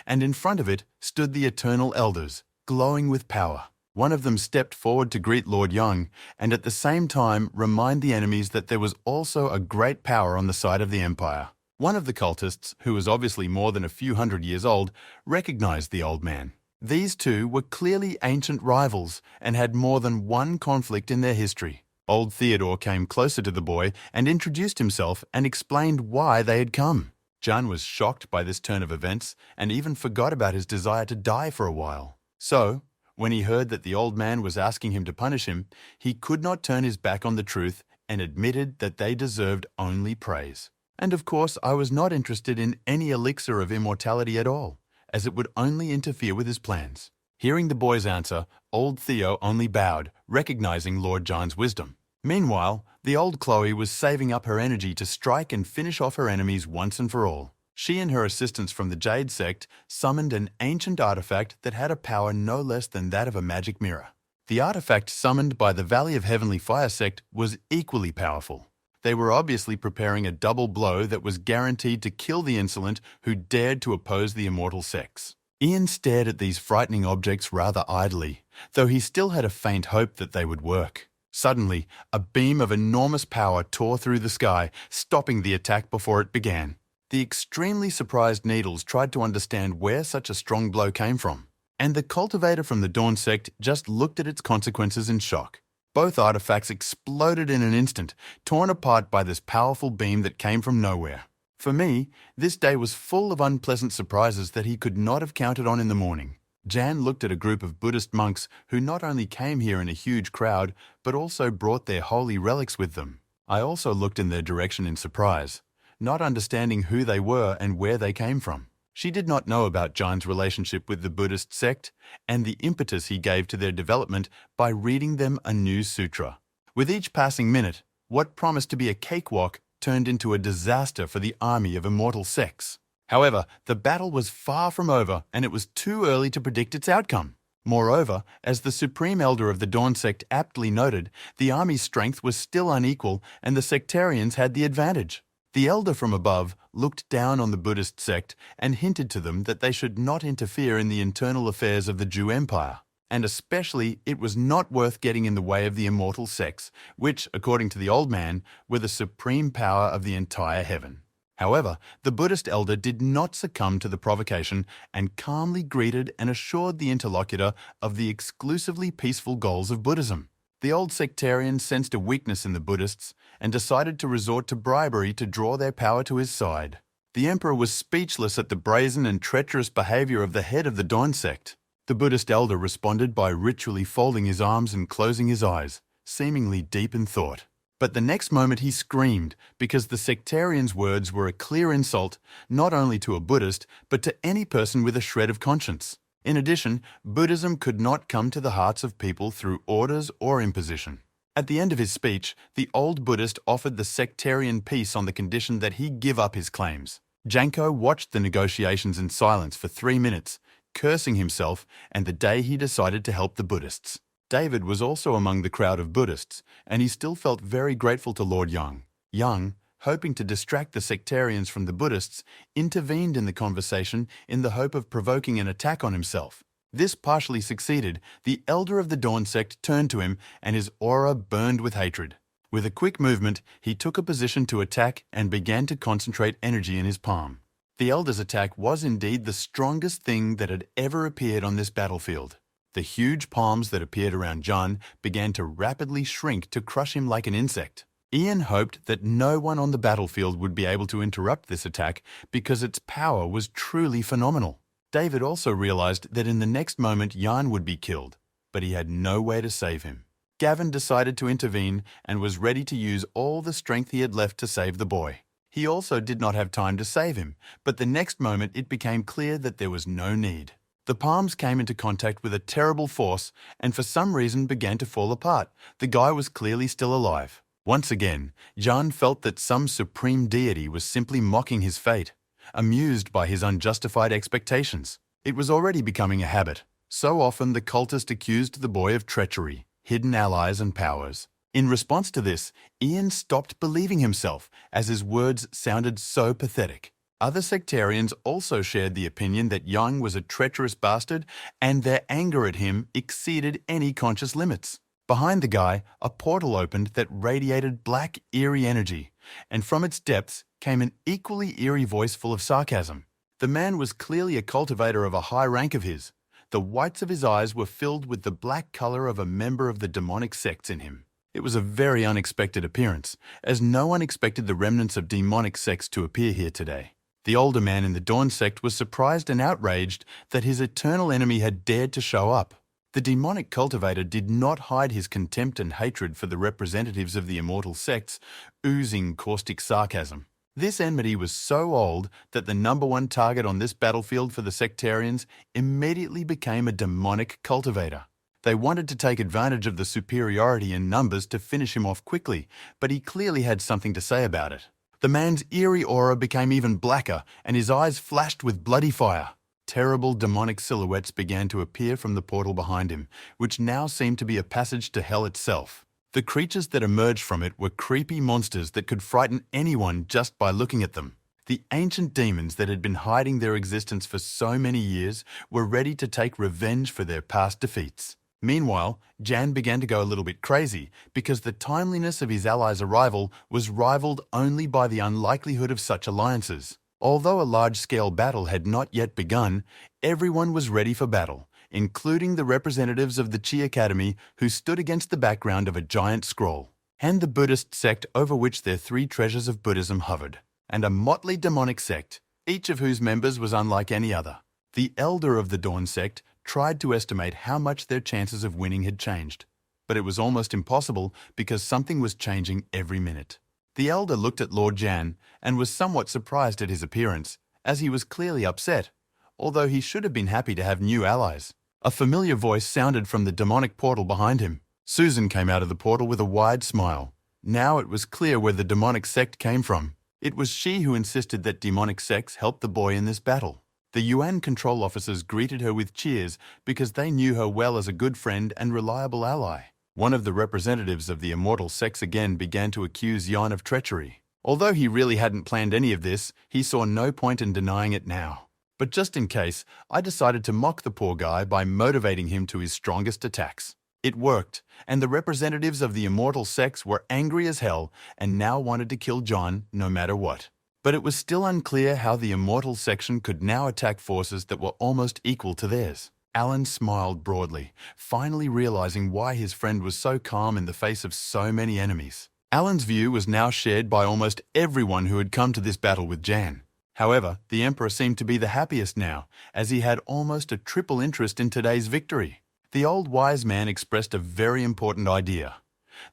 And in front of it stood the Eternal Elders, glowing with power. One of them stepped forward to greet Lord Yang and at the same time remind the enemies that there was also a great power on the side of the Empire. One of the cultists, who was obviously more than a few hundred years old, recognized the old man. These two were clearly ancient rivals and had more than one conflict in their history. Old Theodore came closer to the boy and introduced himself and explained why they had come. John was shocked by this turn of events and even forgot about his desire to die for a while. So, when he heard that the old man was asking him to punish him, he could not turn his back on the truth and admitted that they deserved only praise. And of course, I was not interested in any elixir of immortality at all, as it would only interfere with his plans. Hearing the boy's answer, old Theo only bowed, recognizing Lord John's wisdom. Meanwhile, the old Chloe was saving up her energy to strike and finish off her enemies once and for all. She and her assistants from the Jade sect summoned an ancient artifact that had a power no less than that of a magic mirror. The artifact summoned by the Valley of Heavenly Fire sect was equally powerful. They were obviously preparing a double blow that was guaranteed to kill the insolent who dared to oppose the immortal sects. Ian stared at these frightening objects rather idly, though he still had a faint hope that they would work. Suddenly, a beam of enormous power tore through the sky, stopping the attack before it began. The extremely surprised Needles tried to understand where such a strong blow came from, and the cultivator from the Dawn sect just looked at its consequences in shock. Both artifacts exploded in an instant, torn apart by this powerful beam that came from nowhere. For me, this day was full of unpleasant surprises that he could not have counted on in the morning. Jan looked at a group of Buddhist monks who not only came here in a huge crowd, but also brought their holy relics with them. I also looked in their direction in surprise, not understanding who they were and where they came from. She did not know about Jan's relationship with the Buddhist sect and the impetus he gave to their development by reading them a new sutra. With each passing minute, what promised to be a cakewalk turned into a disaster for the army of immortal sects. However, the battle was far from over and it was too early to predict its outcome. Moreover, as the supreme elder of the Dawn sect aptly noted, the army's strength was still unequal and the sectarians had the advantage. The elder from above looked down on the Buddhist sect and hinted to them that they should not interfere in the internal affairs of the Jew empire. And especially, it was not worth getting in the way of the immortal sects, which, according to the old man, were the supreme power of the entire heaven. However, the Buddhist elder did not succumb to the provocation and calmly greeted and assured the interlocutor of the exclusively peaceful goals of Buddhism. The old sectarian sensed a weakness in the Buddhists and decided to resort to bribery to draw their power to his side. The emperor was speechless at the brazen and treacherous behavior of the head of the Dawn sect. The Buddhist elder responded by ritually folding his arms and closing his eyes, seemingly deep in thought. But the next moment he screamed because the sectarian's words were a clear insult not only to a Buddhist but to any person with a shred of conscience. In addition, Buddhism could not come to the hearts of people through orders or imposition. At the end of his speech, the old Buddhist offered the sectarian peace on the condition that he give up his claims. Janko watched the negotiations in silence for 3 minutes, cursing himself and the day he decided to help the Buddhists. David was also among the crowd of Buddhists, and he still felt very grateful to Lord Young. Young, hoping to distract the sectarians from the Buddhists, intervened in the conversation in the hope of provoking an attack on himself. This partially succeeded. The elder of the Dawn sect turned to him, and his aura burned with hatred. With a quick movement, he took a position to attack and began to concentrate energy in his palm. The elder's attack was indeed the strongest thing that had ever appeared on this battlefield. The huge palms that appeared around John began to rapidly shrink to crush him like an insect. Ian hoped that no one on the battlefield would be able to interrupt this attack because its power was truly phenomenal. David also realized that in the next moment Jan would be killed, but he had no way to save him. Gavin decided to intervene and was ready to use all the strength he had left to save the boy. He also did not have time to save him, but the next moment it became clear that there was no need. The palms came into contact with a terrible force and for some reason began to fall apart. The guy was clearly still alive. Once again, Jan felt that some supreme deity was simply mocking his fate, amused by his unjustified expectations. It was already becoming a habit. So often the cultist accused the boy of treachery, hidden allies and powers. In response to this, Ian stopped believing himself as his words sounded so pathetic. Other sectarians also shared the opinion that Young was a treacherous bastard and their anger at him exceeded any conscious limits. Behind the guy, a portal opened that radiated black, eerie energy, and from its depths came an equally eerie voice full of sarcasm. The man was clearly a cultivator of a high rank of his. The whites of his eyes were filled with the black color of a member of the demonic sects in him. It was a very unexpected appearance, as no one expected the remnants of demonic sects to appear here today. The older man in the Dawn sect was surprised and outraged that his eternal enemy had dared to show up. The demonic cultivator did not hide his contempt and hatred for the representatives of the immortal sects, oozing caustic sarcasm. This enmity was so old that the number one target on this battlefield for the sectarians immediately became a demonic cultivator. They wanted to take advantage of the superiority in numbers to finish him off quickly, but he clearly had something to say about it. The man's eerie aura became even blacker, and his eyes flashed with bloody fire. Terrible demonic silhouettes began to appear from the portal behind him, which now seemed to be a passage to hell itself. The creatures that emerged from it were creepy monsters that could frighten anyone just by looking at them. The ancient demons that had been hiding their existence for so many years were ready to take revenge for their past defeats. Meanwhile, Jan began to go a little bit crazy because the timeliness of his allies' arrival was rivaled only by the unlikelihood of such alliances. Although a large-scale battle had not yet begun, everyone was ready for battle, including the representatives of the Chi Academy who stood against the background of a giant scroll, and the Buddhist sect over which their 3 treasures of Buddhism hovered. and a motley demonic sect, each of whose members was unlike any other. The elder of the Dawn sect tried to estimate how much their chances of winning had changed, but it was almost impossible because something was changing every minute. The elder looked at Lord Jan and was somewhat surprised at his appearance, as he was clearly upset, although he should have been happy to have new allies. A familiar voice sounded from the demonic portal behind him. Susan came out of the portal with a wide smile. Now it was clear where the demonic sect came from. It was she who insisted that demonic sects help the boy in this battle. The Yuan control officers greeted her with cheers because they knew her well as a good friend and reliable ally. One of the representatives of the immortal sects again began to accuse Yuan of treachery. Although he really hadn't planned any of this, he saw no point in denying it now. But just in case, I decided to mock the poor guy by motivating him to his strongest attacks. It worked, and the representatives of the immortal sects were angry as hell and now wanted to kill John no matter what. But it was still unclear how the immortal section could now attack forces that were almost equal to theirs. Alan smiled broadly, finally realizing why his friend was so calm in the face of so many enemies. Alan's view was now shared by almost everyone who had come to this battle with Jan. However, the Emperor seemed to be the happiest now, as he had almost a triple interest in today's victory. The old wise man expressed a very important idea.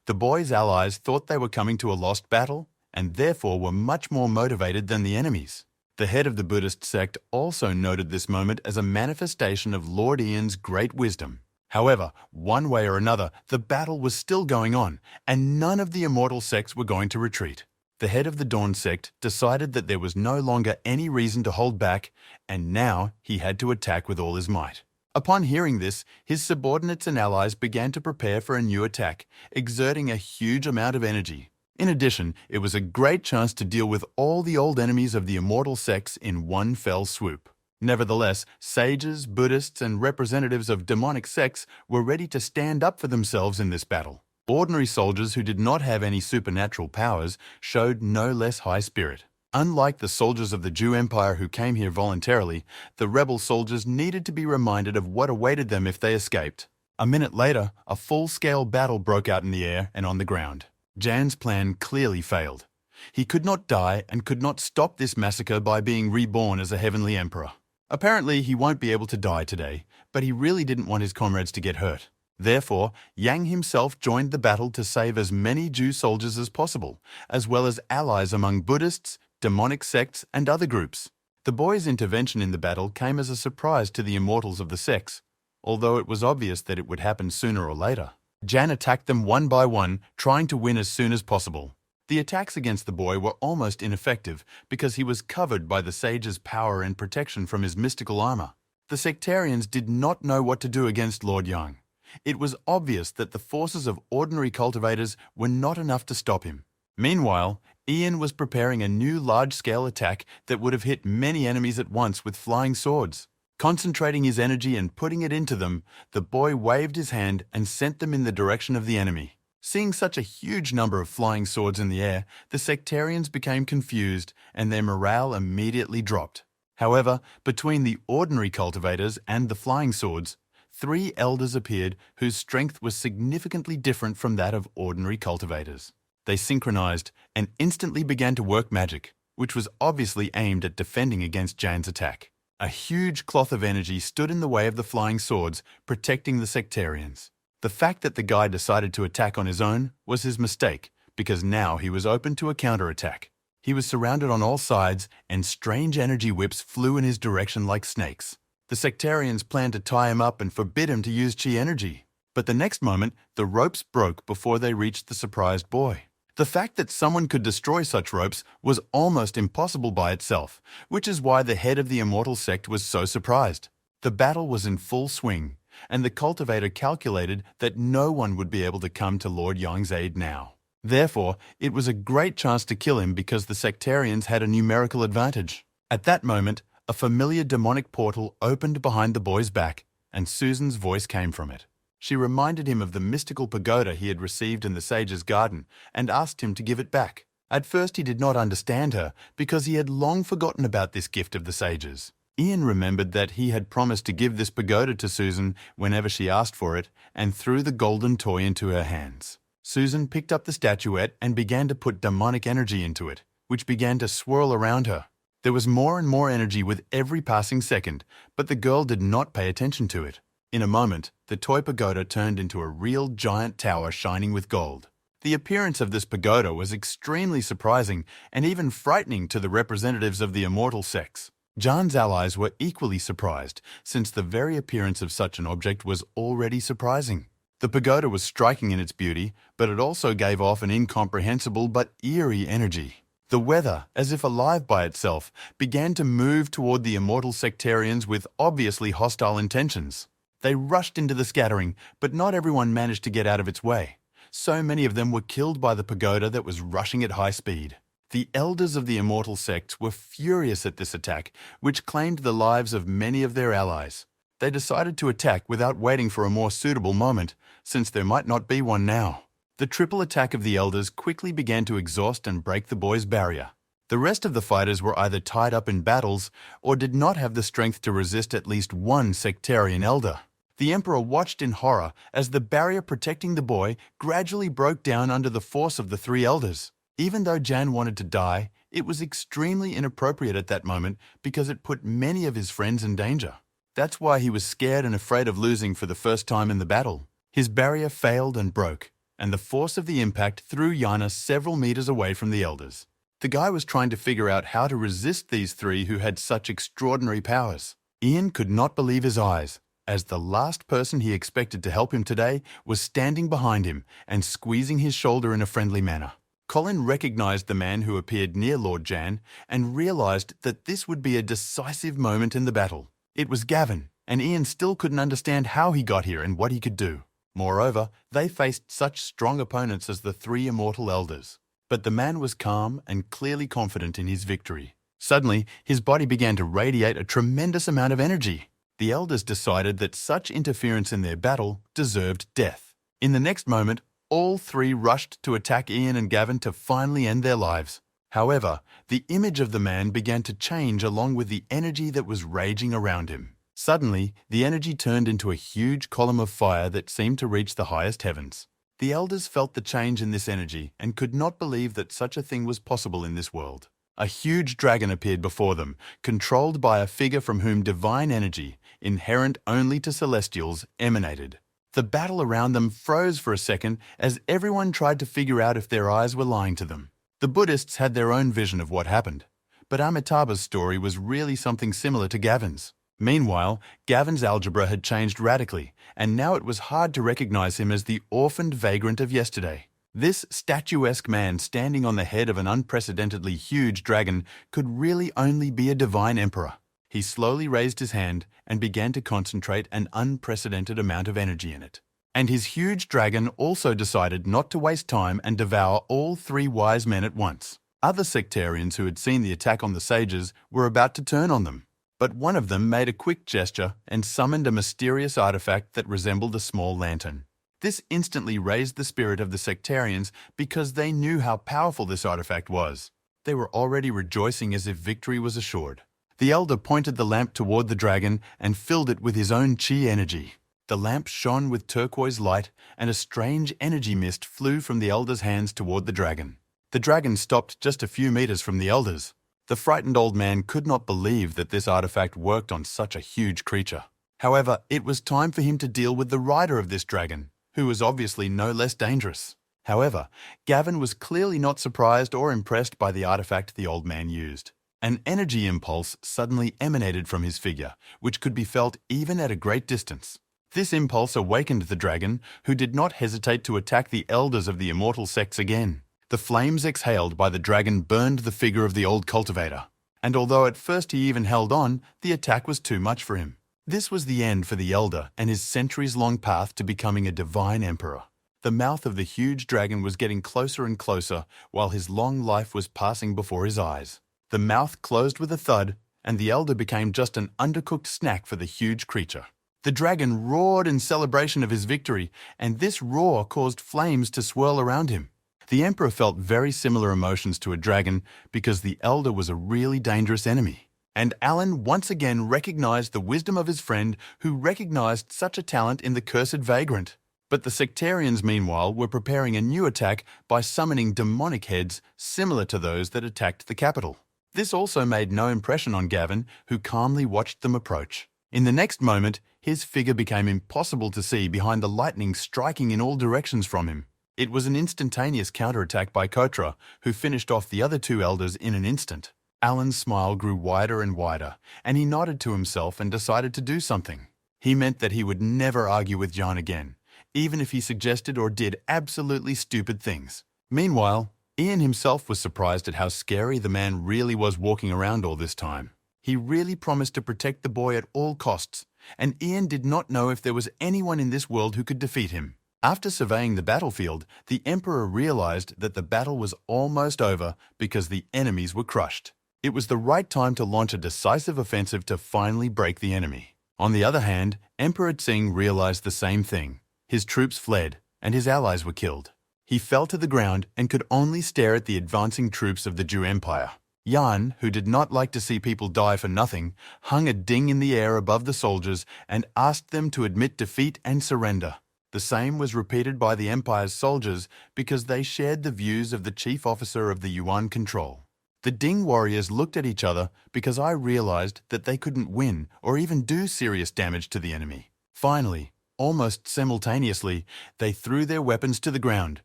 The boy's allies thought they were coming to a lost battle, and therefore were much more motivated than the enemies. The head of the Buddhist sect also noted this moment as a manifestation of Lord Ian's great wisdom. However, one way or another, the battle was still going on, and none of the immortal sects were going to retreat. The head of the Dawn sect decided that there was no longer any reason to hold back, and now he had to attack with all his might. Upon hearing this, his subordinates and allies began to prepare for a new attack, exerting a huge amount of energy. In addition, it was a great chance to deal with all the old enemies of the immortal sects in one fell swoop. Nevertheless, sages, Buddhists, and representatives of demonic sects were ready to stand up for themselves in this battle. Ordinary soldiers who did not have any supernatural powers showed no less high spirit. Unlike the soldiers of the Jew Empire who came here voluntarily, the rebel soldiers needed to be reminded of what awaited them if they escaped. A minute later, a full-scale battle broke out in the air and on the ground. Jan's plan clearly failed. He could not die and could not stop this massacre by being reborn as a heavenly emperor. Apparently, he won't be able to die today, but he really didn't want his comrades to get hurt. Therefore, Yang himself joined the battle to save as many Jew soldiers as possible, as well as allies among Buddhists, demonic sects, and other groups. The boy's intervention in the battle came as a surprise to the immortals of the sects, although it was obvious that it would happen sooner or later. Jan attacked them one by one, trying to win as soon as possible. The attacks against the boy were almost ineffective because he was covered by the sage's power and protection from his mystical armor. The sectarians did not know what to do against Lord Yang. It was obvious that the forces of ordinary cultivators were not enough to stop him. Meanwhile, Ian was preparing a new large-scale attack that would have hit many enemies at once with flying swords. Concentrating his energy and putting it into them, the boy waved his hand and sent them in the direction of the enemy. Seeing such a huge number of flying swords in the air, the sectarians became confused and their morale immediately dropped. However, between the ordinary cultivators and the flying swords, 3 elders appeared whose strength was significantly different from that of ordinary cultivators. They synchronized and instantly began to work magic, which was obviously aimed at defending against Jan's attack. A huge cloth of energy stood in the way of the flying swords, protecting the sectarians. The fact that the guy decided to attack on his own was his mistake, because now he was open to a counterattack. He was surrounded on all sides, and strange energy whips flew in his direction like snakes. The sectarians planned to tie him up and forbid him to use chi energy. But the next moment, the ropes broke before they reached the surprised boy. The fact that someone could destroy such ropes was almost impossible by itself, which is why the head of the immortal sect was so surprised. The battle was in full swing, and the cultivator calculated that no one would be able to come to Lord Yang's aid now. Therefore, it was a great chance to kill him because the sectarians had a numerical advantage. At that moment, a familiar demonic portal opened behind the boy's back, and Susan's voice came from it. She reminded him of the mystical pagoda he had received in the sage's garden and asked him to give it back. At first he did not understand her because he had long forgotten about this gift of the sages. Ian remembered that he had promised to give this pagoda to Susan whenever she asked for it and threw the golden toy into her hands. Susan picked up the statuette and began to put demonic energy into it, which began to swirl around her. There was more and more energy with every passing second, but the girl did not pay attention to it. In a moment, the toy pagoda turned into a real giant tower shining with gold. The appearance of this pagoda was extremely surprising and even frightening to the representatives of the immortal sex. Jan's allies were equally surprised, since the very appearance of such an object was already surprising. The pagoda was striking in its beauty, but it also gave off an incomprehensible but eerie energy. The weather, as if alive by itself, began to move toward the immortal sectarians with obviously hostile intentions. They rushed into the scattering, but not everyone managed to get out of its way. So many of them were killed by the pagoda that was rushing at high speed. The elders of the immortal sects were furious at this attack, which claimed the lives of many of their allies. They decided to attack without waiting for a more suitable moment, since there might not be one now. The triple attack of the elders quickly began to exhaust and break the boys' barrier. The rest of the fighters were either tied up in battles or did not have the strength to resist at least one sectarian elder. The emperor watched in horror as the barrier protecting the boy gradually broke down under the force of the three elders. Even though Jan wanted to die, it was extremely inappropriate at that moment because it put many of his friends in danger. That's why he was scared and afraid of losing for the first time in the battle. His barrier failed and broke, and the force of the impact threw Yana several meters away from the elders. The guy was trying to figure out how to resist these three who had such extraordinary powers. Ian could not believe his eyes, as the last person he expected to help him today was standing behind him and squeezing his shoulder in a friendly manner. Colin recognized the man who appeared near Lord Jan and realized that this would be a decisive moment in the battle. It was Gavin, and Ian still couldn't understand how he got here and what he could do. Moreover, they faced such strong opponents as the three immortal elders. But the man was calm and clearly confident in his victory. Suddenly, his body began to radiate a tremendous amount of energy. The elders decided that such interference in their battle deserved death. In the next moment, all three rushed to attack Ian and Gavin to finally end their lives. However, the image of the man began to change along with the energy that was raging around him. Suddenly, the energy turned into a huge column of fire that seemed to reach the highest heavens. The elders felt the change in this energy and could not believe that such a thing was possible in this world. A huge dragon appeared before them, controlled by a figure from whom divine energy, inherent only to celestials, emanated. The battle around them froze for a second as everyone tried to figure out if their eyes were lying to them. The Buddhists had their own vision of what happened, but Amitabha's story was really something similar to Gavin's. Meanwhile, Gavin's algebra had changed radically, and now it was hard to recognize him as the orphaned vagrant of yesterday. This statuesque man standing on the head of an unprecedentedly huge dragon could really only be a divine emperor. He slowly raised his hand and began to concentrate an unprecedented amount of energy in it. And his huge dragon also decided not to waste time and devour all three wise men at once. Other sectarians who had seen the attack on the sages were about to turn on them. But one of them made a quick gesture and summoned a mysterious artifact that resembled a small lantern. This instantly raised the spirit of the sectarians because they knew how powerful this artifact was. They were already rejoicing as if victory was assured. The elder pointed the lamp toward the dragon and filled it with his own chi energy. The lamp shone with turquoise light, and a strange energy mist flew from the elder's hands toward the dragon. The dragon stopped just a few meters from the elders. The frightened old man could not believe that this artifact worked on such a huge creature. However, it was time for him to deal with the rider of this dragon, who was obviously no less dangerous. However, Gavin was clearly not surprised or impressed by the artifact the old man used. An energy impulse suddenly emanated from his figure, which could be felt even at a great distance. This impulse awakened the dragon, who did not hesitate to attack the elders of the immortal sects again. The flames exhaled by the dragon burned the figure of the old cultivator, and although at first he even held on, the attack was too much for him. This was the end for the elder and his centuries-long path to becoming a divine emperor. The mouth of the huge dragon was getting closer and closer while his long life was passing before his eyes. The mouth closed with a thud, and the elder became just an undercooked snack for the huge creature. The dragon roared in celebration of his victory, and this roar caused flames to swirl around him. The emperor felt very similar emotions to a dragon because the elder was a really dangerous enemy. And Alan once again recognized the wisdom of his friend who recognized such a talent in the cursed vagrant. But the sectarians, meanwhile, were preparing a new attack by summoning demonic heads similar to those that attacked the capital. This also made no impression on Gavin, who calmly watched them approach. In the next moment, his figure became impossible to see behind the lightning striking in all directions from him. It was an instantaneous counterattack by Kotra, who finished off the other two elders in an instant. Alan's smile grew wider and wider, and he nodded to himself and decided to do something. He meant that he would never argue with Jan again, even if he suggested or did absolutely stupid things. Meanwhile, Ian himself was surprised at how scary the man really was walking around all this time. He really promised to protect the boy at all costs, and Ian did not know if there was anyone in this world who could defeat him. After surveying the battlefield, the Emperor realized that the battle was almost over because the enemies were crushed. It was the right time to launch a decisive offensive to finally break the enemy. On the other hand, Emperor Tsing realized the same thing. His troops fled, and his allies were killed. He fell to the ground and could only stare at the advancing troops of the Zhou Empire. Yan, who did not like to see people die for nothing, hung a ding in the air above the soldiers and asked them to admit defeat and surrender. The same was repeated by the Empire's soldiers because they shared the views of the chief officer of the Yuan control. The Ding warriors looked at each other because I realized that they couldn't win or even do serious damage to the enemy. Finally, almost simultaneously, they threw their weapons to the ground,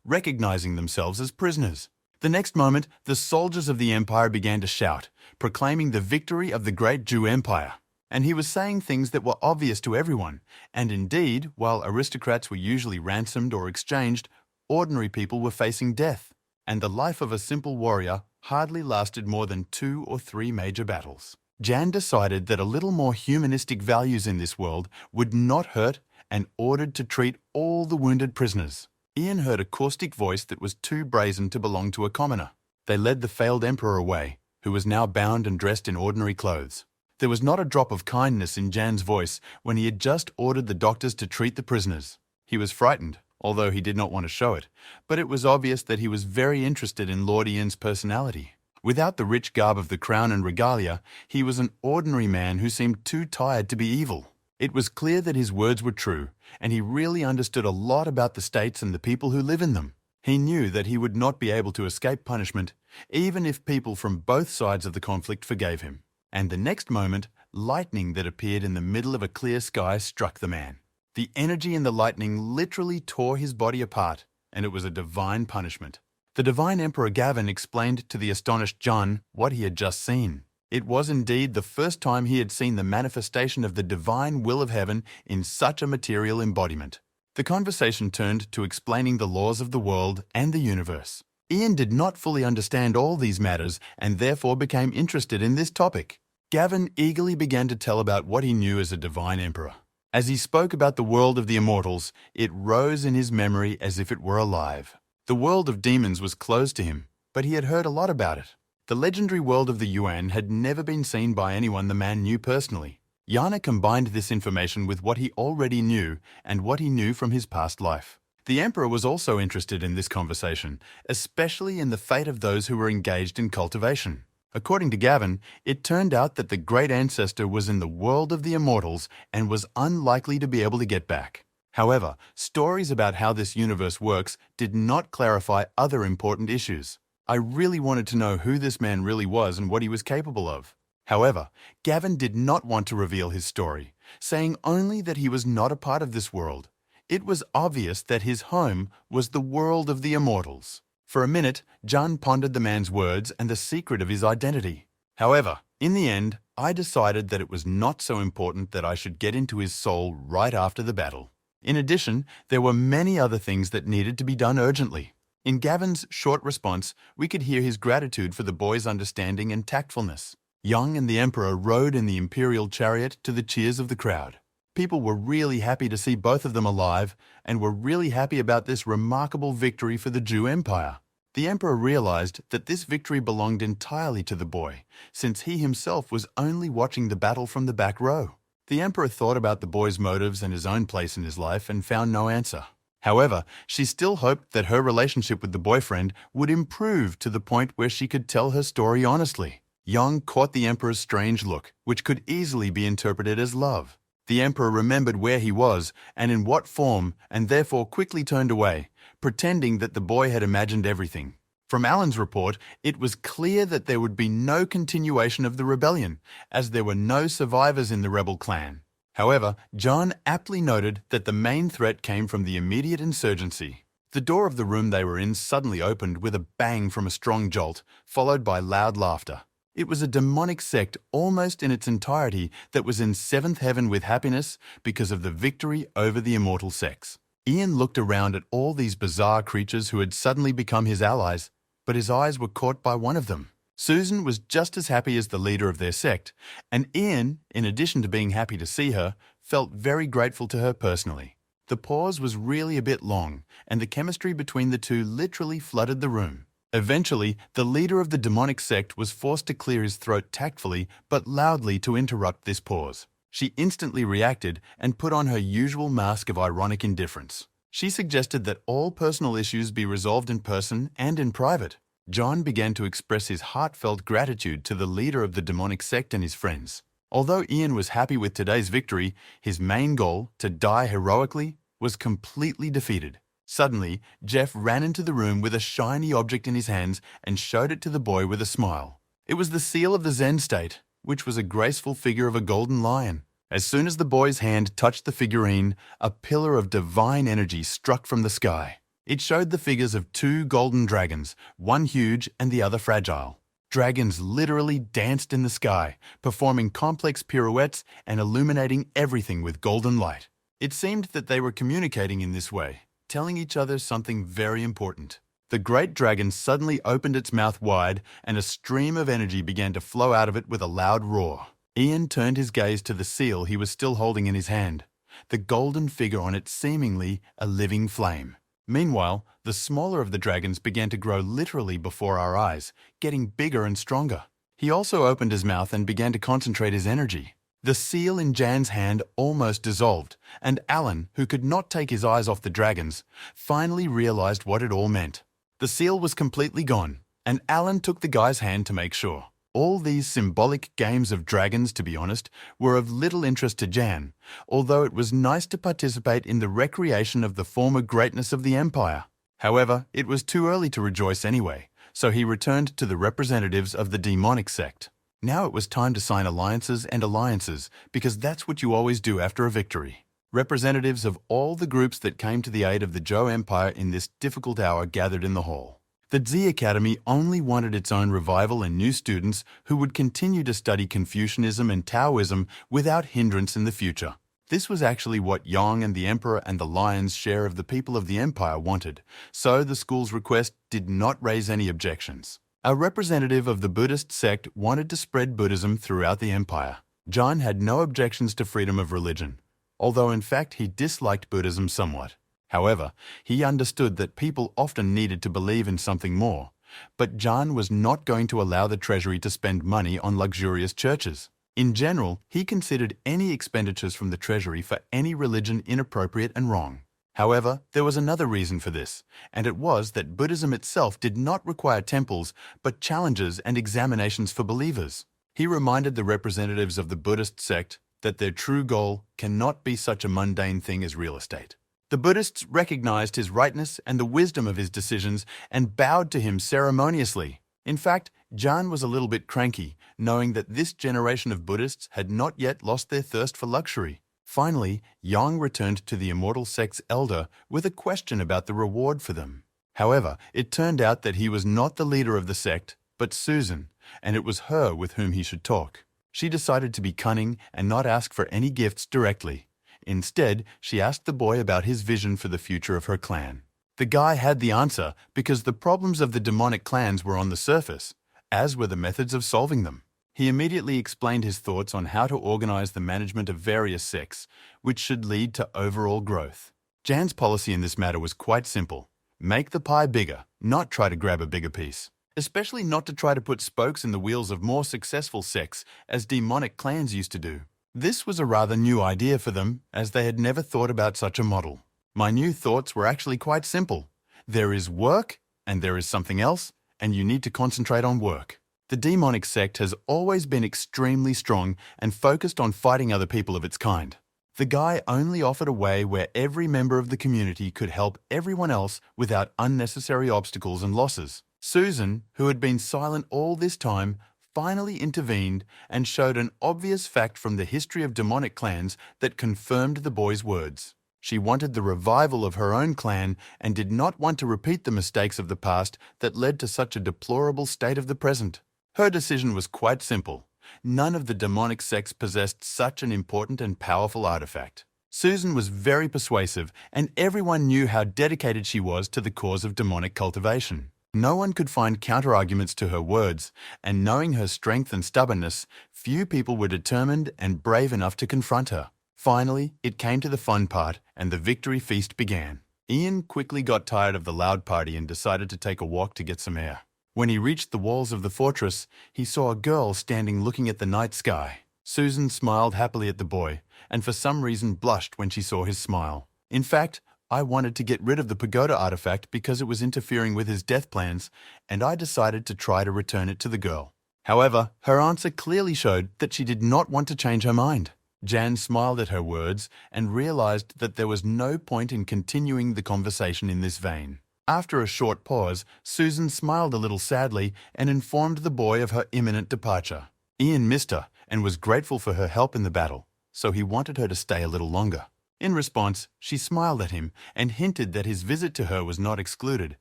recognizing themselves as prisoners. The next moment, the soldiers of the Empire began to shout, proclaiming the victory of the great Zhou Empire. And he was saying things that were obvious to everyone, and indeed, while aristocrats were usually ransomed or exchanged, ordinary people were facing death, and the life of a simple warrior hardly lasted more than 2 or 3 major battles. Jan decided that a little more humanistic values in this world would not hurt and ordered to treat all the wounded prisoners. Ian heard a caustic voice that was too brazen to belong to a commoner. They led the failed emperor away, who was now bound and dressed in ordinary clothes. There was not a drop of kindness in Jan's voice when he had just ordered the doctors to treat the prisoners. He was frightened, although he did not want to show it, but it was obvious that he was very interested in Lord Ian's personality. Without the rich garb of the crown and regalia, he was an ordinary man who seemed too tired to be evil. It was clear that his words were true, and he really understood a lot about the states and the people who live in them. He knew that he would not be able to escape punishment, even if people from both sides of the conflict forgave him. And the next moment, lightning that appeared in the middle of a clear sky struck the man. The energy in the lightning literally tore his body apart, and it was a divine punishment. The divine Emperor Gavin explained to the astonished John what he had just seen. It was indeed the first time he had seen the manifestation of the divine will of heaven in such a material embodiment. The conversation turned to explaining the laws of the world and the universe. Ian did not fully understand all these matters and therefore became interested in this topic. Gavin eagerly began to tell about what he knew as a divine emperor. As he spoke about the world of the immortals, it rose in his memory as if it were alive. The world of demons was closed to him, but he had heard a lot about it. The legendary world of the Yuan had never been seen by anyone the man knew personally. Yana combined this information with what he already knew and what he knew from his past life. The Emperor was also interested in this conversation, especially in the fate of those who were engaged in cultivation. According to Gavin, it turned out that the great ancestor was in the world of the immortals and was unlikely to be able to get back. However, stories about how this universe works did not clarify other important issues. I really wanted to know who this man really was and what he was capable of. However, Gavin did not want to reveal his story, saying only that he was not a part of this world. It was obvious that his home was the world of the immortals. For a minute, John pondered the man's words and the secret of his identity. However, in the end, I decided that it was not so important that I should get into his soul right after the battle. In addition, there were many other things that needed to be done urgently. In Gavin's short response, we could hear his gratitude for the boy's understanding and tactfulness. Young and the Emperor rode in the Imperial chariot to the cheers of the crowd. People were really happy to see both of them alive and were really happy about this remarkable victory for the Zhou Empire. The Emperor realized that this victory belonged entirely to the boy, since he himself was only watching the battle from the back row. The Emperor thought about the boy's motives and his own place in his life and found no answer. However, she still hoped that her relationship with the boyfriend would improve to the point where she could tell her story honestly. Yang caught the Emperor's strange look, which could easily be interpreted as love. The emperor remembered where he was and in what form, and therefore quickly turned away, pretending that the boy had imagined everything. From Alan's report, it was clear that there would be no continuation of the rebellion, as there were no survivors in the rebel clan. However, John aptly noted that the main threat came from the immediate insurgency. The door of the room they were in suddenly opened with a bang from a strong jolt, followed by loud laughter. It was a demonic sect almost in its entirety that was in seventh heaven with happiness because of the victory over the immortal sects. Ian looked around at all these bizarre creatures who had suddenly become his allies, but his eyes were caught by one of them. Susan was just as happy as the leader of their sect, and Ian, in addition to being happy to see her, felt very grateful to her personally. The pause was really a bit long, and the chemistry between the two literally flooded the room. Eventually, the leader of the demonic sect was forced to clear his throat tactfully but loudly to interrupt this pause. She instantly reacted and put on her usual mask of ironic indifference. She suggested that all personal issues be resolved in person and in private. John began to express his heartfelt gratitude to the leader of the demonic sect and his friends. Although Ian was happy with today's victory, his main goal, to die heroically, was completely defeated. Suddenly, Jeff ran into the room with a shiny object in his hands and showed it to the boy with a smile. It was the seal of the Zen state, which was a graceful figure of a golden lion. As soon as the boy's hand touched the figurine, a pillar of divine energy struck from the sky. It showed the figures of two golden dragons, one huge and the other fragile. Dragons literally danced in the sky, performing complex pirouettes and illuminating everything with golden light. It seemed that they were communicating in this way, telling each other something very important. The great dragon suddenly opened its mouth wide, and a stream of energy began to flow out of it with a loud roar. Ian turned his gaze to the seal he was still holding in his hand, the golden figure on it seemingly a living flame. Meanwhile, the smaller of the dragons began to grow literally before our eyes, getting bigger and stronger. He also opened his mouth and began to concentrate his energy. The seal in Jan's hand almost dissolved, and Alan, who could not take his eyes off the dragons, finally realized what it all meant. The seal was completely gone, and Alan took the guy's hand to make sure. All these symbolic games of dragons, to be honest, were of little interest to Jan, although it was nice to participate in the recreation of the former greatness of the Empire. However, it was too early to rejoice anyway, so he returned to the representatives of the demonic sect. Now it was time to sign alliances, because that's what you always do after a victory. Representatives of all the groups that came to the aid of the Zhou Empire in this difficult hour gathered in the hall. The Z Academy only wanted its own revival and new students who would continue to study Confucianism and Taoism without hindrance in the future. This was actually what Yang and the Emperor and the lion's share of the people of the Empire wanted, so the school's request did not raise any objections. A representative of the Buddhist sect wanted to spread Buddhism throughout the empire. John had no objections to freedom of religion, although in fact he disliked Buddhism somewhat. However, he understood that people often needed to believe in something more, but John was not going to allow the treasury to spend money on luxurious churches. In general, he considered any expenditures from the treasury for any religion inappropriate and wrong. However, there was another reason for this, and it was that Buddhism itself did not require temples, but challenges and examinations for believers. He reminded the representatives of the Buddhist sect that their true goal cannot be such a mundane thing as real estate. The Buddhists recognized his rightness and the wisdom of his decisions and bowed to him ceremoniously. In fact, John was a little bit cranky, knowing that this generation of Buddhists had not yet lost their thirst for luxury. Finally, Yang returned to the immortal sect's elder with a question about the reward for them. However, it turned out that he was not the leader of the sect, but Susan, and it was her with whom he should talk. She decided to be cunning and not ask for any gifts directly. Instead, she asked the boy about his vision for the future of her clan. The guy had the answer because the problems of the demonic clans were on the surface, as were the methods of solving them. He immediately explained his thoughts on how to organize the management of various sects, which should lead to overall growth. Jan's policy in this matter was quite simple. Make the pie bigger, not try to grab a bigger piece. Especially not to try to put spokes in the wheels of more successful sects, as demonic clans used to do. This was a rather new idea for them, as they had never thought about such a model. My new thoughts were actually quite simple. There is work, and there is something else, and you need to concentrate on work. The demonic sect has always been extremely strong and focused on fighting other people of its kind. The guy only offered a way where every member of the community could help everyone else without unnecessary obstacles and losses. Susan, who had been silent all this time, finally intervened and showed an obvious fact from the history of demonic clans that confirmed the boy's words. She wanted the revival of her own clan and did not want to repeat the mistakes of the past that led to such a deplorable state of the present. Her decision was quite simple. None of the demonic sects possessed such an important and powerful artifact. Susan was very persuasive, and everyone knew how dedicated she was to the cause of demonic cultivation. No one could find counter-arguments to her words, and knowing her strength and stubbornness, few people were determined and brave enough to confront her. Finally, it came to the fun part, and the victory feast began. Ian quickly got tired of the loud party and decided to take a walk to get some air. When he reached the walls of the fortress, he saw a girl standing looking at the night sky. Susan smiled happily at the boy, and for some reason blushed when she saw his smile. In fact, I wanted to get rid of the pagoda artifact because it was interfering with his death plans, and I decided to try to return it to the girl. However, her answer clearly showed that she did not want to change her mind. Jan smiled at her words and realized that there was no point in continuing the conversation in this vein. After a short pause, Susan smiled a little sadly and informed the boy of her imminent departure. Ian missed her and was grateful for her help in the battle, so he wanted her to stay a little longer. In response, she smiled at him and hinted that his visit to her was not excluded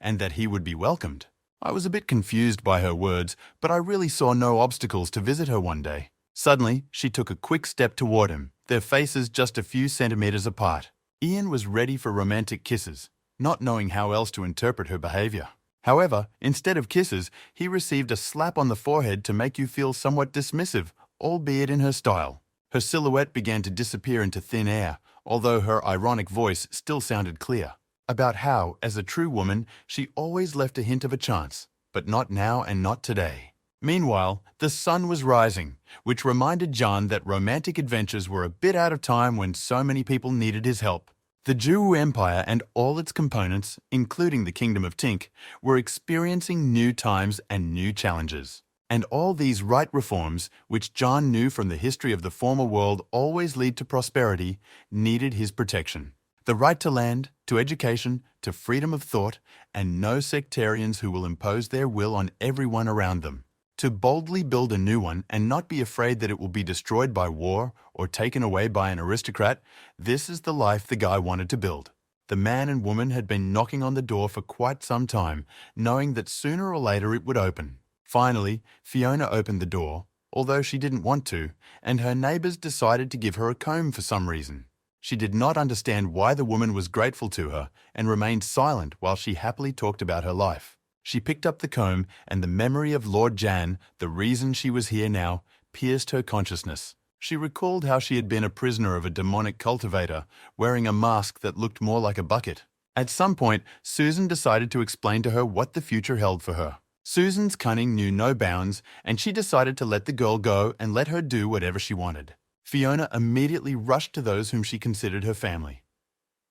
and that he would be welcomed. I was a bit confused by her words, but I really saw no obstacles to visit her one day. Suddenly, she took a quick step toward him, their faces just a few centimeters apart. Ian was ready for romantic kisses, not knowing how else to interpret her behavior. However, instead of kisses, he received a slap on the forehead to make you feel somewhat dismissive, albeit in her style. Her silhouette began to disappear into thin air, although her ironic voice still sounded clear, about how, as a true woman, she always left a hint of a chance, but not now and not today. Meanwhile, the sun was rising, which reminded John that romantic adventures were a bit out of time when so many people needed his help. The Zhou Empire and all its components, including the Kingdom of Tink, were experiencing new times and new challenges. And all these right reforms, which John knew from the history of the former world always lead to prosperity, needed his protection. The right to land, to education, to freedom of thought, and no sectarians who will impose their will on everyone around them. To boldly build a new one and not be afraid that it will be destroyed by war or taken away by an aristocrat, this is the life the guy wanted to build. The man and woman had been knocking on the door for quite some time, knowing that sooner or later it would open. Finally, Fiona opened the door, although she didn't want to, and her neighbors decided to give her a comb for some reason. She did not understand why the woman was grateful to her and remained silent while she happily talked about her life. She picked up the comb, and the memory of Lord Jan, the reason she was here now, pierced her consciousness. She recalled how she had been a prisoner of a demonic cultivator, wearing a mask that looked more like a bucket. At some point, Susan decided to explain to her what the future held for her. Susan's cunning knew no bounds, and she decided to let the girl go and let her do whatever she wanted. Fiona immediately rushed to those whom she considered her family.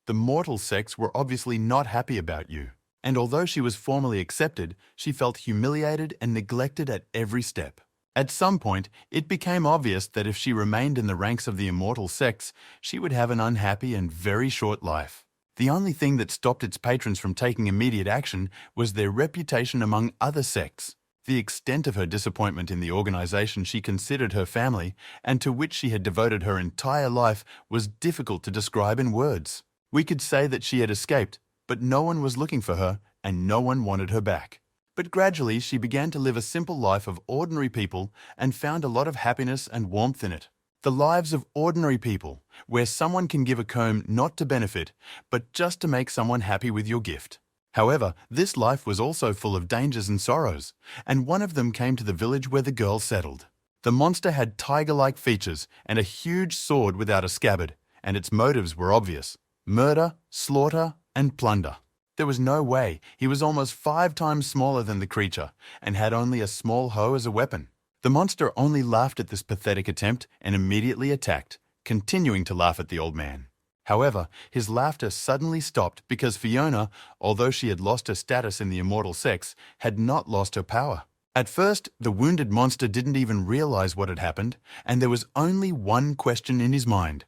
The mortal sects were obviously not happy about you. And although she was formally accepted, she felt humiliated and neglected at every step. At some point, it became obvious that if she remained in the ranks of the immortal sects, she would have an unhappy and very short life. The only thing that stopped its patrons from taking immediate action was their reputation among other sects. The extent of her disappointment in the organization she considered her family, and to which she had devoted her entire life, was difficult to describe in words. We could say that she had escaped, but no one was looking for her, and no one wanted her back. But gradually she began to live a simple life of ordinary people and found a lot of happiness and warmth in it. The lives of ordinary people, where someone can give a comb not to benefit, but just to make someone happy with your gift. However, this life was also full of dangers and sorrows, and one of them came to the village where the girl settled. The monster had tiger-like features and a huge sword without a scabbard, and its motives were obvious: murder, slaughter, and plunder. There was no way. He was almost 5 times smaller than the creature and had only a small hoe as a weapon. The monster only laughed at this pathetic attempt and immediately attacked, continuing to laugh at the old man. However, his laughter suddenly stopped because Fiona, although she had lost her status in the immortal sects, had not lost her power. At first, the wounded monster didn't even realize what had happened, and there was only one question in his mind.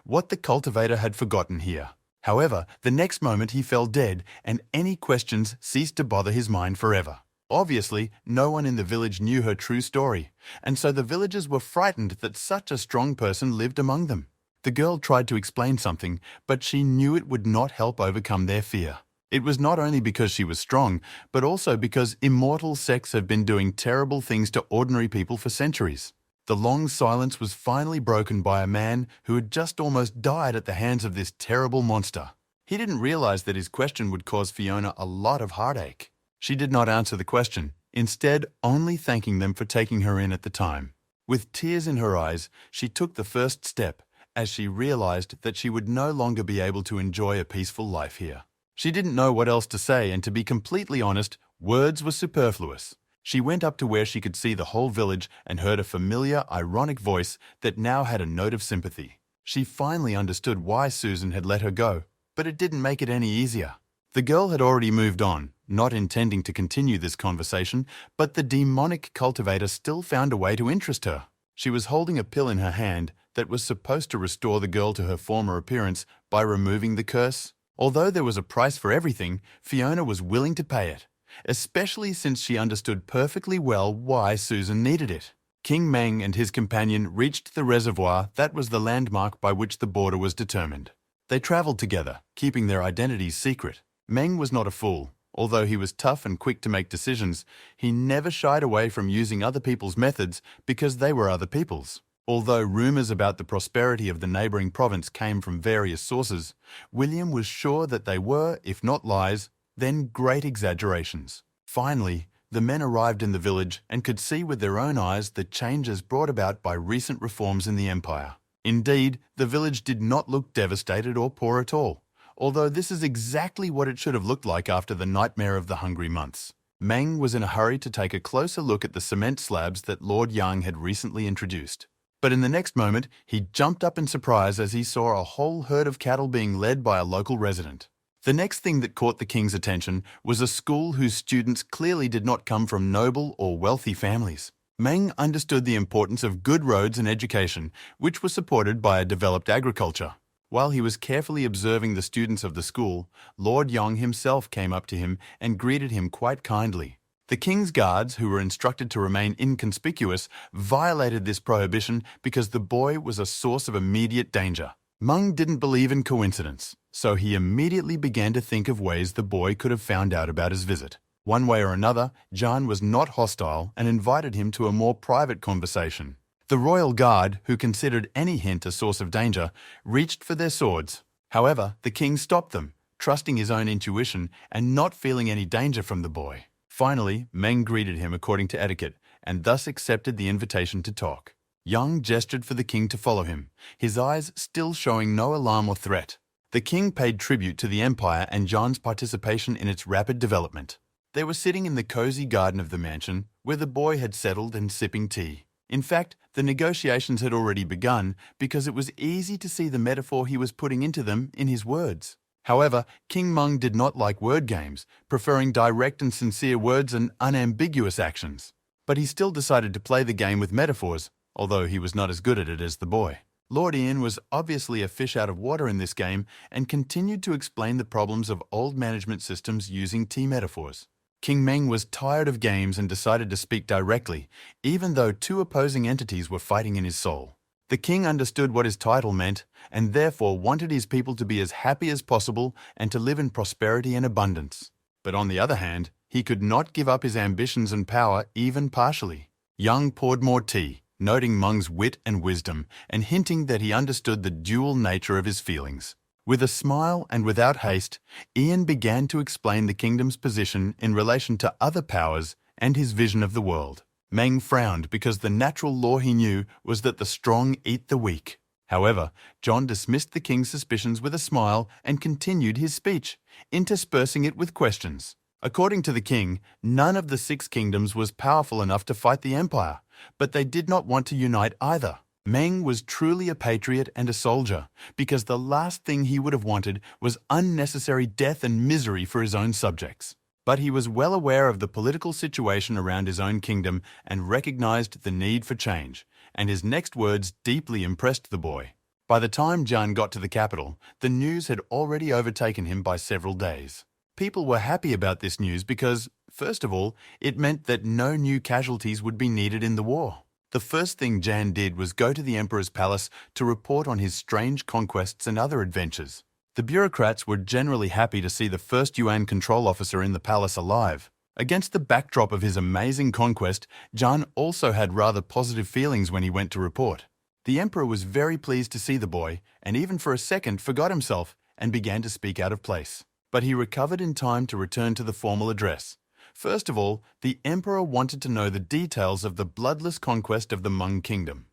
what the cultivator had forgotten here. However, the next moment he fell dead, and any questions ceased to bother his mind forever. Obviously, no one in the village knew her true story, and so the villagers were frightened that such a strong person lived among them. The girl tried to explain something, but she knew it would not help overcome their fear. It was not only because she was strong, but also because immortal sects have been doing terrible things to ordinary people for centuries. The long silence was finally broken by a man who had just almost died at the hands of this terrible monster. He didn't realize that his question would cause Fiona a lot of heartache. She did not answer the question, instead only thanking them for taking her in at the time. With tears in her eyes, she took the first step, as she realized that she would no longer be able to enjoy a peaceful life here. She didn't know what else to say, and to be completely honest, words were superfluous. She went up to where she could see the whole village and heard a familiar, ironic voice that now had a note of sympathy. She finally understood why Susan had let her go, but it didn't make it any easier. The girl had already moved on, not intending to continue this conversation, but the demonic cultivator still found a way to interest her. She was holding a pill in her hand that was supposed to restore the girl to her former appearance by removing the curse. Although there was a price for everything, Fiona was willing to pay it, especially since she understood perfectly well why Susan needed it. King Meng and his companion reached the reservoir that was the landmark by which the border was determined. They traveled together, keeping their identities secret. Meng was not a fool. Although he was tough and quick to make decisions, he never shied away from using other people's methods because they were other people's. Although rumors about the prosperity of the neighboring province came from various sources, William was sure that they were, if not lies, then great exaggerations. Finally, the men arrived in the village and could see with their own eyes the changes brought about by recent reforms in the empire. Indeed, the village did not look devastated or poor at all, although this is exactly what it should have looked like after the nightmare of the hungry months. Meng was in a hurry to take a closer look at the cement slabs that Lord Yang had recently introduced. But in the next moment, he jumped up in surprise as he saw a whole herd of cattle being led by a local resident. The next thing that caught the king's attention was a school whose students clearly did not come from noble or wealthy families. Meng understood the importance of good roads and education, which were supported by a developed agriculture. While he was carefully observing the students of the school, Lord Yang himself came up to him and greeted him quite kindly. The king's guards, who were instructed to remain inconspicuous, violated this prohibition because the boy was a source of immediate danger. Meng didn't believe in coincidence, so he immediately began to think of ways the boy could have found out about his visit. One way or another, Jan was not hostile and invited him to a more private conversation. The royal guard, who considered any hint a source of danger, reached for their swords. However, the king stopped them, trusting his own intuition and not feeling any danger from the boy. Finally, Meng greeted him according to etiquette and thus accepted the invitation to talk. Yang gestured for the king to follow him, his eyes still showing no alarm or threat. The king paid tribute to the empire and Jan's participation in its rapid development. They were sitting in the cozy garden of the mansion, where the boy had settled and sipping tea. In fact, the negotiations had already begun because it was easy to see the metaphor he was putting into them in his words. However, King Meng did not like word games, preferring direct and sincere words and unambiguous actions. But he still decided to play the game with metaphors, although he was not as good at it as the boy. Lord Ian was obviously a fish out of water in this game and continued to explain the problems of old management systems using tea metaphors. King Meng was tired of games and decided to speak directly, even though two opposing entities were fighting in his soul. The king understood what his title meant and therefore wanted his people to be as happy as possible and to live in prosperity and abundance. But on the other hand, he could not give up his ambitions and power even partially. Yang poured more tea, noting Meng's wit and wisdom and hinting that he understood the dual nature of his feelings. With a smile and without haste, Ian began to explain the kingdom's position in relation to other powers and his vision of the world. Meng frowned because the natural law he knew was that the strong eat the weak. However, John dismissed the king's suspicions with a smile and continued his speech, interspersing it with questions. According to the king, none of the 6 kingdoms was powerful enough to fight the empire, but they did not want to unite either. Meng was truly a patriot and a soldier, because the last thing he would have wanted was unnecessary death and misery for his own subjects. But he was well aware of the political situation around his own kingdom and recognized the need for change, and his next words deeply impressed the boy. By the time Jian got to the capital, the news had already overtaken him by several days. People were happy about this news because, first of all, it meant that no new casualties would be needed in the war. The first thing Jian did was go to the emperor's palace to report on his strange conquests and other adventures. The bureaucrats were generally happy to see the first Yuan control officer in the palace alive. Against the backdrop of his amazing conquest, Jian also had rather positive feelings when he went to report. The emperor was very pleased to see the boy, and even for a second forgot himself and began to speak out of place. But he recovered in time to return to the formal address. First of all, the emperor wanted to know the details of the bloodless conquest of the Mung kingdom.